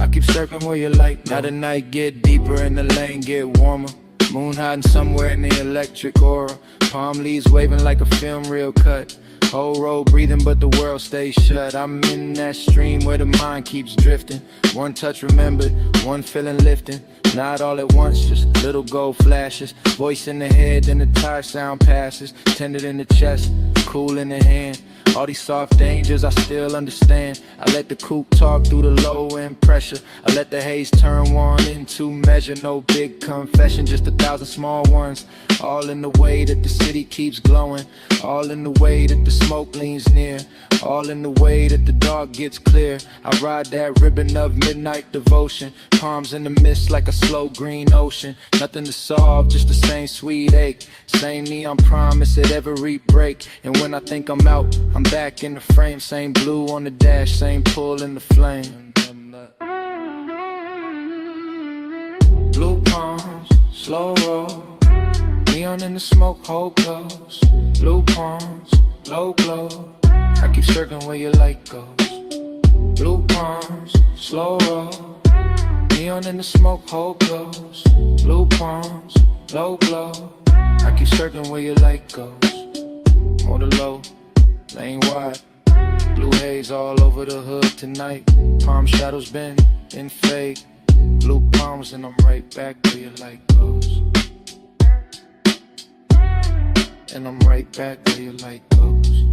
I keep circling where your light goes. Now the night get deeper and the lane get warmer. Moon hiding somewhere in the electric aura. Palm leaves waving like a film reel cut. Whole road breathing but the world stays shut. I'm in that stream where the mind keeps drifting. One touch remembered, one feeling lifting. Not all at once, just little gold flashes. Voice in the head, then the tire sound passes. Tended in the chest, cool in the hand. All these soft dangers I still understand. I let the coupe talk through the low end pressure. I let the haze turn one into measure. No big confession, just 1,000 small ones. All in the way that the city keeps glowing. All in the way that the smoke leans near. All in the way that the dark gets clear. I ride that ribbon of midnight devotion. Palms in the mist like a slow green ocean. Nothing to solve, just the same sweet ache. Same neon promise at every break. And when I think I'm out, I'm back in the frame. Same blue on the dash, same pull in the flame. Blue palms, slow roll. Neon in the smoke, hold close. Blue palms, low glow. I keep circling where your light goes. Blue palms, slow roll. Neon in the smoke, hold close. Blue palms, low glow. I keep circling where your light goes. More the low, lane wide. Blue haze all over the hood tonight. Palm shadows bend and fade. Blue palms and I'm right back where your light goes. And I'm right back where your light goes.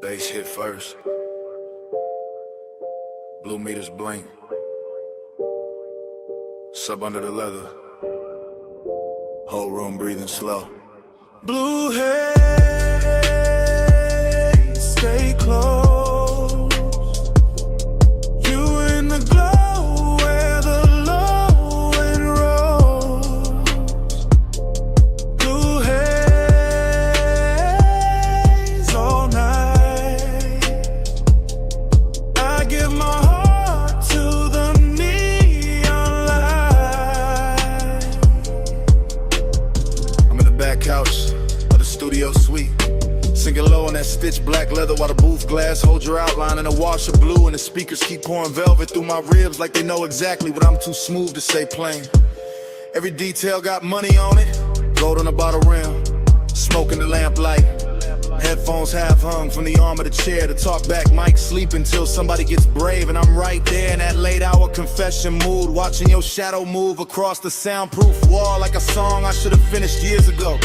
Bass hit first. Blue meters blink. Sub under the leather. Whole room breathing slow. Blue haze, stay close. You in the glow where the low end rolls. Blue haze all night. I give my heart to the neon light. I'm in the back couch of the studio suite, sinking low on that stitched black leather while the booth glass holds your outline in a wash of blue, and the speakers keep pouring velvet through my ribs like they know exactly what I'm too smooth to say plain. Every detail got money on it, gold on the bottle rim, smoke in the lamplight. Headphones half hung from the arm of the chair. The talk back mic sleep until somebody gets brave, and I'm right there in that late hour confession mood, watching your shadow move across the soundproof wall like a song I should have finished years ago.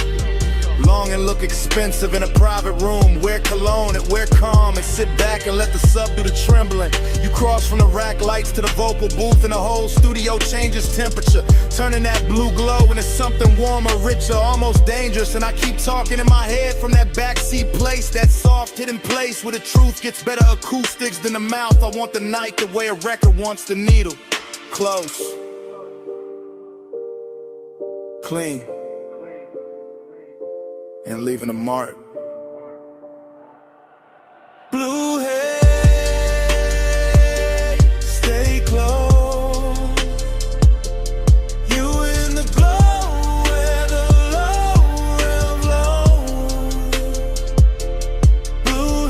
Long and look expensive in a private room. Wear cologne and wear calm and sit back and let the sub do the trembling. You cross from the rack lights to the vocal booth and the whole studio changes temperature, turning that blue glow into something warmer, richer, almost dangerous. And I keep talking in my head from that backseat place, that soft hidden place where the truth gets better acoustics than the mouth. I want the night the way a record wants the needle. Close, clean, and leaving a mark. Blue haze, stay close. You in the glow where the low end flows. Blue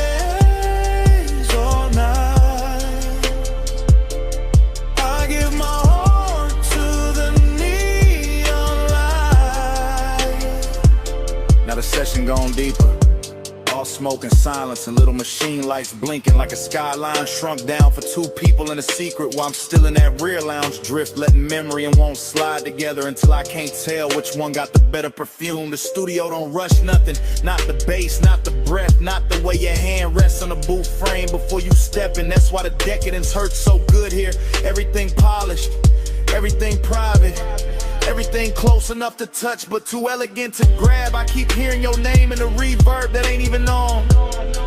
haze all night. I give my heart to the neon light. Now the session gone deeper. All smoke and silence and little machine lights blinking like a skyline shrunk down for two people in a secret, while I'm still in that rear lounge drift, letting memory and won't slide together until I can't tell which one got the better perfume. The studio don't rush nothing, not the bass, not the breath, not the way your hand rests on the booth frame before you step in. That's why the decadence hurts so good here. Everything polished, everything private, everything close enough to touch but too elegant to grab. I keep hearing your name in the reverb that ain't even on.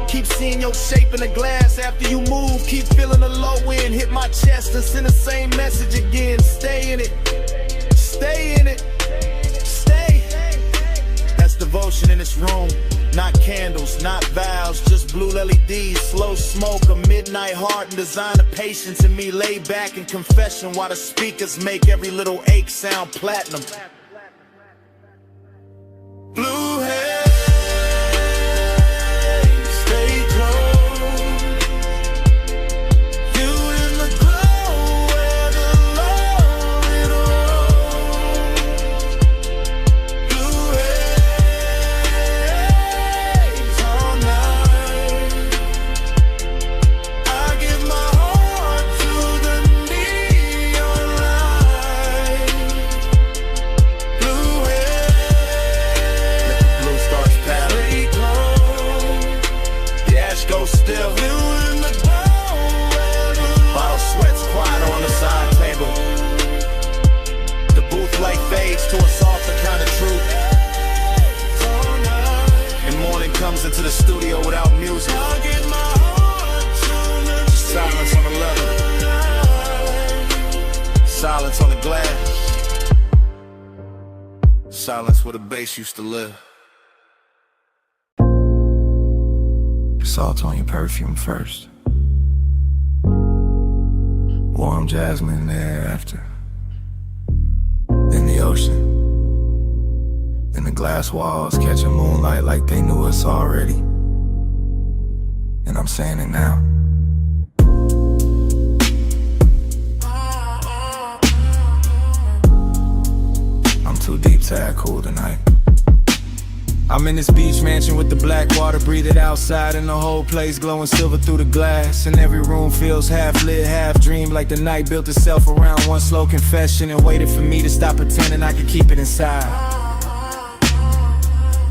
Keep seeing your shape in the glass after you move. Keep feeling the low end hit my chest and send the same message again. Stay in it, stay in it, stay. That's devotion in this room. Not candles, not vows, just blue LEDs. Slow smoke, a midnight heart, and design of patience in me. Lay back in confession while the speakers make every little ache sound platinum. Blue haze, stay close. You in the glow where the love it rolls. Blue haze all night. I give my heart to the neon light. Blue haze, blue stars pattern. The ash goes still. Bottle sweats quiet on the side table. The booth light fades to a softer kind of truth. And morning comes into the studio without music. Silence on the leather. Silence on the glass. Silence where the bass used to live. Salt on your perfume first. Warm jasmine in the air after. Then the ocean. Then the glass walls catching moonlight like they knew us already. And I'm saying it now. I'm too deep to act cool tonight. I'm in this beach mansion with the black water, breathe it outside, and the whole place glowing silver through the glass. And every room feels half lit, half dream, like the night built itself around one slow confession and waited for me to stop pretending I could keep it inside.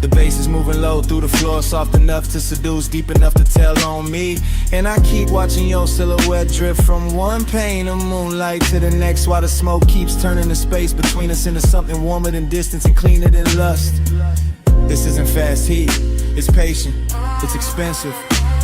The bass is moving low through the floor, soft enough to seduce, deep enough to tell on me. And I keep watching your silhouette drift from one pane of moonlight to the next, while the smoke keeps turning the space between us into something warmer than distance and cleaner than lust. This isn't fast heat, it's patient, it's expensive.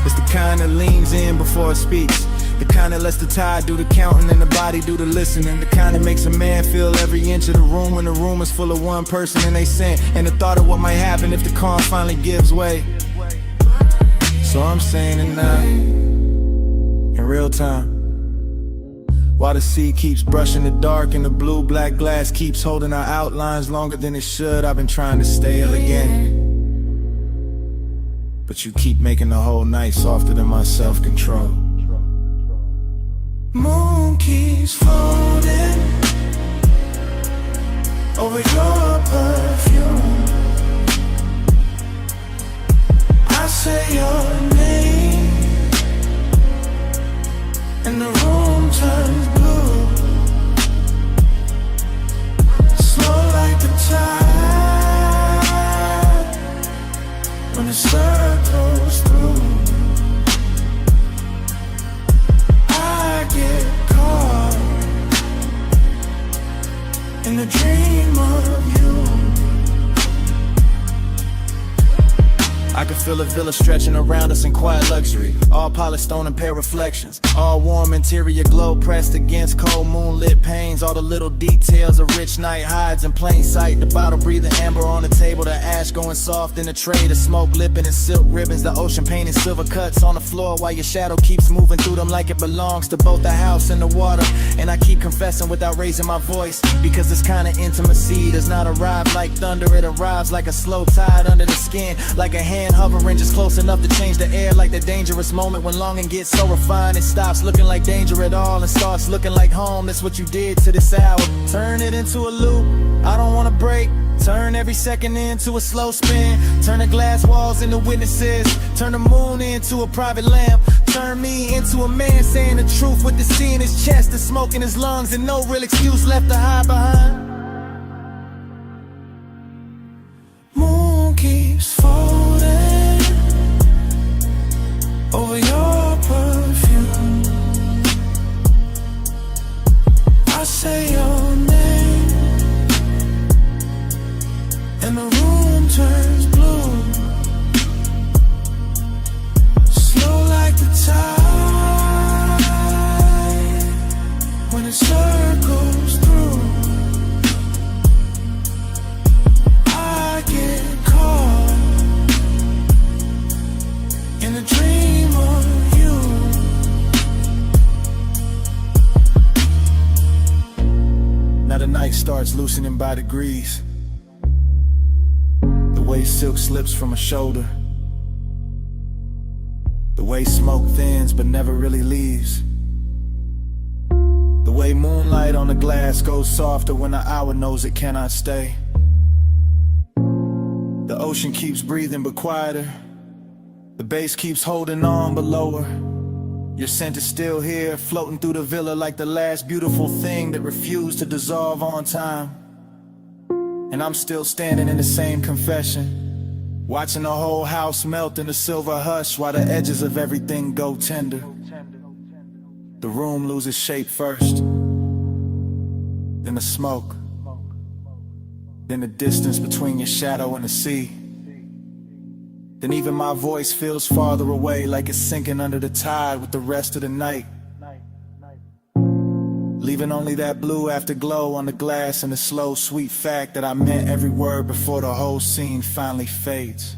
It's the kind that leans in before it speaks, the kind that lets the tide do the counting and the body do the listening, the kind that makes a man feel every inch of the room when the room is full of one person and they sent, and the thought of what might happen if the calm finally gives way. So I'm saying it now, in real time, while the sea keeps brushing the dark and the blue-black glass keeps holding our outlines longer than it should. I've been trying to stay elegant, but you keep making the whole night softer than my self-control. Moon keeps floating over your perfume. I say your name and the room turns blue, slow like the tide when the circles through. I get caught in the dream of you. I can feel a villa stretching around us in quiet luxury. All polished stone and pale reflections. All warm interior glow pressed against cold moonlit panes. All the little details a rich night hides in plain sight. The bottle breathing amber on the table. The ash going soft in the tray. The smoke lipping in silk ribbons. The ocean painting silver cuts on the floor, while your shadow keeps moving through them like it belongs to both the house and the water. And I keep confessing without raising my voice, because this kind of intimacy does not arrive like thunder. It arrives like a slow tide under the skin, like a hand hovering just close enough to change the air, like the dangerous moment when longing gets so refined it stops looking like danger at all and starts looking like home. That's what you did to this hour. Turn it into a loop, I don't wanna break. Turn every second into a slow spin. Turn the glass walls into witnesses. Turn the moon into a private lamp. Turn me into a man saying the truth with the sea in his chest and smoke in his lungs, and no real excuse left to hide behind. Moon keeps folding over your perfume. I say your name and the room turns blue, slow like the tide when it circles through. I get caught starts loosening by degrees. The way silk slips from a shoulder. The way smoke thins but never really leaves. The way moonlight on the glass goes softer when the hour knows it cannot stay. The ocean keeps breathing but quieter. The bass keeps holding on but lower. Your scent is still here, floating through the villa like the last beautiful thing that refused to dissolve on time. And I'm still standing in the same confession, watching the whole house melt in a silver hush while the edges of everything go tender. The room loses shape first, then the smoke, then the distance between your shadow and the sea. Then even my voice feels farther away, like it's sinking under the tide with the rest of the night, leaving only that blue afterglow on the glass and the slow, sweet fact that I meant every word before the whole scene finally fades.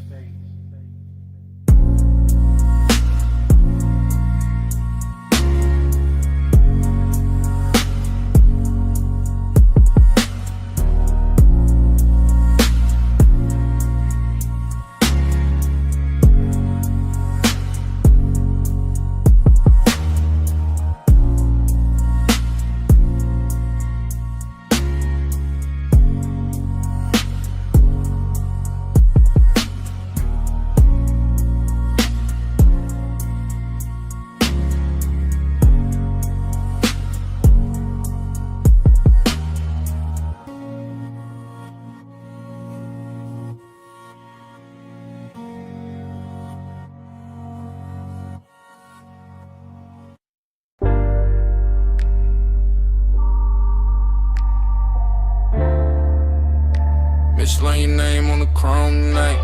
Mislaying your name on the chrome tonight.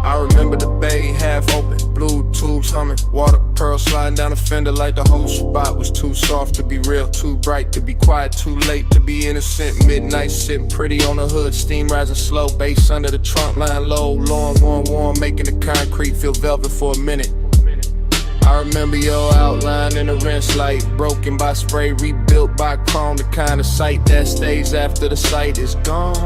I remember the bay half open, blue tubes humming, water pearls sliding down the fender like the whole spot was too soft to be real, too bright to be quiet, too late to be innocent. Midnight sitting pretty on the hood, steam rising slow, bass under the trunk, lying low, long, warm, making the concrete feel velvet for a minute. I remember your outline in the rinse light, broken by spray, rebuilt by chrome, the kind of sight that stays after the sight is gone.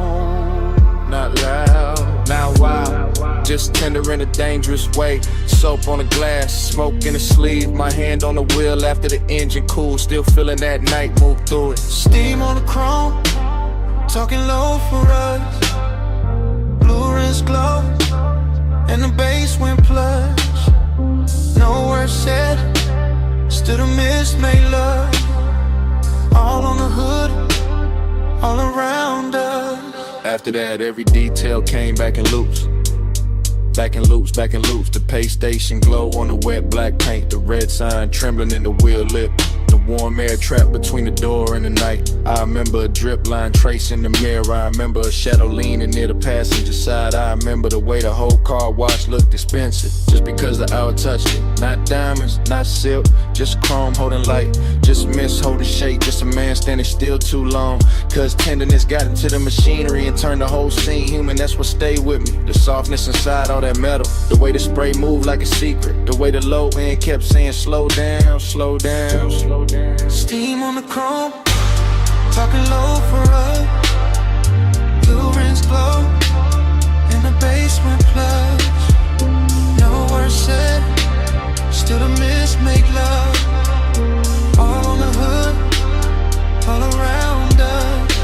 Not loud, not wild, just tender in a dangerous way. Soap on the glass, smoke in the sleeve, my hand on the wheel after the engine cool, still feeling that night move through it. Steam on the chrome, talking low for us. Blue rinse glow, and the bass went plush. No words said, still the mist made love. All on the hood, all around us. After that, every detail came back in loops. Back in loops, back in loops. The pay station glow on the wet black paint. The red sign trembling in the wheel lip. The warm air trapped between the door and the night. I remember a drip line tracing the mirror. I remember a shadow leaning near the passenger side. I remember the way the whole car wash looked expensive, just because the hour touched it. Not diamonds, not silk, just chrome holding light, just mist holding shape, just a man standing still too long. Cause tenderness got into the machinery and turned the whole scene human. That's what stayed with me. The softness inside all that metal, the way the spray moved like a secret, the way the low end kept saying slow down, slow down, slow down. Steam on the chrome, talking low for us. Blue rinse glow, in the basement plush. No words said, still the mist make love. All on the hood, all around us.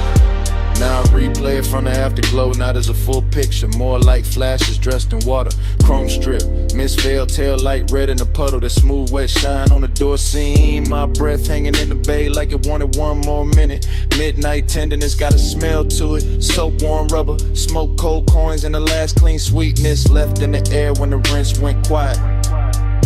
Now I replay it from the afterglow, not as a full picture, more like flashes dressed in water. Chrome strip, mist veil, tail light red in the puddle, that smooth wet shine on the door seam. My breath hanging in the bay like it wanted one more minute. Midnight tenderness got a smell to it, soap warm rubber, smoke cold coins, and the last clean sweetness left in the air when the rinse went quiet.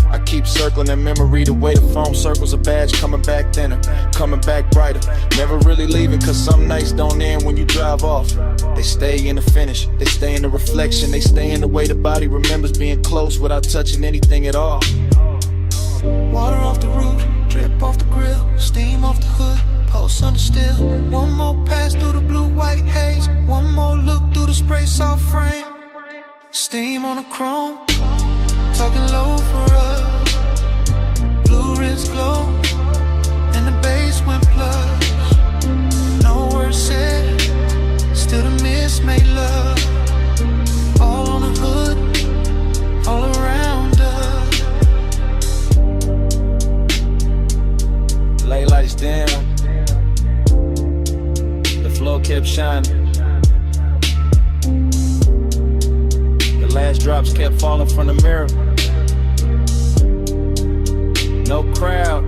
I keep circling in memory the way the foam circles a badge, coming back thinner, coming back brighter. Never really leaving, cause some nights don't end when you drive off. They stay in the finish, they stay in the reflection, they stay in the way the body remembers being close without touching anything at all. Water off the roof, drip off the grill, steam off the hood, pulse under still. One more pass through the blue-white haze, one more look through the spray soft frame. Steam on the chrome, talking low for us. Blue wrist glow, and the bass went plus. No words said, still the miss made love. All on the hood, all around us. Late lights dim, the floor kept shining. The last drops kept falling from the mirror. No crowd,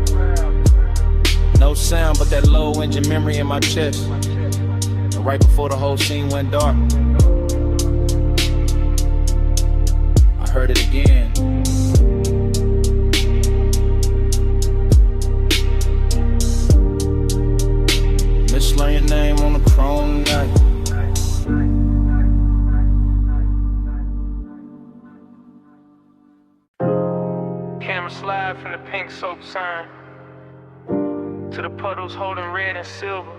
no sound, but that low engine memory in my chest. And right before the whole scene went dark, I heard it again. Mislearn your name on the chrome night. Camera slide from the pink soap sign to the puddles holding red and silver,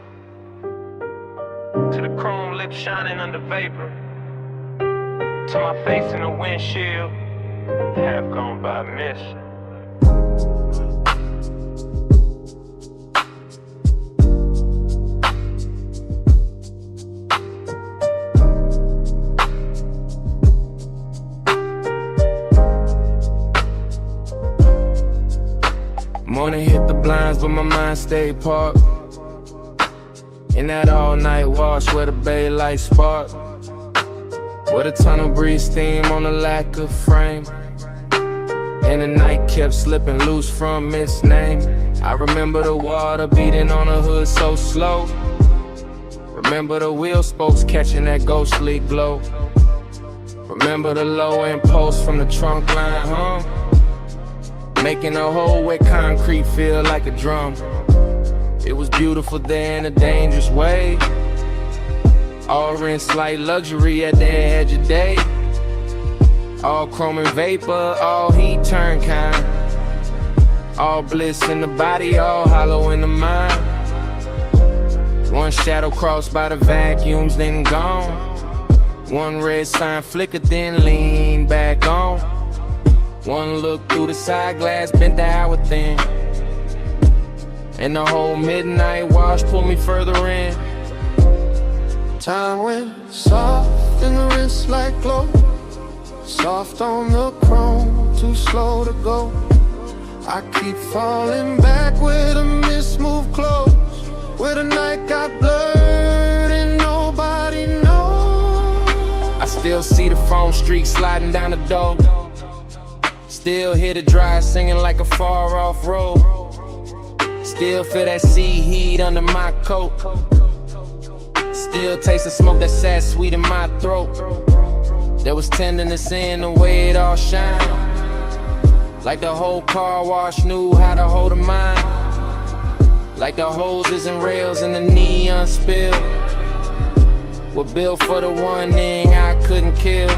to the chrome lips shining under vapor, to my face in the windshield, half gone by miss. Morning hit the blinds, but my mind stayed parked in that all-night wash where the bay lights spark, where the tunnel breeze steam on the lack of frame, and the night kept slipping loose from its name. I remember the water beating on the hood so slow. Remember the wheel spokes catching that ghostly glow. Remember the low end post from the trunk line hum, making a hole where concrete feel like a drum. It was beautiful there in a dangerous way. All rinse like luxury at the edge of day. All chrome and vapor, all heat turn kind. All bliss in the body, all hollow in the mind. One shadow crossed by the vacuums, then gone. One red sign flickered, then leaned back on. One look through the side glass, bent the hour thin, and the whole midnight wash pulled me further in. Time went soft in the wrist like glow. Soft on the chrome, too slow to go. I keep falling back where the mist moved close, where the night got blurred and nobody knows. I still see the foam streak sliding down the door. Still hear the drive singing like a far off road. Still feel that sea heat under my coat. Still taste the smoke that sat sweet in my throat. There was tenderness in the way it all shined, like the whole car wash knew how to hold a mind. Like the hoses and rails and the neon spill were built for the one thing I couldn't kill.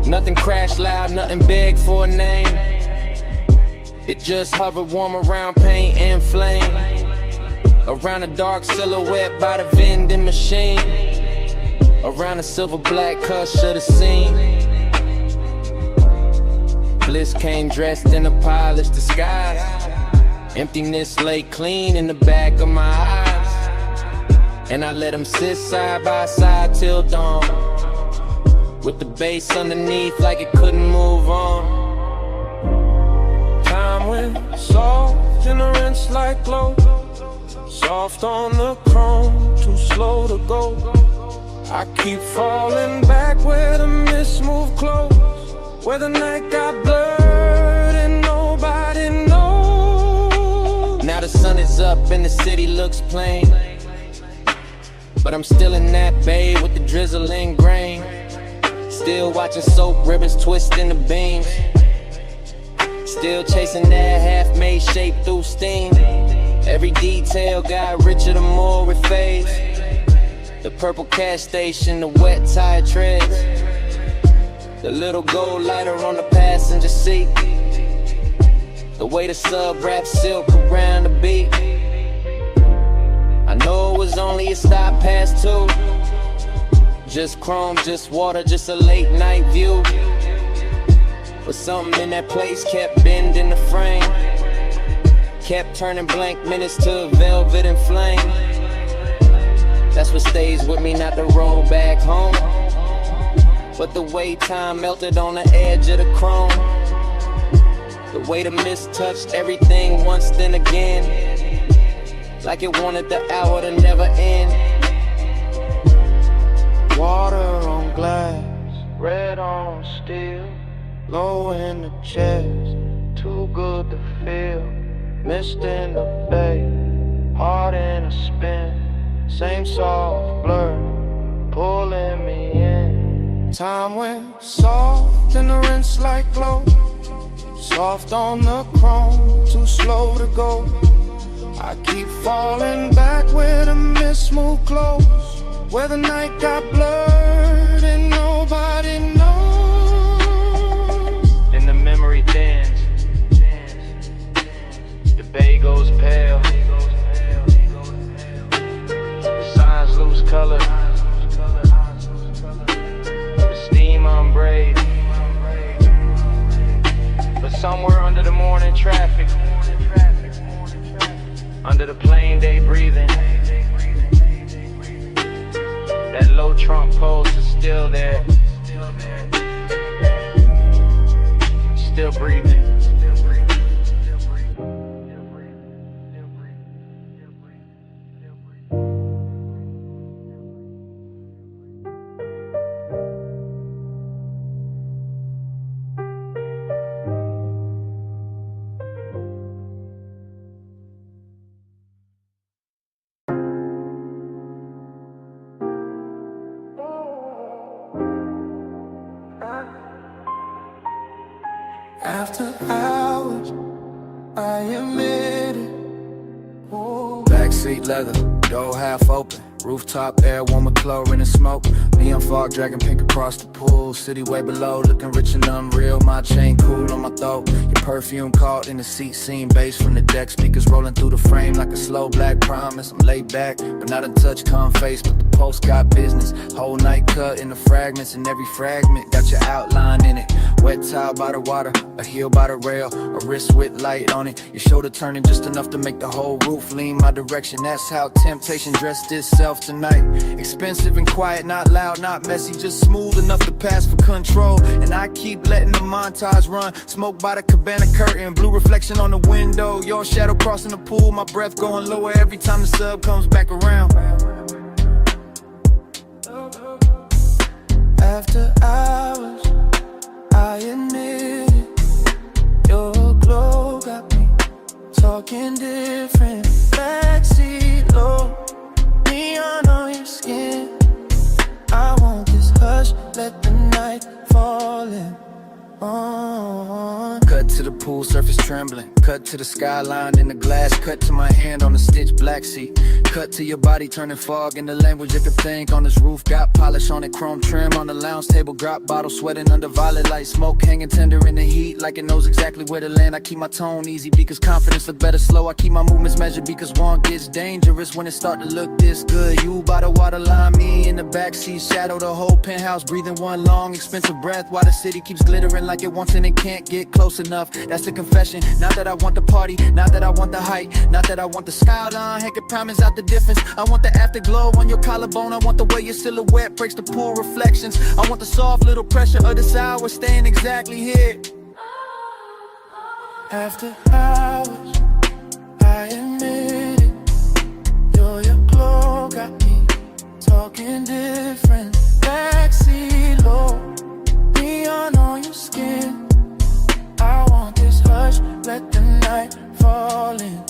Nothing crashed loud, nothing begged for a name. It just hovered warm around paint and flame, around a dark silhouette by the vending machine, around the silver black hush of the scene. Bliss came dressed in a polished disguise. Emptiness lay clean in the back of my eyes, and I let them sit side by side till dawn, with the bass underneath like it couldn't move on. Time went soft in the rinse like glow. Soft on the chrome, too slow to go. I keep falling back where the mist moved close, where the night got blurred and nobody knows. Now the sun is up and the city looks plain, but I'm still in that bay with the drizzling grain. Still watching soap ribbons twist in the beams. Still chasing that half-made shape through steam. Every detail got richer the more it fades. The purple cash station, the wet tire treads, the little gold lighter on the passenger seat, the way the sub wraps silk around the beat. I know it was only a stop past 2. Just chrome, just water, just a late night view. But something in that place kept bending the frame, kept turning blank minutes to velvet and flame. That's what stays with me, not the road back home, but the way time melted on the edge of the chrome. The way the mist touched everything once then again, like it wanted the hour to never end. Water on glass, red on steel, low in the chest, too good to feel. Mist in the bay, heart in a spin, same soft blur, pulling me in. Time went soft in the rinse like glow, soft on the chrome, too slow to go. I keep falling back where the mist moved close, where the night got blurred and nobody knows. And the memory thins, the bay goes pale, the signs lose color, the steam unbraid. But somewhere under the morning traffic, under the plain day breathing, that low trunk pulse is still there, still breathing. After hours, I admit it. Ooh. Backseat leather, door half open, rooftop air, warm with chlorine and smoke. Neon fog dragging pink across the pool. City way below, looking rich and unreal. My chain cool on my throat. Your perfume caught in the seat, seeing bass from the deck. Speakers rolling through the frame like a slow black promise. I'm laid back, but not a touch calm face. But the post got business. Whole night cut in the fragments, and every fragment got your outline in it. Wet towel by the water, a heel by the rail, a wrist with light on it. Your shoulder turning just enough to make the whole roof lean my direction. That's how temptation dressed itself tonight. Expensive and quiet, not loud, not messy, just smooth enough to pass for control. And I keep letting the montage run. Smoke by the cabana curtain, blue reflection on the window. Your shadow crossing the pool, my breath going lower every time the sub comes back around. After hours, I admit it. Your glow got me talking different. Backseat low, neon on your skin. I want this hush, let the night fall in. Cut to the pool surface trembling, cut to the skyline in the glass, cut to my hand on the stitched black seat, cut to your body turning fog in the language you could think. On this roof got polish on it, chrome trim on the lounge table, drop bottle sweating under violet light, smoke hanging tender in the heat like it knows exactly where to land. I keep my tone easy because confidence look better slow. I keep my movements measured because one gets dangerous when it start to look this good. You by the waterline, me in the backseat, shadow the whole penthouse, breathing one long expensive breath while the city keeps glittering like it wants and it can't get close enough. That's the confession. Not that I want the party, not that I want the height, not that I want the skyline, heck it promise out the difference. I want the afterglow on your collarbone. I want the way your silhouette breaks the pool reflections. I want the soft little pressure of this hour staying exactly here. After hours, I admit it. Your glow got me talking different. Backseat low, neon on your skin. I want this hush, let the night fall in.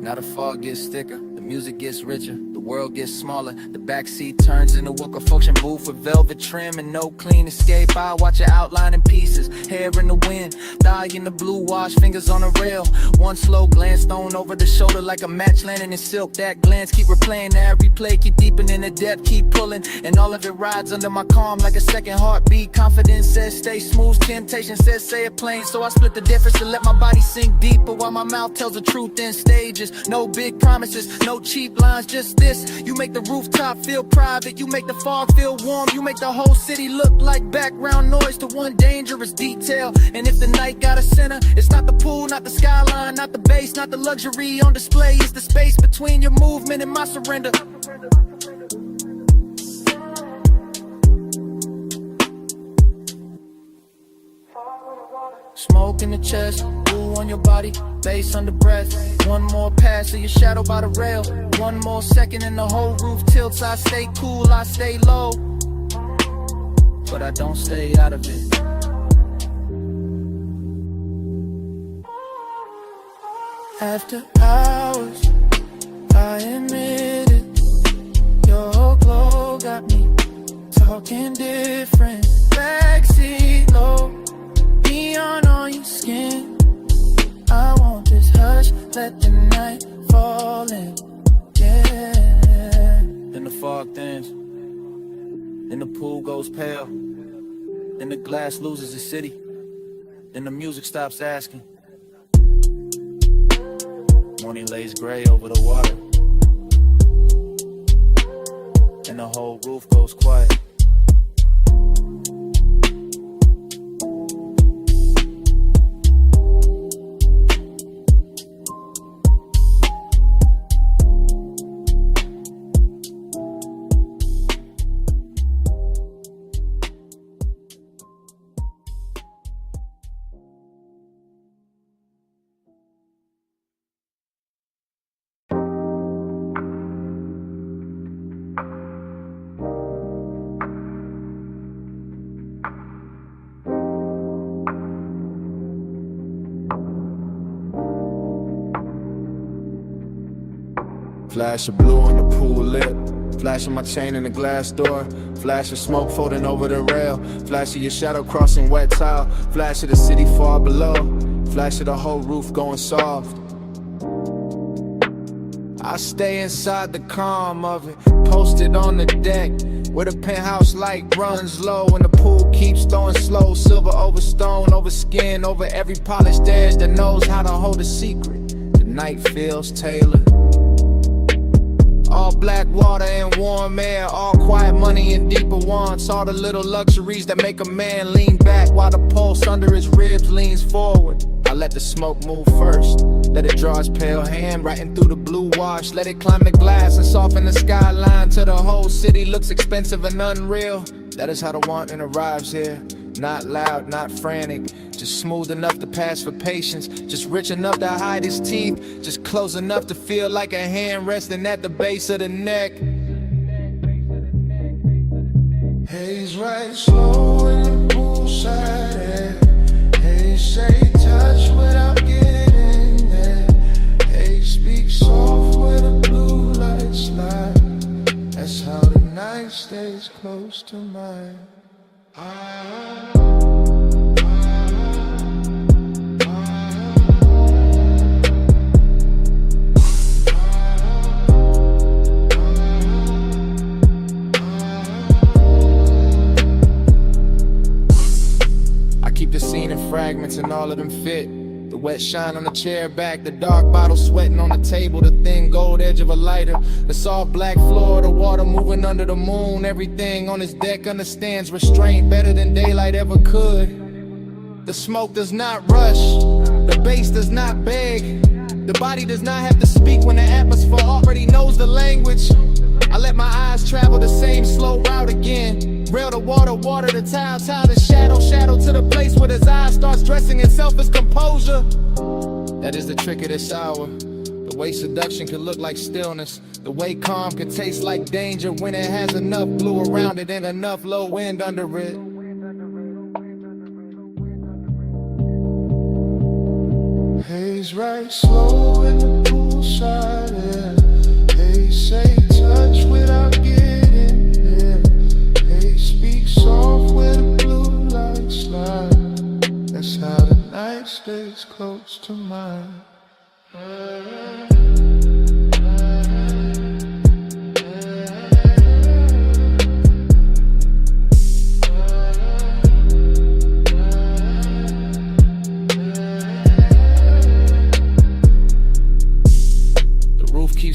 Now the fog gets thicker, the music gets richer, the world gets smaller. The backseat turns into a function booth with velvet trim and no clean escape. I watch your outline in pieces, hair in the wind, thigh in the blue wash, fingers on the rail. One slow glance thrown over the shoulder like a match landing in silk. That glance keep replaying, that replay keep deepening the depth, keep pulling, and all of it rides under my calm like a second heartbeat. Confidence says stay smooth, temptation says say it plain. So I split the difference to let my body sink deeper while my mouth tells the truth in stages. No big promises, no cheap lines, just this. this. You make the rooftop feel private, you make the fog feel warm, you make the whole city look like background noise to one dangerous detail. And if the night got a center, it's not the pool, not the skyline, not the bass, not the luxury on display, it's the space between your movement and my surrender. Smoke in the chest, blue on your body, bass under breath. One more pass of your shadow by the rail. One more second and the whole roof tilts. I stay cool, I stay low, but I don't stay out of it. After hours, I admit it, your glow got me talking different. Backseat low, neon on your skin. I won't just hush, let the night fall in. Yeah. Then the fog thins, then the pool goes pale, then the glass loses its city, then the music stops asking. Morning lays gray over the water, and the whole roof goes quiet. Flash of blue on the pool lip, flash of my chain in the glass door, flash of smoke floating over the rail, flash of your shadow crossing wet tile, flash of the city far below, flash of the whole roof going soft. I stay inside the calm of it, posted on the deck, where the penthouse light runs low and the pool keeps throwing slow. Silver over stone, over skin, over every polished edge that knows how to hold a secret. The night feels tailored. All black water and warm air, all quiet money and deeper wants, all the little luxuries that make a man lean back while the pulse under his ribs leans forward. I let the smoke move first, let it draw its pale hand writing through the blue wash, let it climb the glass and soften the skyline till the whole city looks expensive and unreal. That is how the wanting arrives here, not loud, not frantic, just smooth enough to pass for patience, just rich enough to hide his teeth, just close enough to feel like a hand resting at the base of the neck. Haze right slow in the poolside air. Haze say touch without getting there. Haze speak soft where the blue lights lie. That's how the night stays close to mine. Keep the scene in fragments and all of them fit. The wet shine on the chair back, the dark bottle sweating on the table, the thin gold edge of a lighter, the soft black floor, the water moving under the moon. Everything on this deck understands restraint better than daylight ever could. The smoke does not rush, the bass does not beg, the body does not have to speak when the atmosphere already knows the language. I let my eyes travel the same slow route again. Rail to water, water to tile, tile to shadow, shadow to the place where his eye starts dressing itself as composure. That is the trick of this hour. The way seduction can look like stillness, the way calm can taste like danger when it has enough blue around it and enough low wind under it. Haze right slow in the poolside air. Haze say touch without getting there. Haze speak soft where the blue lights slide. That's how the night stays close to mine.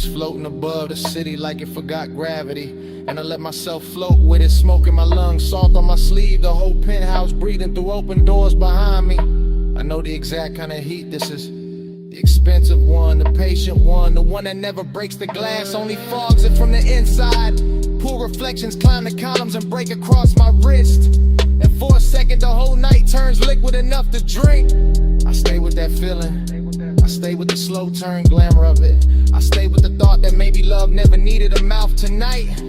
floating above the city like it forgot gravity. And I let myself float with it, smoke in my lungs, salt on my sleeve, the whole penthouse breathing through open doors behind me. I know the exact kind of heat this is. The expensive one, the patient one, the one that never breaks the glass, only fogs it from the inside. Pool reflections climb the columns and break across my wrist. And for a second the whole night turns liquid enough to drink. I stay with that feeling, I stay with the slow turn glamour of it. I stay with the thought that maybe love never needed a mouth tonight.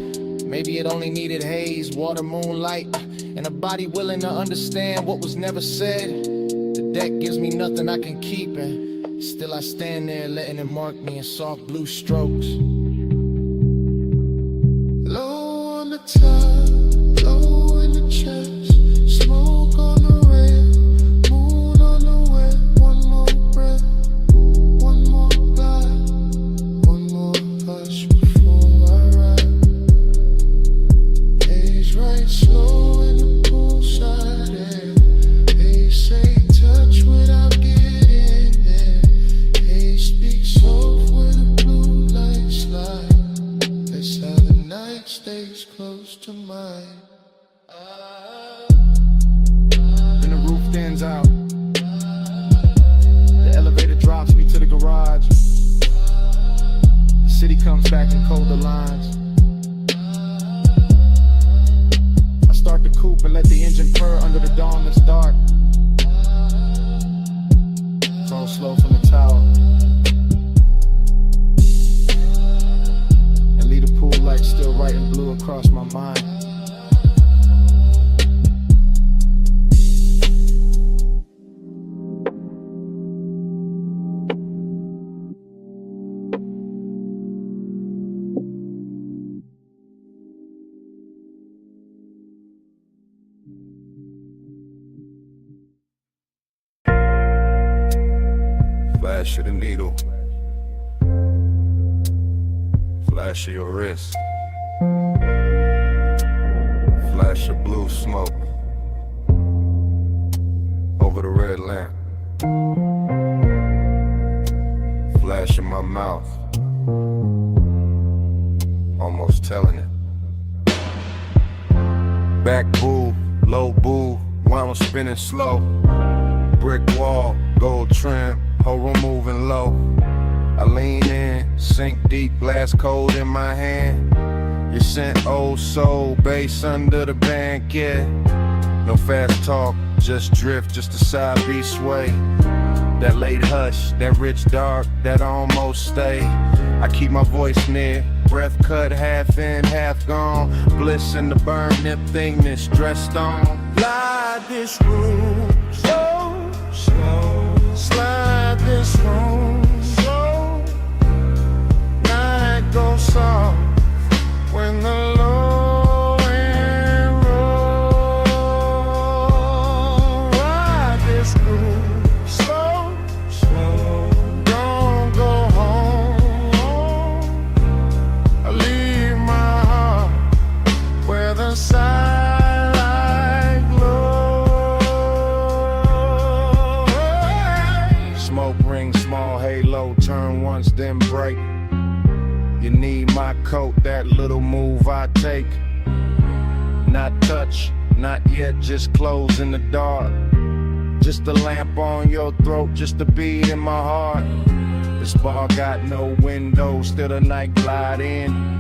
Maybe it only needed haze, water, moonlight, and a body willing to understand what was never said. The deck gives me nothing I can keep, and still I stand there letting it mark me in soft blue strokes. Low on the top, low in the chest, smoke on the rail, moon on the web. One more breath, one more glide, one more hush before I ride. Haze right slow in the poolside air. Haze say touch without getting there. Haze speak soft where the blue lights slide. That's how the night stays close to mine. Then the roof thins out, the elevator drops me to the garage. The city comes back in colder lines. I start the coupe and let the engine purr under the dawn that's dark. Throw slow from the tower and leave the pool light still writing blue across my mind. Flash of the needle, flash of your wrist, flash of blue smoke over the red lamp, flash in my mouth, almost telling it. Back boo, low boo, while I'm spinning slow. Brick wall, gold trim, whole room moving low. I lean in, sink deep, glass cold in my hand. You sent old soul, bass under the blanket. No fast talk, just drift, just a side beat sway. That late hush, that rich dark, that almost stay. I keep my voice near, breath cut, half in, half gone. Bliss in the burn, nip thing that's dressed on. Slide this room slow, slow. Slide this room slow. Night goes soft when the low end roll. Ride this room slow, slow. Don't go home. I leave my heart where the side glow. Smoke ring, small halo, turn once then break. You need my coat, that little move I take. Not touch, not yet, just close in the dark. Just a lamp on your throat, just a beat in my heart. This bar got no windows, still the night glide in.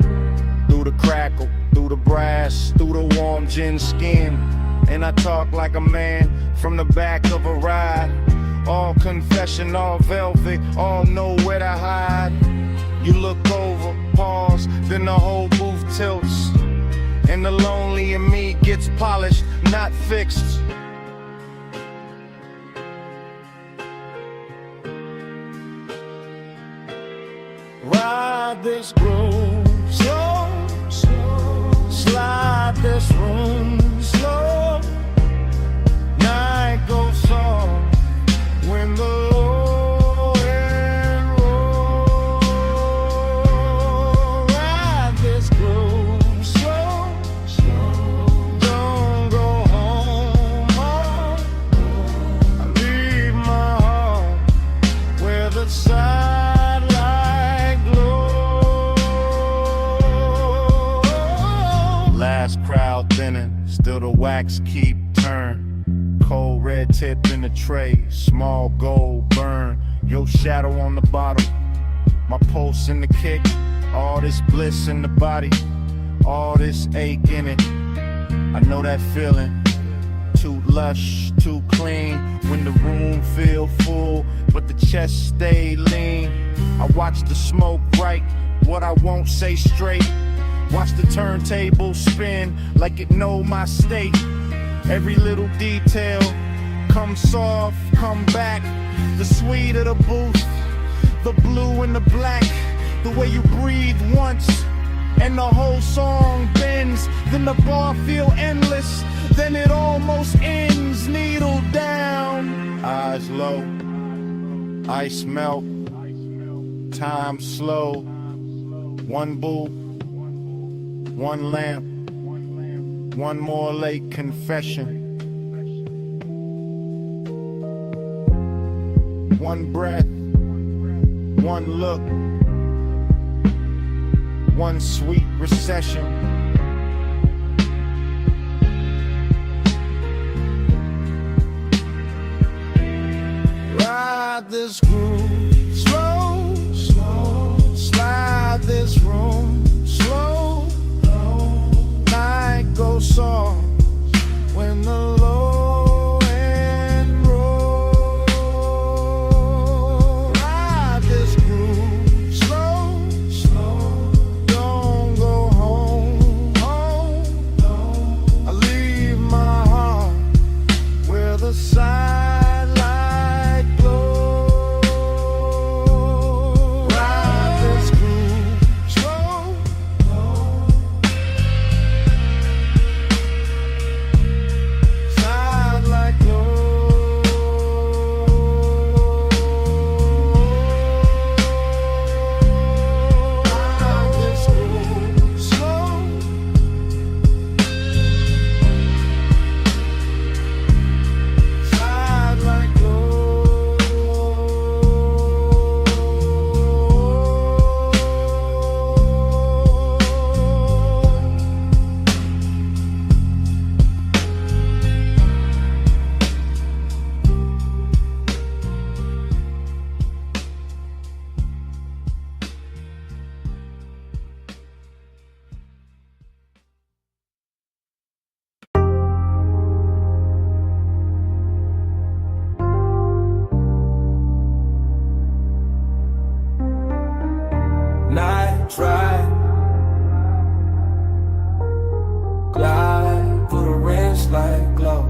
Through the crackle, through the brass, through the warm gin skin. And I talk like a man from the back of a ride. All confession, all velvet, all know where to hide. You look over, pause, then the whole booth tilts. And the lonely in me gets polished, not fixed. Ride this groove slow, slow. Slide this room slow. Night goes soft when the low end roll. Ride this groove slow, slow. Don't go home. I leave my heart where the side light glows. Still the wax keep turn. Cold red tip in the tray, small gold burn. Your shadow on the bottle, my pulse in the kick. All this bliss in the body, all this ache in it. I know that feeling. Too lush, too clean. When the room feel full, but the chest stay lean. I watch the smoke right, what I won't say straight. Watch the turntable spin like it know my state. Every little detail, come soft, come back. The sweet of the booth, the blue and the black. The way you breathe once, and the whole song bends. Then the bar feel endless, then it almost ends. Needle down, eyes low, ice melt, time slow. One boo, one lamp, one more late confession. One breath, one look, one sweet recession. Ride this groove, slow, slow. Slide this room, slow. Night goes soft when the low end roll. Ride this groove, slow, slow. Don't go home, home. I leave my heart where the sidelight glows. Ride this groove, slow. Sidelight glows. Ride this groove, slow. Sidelight glows. Night drive, glide through the wrist like glow.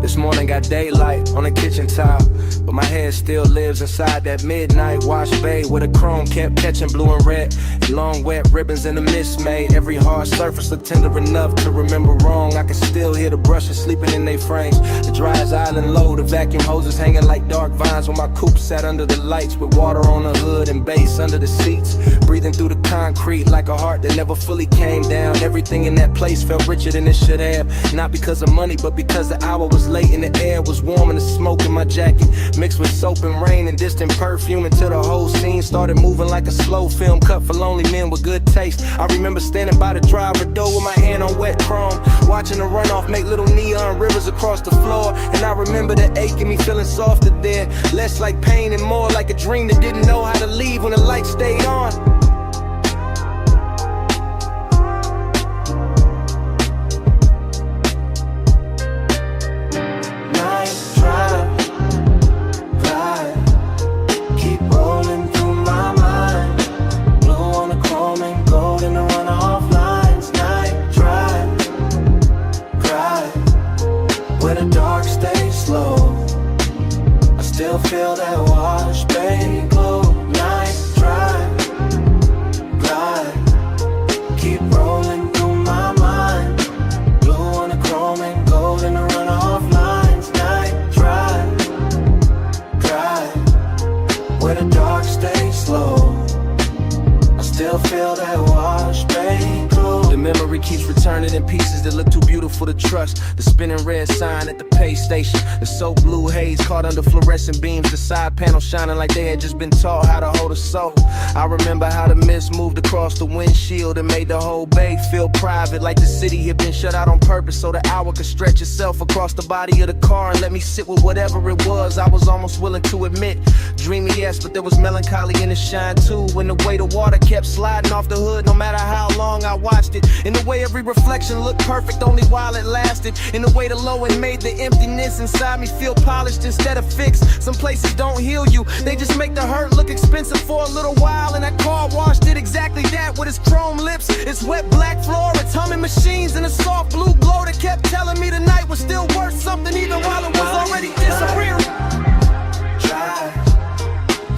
This morning got daylight on the kitchen tile, but my head still lives inside that midnight wash bay where the chrome kept catching blue and red. And long wet ribbons in the mist made every hard surface look tender enough to remember wrong. I can still hear the brushes sleeping in their frames, the dryer's island low, the vacuum hoses hanging like dark vines when my coupe sat under the lights with water on the hood and bass under the seats. Breathing through the concrete like a heart that never fully came down. Everything in that place felt richer than it should have, not because of money but because the hour was late and the air was warm and the smoke in my jacket mixed with soap and rain and distant perfume until the whole scene started moving like a slow film cut for lonely men with good taste. I remember standing by the driver door with my hand on wet chrome, watching the runoff make little neon rivers across the floor. And I remember the ache in me feeling softer there, less like pain and more like a dream that didn't know how to leave when the light stayed on. Feel that wash, bay glow. Night drive, glide, keep rolling through my mind. Blue on the chrome and gold in the runoff lines. Night drive, where the dark stays slow. I still feel that wash, bay glow. The memory keeps returning in pieces that look too beautiful to trust. The spinning red sign at the pay station, the soap blue haze caught under fluorescent beams, the side panel shining like they had just been taught how to hold a soul. I remember how the mist moved across the windshield and made the whole bay feel private, like the city had been shut out on purpose so the hour could stretch itself across the body of the car and let me sit with whatever it was. I was almost willing to admit, dreamy yes, but there was melancholy in the shine too, when the way the water kept sliding off the hood no matter how long I watched it, in the way every reflection looked perfect only while it lasted, in the way the low end made the emptiness inside me feel polished instead of fixed. Some places don't heal you, they just make the hurt look expensive for a little while, and that car wash did exactly that with its chrome lips, its wet black floor, its humming machines, and a soft blue glow that kept telling me the night was still worth something even while it was already disappearing. Drive,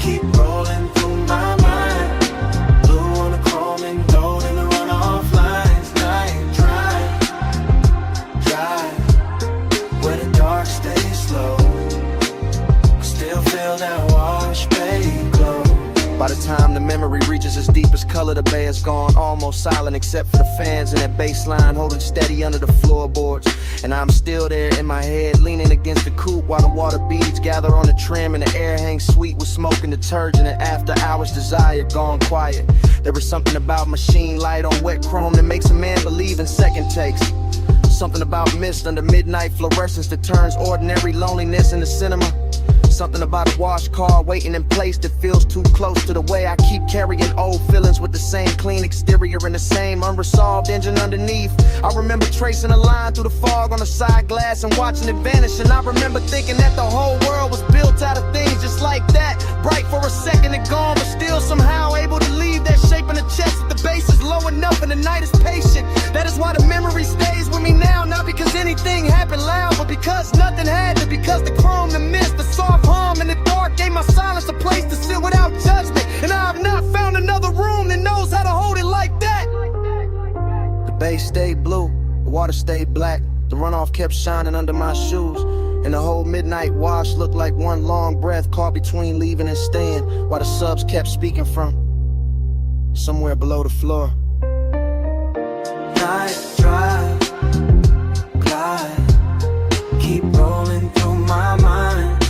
keep rolling through my mind, blue on the chrome and gold in the runoff lines. Night drive, where the dark stays slow, still feel that wash bay glow. By the time the memory reaches its deepest color, the bay is gone, almost silent except for the fans and that bass line holding steady under the floorboards. And I'm still there in my head, leaning against the coupe while the water beads gather on the trim and the air hangs sweet with smoke and detergent and after hours desire gone quiet. There is something about machine light on wet chrome that makes a man believe in second takes. Something about mist under midnight fluorescence that turns ordinary loneliness into cinema. Something about a wash car waiting in place that feels too close to the way I keep carrying old feelings with the same clean exterior and the same unresolved engine underneath. I remember tracing a line through the fog on the side glass and watching it vanish, and I remember thinking that the whole world was built out of things just like that, bright for a second and gone, but still somehow able to leave that shape in the chest at the base is low enough and the night is patient. That is why the memory stays with me now, not because anything happened loud, but because nothing had to, because the chrome, the mist, the soft hum in the dark gave my silence a place to sit without judgment, and I have not found another room that knows how to hold it like that. The bay stayed blue, the water stayed black, the runoff kept shining under my shoes, and the whole midnight wash looked like one long breath caught between leaving and staying, while the subs kept speaking from somewhere below the floor. Night drive, glide, keep rolling through my mind,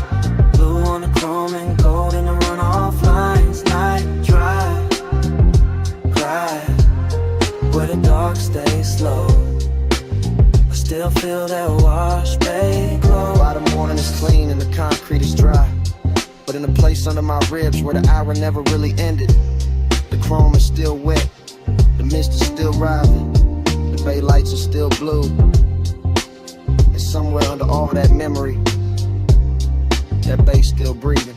blue on the chrome and gold in the runoff lines. Night drive, glide, where the dark stays slow, I still feel that wash bay glow. By the morning is clean and the concrete is dry, but in the place under my ribs where the hour never really ended, the chrome is still wet, the mist is still rising, the bay lights are still blue, and somewhere under all that memory, that bay's still breathing.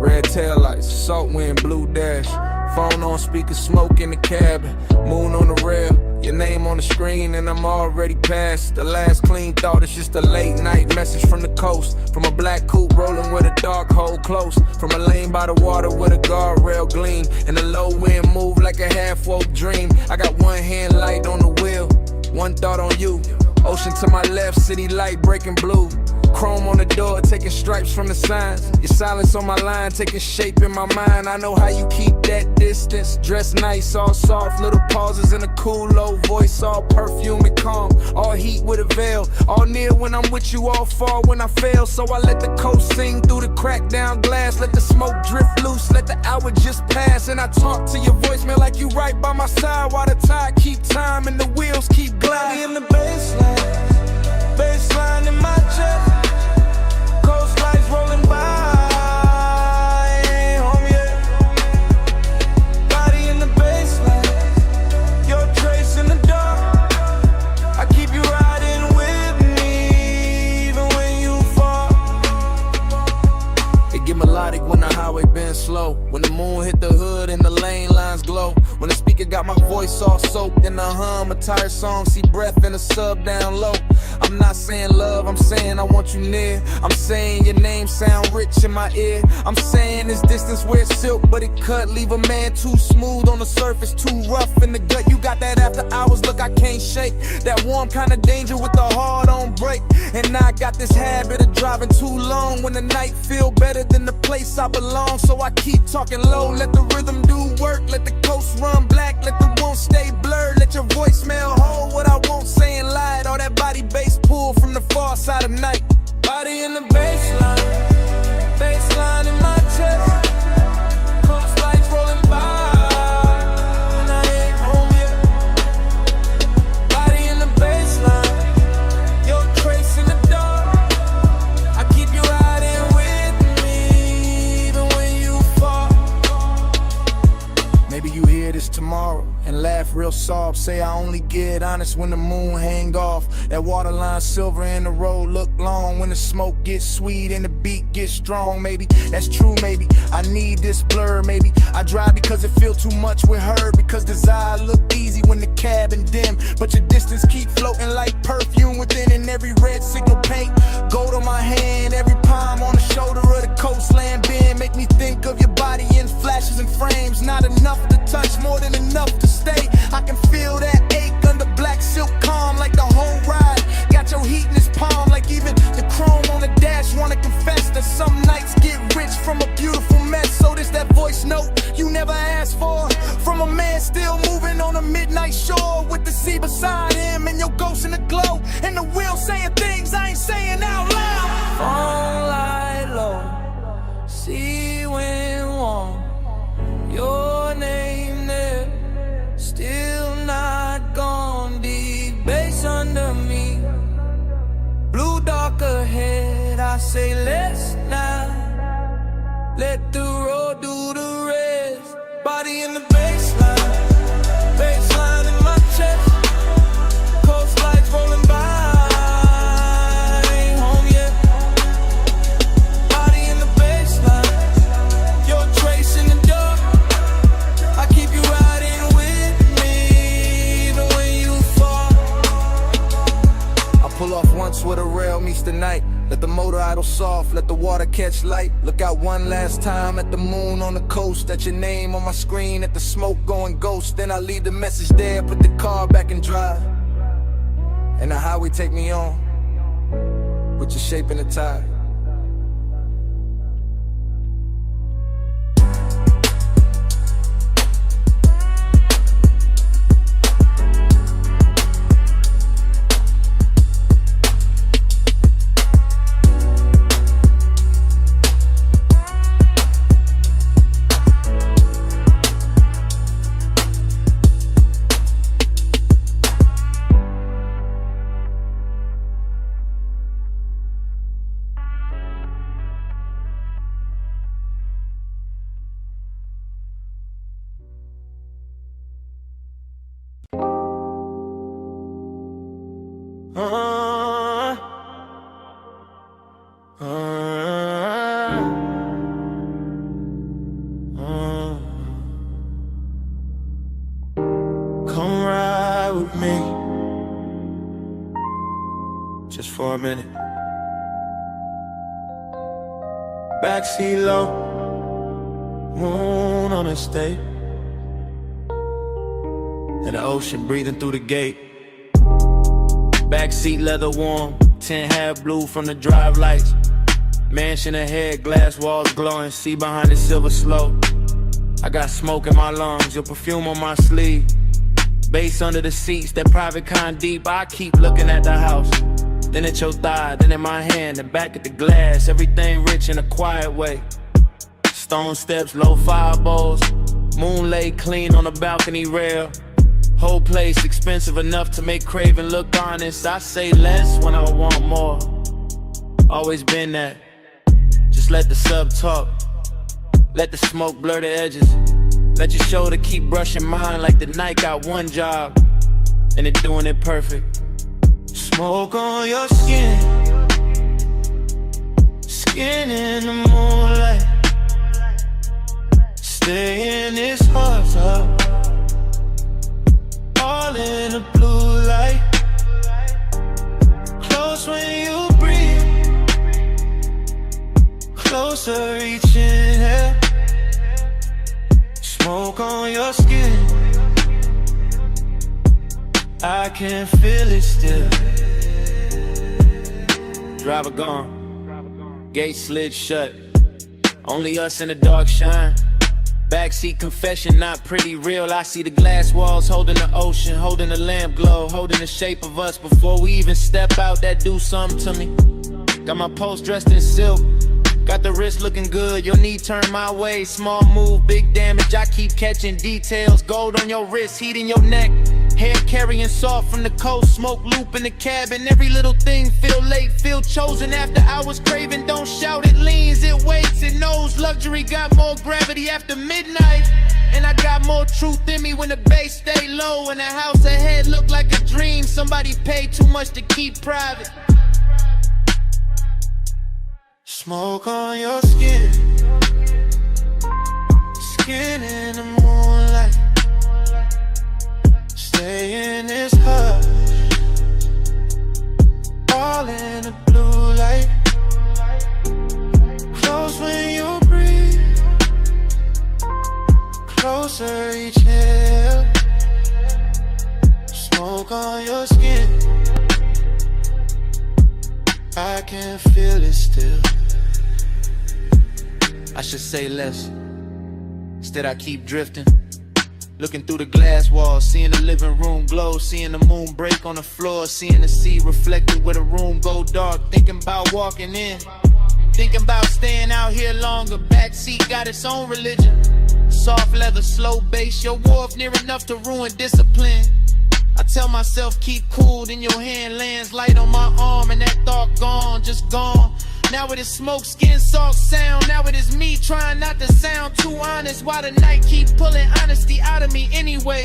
Red taillights, salt wind, blue dash. Phone on speaker, smoke in the cabin. Moon on the rail, your name on the screen, and I'm already past. The last clean thought is just a late night message from the coast. From a black coupe rolling with a dark hole close. From a lane by the water with a guardrail gleam. And the low wind move like a half-woke dream. I got one hand light on the wheel, one thought on you. Ocean to my left, city light breaking blue. Chrome on the door, taking stripes from the signs. Your silence on my line, taking shape in my mind. I know how you keep that distance. Dress nice, all soft, little pauses in a cool low voice. All perfume and calm, all heat with a veil. All near when I'm with you, all far when I fail. So I let the coast sing through the cracked down glass. Let the smoke drift loose, let the hour just pass. And I talk to your voicemail like you right by my side. While the tide keep time and the wheels keep gliding. In the baseline in my chest. Coast lights rolling by, ain't home yet. Body in the baseline, your trace in the dark. I keep you riding with me, even when you fall. It get melodic when the highway been slow. When the moon hit the hood and the lane lines glow. When the speaker got my voice all soaked in the hum, a tired song, see breath in the sub down low. I'm not saying love, I'm saying I want you near. I'm saying your name sound rich in my ear. I'm saying this distance where it's silk, but it cut. Leave a man too smooth on the surface, too rough in the gut. You got that after hours look I can't shake. That warm kind of danger with the heart on break. And I got this habit of driving too long when the night feel better than the place I belong. So I keep talking low, let the rhythm do work. Let the coast run black, let the won't stay blurred. Let your voicemail hold what I won't say and lie. All that body bass pull from the far side of night. Body in the baseline, baseline in my chest. Coast lights rolling by, and I ain't home yet. Body in the baseline, your trace in the dark. I keep you riding with me, even when you fall. Maybe you hear this tomorrow and laugh real soft. Say I only get honest when the moon hang off. That waterline silver and the road look long. When the smoke gets sweet and the beat gets strong. Maybe that's true, maybe I need this blur. Maybe I drive because it feel too much with her. Because desire look easy when the cabin dim, but your distance keep floating like perfume within. And every red signal paint gold on my hand. Every palm on the shoulder of the coastland bend. Make me think of your body in flashes and frames. Not enough to touch, more than enough to stay. I can feel that ache under black silk calm, like the whole ride got your heat in his palm. Like even the chrome on the dash wanna confess that some nights get rich from a beautiful mess. So this that voice note you never asked for, from a man still moving on a midnight shore, with the sea beside him and your ghost in the glow, and the wheel saying things I ain't saying out loud. Phone light low, sea wind warm, your name there, still not gone. Deep bass under me, blue dark ahead. I say let's not let the road do the rest. Body in the baseline, baseline in my chest. Coast lights rolling by, I ain't home yet. Body in the baseline, your trace in the dark. I keep you riding with me, even when you fall. I pull off once where the rail meets the night. Let the motor idle soft, let the water catch light. Look out one last time at the moon on the coast. At your name on my screen, at the smoke going ghost. Then I leave the message there, put the car back and drive. And the highway take me on, with your shape in the tide. Come ride with me, just for a minute. Backseat low, moon on the state, and the ocean breathing through the gate. Backseat leather warm, tint half blue from the drive lights. Mansion ahead, glass walls glowing, see behind the silver slope. I got smoke in my lungs, your perfume on my sleeve. Bass under the seats, that private kind deep. I keep looking at the house, then at your thigh, then in my hand, and back at the glass. Everything rich in a quiet way. Stone steps, low fire bowls, moon laid clean on the balcony rail. Whole place expensive enough to make craving look honest. I say less when I want more. Always been that. Just let the sub talk, let the smoke blur the edges. Let your shoulder keep brushing mine like the night got one job, and it doing it perfect. Smoke on your skin, skin in the moonlight. Stay in this heart up, all in the blue light. Closer reaching here. Smoke on your skin. I can feel it still. Driver gone, gate slid shut. Only us in the dark shine. Backseat confession, not pretty real. I see the glass walls holding the ocean, holding the lamp glow, holding the shape of us before we even step out. That do something to me. Got my post dressed in silk. Got the wrist looking good, your knee turned my way. Small move, big damage, I keep catching details. Gold on your wrist, heat in your neck. Hair carrying soft from the coast, smoke loop in the cabin. Every little thing feel late, feel chosen. After hours craving, don't shout, it leans, it waits, it knows. Luxury got more gravity after midnight. And I got more truth in me when the bass stay low. And the house ahead look like a dream. Somebody paid too much to keep private. Smoke on your skin. Skin in the moonlight. Stay in this hush. All in the blue light. Close when you breathe. Closer each here. Smoke on your skin. I can feel it still. I should say less. Instead I keep drifting. Looking through the glass walls, seeing the living room glow, seeing the moon break on the floor, seeing the sea reflected where the room go dark. Thinking about walking in, thinking about staying out here longer. Backseat got its own religion. Soft leather, slow bass, your wharf near enough to ruin discipline. I tell myself keep cool, then your hand lands light on my arm and that thought gone, just gone. Now it is smoke, skin, soft sound. Now it is me trying not to sound too honest. Why the night keep pulling honesty out of me anyway?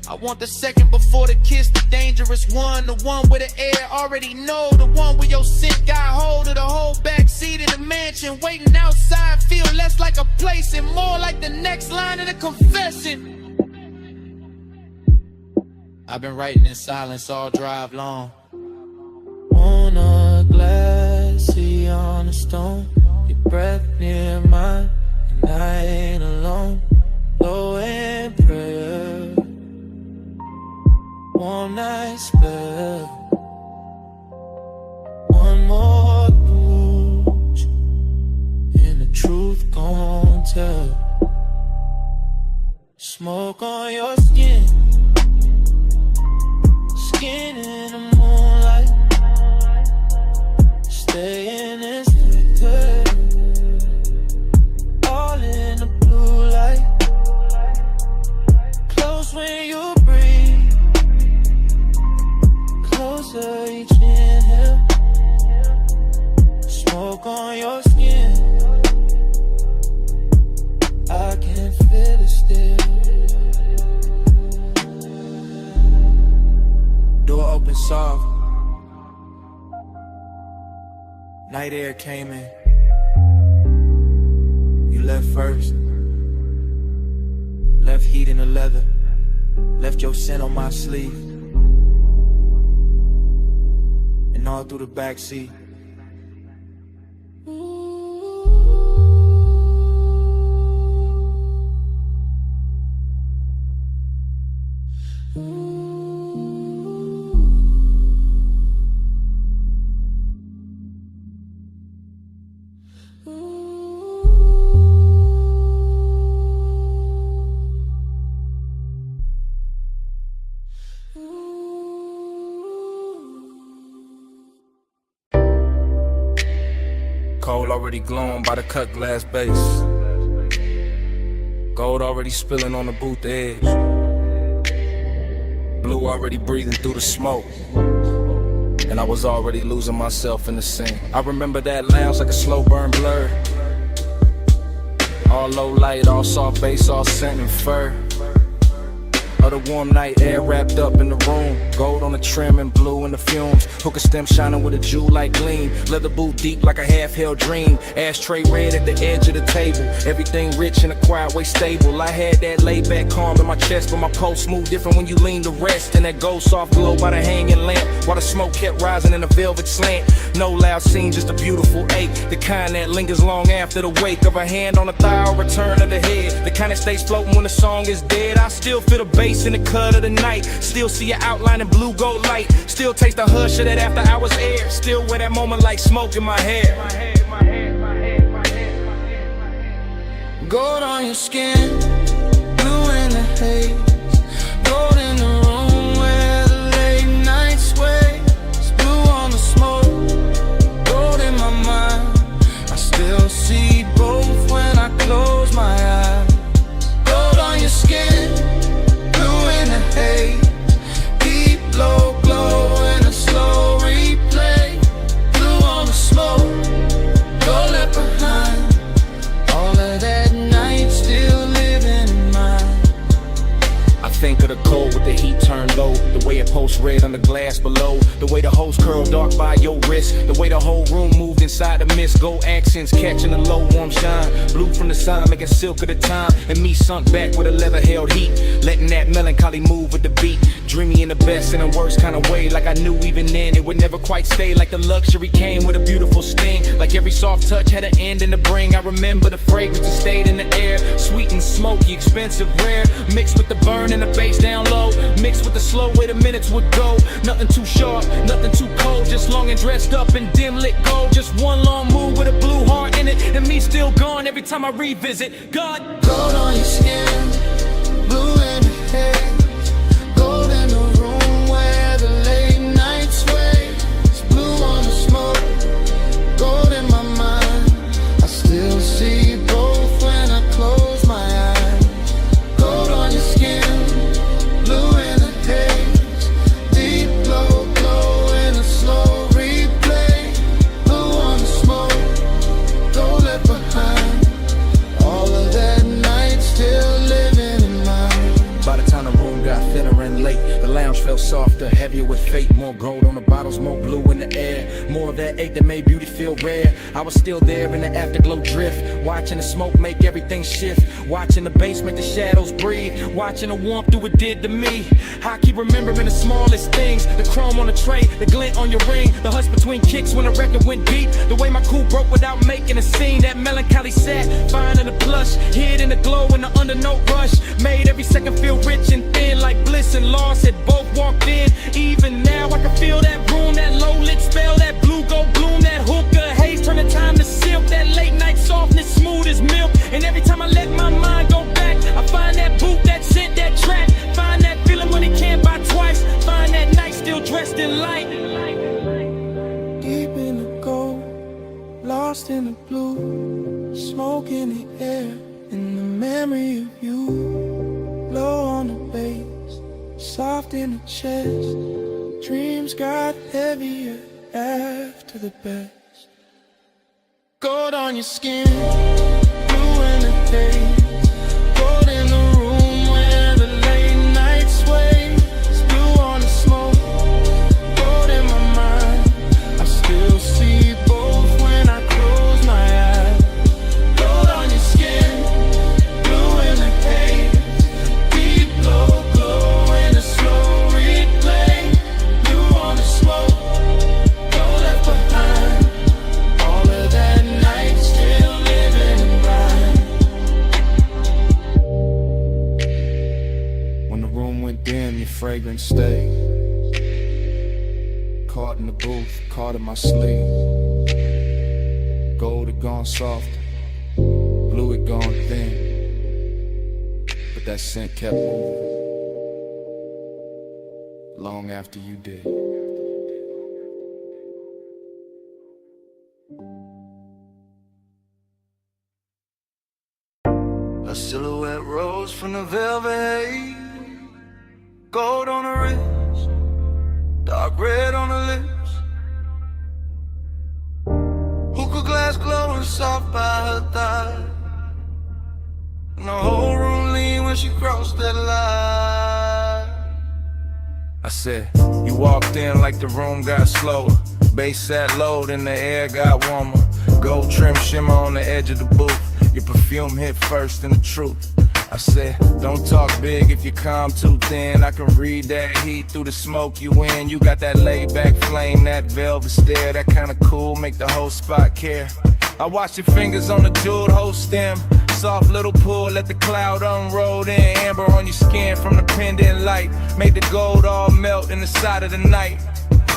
I want the second before the kiss, the dangerous one. The one where the air already know. The one where your scent got hold of the whole backseat of the mansion. Waiting outside feel less like a place and more like the next line of the confession. I've been writing in silence all drive long. On a glassy on a stone, your breath near mine, and I ain't alone. Low in prayer, one night spell, one more push, and the truth gon' tell. Smoke on your skin, skin in the moonlight. Stay in this liquor, all in the blue light. Close when you breathe, closer each inhale. Smoke on your skin, I can feel it still. Door open soft. Night air came in. You left first. Left heat in the leather. Left your scent on my sleeve. And all through the backseat. Coal already glowing by the cut glass base. Gold already spilling on the booth edge. Blue already breathing through the smoke. And I was already losing myself in the scene. I remember that lounge like a slow burn blur. All low light, all soft bass, all scent and fur. of the warm night air wrapped up in the room. Gold on the trim and blue in the fumes. Hookah stem shining with a jewel-like gleam. Leather boot deep like a half-held dream. Ashtray red at the edge of the table. Everything rich in a quiet way stable. I had that laid-back calm in my chest, but my pulse smooth different when you lean to rest. And that gold soft glow by the hanging lamp, while the smoke kept rising in a velvet slant. No loud scene, just a beautiful ache, the kind that lingers long after the wake of a hand on a thigh or return of the head. The kind that stays floating when the song is dead. I still feel the bass in the cut of the night. Still see your outline in blue gold light. Still taste the hush of that after hours air. Still wear that moment like smoke in my hair. Gold on your skin, blue in the haze. Gold in the room where the late night sways. Blue on the smoke, gold in my mind. I still see both when I close my eyes. Gold on your skin, blue in the haze. Deep low glow in a slow replay. Blue on the smoke, gold left behind. All of that night still living in mine. I think of the cold with the heat turned low. The way it pulsed red on the glass below. The way the hose curled dark by your wrist. The way the whole room moved inside the mist. Gold accents catching the low warm shine. Blue from the sun making silk of the time. And me sunk back with a leather held heat. Letting that melancholy move with the beat. Dreamy in the best and the worst kind of way. Like I knew even then it would never quite stay. Like the luxury came with a beautiful sting. Like every soft touch had an end in the bring. I remember the fragrance that stayed in the air. Sweet and smoky, expensive, rare. Mixed with the burn and the bass down low. Mixed with the slow way the minutes would go. Nothing too sharp, nothing too cold. Just long and dressed up in dim lit gold. Just one long move with a blue heart in it. And me still gone every time I revisit. God. Gold on your skin, blue in the haze. Gold in the room where the late night sways. Blue on the smoke, gold in my mind. I still see both when I close my eyes. Gold on your skin, blue in the haze. Deep low glow in a slow replay. Blue on the smoke, gold left behind. All of that night still living in mine. By the time the room got thinner and late, the lounge felt softer, heavier with fate. More gold on the bottles, more blue in the air. More of that ache that made beauty feel rare. I was still there in the afterglow drift, watching the smoke make everything shift. Watching the bass make the shadows breathe. Watching the warmth do what it did to me. I keep remembering the smallest things. The chrome on the tray, the glint on your ring. The hush between kicks when the record went deep. The way my cool broke without making a scene. That melancholy sat, fine in the plush. Hid in the glow in the undernote rush. Made every second feel rich and thin. Like bliss and loss had both walked in. Even now I can feel that room. That low lit spell. That blue gold bloom. That hookah haze turn the time to silk. That late night softness smooth as milk. And every time I let my mind go back, I find that boot, that scent, that track. Find that feeling when it can't buy twice. Find that night still dressed in light. Deep in the gold, lost in the blue. Smoke in the air, in the memory of you. Low on the bass, soft in the chest. Dreams got heavier after the best. Gold on your skin, blue in the haze. Gold in the room where the late night sways. Blue on the smoke, gold in my mind. I still see both when I close my eyes. Gold on your skin, blue in the haze. Deep low glow in a slow replay. Blue on the smoke, gold left behind. All of that night still living in mine. When the room went dim, your fragrance stayed. Caught in the booth, caught in my sleeve. Gold had gone soft, blue had gone thin. But that scent kept moving, long after you did. A silhouette rose from the velvet haze. Gold on her wrist, dark red on her lips. Hookah glass glowing soft by her thigh. And the whole room leaned when she crossed that line. I said, you walked in like the room got slower. Bass sat low, then the air got warmer. Gold trim shimmer on the edge of the booth. Your perfume hit first and the truth. I said, don't talk big if you calm too thin. I can read that heat through the smoke you in. You got that laid back flame, that velvet stare, that kinda cool, make the whole spot care. I watch your fingers on the jeweled whole stem. Soft little pull, let the cloud unroll in. Amber on your skin from the pendant light. Made the gold all melt in the side of the night.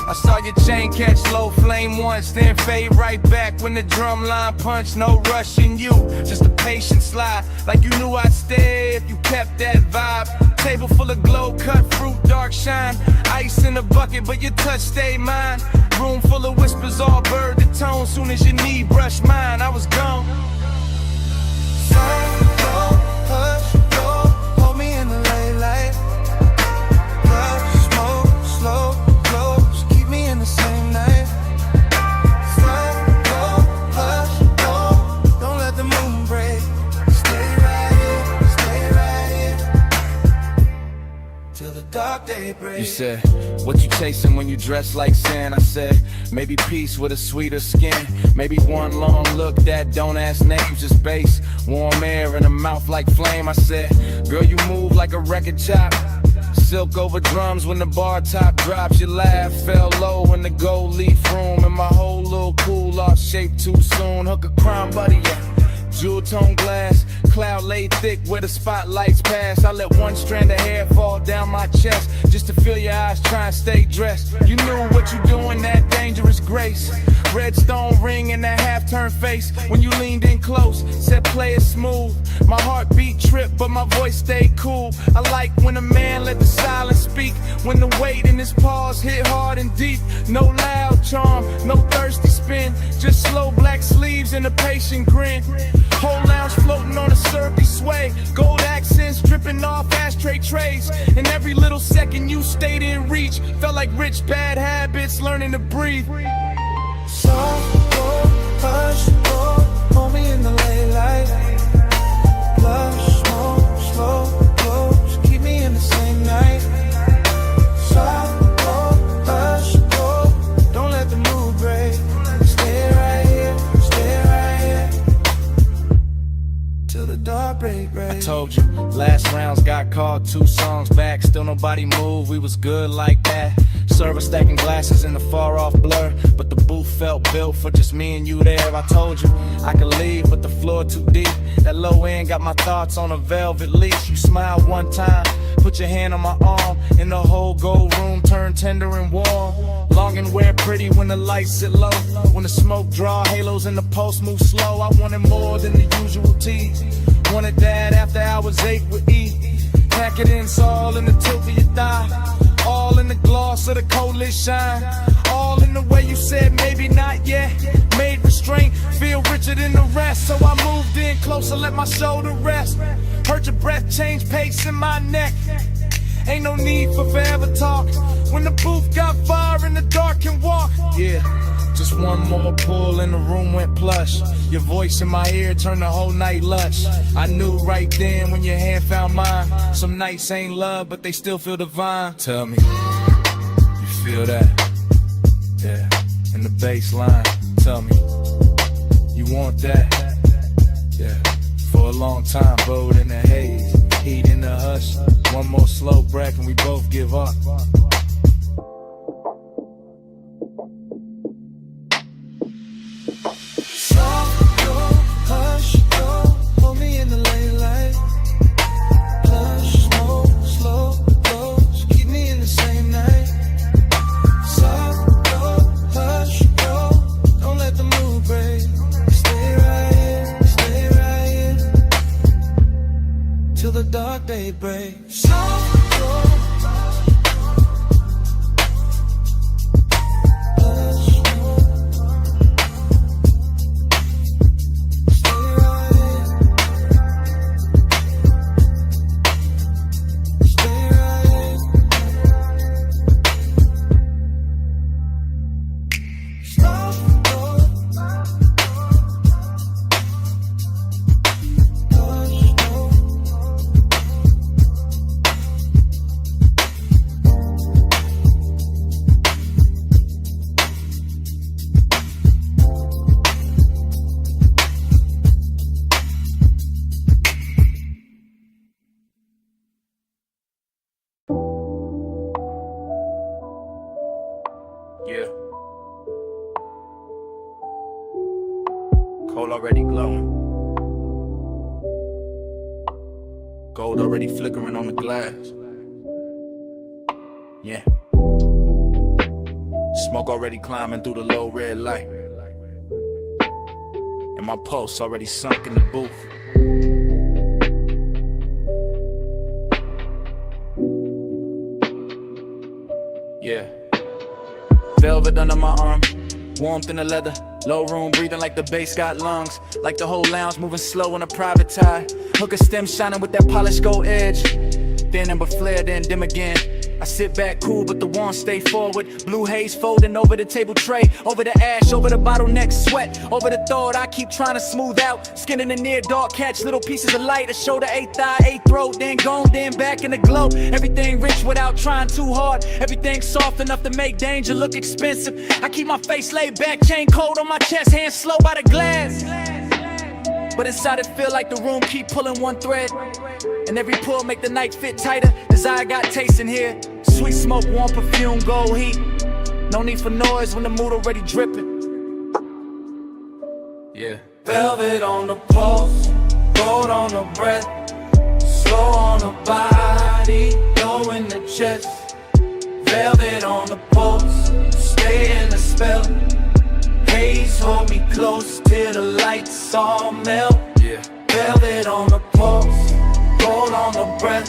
I saw your chain catch low flame once, then fade right back when the drum line punched. No rush in you, just a patient slide. Like you knew I'd stay if you kept that vibe. Table full of glow, cut fruit, dark shine. Ice in the bucket, but your touch stayed mine. Room full of whispers, all bird to tone. Soon as your knee brushed mine, I was gone. Hush, go, hold me in the late light. Love, smoke, slow, close, keep me in the same night. Slow, go, hush, go, don't let the moon break. Stay right here, till the dark day breaks. You said, what you chasing when you dress like sin? I said, maybe peace with a sweeter skin. Maybe one long look that don't ask names, just bass. Warm air in a mouth like flame. I said, girl, you move like a record chop. Silk over drums when the bar top drops. Your laugh fell low in the gold leaf room. And my whole little cool off shaped too soon. Hook a crime buddy, yeah. Jewel tone glass, cloud laid thick where the spotlights pass. I let one strand of hair fall down my chest just to feel your eyes try and stay dressed. You knew what you doing, that dangerous grace. Red stone ring and that half-turned face when you leaned in close, said play it smooth. My heartbeat tripped, but my voice stayed cool. I like when a man let the silence speak, when the weight in his pause hit hard and deep. No loud charm, no thirsty spin, just slow black sleeves and a patient grin. Whole lounge floating on a syrupy sway, gold accents dripping off ashtray trays. And every little second you stayed in reach felt like rich bad habits learning to breathe. Soft, go, hush, go, hold me in the late light. Blush, smoke, slow, close, keep me in the same night. Soft, go, hush, go, don't let the mood break. Stay right here, till the dark break. I told you, last rounds got called 2 songs back. Still nobody moved, we was good like that. Server stacking glasses in the far off blur, but the booth felt built for just me and you there. I told you I could leave, but the floor too deep. That low end got my thoughts on a velvet leash. You smiled one time, put your hand on my arm, and the whole gold room turned tender and warm. Long and wear pretty when the lights sit low, when the smoke draw halos and the pulse move slow. I wanted more than the usual tease. Wanted that after hours 8 with E. Pack it in, it's all in the tilt of your thigh. All in the gloss of the coldest shine. All in the way you said maybe not yet. Made restraint feel richer than the rest. So I moved in closer, let my shoulder rest. Heard your breath change pace in my neck. Ain't no need for forever talk. When the booth got fire and the dark can walk. Yeah, just one more pull and the room went plush. Your voice in my ear turned the whole night lush. I knew right then when your hand found mine. Some nights ain't love, but they still feel divine. Tell me, you feel that? Yeah, in the bass line. Tell me, you want that? Yeah, for a long time, bowed in the haze, heat in the hush. One more slow breath and we both give up. Soft, go, hush, go, hold me in the late light. Blush, smoke, slow, close, keep me in the same night. Soft, go, hush, go, don't let the mood break. Stay right here, till the dark day breaks. Soft, go, gold already glowing. Gold already flickering on the glass. Yeah. Smoke already climbing through the low red light. And my pulse already sunk in the booth. Yeah. Velvet under my arm, warmth in the leather. Low room breathing like the bass got lungs. Like the whole lounge moving slow on a private tie. Hooker stem shining with that polished gold edge. Thin amber flare, then dim again. I sit back cool, but the warmth stay forward. Blue haze folding over the table tray. Over the ash, over the bottleneck sweat. Over the thought I keep trying to smooth out. Skin in the near dark, catch little pieces of light. A shoulder, eighth thigh, eighth throat. Then gone, then back in the glow. Everything rich without trying too hard. Everything soft enough to make danger look expensive. I keep my face laid back, chain cold on my chest. Hands slow by the glass. But inside it feel like the room keep pulling one thread. And every pull make the night fit tighter. Desire got taste in here. Sweet smoke, warm perfume, gold heat. No need for noise when the mood already dripping. Yeah. Velvet on the pulse, gold on the breath, slow on the body, low in the chest. Velvet on the pulse, stay in the spell. Haze hold me close till the lights all melt. Yeah. Velvet on the pulse, gold on the breath,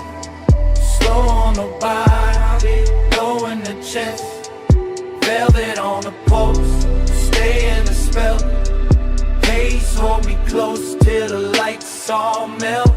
slow on the body, low in the chest. Velvet on the pulse, stay in the spell. Haze hold me close till the lights all melt.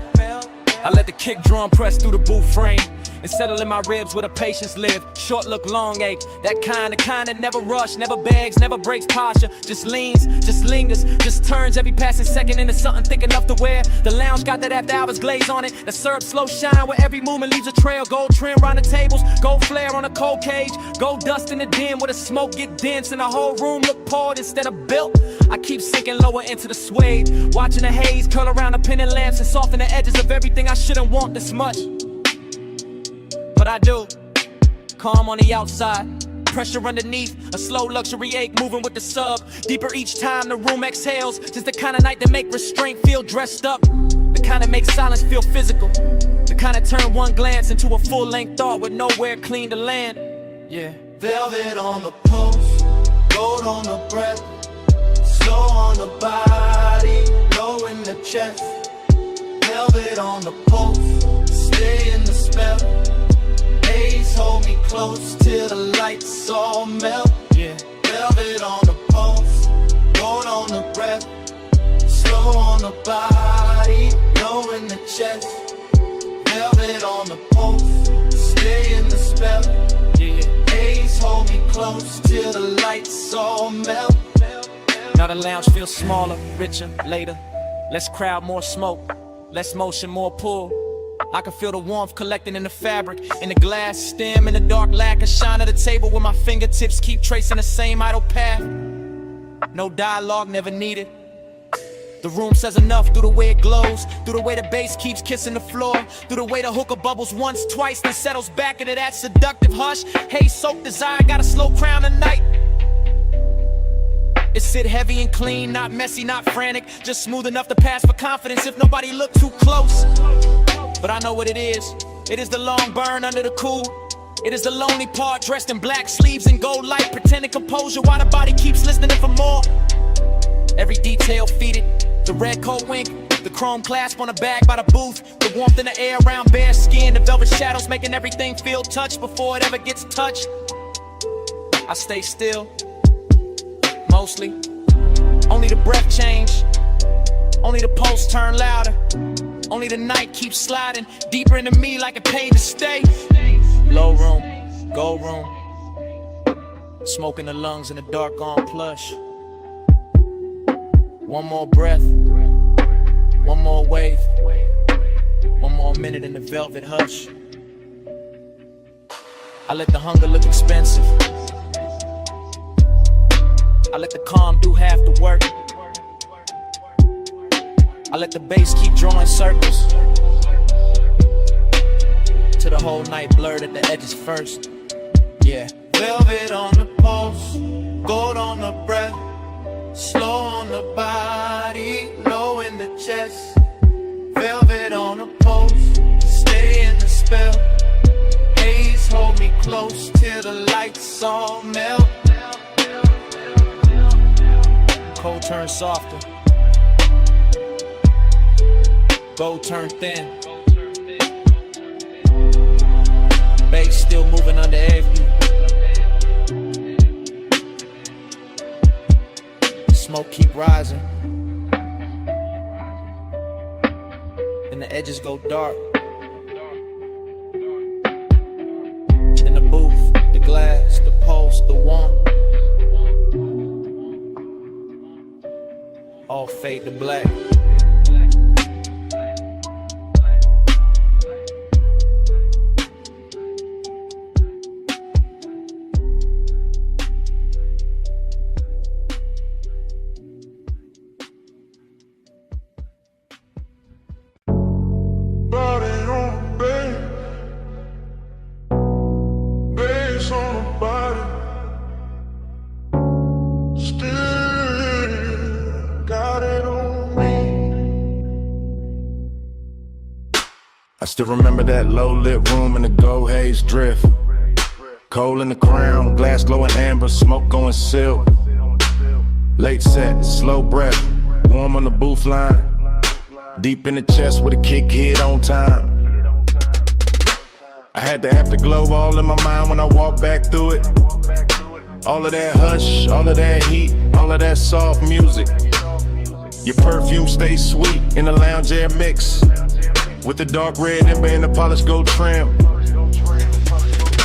I let the kick drum press through the booth frame and settle in my ribs where the patience live. Short look, long ache. That kind that never rush, never begs, never breaks posture. Just leans, just lingers, just turns every passing second into something thick enough to wear. The lounge got that after hours glaze on it. The syrup slow shine where every movement leaves a trail. Gold trim round the tables, gold flare on a cold cage. Gold dust in the dim where the smoke get dense and the whole room look poured instead of built. I keep sinking lower into the suede, watching the haze curl around the pendant lamps and soften the edges of everything I shouldn't want this much. But I do. Calm on the outside, pressure underneath, a slow luxury ache moving with the sub. Deeper each time the room exhales. Just the kind of night that make restraint feel dressed up. The kind that makes silence feel physical. The kind that turn one glance into a full-length thought with nowhere clean to land. Yeah. Velvet on the pulse, gold on the breath, slow on the body, low in the chest. Velvet on the pulse, stay in the spell. Haze hold me close till the lights all melt. Yeah. Velvet on the pulse, gold on the breath, slow on the body, low in the chest. Velvet on the pulse, stay in the spell. Yeah. Haze hold me close till the lights all melt. Now the lounge feels smaller, richer, later. Less crowd, more smoke. Less motion, more pull. I can feel the warmth collecting in the fabric, in the glass stem, in the dark lacquer shine of the table where my fingertips keep tracing the same idle path. No dialogue, never needed. The room says enough through the way it glows, through the way the bass keeps kissing the floor, through the way the hookah bubbles once, twice, then settles back into that seductive hush. Haze soaked desire, got a slow crown tonight. It sit heavy and clean, not messy, not frantic, just smooth enough to pass for confidence if nobody look too close. But I know what it is. It is the long burn under the cool. It is the lonely part dressed in black sleeves and gold light, pretending composure while the body keeps listening for more. Every detail feeded, the red coat wink, the chrome clasp on the bag by the booth, the warmth in the air around bare skin, the velvet shadows making everything feel touched before it ever gets touched. I stay still, mostly. Only the breath change, only the pulse turn louder. Only the night keeps sliding deeper into me like it paid to stay. Low room, gold room, smoke in the lungs in the dark on plush. One more breath, one more wave, one more minute in the velvet hush. I let the hunger look expensive. I let the calm do half the work. I let the bass keep drawing circles till the whole night blurred at the edges first. Yeah. Velvet on the pulse, gold on the breath, Slow on the body, low in the chest. Velvet on the post, stay in the spell. Haze, hold me close till the lights all melt. Cold turn softer. Gold turn thin. Bass still moving under AFU. Smoke keep rising. And the edges go dark. In the booth, the glass, the pulse, the want. All fade to black. Body on the bed, bass on the body. Still got it on me. I still remember that low-lit room in the gold haze drift. Coal in the crown, glass glowing amber, smoke going silk. Late set, slow breath, warm on the booth line. Deep in the chest with a kick hit on time. I had the afterglow all in my mind when I walked back through it. All of that hush, all of that heat, all of that soft music. Your perfume stays sweet in the lounge air mix, with the dark red ember and the polished gold trim.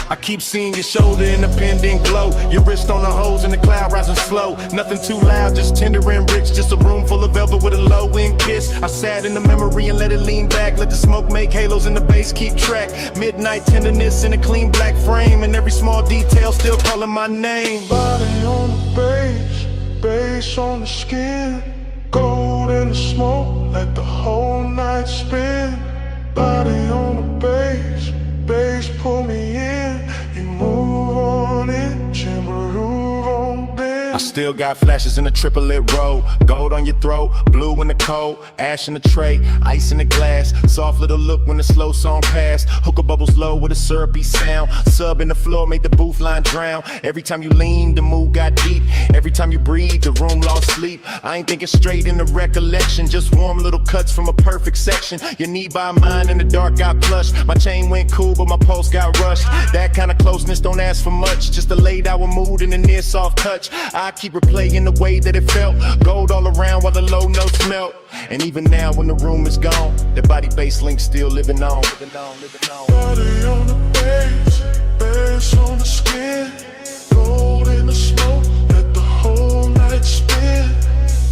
I keep seeing your shoulder in the pendant glow, your wrist on the hose and the cloud rising slow. Nothing too loud, just tender and rich, just a room full of velvet with a low-end kiss. I sat in the memory and let it lean back, let the smoke make halos and the bass keep track. Midnight tenderness in a clean black frame, and every small detail still calling my name. Body on the bass, bass on the skin. Gold in the smoke, let the whole night spin. Body on the bass, bass pull me in. You move on it, groove on bend. I still got flashes in the triplet row. Gold on your throat, blue in the cold, ash in the tray, ice in the glass. Soft little look when the slow song passed. Hookah bubbles low with a syrupy sound. Sub in the floor made the booth line drown. Every time you lean, the mood got deep. Every time you breathe, the room lost sleep. I ain't thinking straight in the recollection, just warm little cuts from a perfect section. Your knee by mine in the dark got plush. My chain went cool, but my pulse got rushed. That kind of closeness don't ask for much, just a laid hour mood and a near soft touch. I keep replaying the way that it felt. Gold all around while the low notes melt. And even now when the room is gone, that body bass link still living on. Body on the bass, bass on the skin. Gold in the smoke, let the whole night spin.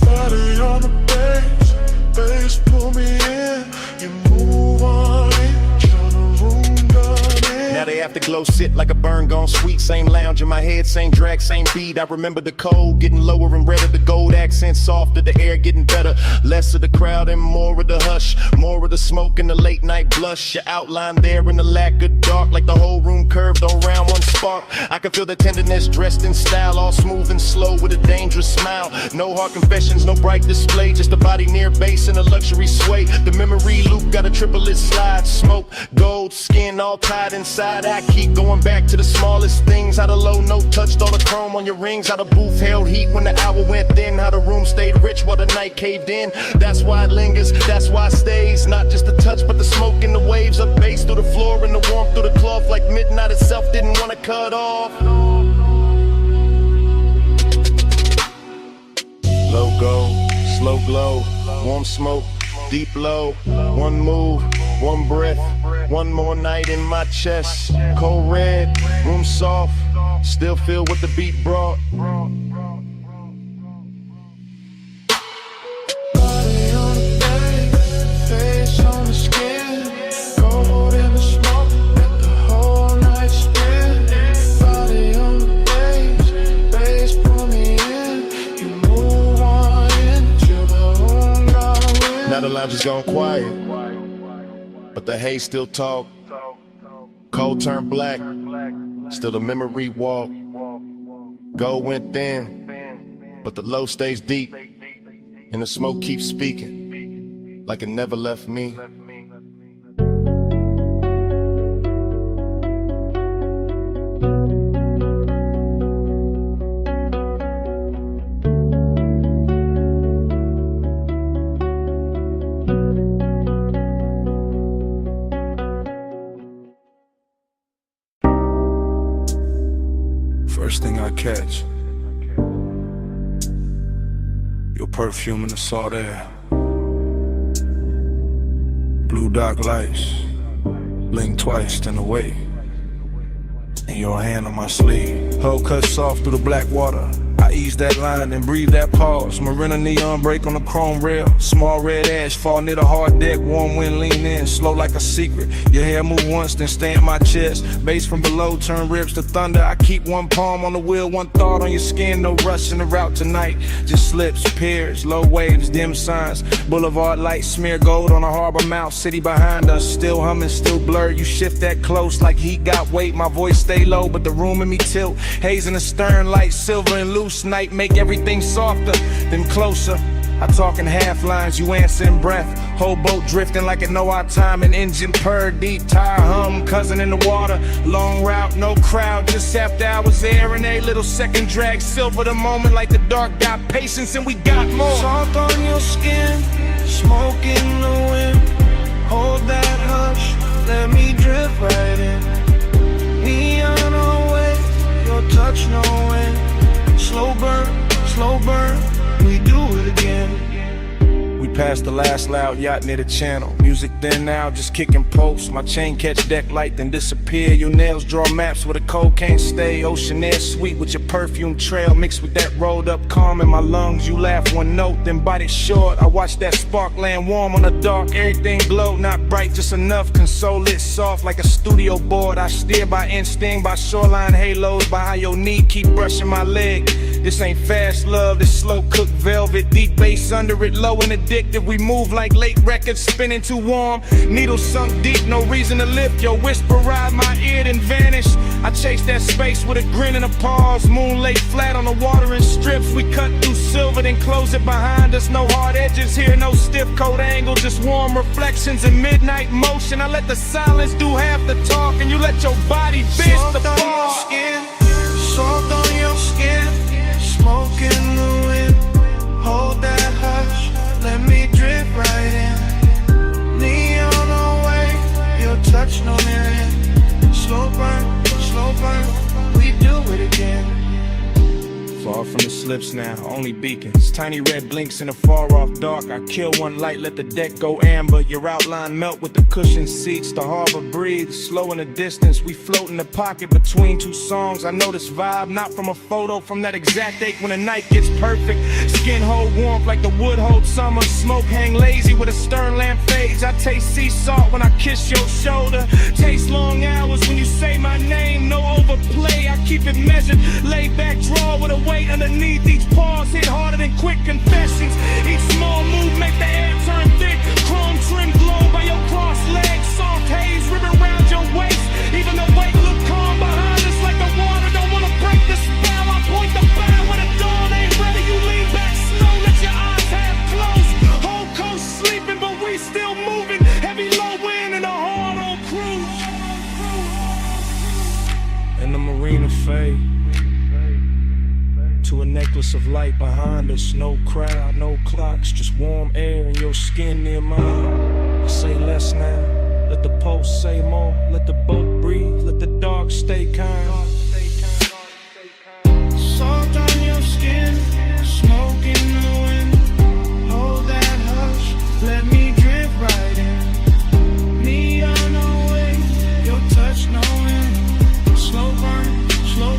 Body on the bass, bass pull me in. You move on in, turn the room done in. Now the afterglow sit like a burn gone sweet. Same lounge in my head, same drag, same beat. I remember the cold getting lower and redder, the gold accent softer, the air getting better. Less of the crowd and more of the hush, more of the smoke and the late night blush. Your outline there in the lack of dark, like the whole room curved around one spark. I can feel the tenderness dressed in style, all smooth and slow with a dangerous smile. No hard confessions, no bright display, just a body near base and a luxury sway. The memory loop got a triplet slide, smoke, gold, skin all tied inside. I keep going back to the smallest things, how the low note touched all the chrome on your rings, how the booth held heat when the hour went thin, how the room stayed rich while the night caved in. That's why it lingers, that's why it stays. Not just the touch, but the smoke and the waves up bass through the floor and the warmth through the cloth, like midnight itself didn't want to cut off. Low gold, slow glow, warm smoke, deep low. One move, one breath, one more night in my chest. Cold red, room soft, still feel what the beat brought. Body on the bass, face on the skin. Gold in the smoke, let the whole night spin. Body on the bass, bass pull me in. You move on in till the room gone in. Now the lounge is gone quiet, but the haze still talk. Cold turned black, still the memory walk. Gold went thin, but the low stays deep, and the smoke keeps speaking, like it never left me. First thing I catch, your perfume in the salt air. Blue dark lights, blink twice, then away. And your hand on my sleeve, hull cut soft through the black water. I ease that line and breathe that pause. Marina neon break on the chrome rail. Small red ash fall near the hard deck. Warm wind lean in, slow like a secret. Your hair move once, then stay in my chest. Bass from below turn ribs to thunder. I keep one palm on the wheel, one thought on your skin. No rush in the route tonight. Just slips, piers, low waves, dim signs. Boulevard lights smear gold on a harbor mouth. City behind us, still humming, still blurred. You shift that close like heat got weight. My voice stay low, but the room in me tilt. Haze in the stern, light silver and loose. Night make everything softer, then closer. I talk in half lines, you answer in breath. Whole boat drifting like it know our time. An engine purr, deep tire hum, cousin in the water. Long route, no crowd, just after hours there. And a little second drag, silver the moment like the dark. Got patience and we got more. Salt on your skin, smoke in the wind. Hold that hush, let me drift right in. Neon away, your touch no wind. Slow burn, we do it again. We passed the last loud yacht near the channel. Music then now, just kicking posts. My chain catch deck light, then disappear. Your nails draw maps where the cold can't stay. Ocean air sweet with your perfume trail. Mixed with that rolled up calm in my lungs. You laugh one note, then bite it short. I watch that spark land warm on the dark. Everything glow, not bright, just enough. Console it soft like a studio board. I steer by instinct, by shoreline halos. By how your knee keep brushing my leg. This ain't fast love, this slow cooked velvet. Deep bass under it, low and addictive. We move like late records, spinning too warm. Needles sunk deep, no reason to lift. Your whisper ride my ear, then vanish. I chase that space with a grin and a pause. Moon lay flat on the water in strips. We cut through silver, then close it behind us. No hard edges here, no stiff coat angles. Just warm reflections in midnight motion. I let the silence do half the talk, and you let your body bitch the ball. Salt on your skin, smoke in the wind. Hold that hush, let me drift right in. Neon away, your touch no mirror. Slow burn, we do it again. Far from the slips now, only beacons. Tiny red blinks in the far off dark. I kill one light, let the deck go amber. Your outline melt with the cushioned seats. The harbor breathes, slow in the distance. We float in the pocket between two songs. I know this vibe, not from a photo, from that exact ache when the night gets perfect. Skin hold warmth like the wood hold summer. Smoke hang lazy with a stern lamp fades. I taste sea salt when I kiss your shoulder. Taste long hours when you say my name. No overplay, I keep it measured. Lay back, draw with a weight underneath. Each pause hit harder than quick confessions. Each small move make the air turn thick. Chrome trim glow by your crossed legs. Soft haze ribbon around your waist. Even the weight look calm behind us like the water don't wanna break the spell. I point the bow when the dawn ain't ready. You lean back slow, let your eyes half closed. Whole coast sleeping, but we still moving. Heavy low wind and a hard on cruise. And the marina fade to a necklace of light behind us. No crowd, no clocks, just warm air and your skin near mine. I say less now, let the pulse say more. Let the boat breathe, let the dark stay kind. Salt on your skin, smoke in the wind. Hold that hush, let me drift right in. Neon away, your touch no wind. Slow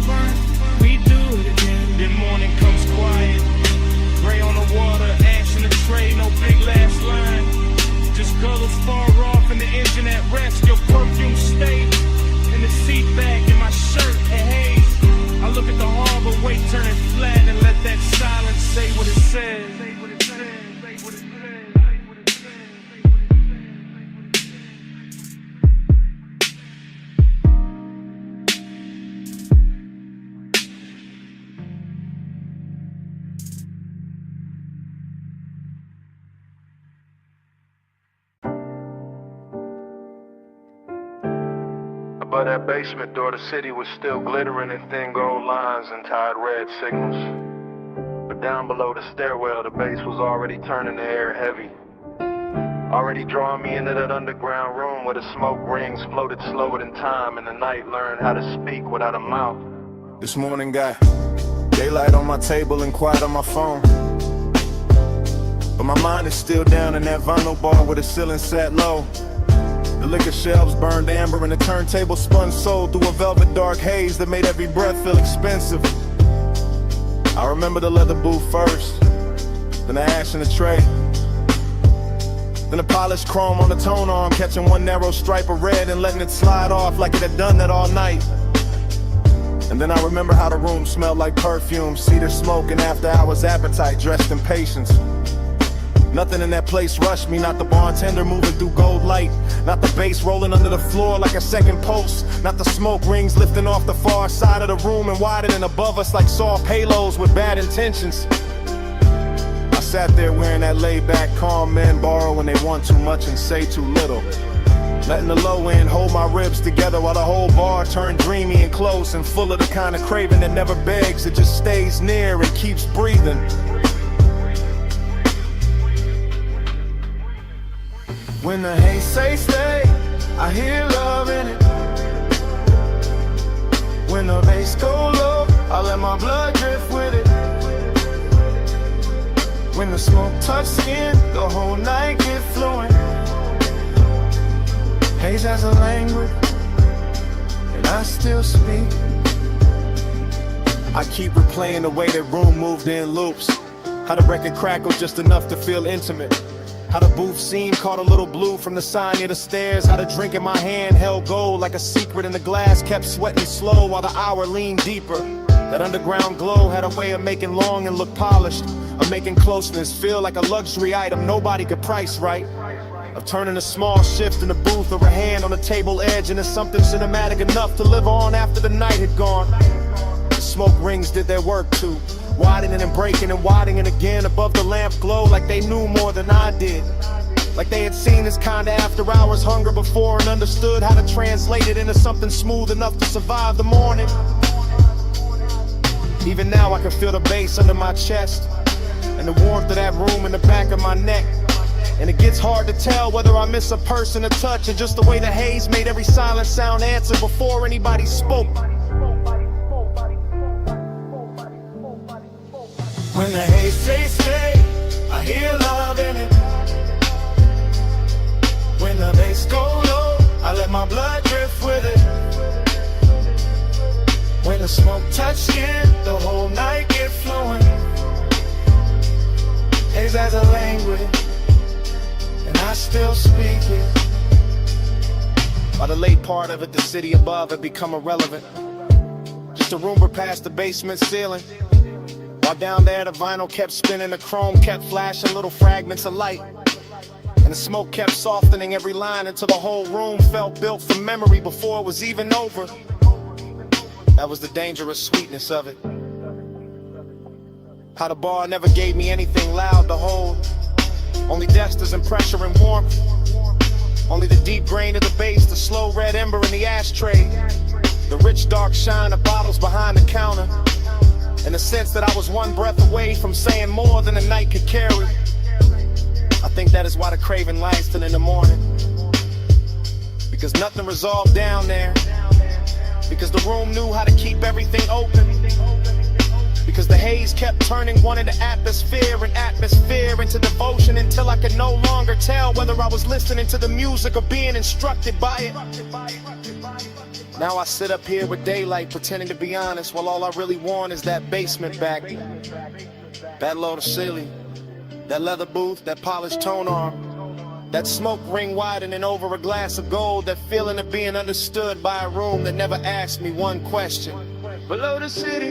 burn, we do it again. Then morning comes quiet, gray on the water, ash in the tray, no big last line. Just guttles far off and the engine at rest. Your perfume stayed in the seat back in my shirt. Above that basement door, the city was still glittering in thin gold lines and tied red signals. But down below the stairwell, the bass was already turning the air heavy. Already drawing me into that underground room where the smoke rings floated slower than time, and the night learned how to speak without a mouth. This morning got daylight on my table and quiet on my phone, but my mind is still down in that vinyl bar where the ceiling sat low. The liquor shelves burned amber and the turntable spun soul through a velvet dark haze that made every breath feel expensive. I remember the leather booth first, then the ash in the tray, then the polished chrome on the tone arm, catching one narrow stripe of red and letting it slide off like it had done that all night. And then I remember how the room smelled like perfume, cedar smoke, and after hours appetite dressed in patience. Nothing in that place rushed me, not the bartender moving through gold light, not the bass rolling under the floor like a second pulse, not the smoke rings lifting off the far side of the room and widening above us like soft halos with bad intentions. I sat there wearing that laid-back calm men borrow when they want too much and say too little, letting the low end hold my ribs together while the whole bar turned dreamy and close and full of the kind of craving that never begs, it just stays near and keeps breathing. When the haze say stay, I hear love in it. When the bass go low, I let my blood drift with it. When the smoke touch skin, the whole night get fluent. Haze has a language, and I still speak. I keep replaying the way that room moved in loops, how the record crackled just enough to feel intimate, how the booth scene caught a little blue from the sign near the stairs, how the drink in my hand held gold like a secret and the glass kept sweating slow while the hour leaned deeper. That underground glow had a way of making longing look polished, of making closeness feel like a luxury item nobody could price right, of turning a small shift in the booth or a hand on the table edge into something cinematic enough to live on after the night had gone. The smoke rings did their work too, widening and breaking and widening again above the lamp glow like they knew more than I did. Like they had seen this kind of after hours hunger before and understood how to translate it into something smooth enough to survive the morning. Even now I can feel the bass under my chest and the warmth of that room in the back of my neck. And it gets hard to tell whether I miss a person, a touch, or just the way the haze made every silent sound answer before anybody spoke. When the haze say stay, I hear love in it. When the bass go low, I let my blood drift with it. When the smoke touch skin, the whole night get fluent. Haze has a language, and I still speak it. By the late part of it, the city above had become irrelevant. Just a rumor past the basement ceiling. While down there the vinyl kept spinning, the chrome kept flashing little fragments of light, and the smoke kept softening every line until the whole room felt built from memory before it was even over. That was the dangerous sweetness of it. How the bar never gave me anything loud to hold, only dexters and pressure and warmth, only the deep grain of the bass, the slow red ember in the ashtray, the rich dark shine of bottles behind the counter, and the sense that I was one breath away from saying more than the night could carry. I think that is why the craving lasts till in the morning, because nothing resolved down there, because the room knew how to keep everything open, because the haze kept turning one into atmosphere and atmosphere into devotion until I could no longer tell whether I was listening to the music or being instructed by it. Now I sit up here with daylight pretending to be honest, while all I really want is that basement back, that low to ceiling, that leather booth, that polished tone arm, that smoke ring widening over a glass of gold, that feeling of being understood by a room that never asked me one question. Below the city,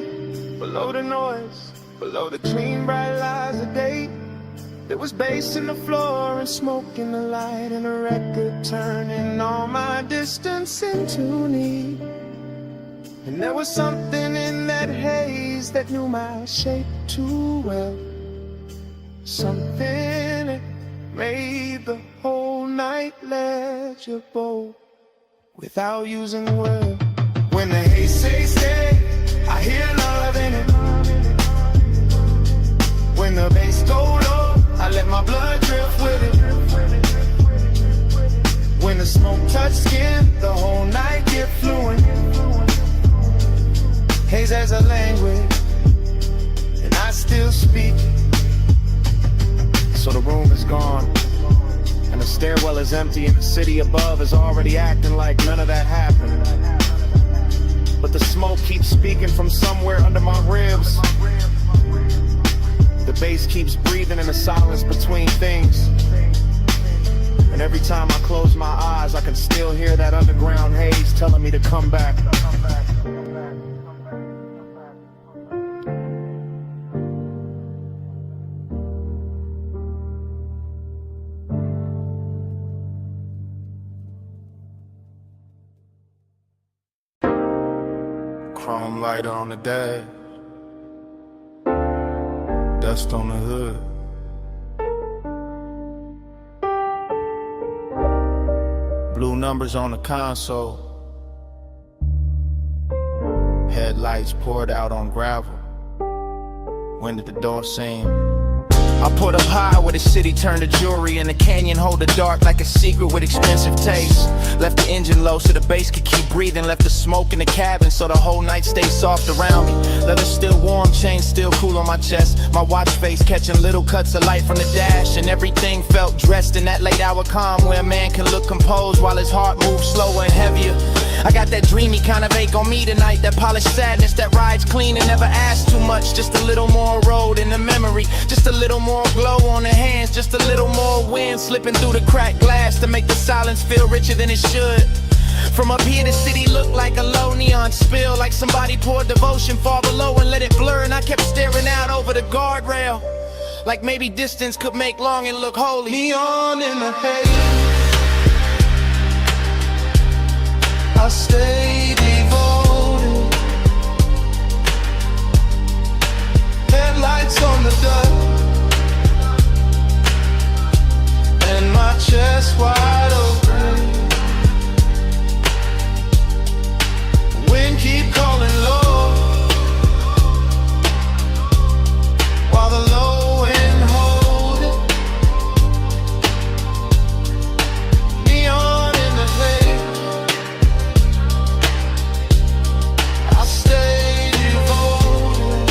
below the noise, below the clean bright lights of day, there was bass in the floor and smoke in the light and a record turning all my distance into need. And there was something in that haze that knew my shape too well, something that made the whole night legible. without using words. When the haze say stay, I hear love in it. When the bass go low, I let my blood drift with it. When the smoke touch skin, the whole night get fluent. Haze as a language, and I still speak. So the room is gone, and the stairwell is empty, and the city above is already acting like none of that happened. But the smoke keeps speaking from somewhere under my ribs. The bass keeps breathing in the silence between things. And every time I close my eyes, I can still hear that underground haze telling me to come back. Chrome lighter on the dash, dust on the hood. Blue numbers on the console, headlights poured out on gravel. When did the door seem? I put up high where the city turned to jewelry, and the canyon hold the dark like a secret with expensive taste. Left the engine low so the bass could keep breathing. Left the smoke in the cabin so the whole night stayed soft around me. Leather still warm, chain still cool on my chest. My watch face catching little cuts of light from the dash, and everything felt dressed in that late hour calm where a man can look composed while his heart moves slower and heavier. I got that dreamy kind of ache on me tonight, that polished sadness that rides clean and never asks too much. Just a little more road in the memory, just a little more glow on the hands, just a little more wind slipping through the cracked glass to make the silence feel richer than it should. From up here the city looked like a low neon spill, like somebody poured devotion far below and let it blur. And I kept staring out over the guardrail, like maybe distance could make longing look holy. Neon in the haze, I stay devoted. Headlights on the dust, and my chest wide open. Wind keep calling low, while the low end hold it. Neon in the haze, I stay devoted.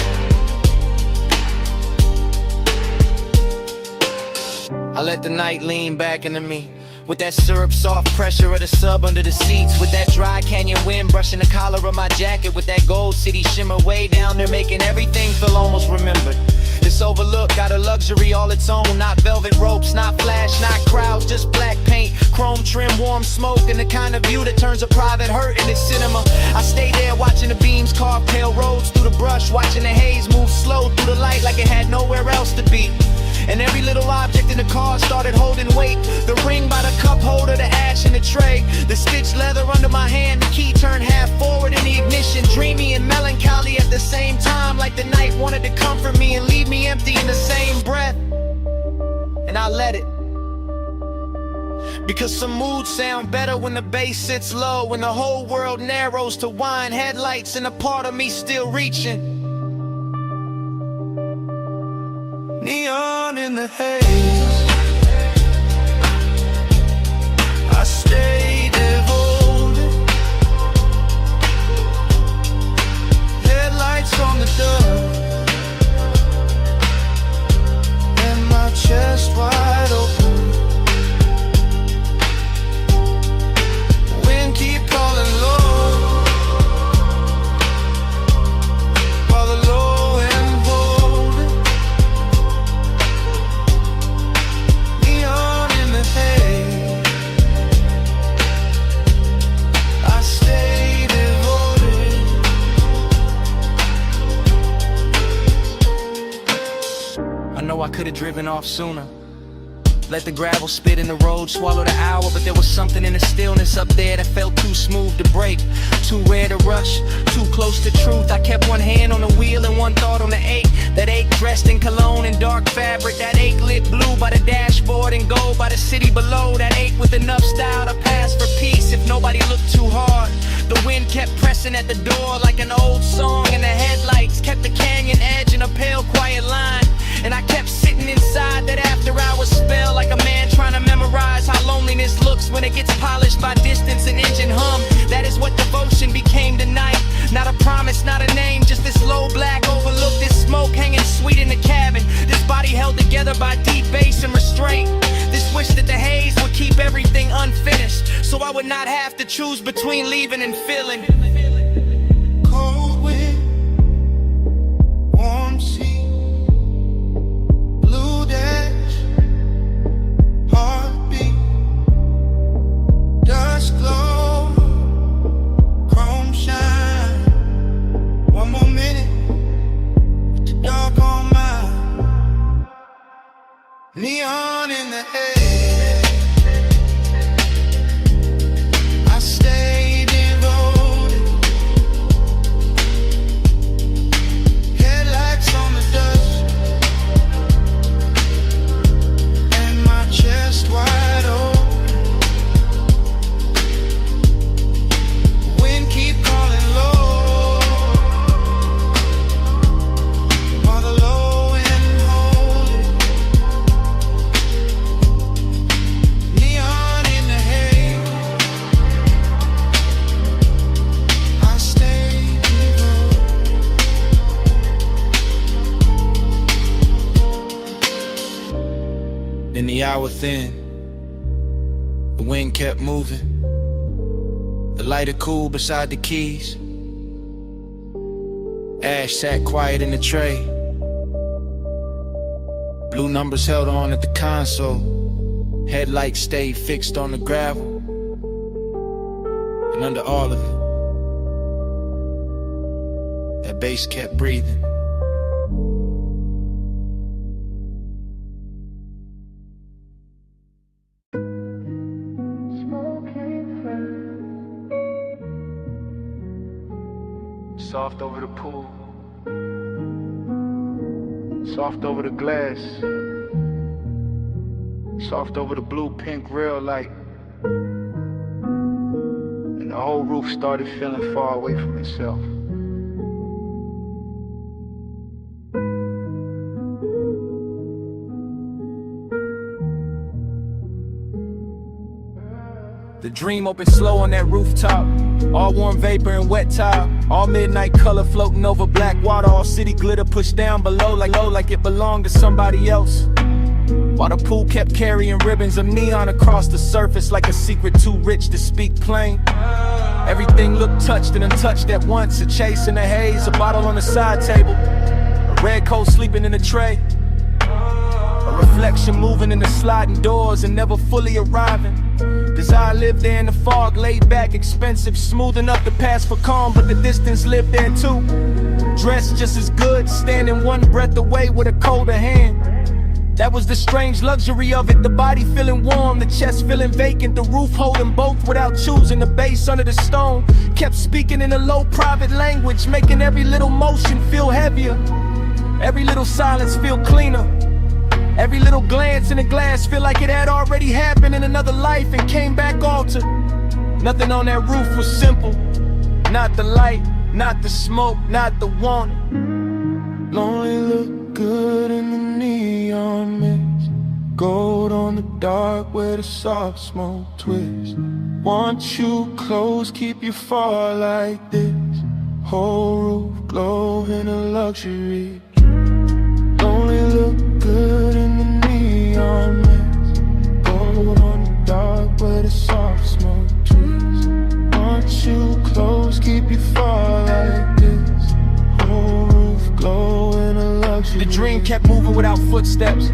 I let the night lean back into me, with that syrup soft pressure of the sub under the seats, with that dry canyon wind brushing the collar of my jacket, with that gold city shimmer way down there making everything feel almost remembered. This overlook got a luxury all its own, not velvet ropes, not flash, not crowds, just black paint, chrome trim, warm smoke, and the kind of view that turns a private hurt into cinema. I stay there watching the beams carve pale roads through the brush, watching the haze move slow through the light like it had nowhere else to be. And every little object in the car started holding weight. The ring by the cup holder, the ash in the tray, the stitched leather under my hand, the key turned half forward in the ignition. Dreamy and melancholy at the same time, like the night wanted to comfort me and leave me empty in the same breath. And I let it, because some moods sound better when the bass sits low, when the whole world narrows to wine headlights and a part of me still reaching. Neon in the haze, I stay devoted. Headlights on the dust, and my chest wide open. Wind keep calling low, while the low end hold it. Neon in the haze, I stay devoted. I know I could have driven off sooner, let the gravel spit in the road, swallow the hour, but there was something in the stillness up there that felt too too smooth to break, too rare to rush, too close to truth. I kept one hand on the wheel and one thought on the ache. That ache dressed in cologne and dark fabric. That ache lit blue by the dashboard and gold by the city below. That ache with enough style to pass for peace if nobody looked too hard. The wind kept pressing at the door like an old song, and the headlights kept the canyon edge in a pale quiet line. And I kept sitting inside that after hours spell, like a man trying to memorize how loneliness looks when it gets polished by distance and engine hum. That is what devotion became tonight. Not a promise, not a name, just this low black overlook, this smoke hanging sweet in the cabin. This body held together by deep bass and restraint. This wish that the haze would keep everything unfinished, so I would not have to choose between leaving and filling. Cold wind, warm sea, blue dash, heartbeat, dust glow, chrome shine. One more minute with the dark on mine, neon in the air. I stay devoted, headlights on the dust, and my chest wide open. Wind keep calling low, while the low end hold it. Neon in the haze, I stay devoted. Then the hour thin, the wind kept moving, the lighter cool beside the keys. Ash sat quiet in the tray, blue numbers held on at the console, headlights stayed fixed on the gravel. And under all of it, that bass kept breathing. Soft over the pool, soft over the glass, soft over the blue pink rail light. And the whole roof started feeling far away from itself. The dream opened slow on that rooftop, all warm vapor and wet tile, all midnight color floating over black water, all city glitter pushed down below like it belonged to somebody else. While the pool kept carrying ribbons of neon across the surface like a secret too rich to speak plain. Everything looked touched and untouched at once, a chase in the haze, a bottle on the side table, a red coat sleeping in a tray, a reflection moving in the sliding doors and never fully arriving. Desire lived there in the fog, laid back, expensive, smooth enough to pass for calm, but the distance lived there too. Dressed just as good, standing one breath away with a colder hand. That was the strange luxury of it, the body feeling warm, the chest feeling vacant, the roof holding both without choosing. The bass under the stone kept speaking in a low private language, making every little motion feel heavier, every little silence feel cleaner. Every little glance in the glass feel like it had already happened in another life and came back altered. Nothing on that roof was simple. Not the light, not the smoke, not the want. Lonely look good in the neon mist, gold on the dark where the soft smoke twists. Want you close, keep you far like this, whole roof glow in a luxury. Lonely look good in the neon mist, gold on the dark where the soft smoke twists. Want you close, keep you far like this, whole roof glow in a luxury. The dream kept moving without footsteps,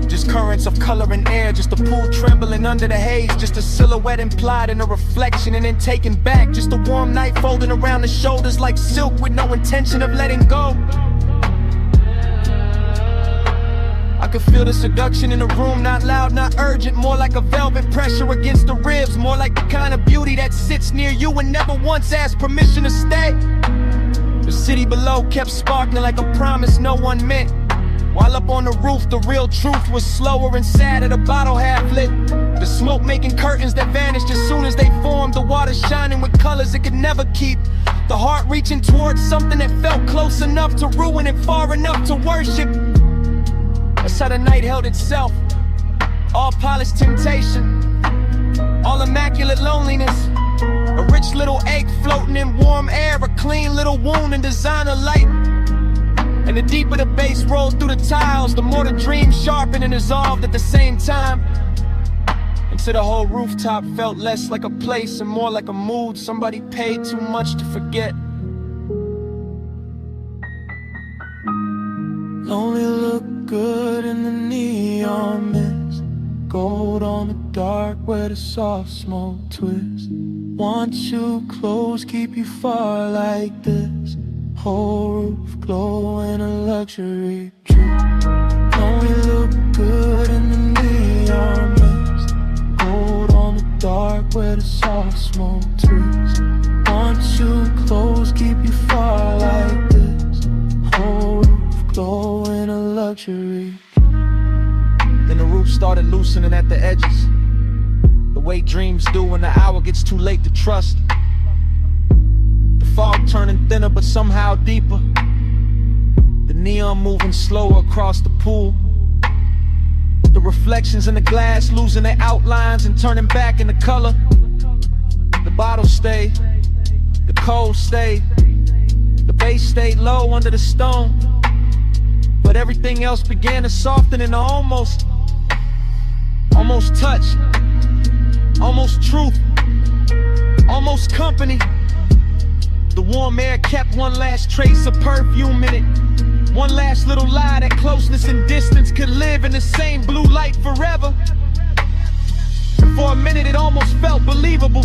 just currents of color and air, just a pool trembling under the haze, just a silhouette implied in a reflection and then taken back, just a warm night folding around the shoulders like silk with no intention of letting go. I could feel the seduction in the room, not loud, not urgent, more like a velvet pressure against the ribs, more like the kind of beauty that sits near you and never once asked permission to stay. The city below kept sparkling like a promise no one meant, while up on the roof the real truth was slower and sadder, the bottle half lit. The smoke making curtains that vanished as soon as they formed, the water shining with colors it could never keep, the heart reaching towards something that felt close enough to ruin and far enough to worship. That's how the night held itself, all polished temptation, all immaculate loneliness, a rich little ache floating in warm air, a clean little wound in designer light. And the deeper the bass rolled through the tiles, the more the dream sharpened and dissolved at the same time, until the whole rooftop felt less like a place and more like a mood somebody paid too much to forget. Only look good in the neon mist, gold on the dark where the soft smoke twists. Want you close, keep you far like this, whole roof glow in a luxury trip. Only look good in the neon mist, gold on the dark where the soft smoke twists. Want you close, keep you far like this, whole roof glow in a luxury. Then the roof started loosening at the edges, the way dreams do when the hour gets too late to trust. The fog turning thinner but somehow deeper, the neon moving slower across the pool, the reflections in the glass losing their outlines and turning back into color. The bottle stayed, the cold stayed, the bass stayed low under the stone, but everything else began to soften into almost touch, almost truth, almost company. The warm air kept one last trace of perfume in it, one last little lie that closeness and distance could live in the same blue light forever. And for a minute it almost felt believable,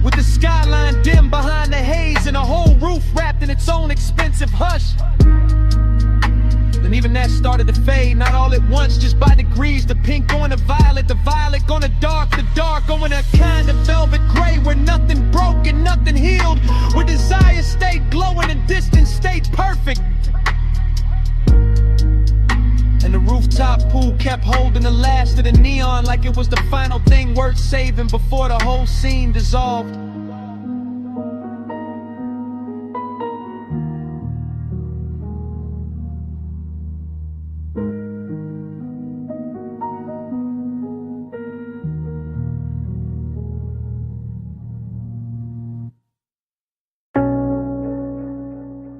with the skyline dim behind the haze and a whole roof wrapped in its own expensive hush. Then even that started to fade, not all at once, just by degrees. The pink going to violet, the violet going to dark, the dark going to kind of velvet gray, where nothing broke and nothing healed, where desire stayed glowing and distance stayed perfect. And the rooftop pool kept holding the last of the neon like it was the final thing worth saving before the whole scene dissolved.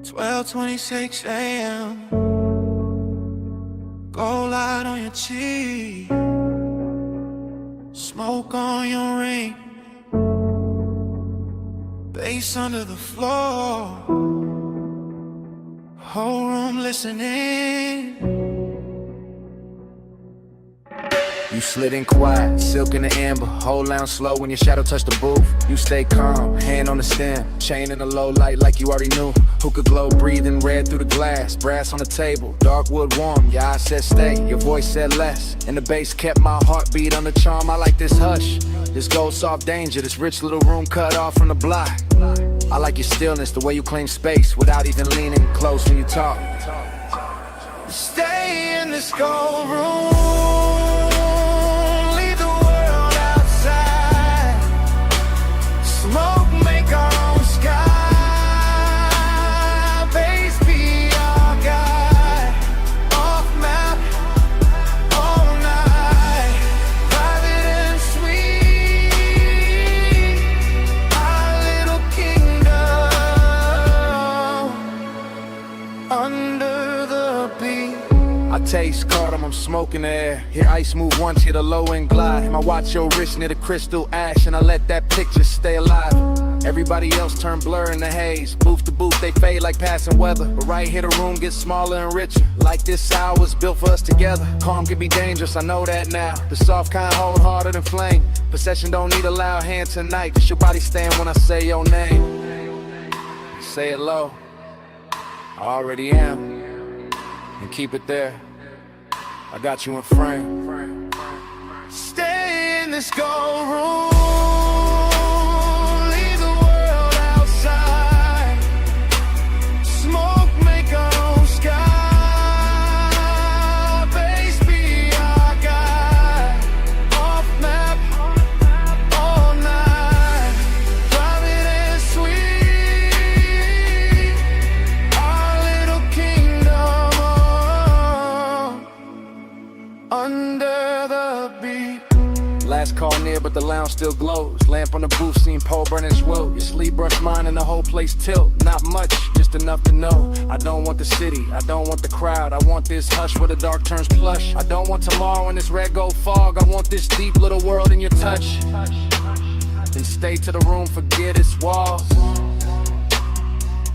"12:26 a.m. Gold light on your cheek, smoke on your ring, bass under the floor, whole room listening." You slid in quiet, silk in the amber, hold down slow when your shadow touched the booth. You stay calm, hand on the stem, chain in the low light like you already knew. Hookah glow breathing red through the glass, brass on the table, dark wood warm, your eyes said stay, your voice said less, and the bass kept my heartbeat under charm. I like this hush, this gold soft danger, this rich little room cut off from the block. I like your stillness, the way you claim space without even leaning close when you talk. Stay in this gold room, smoke, make our own sky, bass be our guide, off map, all night, private and sweet, our little kingdom, under the beat. I taste cardamom, smoke in the air. Hear ice move once, hit a low end glide. And I watch your wrist near the crystal ash, and I let that picture stay alive. Everybody else turn blur in the haze. Booth to booth, they fade like passing weather. But right here the room gets smaller and richer. Like this hour was built for us together. Calm can be dangerous, I know that now. The soft kind hold harder than flame. Possession don't need a loud hand tonight. Just your body stand when I say your name. Say it low, I already am. And keep it there. I got you in frame. Stay in this gold room. Leave the world outside. Smoke, make our own sky. Bass be our guide. Off map, all night. Private and sweet. Our little kingdom under the beat. Last call near, but the lounge still glows. Lamp on the booth, seen pole burning his will. Your sleep brush mine and the whole place tilt. Not much, just enough to know. I don't want the city, I don't want the crowd. I want this hush where the dark turns plush. I don't want tomorrow in this red gold fog. I want this deep little world in your touch. Then stay to the room, forget its walls.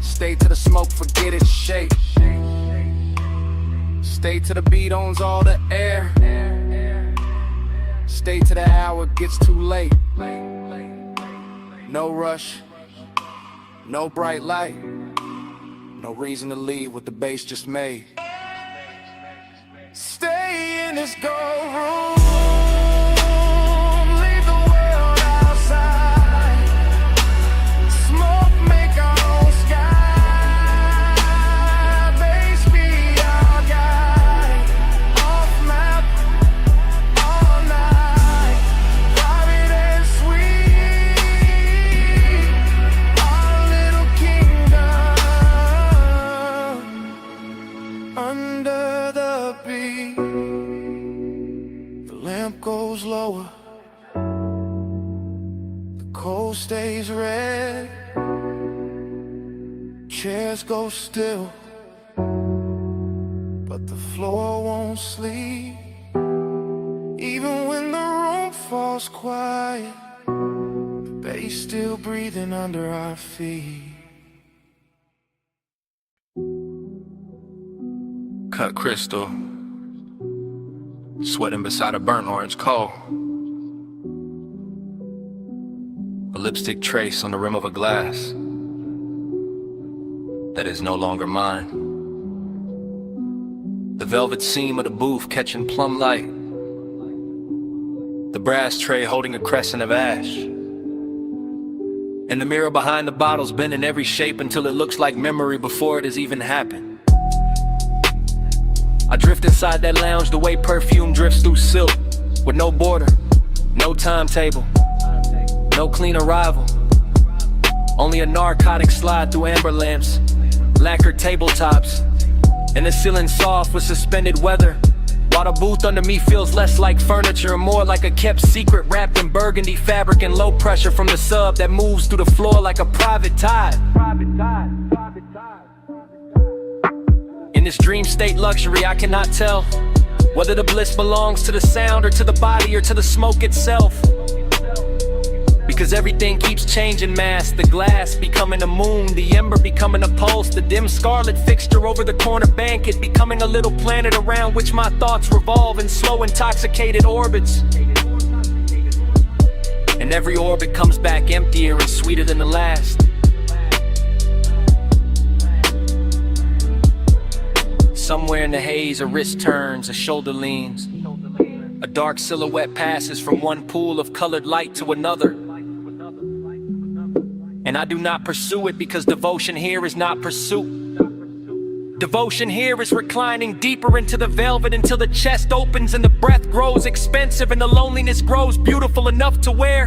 Stay to the smoke, forget its shape. Stay to the beat, owns all the air. Stay to the hour, gets too late. No rush, no bright light. No reason to leave what the bass just made. Stay in this gold room. Leave the world outside. Smoke, make our own sky. Bass be our guide. Off map, all night. Private and sweet. Our little kingdom under the beat. The lamp goes lower. The coal stays red. Chairs go still, but the floor won't sleep. Even when the room falls quiet, the bass still breathing under our feet. Cut crystal, sweating beside a burnt orange coal. A lipstick trace on the rim of a glass that is no longer mine. The velvet seam of the booth catching plum light. The brass tray holding a crescent of ash. And the mirror behind the bottles bent in every shape until it looks like memory before it has even happened. I drift inside that lounge the way perfume drifts through silk, with no border, no timetable, no clean arrival. Only a narcotic slide through amber lamps, lacquered tabletops, and the ceiling soft with suspended weather. While the booth under me feels less like furniture and more like a kept secret wrapped in burgundy fabric and low pressure from the sub that moves through the floor like a private tide. In this dream state luxury, I cannot tell whether the bliss belongs to the sound or to the body or to the smoke itself. Because everything keeps changing mass. The glass becoming a moon, the ember becoming a pulse, the dim scarlet fixture over the corner banquet becoming a little planet around which my thoughts revolve in slow intoxicated orbits. And every orbit comes back emptier and sweeter than the last. Somewhere in the haze, a wrist turns, a shoulder leans. A dark silhouette passes from one pool of colored light to another. And I do not pursue it because devotion here is not pursuit. Devotion here is reclining deeper into the velvet until the chest opens and the breath grows expensive and the loneliness grows beautiful enough to wear.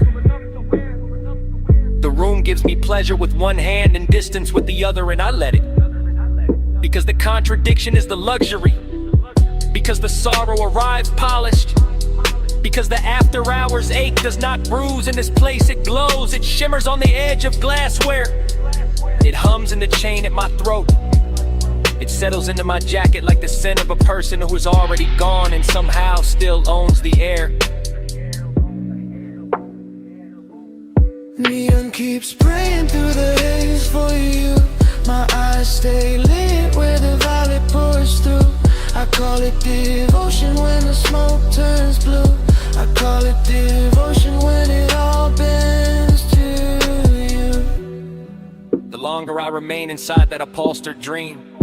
The room gives me pleasure with one hand and distance with the other, and I let it. Because the contradiction is the luxury. Because the sorrow arrives polished. Because the after hours ache does not bruise in this place, it glows. It shimmers on the edge of glassware. It hums in the chain at my throat. It settles into my jacket like the scent of a person who is already gone and somehow still owns the air. Neon keeps praying through the haze for you. My eyes stay lit where the valley pours through. I call it devotion when the smoke turns blue. I call it devotion when it all bends to you. The longer I remain inside that upholstered dream,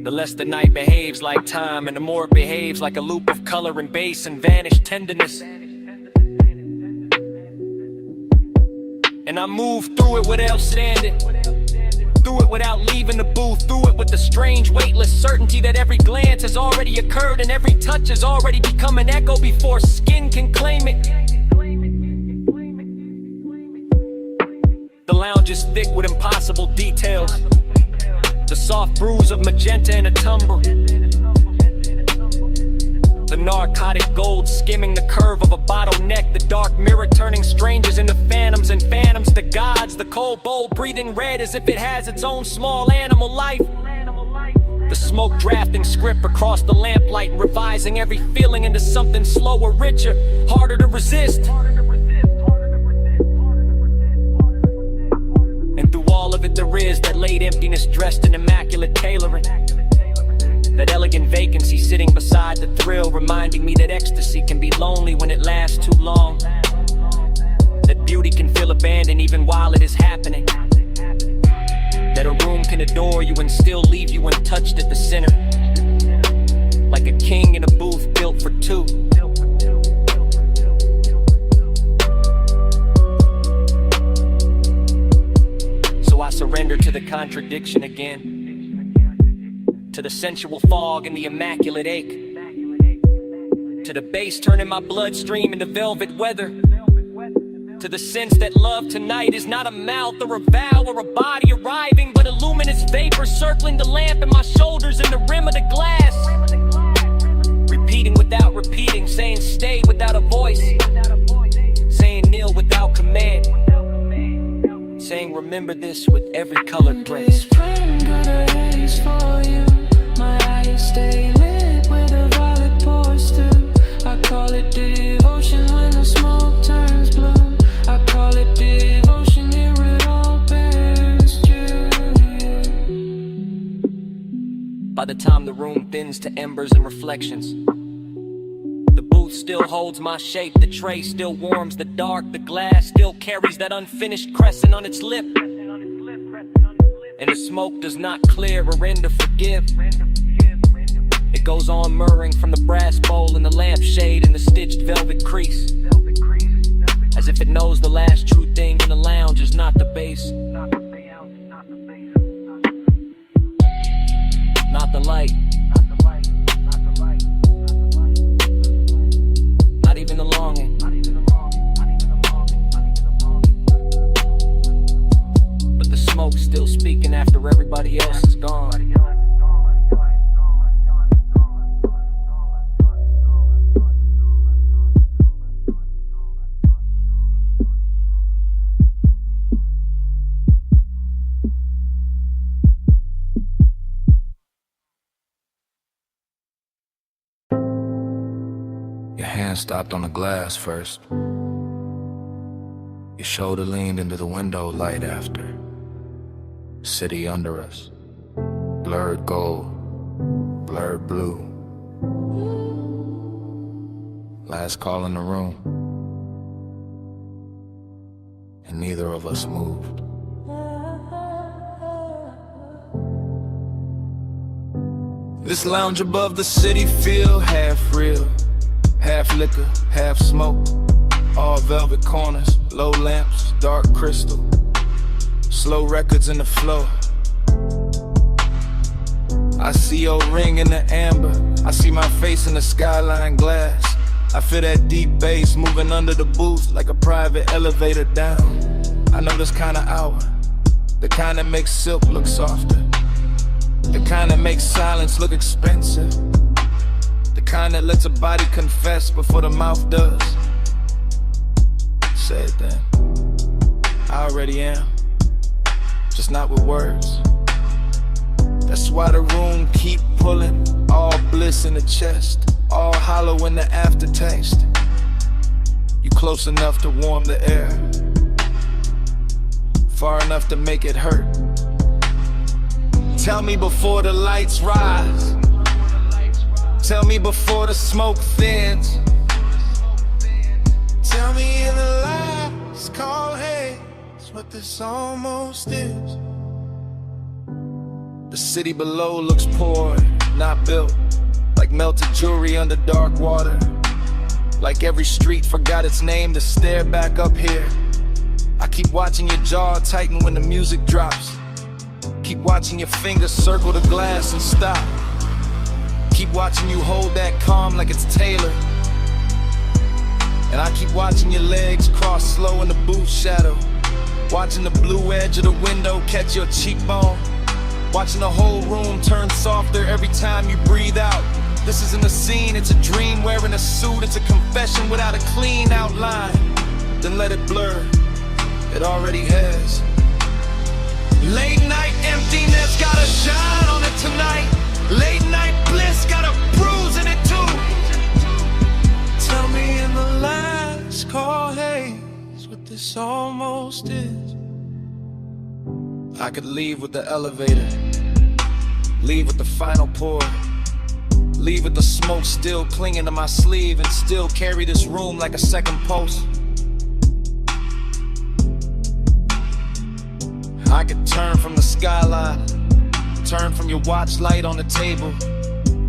The less the night behaves like time, and the more it behaves like a loop of color and bass and vanished tenderness. And I move through it without standing, through it without leaving the booth, through it with the strange weightless certainty that every glance has already occurred and every touch has already become an echo before skin can claim it. The lounge is thick with impossible details, the soft bruise of magenta and a tumble, the narcotic gold skimming the curve of a bottleneck, the dark mirror turning strangers into phantoms and phantoms to gods, the cold bowl breathing red as if it has its own small animal life, the smoke drafting script across the lamplight and revising every feeling into something slower, richer, harder to resist. And through all of it there is that late emptiness dressed in immaculate tailoring, that elegant vacancy sitting beside the thrill, reminding me that ecstasy can be lonely when it lasts too long, that beauty can feel abandoned even while it is happening, that a room can adore you and still leave you untouched at the center, like a king in a booth built for two. So I surrender to the contradiction again, to the sensual fog and the immaculate ache, to the bass turning my bloodstream into velvet weather, to the sense that love tonight is not a mouth or a vow or a body arriving, but a luminous vapor circling the lamp in my shoulders and the rim of the glass, repeating without repeating, saying stay without a voice, saying kneel without command, saying remember this with every colored place. For you, my eyes stay lit where the violet pours through. I call it devotion when the smoke turns blue. I call it devotion, here it all bears true. By the time the room thins to embers and reflections, the booth still holds my shape, the tray still warms the dark, the glass still carries that unfinished crescent on its lip, and the smoke does not clear or end to forgive. It goes on murmuring from the brass bowl and the lampshade and the stitched velvet crease, as if it knows the last true thing in the lounge is not the bass, not the light, not even the longing. Smoke still speaking after everybody else is gone. Your hand stopped on the glass first. Your shoulder leaned into the window light after. City under us, blurred gold, blurred blue. Last call in the room, and neither of us moved. This lounge above the city feel half real, half liquor, half smoke. All velvet corners, low lamps, dark crystal. Slow records in the flow. I see your ring in the amber. I see my face in the skyline glass. I feel that deep bass moving under the booth like a private elevator down. I know this kind of hour, the kind that makes silk look softer, the kind that makes silence look expensive, the kind that lets a body confess before the mouth does. Say it then. I already am, just not with words. That's why the room keep pulling, all bliss in the chest, all hollow in the aftertaste. You close enough to warm the air, far enough to make it hurt. Tell me before the lights rise, tell me before the smoke thins, Tell me in the lights call Haze what this almost is. The city below looks poor, not built, like melted jewelry under dark water. Like every street forgot its name to stare back up here. I keep watching your jaw tighten when the music drops. Keep watching your fingers circle the glass and stop. Keep watching you hold that calm like it's tailored. And I keep watching your legs cross slow in the boot shadow. Watching the blue edge of the window catch your cheekbone. Watching the whole room turn softer every time you breathe out. This isn't a scene, it's a dream wearing a suit. It's a confession without a clean outline. Then let it blur, it already has. Late night emptiness got a shine on it tonight. Late night bliss got a bruise in it too. Tell me in the last call, Haze, what this almost is. I could leave with the elevator, leave with the final pour, leave with the smoke still clinging to my sleeve, and still carry this room like a second pulse. I could turn from the skyline, turn from your watch light on the table,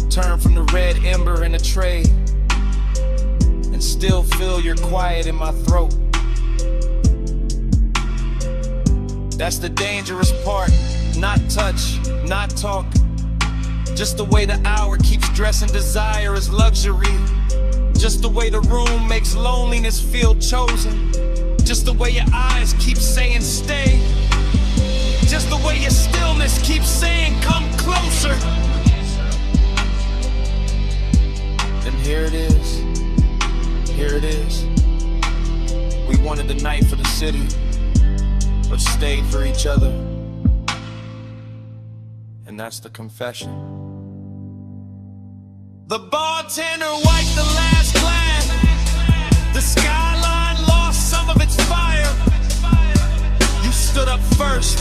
turn from the red ember in the tray, and still feel your quiet in my throat. That's the dangerous part. Not touch, not talk. Just the way the hour keeps dressing desire as luxury. Just the way the room makes loneliness feel chosen. Just the way your eyes keep saying stay. Just the way your stillness keeps saying come closer. And here it is. Here it is. We wanted the night for the city, but stayed for each other. And that's the confession. The bartender wiped the last glass. The skyline lost some of its fire. You stood up first.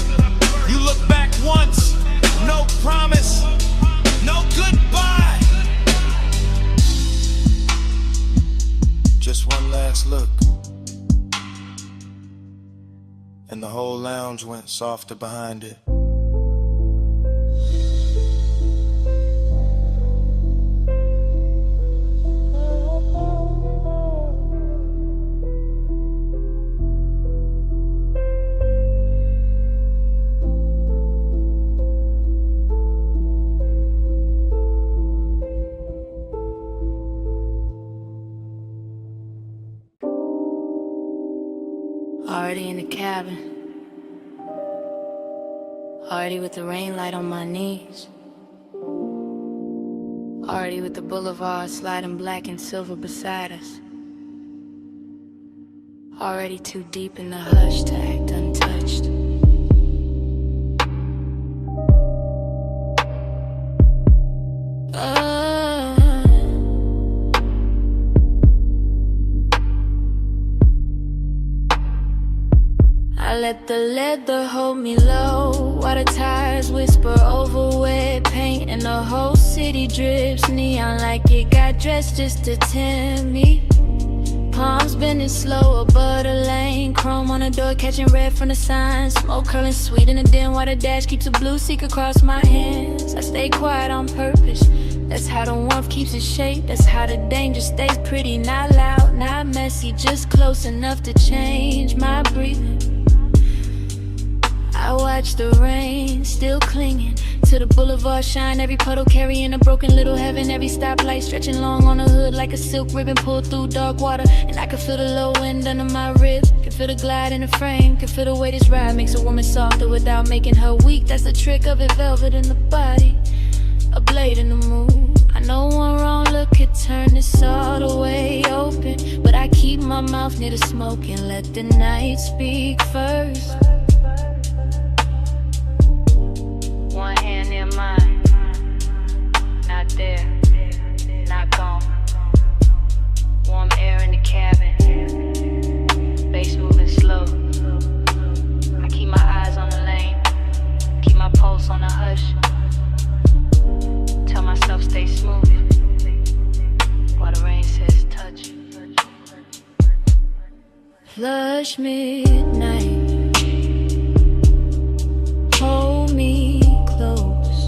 You looked back once. No promise, no goodbye. Just one last look, and the whole lounge went softer behind it. Already in the cabin, already with the rain light on my knees, already with the boulevard sliding black and silver beside us, already too deep in the hush to act untouched. I let the leather hold me low, while the tires whisper over wet paint, and the whole city drips neon like it got dressed just to tempt me. Palms bending slow above the lane, chrome on the door catching red from the sign, smoke curling sweet in the den while the dash keeps a blue seek across my hands. I stay quiet on purpose, that's how the warmth keeps its shape. That's how the danger stays pretty, not loud, not messy, just close enough to change my breathing. I watch the rain, still clinging to the boulevard shine. Every puddle carrying a broken little heaven. Every stoplight stretching long on the hood like a silk ribbon pulled through dark water. And I can feel the low wind under my ribs, can feel the glide in the frame, can feel the way this ride makes a woman softer without making her weak. That's the trick of it, velvet in the body, a blade in the mood. I know one wrong look could turn this all the way open, but I keep my mouth near the smoke and let the night speak first. One hand in mine, not there, not gone. Warm air in the cabin, bass moving slow. I keep my eyes on the lane, keep my pulse on the hush. Tell myself stay smooth, while the rain says touch. Flush midnight, hold me close.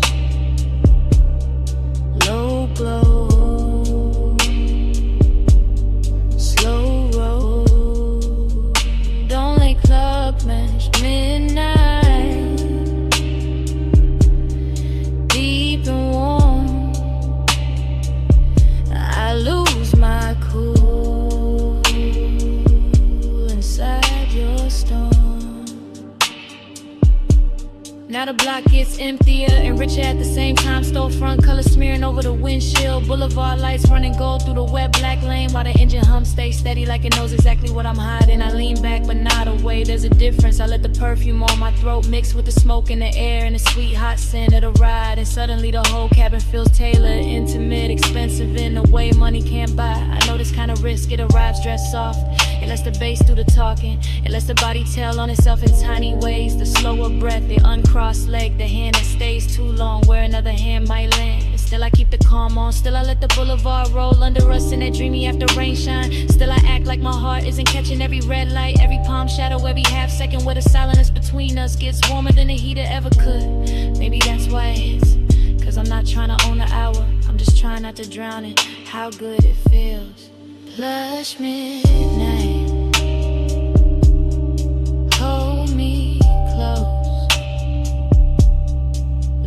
Now the block gets emptier and richer at the same time. Storefront colors smearing over the windshield. Boulevard lights running gold through the wet black lane, while the engine hum stays steady like it knows exactly what I'm hiding. I lean back but not away, there's a difference. I let the perfume on my throat mix with the smoke in the air and the sweet hot scent of the ride. And suddenly the whole cabin feels tailored, intimate, expensive in a way money can't buy. I know this kind of risk, it arrives dressed soft. It lets the bass do the talking. It lets the body tell on itself in tiny ways. The slower breath, the uncrossed leg, the hand that stays too long where another hand might land. And still I keep the calm on. Still I let the boulevard roll under us in that dreamy after rain shine. Still I act like my heart isn't catching every red light, every palm shadow, every half second where the silence between us gets warmer than the heater ever could. Maybe that's why it is. Cause I'm not trying to own the hour, I'm just trying not to drown in how good it feels. Plush midnight, hold me close,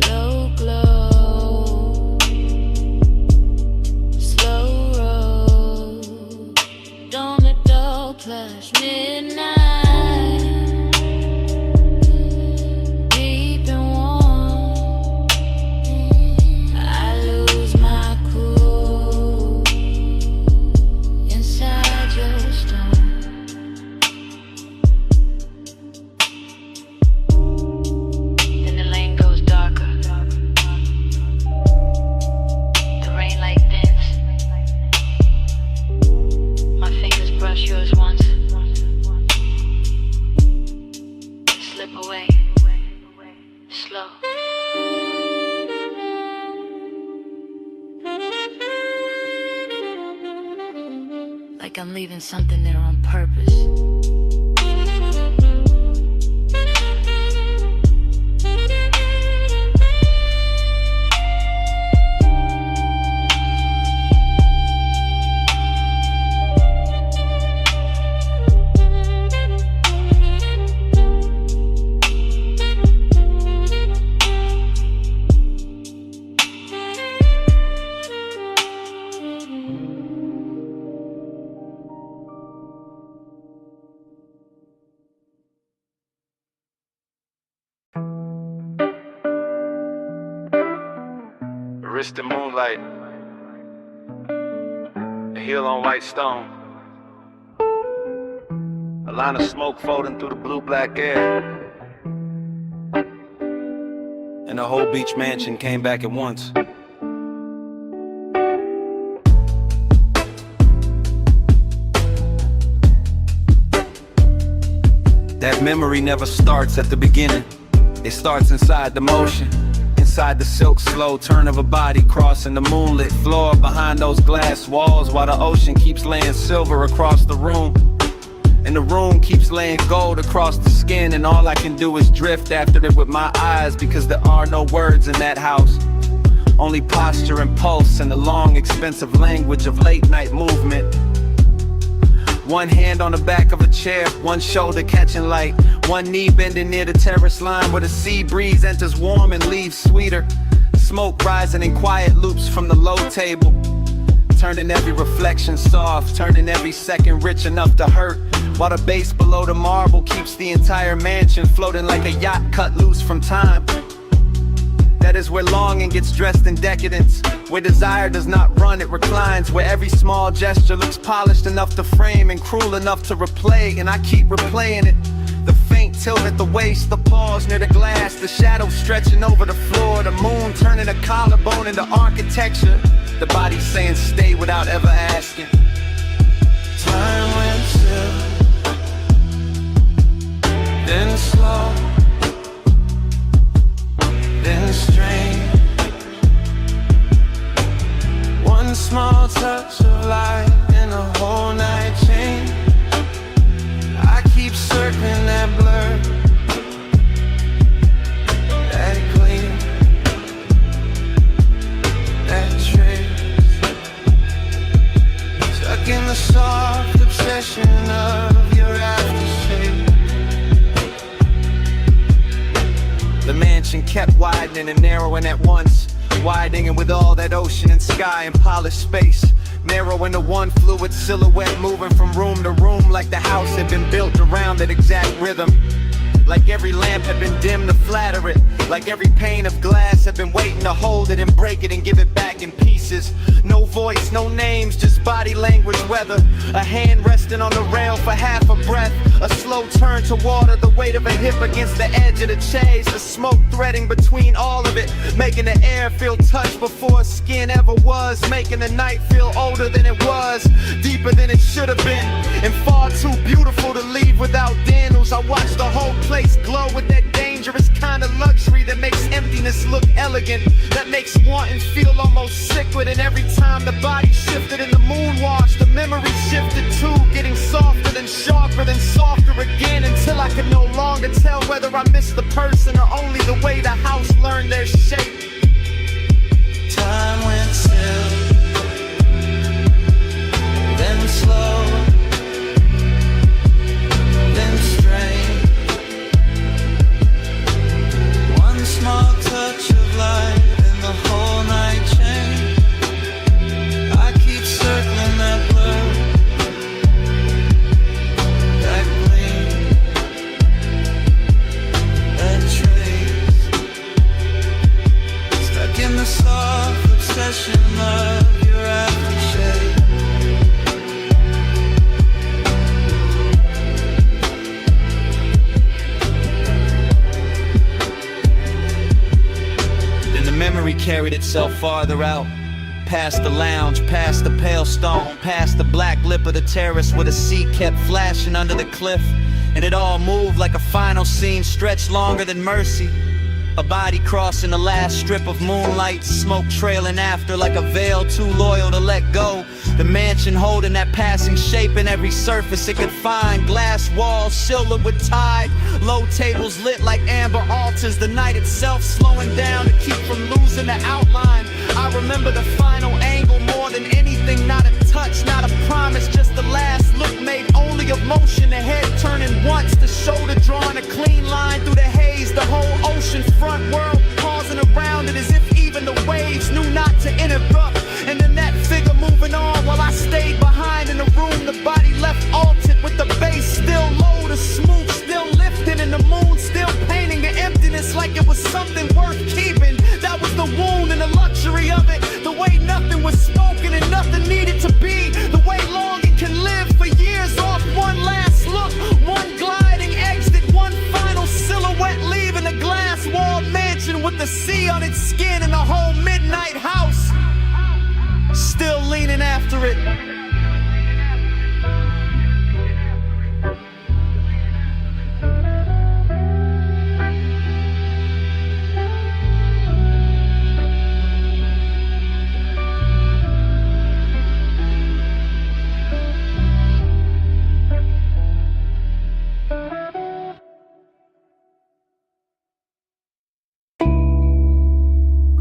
low glow, slow roll, don't let go. Plush midnight, deep and warm, I lose my cool inside your storm. Then the lane goes darker, the rain light thins, my fingers brush yours once, slip away, slow. Like I'm leaving something there on purpose. Wrist in moonlight, a heel on white stone, a line of smoke folding through the blue-black air, and the whole beach mansion came back at once. That memory never starts at the beginning, it starts inside the motion. Inside the silk slow turn of a body crossing the moonlit floor behind those glass walls, while the ocean keeps laying silver across the room, and the room keeps laying gold across the skin. And all I can do is drift after it with my eyes, because there are no words in that house, only posture and pulse and the long expensive language of late night movement. One hand on the back of a chair, one shoulder catching light, one knee bending near the terrace line where the sea breeze enters warm and leaves sweeter. Smoke rising in quiet loops from the low table, turning every reflection soft, turning every second rich enough to hurt, while the base below the marble keeps the entire mansion floating like a yacht cut loose from time. That is where longing gets dressed in decadence, where desire does not run, it reclines, where every small gesture looks polished enough to frame and cruel enough to replay, and I keep replaying it. The faint tilt at the waist, the pause near the glass, the shadows stretching over the floor, the moon turning a collarbone into architecture, the body saying stay without ever asking. Time went still, then slow, then strange. One small touch of light and a whole night change. I keep circling that blur, that gleam, that trace, stuck in the soft obsession of your aftershave. The mansion kept widening and narrowing at once, widening with all that ocean and sky and polished space, narrowing to one fluid silhouette moving from room to room, like the house had been built around that exact rhythm. like every lamp had been dimmed to flatter it, like every pane of glass had been waiting to hold it and break it and give it back in pieces. No voice, no names, just body language, weather. A hand resting on the rail for half a breath, a slow turn to water, the weight of a hip against the edge of the chase, the smoke threading between all of it, making the air feel touched before skin ever was, making the night feel older than it was, deeper than it should have been, and far too beautiful to leave without Daniels. I watched the whole place glow with that dangerous kind of luxury that makes emptiness look elegant, that makes wanting feel almost sick with it. Every time the body shifted in the moonwash, the memory shifted too, getting softer than sharper than softer again, until I could no longer tell whether I missed the person or only the way the house learned their shape. Time went still, then slow, then strange. One small touch of light and the whole night changed. I keep circling that blur, that gleam, that trace, stuck in the soft obsession of your aftershave. Then the memory carried itself farther out, past the lounge, past the pale stone, past the black lip of the terrace where the sea kept flashing under the cliff, and it all moved like a final scene stretched longer than mercy. A body crossing the last strip of moonlight, smoke trailing after like a veil too loyal to let go. The mansion holding that passing shape in every surface it could find. Glass walls silvered with tide, low tables lit like amber altars. The night itself slowing down to keep from losing the outline. I remember the final angle more than anything. Not a touch, not a promise, just the last look made only of motion. The head turning once, the shoulder drawing a clean line through the haze. The whole ocean front world pausing around it as if even the waves knew not to interrupt. And then that figure moving on while I stayed behind in the room. The body left altered with the bass still low, the smooth still lifting, and the moon still painting the emptiness like it was something worth keeping. That was the wound and the luxury of it, the way nothing was spoken and nothing needed to be, the way longing can live for years off one last look, one gliding exit, one final silhouette leaving a glass wall mansion with the sea on its skin and the whole midnight house still leaning after it.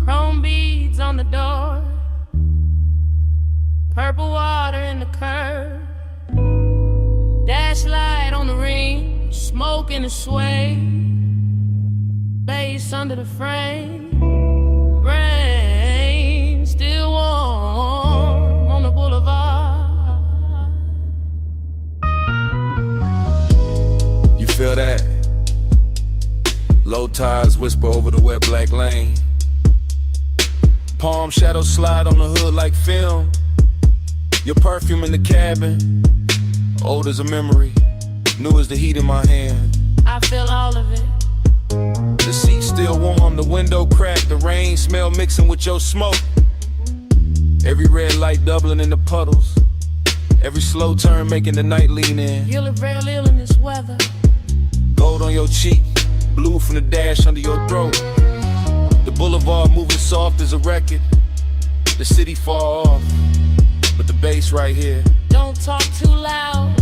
Chrome beads on the door, purple water in the curb, dash light on the ring, smoke in the sway, bass under the frame, brain still warm on the boulevard. You feel that? Low tides whisper over the wet black lane. Palm shadows slide on the hood like film. Your perfume in the cabin, old as a memory, new as the heat in my hand. I feel all of it. The seat still warm, the window cracked, the rain smell mixing with your smoke. Every red light doubling in the puddles, every slow turn making the night lean in. You look real ill in this weather. Gold on your cheek, blue from the dash under your throat. The boulevard moving soft as a record, the city far off, but the bass right here. Don't talk too loud,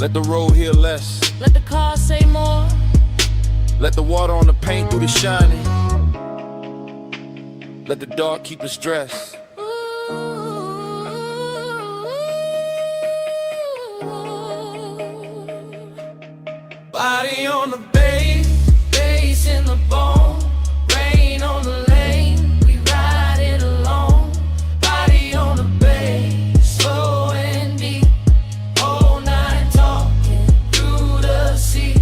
let the road hear less, let the car say more. Let the water on the paint do the shining, let the dark keep us dressed. Body on the bass in the bone, rain on the lane, we ride it alone. Body on the bass, slow and deep, whole night talking through the sea.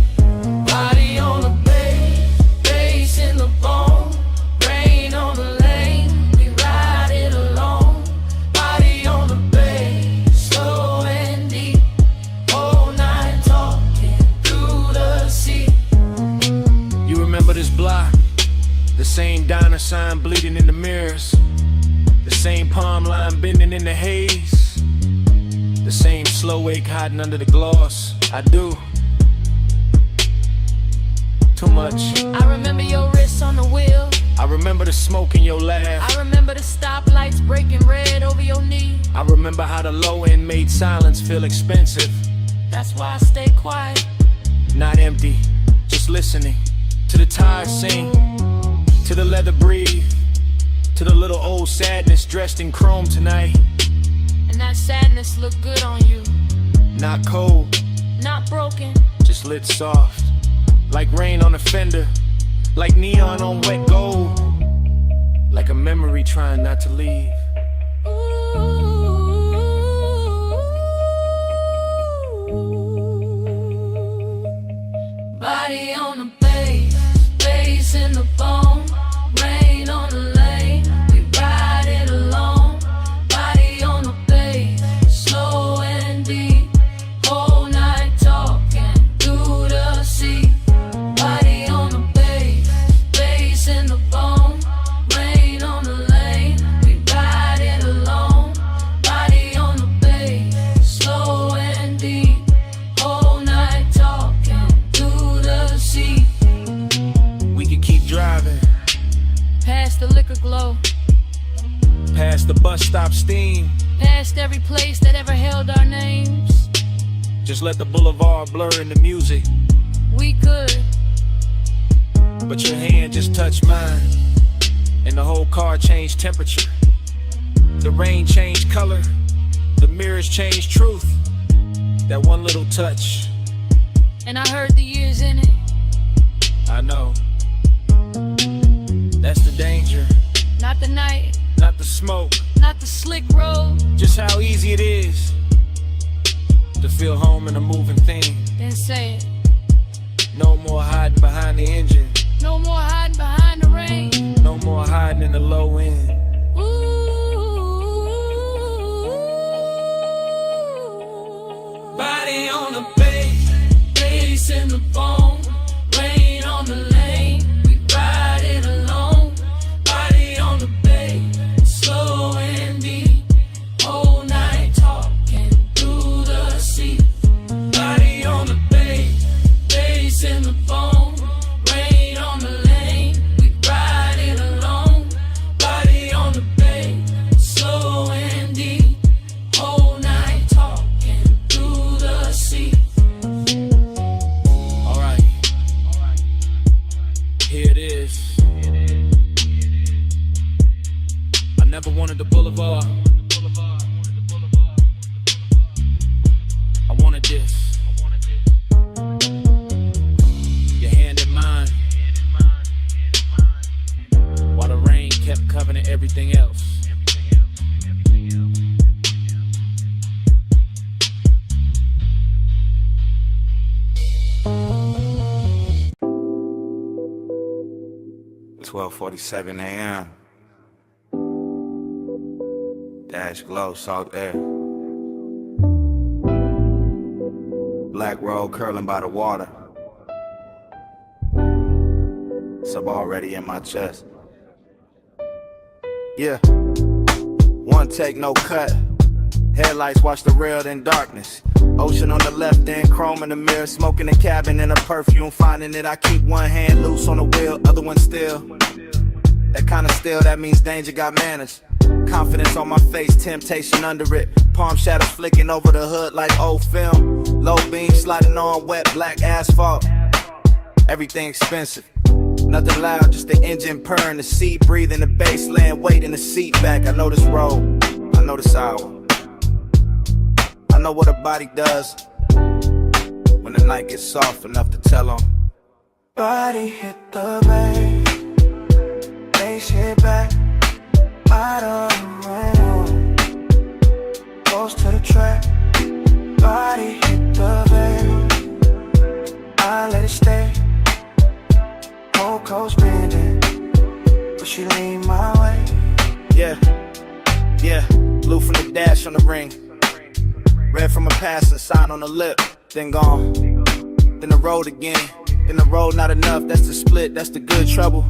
this block. The same diner sign bleeding in the mirrors. The same palm line bending in the haze. The same slow ache hiding under the gloss. I do. Too much. I remember your wrist on the wheel. I remember the smoke in your laugh. I remember the stoplights breaking red over your knee. I remember how the low end made silence feel expensive. That's why I stay quiet. Not empty, just listening to the tires sing, to the leather breathe, to the little old sadness dressed in chrome tonight. And that sadness look good on you. Not cold, not broken, just lit soft, like rain on a fender, like neon on wet gold, like a memory trying not to leave. Body on the bass in the bone, rain on the lane, we ride it alone. Body on the bass, slow and deep, whole night talking through the sea. Body on the bass in the bone, rain on the lane, we ride it alone. Body on the bass, slow and deep, whole night talking through the sea. We could keep driving Past the liquor glow, past the bus stop steam. past every place that ever held our names. Just let the boulevard blur in the music. We could, But your hand just touched mine, and the whole car changed temperature. The rain changed color, the mirrors changed truth. That one little touch, and I heard the years in it. I know. That's the danger, Not the night, not the smoke. not the slick road. Just how easy it is to feel home in a moving thing. Then say it. No more hiding behind the engine. No more hiding behind the rain. No more hiding in the low end. Body on the bass in the bone, rain on the lane, we ride it alone. Body on the bass, slow and deep, whole night talking through the sea. Body on the bass in the bone, rain on the lane, we ride it alone. Body on the bass, slow and deep, whole night talking through the sea. Alright, here it is. I never wanted the boulevard. I wanted this. Your hand in mine, while the rain kept covering everything else. $12:47 a.m. Dash glow, salt air. Black road curling by the water. Sub already in my chest. Yeah. One take, no cut. Headlights watch the rail in darkness. Ocean on the left, then chrome in the mirror. Smoking the cabin in a perfume, finding it. I keep one hand loose on the wheel, other one still. That kind of still, that means danger got manners. Confidence on my face, temptation under it. Palm shadows flicking over the hood like old film. Low beam sliding on wet black asphalt. Everything expensive. Nothing loud, just the engine purring, the seat breathing, the bass laying weight in the seat back. I know this road, I know this hour. I know what a body does when the night gets soft enough to tell on. Body hit the bay, bass hit back, light on the rain, goes to the track. Body hit the bay, I let it stay. Whole coast bending, but she lean my way. Yeah, blue from the dash on the ring. Red from a passer, sign on the lip, then gone. Then the road again. In the road, not enough, that's the split, that's the good trouble.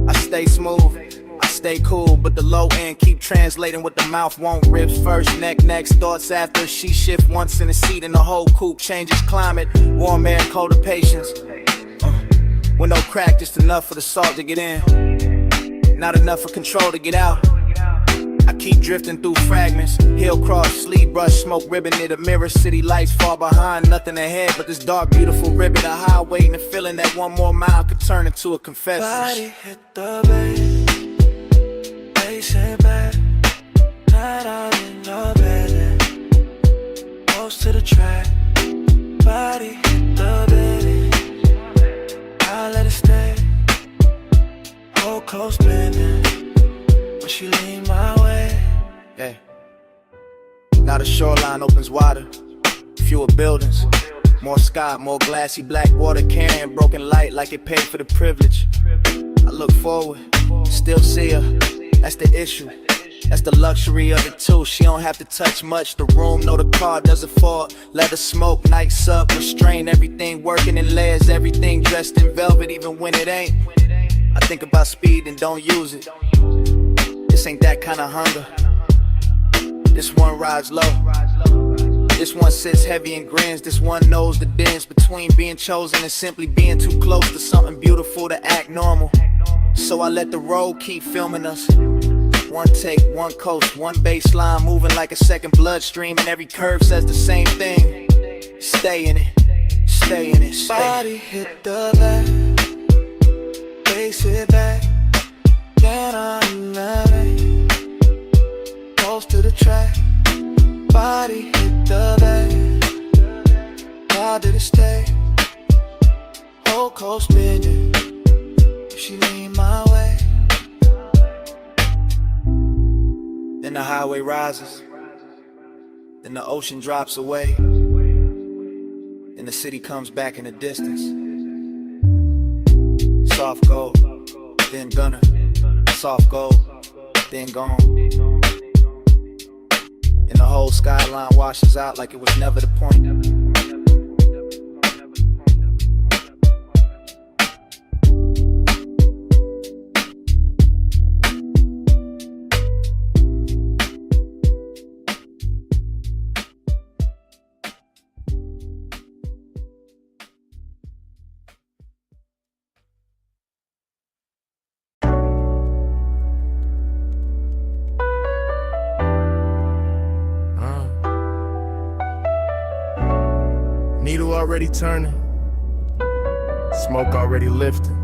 I stay smooth, I stay cool, but the low end keep translating what the mouth won't. Ribs first, neck next, thoughts after. She shift once in the seat and the whole coupe changes climate. Warm air, colder patience. With no crack, just enough for the salt to get in. Not enough for control to get out. I keep drifting through fragments. Hill cross, sleeve brush, smoke ribbon near the mirror. City lights far behind, nothing ahead but this dark, beautiful ribbon. A highway and the feeling that one more mile could turn into a confession. Body hit the bed, pacing back, night out in the bed, close to the track. Body hit the bed, I let it stay, hold close bending, but she lean my way. Yeah. Now the shoreline opens wider, fewer buildings, more sky, more glassy black water carrying broken light like it paid for the privilege. I look forward, still see her, that's the issue. That's the luxury of it too. She don't have to touch much. The room, no, the car doesn't fall. Let her smoke, nights up, restrain everything, working in layers, everything dressed in velvet, even when it ain't. I think about speed and don't use it. This ain't that kind of hunger. This one rides low. This one sits heavy and grins. This one knows the difference between being chosen and simply being too close to something beautiful to act normal. So I let the road keep filming us. One take, one coast, one baseline, moving like a second bloodstream, and every curve says the same thing. Stay in it, stay in it, stay. Body hit the left, face it back, then I'm loving, close to the track. Body hit the left, how did it stay? Whole coast spinning, if she lean my way. Then the highway rises, then the ocean drops away, then the city comes back in the distance. Soft gold, then gunner, soft gold, then gone. And the whole skyline washes out like it was never the point. Needle already turning, smoke already lifting.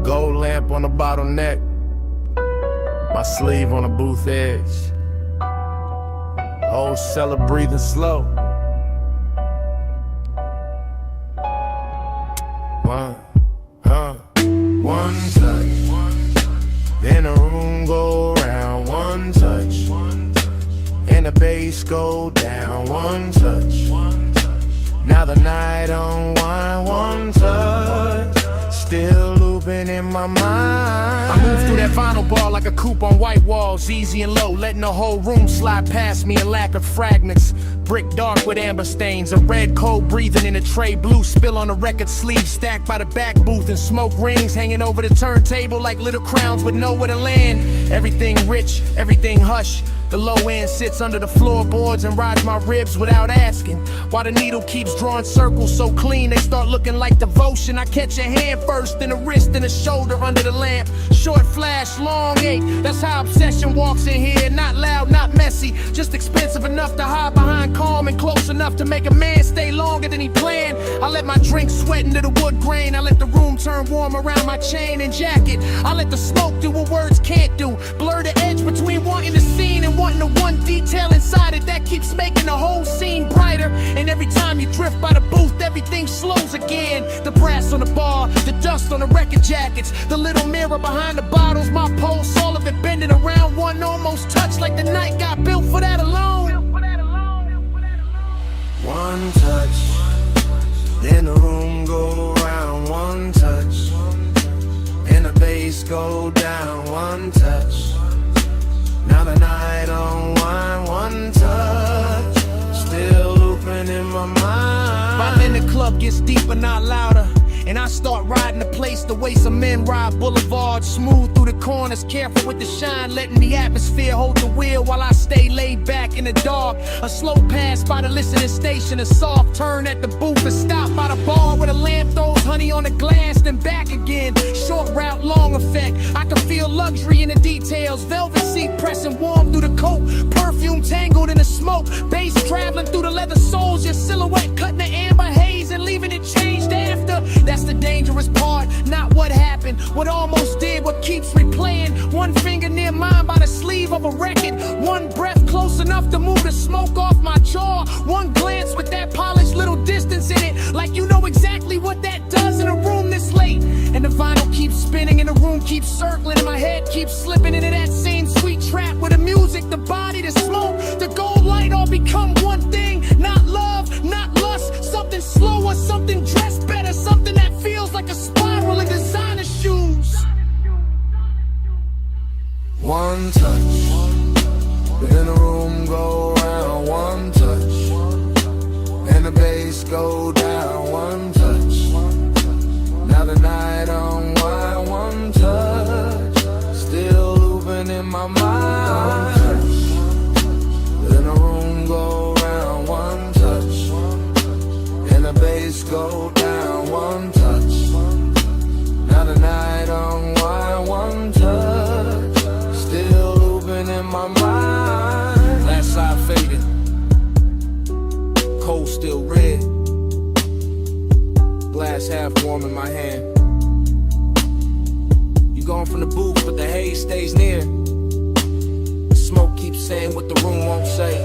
Gold lamp on the bottleneck, my sleeve on the booth edge. Whole cellar breathing slow. One touch, then the room go round. One touch, and the bass go down. One touch, now the night unwind. One touch, still looping in my mind. I move through that vinyl bar like a coupe on white walls, easy and low, letting the whole room slide past me in lack of fragments. Brick dark with amber stains, a red cold breathing in a tray, blue spill on the record sleeve, stacked by the back booth, and smoke rings hanging over the turntable like little crowns with nowhere to land. Everything rich, everything hush. The low end sits under the floorboards and rides my ribs without asking. While the needle keeps drawing circles so clean they start looking like devotion. I catch a hand first, then a wrist, then a shoulder under the lamp. Short flash, long ache, that's how obsession walks in here. Not loud, not messy, just expensive enough to hide behind, calm and close enough to make a man stay longer than he planned. I let my drink sweat into the wood grain. I let the room turn warm around my chain and jacket. I let the smoke do what words can't do. Blur the edge between wanting the scene and wanting the one detail inside it that keeps making the whole scene brighter. And every time you drift by the booth, everything slows again. The brass on the bar, the dust on the record jackets, the little mirror behind the bottles, my pulse, all of it bending around. One almost touch like the night got built for that alone. One touch, then the room go round. One touch, and the bass go down. One touch, now the night unwind. One touch, still looping in my mind. club gets deeper, not louder. And I start riding the place the way some men ride boulevards, smooth through the corners, careful with the shine, letting the atmosphere hold the wheel while I stay laid back in the dark. A slow pass by the listening station, a soft turn at the booth, a stop by the bar where the lamp throws honey on the glass, then back again. Short route, long effect. I can feel luxury in the details. Velvet seat pressing warm through the coat, perfume tangled in the smoke, bass traveling through the leather soles, your silhouette cutting the amber haze and leaving it changed after. That's the dangerous part, not what happened, what almost did, what keeps replaying. One finger near mine by the sleeve of a record, one breath close enough to move the smoke off my jaw, one glance with that polished little distance in it, like you know exactly what that does in a room this late. And the vinyl keeps spinning and the room keeps circling and my head keeps slipping into that same sweet trap where the music, the body, the smoke, the gold light all become one thing. Not love, not lust, something slower, something dressed better, something that feels like a spiral in designer shoes. One touch, then the room go round. One touch, and the bass go down. One touch, now the night unwind. One touch, still looping in my mind. One touch, then the room go round. One touch, and the bass go down. One touch, now the night unwind. One touch, still looping in my mind. Last side faded, cold still red, glass half warm in my hand. You gone from the booth, but the haze stays near. The smoke keeps saying what the room won't say.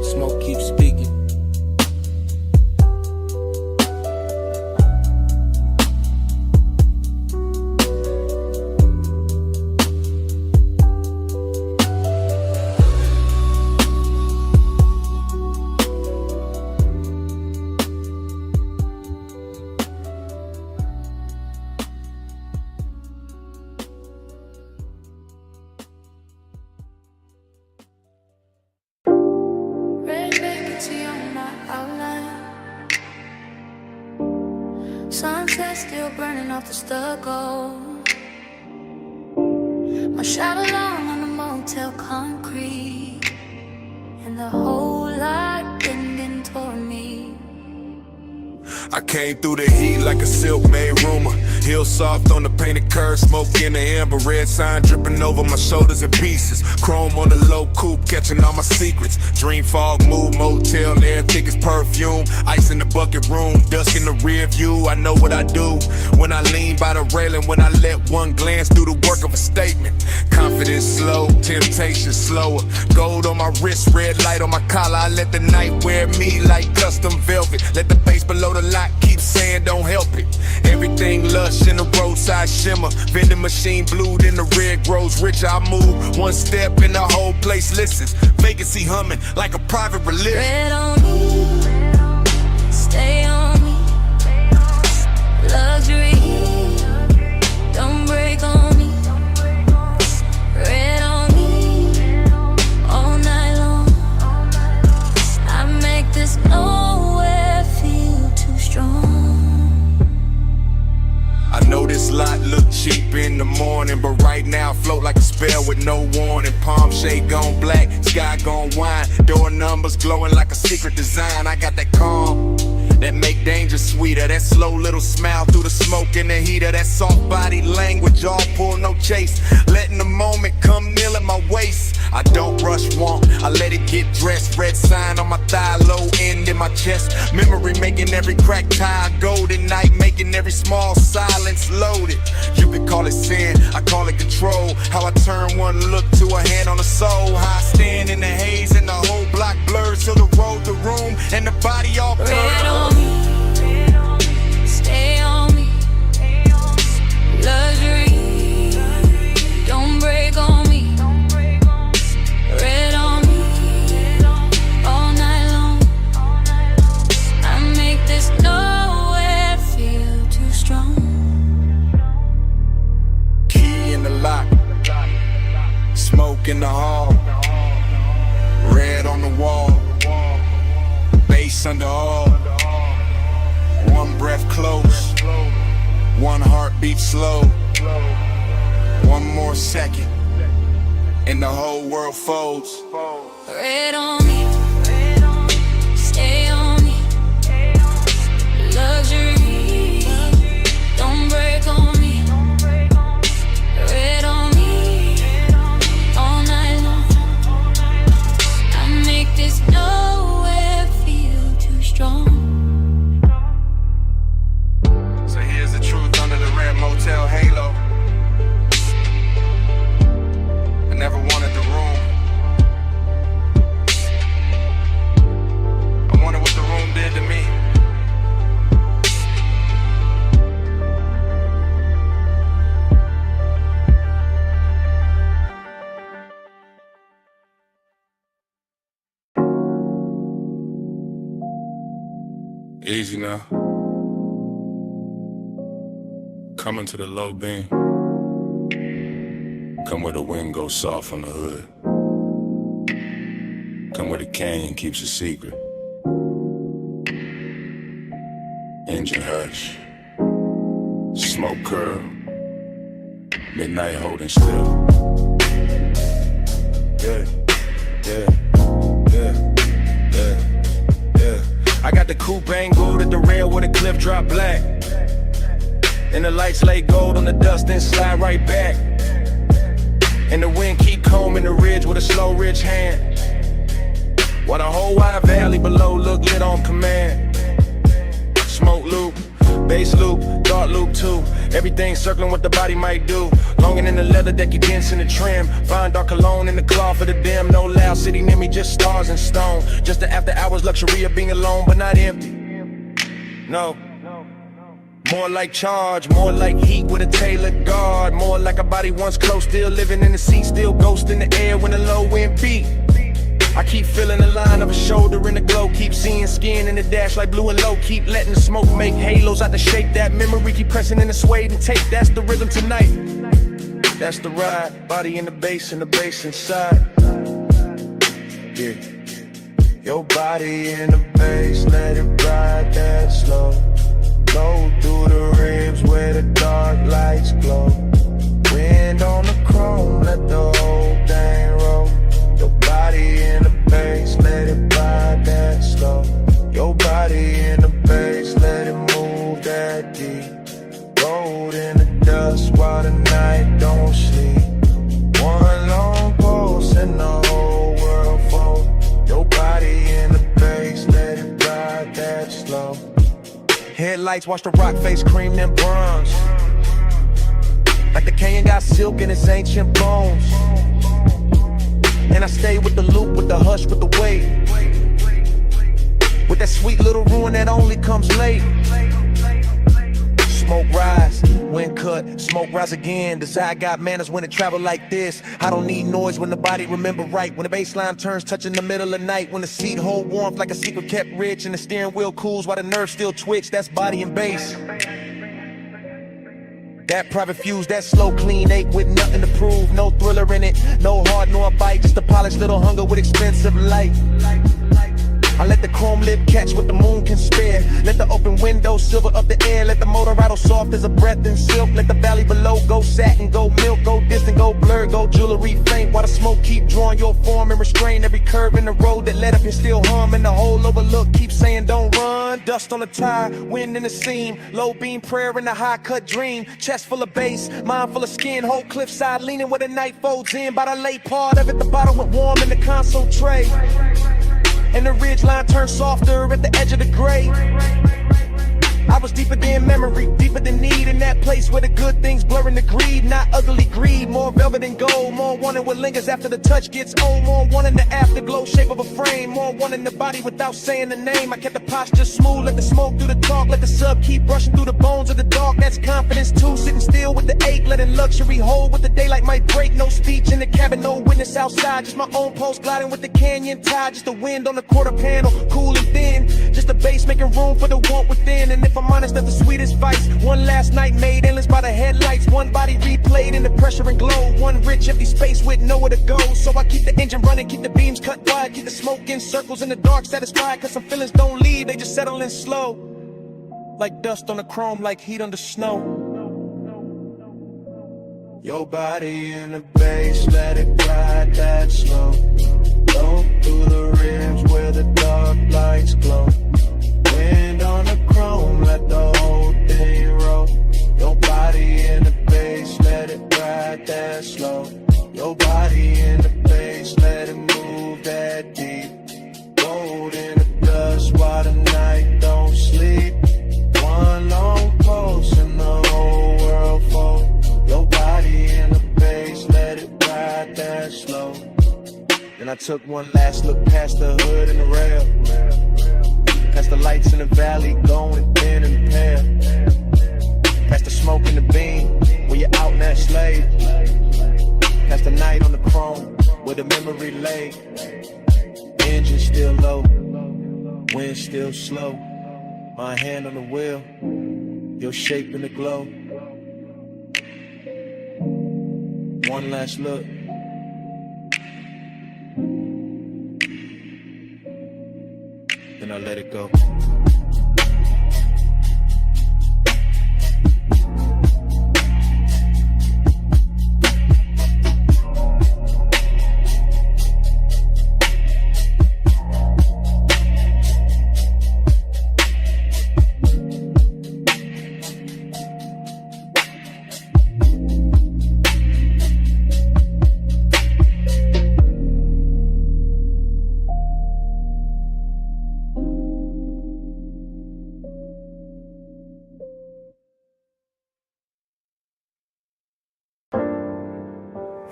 Smoke keeps speaking. Red vacancy on my outline. Sunset still burning off the stucco. My shadow long on the motel concrete, and the whole lot bending toward me. I came through the heat like a silk-made rumor. Heel soft on the painted curve, smoke in the amber, red sign dripping over my shoulders in pieces. Chrome on the low coupe, catching all my secrets. Dream fog, mood, motel, air thick as perfume. Ice in the bucket room, dusk in the rear view. I know what I do when I lean by the railing, when I let one glance do the work of a statement. Confidence slow, temptation slower. Gold on my wrist, red light on my collar. I let the night wear me like custom velvet. Let the bass below the lock keep saying don't help it. Everything lush in the roadside shimmer. Vending machine blued in the red grows richer. I move one step and the whole place listens. Vacancy humming like a private religion. Red on me, stay on me. Luxury, don't break on me. Red on me, all night long. I make this nowhere feel too strong. I know this lot look cheap in the morning, but right now I float like a spell with no warning. Palm shade gone black, sky gone wine. Door numbers glowing like a secret design. I got that calm that make danger sweeter. That slow little smile through the smoke and the heater. That soft body language, all pull, no chase. Letting the moment come kneel at my waist. I don't rush want, I let it get dressed. Red sign on my thigh, low end in my chest. Memory making every crack tie golden. Night making every small silence loaded. You could call it sin, I call it control. How I turn one look to a hand on the soul. How I stand in the haze and the whole block blurs till the road, the room, and the body all blurred. Red on me, stay on me. Luxury, don't break on me. Red on me, all night long. I make this nowhere feel too strong. Key in the lock, smoke in the hall, red on the wall. peace under all. One breath close, one heartbeat slow. One more second, and the whole world folds. Red on me, stay on me. Luxury, don't break on me. Red on me, all night long. I make this nowhere feel too strong. So here's the truth under the red motel halo. I never wanted the room. I wonder what the room did to me. Easy now. Coming to the low beam. Come where the wind goes soft on the hood. Come where the canyon keeps a secret. Engine hush. Smoke curl. Midnight holding still. Yeah, yeah, yeah, yeah, yeah. I got the coupe angled at the rail where the cliff drop black. And the lights lay gold on the dust, then slide right back. And the wind keep combing the ridge with a slow ridge hand. While the whole wide valley below look lit on command. Smoke loop, bass loop, dark loop too. Everything circling what the body might do. Longing in the leather that keep dents in the trim. Fine dark cologne in the cloth for the dim. No loud city near me, just stars and stone. Just the after hours luxury of being alone but not empty. No. More like charge, more like heat with a tailored guard. More like a body once close, still living in the seat, still ghost in the air when the low wind beat. I keep feeling the line of a shoulder in the glow. Keep seeing skin in the dash like blue and low. Keep letting the smoke make halos out the shape. That memory keep pressing in the suede and tape. That's the rhythm tonight. That's the ride. Body in the bass and the bass inside. Yeah. Your body in the bass, let it ride that slow. Go through the ribs where the dark lights glow. Wind on the chrome, let the whole thing roll. Your body in the bass, let it ride that slow. Your body in the bass, let it move that deep. Gold in the dust while the night don't sleep. One long pulse and the whole world fold. Your body in the bass, let it ride that slow. Headlights watch the rock face cream them bronze. Like the canyon got silk in its ancient bones. And I stay with the loop, with the hush, with the weight. With that sweet little ruin that only comes late. Smoke rise, wind cut, smoke rise again. Desire got manners when it travel like this. I don't need noise when the body remember right. When the baseline turns touching the middle of night. When the seat hold warmth like a secret kept rich. And the steering wheel cools while the nerves still twitch. That's body and bass. That private fuse, that slow clean ache with nothing to prove. No thriller in it, no heart nor a bite. Just a polished little hunger with expensive light. I let the chrome lip catch what the moon can spare. Let the open window silver up the air. Let the motor rattle soft as a breath in silk. Let the valley below go satin, go milk, go distant, go blur, go jewelry faint. While the smoke keep drawing your form and restrain every curve in the road that led up and still hum. And the whole overlook keep saying don't run. Dust on the tire, wind in the seam. Low beam prayer in the high cut dream. Chest full of bass, mind full of skin. Whole cliffside leaning where the night folds in. By the late part of it, the bottle went warm in the console tray. And the ridge line turned softer at the edge of the gray. I was deeper than memory, deeper than need. In that place where the good things blurring the greed. Not ugly greed, more velvet and gold. More wanting what lingers after the touch gets old. More wanting the afterglow shape of a frame. More wanting the body without saying the name. I kept the posture smooth, let the smoke do the talk. Let the sub keep rushing through the bones of the dark. That's confidence too, sitting still with the ache. Letting luxury hold with the daylight might break. No speech in the cabin, no witness outside. Just my own post gliding with the canyon tide. Just the wind on the quarter panel, cool and thin. Just the bass making room for the want within. And if I'm honest, that's the sweetest vice. One last night made endless by the headlights. One body replayed in the pressure and glow. One rich empty space with nowhere to go. So I keep the engine running, keep the beams cut wide. Keep the smoke in circles in the dark satisfied. Cause some feelings don't leave settling slow, like dust on the chrome, like heat under snow. Your body in the bass, let it ride that slow. Go through the rims where the dark lights glow. Wind on the chrome, let the whole thing roll. Your body in the bass, let it ride that slow. Your body in the bass, let it move that deep. Gold in the dust while the night don't sleep. One long pulse and the whole world falls. Your body in the bass, let it ride that slow. Then I took one last look past the hood and the rail, past the lights in the valley going thin and pale, past the smoke in the beam where you're out in that slave, past the night on the chrome where the memory lay. Engine still low, wind still slow, my hand on the wheel, your shape in the glow. One last look, then I let it go.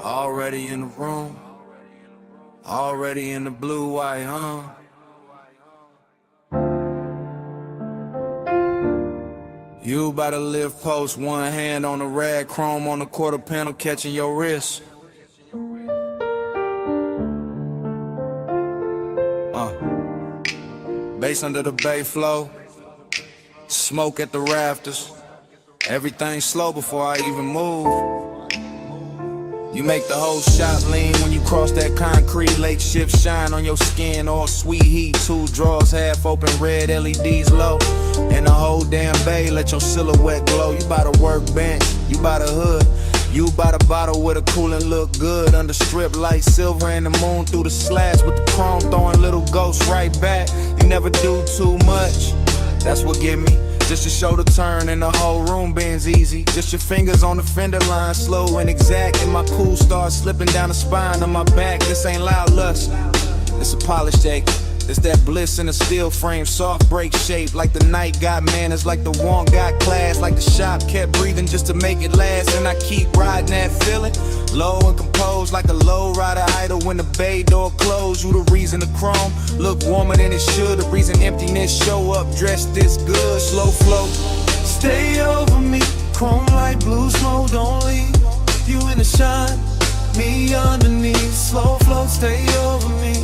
Already in the room, already in the blue white, You about to lift post, one hand on the rag, chrome on the quarter panel, catching your wrist. Bass under the bay flow, smoke at the rafters. Everything slow before I even move. You make the whole shot lean when you cross that concrete. Lake shift shine on your skin, all sweet heat. Two drawers half open, red LEDs low. And the whole damn bay let your silhouette glow. You by the workbench, you by the hood, you by the bottle with a coolin' look good. Under strip light, silver and the moon through the slats with the chrome throwing little ghosts right back. You never do too much, that's what get me. Just to show the turn and the whole room bends easy. Just your fingers on the fender line, slow and exact. And my cool starts slipping down the spine of my back. This ain't loud lust, it's a polished ache. It's that bliss in a steel frame, soft break shape. Like the night got manners, like the want got class. Like the shop kept breathing just to make it last. And I keep riding that feeling, low and composed. Like a low rider idle when the bay door closed. You the reason the chrome look warmer than it should. The reason emptiness show up dressed this good. Slow flow, Stay over me, chrome light, blue smoke, don't leave. You in the shine, me underneath. Slow flow, stay over me.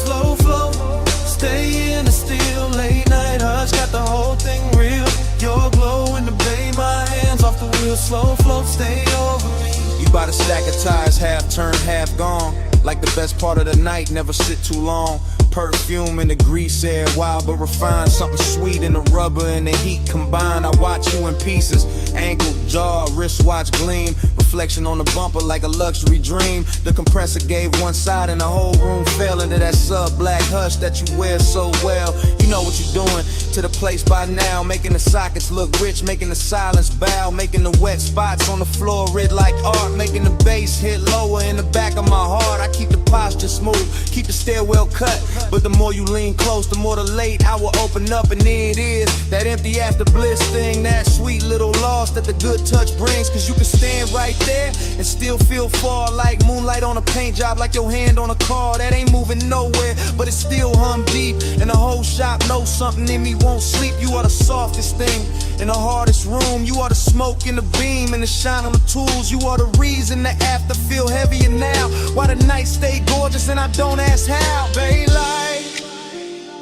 Slow flow, stay in the steel. Late night hush, got the whole thing real. Your glow in the bay, my hands off the wheel. Slow flow, stay over me. you by the stack of tires, half turned, half gone. Like the best part of the night, never sit too long. Perfume in the grease air, wild but refined. Something sweet in the rubber and the heat combined. I watch you in pieces, ankle, jaw, wristwatch gleam. Reflection on the bumper like a luxury dream. The compressor gave one side and the whole room fell into that sub-black hush that you wear so well. You know what you're doing to the place by now. Making the sockets look rich, making the silence bow. Making the wet spots on the floor red like art. Making the bass hit lower in the back of my heart. I keep the posture smooth, keep the stairwell cut. But the more you lean close, the more the late hour open up. And there it is, that empty after bliss thing. That sweet little loss that the good touch brings. Cause you can stand right there and still feel far. Like moonlight on a paint job, like your hand on a car. That ain't moving nowhere, but it still hum deep. And the whole shop knows something in me won't sleep. You are the softest thing in the hardest room. You are the smoke in the beam and the shine on the tools. You are the reason the after feel heavier now. Why the night stay gorgeous and I don't ask how. Bay light,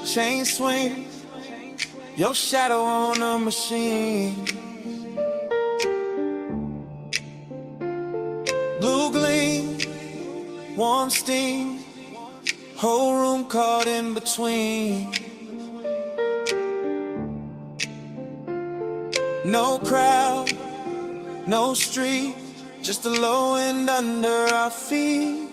chain swing, your shadow on a machine. Blue gleam, warm steam, whole room caught in between. No crowd, no street, just the low end under our feet.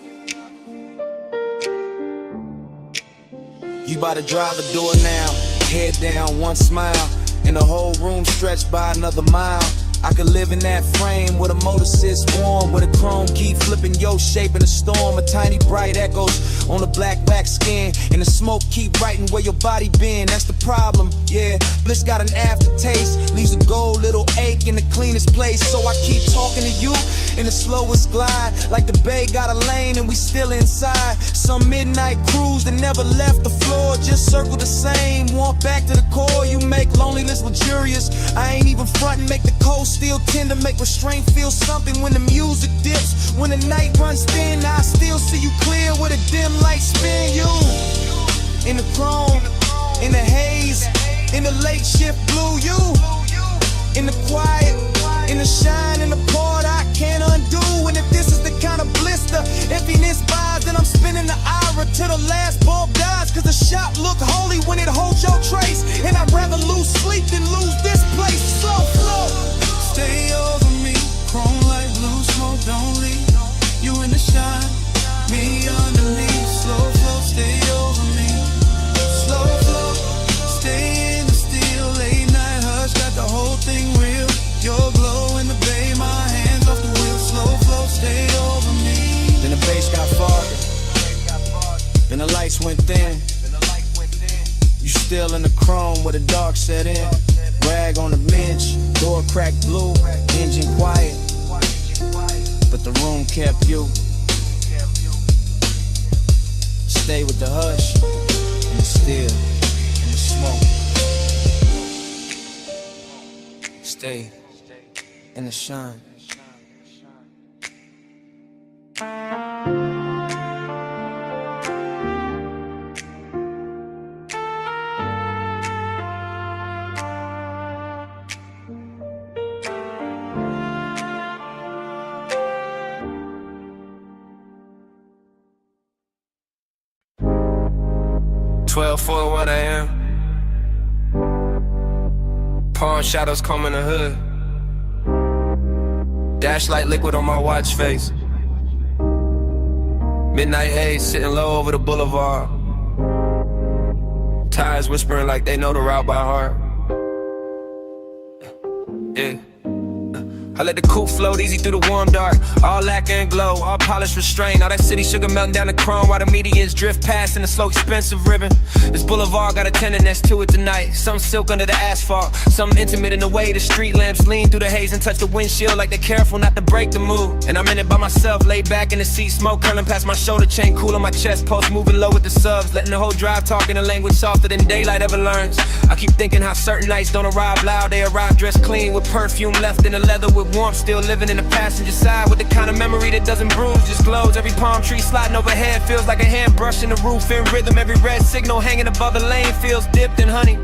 You bout to drive the door now, head down, one smile, and the whole room stretched by another mile. I could live in that frame with a motor sits warm, where the chrome keep flipping your shape in a storm. A tiny bright echoes on the black wax skin, and the smoke keep writing where your body been. That's the problem, yeah. Bliss got an aftertaste, leaves a gold little ache in the cleanest place. So I keep talking to you in the slowest glide, like the bay got a lane and we still inside. Some midnight cruise that never left the floor, just circle the same, walk back to the core. You make loneliness luxurious, I ain't even frontin', make the cold still tend to make restraint feel something when the music dips. When the night runs thin, I still see you clear with a dim light spin. You in the chrome, in the haze, in the late shift blue. You in the quiet, in the shine, in the part I can't undo. And if this is the kind of bliss the emptiness buys, then I'm spinning the ira till the last bulb dies. Cause the shop look holy when it holds your trace, and I'd rather lose sleep than lose this place. So flow, stay over me, chrome like blue smoke, don't leave. You in the shine, me underneath. Slow flow, stay over me. Slow flow, stay in the steel. Late night hush, got the whole thing real. Your glow in the bay, my hands off the wheel. Slow flow, stay over me. Then the bass got farther, then the lights went thin. You still in the chrome where the dark set in. Rag on the bench, door cracked blue, engine quiet, but the room kept you. Stay with the hush, and the still, and the smoke. Stay in the shine. For what I am. Palm shadows combing the hood. Dash light liquid on my watch face. Midnight haze sitting low over the boulevard. Tires whispering like they know the route by heart. Yeah. I let the coupe float easy through the warm dark. All lacquer and glow, all polished restraint. All that city sugar melting down the chrome while the medians drift past in a slow expensive ribbon. This boulevard got a tenderness to it tonight. Some silk under the asphalt, some intimate in the way the street lamps lean through the haze and touch the windshield like they're careful not to break the mood. And I'm in it by myself, laid back in the seat, smoke curling past my shoulder chain, cool on my chest, pulse moving low with the subs, letting the whole drive talk in a language softer than daylight ever learns. I keep thinking how certain nights don't arrive loud, they arrive dressed clean with perfume left in the leather with warmth, still living in the passenger side with the kind of memory that doesn't bruise, just glows. Every palm tree sliding overhead feels like a hand brushing the roof in rhythm. Every red signal hanging above the lane feels dipped in honey.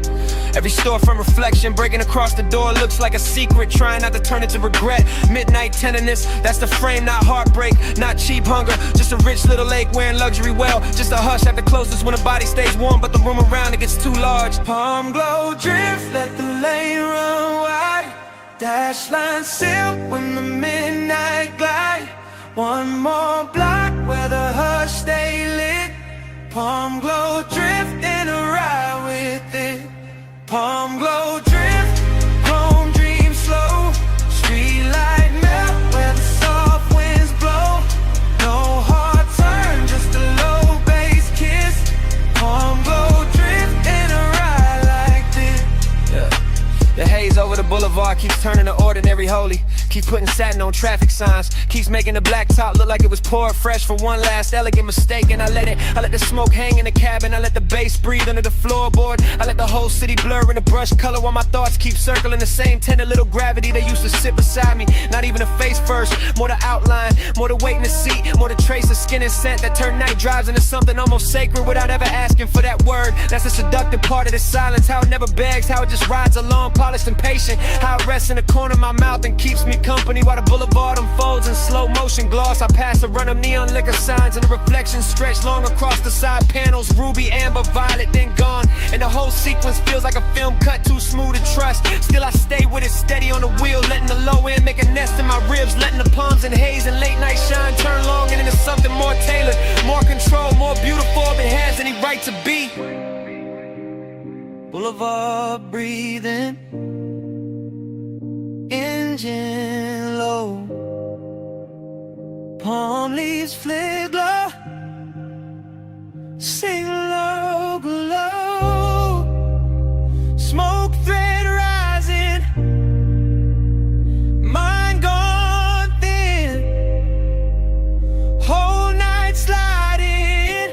Every storefront reflection breaking across the door looks like a secret, trying not to turn it to regret. Midnight tenderness, that's the frame, not heartbreak, not cheap hunger, just a rich little lake wearing luxury well, just a hush at the closest when the body stays warm, but the room around it gets too large. Palm glow drift, let the lane run wide. Dash line silk when the midnight glide. One more block where the hush stay lit. Palm glow drift in a ride with it. Palm glow drift, home dream slow. Street light melt where the soft winds blow. No hard turn, just a low bass kiss. Palm glow drift in a ride like this. Yeah. The haze over the boulevard keeps turning the ordinary holy. Keep putting satin on traffic signs, keeps making the black top look like it was poured fresh for one last elegant mistake. And I let the smoke hang in the cabin, I let the bass breathe under the floorboard. I let the whole city blur in the brush color while my thoughts keep circling the same tender little gravity that used to sit beside me. Not even a face first, more the outline, more the weight in the seat, more the trace of skin and scent that turn night drives into something almost sacred without ever asking for that word. That's the seductive part of the silence, how it never begs, how it just rides along, polished and patient. How it rests in the corner of my mouth and keeps me company while the boulevard unfolds in slow motion gloss. I pass a run of neon liquor signs and the reflections stretch long across the side panels. Ruby, amber, violet, then gone. And the whole sequence feels like a film cut too smooth to trust. Still I stay with it steady on the wheel, letting the low end make a nest in my ribs, letting the palms and haze and late night shine turn long and into something more tailored, more control, more beautiful if it has any right to be. Boulevard breathing, engine low, palm leaves flare glow, sing low, glow, smoke thread rising, mind gone thin, whole night sliding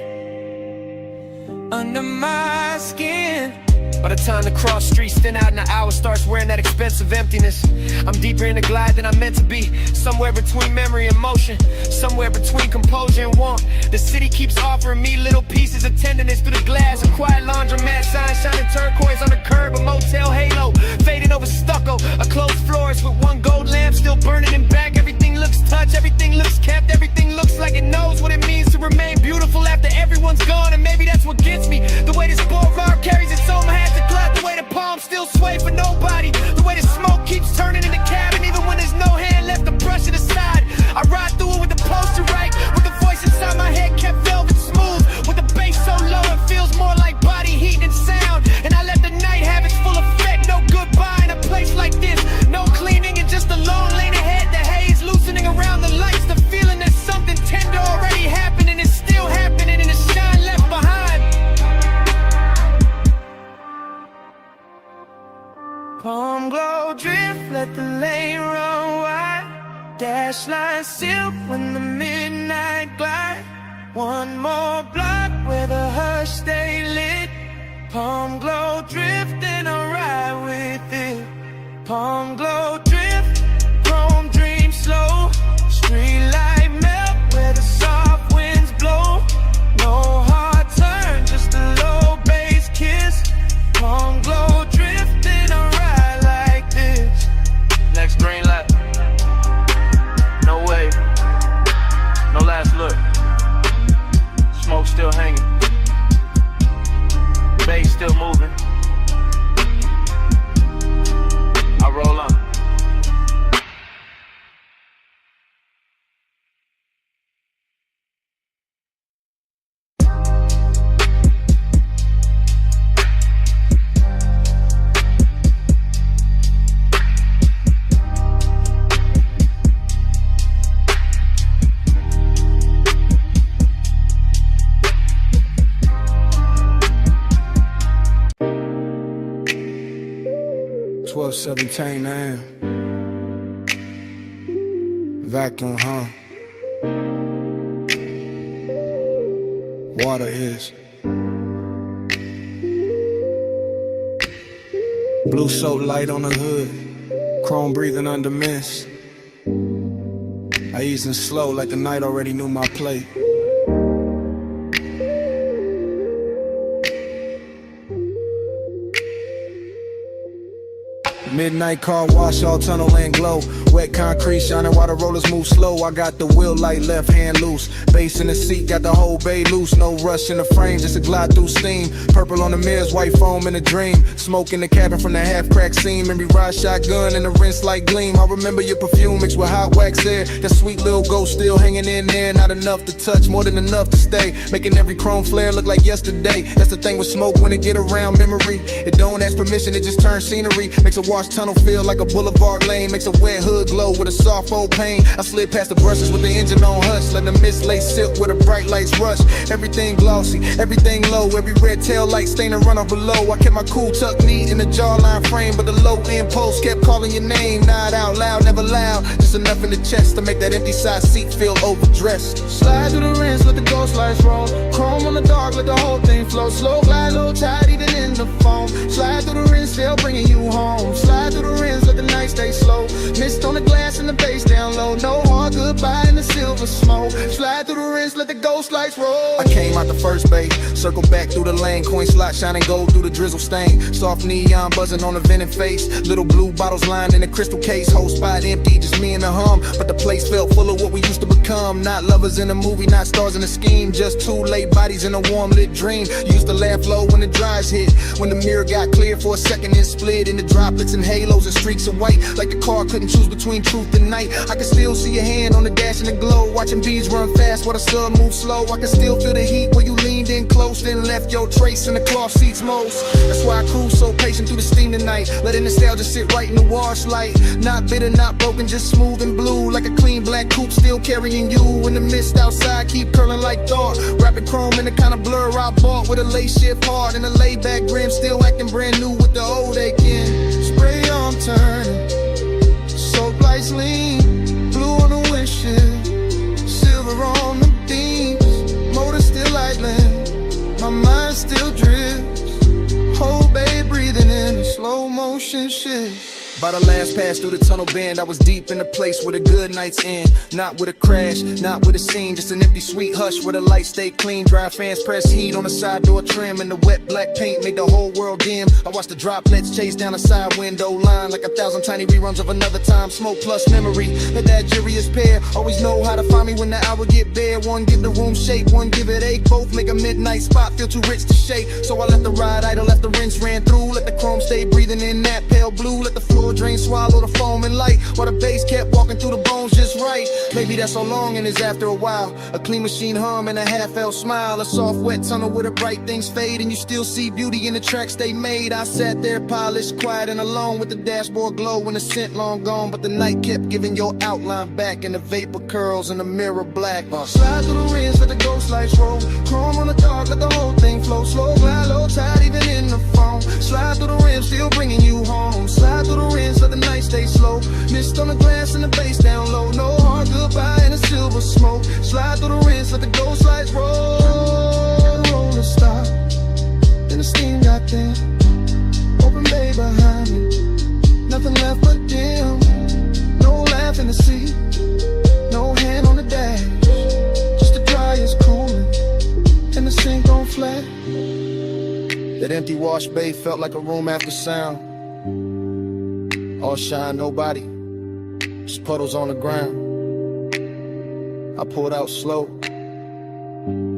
under my skin. By the time the cross streets thin out and the hour starts wearing that expensive emptiness, I'm deeper in the glide than I'm meant to be. Somewhere between memory and motion, somewhere between composure and want. The city keeps offering me little pieces of tenderness through the glass. A quiet laundromat, sign shining turquoise on the curb, a motel halo fading over stucco, a closed floors with one gold lamp still burning in back. Everything looks touched, everything looks kept, everything looks like it knows what it means to remain beautiful after everyone's gone. And maybe that's what gets me, the way this boulevard carries its own hat to clap, the way the palms still sway for nobody, the way the smoke keeps turning in the cabin even when there's no hand left to brush it aside. I ride through it with the poster right, with the voice inside my head kept velvet smooth, with the bass so low it feels more like body heat and sound. And I let the night have its full effect, no goodbye in a place like this, no cleaning and just a lone lane ahead. The haze loosening around the lights, the feeling that something tender already happened and it's still happening and the shine left behind. Palm glow drift, let the lane run wide, dash line silk when the midnight glide. One more block where the hush stay lit. Palm glow drift and I ride with it. Palm glow drift, chrome dream slow, street light melt where the soft winds blow. No hard turn, just a low bass kiss. Palm glow drift and I ride like this. Next green light, no wave, no last look, smoke still hanging, bass still moving. I roll on. $12:17 a.m. Vacuum, huh? Water is blue soap light on the hood, chrome breathing under mist. I easing slow like the night already knew my plate. Midnight car wash, all tunnel and glow. Wet concrete shining while the rollers move slow. I got the wheel light, left hand loose. Bass in the seat, got the whole bay loose. No rush in the frame, just a glide through steam. Purple on the mirrors, white foam in a dream. Smoke in the cabin from the half-cracked seam. Memory ride shotgun and the rinse like gleam. I remember your perfume mixed with hot wax air. That sweet little ghost still hanging in there. Not enough to touch, more than enough to stay. Making every chrome flare look like yesterday. That's the thing with smoke when it get around memory. It don't ask permission, it just turns scenery. Makes a wash tunnel feel like a boulevard lane. Makes a wet hood glow with a soft old pain. I slid past the brushes with the engine on hush. Let the mist lay silk where the bright lights rush. Everything glossy, everything low. Every red tail light stain and run off below. I kept my cool tucked neat in the jawline frame, but the low end post kept calling your name. Not out loud, never loud. Just enough in the chest to make that empty side seat feel overdressed. Slide through the rinse, let the ghost lights roll. Chrome on the dark, let the whole thing flow. Slow glide, low tide, even in the foam. Slide through the rinse, still bringing you home. Slide through the rinse, let the night stay slow. Mist on the glass and the bass down low. No hard goodbye in the silver smoke. Slide through the rinse, let the ghost lights roll. I came out the first bay. Circle back through the lane, coin slot shining gold through the drizzle stain. Soft neon buzzing on the venom face. Little blue bottles lined in a crystal case. Whole spot empty, just me and the hum. But the place felt full of what we used to become. Not lovers in a movie, not stars in a scheme. Just two late bodies in a warm lit dream. Used to laugh low when the dries hit. When the mirror got clear for a second and split into droplets and halos and streaks of white. Like the car couldn't choose between truth and night. I can still see your hand on the dash in the glow. Watching bees run fast while the sun moves slow. I can still feel the heat where you leaned in close, then left your trace in the cloth seats most. That's why I cruise so patient through the steam tonight. Letting nostalgia sit right in the wash light. Not bitter, not broken, just smooth and blue. Like a clean black coupe still carrying you. In the mist outside, keep curling like thought. Rapid chrome in the kind of blur I bought. With a lace shift hard and a laid back grim. Still acting brand new with the old aching. Spray on turning, soap lights lean. Blue on the windshield, silver on the beams. Motor still idling, my mind still drifts. Whole bay breathing in a slow motion shift. By the last pass through the tunnel bend, I was deep in a place where the good nights end. Not with a crash, not with a scene, just an empty sweet hush where the lights stay clean. Dry fans press heat on the side door trim, and the wet black paint made the whole world dim. I watched the droplets chase down the side window line like 1,000 tiny reruns of another time. Smoke plus memory, that jury's pair. Always know how to find me when the hour get bare. One give the room shake, one give it ache. Both make a midnight spot feel too rich to shake. So I let the ride idle, let the rinse ran through. Let the chrome stay breathing in that pale blue. Let the floor drain, swallow the foam and light, while the bass kept walking through the bones just right. Maybe that's so long and it's after a while. A clean machine hum and a half-felt smile. A soft wet tunnel where the bright things fade, and you still see beauty in the tracks they made. I sat there polished, quiet and alone, with the dashboard glow when the scent long gone. But the night kept giving your outline back, and the vapor curls in the mirror black. Slide through the rims, let the ghost lights roll. Chrome on the dark, let the whole thing flow. Slow glide, low tide, even in the phone. Slide through the rims, still bringing you home. Slide through the rims, let the night stay slow. Mist on the glass and the bass down low. No hard goodbye in a silver smoke. Slide through the rinse, let the ghost lights roll. Roll and stop. Then the steam got thin. Open bay behind me. Nothing left but dim. No laugh in the seat. No hand on the dash. Just the dryer's cooling and the sink on flat. That empty wash bay felt like a room after sound. All shine, nobody, just puddles on the ground. I pulled out slow,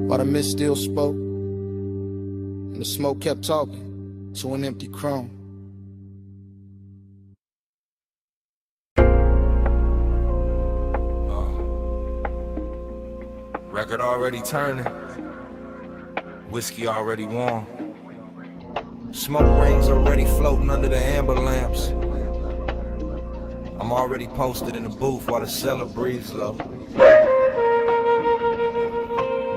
while the mist still spoke, and the smoke kept talking to an empty chrome. Record already turning, whiskey already warm. Smoke rings already floating under the amber lamps. I'm already posted in the booth while the cellar breathes low.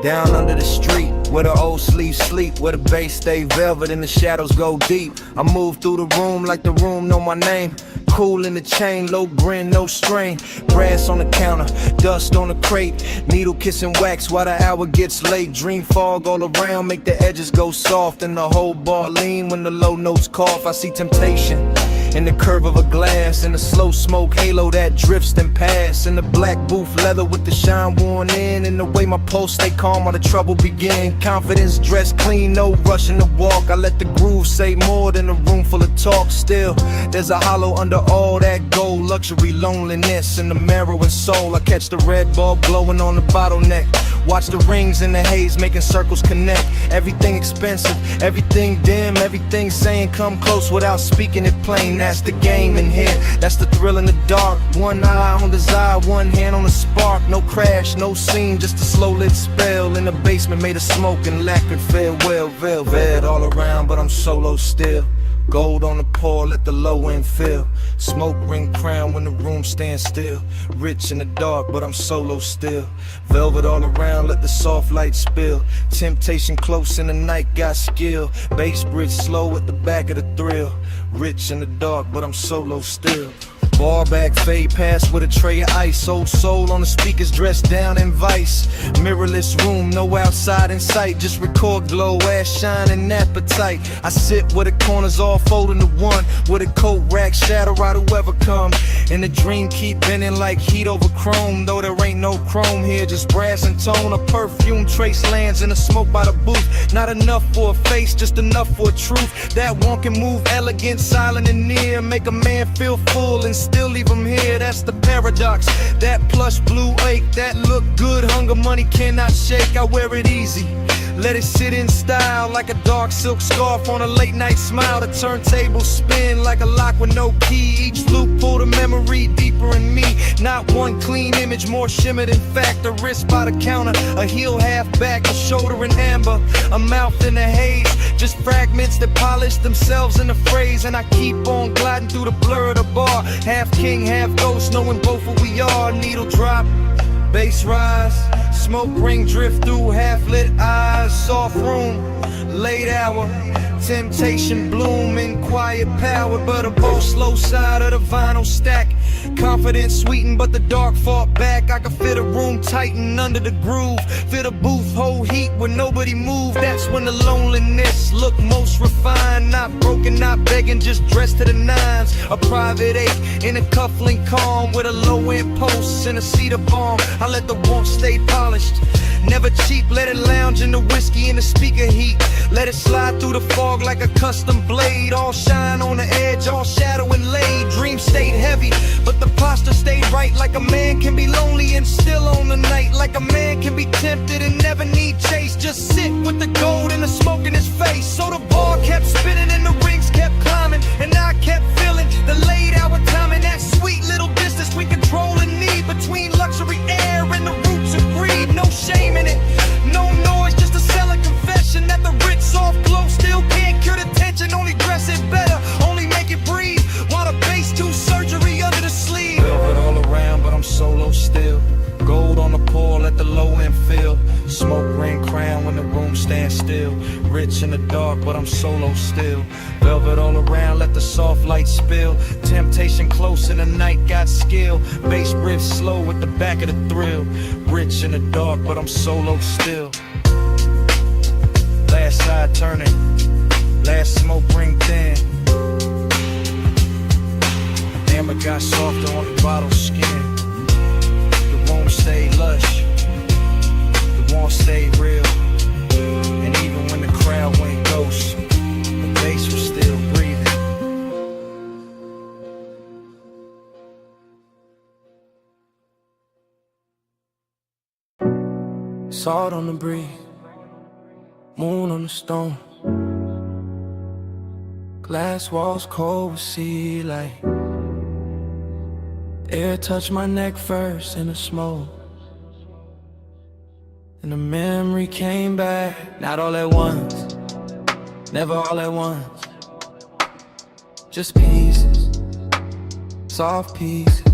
Down under the street, where the old sleeves sleep, where the bass stay velvet and the shadows go deep. I move through the room like the room know my name. Cool in the chain, low grin, no strain. Brass on the counter, dust on the crate. Needle kissing wax while the hour gets late. Dream fog all around, make the edges go soft, and the whole bar lean when the low notes cough. I see temptation in the curve of a glass, in the slow smoke halo that drifts then pass, in the black booth leather with the shine worn in, and the way my pulse stay calm while the trouble begin. Confidence dressed clean, no rushing to walk. I let the groove say more than a room full of talk. Still, there's a hollow under all that gold. Luxury, loneliness, and the marrow and soul. I catch the red bulb glowing on the bottleneck. Watch the rings in the haze making circles connect. Everything expensive, everything dim, everything saying come close without speaking it plain. That's the game in here, that's the thrill in the dark. One eye on desire, one hand on the spark. No crash, no scene, just a slow lit spell in the basement made of smoke and lacquered farewell. Velvet all around, but I'm solo still. Gold on the pour, let the low end fill. Smoke ring crown when the room stands still. Rich in the dark, but I'm solo still. Velvet all around, let the soft light spill. Temptation close in the night, got skill. Bass bridge slow at the back of the thrill. Rich in the dark, but I'm solo still. Bar back, fade past with a tray of ice. Old soul on the speakers, dressed down in vice. Mirrorless room, no outside in sight. Just record glow, ass shine and appetite. I sit where the corners all fold into one. With a coat rack, shadow out whoever come. And the dream keep bending like heat over chrome. Though there ain't no chrome here, just brass and tone. A perfume trace lands in the smoke by the booth. Not enough for a face, just enough for a truth. That one can move elegant, silent and near. Make a man feel full and still leave him here. That's the paradox. That plush blue ache, that look good, hunger money cannot shake. I wear it easy, let it sit in style, like a dark silk scarf on a late night smile. The turntable spin like a lock with no key. Each loop pull the memory deeper in me. Not one clean image, more shimmered in fact. A wrist by the counter, a heel half back, a shoulder in amber, a mouth in the haze. Just fragments that polish themselves in the phrase. And I keep on gliding through the blur of the bar. Half king, half ghost, knowing both who we are. Needle drop, bass rise, smoke ring drift through half-lit eyes. Soft room, late hour, temptation bloom in quiet power. But a bow slow side of the vinyl stack. Confidence sweetened, but the dark fought back. I could feel the room tighten under the groove. Feel the booth hold heat when nobody moved. That's when the loneliness look most refined. Not broken, not begging, just dressed to the nines. A private ache in a cufflink calm, with a low-end post and a cedar bomb. I let the warmth stay polished, never cheap. Let it lounge in the whiskey and the speaker heat. Let it slide through the fog like a custom blade. All shine on the edge, all shadow and laid. Dream stayed heavy, but the posture stayed right. Like a man can be lonely and still on the night. Like a man can be tempted and never need chase. Just sit with the gold and the smoke in his face. So the ball kept spinning and the rings kept climbing, and I kept feeling the late hour timing. That sweet little distance we control and need between luxury air and the roots of greed. No shame in it, no noise, just a selling confession that the rich soft glow still can't cure the tension. Only dress it better, only make it breathe, while the bass do surgery under the sleeve. Velvet all around, but I'm solo still. Gold on the pour, let the low end fill. Smoke ring crown when the room stands still. Rich in the dark, but I'm solo still. Velvet all around, let the soft light spill. Temptation close in the night, got skill. Bass riff slow with the back of the thrill. Rich in the dark, but I'm solo still. Last side turning, last smoke ring thin. Amber got softer on the bottle skin. The room stayed lush, the warmth stayed real. And even when the crowd went ghost, the bass was still breathing. Salt on the breeze, moon on the stone. Glass walls cold with sea light. Air touched my neck first in the smoke, and the memory came back. Not all at once, never all at once. Just pieces, soft pieces.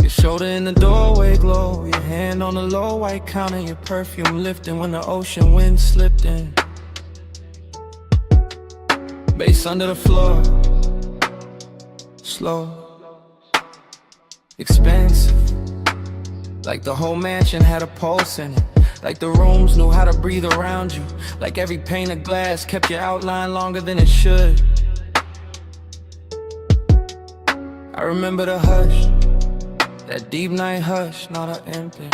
Your shoulder in the doorway glow, your hand on the low white counter, your perfume lifting when the ocean wind slipped in. Bass under the floor, slow, expensive. Like the whole mansion had a pulse in it. Like the rooms knew how to breathe around you. Like every pane of glass kept your outline longer than it should. I remember the hush, that deep night hush, not an empty,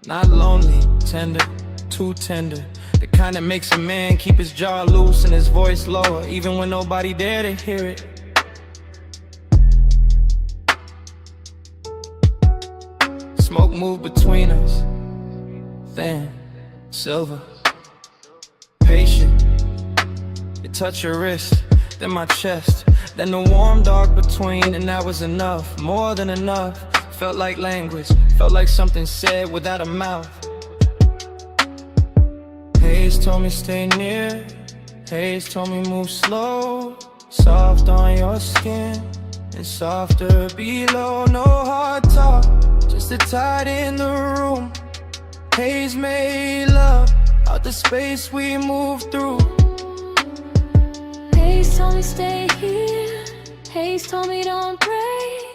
not lonely, tender, too tender. The kind that makes a man keep his jaw loose and his voice lower, even when nobody there to hear it. Smoke moved between us, thin, silver, patient. It touched your wrist, then my chest, then the warm dark between, and that was enough, more than enough. Felt like language, felt like something said without a mouth. Haze told me stay near, Haze told me move slow. Soft on your skin, and softer below. No hard talk, just a tide in the room. Haze made love out the space we moved through. Haze told me stay here, Haze told me don't break.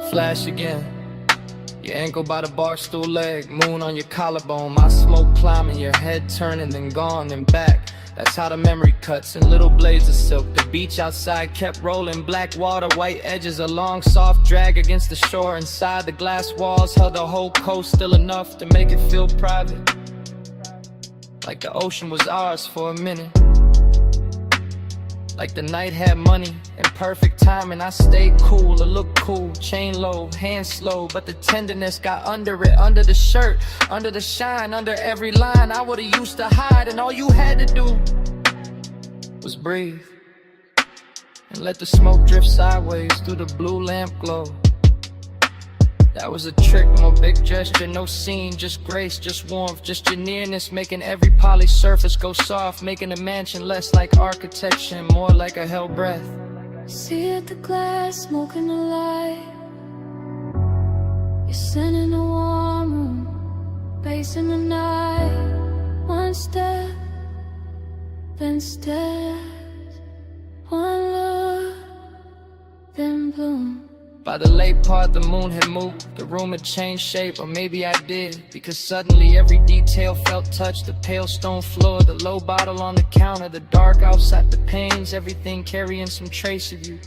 Flash again. Your ankle by the bar stool leg, moon on your collarbone. My smoke climbing, your head turning, then gone, then back. That's how the memory cuts in little blades of silk. The beach outside kept rolling, black water, white edges, a long soft drag against the shore. Inside the glass walls held the whole coast, still enough to make it feel private, like the ocean was ours for a minute. Like the night had money and perfect timing. I stayed cool, or looked cool, chain low, hand slow, but the tenderness got under it, under the shirt, under the shine, under every line. I would've used to hide, and all you had to do was breathe and let the smoke drift sideways through the blue lamp glow. That was a trick, no big gesture, no scene, just grace, just warmth, just your nearness, making every polished surface go soft, making a mansion less like architecture and more like a hell breath. See at the glass, smoking the light. You're sitting in a warm room, pacing the night. One step, then steps. One look, then bloom. By the late part, the moon had moved, the room had changed shape, or maybe I did, because suddenly every detail felt touched. The pale stone floor, the low bottle on the counter, the dark outside, the pains, everything carrying some trace of you.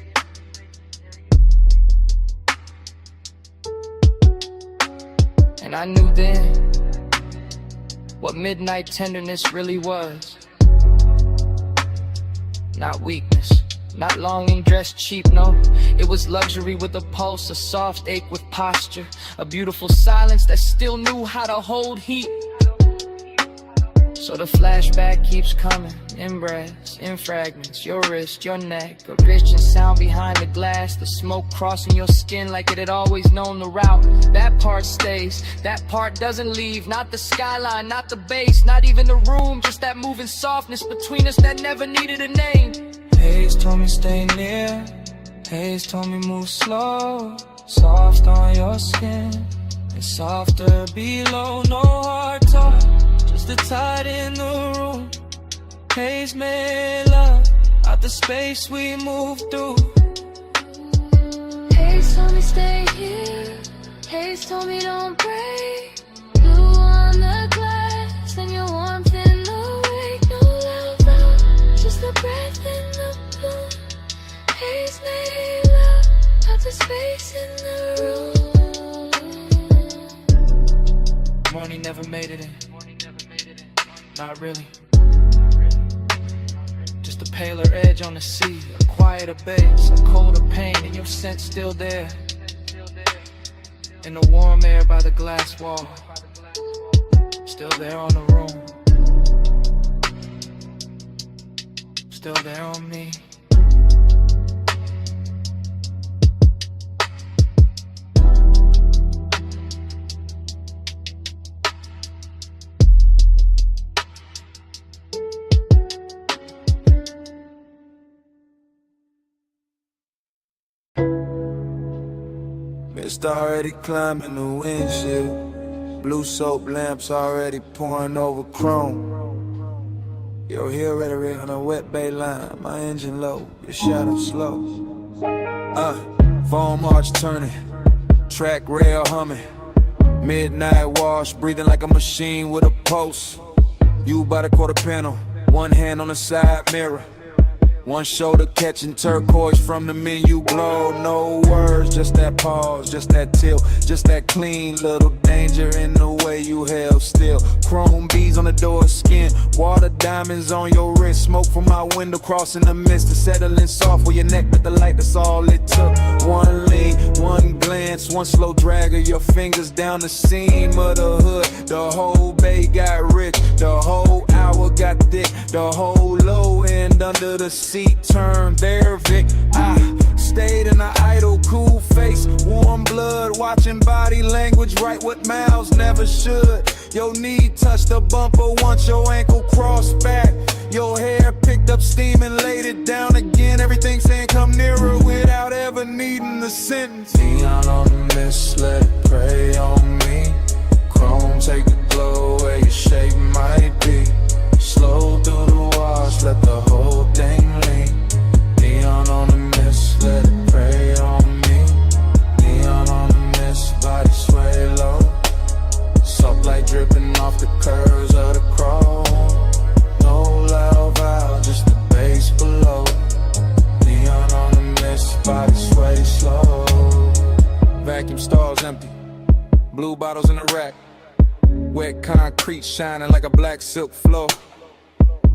And I knew then what midnight tenderness really was. Not weakness, not longing dressed cheap, no. It was luxury with a pulse, a soft ache with posture, a beautiful silence that still knew how to hold heat. So the flashback keeps coming, in breaths, in fragments, your wrist, your neck, a rich and sound behind the glass, the smoke crossing your skin like it had always known the route. That part stays, that part doesn't leave, not the skyline, not the bass, not even the room, just that moving softness between us that never needed a name. Haze told me stay near, Haze told me move slow, soft on your skin, and softer below. No hard talk, just the tide in the room. Haze made love out the space we move through. Haze told me stay here. Haze told me don't break. Blue on the glass and your warmth in the wake. No loud love, just the breath in the bloom. Haze made love out the space in the room. Morning never made it in, not really. Just a paler edge on the sea, a quieter base, a colder pain, and your scent still there. In the warm air by the glass wall, still there on the room, still there on me. Mist already climbing the windshield, blue soap lamps already pouring over chrome. You'll hear rhetoric on a wet bay line, my engine low, your shadow slow. Foam arch turning, track rail humming, midnight wash, breathing like a machine with a pulse. You by the quarter panel, one hand on the side mirror, one shoulder catching turquoise from the menu glow. No words, just that pause, just that tilt, just that clean little danger in the way you held still. Chrome beads on the door skin, water diamonds on your wrist, smoke from my window crossing the mist and settling soft where your neck with the light, that's all it took. One lean, one glance, one slow drag of your fingers down the seam of the hood. The whole bay got rich, the whole hour got thick, the whole low end under the seat turned there, Vic. I stayed in an idle, cool face, warm blood, watching body language, write what mouths never should. Your knee touched the bumper once your ankle crossed back. Your hair picked up steam and laid it down again. Everything saying come nearer without ever needing the sentence. Neon on the mist, let it prey on me. Chrome, take the glow where your shape might be. Slow through the wash, let the whole thing lean. Neon on the mist, let it prey on me. Neon on vacuum stalls empty. Blue bottles in the rack. Wet concrete shining like a black silk floor.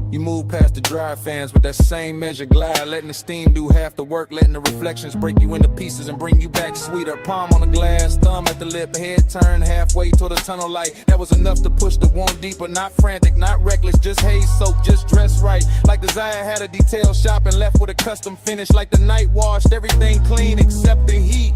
You move past the dry fans with that same measure glide, letting the steam do half the work, letting the reflections break you into pieces and bring you back sweeter. Palm on the glass, thumb at the lip, head turned halfway toward the tunnel light. That was enough to push the wound deeper, not frantic, not reckless, just haze soap, just dressed right. Like Desire had a detail shop and left with a custom finish. Like the night washed everything clean except the heat.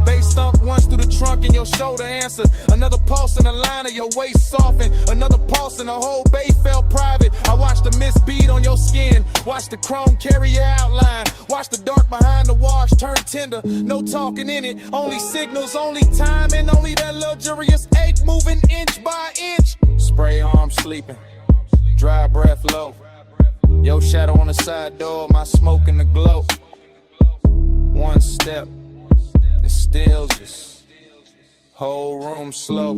Bass thump once through the trunk and your shoulder answered. Another pulse in the line of your waist softened. Another pulse and the whole bay felt private. I watched the mist bead on your skin. Watch the chrome carry your outline. Watch the dark behind the wash turn tender. No talking in it. Only signals, only time, and only that luxurious ache moving inch by inch. Spray arm sleeping. Dry breath low. Your shadow on the side door. My smoke in the glow. One step. It stills us, whole room slow.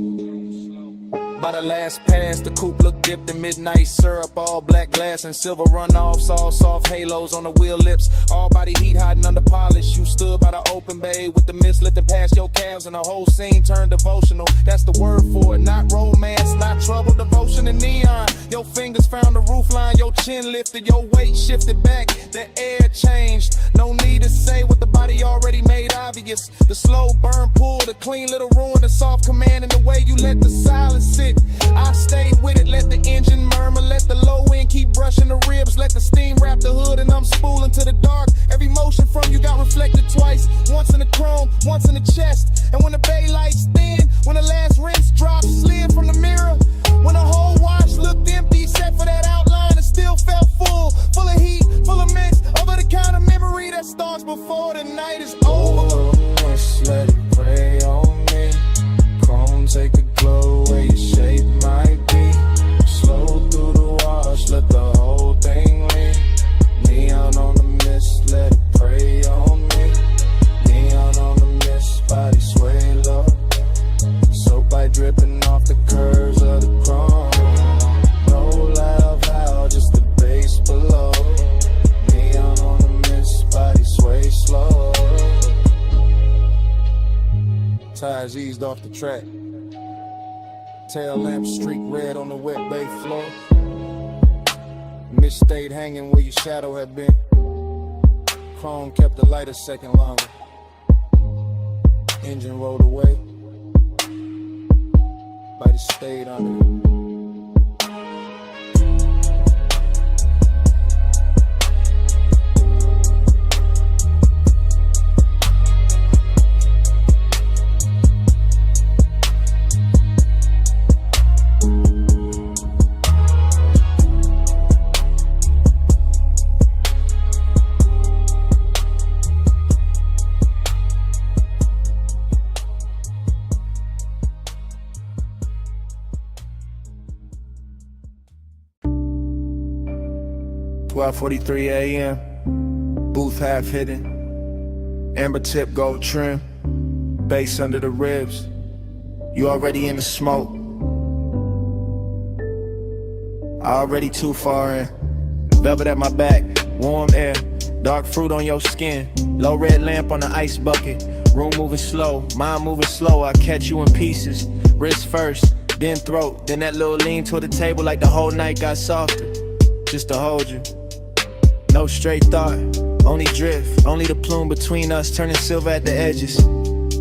By the last pass, the coupe looked dipped in midnight syrup. All black glass and silver runoffs, all soft halos on the wheel lips. All body heat hiding under polish. You stood by the open bay with the mist lifting past your calves, and the whole scene turned devotional. That's the word for it, not romance, not trouble, devotion and neon. Your fingers found the roofline, your chin lifted, your weight shifted back, the air changed. No need to say what the body already made obvious. The slow burn pull, the clean little ruin, the soft command, and the way you let the silence sit. I stayed with it, let the engine murmur, let the low end keep brushing the ribs, let the steam wrap the hood, and I'm spooling to the dark. Every motion from you got reflected twice, once in the chrome, once in the chest. And when the bay lights thin, when the last rinse drop slid from the mirror, when the whole wash looked empty except for that outline, it still felt full of heat, full of mix, over the kind of memory that starts before the night is over. Just let it pray on me. Chrome take a glow where your shape might be. Slow through the wash, let the whole thing lean. Neon on the mist, let it pray on me. Neon on the mist, body sway low. Soap light dripping off the curves of the chrome. No loud valve, just the bass below. Neon on the mist, body sway slow. Tires eased off the track. Tail lamp streak red on the wet bay floor. Mist stayed hanging where your shadow had been. Chrome kept the light a second longer. Engine rolled away. Body stayed under. 12:43 a.m. Booth half hidden. Amber tip gold trim. Bass under the ribs. You already in the smoke. Already too far in. Velvet at my back. Warm air. Dark fruit on your skin. Low red lamp on the ice bucket. Room moving slow. Mind moving slow. I catch you in pieces. Wrist first. Then throat. Then that little lean toward the table like the whole night got softer. Just to hold you. No straight thought, only drift. Only the plume between us turning silver at the edges.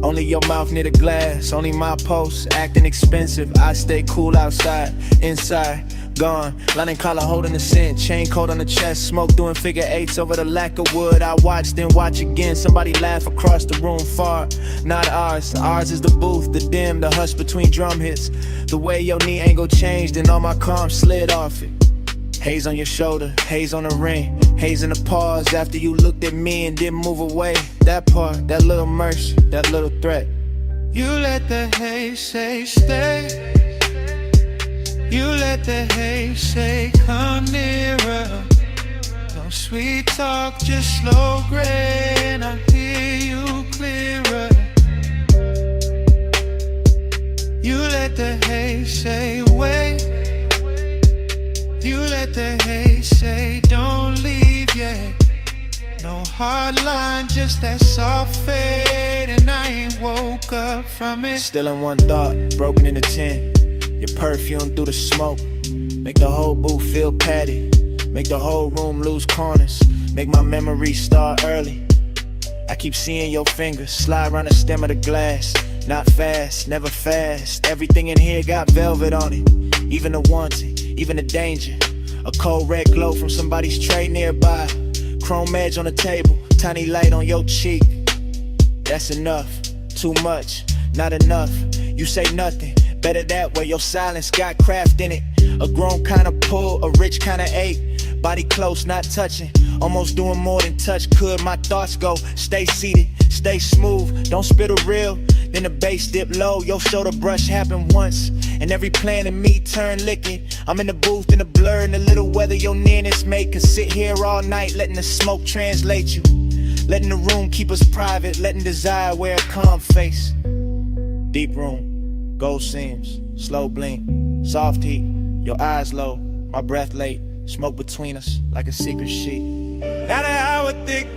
Only your mouth near the glass. Only my pulse acting expensive. I stay cool outside, inside, gone. Lining collar holding the scent. Chain coat on the chest. Smoke doing figure eights over the lack of wood. I watch, then watch again. Somebody laugh across the room far. Not ours. Ours is the booth, the dim, the hush between drum hits. The way your knee angle changed and all my calm slid off it. Haze on your shoulder, haze on the ring. Haze in the pause after you looked at me and didn't move away. That part, that little mercy, that little threat. You let the haze say stay. You let the haze say come nearer. No sweet talk, just slow gray, and I hear you clearer. You let the haze say wait. You let the haze say don't leave yet. No hard line, just that soft fade, and I ain't woke up from it. Still in one thought, broken into 10. Your perfume through the smoke. Make the whole booth feel padded. Make the whole room lose corners. Make my memories start early. I keep seeing your fingers slide around the stem of the glass. Not fast, never fast. Everything in here got velvet on it. Even the wanting, even the danger. A cold red glow from somebody's tray nearby. Chrome edge on the table, tiny light on your cheek. That's enough, too much, not enough. You say nothing, better that way. Your silence got craft in it. A grown kind of pull, a rich kind of ache. Body close, not touching. Almost doing more than touch could. My thoughts go, stay seated, stay smooth. Don't spit a reel, then the bass dip low. Your shoulder brush happened once, and every plan in me turned licking. I'm in the booth in the blur, and the little weather your nearness make. Could sit here all night, letting the smoke translate you. Letting the room keep us private, letting desire wear a calm face. Deep room, gold seams, slow blink, soft heat. Your eyes low, my breath late. Smoke between us like a secret sheet. Not an hour thick,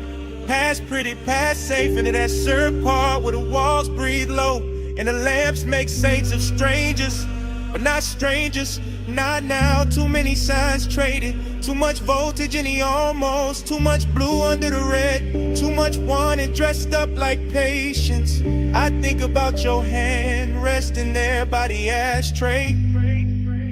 past pretty, past safe. Into that syrup part where the walls breathe low, and the lamps make saints of strangers, but not strangers. Not now, too many signs traded. Too much voltage in the almost. Too much blue under the red. Too much wanted, dressed up like patience. I think about your hand resting there by the ashtray.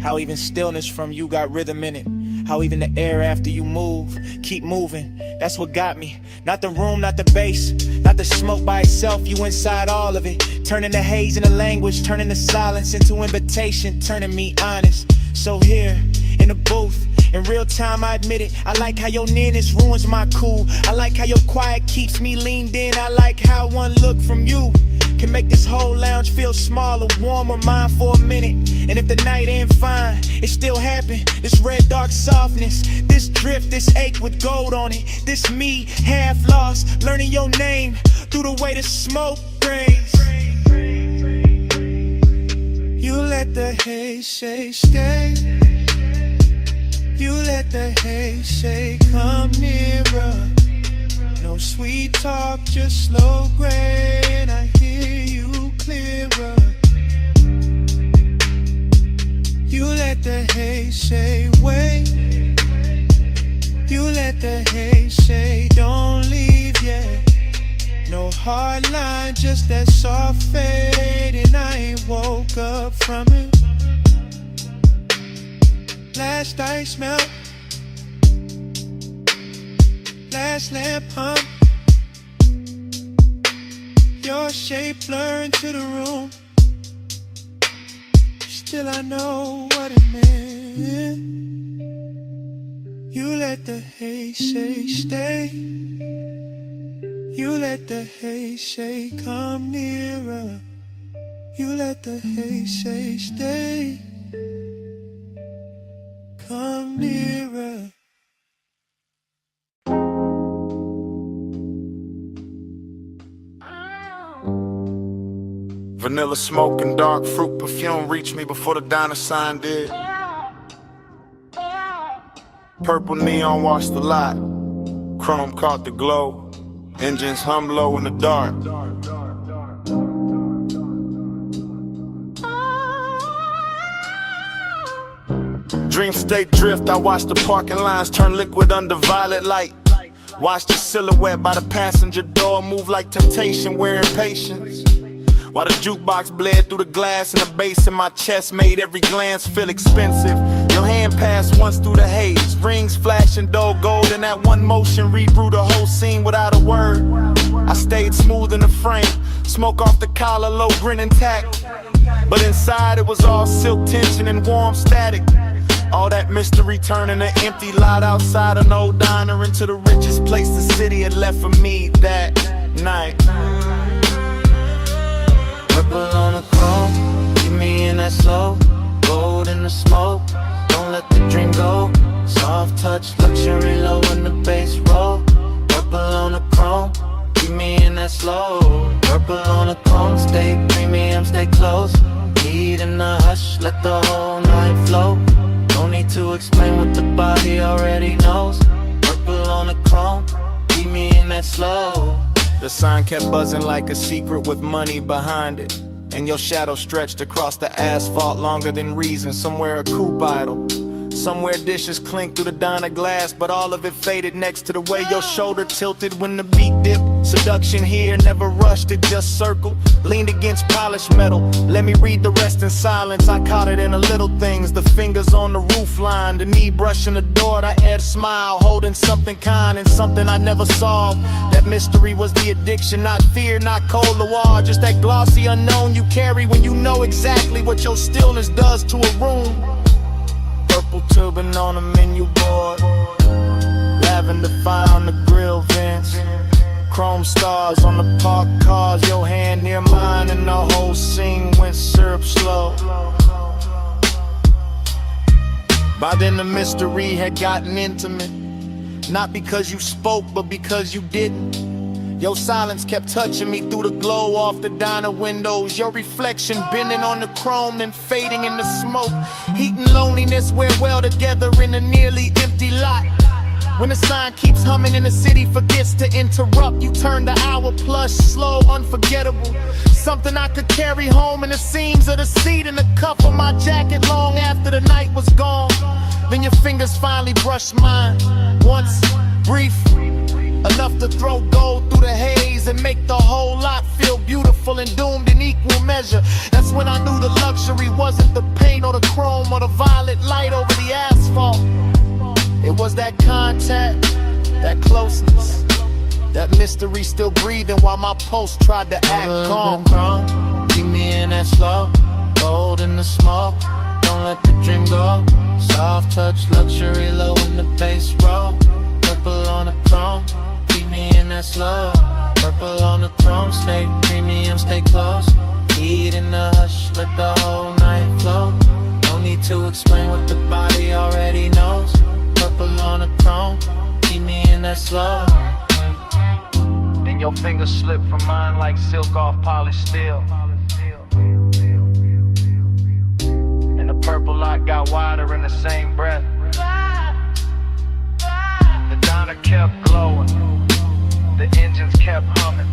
How even stillness from you got rhythm in it. How even the air after you move, keep moving. That's what got me. Not the room, not the bass, not the smoke by itself. You inside all of it. Turning the haze into language, turning the silence into invitation, turning me honest. So here, in the booth, in real time I admit it. I like how your nearness ruins my cool. I like how your quiet keeps me leaned in. I like how one look from you can make this whole lounge feel smaller, warmer, mine for a minute. And if the night ain't fine, it still happened. This red dark softness, this drift, this ache with gold on it. This me, half lost, learning your name through the way the smoke rains. You let the haze say stay. You let the haze say come nearer. No sweet talk, just slow grain. I hear you clearer. You let the haze say wait. You let the haze say don't leave yet. No hard line, just that soft fade, and I ain't woke up from it. Last ice melt, last lamp hum. Your shape blurred into the room. Still I know what it meant. You let the haze say stay. You let the haze say come nearer. You let the haze say stay. Come nearer. Vanilla smoke and dark fruit perfume reached me before the diner sign did. Purple neon washed the lot. Chrome caught the glow. Engines hum low in the dark. Dream state drift, I watch the parking lines turn liquid under violet light. Watch the silhouette by the passenger door move like temptation, wearing patience. While the jukebox bled through the glass and the bass in my chest made every glance feel expensive. Your hand passed once through the haze, rings flashing dull gold, and that one motion rebrew the whole scene without a word. I stayed smooth in the frame, smoke off the collar, low grin intact. But inside it was all silk tension and warm static. All that mystery turning an empty lot outside an old diner into the richest place the city had left for me that night. Purple on the chrome, keep me in that slow. Gold in the smoke, don't let the dream go. Soft touch, luxury low in the bass roll. Purple on the chrome, keep me in that slow. Purple on the chrome, stay premium, stay close. Heat in the hush, let the whole night flow. No need to explain what the body already knows. Purple on the chrome, keep me in that slow. The sign kept buzzing like a secret with money behind it. And your shadow stretched across the asphalt longer than reason. Somewhere a coupe idle, somewhere dishes clink through the diner glass, but all of it faded next to the way your shoulder tilted when the beat dipped. Seduction here, never rushed, it just circled. Leaned against polished metal, let me read the rest in silence. I caught it in the little things, the fingers on the roof line, the knee brushing the door, the head smile, holding something kind and something I never solved. That mystery was the addiction, not fear, not cold war, just that glossy unknown you carry when you know exactly what your stillness does to a room. Purple turban on a menu board, lavender fire on the grill vents, chrome stars on the parked cars, your hand near mine, and the whole scene went syrup slow. By then the mystery had gotten intimate, not because you spoke, but because you didn't. Your silence kept touching me through the glow off the diner windows. Your reflection bending on the chrome, then fading in the smoke. Heat and loneliness wear well together in a nearly empty lot. When the sign keeps humming and the city forgets to interrupt, you turn the hour plus slow, unforgettable. Something I could carry home in the seams of the seat and the cuff of my jacket long after the night was gone. Then your fingers finally brushed mine, once, brief, enough to throw gold through the haze and make the whole lot feel beautiful and doomed in equal measure. That's when I knew the luxury wasn't the paint or the chrome or the violet light over the asphalt. It was that contact, that closeness, that mystery still breathing while my pulse tried to act calm. Keep me in that slow, gold in the smoke, don't let the dream go. Soft touch, luxury low in the bass roll, purple on the chrome. Keep me in that slow, purple on the chrome. Stay premium, stay close. Heat in the hush, let the whole night flow. No need to explain what the body already knows. Purple on the chrome, keep me in that slow. Then your fingers slip from mine like silk off polished steel. And the purple light got wider in the same breath. The diner kept glowing, the engines kept humming,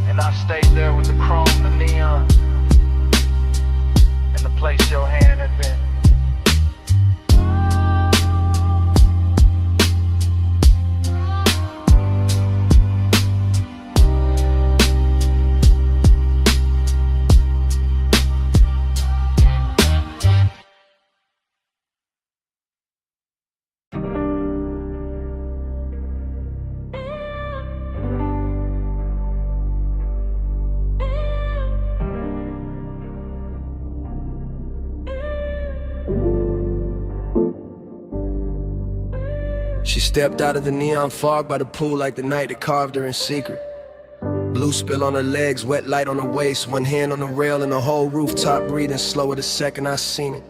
and I stayed there with the chrome, the neon, and the place your hand had been. She stepped out of the neon fog by the pool like the night that carved her in secret. Blue spill on her legs, wet light on her waist, one hand on the rail and the whole rooftop breathing slower the second I seen it.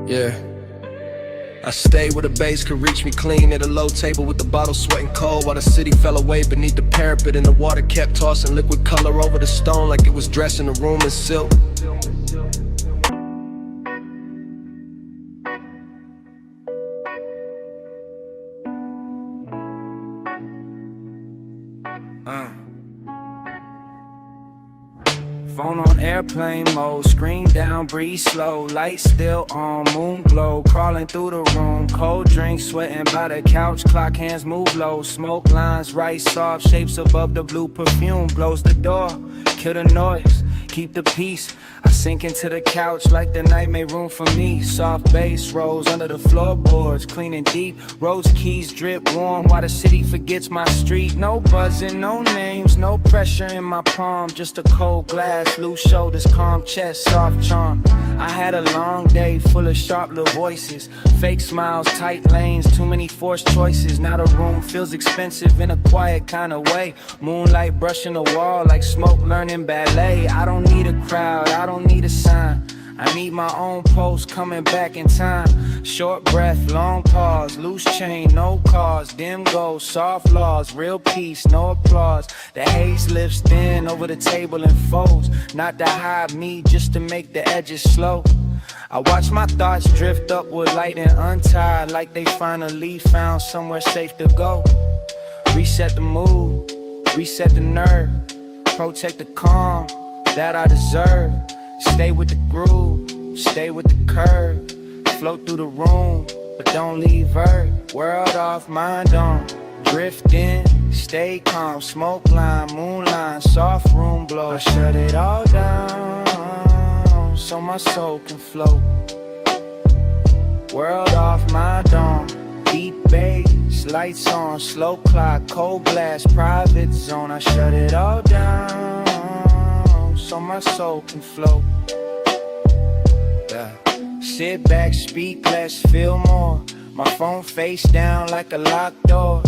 Yeah. I stayed where the bass could reach me clean at a low table with the bottle sweating cold while the city fell away beneath the parapet and the water kept tossing liquid color over the stone like it was dressing the room in silk. Phone on airplane mode, screen down, breathe slow, light still on, moon glow, crawling through the room, cold drink, sweating by the couch, clock hands move low, smoke lines right soft, shapes above the blue perfume, blows the door, kill the noise, keep the peace. I sink into the couch like the night made room for me. Soft bass rolls under the floorboards, clean and deep. Rose keys drip warm while the city forgets my street. No buzzing, no names, no pressure in my palm. Just a cold glass, loose shoulders, calm chest, soft charm. I had a long day full of sharp little voices. Fake smiles, tight lanes, too many forced choices. Now the room feels expensive in a quiet kind of way. Moonlight brushing the wall like smoke learning ballet. I don't need a crowd, I don't need a sign. I need my own post coming back in time. Short breath, long pause, loose chain, no cause, dim goals, soft laws, real peace, no applause. The haze lifts thin over the table and folds, not to hide me, just to make the edges slow. I watch my thoughts drift upward, light and untied, like they finally found somewhere safe to go. Reset the mood, reset the nerve, protect the calm that I deserve. Stay with the groove, stay with the curve. Float through the room, but don't leave her. World off, mind on. Drift in, stay calm. Smoke line, moonline, soft room glow. I shut it all down, so my soul can float. World off, mind on. Deep bass, lights on. Slow clock, cold glass, private zone. I shut it all down, so my soul can float. Yeah. Sit back, speak less, feel more. My phone face down like a locked door.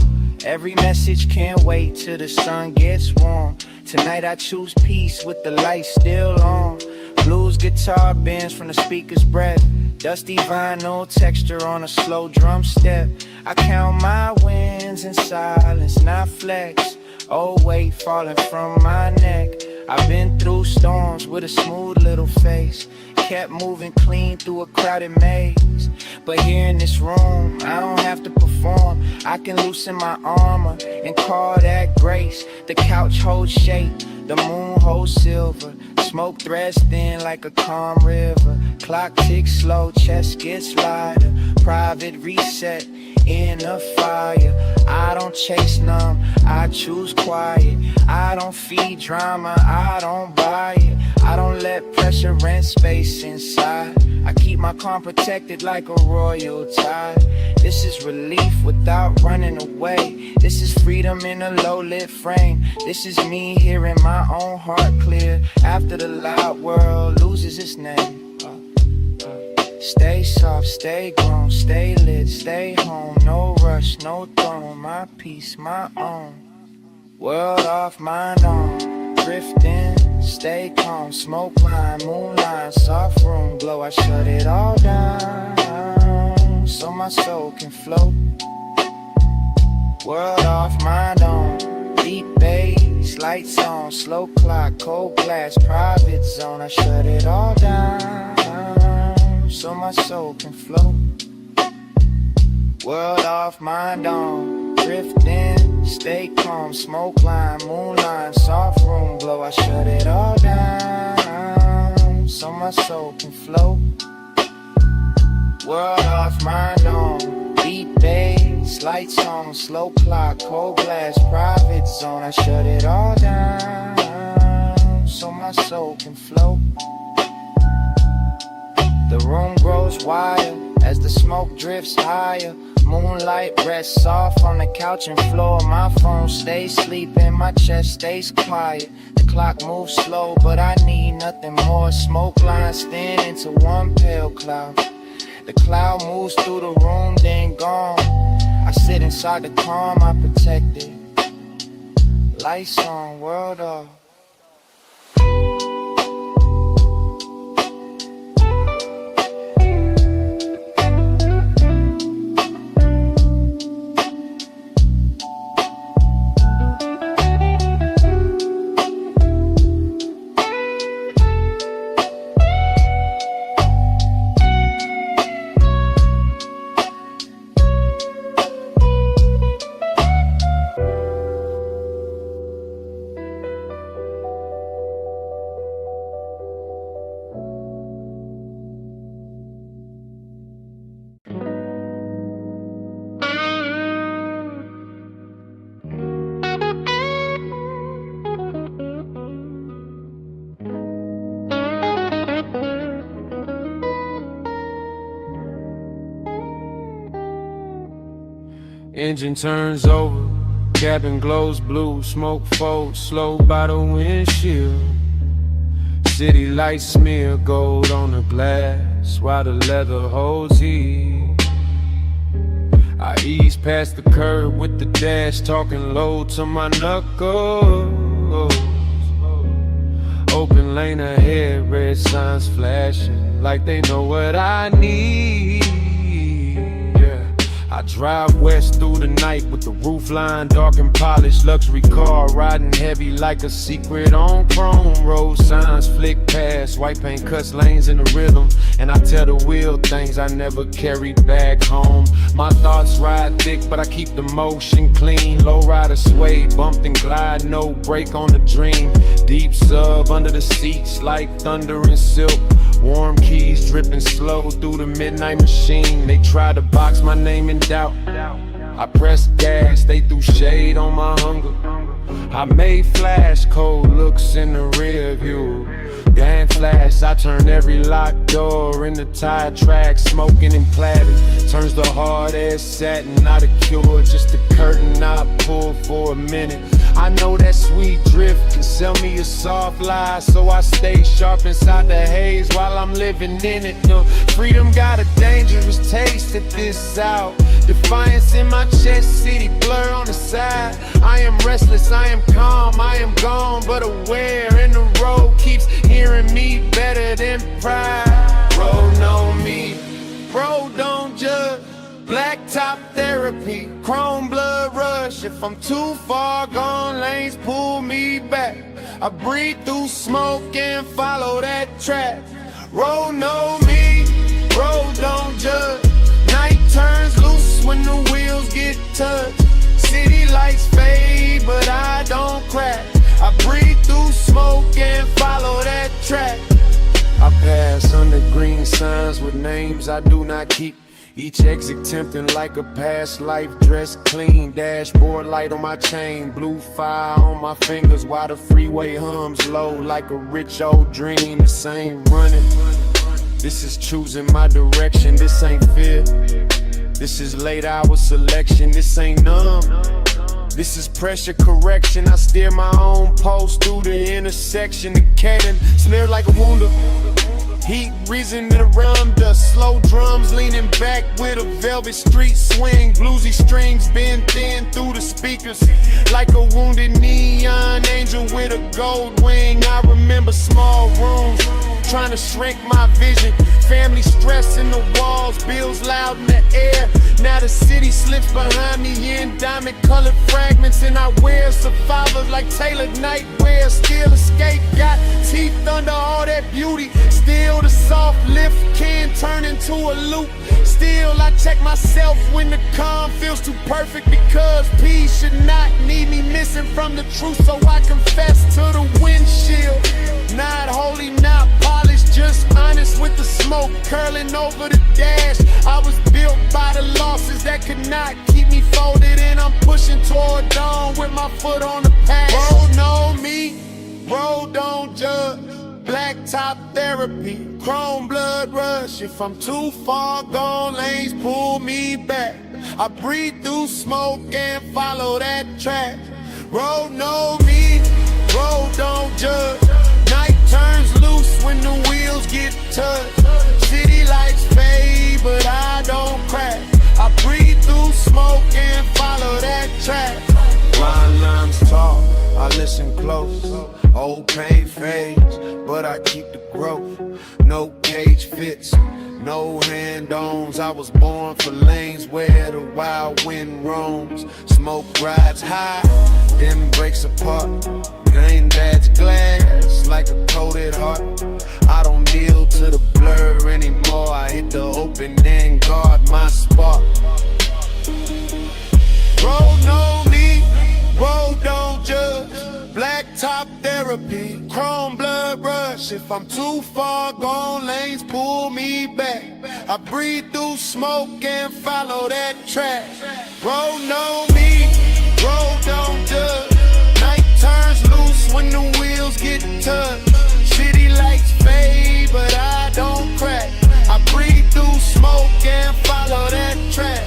Every message can't wait till the sun gets warm. Tonight I choose peace with the lights still on. Blues guitar bends from the speaker's breath. Dusty vinyl texture on a slow drum step. I count my wins in silence, not flex. Oh, weight falling from my neck. I've been through storms with a smooth little face. Kept moving clean through a crowded maze. But here in this room, I don't have to perform. I can loosen my armor and call that grace. The couch holds shade, the moon holds silver. Smoke threads thin like a calm river. Clock ticks slow, chest gets lighter. Private reset in a fire. I don't chase none, I choose quiet. I don't feed drama, I don't buy it. I don't let pressure rent space inside. I keep my calm protected like a royal tide. This is relief without running away. This is freedom in a low-lit frame. This is me hearing my own heart clear after the loud world loses its name. Stay soft, stay grown, stay lit, stay home. No rush, no throne, my peace, my own. World off, mind on, drifting, stay calm. Smoke line, moonline, soft room glow. I shut it all down, so my soul can float. World off, mind on, deep bass, lights on. Slow clock, cold glass, private zone. I shut it all down, so my soul can float. World off, mind on, drifting, stay calm. Smoke line, moonline, soft room glow. I shut it all down, so my soul can float. World off, mind on, deep bass, lights on. Slow clock, cold glass, private zone. I shut it all down, so my soul can float. The room grows wider as the smoke drifts higher. Moonlight rests soft on the couch and floor. My phone stays sleeping, my chest stays quiet. The clock moves slow, but I need nothing more. Smoke lines thin into one pale cloud. The cloud moves through the room, then gone. I sit inside the calm, I protect it. Lights on, world off. Engine turns over, cabin glows blue, smoke folds slow by the windshield. City lights smear gold on the glass while the leather holds heat. I ease past the curb with the dash, talking low to my knuckles. Open lane ahead, red signs flashing like they know what I need. I drive west through the night with the roof line dark and polished. Luxury car riding heavy like a secret on chrome. Road signs flick past, white paint cuts lanes in the rhythm. And I tell the wheel things I never carried back home. My thoughts ride thick, but I keep the motion clean. Low rider sway, bumped and glide, no break on the dream. Deep sub under the seats like thunder and silk. Warm keys dripping slow through the midnight machine. They try to box my name in doubt. I pressed gas, they threw shade on my hunger. I made flash cold looks in the rear view. Damn flash, I turn every locked door into tire tracks, smoking and platinum. Turns the hard ass satin, not a cure, just a curtain I pull for a minute. I know that sweet drift can sell me a soft lie, so I stay sharp inside the haze while I'm living in it. Freedom got a dangerous taste at this hour. Defiance in my chest, city blur on the side. I am restless, I am calm, I am gone, but aware. And the road keeps hearing me better than pride. Road know me, road don't judge. Black top therapy, chrome blood rush. If I'm too far gone, lanes pull me back. I breathe through smoke and follow that track. Road know me, road don't judge. Night turns loose when the wheels get touched. City lights fade, but I don't crack. I breathe through smoke and follow that track. I pass under green signs with names I do not keep. Each exit tempting like a past life, dressed clean. Dashboard light on my chain, blue fire on my fingers while the freeway hums low like a rich old dream. This ain't running, this is choosing my direction. This ain't fear, this is late hour selection. This ain't numb, this is pressure correction. I steer my own post through the intersection. The cannon snared like a wounder. Heat risen around us, slow drums leaning back with a velvet street swing. Bluesy strings bend thin through the speakers like a wounded neon angel with a gold wing. I remember small rooms trying to shrink my vision. Family stress in the walls, bills loud in the air. Now the city slips behind me in diamond colored fragments, and I wear survivors like tailored nightwear. Still escape, got teeth under all that beauty. Still the soft lift can turn into a loop. Still I check myself when the calm feels too perfect, because peace should not need me missing from the truth. So I confess to the windshield, not holy, not polished, just honest with the smoke curling over the dash. I was built by the losses that could not keep me folded, and I'm pushing toward dawn with my foot on the past. Road know me, road don't judge. Black top therapy, chrome blood rush. If I'm too far gone, lanes pull me back. I breathe through smoke and follow that track. Road know me, road don't judge. Night turns loose when the wheels get touched. City lights fade, but I don't crack. I breathe through smoke and follow that track. Line lines talk, I listen close. Old pain fades, but I keep the growth. No cage fits, no hand-ons. I was born for lanes where the wild wind roams. Smoke rides high, then breaks apart. Game dad's glass like a coated heart. I don't kneel to the blur anymore. I hit the open and guard my spot. Road know me, road don't judge. Black top therapy, chrome blood rush. If I'm too far gone, lanes pull me back. I breathe through smoke and follow that track. Road know me, road don't judge. Night turns loose when the wheels get touched. City lights fade, but I don't crack. I breathe through smoke and follow that track.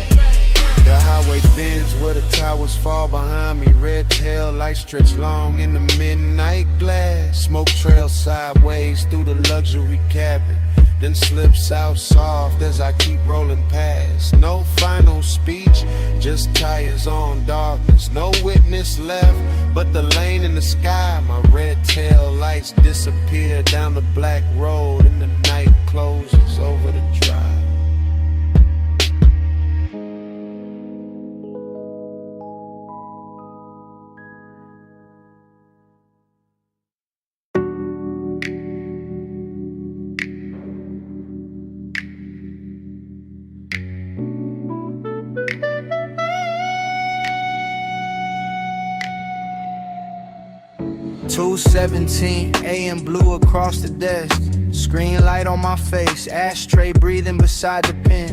The highway bends where the towers fall behind me. Red tail lights stretch long in the midnight glass. Smoke trails sideways through the luxury cabin, then slips out soft as I keep rolling past. No final speech, just tires on darkness. No witness left but the lane in the sky. My red tail lights disappear down the black road, and the night closes over the drive. 2:17 a.m. blue across the desk. Screen light on my face, ashtray breathing beside the pen.